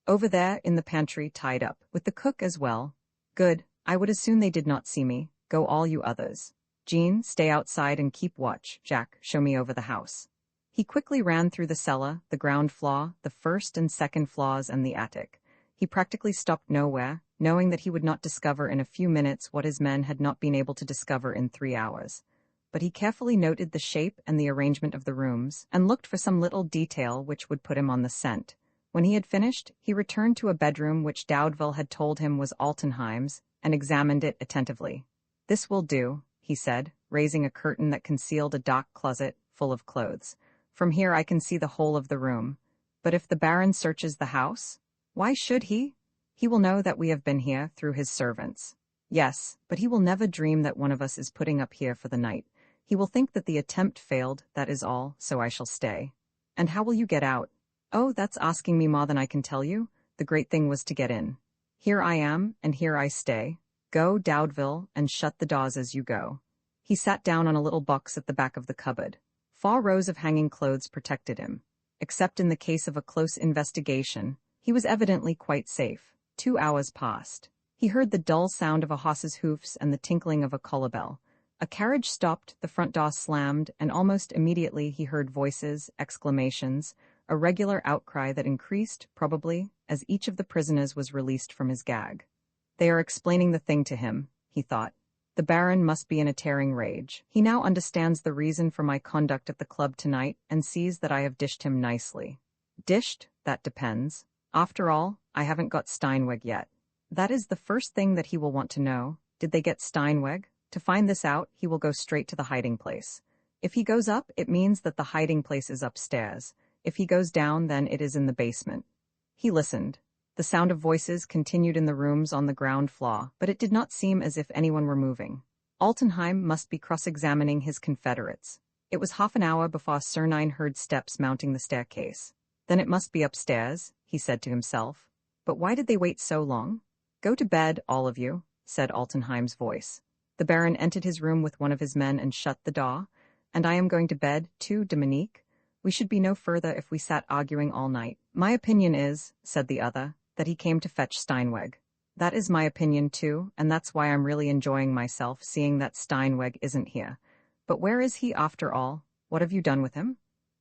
[SPEAKER 1] "Over there, in the pantry, tied up, with the cook as well." "Good. I would as soon they did not see me. Go all you others. Jean, stay outside and keep watch. Jack, show me over the house." He quickly ran through the cellar, the ground floor, the first and second floors, and the attic. He practically stopped nowhere, knowing that he would not discover in a few minutes what his men had not been able to discover in 3 hours. But he carefully noted the shape and the arrangement of the rooms, and looked for some little detail which would put him on the scent. When he had finished, he returned to a bedroom which Daudeville had told him was Altenheim's, and examined it attentively. "This will do," he said, raising a curtain that concealed a dark closet full of clothes. "From here I can see the whole of the room. But if the Baron searches the house, why should he? He will know that we have been here through his servants." "Yes, but he will never dream that one of us is putting up here for the night. He will think that the attempt failed, that is all, so I shall stay." "And how will you get out?" "Oh, that's asking me more than I can tell you. The great thing was to get in. Here I am, and here I stay. Go, Daudeville, and shut the doors as you go." He sat down on a little box at the back of the cupboard. 4 rows of hanging clothes protected him. Except in the case of a close investigation, he was evidently quite safe. 2 hours passed. He heard the dull sound of a horse's hoofs and the tinkling of a collar-bell. A carriage stopped, the front door slammed, and almost immediately he heard voices, exclamations, a regular outcry that increased, probably, as each of the prisoners was released from his gag. "They are explaining the thing to him," he thought. "The Baron must be in a tearing rage. He now understands the reason for my conduct at the club tonight and sees that I have dished him nicely." Dished? That depends. After all, I haven't got Steinweg yet. That is the first thing that he will want to know. Did they get Steinweg? To find this out, he will go straight to the hiding place. If he goes up, it means that the hiding place is upstairs. If he goes down, then it is in the basement. He listened. The sound of voices continued in the rooms on the ground floor, but it did not seem as if anyone were moving. Altenheim must be cross-examining his confederates. It was half an hour before Sir Nine heard steps mounting the staircase. Then it must be upstairs, he said to himself. But why did they wait so long? "Go to bed, all of you," said Altenheim's voice. The Baron entered his room with one of his men and shut the door. "And I am going to bed, too, Dominique. We should be no further if we sat arguing all night." "My opinion is," said the other, "that he came to fetch Steinweg." "That is my opinion, too, and that's why I'm really enjoying myself, seeing that Steinweg isn't here. But where is he, after all? What have you done with him?"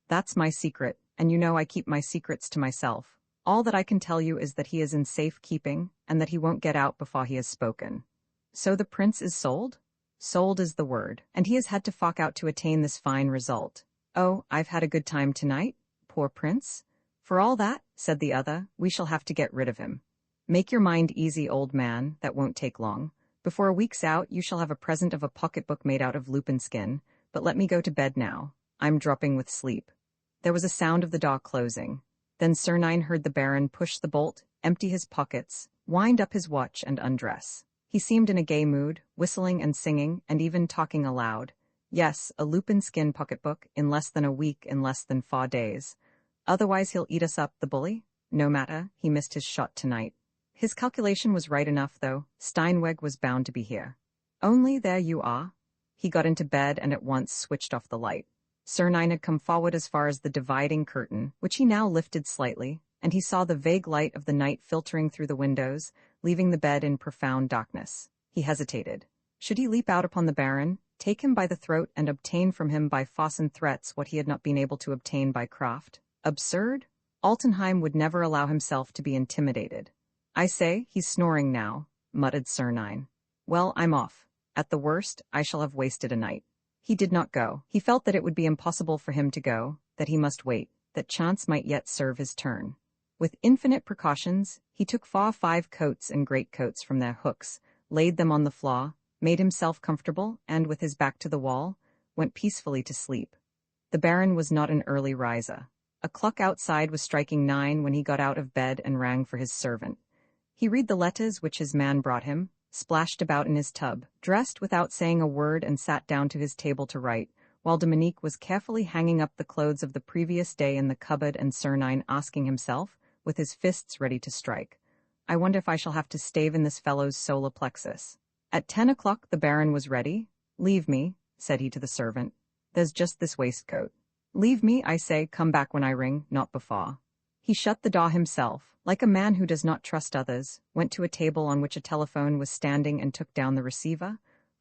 [SPEAKER 1] "That's my secret, and you know I keep my secrets to myself. All that I can tell you is that he is in safe keeping, and that he won't get out before he has spoken." "So the prince is sold?" "Sold is the word, and he has had to fork out to attain this fine result." "Oh, I've had a good time tonight? Poor prince?" "For all that," said the other, "we shall have to get rid of him." "Make your mind easy, old man, that won't take long. Before a week's out, you shall have a present of a pocketbook made out of lupin skin, but let me go to bed now. I'm dropping with sleep." There was a sound of the door closing. Then Sir Nine heard the Baron push the bolt, empty his pockets, wind up his watch, and undress. He seemed in a gay mood, whistling and singing, and even talking aloud. "Yes, a lupin skin pocketbook, in less than a week, in less than 4 days. Otherwise he'll eat us up, the bully. No matter, he missed his shot tonight." His calculation was right enough, though. Steinweg was bound to be here. "Only there you are." He got into bed and at once switched off the light. Sir Nine had come forward as far as the dividing curtain, which he now lifted slightly, and he saw the vague light of the night filtering through the windows, leaving the bed in profound darkness. He hesitated. Should he leap out upon the Baron, take him by the throat, and obtain from him by force and threats what he had not been able to obtain by craft? Absurd? Altenheim would never allow himself to be intimidated. "I say, he's snoring now," muttered Sir Nine. Well, I'm off. At the worst, I shall have wasted a night. He did not go. He felt that it would be impossible for him to go, that he must wait, that chance might yet serve his turn. With infinite precautions, he took 5 coats and greatcoats from their hooks, laid them on the floor, made himself comfortable, and, with his back to the wall, went peacefully to sleep. The Baron was not an early riser. A clock outside was striking 9 when he got out of bed and rang for his servant. He read the letters which his man brought him, splashed about in his tub, dressed without saying a word, and sat down to his table to write, while Dominique was carefully hanging up the clothes of the previous day in the cupboard, and Sernine asking himself, with his fists ready to strike, I wonder if I shall have to stave in this fellow's solar plexus. At 10 o'clock the Baron was ready. Leave me, said he to the servant. There's just this waistcoat. Leave me, I say, come back when I ring, not before. He shut the door himself, like a man who does not trust others, went to a table on which a telephone was standing and took down the receiver.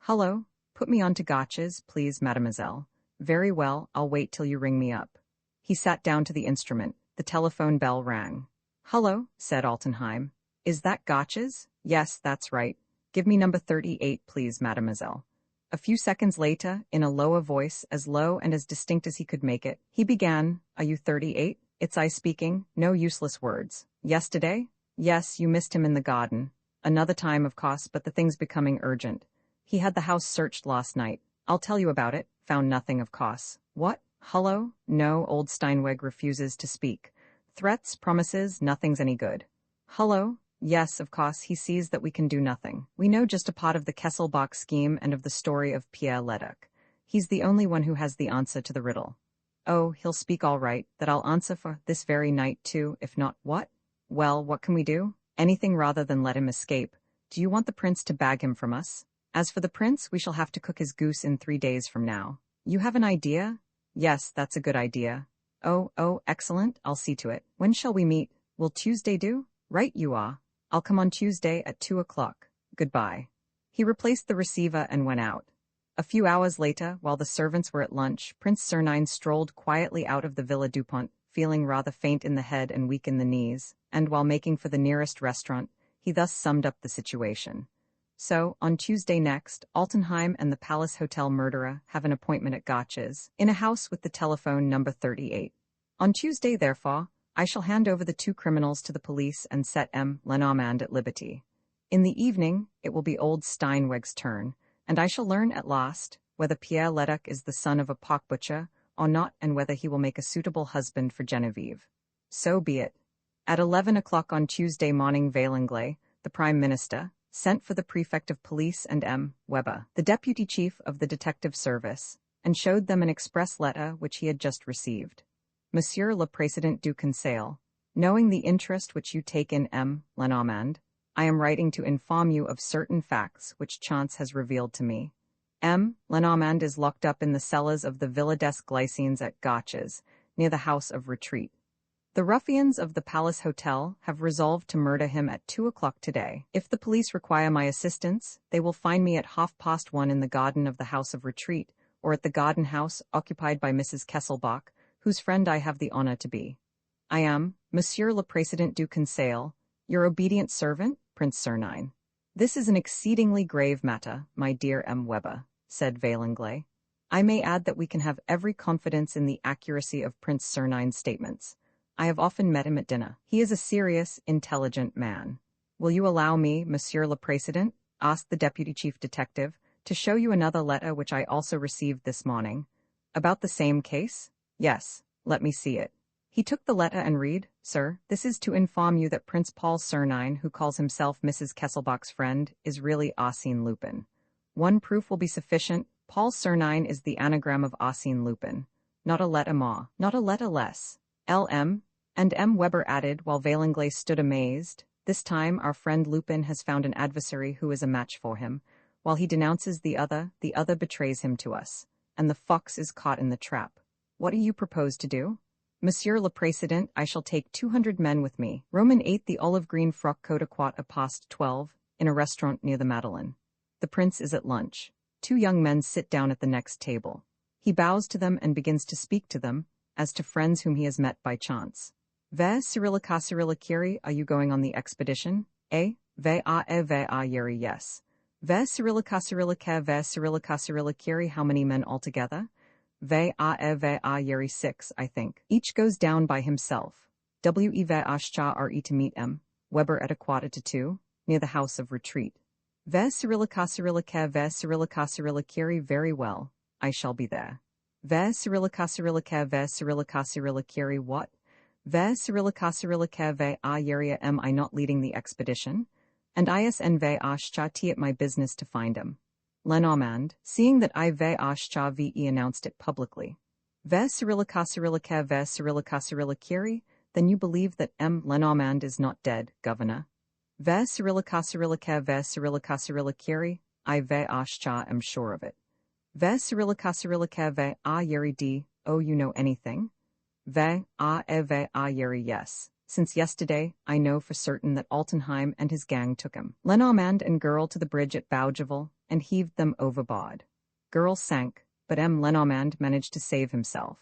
[SPEAKER 1] Hullo, put me on to Gotch's, please, mademoiselle. Very well, I'll wait till you ring me up. He sat down to the instrument. The telephone bell rang. Hullo, said Altenheim. Is that Gotch's? Yes, that's right. Give me number 38, please, mademoiselle. A few seconds later, in a lower voice, as low and as distinct as he could make it, he began, Are you 38? It's I speaking, no useless words. Yesterday? Yes, you missed him in the garden. Another time, of course, but the thing's becoming urgent. He had the house searched last night. I'll tell you about it. Found nothing, of course. What? Hullo? No, old Steinweg refuses to speak. Threats, promises, nothing's any good. Hullo? Yes, of course, he sees that we can do nothing. We know just a part of the Kesselbach scheme and of the story of Pierre Leduc. He's the only one who has the answer to the riddle. Oh, he'll speak all right, that I'll answer for this very night too, if not what? Well, what can we do? Anything rather than let him escape. Do you want the prince to bag him from us? As for the prince, we shall have to cook his goose in 3 days from now. You have an idea? Yes, that's a good idea. Oh, excellent, I'll see to it. When shall we meet? Will Tuesday do? Right you are. I'll come on Tuesday at 2 o'clock. Goodbye. He replaced the receiver and went out. A few hours later, while the servants were at lunch, Prince Sernine strolled quietly out of the Villa Dupont, feeling rather faint in the head and weak in the knees, and while making for the nearest restaurant, he thus summed up the situation. So, on Tuesday next, Altenheim and the Palace Hotel murderer have an appointment at Gotch's, in a house with the telephone number 38. On Tuesday, therefore, I shall hand over the 2 criminals to the police and set M. Lenormand at liberty. In the evening, it will be old Steinweg's turn, and I shall learn at last whether Pierre Leduc is the son of a pork butcher or not, and whether he will make a suitable husband for Genevieve. So be it. At 11 o'clock on Tuesday morning, Vaillanglais, the Prime Minister, sent for the Prefect of Police and M. Weber, the Deputy Chief of the Detective Service, and showed them an express letter which he had just received. Monsieur le Président du Conseil, knowing the interest which you take in M. Lenormand, I am writing to inform you of certain facts which chance has revealed to me. M. Lenormand is locked up in the cellars of the Villa des Glycines at Gotch's, near the House of Retreat. The ruffians of the Palace Hotel have resolved to murder him at 2 o'clock today. If the police require my assistance, they will find me at 1:30 in the garden of the House of Retreat, or at the garden house occupied by Mrs. Kesselbach, whose friend I have the honor to be. I am, Monsieur le Président du Conseil, your obedient servant, Prince Sernine. This is an exceedingly grave matter, my dear M. Weber, said Vaillanglais. I may add that we can have every confidence in the accuracy of Prince Sernine's statements. I have often met him at dinner. He is a serious, intelligent man. Will you allow me, Monsieur le Président, asked the Deputy Chief Detective, to show you another letter which I also received this morning? About the same case? Yes, let me see it. He took the letter and read, Sir, this is to inform you that Prince Paul Sernine, who calls himself Mrs. Kesselbach's friend, is really Arsène Lupin. One proof will be sufficient. Paul Sernine is the anagram of Arsène Lupin. Not a letter more, not a letter less. L.M. And M. Weber added, while Vaillanglais stood amazed, this time our friend Lupin has found an adversary who is a match for him. While he denounces the other betrays him to us. And the fox is caught in the trap. What do you propose to do? Monsieur le Président, I shall take 200 men with me. Roman 8 the olive green frock coat à quart à past 12, in a restaurant near the Madeleine. The prince is at lunch. 2 young men sit down at the next table. He bows to them and begins to speak to them, as to friends whom he has met by chance. Cyrilliciri, are you going on the expedition? Yeri, yes. Ve Cyrillica Kiri, how many men altogether? Ve yeri 6, I think. Each goes down by himself. We ve ashcha re to meet m. Weber at a quarter to 2, near the house of retreat. Ve Cyrillica Kiri, very well. I shall be there. Ve Cyrillica Kiri, what? Ve Cyrillica ve yeria, am I not leading the expedition? And isn ve ashcha t at my business to find him. Lenormand, seeing that I ve ashcha ve announced it publicly. Ve Cyrillica Kiri, then you believe that M. Lenormand is not dead, Governor. Ve Cyrillica Kiri, I ve ashcha am sure of it. Ve Cyrillica ve yeri d, oh, you know anything? Ve yeri, yes. Since yesterday, I know for certain that Altenheim and his gang took him, Lenormand and girl, to the bridge at Bougival, and heaved them overboard. Girl sank, but M. Lenormand managed to save himself.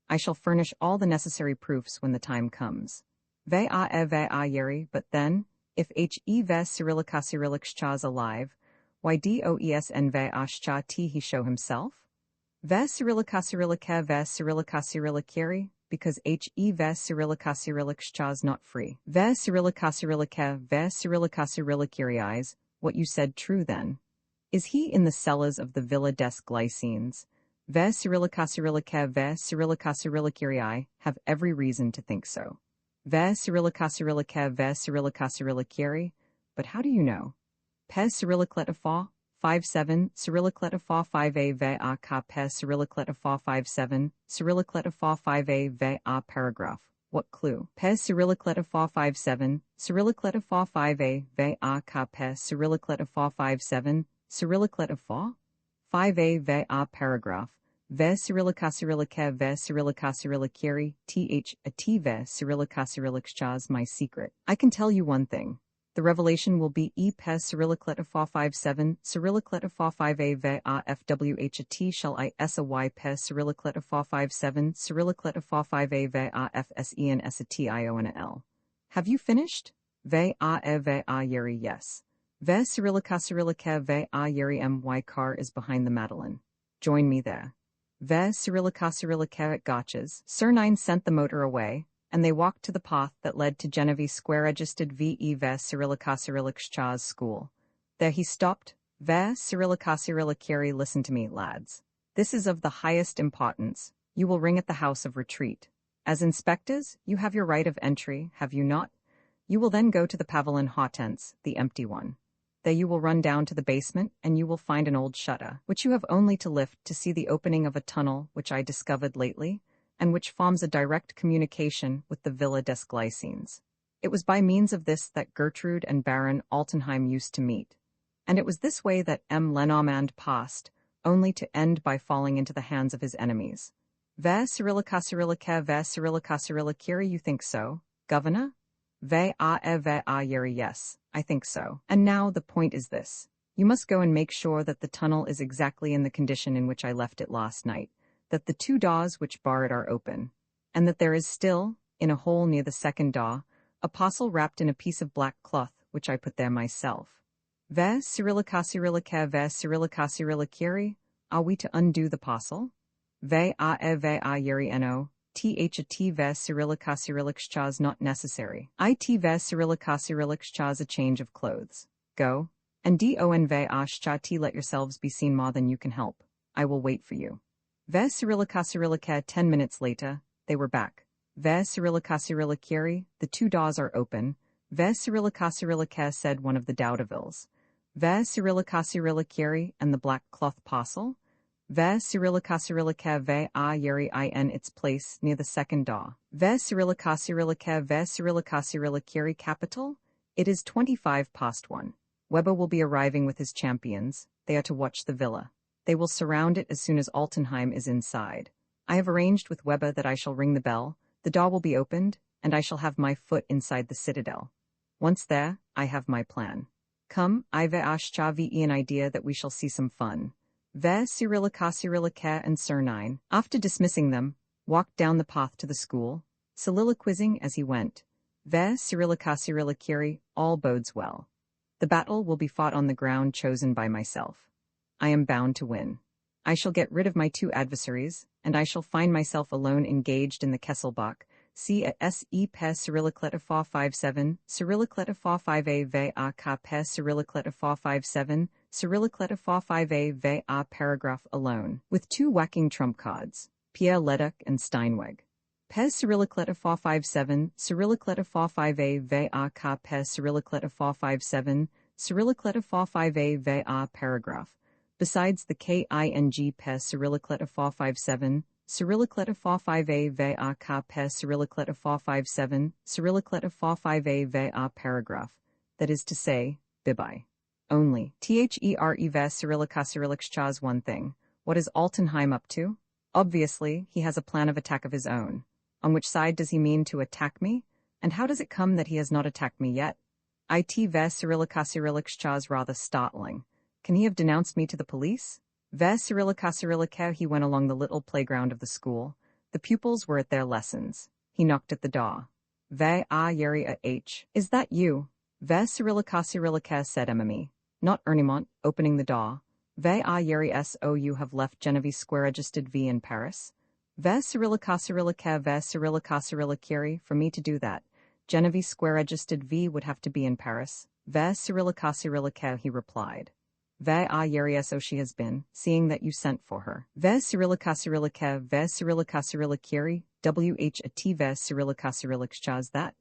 [SPEAKER 1] I shall furnish all the necessary proofs when the time comes. Ve yeri, but then, if ve Cyrillica alive, why doesn ve ashcha t he show himself? Ve Cyrillica Kiri, because ve Cyrillica is not free. Ve Cyrillica Kiri eyes, what you said true then. Is he in the cellars of the Villa des Glycines? Ve Cyrillica Kiri, I have every reason to think so. Ve Cyrillica Kiri, but how do you know? Pes Cyrillicletafa 57, Cyrillicletafa 5a ve a ka pes Cyrillicletafa 57, Cyrillicletafa 5a ve a paragraph. What clue? Pes Cyrillicletafa 57, Cyrillicletafa 5a ve a ka pes Cyrillicletafa 57, Cyrillicletafa 5a ve a paragraph. Ve Cyrillica ve Cyrillica Kiri, th a t ve Cyrillica my secret. I can tell you one thing. The revelation will be e pes Cyrillicletafa 57, Cyrillicletafa 5a ve a fwh a t shall I sy pes Cyrillicletafa 57, Cyrillicletafa 5a ve a fsen s a tion l. Have you finished? Ve a yeri, yes. Ve Cyrillica ve a yeri, my car is behind the Madeleine. Join me there. Ve Cyrillica at Gotch's. Sir Nine sent the motor away, and they walked to the path that led to Genevieve Square registered ve Cyrillica's school. There he stopped. Ve Cyrillica Kiri, listen to me, lads. This is of the highest importance. You will ring at the house of retreat. As inspectors, you have your right of entry, have you not? You will then go to the Pavilion Hortense, the empty one. There you will run down to the basement, and you will find an old shutter, which you have only to lift to see the opening of a tunnel which I discovered lately, and which forms a direct communication with the Villa des Glycines. It was by means of this that Gertrude and Baron Altenheim used to meet, and it was this way that M. Lenormand passed, only to end by falling into the hands of his enemies. Ve Cyrillica Kiri, you think so, Governor? Ve yeri, yes, I think so. And now the point is this. You must go and make sure that the tunnel is exactly in the condition in which I left it last night, that the 2 doors which bar it are open, and that there is still, in a hole near the second door, a parcel wrapped in a piece of black cloth which I put there myself. Ve Cyrillica Kiri, are we to undo the parcel? Ve yeri no. Th a t ve Cyrillica not necessary. It ve Cyrillica a change of clothes. Go. And don ve ashcha t let yourselves be seen more than you can help. I will wait for you. Ve Cyrillica 10 minutes later, they were back. Ve Cyrillica Kiri, the 2 doors are open. Ve Cyrillica said one of the Daudevilles. Ve Cyrillica Kiri, and the black cloth parcel? Ve Cyrillica ve yeri in its place near the second door. Ve Cyrillica Kiri capital? It is 1:25. Weber will be arriving with his champions. They are to watch the villa. They will surround it as soon as Altenheim is inside. I have arranged with Weber that I shall ring the bell, the door will be opened, and I shall have my foot inside the citadel. Once there, I have my plan. Come, I ve ashcha ve an idea that we shall see some fun. Ve Cyrillica and Sir Nine, after dismissing them, walked down the path to the school, soliloquizing as he went. Ve Cyrillica Kiri, all bodes well. The battle will be fought on the ground chosen by myself. I am bound to win. I shall get rid of my two adversaries, and I shall find myself alone engaged in the Kesselbach. See at se pe Cyrillicleta 57, Cyrillicleta 5a ve a ka pe Cyrillicleta 57, Cyrillicleta 5a ve a paragraph alone, with two whacking trump cards, Pierre Leduc and Steinweg. Pes Cyrillicleta 57, Cyrillicleta 5a ve a ka pe Cyrillicleta 57, Cyrillicleta 5a ve a paragraph. Besides the king pes Cyrillicleta 57, Cyrillicleta 5a ve a ka pe Cyrillicleta 57, Cyrillicleta 5a ve a paragraph, that is to say, bibai. Only, there ve Cyrillic one thing, what is Altenheim up to? Obviously, he has a plan of attack of his own. On which side does he mean to attack me? And how does it come that he has not attacked me yet? It ve Cyrillic rather startling. Can he have denounced me to the police? Ve Cyrillica he went along the little playground of the school. The pupils were at their lessons. He knocked at the door. Ve a yeri a h. Is that you? Ve Cyrillica said Emily. Not Ernimont, opening the door. Ve a yeri so you have left Genevieve Square registered V in Paris? Ve Cyrillica ve Cyrillica for me to do that. Genevieve Square registered V would have to be in Paris. Ve Cyrillica he replied. Ve a yeri so she has been, seeing that you sent for her. Ve Cyrillica ve Cyrillica wh a t ve Cyrillica that?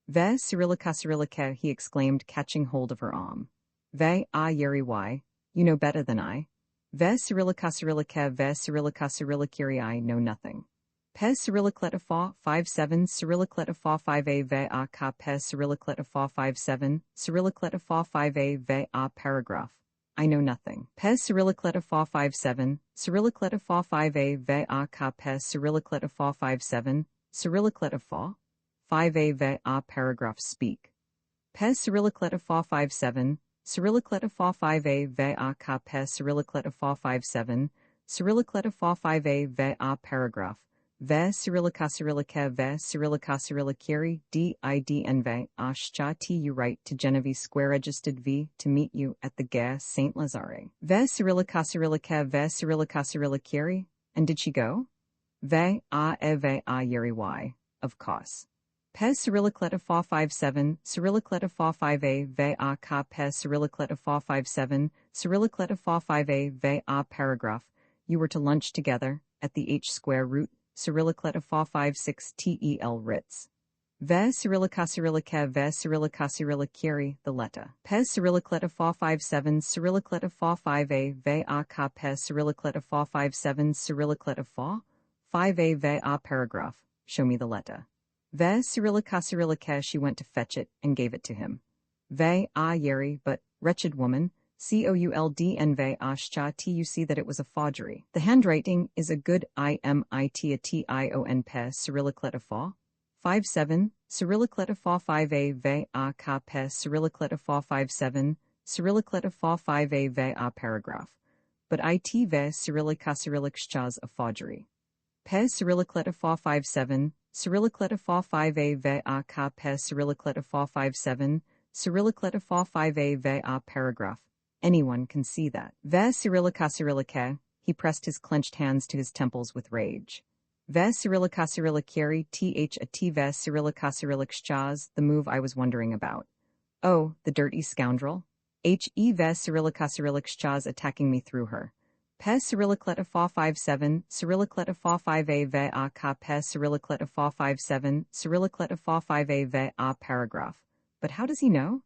[SPEAKER 1] Ve Cyrillica he exclaimed, catching hold of her arm. Ve a yeri why? You know better than I. Ve Cyrillica ve Cyrillica I know nothing. Pes Cyrillicleta 57 Cyrillicleta 5a ve a ka pes Cyrillicleta 57 Cyrillicleta 5a ve a paragraph. I know nothing. Pes Cyrillicleta 57 Cyrillicleta 5a ve a ka pes Cyrillicleta 57 Cyrillicleta 5a ve a paragraph speak. Pes Cyrillicleta 57 Cyrillicleta 5a ve a ka pes Cyrillicleta 57 Cyrillicleta 5a ve a paragraph. Ve Cyrillica ve Cyrillica did ve ashcha you write to Genevieve Square registered V to meet you at the Gare Saint Lazare. Ve Cyrillica ve Cyrillica and did she go? Ve a yeri why, of course. Pes Cyrillicleta 57 Cyrillicleta 5a ve a ka pes Cyrillicleta 57 Cyrillicleta 5a ve a paragraph. You were to lunch together at the H Square route. Cyrillicleta 56 tel Ritz. Ve Cyrillica ve Cyrillica the letter. Pes Cyrillicleta 57 Cyrillicleta 5a ve a ka pes Cyrillicleta 57 Cyrillicleta 5a ve a paragraph. Show me the letter. Ve Cyrillica she went to fetch it and gave it to him. Ve a yeri but, wretched woman, Couldn ve ashcha you see that it was a forgery. The handwriting is a good iment a tion pe Cyrillicleta 57 Cyrillicleta 5a ve a ka pe Cyrillicleta 57 Cyrillicleta 5a ve a paragraph. But it ve Cyrillica a forgery. Pe Cyrillicleta 57 Cyrillicleta 5a ve a ka pe Cyrillicleta 57 Cyrillicleta 5a ve a paragraph. Anyone can see that. Ve Cyrillica, he pressed his clenched hands to his temples with rage. Ve Cyrillica th a t ve Cyrillica the move I was wondering about. Oh, the dirty scoundrel. Ve Cyrillica attacking me through her. Pe Cyrillicleta 57 Cyrillicleta 5a ve a ka pe Cyrillicleta 57 Cyrillicleta 5a ve a paragraph. But how does he know?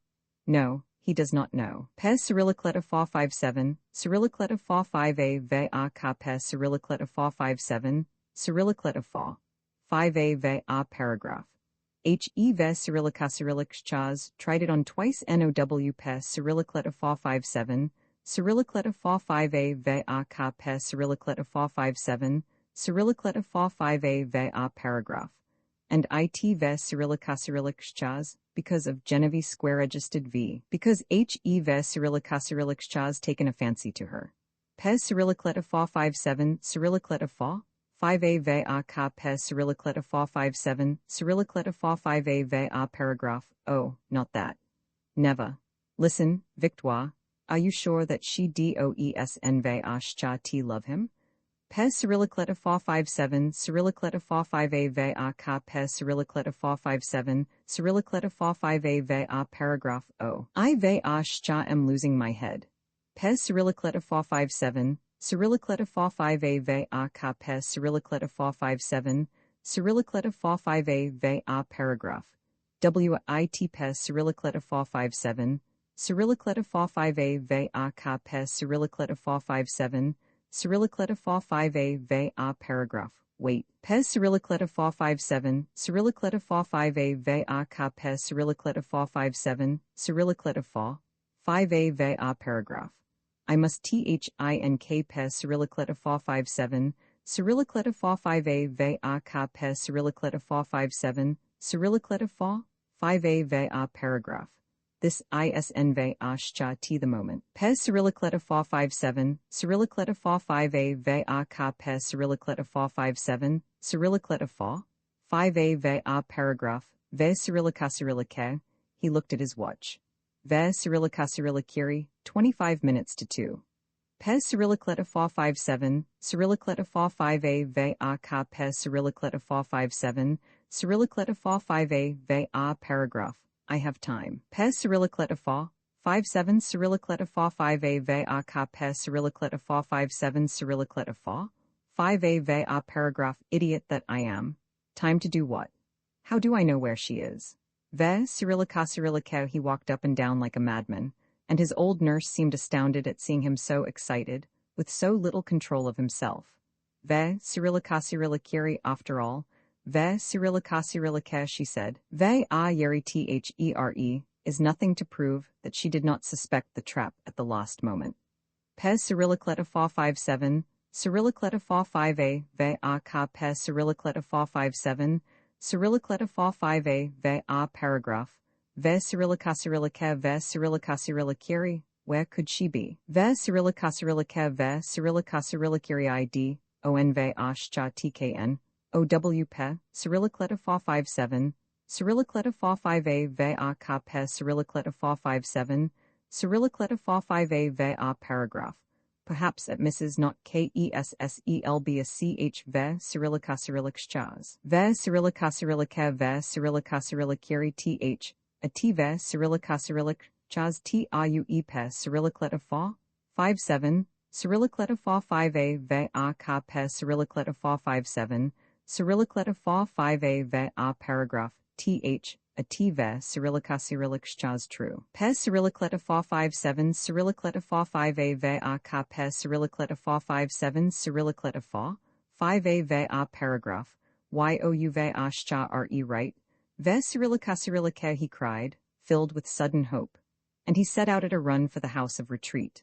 [SPEAKER 1] No. He does not know. Pe Cyrillicleta 57 Cyrillicleta 5a ve a ka pe Cyrillicleta 57 Cyrillicleta 5a ve a paragraph. Ve Cyrillica tried it on twice now pe Cyrillicleta 57 Cyrillicleta 5a ve a ka pe Cyrillicleta 57 Cyrillicleta 5a ve a paragraph. And it ve Cyrillica because of Genevieve Square registered V, because ve Cyrillica taken a fancy to her. Pe Cyrillicleta 57 Cyrillicleta 5a ve a ka pe Cyrillicleta 57 Cyrillicleta 5a ve a paragraph. Oh, not that. Never. Listen, Victoire, are you sure that she doesn't love him? Pez Cyrillicleta 457, Cyrillicleta 45a ve a ka Pez Cyrillicleta 457, Cyrillicleta 45a ve a paragraph o. I ve a shcha am losing my head. Pez Cyrillicleta 457, Cyrillicleta 45a ve a ka Pez Cyrillicleta 457, Cyrillicleta 45a ve a paragraph. Wit Pez Cyrillicleta 457, Cyrillicleta 45a ve a ka Pez Cyrillicleta 457, Cyrillicleta 45a ve a paragraph. Wait. Pez Cyrillicleta 457, Cyrillicleta 45a ve a ka Pez Cyrillicleta 457, Cyrillicleta 5a ve a paragraph. I must thin k Pez Cyrillicleta 457, Cyrillicleta 45a ve a ka Pez Cyrillicleta 457, Cyrillicleta 5a ve a paragraph. This isn ve a shcha t the moment. Pez Cyrillicleta 457, Cyrillicleta 45a ve a ka Pez Cyrillicleta 457, Cyrillicleta 5a ve a paragraph. Ve Cyrillica Cyrillica. He looked at his watch. Ve Cyrillica Cyrilliciri, 25 minutes to 2. Pez Cyrillicleta 457, Cyrillicleta 45a ve a ka Pez Cyrillicleta 457, Cyrillicleta 45a ve a paragraph. I have time. Pez Cyrillicleta 457, Cyrillicleta 45a ve a ka Pez Cyrillicleta 457, Cyrillicleta 5a ve a paragraph. Idiot that I am. Time to do what? How do I know where she is? Ve Cyrillica Cyrillica. He walked up and down like a madman, and his old nurse seemed astounded at seeing him so excited, with so little control of himself. Ve Cyrillica Cyrilliciri. After all, Ve Cyrillica Cyrillica, she said. Ve a yeri there is nothing to prove that she did not suspect the trap at the last moment. Pez Cyrillicleta 457, Cyrillicleta 45a ve a ka Pez Cyrillicleta 457, Cyrillicleta 45a ve a paragraph. Ve Cyrillica Cyrillica. Ve Cyrillica Cyrilliciri. Where could she be? Ve Cyrillica Cyrillica. Ve Cyrillica Cyrilliciri id, on ve a shcha tkn. OW Pe, Cyrillicleta 457, Cyrillicleta 45a ve a ka Pez Cyrillicleta 457, Cyrillicleta 45a ve a paragraph. Perhaps at Mrs. not KESSELBACH ve Cyrillica Cyrillicchas. Ve Cyrillica Cyrillica. Ve Cyrillica Cyrilliciri th, a t ve Cyrillica Cyrillicchas TIUE Pe Cyrillicleta 457, Cyrillicleta 45a ve a ka Pez Cyrillicleta 457, Cyrillicleta 45a ve a paragraph. Th, a t ve Cyrillica Cyrillicchas true. Pez Cyrillicleta 457, Cyrillicleta 45a ve a ka Pez Cyrillicleta 457, Cyrillicleta 5a ve a paragraph. You ve a shcha re right? Ve Cyrillica Cyrillica, he cried, filled with sudden hope. And he set out at a run for the house of retreat.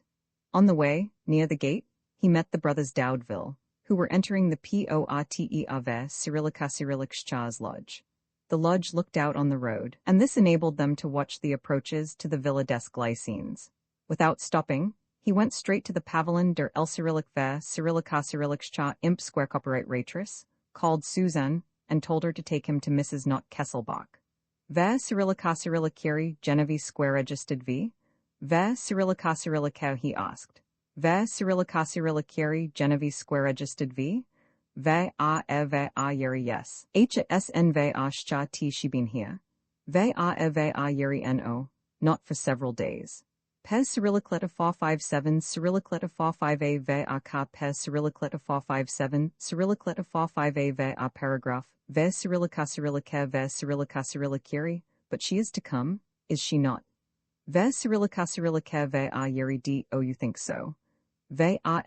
[SPEAKER 1] On the way, near the gate, he met the brothers Daudeville, who were entering the Poite Cyrillica Cyrillicchas lodge. The lodge looked out on the road, and this enabled them to watch the approaches to the Villa des Glycines. Without stopping, he went straight to the Pavillon der El Cyrillic ve Cyrillica Cyrilliccha imp square copyright waitress, called Suzanne, and told her to take him to Mrs. Not Kesselbach. Ve Cyrillica Cyrilliciri Genevieve square registered v? Ve Cyrillica Cyrillica, he asked. Ve Cyrillica Cyrilliciri Genevieve square registered v? Ve a yeri yes. Hsn ve a shcha t she been here? Ve a yeri no, not for several days. Pez Cyrillicleta 457, Cyrillicleta 45a ve a ka Pez Cyrillicleta 457, Cyrillicleta 45a ve a paragraph. Ve Cyrillica Cyrillica. Ve Cyrillica Cyrilliciri. But she is to come, is she not? Ve Cyrillica Cyrillica. Ve a yeri do you think so? Ve a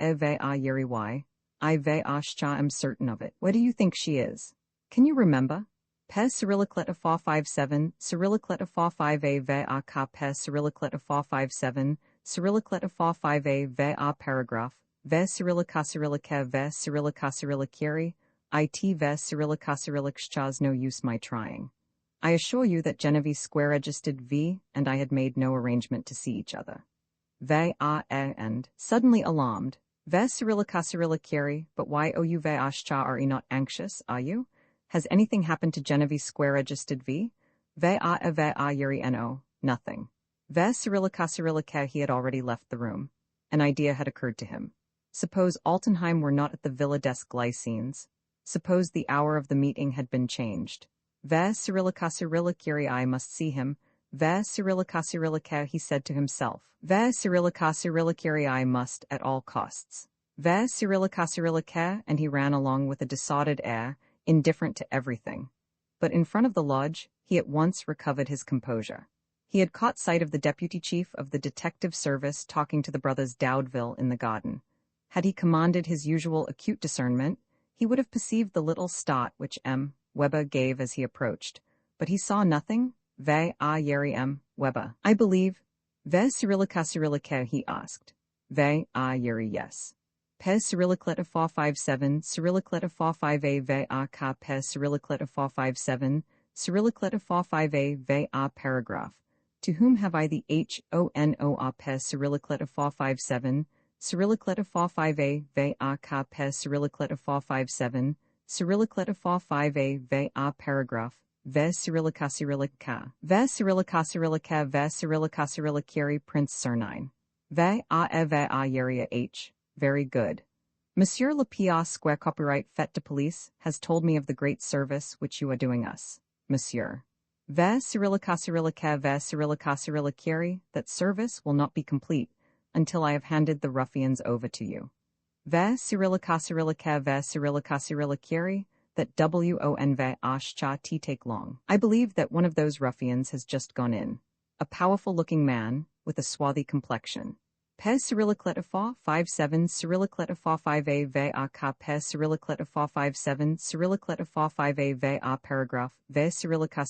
[SPEAKER 1] yeri why? I ve a shcha am certain of it. Where do you think she is? Can you remember? Pez Cyrillicleta 457, Cyrillicleta 45a ve a ka Pez Cyrillicleta 457, Cyrillicleta 45a ve a paragraph. Ve Cyrillica Cyrillica. Ve Cyrillica Cyrilliciri. It ve Cyrillica Cyrillicchas. No use my trying. I assure you that Genevieve square registered v, and I had made no arrangement to see each other. Ve a and, suddenly alarmed, Ve Cyrillica Cyrilliciri. But why you ve a shcha are you not anxious, are you? Has anything happened to Genevieve square registered v? Ve a yeri no, nothing. Ve Cyrillica he had already left the room. An idea had occurred to him. Suppose Altenheim were not at the Villa des Glycines. Suppose the hour of the meeting had been changed. Ve Cyrillica I must see him. Ve Cyrillica he said to himself. Ve Cyrillica I must at all costs. Ve Cyrillica and he ran along with a desodded air, indifferent to everything. But in front of the lodge, he at once recovered his composure. He had caught sight of the deputy chief of the detective service talking to the brothers Daudeville in the garden. Had he commanded his usual acute discernment, he would have perceived the little start which M. Weber gave as he approached. But he saw nothing. Ve Yeri M. Weber. I believe. Ve Cyrillica he asked. Ve Yeri yes. Pez Cyrillicleta 457, Cyrillicleta 45A Ve Ka Pez Cyrillicleta 457, Cyrillicleta 45A Ve paragraph. To whom have I the HONO Pez Cyrillicleta 457, Cyrillicleta 45A Ve Ka Pez Cyrillicleta 457, Cyrillicleta 45A Ve paragraph. Ve Cyrillica Ve Cyrillica Ve Cyrillicari Prince Surnine. Ve Yeria H. Very good. Monsieur le P.A. Square Copyright Fête de Police has told me of the great service which you are doing us, monsieur. Ve Cyrillica Ve Cyrillicari, that service will not be complete until I have handed the ruffians over to you. Ve Cyrillica Ve Cyrillicari, that won Ve Ashcha T take long. I believe that one of those ruffians has just gone in. A powerful-looking man, with a swarthy complexion. Pez Cyrillicleta 457, Cyrillicleta 45A Ve Ka Pez Cyrillicleta 457, Cyrillicleta 45A Ve paragraph, Ve Cyrillica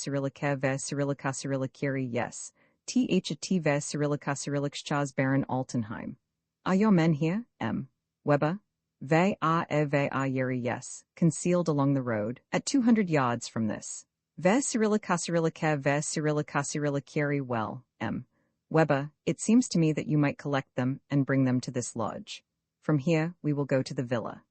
[SPEAKER 1] Ve Cyrillicari yes. T Ve Cyrillichas Baron Altenheim. Are your men here, M. Weber? Ve Yeri yes, concealed along the road, at 200 yards from this. Ve Cyrillica Ve Cyrillicari well, M. Weber, it seems to me that you might collect them and bring them to this lodge. From here, we will go to the villa.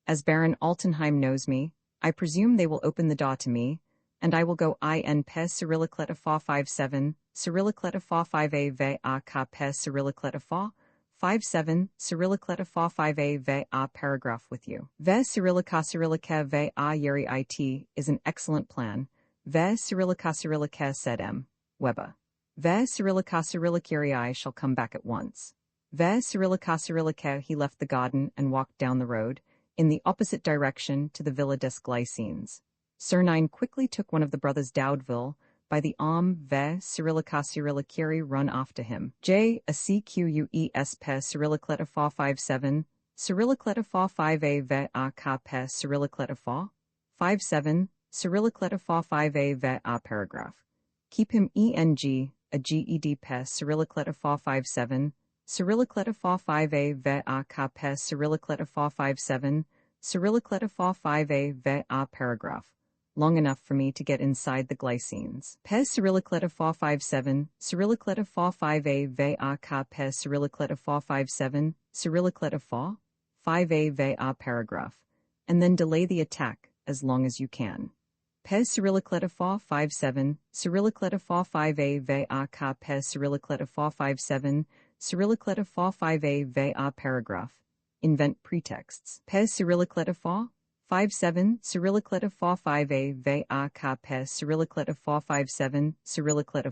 [SPEAKER 1] As Baron Altenheim knows me, I presume they will open the door to me, and I will go in Pez Cyrillicleta 457, Cyrillicleta 45A Ve Ka Pez Cyrillicleta 457, Cyrillicleta 45A Ve paragraph with you. Ve Cyrillica Ve Yeri it is an excellent plan. Ve Cyrillica said M. Weber. Ve Cyrillicari I shall come back at once. Ve Cyrillica he left the garden and walked down the road, in the opposite direction to the Villa des Glycines. Surnine quickly took one of the brothers Daudeville by the arm. Ve Cyrillicari run after him. J. A CQUES Pez Cyrillicleta 457, Cyrillicleta 45A Ve Ka Pez Cyrillicleta 457, Cyrillicleta 45A Ve paragraph. Keep him ENG, a GED Pez Cyrillicleta 457, Cyrillicleta 45A Ve Ka Pez Cyrillicleta 457, Cyrillicleta 45A Ve paragraph. Long enough for me to get inside the glycines. Pez Cyrillicleta 457, Cyrillicleta 45A Ve Ka Pez Cyrillicleta 457, Cyrillicleta 45A Ve paragraph. And then delay the attack as long as you can. Pez Cyrillicleta 457, Cyrillicleta 45A Ve Ka Pez Cyrillicleta 457, Cyrillicleta 45A Ve paragraph. Invent pretexts. Pez Cyrillicleta 457, Cyrillicleta 45A Ve Ka Pez Cyrillicleta 457, Cyrillicleta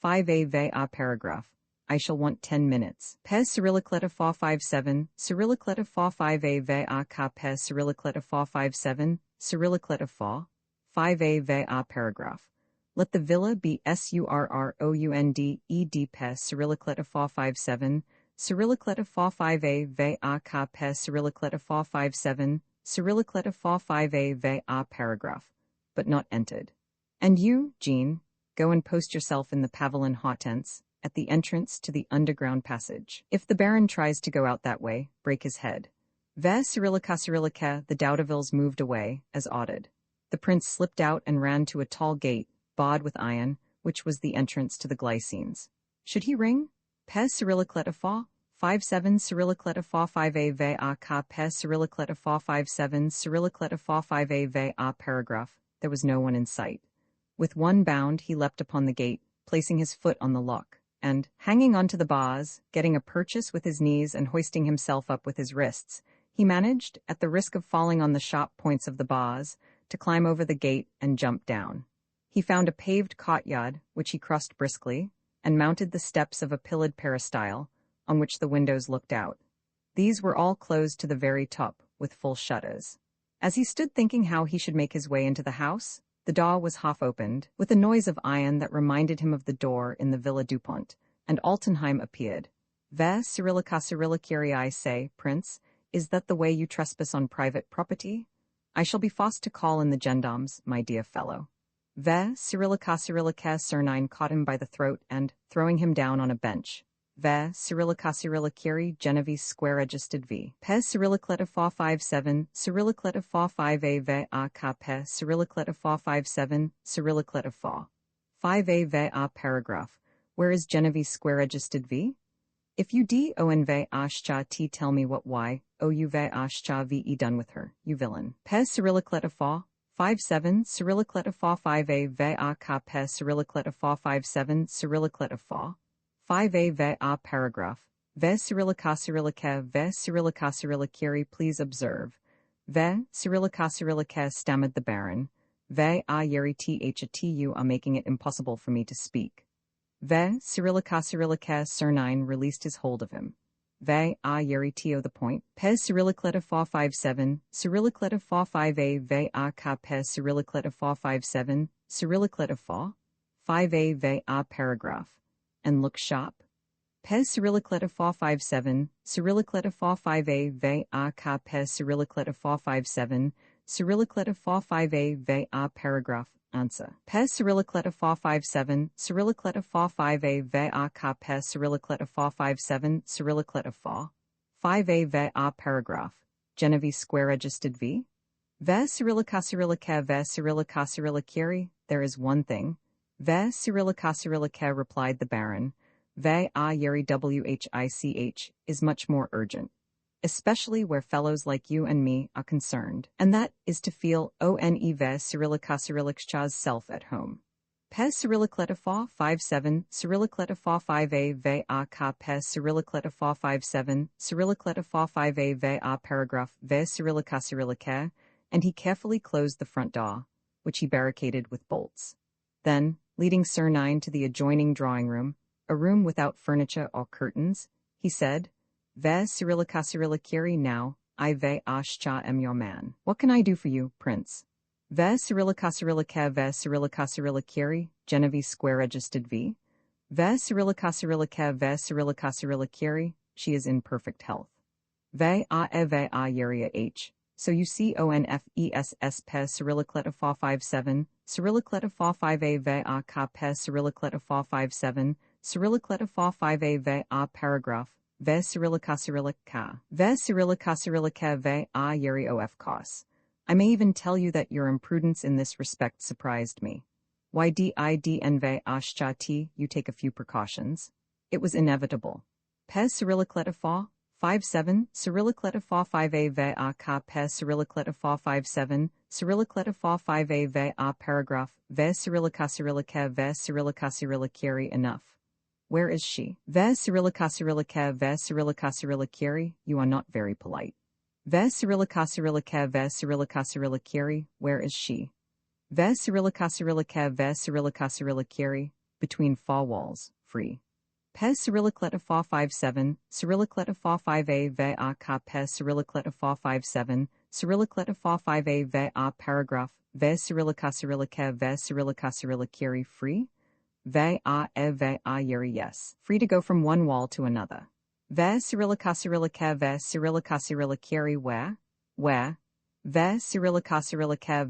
[SPEAKER 1] 45A Ve paragraph. I shall want 10 minutes. Pez Cyrillicleta 457, Cyrillicleta 45A Ve Ka Pez Cyrillicleta 457, Cyrillicleta 45A Ve paragraph. Let the villa be SURROUND ED Pez Cyrillicleta 457, Cyrillicleta 45A Ve Ka Pez Cyrillicleta 457, Cyrillicleta 45A Ve paragraph, but not entered. And you, Jean, go and post yourself in the pavilion hortense, at the entrance to the underground passage. If the Baron tries to go out that way, break his head. Ve Cyrillica, the Daudevilles moved away, as ordered. The prince slipped out and ran to a tall gate, barred with iron, which was the entrance to the glycines. Should he ring? Pez Cyrillicleta 457, Cyrillicleta 45A Ve Ka Pez Cyrillicleta 457, Cyrillicleta 45A Ve paragraph. There was no one in sight. With one bound he leapt upon the gate, placing his foot on the lock, and, hanging onto the bars, getting a purchase with his knees and hoisting himself up with his wrists, he managed, at the risk of falling on the sharp points of the bars, to climb over the gate and jump down. He found a paved courtyard, which he crossed briskly, and mounted the steps of a pillared peristyle, on which the windows looked out. These were all closed to the very top, with full shutters. As he stood thinking how he should make his way into the house, the door was half opened, with a noise of iron that reminded him of the door in the Villa Dupont, and Altenheim appeared. Ver Cyrillica Curie, say, Prince, is that the way you trespass on private property? I shall be forced to call in the gendarmes, my dear fellow. Ver Cyrillica Surnine caught him by the throat and, throwing him down on a bench, Ver Cyrillica Curie Genevieve square registered v. Pe Cyrillicleta 457, Cyrillicleta 45a ve a ka pe Cyrillicleta 457, Cyrillicleta 4. 5a ve a paragraph. Where is Genevieve square registered v? If you don ve ashcha t tell me what why, you ve ashcha ve done with her, you villain. Pe Cyrillicleta 4. 57, Cyrillicleta 45a ve a ka pe Cyrillicleta 457, Cyrillicleta 4. 5a ve a paragraph. Ve Cyrillica ve Cyrillica please observe. Ve Cyrillica stammered the Baron. Ve a yeri tu are making it impossible for me to speak. Ve Cyrillica Surnine released his hold of him. Ve a yeri tio the point. Pe Cyrillicleta 457, Cyrillicleta 45a ve a ka pe Cyrillicleta 457, Cyrillicleta 4. 5a ve a paragraph. And look sharp. Pe Cyrillicleta 457, Cyrillicleta 45a ve a ka pe Cyrillicleta 457, Cyrillicleta 45a ve a paragraph. Answer. Pe Cyrillicleta 457, Cyrillicleta 45a ve a ka pe Cyrillicleta 457, Cyrillicleta 4. 5a ve a paragraph. Genevieve square registered v? Ve Cyrillica ve Cyrillica there is one thing. Ve Cyrillica replied the Baron. Ve a yeri which is much more urgent. Especially where fellows like you and me are concerned, and that is to feel one ve Cyrillica's self at home. Pe Cyrillicleta 457, Cyrillicleta 45a ve a ka pe Cyrillicleta 457, Cyrillicleta 45a ve a paragraph ve Cyrillica, and he carefully closed the front door, which he barricaded with bolts. Then, leading Surnine to the adjoining drawing room, a room without furniture or curtains, he said, Ve Cyrillica now, I ve ashcha am your man. What can I do for you, Prince? Ve Cyrillica ve Cyrillica Genevieve square registered v? Ve Cyrillica ve Cyrillica she is in perfect health. Ve a yeria h. So you see onfess pe Cyrillicleta 457, Cyrillicleta 45a ve a ka pe Cyrillicleta 457, Cyrillicleta 45a ve a paragraph, ve Cyrillica, ve Cyrillica ve a yeri of cos. I may even tell you that your imprudence in this respect surprised me. Why did ve ashcha t you take a few precautions? It was inevitable. Pe Cyrillicleta 457, Cyrillicleta 45a ve a ka pe Cyrillicleta 457, Cyrillicleta 45a ve a paragraph, ve Cyrillica ve Cyrillica enough. Where is she? Ve Cyrillica ve Cyrillica you are not very polite. Ve Cyrillica ve Cyrillica where is she? Ve Cyrillica ve Cyrillica between four walls, free. Pe Cyrillicleta 457, Cyrillicleta 45a ve a ka pe Cyrillicleta 457, Cyrillicleta 45a ve a paragraph, ve Cyrillica ve Cyrillica free? Ve a yeri yes. Free to go from one wall to another. Ve Cyrillica ve Cyrillica where? Where? Ve Cyrillica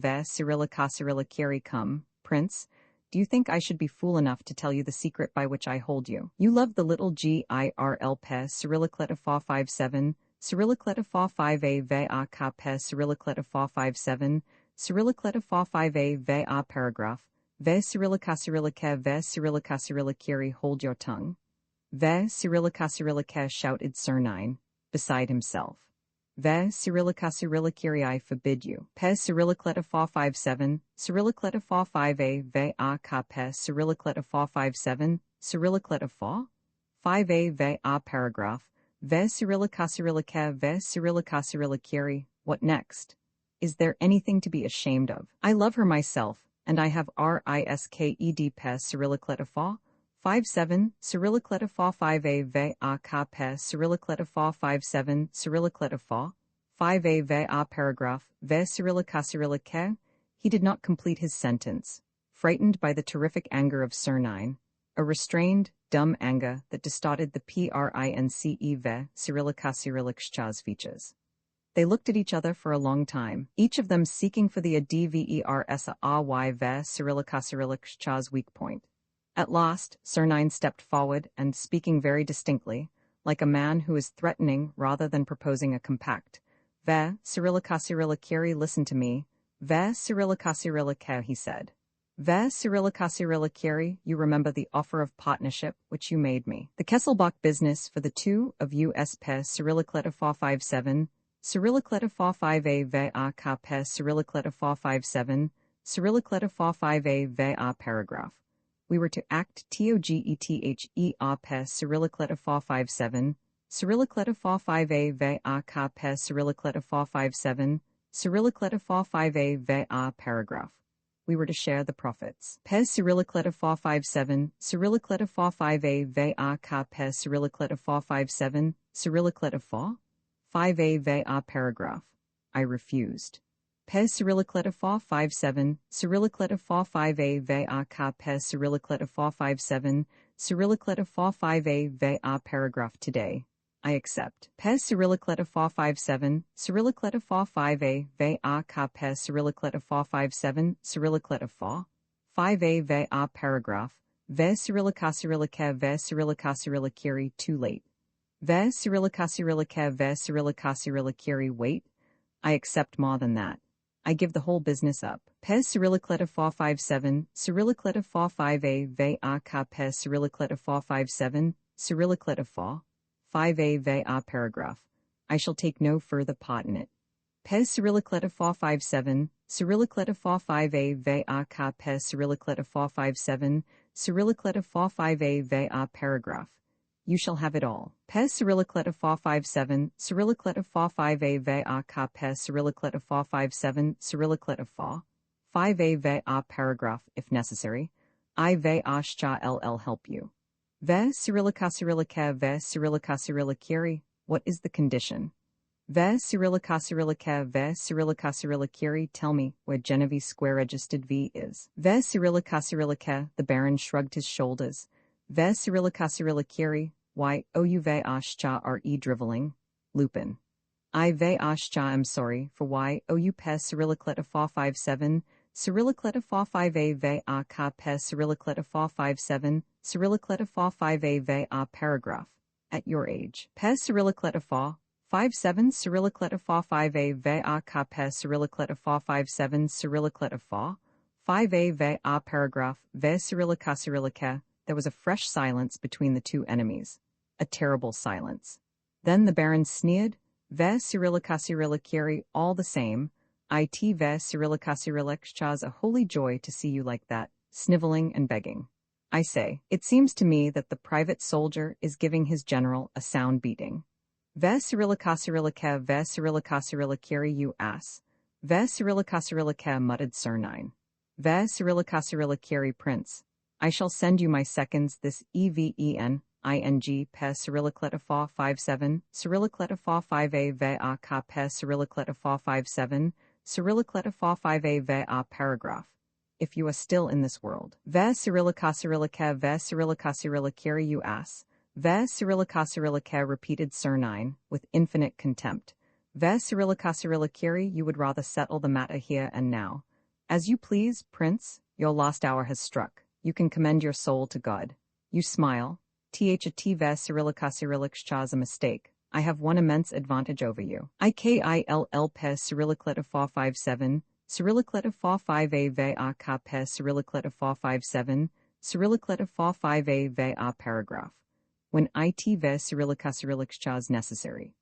[SPEAKER 1] ve Cyrillica come, Prince. Do you think I should be fool enough to tell you the secret by which I hold you? You love the little girl pe Cyrillicleta 457, Cyrillicleta 45a ve a ka pe Cyrillicleta 457, Cyrillicleta 45a ve a paragraph, ve Cyrillica ve Cyrillica hold your tongue. Ve Cyrillica shouted Surnine, beside himself. Ve Cyrillica I forbid you. Pe Cyrillicleta 457, Cyrillicleta 45a ve a ka pe Cyrillicleta 457, Cyrillic letter 4, 5a ve a paragraph, ve Cyrillica Cyrillica ve Cyrillica Cyrilliciri, what next? Is there anything to be ashamed of? I love her myself, and I have risked pe Cyrillic letter 4, 5-7, Cyrillic letter 4 5a ve a ka pe Cyrillic letter 4 5-7, Cyrillic letter 4, 5a ve a paragraph, ve Cyrillica Cyrillica. He did not complete his sentence, frightened by the terrific anger of Surnine, a restrained, dumb anger that distorted the prince ve Cyrillica Cyrillic's features. They looked at each other for a long time, each of them seeking for the adversary ve Cyrillica Cyrillic's weak point. At last, Surnine stepped forward and, speaking very distinctly, like a man who is threatening rather than proposing a compact, ve Cyrillica Cyrilliciri, listen to me, ve Cyrillica Cyrillica, he said. Ve Cyrillica Cyrilliciri, you remember the offer of partnership which you made me. The Kesselbach business for the two of you pe Cyrillic letter 457, Cyrillic letter 45a ve a ka pe Cyrillic letter 457, Cyrillic letter 45a ve a paragraph. We were to act together pe Cyrillic letter 457, Cyrillic letter 45a ve a ka pe Cyrillic letter 457, Cyrillic letter 45a ve a paragraph. We were to share the profits. Pe Cyrillic letter 457, Cyrillic letter 45a ve a ka pe Cyrillic letter 457, Cyrillic letter 4, 5a ve a paragraph. I refused. Pe Cyrillic letter 457, Cyrillic letter 45a ve a ka pe Cyrillic letter 457, Cyrillic letter 45a ve a paragraph today. I accept. Pe Cyrillic letter 457, Cyrillic letter 45a ve a ka pe Cyrillic letter 457, Cyrillic letter 4, 5a ve a paragraph, ve Cyrillica Cyrillica ve Cyrillica Cyrilliciri, too late. Ve Cyrillica Cyrillica ve Cyrillica Cyrilliciri, wait. I accept more than that. I give the whole business up. Pe Cyrillic letter 457, Cyrillic letter 45a ve a ka pe Cyrillic letter 457, Cyrillic letter 4, 5a ve a paragraph. I shall take no further part in it. Pe Cyrillic letter 457, Cyrillic letter 45a ve a ka pe Cyrillic letter 457, Cyrillic letter 45a ve a paragraph. You shall have it all. Pe Cyrillic letter 457, Cyrillic letter 45a ve a ka pe Cyrillic letter 457, Cyrillic letter 4, 5a ve a paragraph, if necessary. I ve a shall help you. Ve Cyrillica Cyrillica ve Cyrillica Cyrilliciri, what is the condition? Ve Cyrillica Cyrillica ve Cyrillica Cyrilliciri, tell me where Genevieve square-registered V is. Ve Cyrillica Cyrillica, the Baron shrugged his shoulders. Ve Cyrillica Cyrilliciri, why, you ve ashcha re driveling, Lupin. I ve ashcha am sorry, for why, you pe Cyrillic letter 457, Cyrillic letter 45a ve a ka pe Cyrillic letter 457, Cyrillic letter 45a ve a paragraph. At your age. Pe Cyrillic letter 457, Cyrillic letter 45a ve a ka pe Cyrillic letter 457, Cyrillic letter 4, 5a ve a paragraph, ve Cyrillica Cyrillica. There was a fresh silence between the two enemies. A terrible silence. Then the Baron sneered, ve Cyrillica Cyrilliciri, all the same, it ve Cyrillica Cyrillic's a holy joy to see you like that, sniveling and begging. I say, it seems to me that the private soldier is giving his general a sound beating. Ve Cyrillica Cyrillica ve Cyrillica Cyrilliciri, you ass. Ve Cyrillica Cyrillica, muttered Surnine. Ve Cyrillica Cyrilliciri, prince. I shall send you my seconds this even, pe Cyrillic letter 457, Cyrillic letter 45a ve a ka pe Cyrillic letter 457, Cyrillic letter 45a ve a paragraph. If you are still in this world. Ve Cyrillica Cyrillica ve Cyrillica Cyrilliciri, you ass. Ve Cyrillica Cyrillica, repeated Surnine, with infinite contempt. Ve Cyrillica Cyrilliciri, you would rather settle the matter here and now. As you please, prince, your last hour has struck. You can commend your soul to God. You smile. Ve Cyrillica Cyrillic's a mistake. I have one immense advantage over you. Ikill pe Cyrillic letter 457, Cyrillic letter 45a ve a ka pe Cyrillic letter 457, Cyrillic letter 45a ve a paragraph. When it ve Cyrillica Cyrillic's necessary.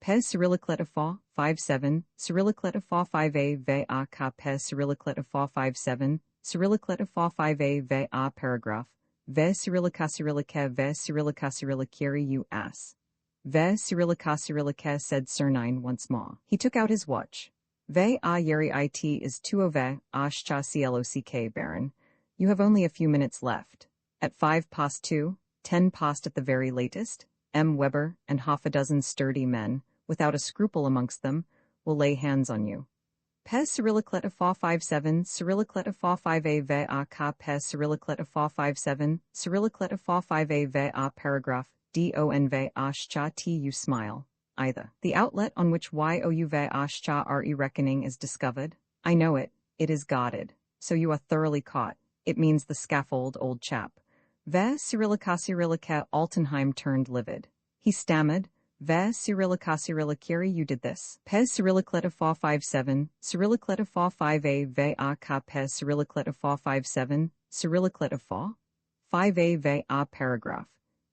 [SPEAKER 1] Pe Cyrillic letter 457, Cyrillic letter 45a ve a ka pe Cyrillic letter 457, Cyrillic letter 45a ve a paragraph. ve Cyrillicasirilicari you ass. Ve Cyrillicasirilicare said Sir Nine once more. He took out his watch. Ve a yeri it is 2 ashcha clock baron. You have only a few minutes left. At 2:05, 10 past at the very latest, M. Weber and half a dozen sturdy men, without a scruple amongst them, will lay hands on you. Pes Cyrillicleta 457, Cyrillicleta 45a ve a ka Pes Cyrillicleta 457, Cyrillicleta 45a ve a paragraph, don ve ashcha t you smile. Either. The outlet on which you ve ashcha re reckoning is discovered. I know it is guarded. So you are thoroughly caught. It means the scaffold, old chap. Ve Cyrillicasirilicare Altenheim turned livid. He stammered, Ve Cyrillicasirilicari you did this. Pes Cyrillicleta 457, Cyrillicleta 45a ve a ka Pes Cyrillicleta 457, Cyrillicleta 5a ve a paragraph.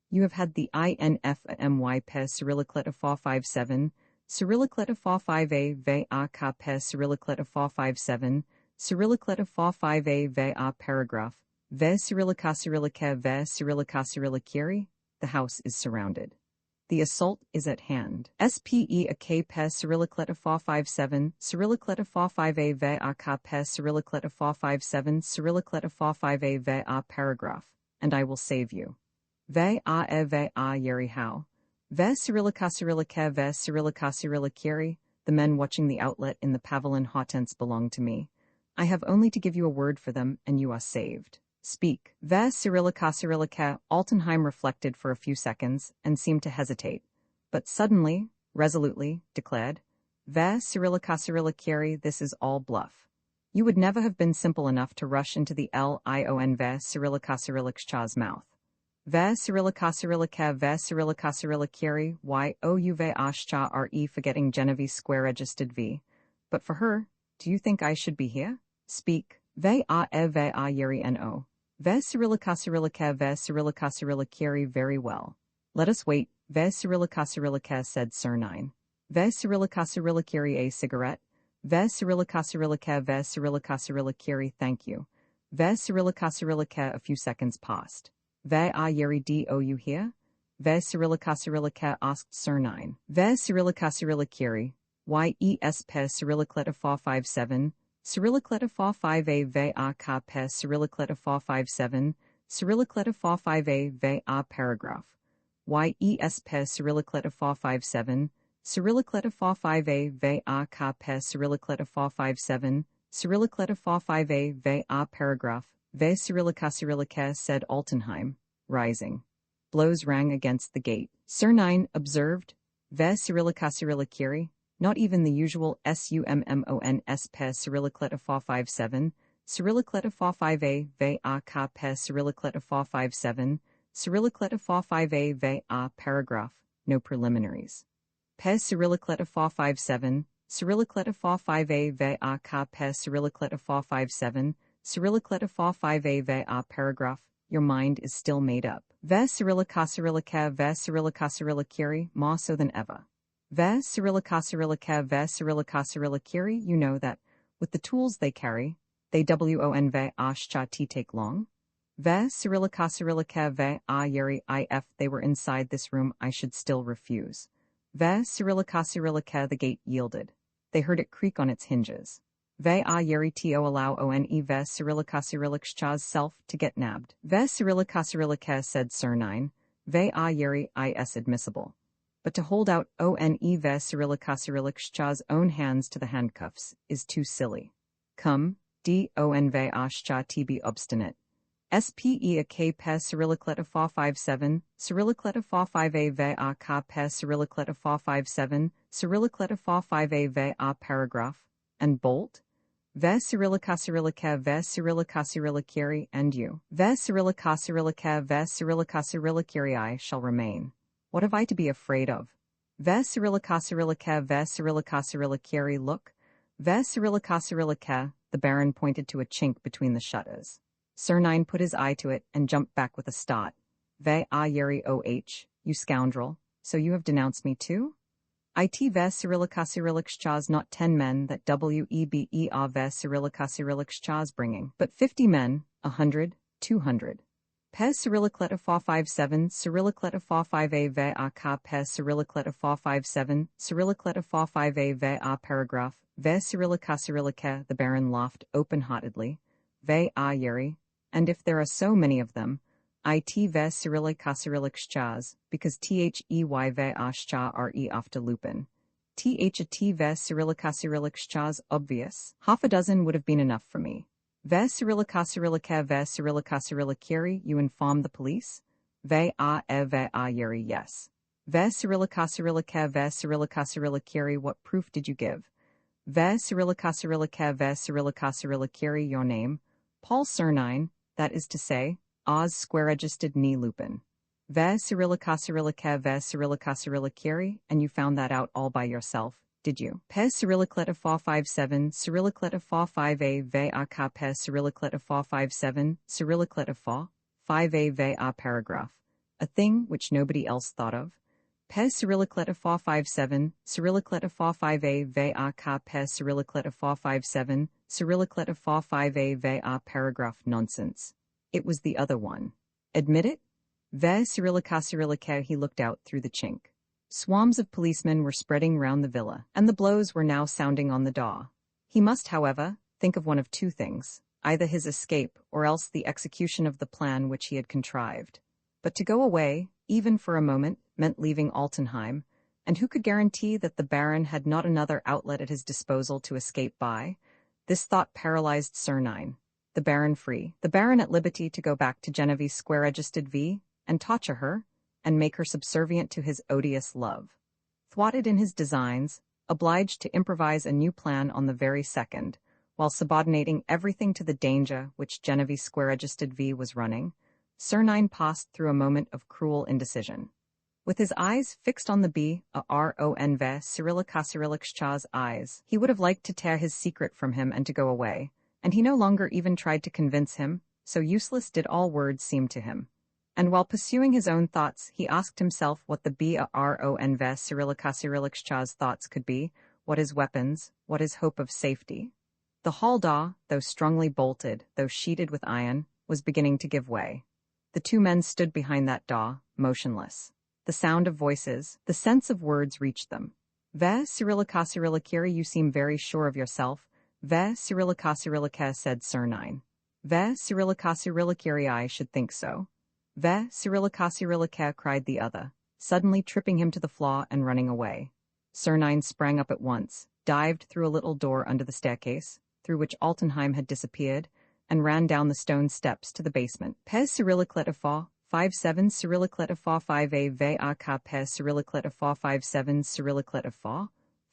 [SPEAKER 1] You have had the INF my Pes Cyrillicleta 457, Cyrillicleta 45a ve a ka Pes Cyrillicleta 457, Cyrillicleta 45a ve a paragraph. Ve Cyrillicasirilicare ve Cyrillicasirilicari. The house is surrounded. The assault is at hand. SPE a K Pes Cyrillicleta 457, Cyrillicleta 45a ve a ka Pes Cyrillicleta 457, Cyrillicleta 45a ve a paragraph, and I will save you. Ve a ve a yeri how. Ve Cyrillicasirilicare ve Cyrillicasirilicari. The men watching the outlet in the pavilion hotents belong to me. I have only to give you a word for them, and you are saved. Speak. Ve Cyrillicasirilicare. Altenheim reflected for a few seconds and seemed to hesitate, but suddenly, resolutely, declared, Ve Cyrillicasirilicari, this is all bluff. You would never have been simple enough to rush into the lion Ve Cyrillicasiriliccha's mouth. Ve Cyrillicasirilicare Ve Cyrillicasirilicari you ve ashcha re forgetting Genevieve square registered V. But for her, do you think I should be here? Speak. Ve a yeri no. Ve Cyrillicasirilicare Ve Cyrillicasirilicari very well. Let us wait, Ve Cyrillicasirilicare said Sir Nine. Ve Cyrillicasirilicari a cigarette. Ve Cyrillicasirilicare Ve Cyrillicasirilicari thank you. Ve Cyrillicasirilicare a few seconds passed. Ve a yeri do you hear? Ve Cyrillicasirilicare asked Sir Nine. Ve Cyrillicasirilicari. Yes Pes Cyrillicleta 457, Cyrillicleta 45a ve a ka Pes Cyrillicleta 457, Cyrillicleta 45a ve a paragraph. Yes Pes Cyrillicleta 457, Cyrillicleta 45a ve a ka Pes Cyrillicleta 457, Cyrillicleta 45a ve a paragraph. Ve Cyrillicasirilicare said Altenheim, rising. Blows rang against the gate. Sir Nine observed, Ve Cyrillicasirilicari. Not even the usual SUMMONS Pes Cyrillicleta 457, Cyrillicleta 45a ve a ka Pes Cyrillicleta 457, Cyrillicleta 45a ve a paragraph, no preliminaries. Pes Cyrillicleta 457, Cyrillicleta 45a ve a ka Pes Cyrillicleta 457, Cyrillicleta 45a ve a paragraph, your mind is still made up. Ve Cyrillicasirilicare Ve Cyrillicasirilicari, more so than ever. Ve Cyrillicasirilicare Ve Cyrillicasirilicari, you know that, with the tools they carry, they won ve ashcha t take long? Ve Cyrillicasirilicare Ve a yeri if they were inside this room I should still refuse. Ve Cyrillicasirilicare the gate yielded. They heard it creak on its hinges. Ve a yeri to allow one Ve Cyrillicasiriliccha's self to get nabbed. Ve Cyrillicasirilicare said Sir Nine. Ve a yeri is admissible. But to hold out one Ve Cyrillicasiriliccha's own hands to the handcuffs is too silly. Come, don ve ashcha be obstinate. SPE a K Pes Cyrillicleta 457, Cyrillicleta 45a ve a ka Pes Cyrillicleta 457, Cyrillicleta 45a ve a paragraph, and bolt? Ve Cyrillicasirilicare Ve Cyrillicasirilicari and you. Ve Cyrillicasirilicare Ve Cyrillicasirilicari I shall remain. What have I to be afraid of? Ve Cyrillicasirilicare Ve Cyrillicasirilicari look. Ve Cyrillicasirilicare, the Baron pointed to a chink between the shutters. Sir Nine put his eye to it and jumped back with a start. Ve a yeri you scoundrel, so you have denounced me too? It ve Cyrillicasirilicchas not 10 men that webe a ve Cyrillicasirilicchas bringing, but 50 men, 100, 200. Pes Cyrillic letter fa 57, Cyrillic letter fa 5a ve a ka pes Cyrillic letter fa 57, Cyrillic letter fa 5a ve a paragraph, ve Cyrillica Cyrillica, the Baron laughed open-heartedly, ve a yeri, and if there are so many of them, it ve Cyrillica Cyrillic schaz, because they ve a schcha re after lupin. Th a t ve Cyrillica Cyrillic schaz obvious. Half a dozen would have been enough for me. Ve Cyrillica Cyrillica ve Cyrillica Cyrilliciri, you informed the police? Ve a yeri, yes. Ve Cyrillica Cyrillica ve Cyrillica Cyrilliciri, what proof did you give? Ve Cyrillica Cyrillica ve Cyrillica Cyrilliciri, your name? Paul Surnine, that is to say, Oz square-registered ni lupin. Ve Cyrillica Cyrillica ve Cyrillica Cyrilliciri, and you found that out all by yourself, did you? Pes Cyrillic letter fa 57, Cyrillic letter fa 5a ve a ka pes Cyrillic letter fa 57, Cyrillic letter fa 5a ve a paragraph, a thing which nobody else thought of. Pes Cyrillic letter fa 57, Cyrillic letter fa 5a ve a ka pes Cyrillic letter fa 57, Cyrillic letter fa 5a ve a paragraph, nonsense. It was the other one. Admit it? Ve Cyrillica Cyrillica, he looked out through the chink. Swarms of policemen were spreading round the villa, and the blows were now sounding on the door. He must, however, think of one of two things, either his escape or else the execution of the plan which he had contrived. But to go away, even for a moment, meant leaving Altenheim, and who could guarantee that the Baron had not another outlet at his disposal to escape by? This thought paralyzed Surnine. The Baron free, the Baron at liberty to go back to Genevieve square-registered V, and torture her, and make her subservient to his odious love. Thwarted in his designs, obliged to improvise a new plan on the very second, while subordinating everything to the danger which Genevieve square-registered V was running, Surnine passed through a moment of cruel indecision. With his eyes fixed on the Baron Cyrillica Cyrillic's eyes, he would have liked to tear his secret from him and to go away, and he no longer even tried to convince him, so useless did all words seem to him. And while pursuing his own thoughts, he asked himself what the Baron Cyrillica Cyrillic's thoughts could be, what his weapons, what his hope of safety. The hall door, though strongly bolted, though sheeted with iron, was beginning to give way. The two men stood behind that door, motionless. The sound of voices, the sense of words reached them. Ve Cyrillica Cyrilliciri, you seem very sure of yourself. Ve Cyrillica Cyrillica, said Surnine. Ve Cyrillica Cyrilliciri, I should think so. Ve Cyrillica Cyrillica, cried the other, suddenly tripping him to the floor and running away. Surnine sprang up at once, dived through a little door under the staircase, through which Altenheim had disappeared, and ran down the stone steps to the basement. Pes Cyrillic letter fa 57, Cyrillic letter fa 5a ve a ka pes Cyrillic letter fa 57, Cyrillic letter fa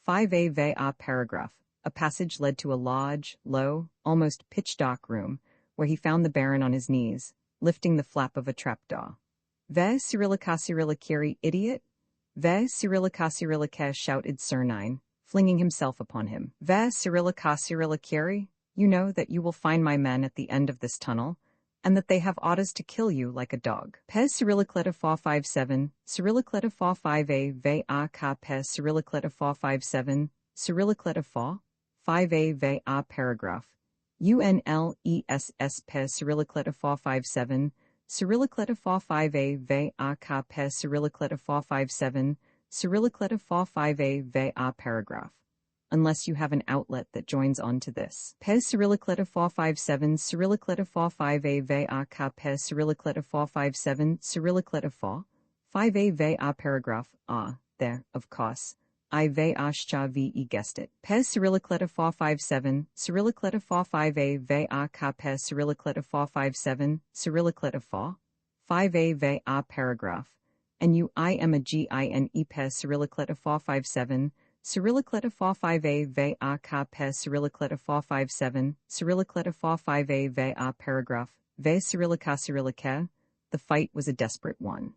[SPEAKER 1] 5a ve a paragraph. A passage led to a large, low, almost pitch-dark room, where he found the Baron on his knees, lifting the flap of a trapdoor. Ve Cyrillica Cyrilliciri, idiot! Ve Cyrillica Cyrillica, shouted Surnine, flinging himself upon him. Ve Cyrillica Cyrilliciri, you know that you will find my men at the end of this tunnel, and that they have orders to kill you like a dog. Pes Cyrillic letter fa 57, Cyrillic letter fa 5a ve a ka pes Cyrillic letter fa 57, Cyrillic letter fa 5a ve a paragraph. UNLESS pes Cyrillic letter fa 57, Cyrillic letter fa 5a ve a ka pes Cyrillic letter fa 57, Cyrillic letter fa 5a ve a paragraph. Unless you have an outlet that joins on to this. Pes Cyrillic letter fa 57, Cyrillic letter fa 5a ve a ka pes Cyrillic letter fa 57, Cyrillic letter fa 5a ve a paragraph. There, of course. I ve a schcha ve guessed it. Pes Cyrillic letter fa 57, Cyrillic letter fa 5a ve a ka pes Cyrillic letter fa 57, Cyrillic letter fa 5a ve a paragraph. And you I am a gine pes Cyrillic letter fa 57, Cyrillic letter fa 5a ve a ka pes Cyrillic letter fa 57, Cyrillic letter fa 5a ve a paragraph. Ve Cyrillica Cyrillica. The fight was a desperate one.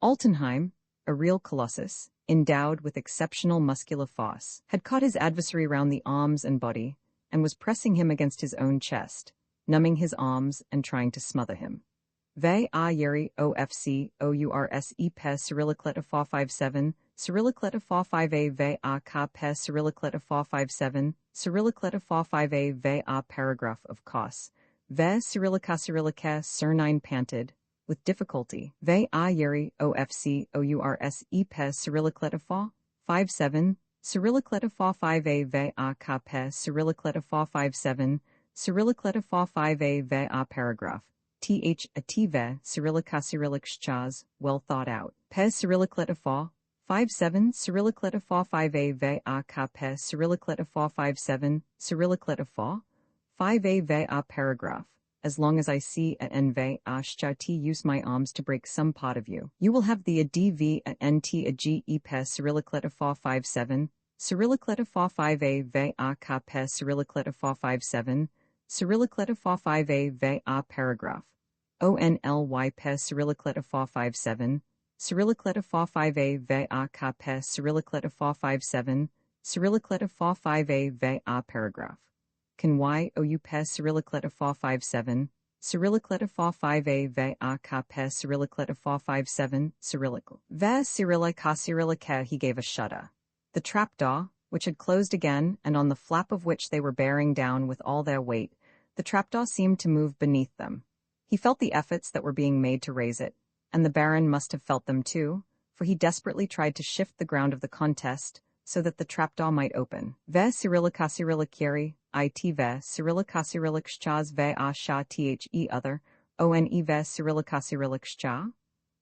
[SPEAKER 1] Altenheim, a real colossus, endowed with exceptional muscular force, had caught his adversary round the arms and body, and was pressing him against his own chest, numbing his arms and trying to smother him. Ve a yeri ofc ours pes Cyrillic letter fa 57, Cyrillic letter fa 5a ve a ka pes Cyrillic letter fa 57, Cyrillic letter fa 5a ve a paragraph, of course. Ve Cyrillica Cyrillica, Surnine panted. with difficulty. Ve a yeri ofc ours e pes cyrillicletifa 57 cyrillicletifa 5a ve a ka pes cyrillicletifa 57 cyrillicletifa 5a ve a paragraph. Th a tive cyrillic chaz, well thought out. Pes cyrillicletifa 57 cyrillicletifa 5a ve a ka pes cyrillicletifa 57 cyrillicletifa 5a ve a paragraph. As long as I see a nv ashchati use my arms to break some part of you. You will have the adv a nt a g e pes cyrillicletifa 57 cyrillicletifa 5a ve a ka pes cyrillicletifa 57 cyrillicletifa 5a ve a paragraph. Only pes cyrillicletifa 57 cyrillicletifa 5a ve a ka pes cyrillicletifa 57 cyrillicletifa 5a ve a paragraph. Can y ou pes cyrillicletifa 57 cyrillicletifa 5a ve a ka pes cyrillicletifa 57 cyrillic. Ve cyrillic ha cyrillica he gave a shudder. The trapdoor, which had closed again and on the flap of which they were bearing down with all their weight, the trapdoor seemed to move beneath them. He felt the efforts that were being made to raise it, and the Baron must have felt them too, for he desperately tried to shift the ground of the contest so that the trapdoor might open. Ve cyrillica cyrilliceri, it ve cyrillica cyrillic chaz ve a sha the other, one ve cyrillica cyrillic cha?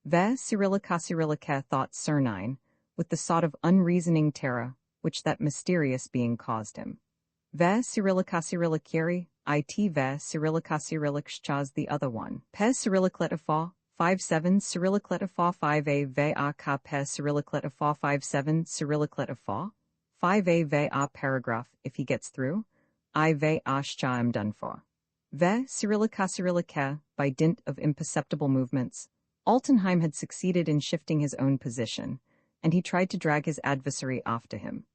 [SPEAKER 1] Ve cyrillica cyrillica thought Surnine, with the sort of unreasoning terror which that mysterious being caused him. Ve cyrillica cyrilliceri, it ve cyrillica cyrillic chaz the other one. Pes cyrillicletifa 57 cyrillicletifa 5a ve a ka pes cyrillicletifa 57 cyrillicletifa 5a ve a paragraph if he gets through. I ve ashcha am done for. Ve cyrillica cyrillica, by dint of imperceptible movements, Altenheim had succeeded in shifting his own position, and he tried to drag his adversary after him.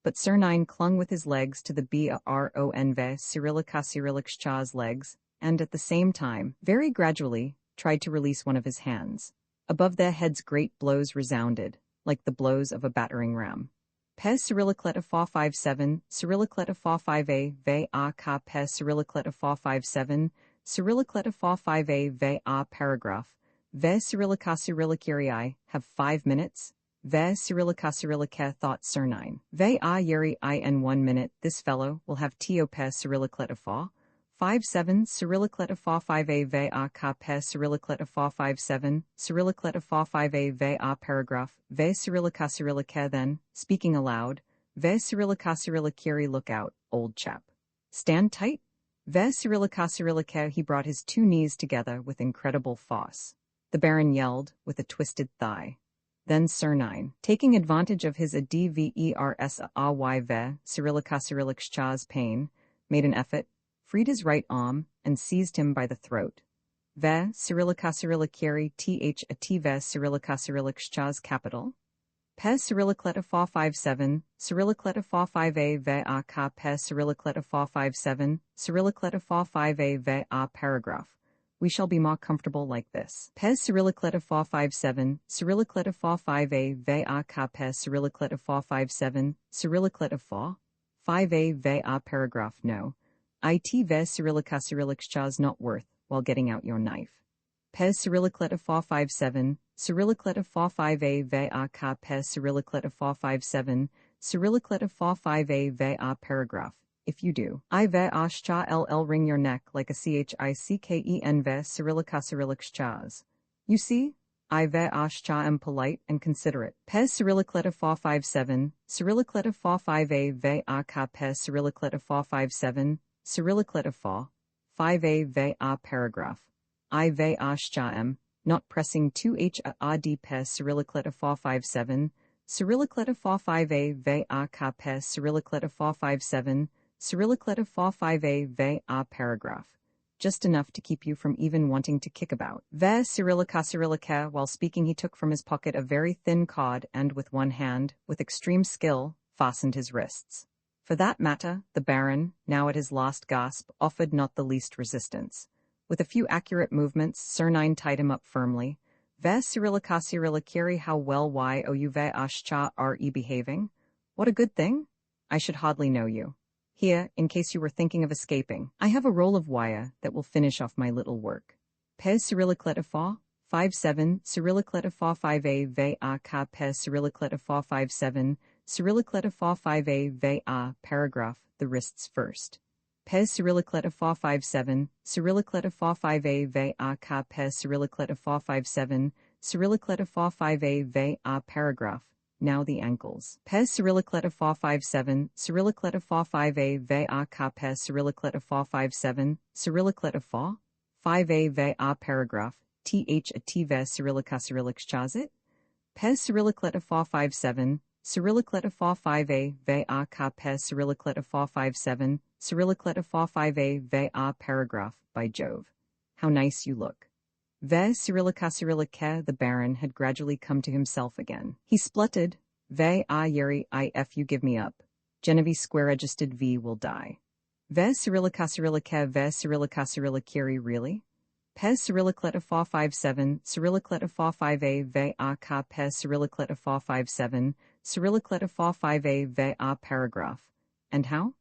[SPEAKER 1] But Surnine clung with his legs to the Baron ve cyrillica cyrillic cha's legs, and at the same time, very gradually, tried to release one of his hands. Above their heads great blows resounded, like the blows of a battering ram. Pes cyrillicletifa 57 cyrillicletifa 5a ve a ka pes cyrillicletifa 57 cyrillicletifa 5a ve a paragraph. Ve cyrillica cyrilliceri have 5 minutes. Ve cyrillica cyrillica thought Surnine. Ve a yeri in 1 minute this fellow will have tio pes cyrillicletifa 57 cyrillicletifa 5a ve a ka pes cyrillicletifa 57 cyrillicletifa 5a ve a paragraph. Ve cyrillica cyrillica then, speaking aloud, ve cyrillica cyrilliceri look out, old chap. Stand tight. Ve cyrillica cyrillica he brought his 2 knees together with incredible force. The Baron yelled, with a twisted thigh. Then Surnine, taking advantage of his advers ve cyrillica cyrillic cha's pain, made an effort, freed his right arm, and seized him by the throat. Ve cyrillica cyrilliceri th a t ve cyrillica cyrillic cha's capital. Pes cyrillicletifa 57 cyrillicletifa 5a ve a ka pes cyrillicletifa 57 cyrillicletifa 5a ve a paragraph. We shall be more comfortable like this. Pes cyrillicletifa 57 cyrillicletifa 5a ve a ka pes cyrillicletifa 57 cyrillicletifa 5a ve a paragraph. No. It ve cyrillica cyrillic cha's not worth, while getting out your knife. Pes cyrillicletifa 57 cyrillicletifa 5a ve a ka pes cyrillicletifa 57 cyrillicletifa 5a ve a paragraph. If you do, I ve ashcha ll wring your neck like a chicken ve cyrillica cyrillic chaz. You see, I ve ashcha am polite and considerate. Pes cyrillicletifa 57 cyrillicletifa 5a ve a ka pes cyrillicletifa 57 cyrillicletifa 5a ve a paragraph. I ve ashcha am, not pressing 2h a d pes cyrillicletifa 57 cyrillicletifa 5a ve a ka pes cyrillicletifa 57 cyrillicletifa 5a ve a paragraph. Just enough to keep you from even wanting to kick about. Ve cyrillica cyrillica, while speaking he took from his pocket a very thin cord and with one hand, with extreme skill, fastened his wrists. For that matter, the Baron, now at his last gasp, offered not the least resistance. With a few accurate movements, Surnine tied him up firmly. Ve cyrillica cyrilliceri how well you ve ashcha re behaving? What a good thing? I should hardly know you. Here, in case you were thinking of escaping, I have a roll of wire that will finish off my little work. Pes cyrillicletifa 57 Cyrillic letter fa 5a ve a ka pe Cyrillic letter fa 57 Cyrillic letter fa 5a ve a paragraph the wrists first. Pes Cyrillic letter fa 57 Cyrillic letter fa 5a ve a ka pe Cyrillic letter fa 57 Cyrillic letter fa 5a ve a paragraph now the ankles. Pes Cyrillic letter fa 57 Cyrillic letter fa 5a ve a ka pe Cyrillic letter fa 57 Cyrillic letter fa 5a ve a paragraph th a t ve Cyrillica Cyrillic chazit. Pes Cyrillic letter fa 57 Cyrillic letter fa 5a ve a ka pe Cyrillic letter fa 57 Cyrillic letter fa 5a ve a paragraph by Jove. How nice you look. Ve Cyrillica Cyrillica the Baron had gradually come to himself again. He spluttered, Ve a yeri if you give me up. Genevieve square-registered V will die. Ve Cyrillica Cyrillica Ve Cyrillica Cyrilliciri really? Pes Cyrillic letter fa 57 Cyrillic letter fa 5a ve a ka Pes Cyrillic letter fa 57 Cyrillic letter fa 5a ve a paragraph. And how?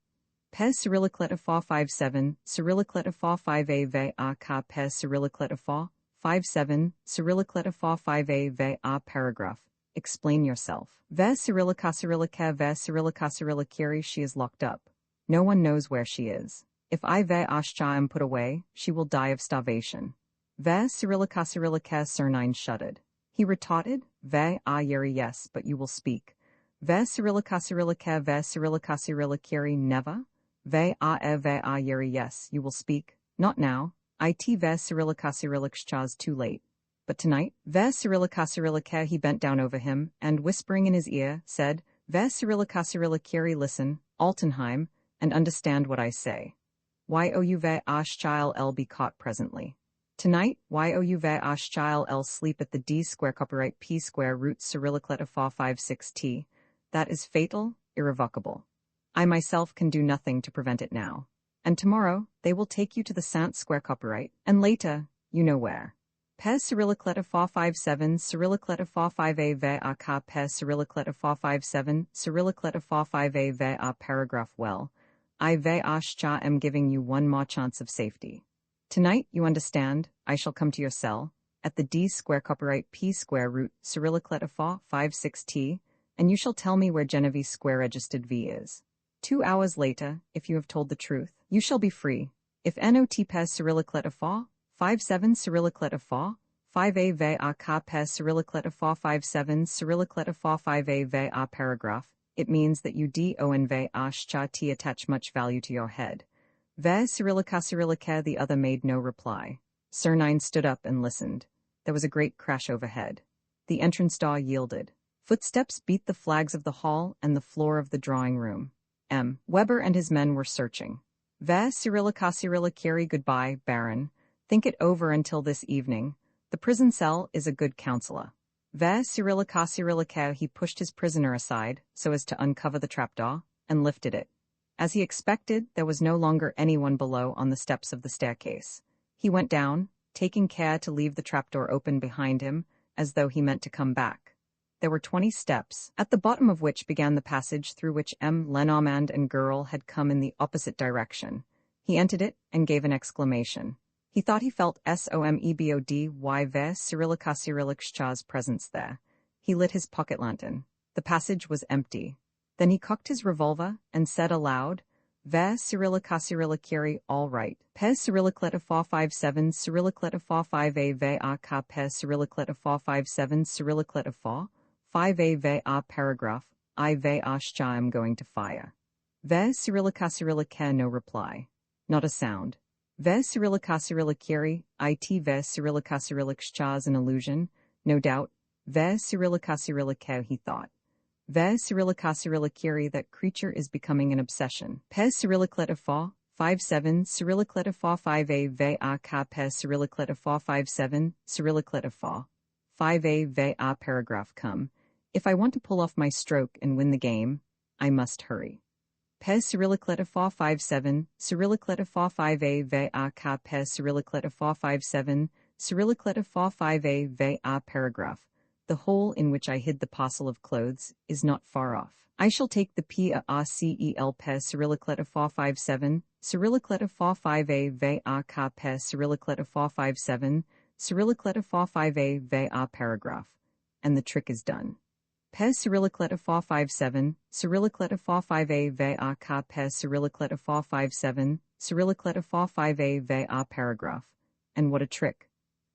[SPEAKER 1] Pes Cyrillic letter fa 57 Cyrillic letter fa 5a ve a ka Pes Cyrillic letter fa 57 Cyrillic letter fa 5a ve a paragraph. Explain yourself. Ve Cyrillica Cyrillica Ve Cyrillica Cyrilliciri she is locked up. No one knows where she is. If I ve ashcha am put away, she will die of starvation. Ve Cyrillica Cyrillica Cernine shuddered. He retorted, Ve a yeri yes, but you will speak. Ve Cyrillica Cyrillica Ve Cyrillica Cyrilliciri never? Ve a yeri yes, you will speak. Not now. It ve Cyrillica Cyrillicchas too late. But tonight, ve Cyrillica Cyrillica he bent down over him, and whispering in his ear, said, Ve Cyrillica Cyrilliciri listen, Altenheim, and understand what I say. You ve ashchile l be caught presently. Tonight, you ve ashchile l sleep at the d square copyright p square root Cyrillic letter fa 56 t. That is fatal, irrevocable. I myself can do nothing to prevent it now. And tomorrow, they will take you to the Saint Square copyright, and later, you know where. Pes Cyrillic letter fa 57 Cyrillic letter fa 5a ve a ka Pes Cyrillic letter fa 57 Cyrillic letter fa 5a ve a paragraph well. I ve ashcha am giving you one more chance of safety. Tonight, you understand, I shall come to your cell, at the d square copyright p square root Cyrillic letter fa 56 t, and you shall tell me where Genevieve square registered v is. 2 hours later, if you have told the truth, you shall be free. If not Pes Cyrillic letter fa 57 Cyrillic letter fa 5a ve a ka Pes Cyrillic letter fa 57 Cyrillic letter fa 5a ve a paragraph, it means that you don ve ashcha t attach much value to your head. Ve Cyrillica Cyrillica the other made no reply. Cernine stood up and listened. There was a great crash overhead. The entrance door yielded. Footsteps beat the flags of the hall and the floor of the drawing room. Weber and his men were searching. Ve Cyrillica Cyrilliciri goodbye, Baron. Think it over until this evening. The prison cell is a good counselor. Ve Cyrillica Cyrillica he pushed his prisoner aside, so as to uncover the trapdoor, and lifted it. As he expected, there was no longer anyone below on the steps of the staircase. He went down, taking care to leave the trapdoor open behind him, as though he meant to come back. There were 20 steps, at the bottom of which began the passage through which Lenormand and Girl had come in the opposite direction. He entered it and gave an exclamation. He thought he felt somebody ve Cyrillica Cyrilliccha's presence there. He lit his pocket lantern. The passage was empty. Then he cocked his revolver and said aloud, Ve Cyrillica Cyrilliciri all right. Pes Cyrillic letter fa 57 Cyrillic letter fa 5a ve a ka Pes Cyrillic letter fa 57 Cyrillic letter fa 5a ve a paragraph, I ve ashcha am going to fire. Ve Cyrillica Cyrillica no reply. Not a sound. Ve Cyrillica Cyrilliciri, it ve Cyrillica Cyrilliccha's an illusion, no doubt. Ve Cyrillica Cyrillica he thought. Ve Cyrillica Cyrilliciri that creature is becoming an obsession. Pes Cyrillic letter fa 57 Cyrillic letter fa 5a ve a ka Pes Cyrillic letter fa 57 Cyrillic letter fa 5a ve a paragraph come. If I want to pull off my stroke and win the game, I must hurry. Pes Cyrillic letter fa 57 Cyrillic letter fa 5a ve a ka Pes Cyrillic letter fa 57 Cyrillic letter fa 5a ve a paragraph. The hole in which I hid the parcel of clothes is not far off. I shall take the PACEL Pes Cyrillic letter fa 57 Cyrillic letter fa 5a ve a ka Pes Cyrillic letter fa 57 Cyrillic letter 5a va paragraph. And the trick is done. Pes Cyrillic letter 457, Cyrillic letter 45a va ka pes Cyrillic letter 457, Cyrillic letter 45a va paragraph. And what a trick.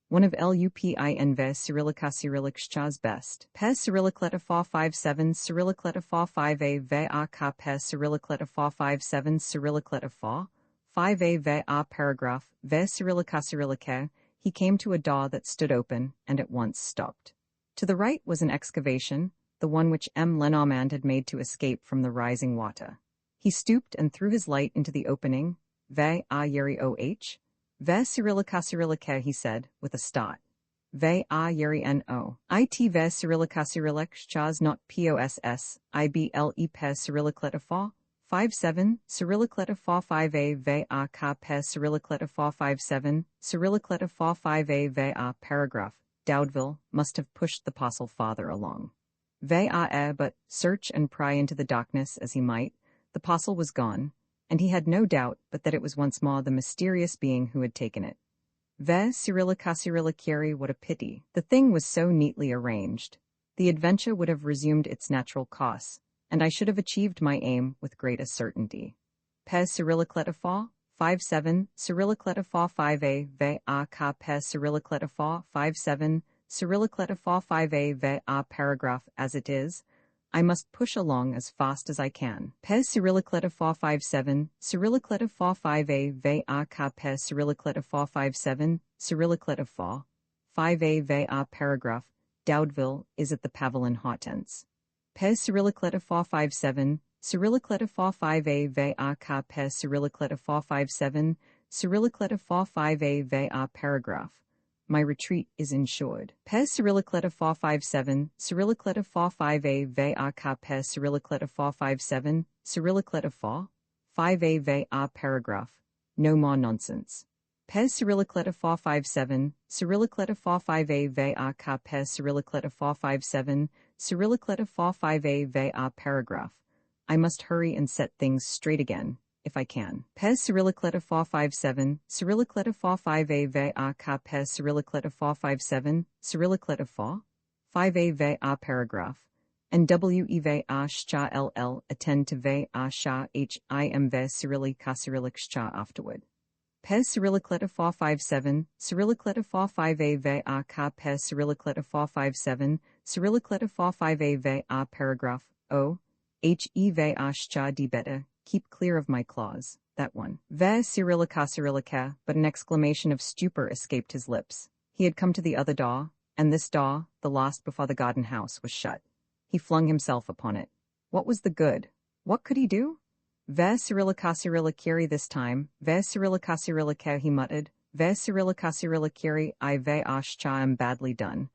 [SPEAKER 1] One of LUPIN ve Cyrillica Cyrillic Shchaz best. Pes Cyrillic letter 457, Cyrillic letter 45a va ka pes Cyrillic letter 457, Cyrillic letter 5a va paragraph, ve Cyrillica Cyrillica. He came to a door that stood open and at once stopped. To the right was an excavation, the one which Lenormand had made to escape from the rising water. He stooped and threw his light into the opening. Ve a yeri oh, ve Cyrillica Cyrillica, he said, with a start. Ve a yeri no. It ve Cyrillica Cyrillic Shchaz not poss, ible pes Cyrillic letter 457, Cyrillic letter 45a va ka pes Cyrillic letter 457, Cyrillic letter 45a va paragraph. Daudeville must have pushed the apostle farther along. But, search and pry into the darkness as he might, the apostle was gone, and he had no doubt but that it was once more the mysterious being who had taken it. Cyrillica Cyrillici, what a pity. The thing was so neatly arranged. The adventure would have resumed its natural course, and I should have achieved my aim with greater certainty. Pes Cyrillic letter 457, Cyrillic letter 45a va ka pes Cyrillic letter 457, Cyrillic letter 45a va paragraph as it is, I must push along as fast as I can. Pes Cyrillic letter 457, Cyrillic letter 45a va ka pes Cyrillic letter 457, Cyrillic letter 5a va paragraph. Daudeville is at the Pavilion Hortense. Pes Cyrillic letter 457, Cyrillic letter 45a va ka pes Cyrillic letter 457, Cyrillic letter 45a va paragraph. My retreat is ensured. Pes Cyrillic letter 457, Cyrillic letter 45a va ka pes Cyrillic letter 457, Cyrillic letter 5a va paragraph. No more nonsense. Pes Cyrillic letter 457, Cyrillic letter 45a va ka pes Cyrillic letter 457, Cyrillic letter 45a va paragraph. I must hurry and set things straight again, if I can. Pes Cyrillic letter 457, Cyrillic letter 45a va ka pes Cyrillic letter 457, Cyrillic letter 5a va paragraph. And we va shcha ll attend to va sha him ve Cyrillica Cyrillic shcha afterward. Pes Cyrillic letter 457, Cyrillic letter 45a va ka pes Cyrillic letter 457, Cyrillic letter 45a va paragraph. He va shcha di beta. Keep clear of my claws, that one. Ve Cyrillica Cyrillica, but an exclamation of stupor escaped his lips. He had come to the other door, and this door, the last before the garden house, was shut. He flung himself upon it. What was the good? What could he do? Ve Cyrillica Cyrilliciri this time, ve Cyrillica Cyrillica, he muttered. Ve Cyrillica Cyrilliciri, I ve shcha am badly done.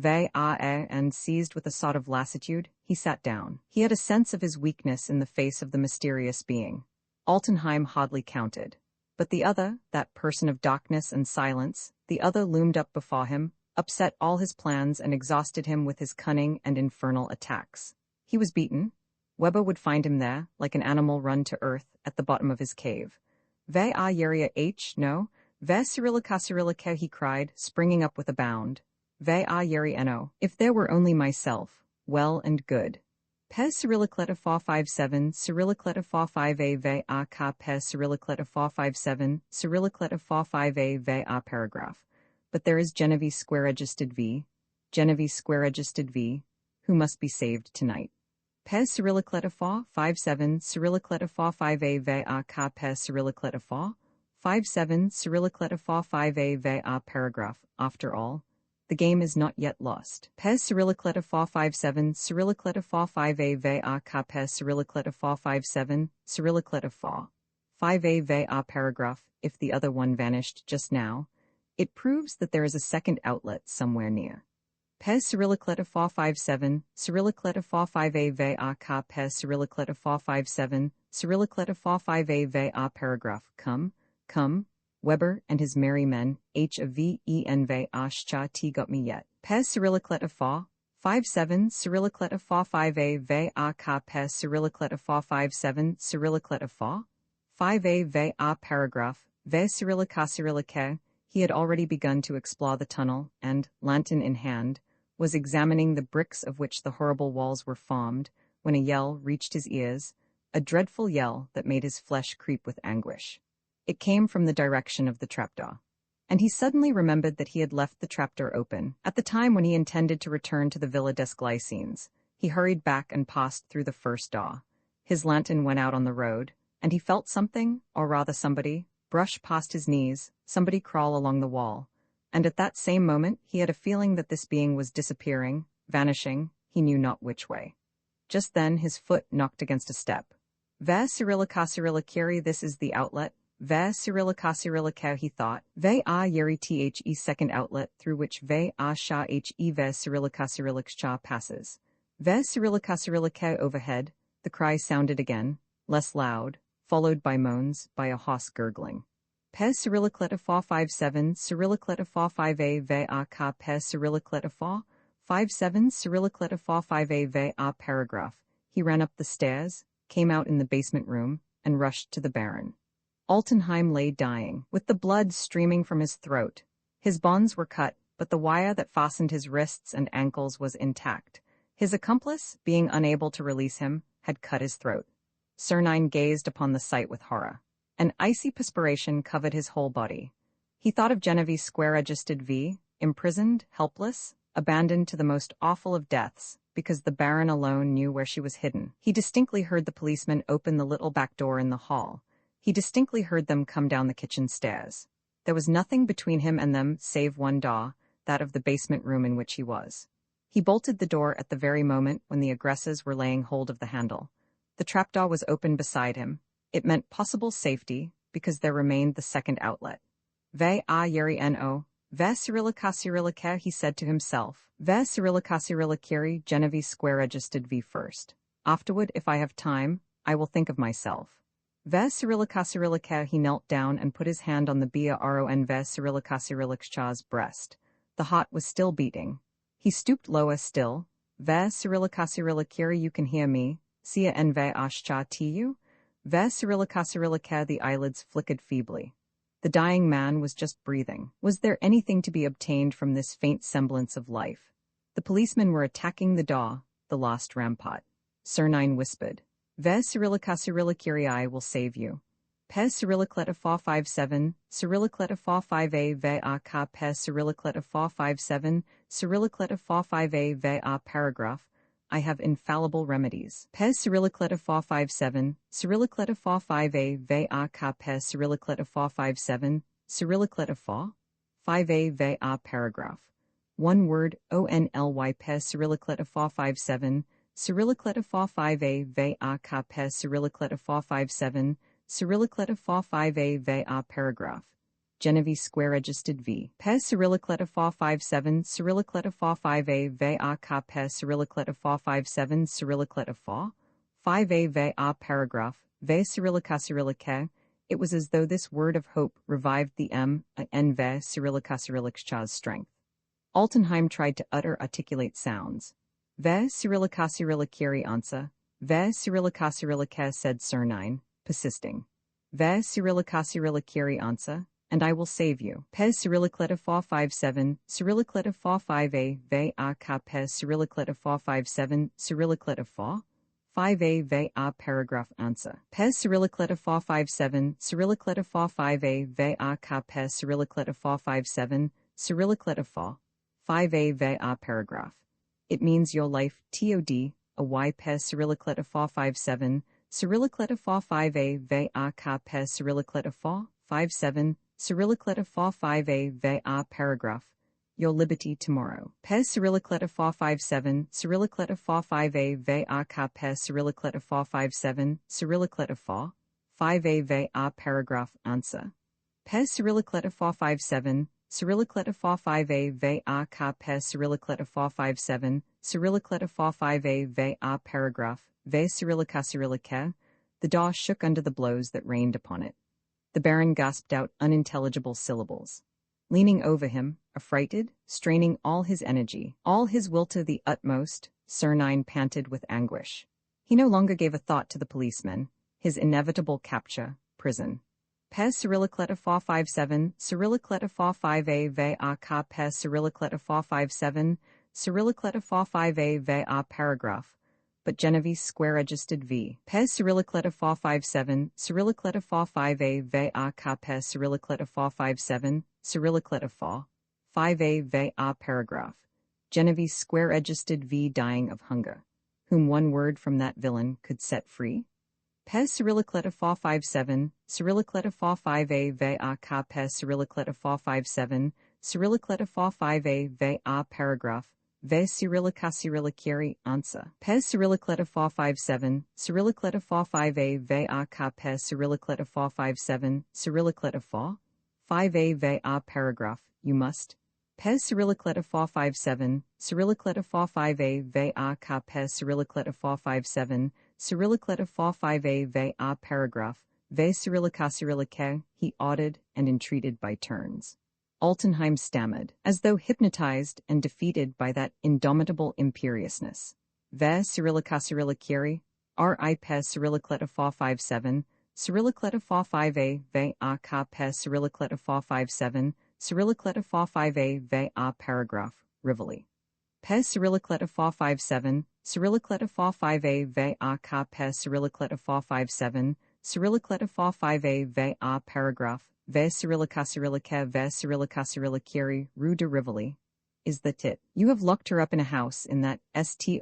[SPEAKER 1] And seized with a sort of lassitude, he sat down. He had a sense of his weakness in the face of the mysterious being. Altenheim hardly counted. But the other, that person of darkness and silence, the other loomed up before him, upset all his plans and exhausted him with his cunning and infernal attacks. He was beaten. Weber would find him there, like an animal run to earth, at the bottom of his cave. Ve a yeria no, ve Cyrillica Cyrillica, he cried, springing up with a bound. Ve a yeri no, if there were only myself, well and good. Pes Cyrillic letter 457, Cyrillic letter 45a ve a ka pes Cyrillic letter 457, Cyrillic letter 45a ve a paragraph. But there is Genevieve square-registered Genevieve square-registered who must be saved tonight. Pes Cyrillic letter 457, Cyrillic letter 45a ve a ka pes Cyrillic letter 457, Cyrillic letter 45a ve a paragraph. After all, the game is not yet lost. Pes Cyrillic letter 457, Cyrillic letter 45a ve a ka pes Cyrillic letter 457, Cyrillic letter 5a ve a paragraph. If the other one vanished just now, it proves that there is a second outlet somewhere near. Pes Cyrillic letter 457, Cyrillic letter 45a ve a ka pes Cyrillic letter 457, Cyrillic letter 45a ve a paragraph. Come. Weber and his merry men, H.V.E.N. ve ashcha t got me yet. Pes Cyrillic letter 457, Cyrillic letter 45a ve a ka pes Cyrillic letter 457, Cyrillic letter 5a ve a paragraph, ve Cyrillica Cyrillica. He had already begun to explore the tunnel and, lantern in hand, was examining the bricks of which the horrible walls were formed, when a yell reached his ears, a dreadful yell that made his flesh creep with anguish. It came from the direction of the trapdoor. And he suddenly remembered that he had left the trapdoor open, at the time when he intended to return to the Villa des Glycines. He hurried back and passed through the first door. His lantern went out on the road, and he felt something, or rather somebody, brush past his knees, somebody crawl along the wall. And at that same moment he had a feeling that this being was disappearing, vanishing, he knew not which way. Just then his foot knocked against a step. Vers Cyrillicasirillaciri, this is the outlet. Vers Cyrillicasirillacau, he thought. Ve a yeri the second outlet through which ve a sha he vers Cyrillicasirillacscha passes. Vers Cyrillicasirillacau overhead, the cry sounded again, less loud, followed by moans, by a hoarse gurgling. Pes Cyrillicleta 457, Cyrillicleta 45a ve a ka pes Cyrillicleta 457, Cyrillicleta 45a ve a paragraph. He ran up the stairs, came out in the basement room, and rushed to the Baron. Altenheim lay dying, with the blood streaming from his throat. His bonds were cut, but the wire that fastened his wrists and ankles was intact. His accomplice, being unable to release him, had cut his throat. Sernine gazed upon the sight with horror. An icy perspiration covered his whole body. He thought of Genevieve square-registered V, imprisoned, helpless, abandoned to the most awful of deaths, because the Baron alone knew where she was hidden. He distinctly heard the policeman open the little back door in the hall. He distinctly heard them come down the kitchen stairs. There was nothing between him and them save one door, that of the basement room in which he was. He bolted the door at the very moment when the aggressors were laying hold of the handle. The trapdoor was open beside him. It meant possible safety, because there remained the second outlet. Ve a yeri no, ve Cyrillicasirillacau, he said to himself. Ve Cyrillicasirillaciri, Genevieve square-registered V first. Afterward, if I have time, I will think of myself. Ve Cyrillicasirillacau, he knelt down and put his hand on the Bia Ron Ve Cyrillicasirillaccha's breast. The heart was still beating. He stooped lower still. Ve Cyrillicasirillaciri, you can hear me. Sia en ve ashcha tu? Ve Cyrillicasirillacau, the eyelids flickered feebly. The dying man was just breathing. Was there anything to be obtained from this faint semblance of life? The policemen were attacking the door, the lost rampart. Sernine whispered. Ve Cyrillicasirillaciri, I will save you. Pes Cyrillicleta 457, Cyrillicleta 45a ve a ka pes Cyrillicleta 457, Cyrillicleta 45a ve a paragraph. I have infallible remedies. Pes Cyrillicleta 457, Cyrillicleta 45a ve a ka pes Cyrillicleta 457, Cyrillicleta 5a ve a paragraph. One word, only pes Cyrillicleta 457, Cyrillicleta 45a ve a ka pes Cyrillicleta 457, Cyrillicleta 45a ve a paragraph. Genevieve square-registered V. Pes Cyrillicleta 457, Cyrillicleta 45a ve a ka pes Cyrillicleta 457, Cyrillicleta 5a ve a paragraph, ve Cyrillicasirillacau. It was as though this word of hope revived the en ve Cyrillicasirillaccha's strength. Altenheim tried to articulate sounds. Ve Cyrillicasirillaciri answer. Ve Cyrillicasirillacau, said Sernine, persisting. Ve Cyrillicasirillaciri answer. And I will save you. Pes Cyrillicleta 457, Cyrillicleta 45a ve a ka pes Cyrillicleta 457, Cyrillicleta 5a ve a paragraph answer. Pes Cyrillicleta 457, Cyrillicleta 45a ve a ka pes Cyrillicleta 457, Cyrillicleta 5a ve a paragraph. It means your life, TOD, a y pes Cyrillicleta 457, Cyrillicleta 45a ve a ka pes Cyrillicleta 457, Cyrillicleta 45a ve a paragraph. Your liberty tomorrow. Pes Cyrillicleta 457, Cyrillicleta 45a ve a ka pes Cyrillicleta 457, Cyrillicleta 5a ve a paragraph answer. Pes Cyrillicleta 457, Cyrillicleta 45a ve a ka pes Cyrillicleta 457, Cyrillicleta 45a ve a paragraph, ve Cyrillicasirillacau. The door shook under the blows that rained upon it. The Baron gasped out unintelligible syllables. Leaning over him, affrighted, straining all his energy, all his will to the utmost, Sernine panted with anguish. He no longer gave a thought to the policeman, his inevitable capture, prison. Pes Cyrillic letter 457, Cyrillic letter 45a va ka Pes Cyrillic letter 457, Cyrillic letter 45a va paragraph. But Genovese square-registered v. Pes Cyrillic letter 457, Cyrillic letter 45a va ka Pes Cyrillic letter 457, Cyrillic letter 5a va paragraph. Genovese square-registered v dying of hunger. Whom one word from that villain could set free? Pes Cyrillic letter 457, Cyrillic letter 45a va ka Pes Cyrillic letter 457, Cyrillic letter 45a va paragraph. Ve Cyrillica Cyrillicari answer. Pes Cyrillic letter 457, Cyrillic letter 45a va ka Pes Cyrillic letter 457, Cyrillic letter 5a va paragraph. You must. Pes Cyrillic letter 457, Cyrillic letter 45a va ka Pes Cyrillic letter 457, Cyrillic letter 45a va paragraph. Ve Cyrillica Cyrillicae, he ordered and entreated by turns. Altenheim stammered, as though hypnotized and defeated by that indomitable imperiousness. Ve Cyrillica Cyrillicari, R.I. Pes Cyrillic letter 457, Cyrillic letter 45a va ka Pes Cyrillic letter 457, Cyrillic letter 45a va paragraph, Rivoli. Pes Cyrillic letter 457, Cyrillic letter 45a va ka Pes Cyrillic letter 457, Cyrillic letter 45a va paragraph. Ve Cyrillica Cyrillicae Ve Cyrillica Cyrillicari, Rue de Rivoli, is the tit. You have locked her up in a house in that street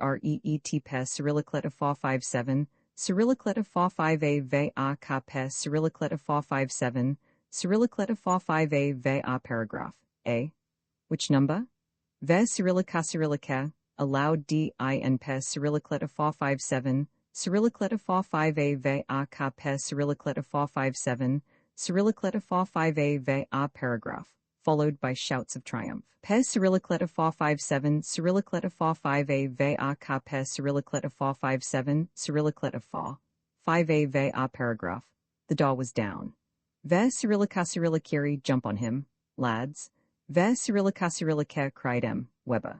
[SPEAKER 1] Pes Cyrillic letter 457, Cyrillic letter 45a va ka Pes Cyrillic letter 457, Cyrillic letter 45a va paragraph. A. Which number? Ve Cyrillica Cyrillicae, allowed din Pes Cyrillic letter 457, Cyrillic letter 45a va ka Pes Cyrillic letter 457, Cyrillic letter 45a va paragraph, followed by shouts of triumph. Pes Cyrillic letter 457, Cyrillic letter 45a va ka Pes Cyrillic letter 457, Cyrillic letter 5a va paragraph. The door was down. Ve Cyrillica Cyrillicari, jump on him, lads. Ve Cyrillica Cyrillicae, cried M. Weber.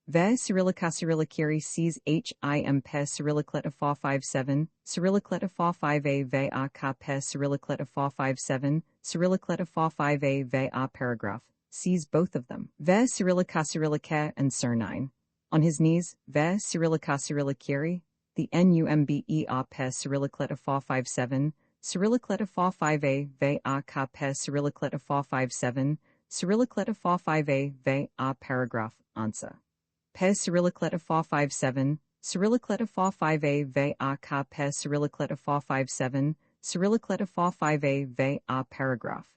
[SPEAKER 1] Ve Cyrillica Cyrillicari sees him Pes Cyrillic letter 457, Cyrillic letter 45a va ka Pes Cyrillic letter 457, Cyrillic letter 45a va paragraph, sees both of them. Ve Cyrillica Cyrillicae and Cernine. On his knees, Ve Cyrillica Cyrillicari, the number Pes Cyrillic letter 457, Cyrillic letter 45a va ka Pes Cyrillic letter 457, Cyrillic letter 45a va paragraph, answer. Pes Cyrillic letter 457, Cyrillic letter 45a va ka Pes Cyrillic letter 457, Cyrillic letter 45a va paragraph.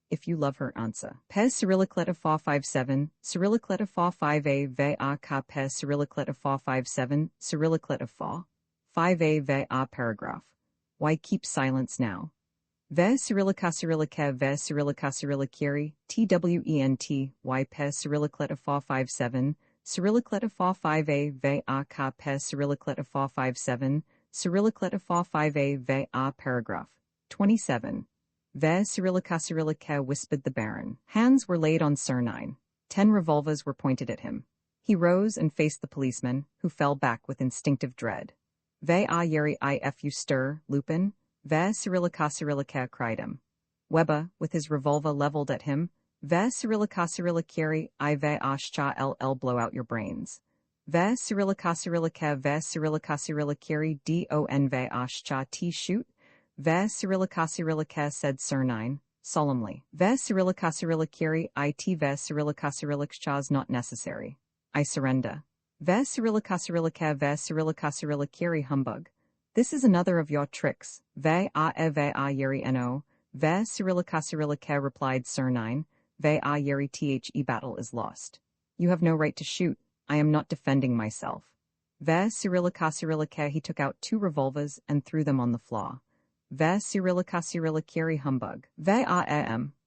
[SPEAKER 1] If you love her, answer. Pes Cyrillic letter 457, Cyrillic letter 45a va ka Pes Cyrillic letter 457, Cyrillic letter 5a va paragraph. Why keep silence now? Ve Cyrillica Cyrillicae Ve Cyrillica Cyrillicari, twent, y Pes Cyrillic letter 457, Cyrillic letter 45a va ka Pes Cyrillic letter 457, Cyrillic letter 45a va paragraph. 27. Ve Cyrillica Cyrillicae, whispered the Baron. Hands were laid on Cernine. 10 revolvers were pointed at him. He rose and faced the policeman, who fell back with instinctive dread. Ve yeri if you stir, Lupin, Ve Cyrillica Cyrillicae, cried him. Weber, with his revolver leveled at him, Ve Cyrillica Cyrillicari, I ve ashcha ll blow out your brains. Ve Cyrillica Cyrillicae Ve Cyrillica Cyrillicari don ve ashcha t shoot. Ve Cyrillica Cyrillicae, said Cernine, solemnly. Ve Cyrillica Cyrillicari it Ve Cyrillica Cyrillicchas not necessary. I surrender. Ve Cyrillica Cyrillicae Ve Cyrillica Cyrillicari, humbug. This is another of your tricks. Ve yeri no. Ve Cyrillica Cyrillicae, replied Cernine. Ve yeri the battle is lost. You have no right to shoot. I am not defending myself. Ve Cyrillica Cyrillicae, he took out 2 revolvers and threw them on the floor. Ve Cyrillica Cyrillicari, humbug. Ve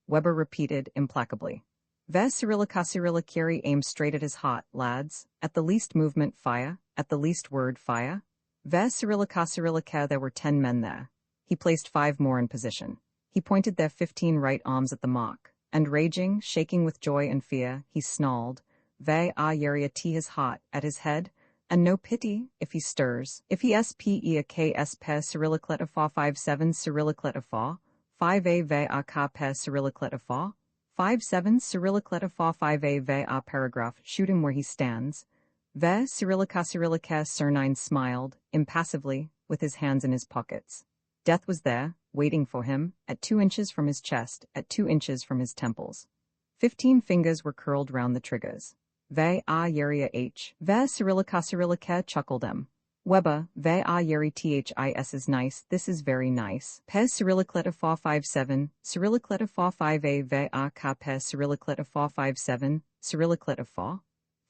[SPEAKER 1] Weber repeated implacably. Ve Cyrillica Cyrillicari, aim straight at his heart, lads. At the least movement, fire. At the least word, fire. Ve Cyrillica Cyrillicae, there were 10 men there. He placed 5 more in position. He pointed their 15 right arms at the mark, and raging, shaking with joy and fear, he snarled, Ve yeri his heart, at his head, and no pity, if he stirs. If he spe a ks pe Cyrillic letter 457 Cyrillic letter 4, 5a va ka pe Cyrillic letter fa, 5-7 Cyrillic letter fa 5a va paragraph, shoot him where he stands. Ve Cyrillica Surnine smiled, impassively, with his hands in his pockets. Death was there, waiting for him, at 2 inches from his chest, at 2 inches from his temples. 15 fingers were curled round the triggers. Ve a yeria h. Ve Cyrillica chuckled him. Weba, ve a yeri this is nice, this is very nice. Pes Cyrillic letter fa 5-7, Cyrillic letter fa 5a ve a ka pes Cyrillic letter fa 5-7, Cyrillic letter fa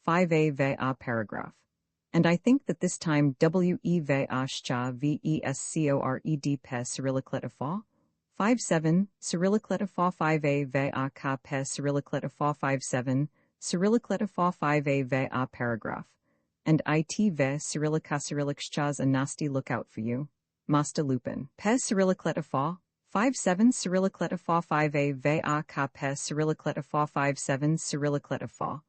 [SPEAKER 1] 5a ve a paragraph. And I think that this time we ve a shcha vescored pes Cyrillic letter fa 5-7, Cyrillic letter fa 5a ve a ka pes Cyrillic letter fa 5-7, Cyrillic letter fa 5a ve a paragraph. And it ve Cyrillica Cyrillic's a nasty lookout for you. Master Lupin. Pes Cyrillic letter fa 5-7 Cyrillic letter fa 5a ve a ka pes Cyrillic letter fa 5-7 Cyrillic letter fa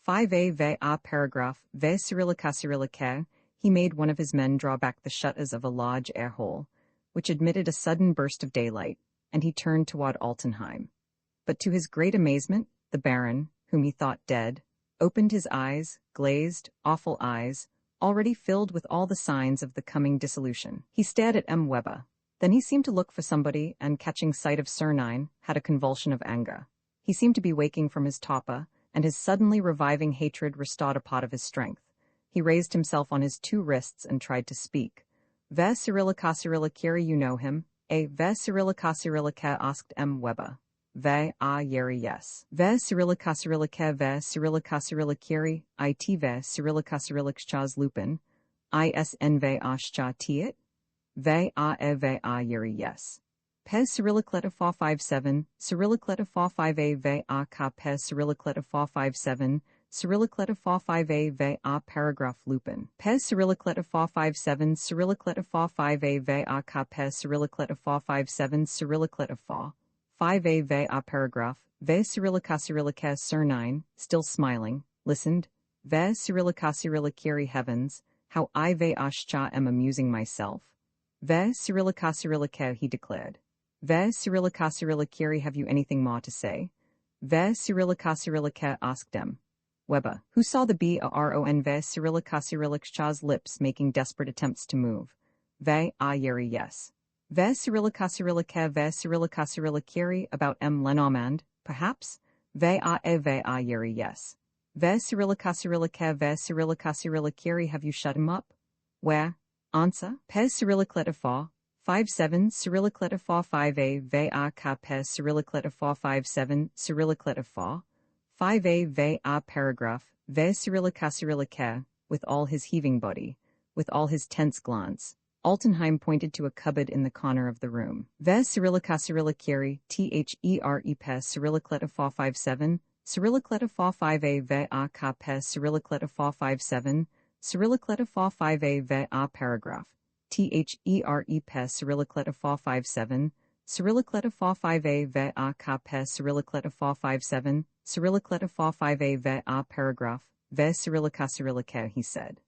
[SPEAKER 1] 5a ve a paragraph ve Cyrillica Cyrillicae. He made one of his men draw back the shutters of a large air hole, which admitted a sudden burst of daylight, and he turned toward Altenheim. But to his great amazement, the Baron, whom he thought dead, opened his eyes, glazed, awful eyes, already filled with all the signs of the coming dissolution. He stared at M. Weber. Then he seemed to look for somebody, and catching sight of Surnine, had a convulsion of anger. He seemed to be waking from his torpor, and his suddenly reviving hatred restored a part of his strength. He raised himself on his 2 wrists and tried to speak. Ve Cyrillica Cyrilliciri, you know him? Ve Cyrillica Cyrillica asked M. Weber. Ve a yeri yes. Ve Cyrillica Cyrillica ve Cyrillica Cyrilliciri, it ve Cyrillica Cyrillic's Lupin, isn ve a shcha tiet? Ve a ve a yeri yes. Pes Cyrillic letter fa 5-7, Cyrillic letter fa 5a ve a ka pes Cyrillic letter fa 5-7, Cyrillic letter fa 5a ve a paragraph Lupin. Pes Cyrillic letter fa 5-7, Cyrillic letter fa 5a ve a ka pes Cyrillic letter fa 5-7, Cyrillic letter fa 5a ve a paragraph, ve Cyrillica Cyrillica Surnine, still smiling, listened. Ve Cyrillica Cyrilliciri heavens, how I ve a shcha am amusing myself. Ve Cyrillica Cyrillica, he declared. Ve Cyrillica Cyrilliciri, have you anything more to say? Ve Cyrillica Cyrillica asked him. Weber, who saw the Baron ve Cyrillica Cyrillic's lips making desperate attempts to move. Ve a yeri yes. Ve Cyrillica Cyrillica ve Cyrillica Cyrilliciri, about M. Lenormand, perhaps? Ve a yeri yes. Ve Cyrillica Cyrillica ve Cyrillica Cyrilliciri, have you shut him up? Where? Answer. Pes Cyrillic letter fa 5-7 Cyrillic letter fa 5a ve a ka pes Cyrillic letter fa 5-7 Cyrillic letter fa 5a ve a paragraph ve Cyrillica Cyrillicae, with all his heaving body, with all his tense glance. Altenheim pointed to a cupboard in the corner of the room. Ve Cyrillica Cyrilliciri, there pes Cyrillic letter fa 5-7, Cyrillic letter fa 5a ve a ka pes Cyrillic letter fa 5-7, Cyrillic letter fa 5a ve a paragraph, there pes Cyrillic letter fa 5-7, Cyrillic letter fa 5a ve a ka pes Cyrillic letter fa 5-7, Cyrillic letter fa 5a ve a paragraph, ve Cyrillica Cyrillicae, he said.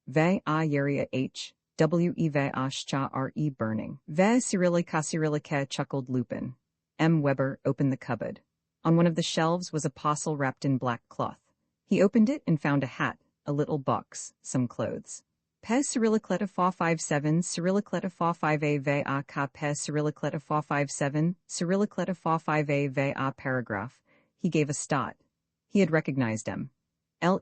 [SPEAKER 1] Ve a yeria h. We ve a shcha re burning. Ve Cyrillica Cyrillicae, chuckled Lupin. M. Weber opened the cupboard. On one of the shelves was a parcel wrapped in black cloth. He opened it and found a hat, a little box, some clothes. Pes Cyrillic letter fa 5-7, Cyrillic letter fa 5a ve a ka pes Cyrillic letter fa 5-7, Cyrillic letter fa 5a ve a paragraph. He gave a start. He had recognized him. Lenormand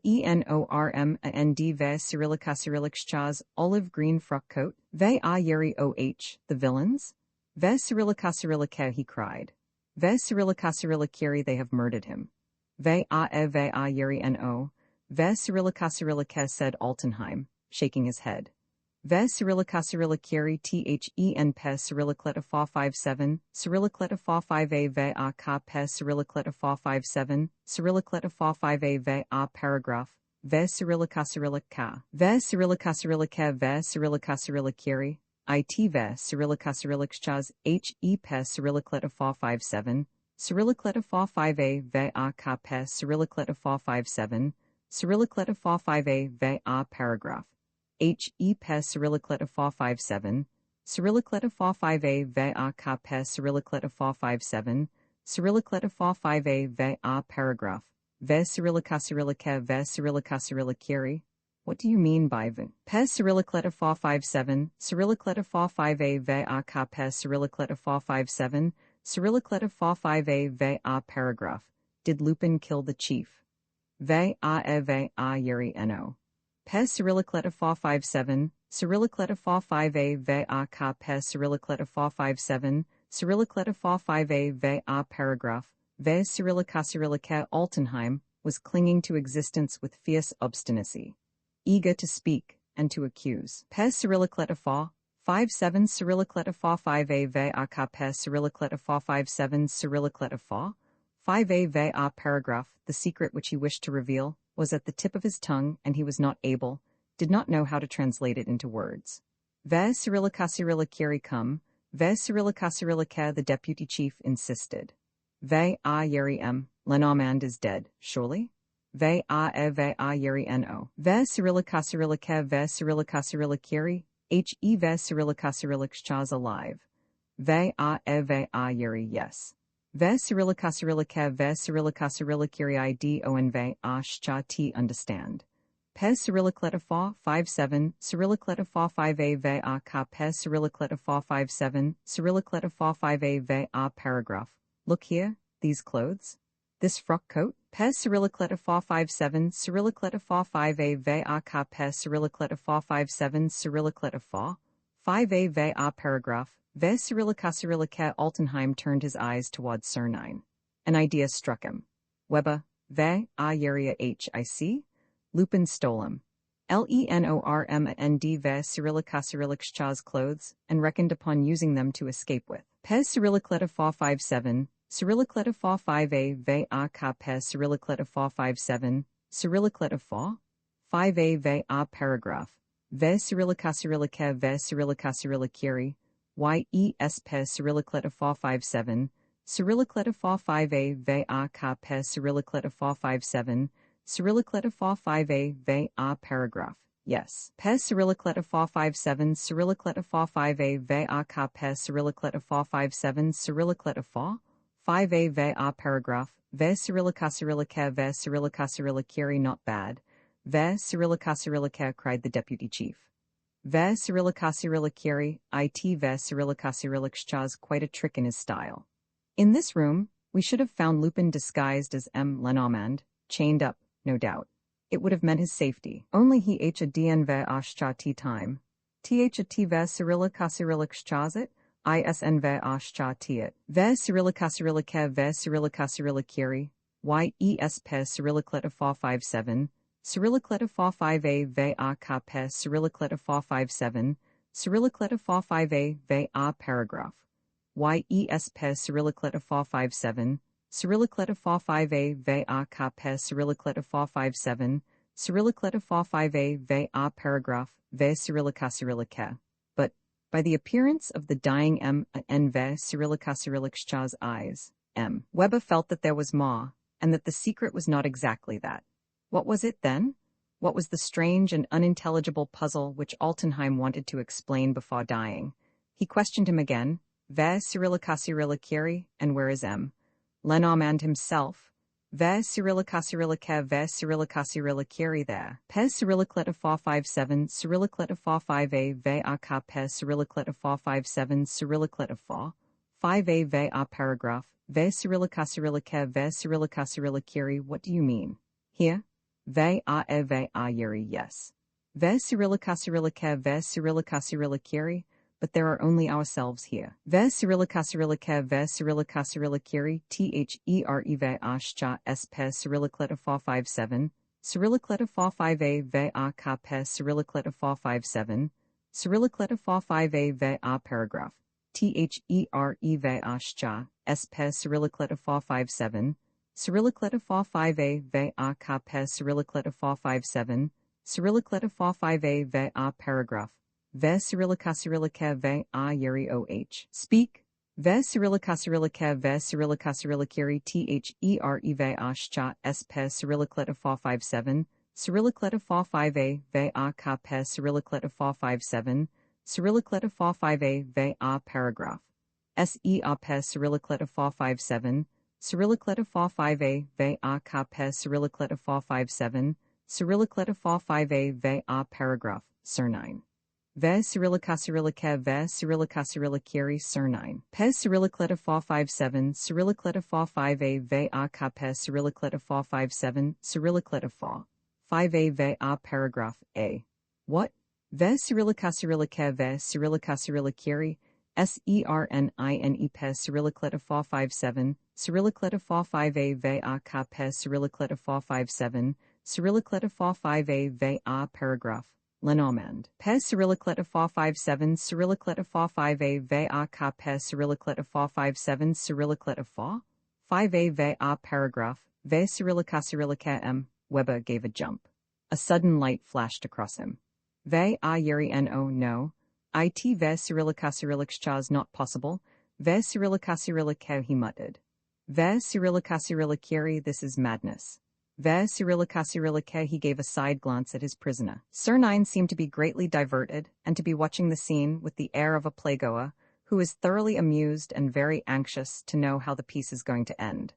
[SPEAKER 1] ve Cyrillica Cyrillic's olive green frock coat. Ve a yeri oh, the villains? Ve Cyrillica Cyrillicae, he cried. Ve Cyrillica Cyrilliciri, they have murdered him. Ve a yeri no. Ve Cyrillica Cyrillicae, said Altenheim, shaking his head. Ve Cyrillica Cyrilliciri then pes Cyrillic letter fa 5-7, Cyrillic letter fa 5a ve a ka pes Cyrillic letter fa 5-7, Cyrillic letter fa 5a ve a paragraph, ve Cyrillica Cyrillica, ve Cyrillica Cyrillica ve Cyrillica Cyrilliciri, it ve Cyrillica Cyrillic's pes Cyrillic letter fa 5-7, Cyrillic letter fa 5a ve a ka pes Cyrillic letter fa 5-7, Cyrillic letter fa 5a ve a paragraph, pes Cyrillic letter fa 5-7, Cyrillic letter fa 5a ve a ka pe Cyrillic letter fa 57, Cyrillic letter fa 5a ve a paragraph, ve Cyrillica Cyrillica ve Cyrillica Cyrilliciri. What do you mean by v? Pe Cyrillic letter fa 57, Cyrillic letter fa 5a ve a ka pe Cyrillic letter fa 57, Cyrillic letter fa 5a ve a paragraph. Did Lupin kill the chief? Ve a e ve a yuri no. Pe Cyrillic letter fa 57, Cyrillic letter fa 5a ve a ka pe Cyrillic letter fa 57, Cyrillic letter fa 5a ve a paragraph, ve Cyrillica Cyrillica Altenheim was clinging to existence with fierce obstinacy, eager to speak and to accuse. Pe Cyrillic letter fa 57 Cyrillic letter fa 5a ve a ka pe Cyrillic letter fa 57 Cyrillic letter fa 5a ve a paragraph. The secret which he wished to reveal was at the tip of his tongue, and he was not able, did not know how to translate it into words. Ve Cyrillica Cyrilliciri come, ve Cyrillica Cyrillica, the deputy chief insisted. Ve a yeri Lenormand is dead, surely? Ve a e ve a yeri no. Ve Cyrillica Cyrillica ve Cyrillica Cyrilliciri, he ve Cyrillica Cyrillicchas alive. Ve a e ve a yeri yes. Ve Cyrillica Cyrillica ve Cyrillica Cyrilliciri don ve a shcha t understand. Pe Cyrillic letter fa 57, Cyrillic letter fa 5a ve a ka pe Cyrillic letter fa 57, Cyrillic letter fa 5a ve a paragraph. Look here, these clothes? This frock coat? Pe Cyrillic letter fa 57, Cyrillic letter fa 5a ve a ka pe Cyrillic letter fa 57, Cyrillic letter fa 5a ve a paragraph. Ve Cyrillica Cyrillica Altenheim turned his eyes towards Cernine. An idea struck him. Webba, ve a yeria hic? Lupin stole him. Lenormand ve Cyrillica Cyrillicchas clothes, and reckoned upon using them to escape with. Pe Cyrillic letter fa 57, Cyrillic letter fa 5a ve a ka pe Cyrillic letter fa 57, Cyrillic letter fa 5a ve a paragraph. Ve Cyrillica Cyrillica ve Cyrillica Cyrilliciri, yes pe Cyrillic letter fa 57, Cyrillic letter fa 5a ve a ka pe Cyrillic letter fa 57, Cyrillic letter fa 5a ve a paragraph. Yes. Pe Cyrillic letter fa 57, Cyrillic letter fa 5a ve a ka pe Cyrillic letter fa 57, Cyrillic letter fa 5a ve a paragraph. Ve Cyrillica Cyrillica ve Cyrillica Cyrilliciri, not bad. Ve Cyrillica Cyrillica, cried the deputy chief. Ve Cyrillica Cyrilliciri, it ve Cyrillica Cyrillicchas, quite a trick in his style. In this room, we should have found Lupin disguised as Lenormand, chained up, no doubt. It would have meant his safety. Only he a dn ve ashcha t time. T ve Cyrillica Cyrillicchas it, isn ve ashcha t it. Ve Cyrillica Cyrillica ve Cyrillica Cyrilliciri, yes pe Cyrillic letter fa 57, Cyrillic letter fa 5a ve a ka pe Cyrillic letter fa 57, Cyrillic letter fa 5a ve a paragraph. Yes pe Cyrillic letter fa 57, Cyrillic letter fa 5a ve a ka pe Cyrillic letter fa 57, Cyrillic letter fa 5a ve a paragraph, ve Cyrillica Cyrillica. But, by the appearance of the dying en ve Cyrillica Cyrillicchas eyes, Webba felt that there was more, and that the secret was not exactly that. What was it, then? What was the strange and unintelligible puzzle which Altenheim wanted to explain before dying? He questioned him again. Ve Cyrillica Cyrilliciri, and where is Lenormand himself? Ve Cyrillica Cyrillica ve Cyrillica Cyrilliciri there. Pe Cyrillic letter fa 57, Cyrillic letter fa 5a ve a ka pe Cyrillic letter fa 57, Cyrillic letter fa 5a ve a paragraph, ve Cyrillica Cyrillica ve Cyrillica Cyrilliciri. What do you mean? Here? Ve a e ve a yuri yes. Ve Cyrillica Cyrillica ve Cyrillica Cyrilliciri, but there are only ourselves here. Ve Cyrillica Cyrillica ve Cyrillica Cyrilliciri, there ve ashcha s pe Cyrillic letter fa 57, Cyrillic letter fa 5a ve a ka pe Cyrillic letter fa 57, Cyrillic letter fa 5a ve a paragraph, there ve ashcha s pe Cyrillic letter fa 57, Cyrillic letter fa 5a ve a ka pe Cyrillic letter fa 57, Cyrillic letter fa 5a ve a paragraph, ve Cyrillica Cyrillica ve a yuri oh. Speak. Ve Cyrillica Cyrillica ve Cyrillica Cyrilliciri, there ve ashcha s pe Cyrillic letter fa 57, Cyrillic letter fa 5a ve a ka pe Cyrillic letter fa 57, Cyrillicleta fa 5a ve a paragraph. Se a pe Cyrillicleta fa 57, Cyrillicleta fa 5a ve a ka pe Cyrillicleta fa 57, Cyrillicleta fa 5a ve a paragraph, Sir 9. Ve Cyrillica Cyrillica ve Cyrillica Cyrilliciri Sir 9. Pe Cyrillicleta fa 57, Cyrillicleta fa 5a ve a ka pe Cyrillicleta fa 57, Cyrillicleta fa 5a ve a paragraph, a. What? Ve Cyrillica Cyrillica ve Cyrillica Cyrilliciri, Sernine pe Cyrillicleta fa 57, Cyrillicleta fa 5a ve a ka pe Cyrillicleta fa 57, Cyrillicleta fa 5a ve a paragraph, Lenormand. Pe Cyrillicleta fa 57, Cyrillicleta fa 5a ve a ka pe Cyrillicleta fa 57, Cyrillicleta fa 5a ve a paragraph, ve Cyrillica Cyrillica m. Weber gave a jump. A sudden light flashed across him. Ve a yeri no. It ve Cyrillica Cyrillicchas not possible, ve Cyrillica Cyrillica he muttered. Ve Cyrillica Cyrilliciri this is madness. Ve Cyrillica Cyrillica he gave a side glance at his prisoner. Sir 9 seemed to be greatly diverted and to be watching the scene with the air of a playgoer who is thoroughly amused and very anxious to know how the piece is going to end.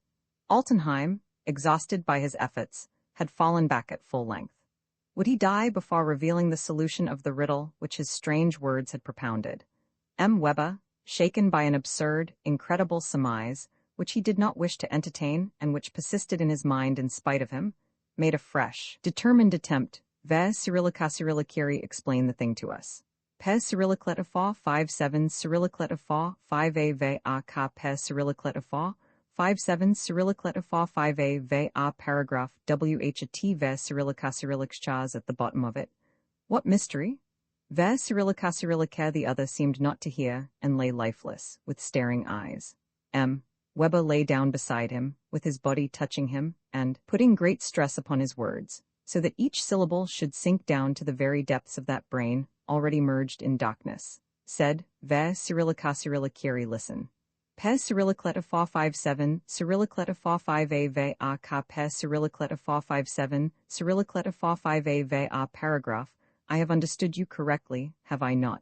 [SPEAKER 1] Altenheim, exhausted by his efforts, had fallen back at full length. Would he die before revealing the solution of the riddle which his strange words had propounded? M. Weber, shaken by an absurd, incredible surmise, which he did not wish to entertain and which persisted in his mind in spite of him, made a fresh, determined attempt. Ve Cyrillica Cyrilliciri explain the thing to us. Pe Cyrillicleta fa 57 Cyrillicleta fa 5a ve a ka pe Cyrillicleta fa 57 Cyrillicleta fa 5a ve a paragraph what ve Cyrillica Cyrillicchas at the bottom of it. What mystery? Ve Cyrillica Cyrillica the other seemed not to hear and lay lifeless, with staring eyes. M. Weber lay down beside him, with his body touching him, and, putting great stress upon his words, so that each syllable should sink down to the very depths of that brain, already merged in darkness, said, Ve Cyrillica Cyrilliciri listen. Pe Cyrillicleta fa 57, Cyrillicleta fa 5a ve a ka pe Cyrillicleta fa 57, Cyrillicleta fa 5a ve a paragraph, I have understood you correctly, have I not?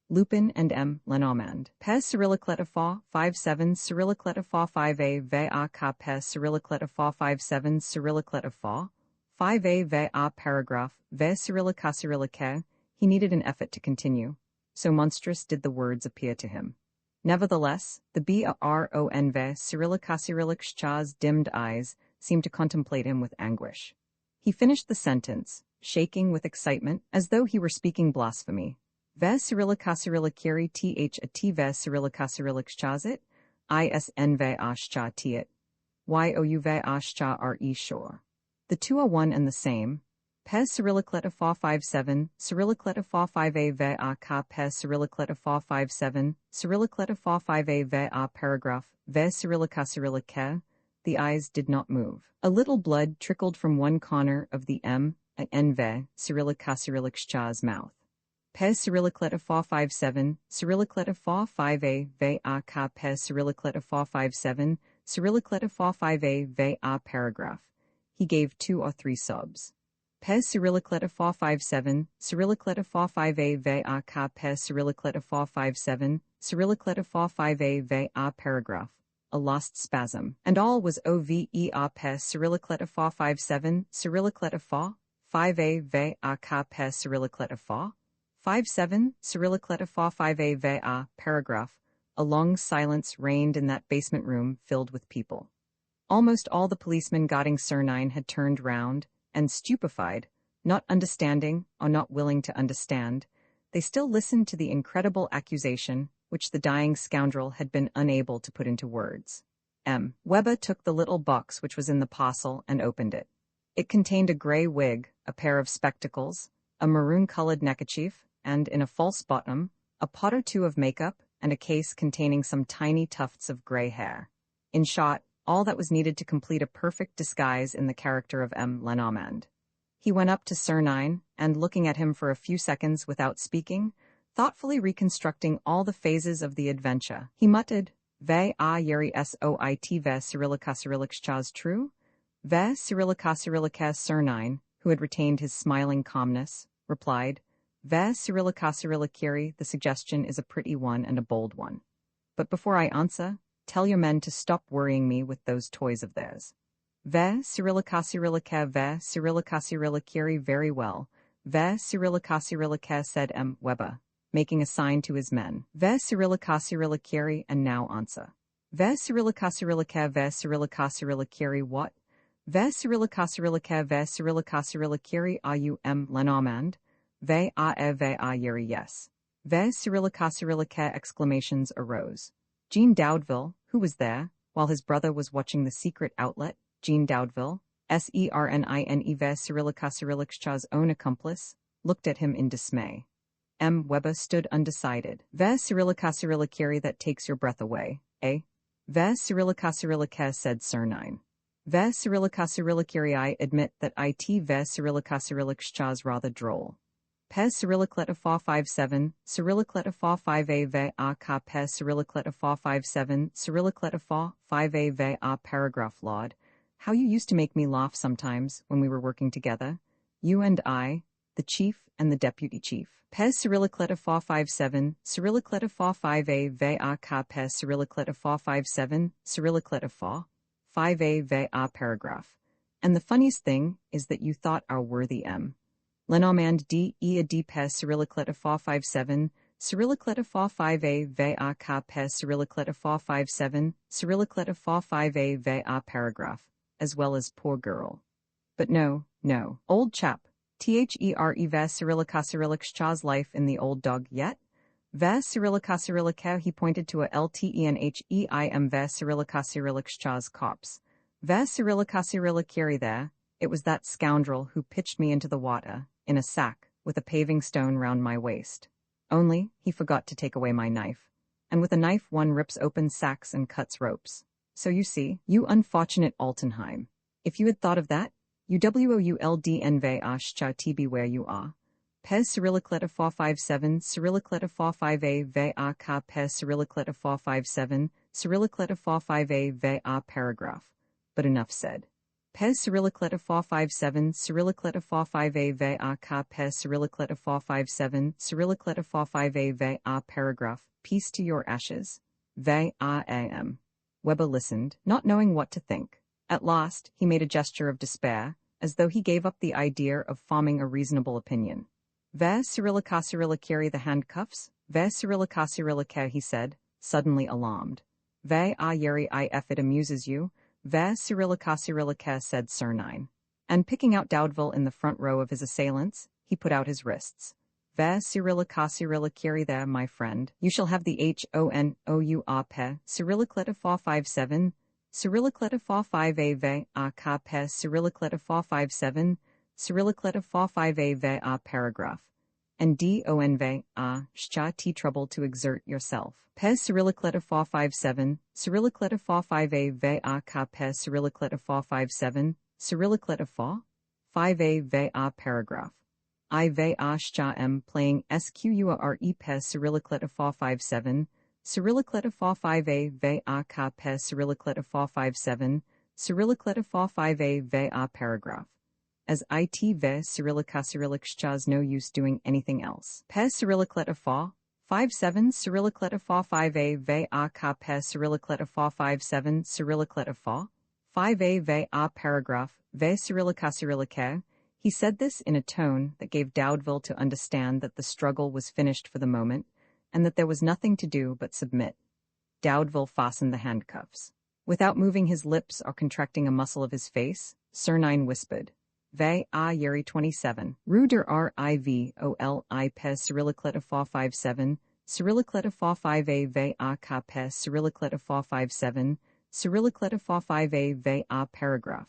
[SPEAKER 1] Lupin and M. Lenormand. Pe Cyrillicleta fa 57, Cyrillicleta fa 5a ve a ka pe Cyrillicleta fa 57, Cyrillicleta fa 5a ve a paragraph, ve Cyrillica Cyrillica, he needed an effort to continue. So monstrous did the words appear to him. Nevertheless, the Bron ve Cyrillica Cyrillicchas dimmed eyes seemed to contemplate him with anguish. He finished the sentence, shaking with excitement, as though he were speaking blasphemy. Ve Cyrillica Cyrilliciri t ve Cyrillica Cyrillicchas isn ve ashcha tiet. You ve ashcha re sure. The two are one and the same. Pe Cyrillicleta fa 57, Cyrillicleta fa 5a ve a ka pe Cyrillicleta fa 57, Cyrillicleta fa 5a ve a paragraph, ve Cyrillica Cyrillica, the eyes did not move. A little blood trickled from one corner of the M and N ve Cyrillica Cyrillicchas mouth. Pe Cyrillicleta fa 57, Cyrillicleta fa 5a ve a ka pe Cyrillicleta fa 57, Cyrillicleta fa 5a ve a paragraph. He gave 2 or 3 sobs. Pe Cyrillicleta fa 57, Cyrillicleta fa 5a ve a ka pe Cyrillicleta fa 57, Cyrillicleta fa 5a ve a paragraph. A lost spasm. And all was ove a pe Cyrillicleta fa 57, Cyrillicleta fa 5a ve a ka pe Cyrillicleta fa 57, Cyrillicleta fa 5a ve a paragraph. A long silence reigned in that basement room filled with people. Almost all the policemen guarding Sir 9 had turned round, and stupefied, not understanding or not willing to understand, they still listened to the incredible accusation which the dying scoundrel had been unable to put into words. M. Weber took the little box which was in the parcel and opened it. It contained a grey wig, a pair of spectacles, a maroon-colored neckerchief, and, in a false bottom, a pot or two of makeup and a case containing some tiny tufts of grey hair. In short, all that was needed to complete a perfect disguise in the character of M. Lenormand. He went up to Sir 9, and looking at him for a few seconds without speaking, thoughtfully reconstructing all the phases of the adventure, he muttered, Ve a yeri soit ve Cyrillica Cyrillicchas true? Ve Cyrillica Cyrillica Sir 9, who had retained his smiling calmness, replied, Ve Cyrilika Kiri, the suggestion is a pretty one and a bold one. But before I answer, tell your men to stop worrying me with those toys of theirs. Ve Cyrilika Kiri, very well. Ve Cyrilika, said M. Weber, making a sign to his men. Ve Cyrilika Kiri, and now answer. Ve Cyrilika Kiri, what? Ve Cyrilika Kiri, are you M. Lenormand? Ve a yeri, yes. Ve Cyrilika, exclamations arose. Jean Doudeville, who was there, while his brother was watching the secret outlet, Jean Doudeville, Sernine Ve Cyrilika's own accomplice, looked at him in dismay. M. Weber stood undecided. Ve Cyrilika Kiri, that takes your breath away, eh? Ve Cyrilika, said Sernine. Ve Cyrilika Kiri, I admit that it Ve Cyrilika's rather droll. Pez Cyrillicleta 457, Cyrillicleta 45a ve a ka Pez Cyrillicleta 457, Cyrillicleta 5a ve a paragraph laud. How you used to make me laugh sometimes when we were working together, you and I, the chief and the deputy chief. Pez Cyrillicleta 457, Cyrillicleta 45a ve a ka Pez Cyrillicleta 457, Cyrillicleta 5a ve a paragraph. And the funniest thing is that you thought our worthy M. Lenormand d Pez Cyrillicleta 457, Cyrillicleta 45a ve a ka Pez Cyrillicleta 457, Cyrillicleta 45a ve a paragraph, as well as poor girl. But no, old chap, There Ve Cyrilika's life in the old dog yet? Ve Cyrilika, he pointed to a Ltenheim Ve Cyrilika's corpse. Ve Cyrilika there, it was that scoundrel who pitched me into the water, in a sack, with a paving stone round my waist. Only, he forgot to take away my knife. And with a knife one rips open sacks and cuts ropes. So you see, you unfortunate Altenheim. If you had thought of that, you wouldn't be where you are. Pez Cyrillicleta 457, Cyrillicleta 45a ve a ka Pez Cyrillicleta 457, Cyrillicleta 45a ve a paragraph. But enough said. Pez Cyrillicleta 457, Cyrillicleta 45a ve a ka Pez Cyrillicleta 457, Cyrillicleta 45a ve a paragraph. Peace to your ashes. Ve a am. Weber listened, not knowing what to think. At last, he made a gesture of despair, as though he gave up the idea of forming a reasonable opinion. Ve Cyrilika the handcuffs? Ve Cyrilika, he said, suddenly alarmed. Ve a yeri if it amuses you. Ve Cyrilika, said Sernine. And picking out Doudeville in the front row of his assailants, he put out his wrists. Ve Cyrilika there, my friend. You shall have the HONOU pe, Cyrillicleta 457, Cyrillicleta 45a ve a ka pe Cyrillicleta 457, Cyrillicleta 45a ve a paragraph. And don ve a sha t trouble to exert yourself. Pez Cyrillicleta 457, Cyrillicleta 45a ve a ka Pez Cyrillicleta 457, Cyrillicleta 5a ve a paragraph. I ve a sha m playing squre Pez Cyrillicleta 457, Cyrillicleta 45a ve a ka Pez Cyrillicleta 457, Cyrillicleta 45a ve a paragraph. As it ve Cyrilika's no use doing anything else. Pez Cyrillicleta 457, Cyrillicleta 45a ve a ka Pez Cyrillicleta 457, Cyrillicleta 5a ve a paragraph, ve Cyrilika. He said this in a tone that gave Doudeville to understand that the struggle was finished for the moment, and that there was nothing to do but submit. Doudeville fastened the handcuffs. Without moving his lips or contracting a muscle of his face, Sernine whispered, Ve a yeri 27, Rue der Rivoli Pez Cyrillicleta 457, Cyrillicleta 45a ve a ka Pez Cyrillicleta 457, Cyrillicleta 45a ve a paragraph.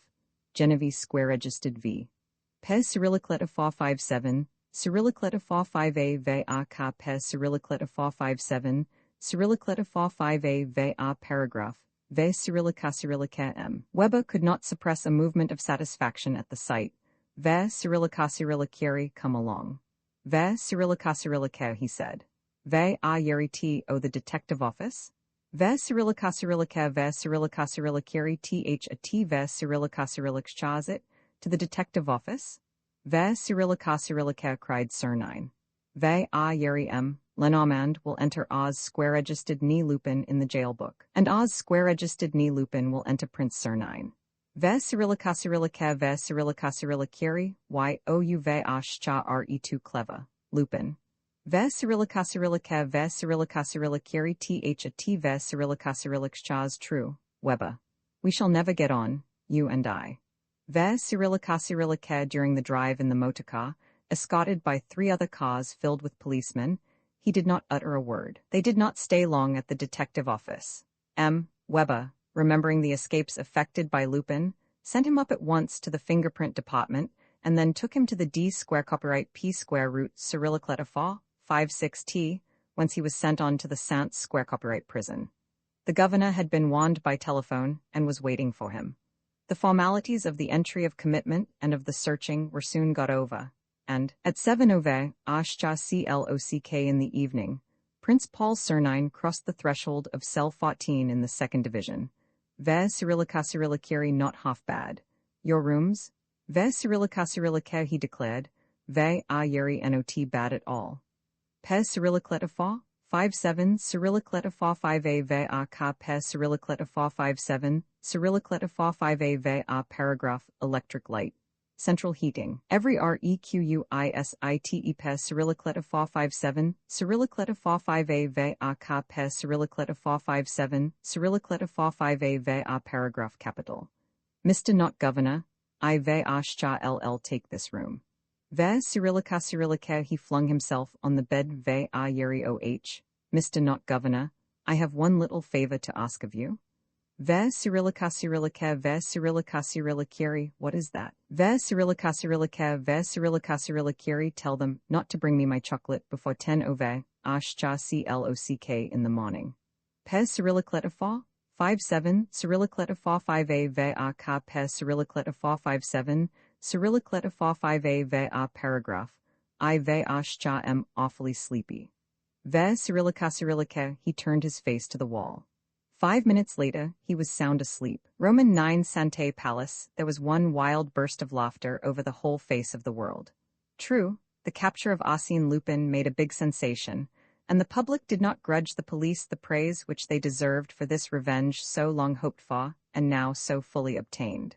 [SPEAKER 1] Genevieve Square registered v. Pez Cyrillicleta 457, Cyrillicleta 45a ve a ka Pez Cyrillicleta 457, Cyrillicleta 45a ve a paragraph. Ve Cyrilika m. Weber could not suppress a movement of satisfaction at the sight. Ve Cyrilika come along. Ve Cyrilika, he said. Ve a yeri the detective office? Ve Cyrilika ve Cyrilika th a t ve Cyrilika it? To the detective office? Ve Cyrilika, cried Sernine. Ve a yeri m. Lenormand will enter Oz square-registered ni Lupin in the jail book, and Oz square-registered ni Lupin will enter Prince Sir9. Ve Cyrillica ve Cyrillica Kiri, y-ou ve ashcha re2 clever, Lupin. Ve Cyrillica ve Cyrillica Kiri th a t ve Cyrillica true, Weber. We shall never get on, you and I. Ve Cyrillica during the drive in the motorcar, escorted by 3 other cars filled with policemen, he did not utter a word. They did not stay long at the detective office. Weber, remembering the escapes effected by Lupin, sent him up at once to the fingerprint department and then took him to the D square copyright P square route Cyrillicleta 56T, whence he was sent on to the Saint square copyright prison. The governor had been warned by telephone and was waiting for him. The formalities of the entry of commitment and of the searching were soon got over, and, at 7 Ove, Ashcha Clock in the evening, Prince Paul Sir9 crossed the threshold of Cell 14 in the 2nd Division. Ve Cyrillica not half bad. Your rooms? Ve Cyrillica he declared. Ve a yeri not bad at all. Pe Cyrillicleta 57 Cyrillicleta 5a ve a ka pe Cyrillicleta 57 Cyrillicleta 5a ve a paragraph electric light. Central heating. Every requisite pe Cyrillicleta 57 Cyrillicleta 5a ve a ka pe Cyrillicleta 57 Cyrillicleta 5a ve a paragraph capital. Mr. Not Governor, I ve ashcha ll take this room. Ve Cyrillica he flung himself on the bed ve a yeri oh. Mr. Not Governor, I have one little favor to ask of you. Ve Cyrillica ve Cyrillica what is that? Ve Cyrillica ve Cyrillica tell them not to bring me my chocolate before 10 Ove, ashcha clock in the morning. Pe Cyrillicleta 57 Cyrillicleta 5a ve a ka pe Cyrillicleta 57 Cyrillicleta 5a ve a paragraph. I ve ashcha am awfully sleepy. Ve Cyrillica he turned his face to the wall. 5 minutes later, he was sound asleep. Roman 9 Sante Palace, there was one wild burst of laughter over the whole face of the world. True, the capture of Arsène Lupin made a big sensation, and the public did not grudge the police the praise which they deserved for this revenge so long hoped for, and now so fully obtained.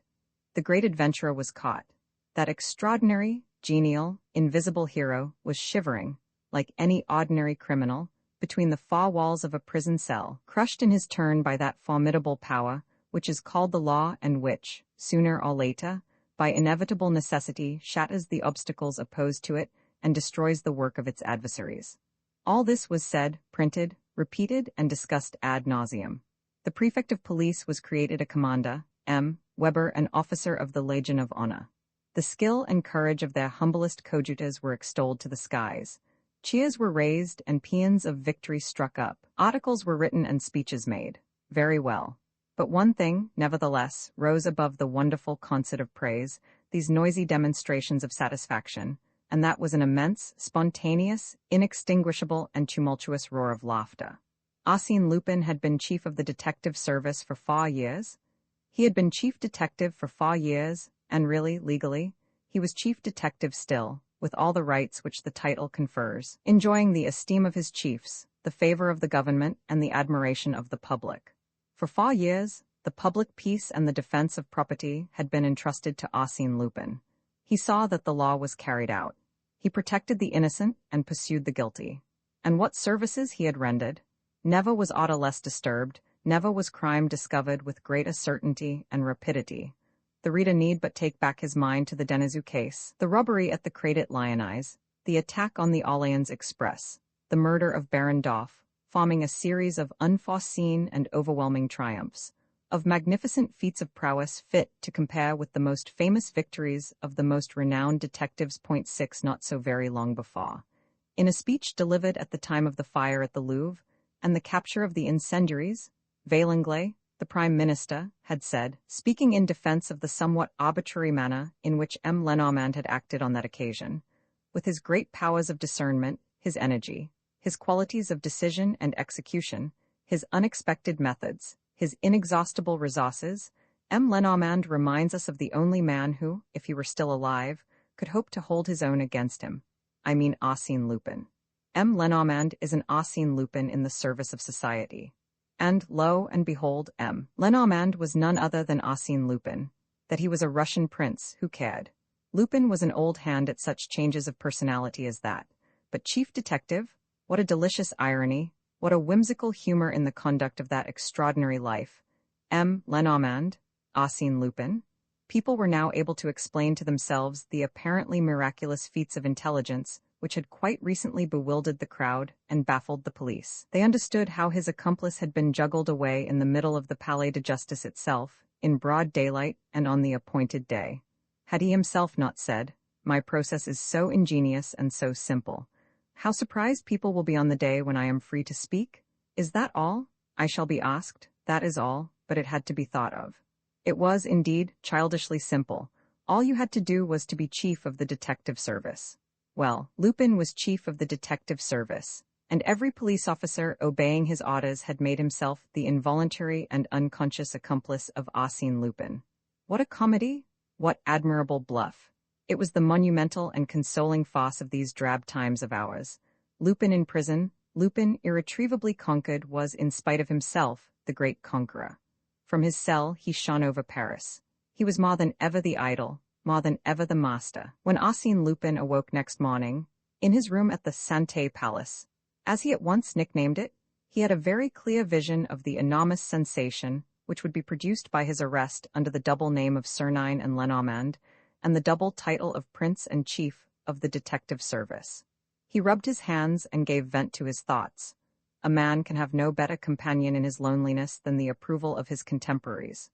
[SPEAKER 1] The great adventurer was caught. That extraordinary, genial, invisible hero was shivering, like any ordinary criminal, between the far walls of a prison cell, crushed in his turn by that formidable power, which is called the law and which, sooner or later, by inevitable necessity shatters the obstacles opposed to it and destroys the work of its adversaries. All this was said, printed, repeated, and discussed ad nauseum. The prefect of police was created a commander, Weber an officer of the Legion of Honor. The skill and courage of their humblest coadjutors were extolled to the skies. Cheers were raised and paeans of victory struck up. Articles were written and speeches made. Very well. But one thing, nevertheless, rose above the wonderful concert of praise, these noisy demonstrations of satisfaction, and that was an immense, spontaneous, inextinguishable, and tumultuous roar of laughter. Arsène Lupin had been chief of the detective service for 4 years. He had been chief detective for 4 years, and really, legally, he was chief detective still, with all the rights which the title confers, enjoying the esteem of his chiefs, the favor of the government, and the admiration of the public. For 4 years, the public peace and the defense of property had been entrusted to Arsène Lupin. He saw that the law was carried out. He protected the innocent and pursued the guilty. And what services he had rendered! Never was aught less disturbed, never was crime discovered with greater certainty and rapidity. The reader need but take back his mind to the Denizou case, the robbery at the Crédit Lyonnais, the attack on the Orléans Express, the murder of Baron Doff, forming a series of unforeseen and overwhelming triumphs, of magnificent feats of prowess fit to compare with the most famous victories of the most renowned detectives. 6 Not so very long before, in a speech delivered at the time of the fire at the Louvre and the capture of the incendiaries, Vaillanglais, the Prime Minister, had said, speaking in defense of the somewhat arbitrary manner in which Lenormand had acted on that occasion, with his great powers of discernment, his energy, his qualities of decision and execution, his unexpected methods, his inexhaustible resources, Lenormand reminds us of the only man who, if he were still alive, could hope to hold his own against him. I mean Arsène Lupin. M. Lenormand is an Arsène Lupin in the service of society. And, lo and behold, M. Lenormand was none other than Arsène Lupin. That he was a Russian prince, who cared? Lupin was an old hand at such changes of personality as that. But chief detective? What a delicious irony, what a whimsical humor in the conduct of that extraordinary life. M. Lenormand, Arsène Lupin. People were now able to explain to themselves the apparently miraculous feats of intelligence which had quite recently bewildered the crowd and baffled the police. They understood how his accomplice had been juggled away in the middle of the Palais de Justice itself, in broad daylight and on the appointed day. Had he himself not said, "My process is so ingenious and so simple. How surprised people will be on the day when I am free to speak? Is that all? I shall be asked, that is all, but it had to be thought of." It was, indeed, childishly simple. All you had to do was to be chief of the detective service. Well, Lupin was chief of the detective service, and every police officer obeying his orders had made himself the involuntary and unconscious accomplice of Arsène Lupin. What a comedy! What admirable bluff! It was the monumental and consoling farce of these drab times of ours. Lupin in prison, Lupin irretrievably conquered, was, in spite of himself, the great conqueror. From his cell he shone over Paris. He was more than ever the idol, more than ever the master. When Arsène Lupin awoke next morning, in his room at the Santé Palace, as he at once nicknamed it, he had a very clear vision of the enormous sensation which would be produced by his arrest under the double name of Sernine and Lenormand, and the double title of Prince and Chief of the Detective Service. He rubbed his hands and gave vent to his thoughts. A man can have no better companion in his loneliness than the approval of his contemporaries.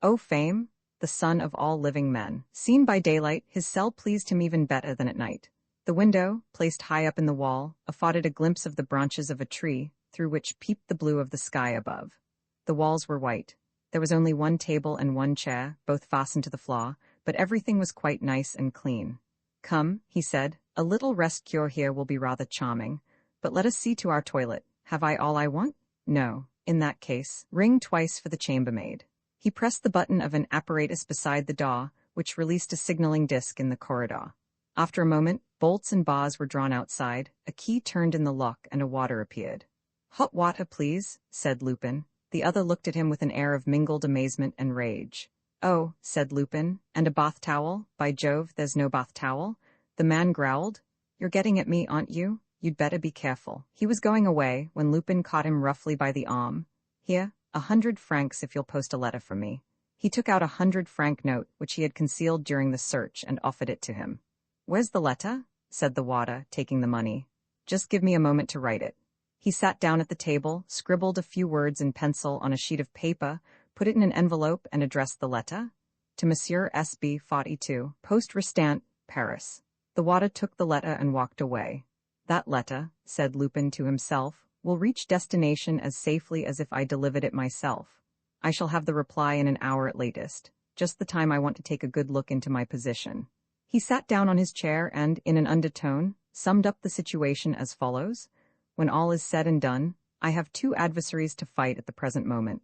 [SPEAKER 1] O fame, the son of all living men! Seen by daylight, his cell pleased him even better than at night. The window, placed high up in the wall, afforded a glimpse of the branches of a tree, through which peeped the blue of the sky above. The walls were white. There was only one table and one chair, both fastened to the floor, but everything was quite nice and clean. "Come," he said, "a little rest cure here will be rather charming. But let us see to our toilet. Have I all I want? No. In that case, ring twice for the chambermaid." He pressed the button of an apparatus beside the door, which released a signaling disc in the corridor. After a moment, bolts and bars were drawn outside, a key turned in the lock, and a water appeared. "Hot water, please," said Lupin. The other looked at him with an air of mingled amazement and rage. "Oh," said Lupin, "and a bath towel? By Jove, there's no bath towel." The man growled. "You're getting at me, aren't you? You'd better be careful." He was going away when Lupin caught him roughly by the arm. "Here, 100 francs if you'll post a letter for me." He took out a 100-franc note, which he had concealed during the search, and offered it to him. "Where's the letter?" said the warder, taking the money. "Just give me a moment to write it." He sat down at the table, scribbled a few words in pencil on a sheet of paper, put it in an envelope, and addressed the letter to Monsieur S.B. 42, Poste Restante, Paris. The warder took the letter and walked away. "That letter," said Lupin to himself, "will reach destination as safely as if I delivered it myself. I shall have the reply in an hour at latest, just the time I want to take a good look into my position." He sat down on his chair and, in an undertone, summed up the situation as follows. "When all is said and done, I have two adversaries to fight at the present moment.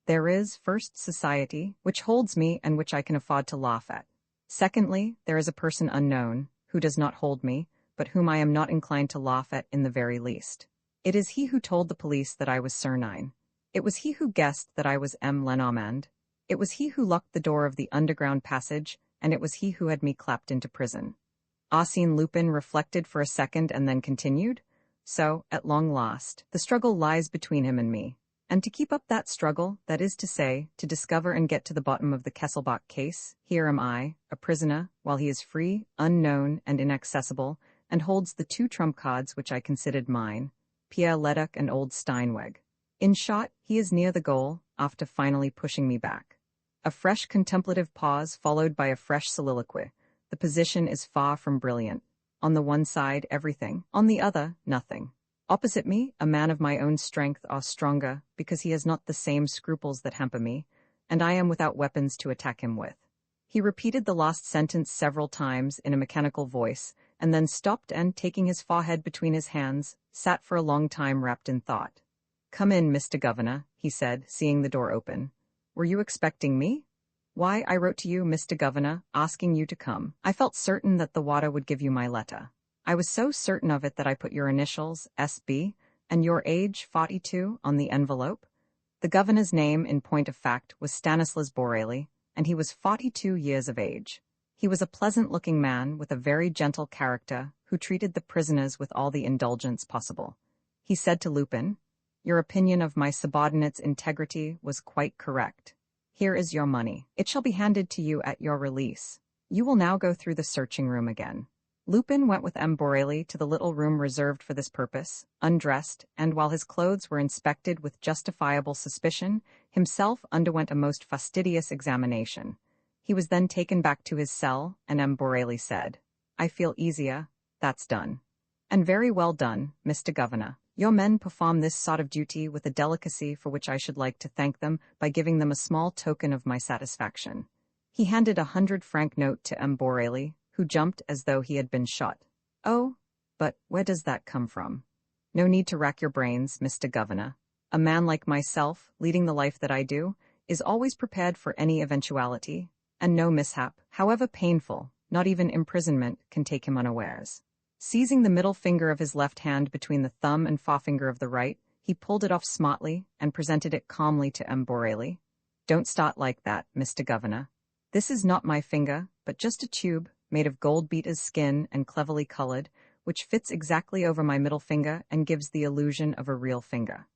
[SPEAKER 1] There is, first, society, which holds me and which I can afford to laugh at. Secondly, there is a person unknown, who does not hold me, but whom I am not inclined to laugh at in the very least. It is he who told the police that I was Sernine. It was he who guessed that I was M. Lenormand. It was he who locked the door of the underground passage, and it was he who had me clapped into prison." Arsène Lupin reflected for a second and then continued. "So, at long last, the struggle lies between him and me. And to keep up that struggle, that is to say, to discover and get to the bottom of the Kesselbach case, here am I, a prisoner, while he is free, unknown, and inaccessible, and holds the two trump cards which I considered mine, Pierre Leduc and old Steinweg. In short, he is near the goal, after finally pushing me back." A fresh contemplative pause followed by a fresh soliloquy. "The position is far from brilliant. On the one side, everything. On the other, nothing. Opposite me, a man of my own strength or stronger, because he has not the same scruples that hamper me, and I am without weapons to attack him with." He repeated the last sentence several times in a mechanical voice, and then stopped and, taking his forehead between his hands, sat for a long time wrapped in thought. "Come in, Mr. Governor," he said, seeing the door open. "Were you expecting me?" "Why, I wrote to you, Mr. Governor, asking you to come. I felt certain that the warder would give you my letter. I was so certain of it that I put your initials, SB, and your age, 42, on the envelope. The governor's name, in point of fact, was Stanislas Borelli, and he was 42 years of age. He was a pleasant-looking man with a very gentle character who treated the prisoners with all the indulgence possible. He said to Lupin, "Your opinion of my subordinate's integrity was quite correct. Here is your money. It shall be handed to you at your release. You will now go through the searching room again." Lupin went with M. Borelli to the little room reserved for this purpose, undressed, and while his clothes were inspected with justifiable suspicion, himself underwent a most fastidious examination. He was then taken back to his cell, and M. Borelli said, "I feel easier. That's done." "And very well done, Mr. Governor. Your men perform this sort of duty with a delicacy for which I should like to thank them by giving them a small token of my satisfaction." He handed a 100-franc note to M. Borelli, who jumped as though he had been shot. "Oh, but where does that come from?" "No need to rack your brains, Mr. Governor. A man like myself, leading the life that I do, is always prepared for any eventuality, and no mishap, however painful, not even imprisonment, can take him unawares." Seizing the middle finger of his left hand between the thumb and forefinger of the right, he pulled it off smartly and presented it calmly to M. Borelli. "Don't start like that, Mr. Governor. This is not my finger, but just a tube, made of gold beater's skin and cleverly colored, which fits exactly over my middle finger and gives the illusion of a real finger."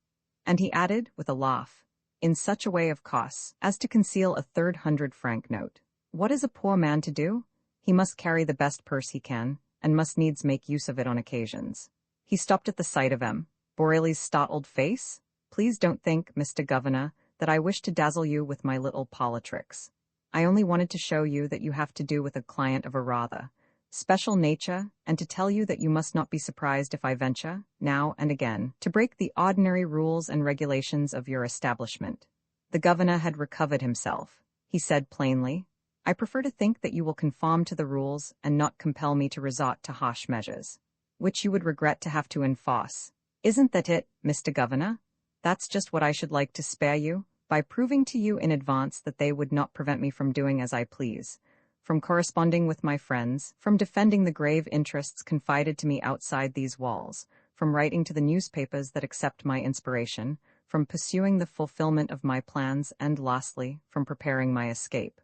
[SPEAKER 1] And he added, with a laugh, "In such a way, of course, as to conceal a third 100-franc note. What is a poor man to do? He must carry the best purse he can, and must needs make use of it on occasions." He stopped at the sight of M. Borelli's startled face. "Please don't think, Mr. Governor, that I wish to dazzle you with my little politricks. I only wanted to show you that you have to do with a client of a rather special nature, and to tell you that you must not be surprised if I venture, now and again, to break the ordinary rules and regulations of your establishment." The governor had recovered himself. He said plainly, "I prefer to think that you will conform to the rules and not compel me to resort to harsh measures, which you would regret to have to enforce. Isn't that it, Mr. Governor? That's just what I should like to spare you, by proving to you in advance that they would not prevent me from doing as I please, from corresponding with my friends, from defending the grave interests confided to me outside these walls, from writing to the newspapers that accept my inspiration, from pursuing the fulfillment of my plans, and lastly, from preparing my escape."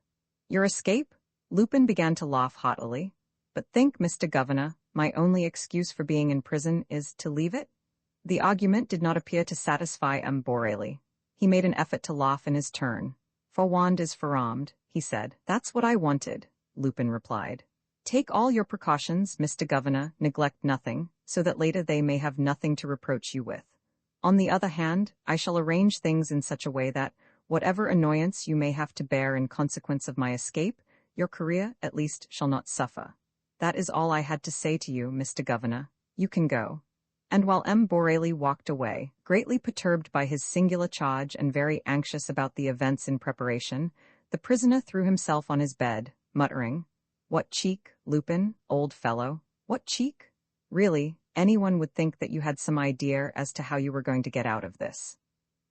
[SPEAKER 1] "Your escape?" Lupin began to laugh heartily. "But think, Mr. Governor, my only excuse for being in prison is to leave it?" The argument did not appear to satisfy M. Borelli. He made an effort to laugh in his turn. "Forewarned is forearmed," he said. "That's what I wanted," Lupin replied. "Take all your precautions, Mr. Governor, neglect nothing, so that later they may have nothing to reproach you with. On the other hand, I shall arrange things in such a way that, whatever annoyance you may have to bear in consequence of my escape, your career, at least, shall not suffer. That is all I had to say to you, Mr. Governor. You can go." And while M. Borelli walked away, greatly perturbed by his singular charge and very anxious about the events in preparation, the prisoner threw himself on his bed, muttering, "What cheek, Lupin, old fellow, what cheek? Really, anyone would think that you had some idea as to how you were going to get out of this."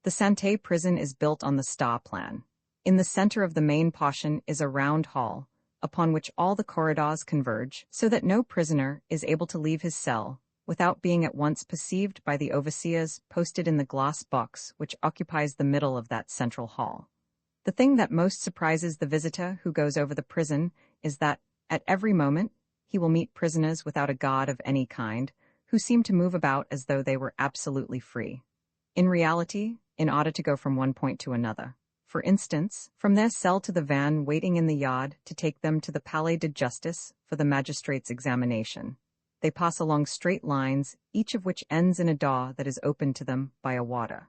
[SPEAKER 1] The Santé prison is built on the star plan. In the center of the main portion is a round hall, upon which all the corridors converge, so that no prisoner is able to leave his cell without being at once perceived by the overseers posted in the glass box which occupies the middle of that central hall. The thing that most surprises the visitor who goes over the prison is that, at every moment, he will meet prisoners without a guard of any kind, who seem to move about as though they were absolutely free. In reality, in order to go from one point to another, for instance, from their cell to the van waiting in the yard to take them to the Palais de Justice for the magistrate's examination, they pass along straight lines, each of which ends in a door that is opened to them by a warder.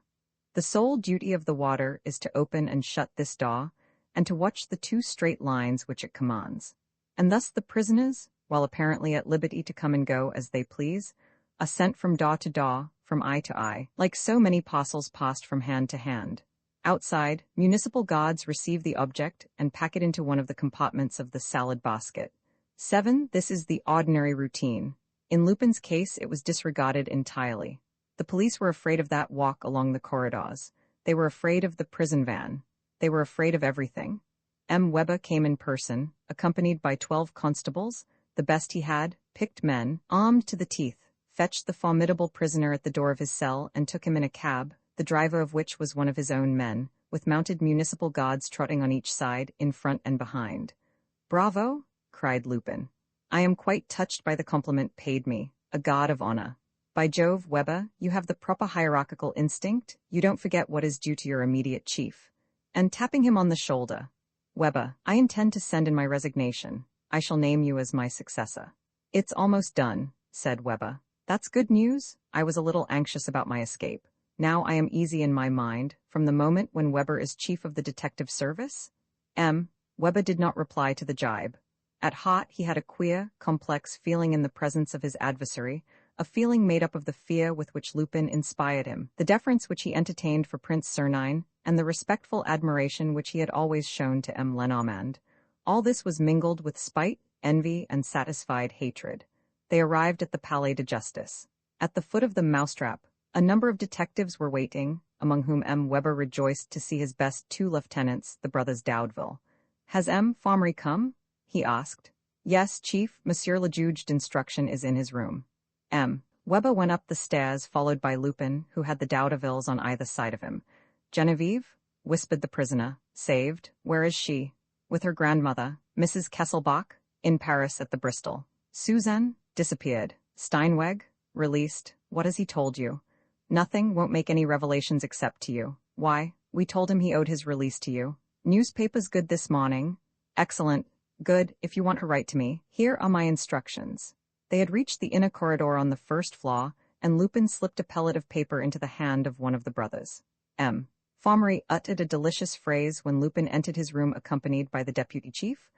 [SPEAKER 1] The sole duty of the warder is to open and shut this door, and to watch the two straight lines which it commands. And thus the prisoners, while apparently at liberty to come and go as they please, are sent from door to door, from eye to eye, like so many parcels passed from hand to hand. Outside, municipal guards receive the object and pack it into one of the compartments of the salad basket. 7. This is the ordinary routine. In Lupin's case, it was disregarded entirely. The police were afraid of that walk along the corridors. They were afraid of the prison van. They were afraid of everything. M. Weber came in person, accompanied by 12 constables, the best he had, picked men, armed to the teeth, fetched the formidable prisoner at the door of his cell and took him in a cab, the driver of which was one of his own men, with mounted municipal guards trotting on each side, in front and behind. "Bravo!" cried Lupin. "I am quite touched by the compliment paid me, a guard of honor. By Jove, Weber, you have the proper hierarchical instinct, you don't forget what is due to your immediate chief." And tapping him on the shoulder, "Weber, I intend to send in my resignation. I shall name you as my successor." "It's almost done," said Weber. "That's good news. I was a little anxious about my escape. Now I am easy in my mind, from the moment when Weber is chief of the detective service." Weber did not reply to the jibe. At heart he had a queer, complex feeling in the presence of his adversary, a feeling made up of the fear with which Lupin inspired him, the deference which he entertained for Prince Sernine, and the respectful admiration which he had always shown to M. Lenormand. All this was mingled with spite, envy, and satisfied hatred. They arrived at the Palais de Justice. At the foot of the mousetrap, a number of detectives were waiting, among whom M. Weber rejoiced to see his best two lieutenants, the brothers Daudeville. "Has M. Formery come?" he asked. "Yes, Chief, Monsieur le Juge d'instruction is in his room." Weber went up the stairs, followed by Lupin, who had the Daudevilles on either side of him. "Genevieve?" whispered the prisoner. "Saved. Where is she?" "With her grandmother, Mrs. Kesselbach, in Paris at the Bristol." "Suzanne?" "Disappeared." "Steinweg?" "Released." "What has he told you?" "Nothing, won't make any revelations except to you." "Why?" "We told him he owed his release to you." "Newspapers good this morning." "Excellent. Good, if you want to write to me. Here are my instructions." They had reached the inner corridor on the first floor, and Lupin slipped a pellet of paper into the hand of one of the brothers. Formery uttered a delicious phrase when Lupin entered his room accompanied by the deputy chief.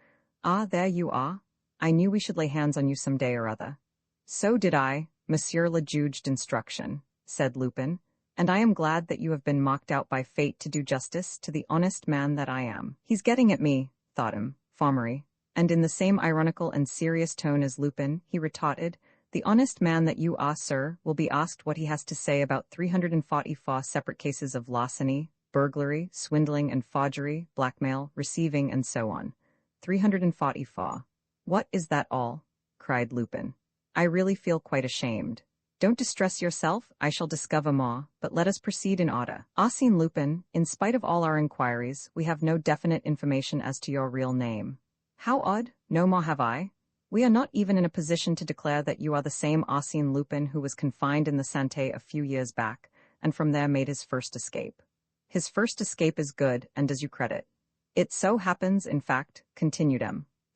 [SPEAKER 1] "Ah, there you are. I knew we should lay hands on you some day or other." "So did I, Monsieur le Juge d'instruction," said Lupin, "and I am glad that you have been mocked out by fate to do justice to the honest man that I am." "He's getting at me," thought Formery. And in the same ironical and serious tone as Lupin, he retorted, "The honest man that you are, sir, will be asked what he has to say about 344 separate cases of larceny, burglary, swindling and forgery, blackmail, receiving, and so on. 344. What is that all?" cried Lupin. "I really feel quite ashamed." "Don't distress yourself, I shall discover more, but let us proceed in order. Arsène Lupin, in spite of all our inquiries, we have no definite information as to your real name." "How odd, no more have I. We are not even in a position to declare that you are the same Arsène Lupin who was confined in the Santé a few years back, and from there made his first escape." "His first escape is good, and does you credit." "It so happens, in fact," continued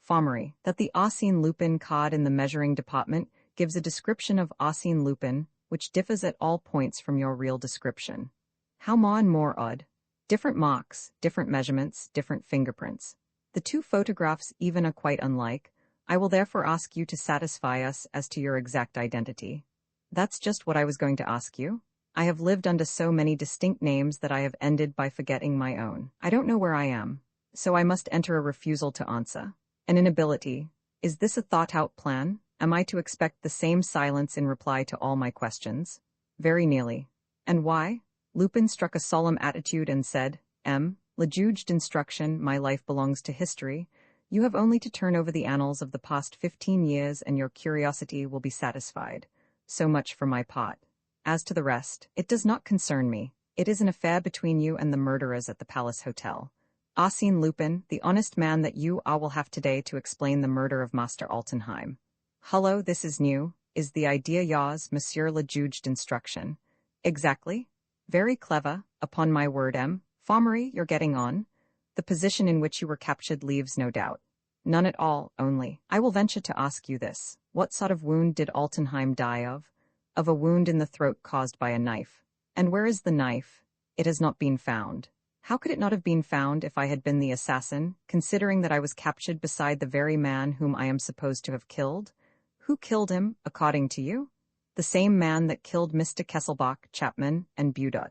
[SPEAKER 1] Formery, "that the Arsène Lupin card in the measuring department gives a description of Arsène Lupin, which differs at all points from your real description." "How more and more odd." "Different marks, different measurements, different fingerprints. The two photographs even are quite unlike. I will therefore ask you to satisfy us as to your exact identity." "That's just what I was going to ask you. I have lived under so many distinct names that I have ended by forgetting my own. I don't know where I am, so I must enter a refusal to answer. An inability. Is this a thought-out plan? Am I to expect the same silence in reply to all my questions?" "Very nearly." "And why?" Lupin struck a solemn attitude and said, "Le Juge d'instruction, my life belongs to history. You have only to turn over the annals of the past 15 years and your curiosity will be satisfied. So much for my part. As to the rest, it does not concern me. It is an affair between you and the murderers at the Palace Hotel. Arsène Lupin, the honest man that you are, will have today to explain the murder of Master Altenheim." "Hullo, this is new. Is the idea yours, Monsieur le Juge d'instruction?" "Exactly." "Very clever, upon my word, Formery, you're getting on. The position in which you were captured leaves no doubt." "None at all, only, I will venture to ask you this. What sort of wound did Altenheim die of?" "Of a wound in the throat caused by a knife." "And where is the knife?" "It has not been found." "How could it not have been found if I had been the assassin, considering that I was captured beside the very man whom I am supposed to have killed?" "Who killed him, according to you?" "The same man that killed Mr. Kesselbach, Chapman, and Budot.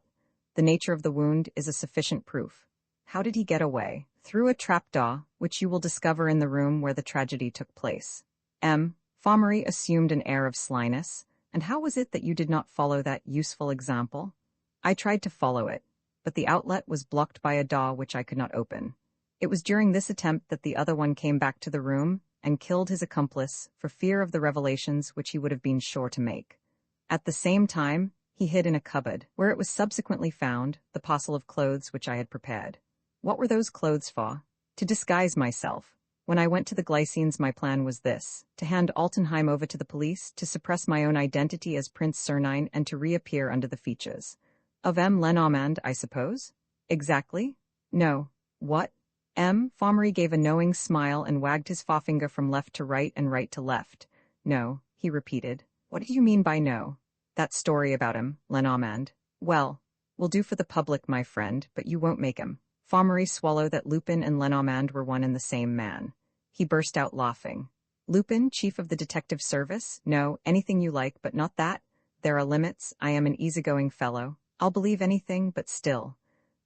[SPEAKER 1] The nature of the wound is a sufficient proof." "How did he get away?" "Through a trapdoor, which you will discover in the room where the tragedy took place." Formery assumed an air of slyness. "And how was it that you did not follow that useful example?" "I tried to follow it, but the outlet was blocked by a door which I could not open. It was during this attempt that the other one came back to the room, and killed his accomplice for fear of the revelations which he would have been sure to make. At the same time, he hid in a cupboard, where it was subsequently found, the parcel of clothes which I had prepared. What were those clothes for? To disguise myself. When I went to the Glycines, my plan was this: to hand Altenheim over to the police, to suppress my own identity as Prince Sernine, and to reappear under the features of M. Lenormand, I suppose? Exactly? No. What? M. Fommery gave a knowing smile and wagged his forefinger from left to right and right to left. No, he repeated. What do you mean by no? That story about him, Lenormand. Well, will do for the public, my friend, but you won't make him. Fommery swallowed that Lupin and Lenormand were one and the same man. He burst out laughing. Lupin, chief of the detective service? No, anything you like, but not that. There are limits. I am an easygoing fellow. I'll believe anything, but still.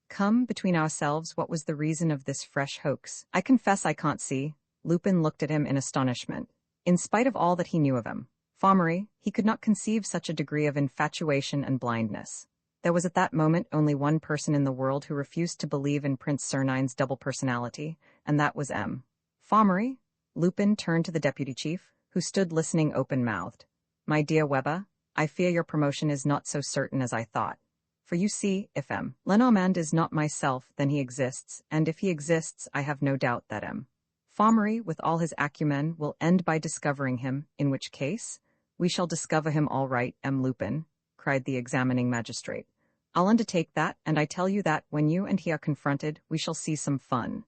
[SPEAKER 1] Come, between ourselves, what was the reason of this fresh hoax? I confess I can't see. Lupin looked at him in astonishment. In spite of all that he knew of him, Fommery, he could not conceive such a degree of infatuation and blindness. There was at that moment only one person in the world who refused to believe in Prince Sernine's double personality, and that was M. Fommery? Lupin turned to the deputy chief, who stood listening open-mouthed. My dear Weber, I fear your promotion is not so certain as I thought. For you see, if M. Lenormand is not myself, then he exists, and if he exists, I have no doubt that M. Fommery, with all his acumen, will end by discovering him, in which case, we shall discover him all right, M. Lupin, cried the examining magistrate. I'll undertake that, and I tell you that, when you and he are confronted, we shall see some fun.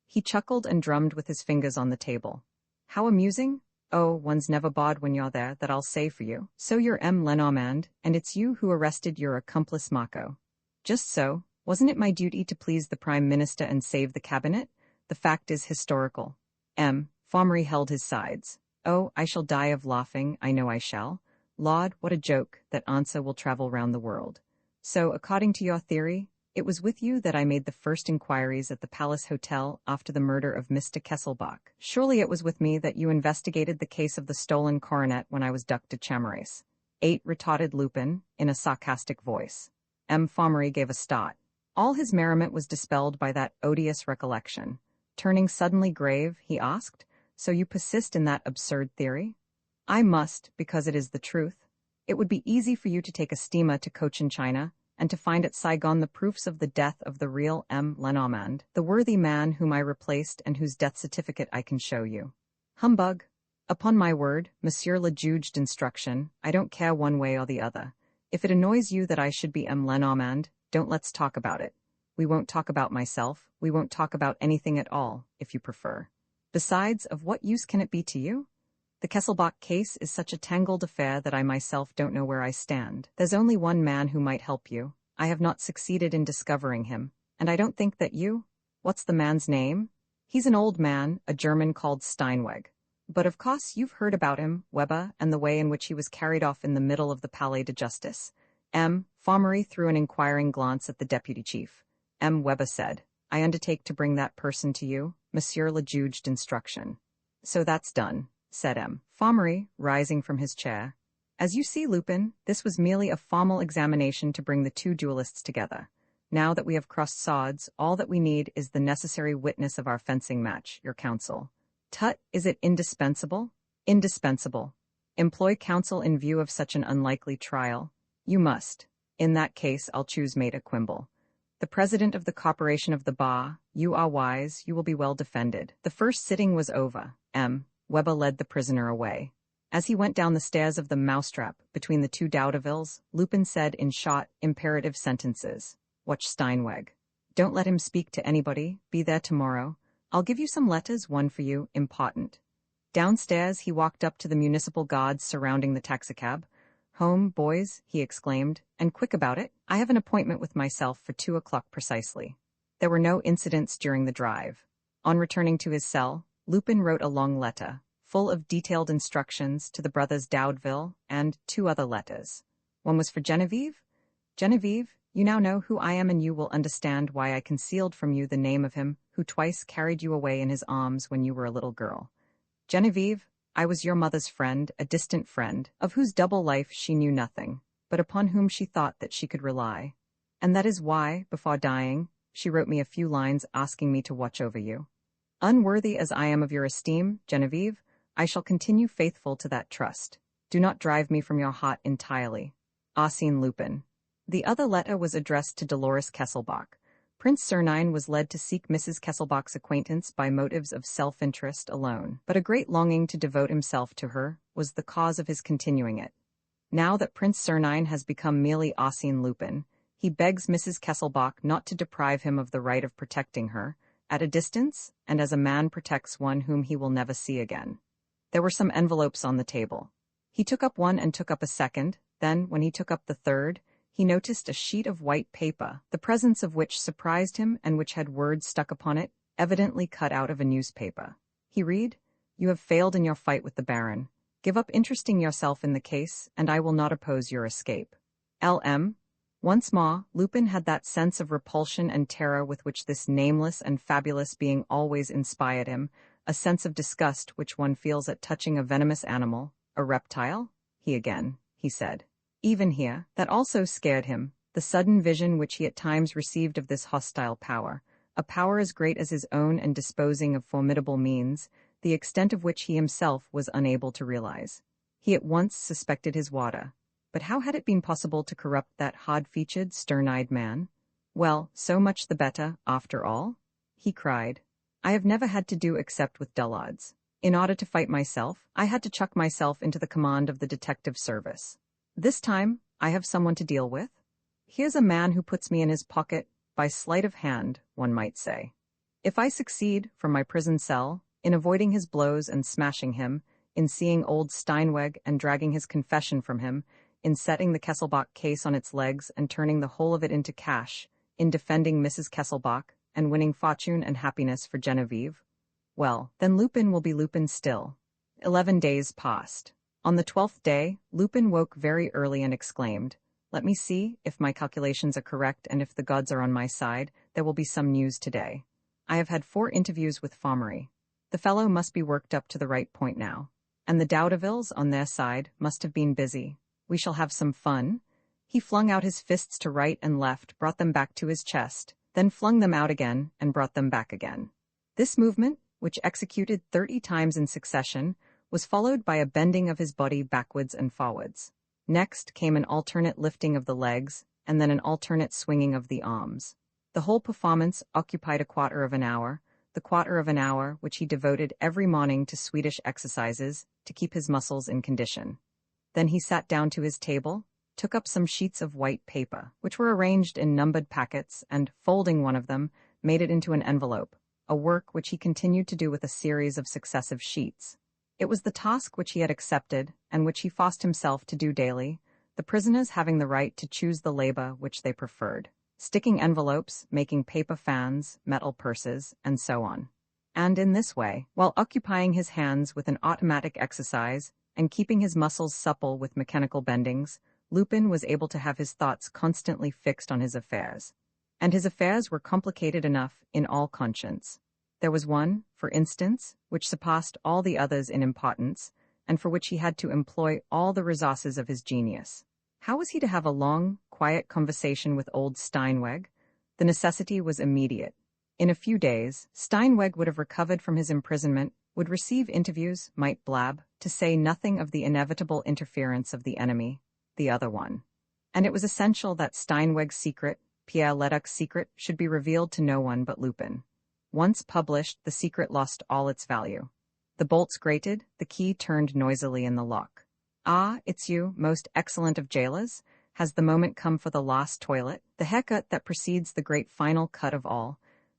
[SPEAKER 1] He chuckled and drummed with his fingers on the table. How amusing? Oh, one's never bored when you're there, that I'll say for you. So you're M. Lenormand, and it's you who arrested your accomplice Marco. Just so. Wasn't it my duty to please the Prime Minister and save the Cabinet? The fact is historical. M. Fommery held his sides. Oh, I shall die of laughing, I know I shall. Lord, what a joke, that answer will travel round the world. So, according to your theory, it was with you that I made the first inquiries at the Palace Hotel after the murder of Mr. Kesselbach. Surely it was with me that you investigated the case of the stolen coronet when I was ducked to Chamarace. 8, retorted Lupin, in a sarcastic voice. M. Fommery gave a start. All his merriment was dispelled by that odious recollection. Turning suddenly grave, he asked, So you persist in that absurd theory? I must, because it is the truth. It would be easy for you to take a steamer to Cochin China, and to find at Saigon the proofs of the death of the real M. Lenormand, the worthy man whom I replaced and whose death certificate I can show you. Humbug! Upon my word, Monsieur le Juge d'instruction, I don't care one way or the other. If it annoys you that I should be M. Lenormand, don't let's talk about it. We won't talk about myself, we won't talk about anything at all, if you prefer. Besides, of what use can it be to you? The Kesselbach case is such a tangled affair that I myself don't know where I stand. There's only one man who might help you. I have not succeeded in discovering him, and I don't think that you— What's the man's name? He's an old man, a German called Steinweg. But of course you've heard about him, Weber, and the way in which he was carried off in the middle of the Palais de Justice. M. Fommery threw an inquiring glance at the deputy chief. M. Weber said, I undertake to bring that person to you, Monsieur le Juge d'instruction. So that's done, said M. Fommery, rising from his chair. As you see, Lupin, this was merely a formal examination to bring the two duelists together. Now that we have crossed swords, all that we need is the necessary witness of our fencing match, your counsel. Tut, is it indispensable? Indispensable. Employ counsel in view of such an unlikely trial. You must. In that case, I'll choose Maida Quimble. The president of the Corporation of the Bar, you are wise, you will be well defended. The first sitting was over. M. Weber led the prisoner away. As he went down the stairs of the mousetrap between the two Daudevilles, Lupin said in short, imperative sentences, Watch Steinweg. Don't let him speak to anybody, be there tomorrow. I'll give you some letters, one for you, important. Downstairs he walked up to the municipal guards surrounding the taxicab. Home, boys, he exclaimed, and quick about it. I have an appointment with myself for 2 o'clock precisely. There were no incidents during the drive. On returning to his cell, Lupin wrote a long letter, full of detailed instructions to the brothers Daudeville, and 2 other letters. One was for Genevieve. Genevieve, you now know who I am, and you will understand why I concealed from you the name of him who twice carried you away in his arms when you were a little girl. Genevieve, I was your mother's friend, a distant friend, of whose double life she knew nothing, but upon whom she thought that she could rely. And that is why, before dying, she wrote me a few lines asking me to watch over you. Unworthy as I am of your esteem, Genevieve, I shall continue faithful to that trust. Do not drive me from your heart entirely. Arsène Lupin. The other letter was addressed to Dolores Kesselbach. Prince Sernine was led to seek Mrs. Kesselbach's acquaintance by motives of self-interest alone, but a great longing to devote himself to her was the cause of his continuing it. Now that Prince Sernine has become merely Arsène Lupin, he begs Mrs. Kesselbach not to deprive him of the right of protecting her, at a distance, and as a man protects one whom he will never see again. There were some envelopes on the table. He took up one and took up a second, then, when he took up the third, he noticed a sheet of white paper, the presence of which surprised him and which had words stuck upon it, evidently cut out of a newspaper. He read, "You have failed in your fight with the Baron. Give up interesting yourself in the case, and I will not oppose your escape. L.M." Once more, Lupin had that sense of repulsion and terror with which this nameless and fabulous being always inspired him, a sense of disgust which one feels at touching a venomous animal, a reptile? He said. Even here, that also scared him, the sudden vision which he at times received of this hostile power, a power as great as his own and disposing of formidable means, the extent of which he himself was unable to realize. He at once suspected his water. But how had it been possible to corrupt that hard-featured, stern-eyed man? Well, so much the better, after all, he cried. I have never had to do except with dullards. In order to fight myself, I had to chuck myself into the command of the detective service. This time, I have someone to deal with. Here's a man who puts me in his pocket, by sleight of hand, one might say. If I succeed, from my prison cell, in avoiding his blows and smashing him, in seeing old Steinweg and dragging his confession from him, in setting the Kesselbach case on its legs and turning the whole of it into cash, in defending Mrs. Kesselbach, and winning fortune and happiness for Genevieve, well, then Lupin will be Lupin still. 11 days passed. On the 12th day, Lupin woke very early and exclaimed, Let me see, if my calculations are correct and if the gods are on my side, there will be some news today. I have had 4 interviews with Fomery. The fellow must be worked up to the right point now. And the Daudevilles, on their side, must have been busy. We shall have some fun. He flung out his fists to right and left, brought them back to his chest, then flung them out again and brought them back again. This movement, which executed 30 times in succession, was followed by a bending of his body backwards and forwards. Next came an alternate lifting of the legs, and then an alternate swinging of the arms. The whole performance occupied a quarter of an hour, the quarter of an hour which he devoted every morning to Swedish exercises to keep his muscles in condition. Then he sat down to his table, took up some sheets of white paper, which were arranged in numbered packets, and, folding one of them, made it into an envelope, a work which he continued to do with a series of successive sheets. It was the task which he had accepted, and which he forced himself to do daily, the prisoners having the right to choose the labor which they preferred, sticking envelopes, making paper fans, metal purses, and so on. And in this way, while occupying his hands with an automatic exercise, and keeping his muscles supple with mechanical bendings, Lupin was able to have his thoughts constantly fixed on his affairs. And his affairs were complicated enough in all conscience. There was one, for instance, which surpassed all the others in importance, and for which he had to employ all the resources of his genius. How was he to have a long, quiet conversation with old Steinweg? The necessity was immediate. In a few days, Steinweg would have recovered from his imprisonment, would receive interviews, might blab, to say nothing of the inevitable interference of the enemy, the other one. And it was essential that Steinweg's secret, Pierre Ledoc's secret, should be revealed to no one but Lupin. Once published, the secret lost all its value. The bolts grated, the key turned noisily in the lock. Ah, it's you, most excellent of jailers. Has the moment come for the last toilet, the haircut that precedes the great final cut of all?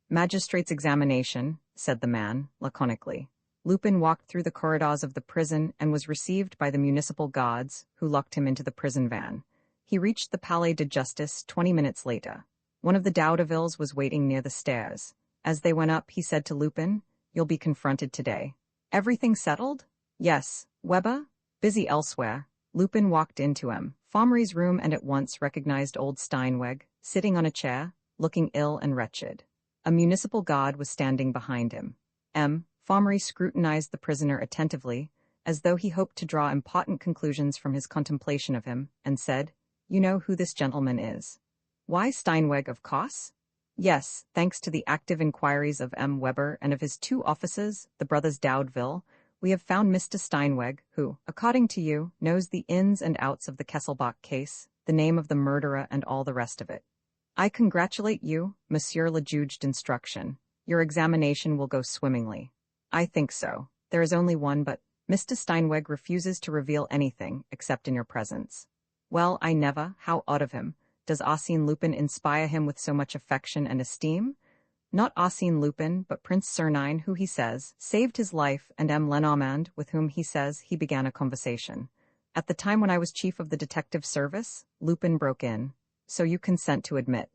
[SPEAKER 1] Magistrate's examination, said the man, laconically. Lupin walked through the corridors of the prison and was received by the municipal guards, who locked him into the prison van. He reached the Palais de Justice 20 minutes later. One of the Daudevilles was waiting near the stairs. As they went up, he said to Lupin, You'll be confronted today. Everything settled? Yes. Weber? Busy elsewhere. Lupin walked into Fomery's room and at once recognized old Steinweg, sitting on a chair, looking ill and wretched. A municipal guard was standing behind him. Fomery scrutinized the prisoner attentively, as though he hoped to draw important conclusions from his contemplation of him, and said, You know who this gentleman is. Why, Steinweg, of course? Yes, thanks to the active inquiries of M. Weber and of his two officers, the brothers Daudeville, we have found Mr. Steinweg, who, according to you, knows the ins and outs of the Kesselbach case, the name of the murderer and all the rest of it. I congratulate you, Monsieur le Juge d'instruction. Your examination will go swimmingly. I think so. There is only one, but Mr. Steinweg refuses to reveal anything except in your presence. Well, I never, how odd of him. Does Arsène Lupin inspire him with so much affection and esteem? Not Arsène Lupin, but Prince Sernine, who he says saved his life, and M. Lenormand, with whom he says he began a conversation. At the time when I was chief of the detective service, Lupin broke in. So you consent to admit.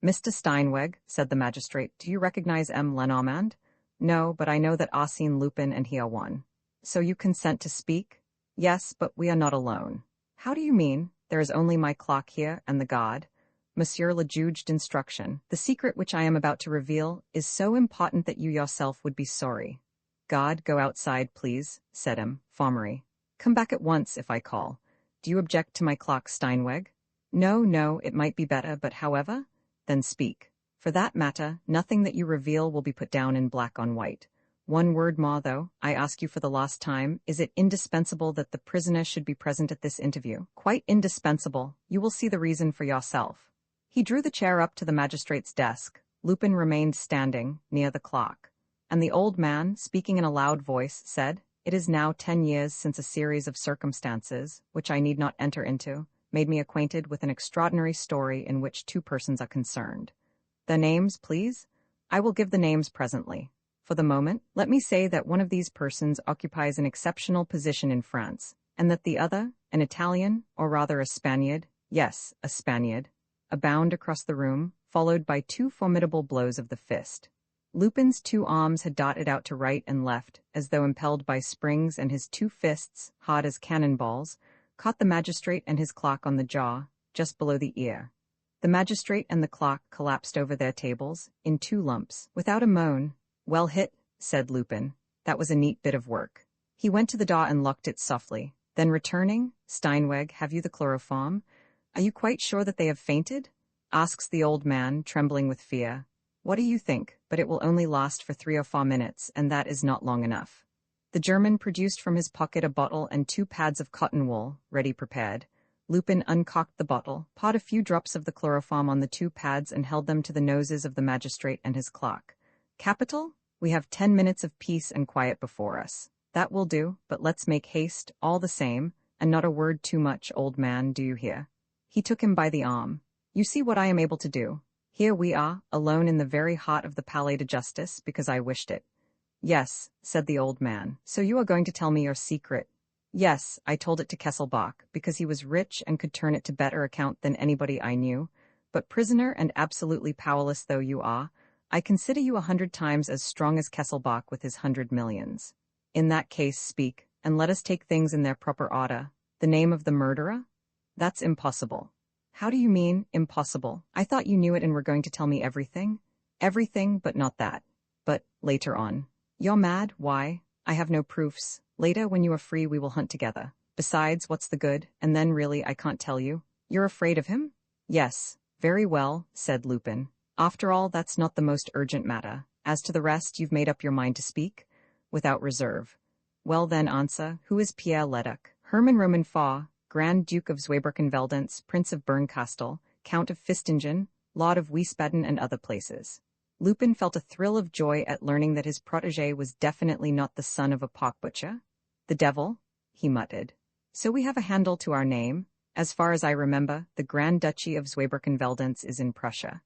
[SPEAKER 1] Mr. Steinweg, said the magistrate, do you recognize M. Lenormand? No, but I know that Arsène Lupin and he are one. So you consent to speak? Yes, but we are not alone. How do you mean? There is only my clock here and the guard. Monsieur le Juge d'instruction, the secret which I am about to reveal is so important that you yourself would be sorry. God, go outside, please, said M. Fommery. Come back at once if I call. Do you object to my clock, Steinweg? No, it might be better, but however? Then speak. For that matter, nothing that you reveal will be put down in black on white. One word more, though, I ask you for the last time, is it indispensable that the prisoner should be present at this interview? Quite indispensable. You will see the reason for yourself. He drew the chair up to the magistrate's desk. Lupin remained standing, near the clock. And the old man, speaking in a loud voice, said, It is now 10 years since a series of circumstances, which I need not enter into, made me acquainted with an extraordinary story in which two persons are concerned. The names, please? I will give the names presently. For the moment, let me say that one of these persons occupies an exceptional position in France, and that the other, an Italian, or rather a Spaniard, yes, a Spaniard, a bound across the room, followed by two formidable blows of the fist. Lupin's two arms had darted out to right and left, as though impelled by springs, and his two fists, hard as cannonballs, caught the magistrate and his clock on the jaw, just below the ear. The magistrate and the clock collapsed over their tables, in two lumps, without a moan. Well hit, said Lupin. That was a neat bit of work. He went to the door and locked it softly. Then returning, Steinweg, have you the chloroform? Are you quite sure that they have fainted? Asks the old man, trembling with fear. What do you think? But it will only last for 3 or 4 minutes, and that is not long enough. The German produced from his pocket a bottle and 2 pads of cotton wool, ready prepared. Lupin uncocked the bottle, poured a few drops of the chloroform on the 2 pads, and held them to the noses of the magistrate and his clock. Capital? We have 10 minutes of peace and quiet before us. That will do, but let's make haste, all the same, and not a word too much, old man, do you hear? He took him by the arm. You see what I am able to do. Here we are, alone in the very heart of the Palais de Justice, because I wished it. Yes, said the old man, so you are going to tell me your secret. Yes, I told it to Kesselbach, because he was rich and could turn it to better account than anybody I knew. But prisoner and absolutely powerless though you are, I consider you 100 times as strong as Kesselbach with his 100 millions. In that case, speak, and let us take things in their proper order. The name of the murderer? That's impossible. How do you mean, impossible? I thought you knew it and were going to tell me everything. Everything, but not that. But, later on. You're mad? Why? I have no proofs. Later, when you are free, we will hunt together. Besides, what's the good? And then really, I can't tell you. You're afraid of him? Yes. Very well, said Lupin. After all, that's not the most urgent matter. As to the rest, you've made up your mind to speak? Without reserve. Well then, answer, who is Pierre Leduc? Hermann Roman IV, Grand Duke of Zweibrücken-Veldenz, Prince of Bernkastel, Count of Fistingen, Lord of Wiesbaden and other places. Lupin felt a thrill of joy at learning that his protégé was definitely not the son of a pock-butcher. The devil, he muttered. So we have a handle to our name. As far as I remember, the Grand Duchy of Zweibrücken-Veldenz is in Prussia.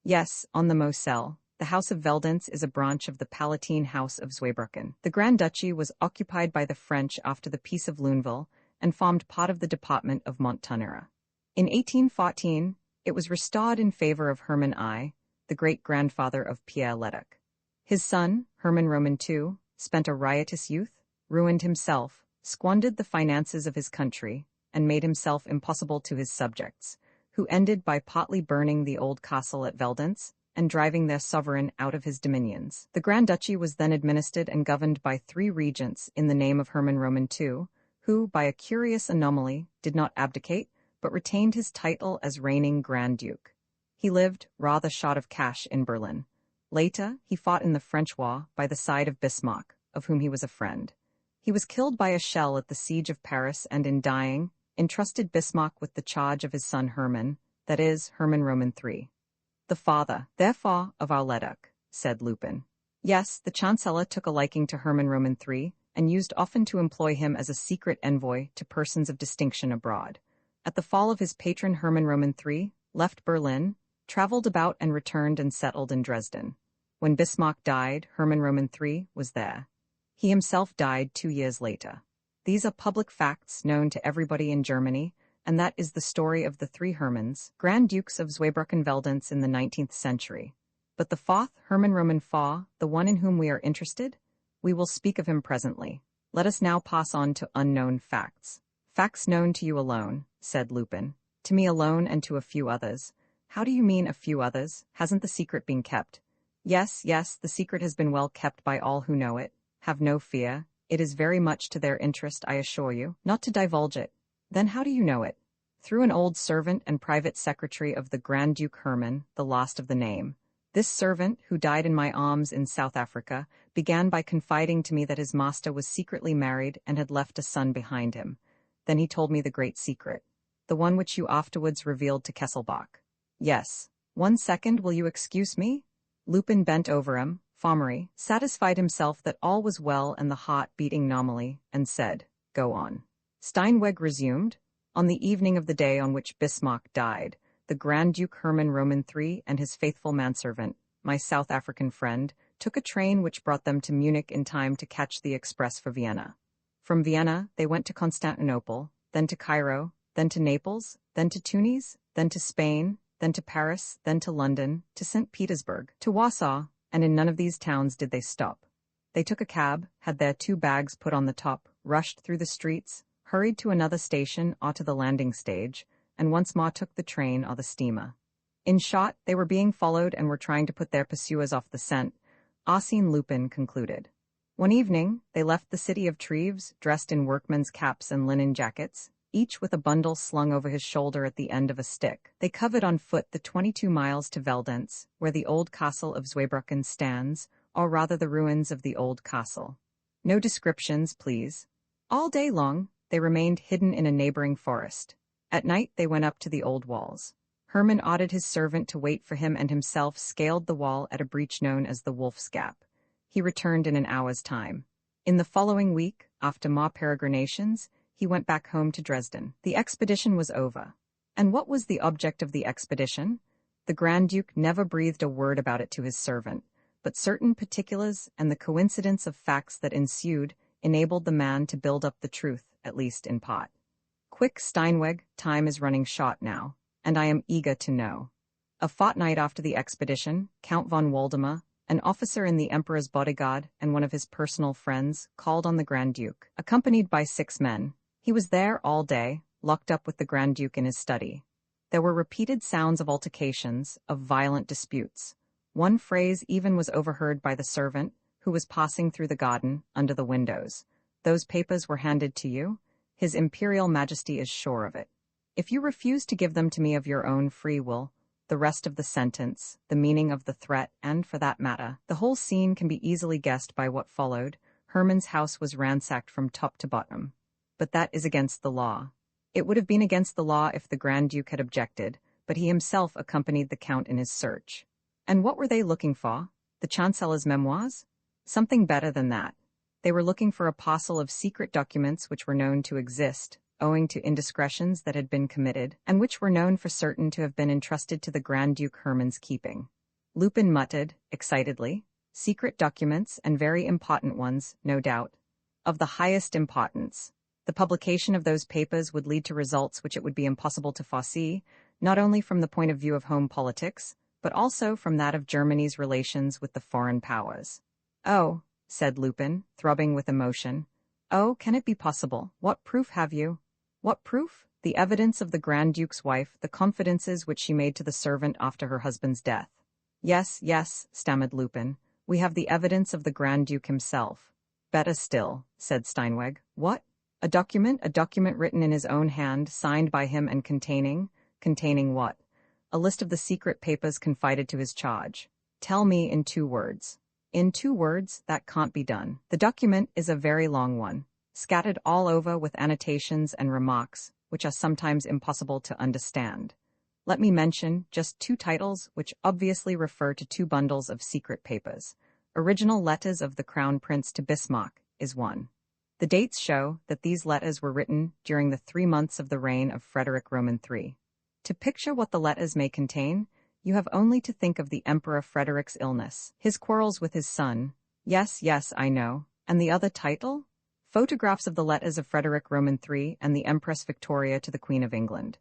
[SPEAKER 1] Yes, on the Moselle. The House of Veldenz is a branch of the Palatine House of Zweibrücken. The Grand Duchy was occupied by the French after the Peace of Luneville and formed part of the department of Monttonera. In 1814, it was restored in favor of Hermann I, the great-grandfather of Pierre Leduc. His son, Hermann Roman II, spent a riotous youth, ruined himself, squandered the finances of his country, and made himself impossible to his subjects, who ended by partly burning the old castle at Veldenz and driving their sovereign out of his dominions. The Grand Duchy was then administered and governed by 3 regents in the name of Hermann Roman II, who, by a curious anomaly, did not abdicate, but retained his title as reigning Grand Duke. He lived, rather short of cash, in Berlin. Later, he fought in the French War by the side of Bismarck, of whom he was a friend. He was killed by a shell at the siege of Paris and in dying, entrusted Bismarck with the charge of his son Hermann, that is, Hermann Roman III. The father, therefore, of our Leduc, said Lupin. Yes, the Chancellor took a liking to Hermann Roman III, and used often to employ him as a secret envoy to persons of distinction abroad. At the fall of his patron Hermann Roman III, left Berlin, traveled about and returned and settled in Dresden. When Bismarck died, Hermann Roman III was there. He himself died 2 years later. These are public facts known to everybody in Germany, and that is the story of the 3 Hermanns, Grand Dukes of Zweibrücken-Veldenz in the 19th century. But the 4th, Hermann Roman IV, the one in whom we are interested, we will speak of him presently. Let us now pass on to unknown facts. Facts known to you alone, said Lupin. To me alone and to a few others. How do you mean a few others? Hasn't the secret been kept? Yes, the secret has been well kept by all who know it. Have no fear. It is very much to their interest, I assure you, not to divulge it. Then how do you know it? Through an old servant and private secretary of the Grand Duke Hermann, the last of the name. This servant, who died in my arms in South Africa, began by confiding to me that his master was secretly married and had left a son behind him. Then he told me the great secret, the one which you afterwards revealed to Kesselbach. Yes. 1 second, will you excuse me? Lupin bent over him, Fommery, satisfied himself that all was well and the heart beating normally, and said, Go on. Steinweg resumed, On the evening of the day on which Bismarck died, the Grand Duke Hermann Roman III and his faithful manservant, my South African friend, took a train which brought them to Munich in time to catch the express for Vienna. From Vienna, they went to Constantinople, then to Cairo, then to Naples, then to Tunis, then to Spain, then to Paris, then to London, to St. Petersburg, to Warsaw, and in none of these towns did they stop. They took a cab, had their 2 bags put on the top, rushed through the streets, hurried to another station or to the landing stage, and once more took the train or the steamer. In short, they were being followed and were trying to put their pursuers off the scent, Arsène Lupin concluded. One evening, they left the city of Treves, dressed in workmen's caps and linen jackets, each with a bundle slung over his shoulder at the end of a stick. They covered on foot the 22 miles to Veldenz, where the old castle of Zweibrücken stands, or rather the ruins of the old castle. No descriptions, please. All day long, they remained hidden in a neighboring forest. At night, they went up to the old walls. Hermann ordered his servant to wait for him and himself scaled the wall at a breach known as the Wolf's Gap. He returned in an hour's time. In the following week, after more peregrinations, he went back home to Dresden. The expedition was over. And what was the object of the expedition? The Grand Duke never breathed a word about it to his servant, but certain particulars and the coincidence of facts that ensued enabled the man to build up the truth, at least in part. Quick, Steinweg, time is running short now, and I am eager to know. A fortnight after the expedition, Count von Waldemar, an officer in the Emperor's bodyguard and one of his personal friends, called on the Grand Duke, accompanied by 6 men. He was there all day, locked up with the Grand Duke in his study. There were repeated sounds of altercations, of violent disputes. One phrase even was overheard by the servant, who was passing through the garden, under the windows. Those papers were handed to you? His Imperial Majesty is sure of it. If you refuse to give them to me of your own free will, the rest of the sentence, the meaning of the threat, and, for that matter, the whole scene can be easily guessed by what followed. Hermann's house was ransacked from top to bottom. But that is against the law. It would have been against the law if the Grand Duke had objected, but he himself accompanied the Count in his search. And what were they looking for? The Chancellor's memoirs? Something better than that. They were looking for a parcel of secret documents which were known to exist, owing to indiscretions that had been committed, and which were known for certain to have been entrusted to the Grand Duke Hermann's keeping. Lupin muttered, excitedly, secret documents, and very important ones, no doubt. Of the highest importance. The publication of those papers would lead to results which it would be impossible to foresee, not only from the point of view of home politics, but also from that of Germany's relations with the foreign powers. Oh, said Lupin, throbbing with emotion. Oh, can it be possible? What proof have you? What proof? The evidence of the Grand Duke's wife, the confidences which she made to the servant after her husband's death. Yes, stammered Lupin. We have the evidence of the Grand Duke himself. Better still, said Steinweg. What? A document written in his own hand, signed by him and containing what? a list of the secret papers confided to his charge. Tell me in 2 words. In 2 words, that can't be done. The document is a very long one, scattered all over with annotations and remarks, which are sometimes impossible to understand. Let me mention just 2 titles which obviously refer to 2 bundles of secret papers. Original Letters of the Crown Prince to Bismarck is one. The dates show that these letters were written during the 3 months of the reign of Frederick Roman III. To picture what the letters may contain, you have only to think of the Emperor Frederick's illness, his quarrels with his son. Yes, I know. And the other title? Photographs of the letters of Frederick Roman III and the Empress Victoria to the Queen of England.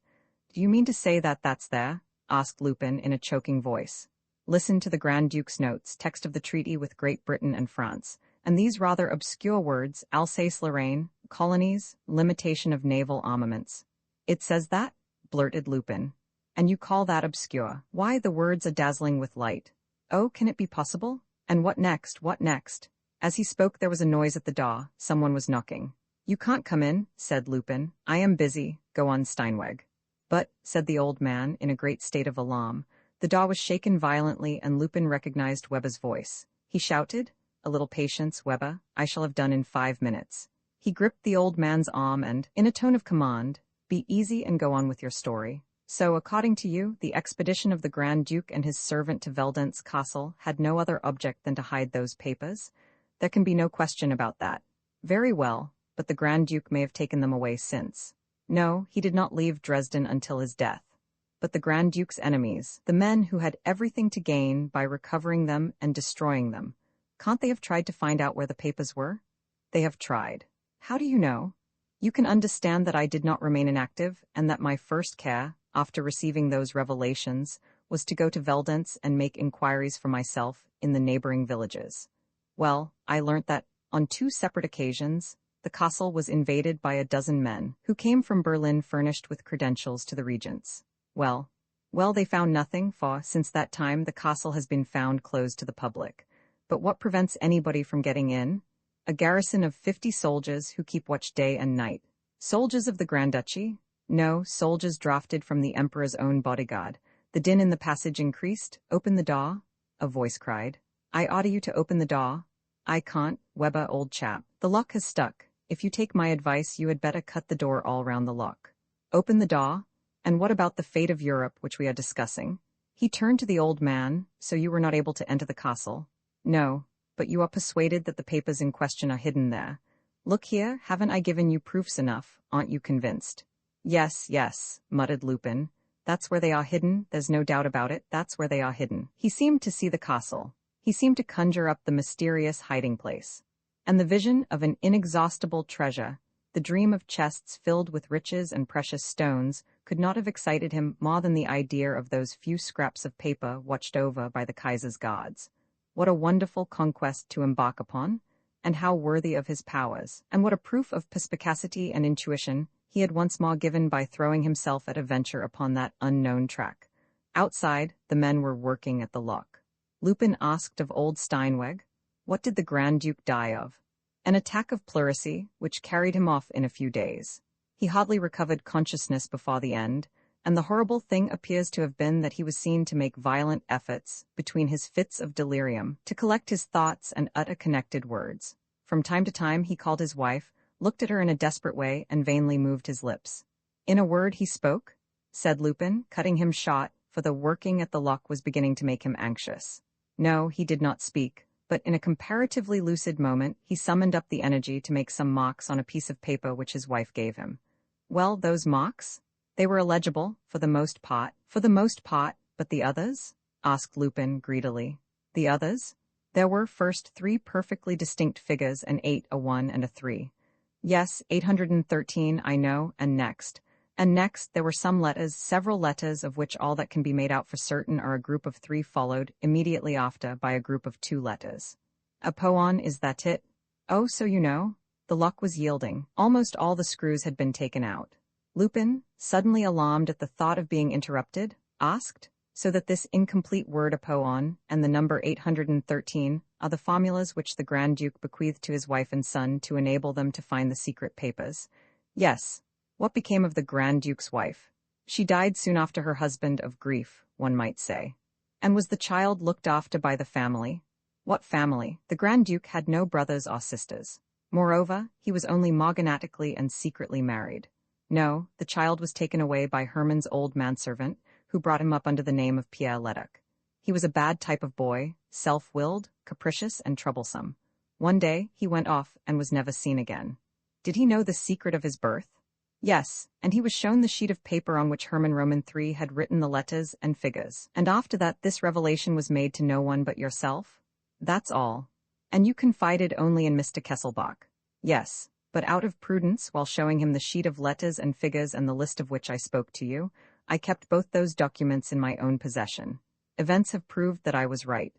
[SPEAKER 1] Do you mean to say that that's there? Asked Lupin in a choking voice. Listen to the Grand Duke's notes, text of the treaty with Great Britain and France, and these rather obscure words, Alsace-Lorraine, colonies, limitation of naval armaments. It says that? Blurted Lupin. And you call that obscure? Why, the words are dazzling with light. Oh, can it be possible? And what next, what next? As he spoke there was a noise at the door. Someone was knocking. You can't come in, said Lupin. I am busy. Go on, Steinweg. But, said the old man, in a great state of alarm. The door was shaken violently and Lupin recognized Weber's voice. He shouted, "A little patience, Weber. I shall have done in 5 minutes." He gripped the old man's arm and, in a tone of command, "Be easy and go on with your story. So, according to you, the expedition of the Grand Duke and his servant to Veldenz Castle had no other object than to hide those papers? There can be no question about that. Very well, but the Grand Duke may have taken them away since. No, he did not leave Dresden until his death. But the Grand Duke's enemies, the men who had everything to gain by recovering them and destroying them, can't they have tried to find out where the papers were? They have tried. How do you know? You can understand that I did not remain inactive, and that my first care, after receiving those revelations, was to go to Veldenz and make inquiries for myself in the neighboring villages. Well, I learnt that, on 2 separate occasions, the castle was invaded by a dozen men, who came from Berlin furnished with credentials to the regents. Well, they found nothing, for since that time the castle has been found closed to the public. But what prevents anybody from getting in? A garrison of 50 soldiers who keep watch day and night. Soldiers of the Grand Duchy? No, soldiers drafted from the Emperor's own bodyguard. The din in the passage increased. "Open the door," a voice cried. "I order you to open the door." "I can't, Weber, old chap. The lock has stuck. If you take my advice, you had better cut the door all round the lock." "Open the door? And what about the fate of Europe, which we are discussing?" He turned to the old man. "So you were not able to enter the castle?" "No, but you are persuaded that the papers in question are hidden there. Look here, haven't I given you proofs enough? Aren't you convinced?" Yes, muttered Lupin. "That's where they are hidden, there's no doubt about it, that's where they are hidden." He seemed to see the castle. He seemed to conjure up the mysterious hiding place. And the vision of an inexhaustible treasure, the dream of chests filled with riches and precious stones, could not have excited him more than the idea of those few scraps of paper watched over by the Kaiser's guards. What a wonderful conquest to embark upon, and how worthy of his powers, and what a proof of perspicacity and intuition he had once more given by throwing himself at a venture upon that unknown track. Outside, the men were working at the lock. Lupin asked of old Steinweg, "What did the Grand Duke die of?" "An attack of pleurisy, which carried him off in a few days. He hardly recovered consciousness before the end, and the horrible thing appears to have been that he was seen to make violent efforts, between his fits of delirium, to collect his thoughts and utter connected words. From time to time he called his wife, looked at her in a desperate way, and vainly moved his lips." "In a word, he spoke?" said Lupin, cutting him short, for the working at the lock was beginning to make him anxious. "No, he did not speak, but in a comparatively lucid moment he summoned up the energy to make some marks on a piece of paper which his wife gave him." "Well, those marks? They were illegible, for the most part, but the others?" asked Lupin greedily. "The others? There were first 3 perfectly distinct figures, an 8, a 1, and a 3. Yes, 813, I know, and next there were some letters, several letters, of which all that can be made out for certain are a group of 3 followed, immediately after, by a group of 2 letters. A poon, is that it? Oh, so you know?" The lock was yielding. Almost all the screws had been taken out. Lupin, suddenly alarmed at the thought of being interrupted, asked, "So that this incomplete word apoon and the number 813 are the formulas which the Grand Duke bequeathed to his wife and son to enable them to find the secret papers?" "Yes. What became of the Grand Duke's wife?" She died soon after her husband of grief, one might say. And was the child looked after by the family? What family? The Grand Duke had no brothers or sisters. Moreover, he was only morganatically and secretly married. No, the child was taken away by Herman's old manservant, who brought him up under the name of Pierre Leduc. He was a bad type of boy, self-willed, capricious, and troublesome. One day, he went off and was never seen again. Did he know the secret of his birth? Yes, and he was shown the sheet of paper on which Herman Roman III had written the letters and figures. And after that this revelation was made to no one but yourself? That's all. And you confided only in Mr. Kesselbach. Yes, but out of prudence, while showing him the sheet of letters and figures and the list of which I spoke to you, I kept both those documents in my own possession. Events have proved that I was right.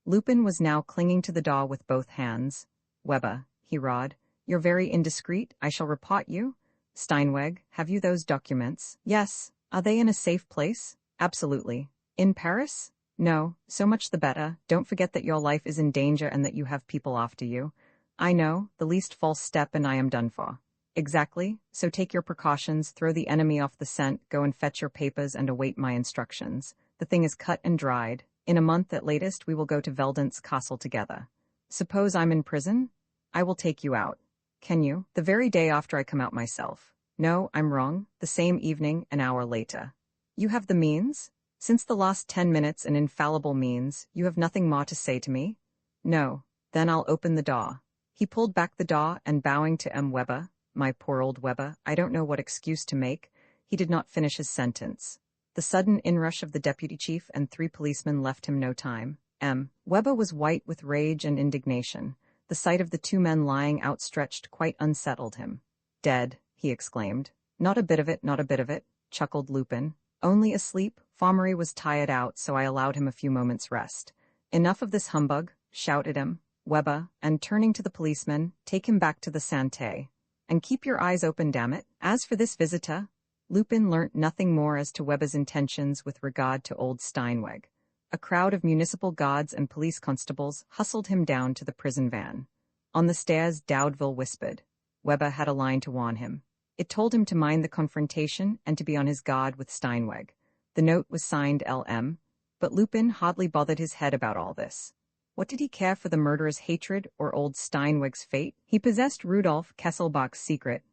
[SPEAKER 1] Lupin was now clinging to the door with both hands. Weber, he rawed, you're very indiscreet, I shall report you. Steinweg, have you those documents? Yes. Are they in a safe place? Absolutely. In Paris? No, so much the better. Don't forget that your life is in danger and that you have people after you. I know, the least false step and I am done for. Exactly, so take your precautions, throw the enemy off the scent, go and fetch your papers and await my instructions. The thing is cut and dried. In a month at latest we will go to Veldent's castle together. Suppose I'm in prison? I will take you out. Can you? The very day after I come out myself. No, I'm wrong. The same evening, an hour later. You have the means? Since the last 10 minutes an infallible means, you have nothing more to say to me? No. Then I'll open the door. He pulled back the door and bowing to M. Weber, my poor old Weber, I don't know what excuse to make, he did not finish his sentence. The sudden inrush of the deputy chief and 3 policemen left him no time. M. Weber was white with rage and indignation. The sight of the 2 men lying outstretched quite unsettled him. Dead, he exclaimed. Not a bit of it, not a bit of it, chuckled Lupin. Only asleep. Formery was tired out, so I allowed him a few moments' rest. Enough of this humbug, shouted M. Weber, and turning to the policeman, take him back to the Santé. And keep your eyes open, damn it. As for this visitor, Lupin learnt nothing more as to Weber's intentions with regard to old Steinweg. A crowd of municipal guards and police constables hustled him down to the prison van. On the stairs, Daudeville whispered. Weber had a line to warn him. It told him to mind the confrontation and to be on his guard with Steinweg. The note was signed L.M., but Lupin hardly bothered his head about all this. What did he care for the murderer's hatred or old Steinweg's fate? He possessed Rudolf Kesselbach's secret,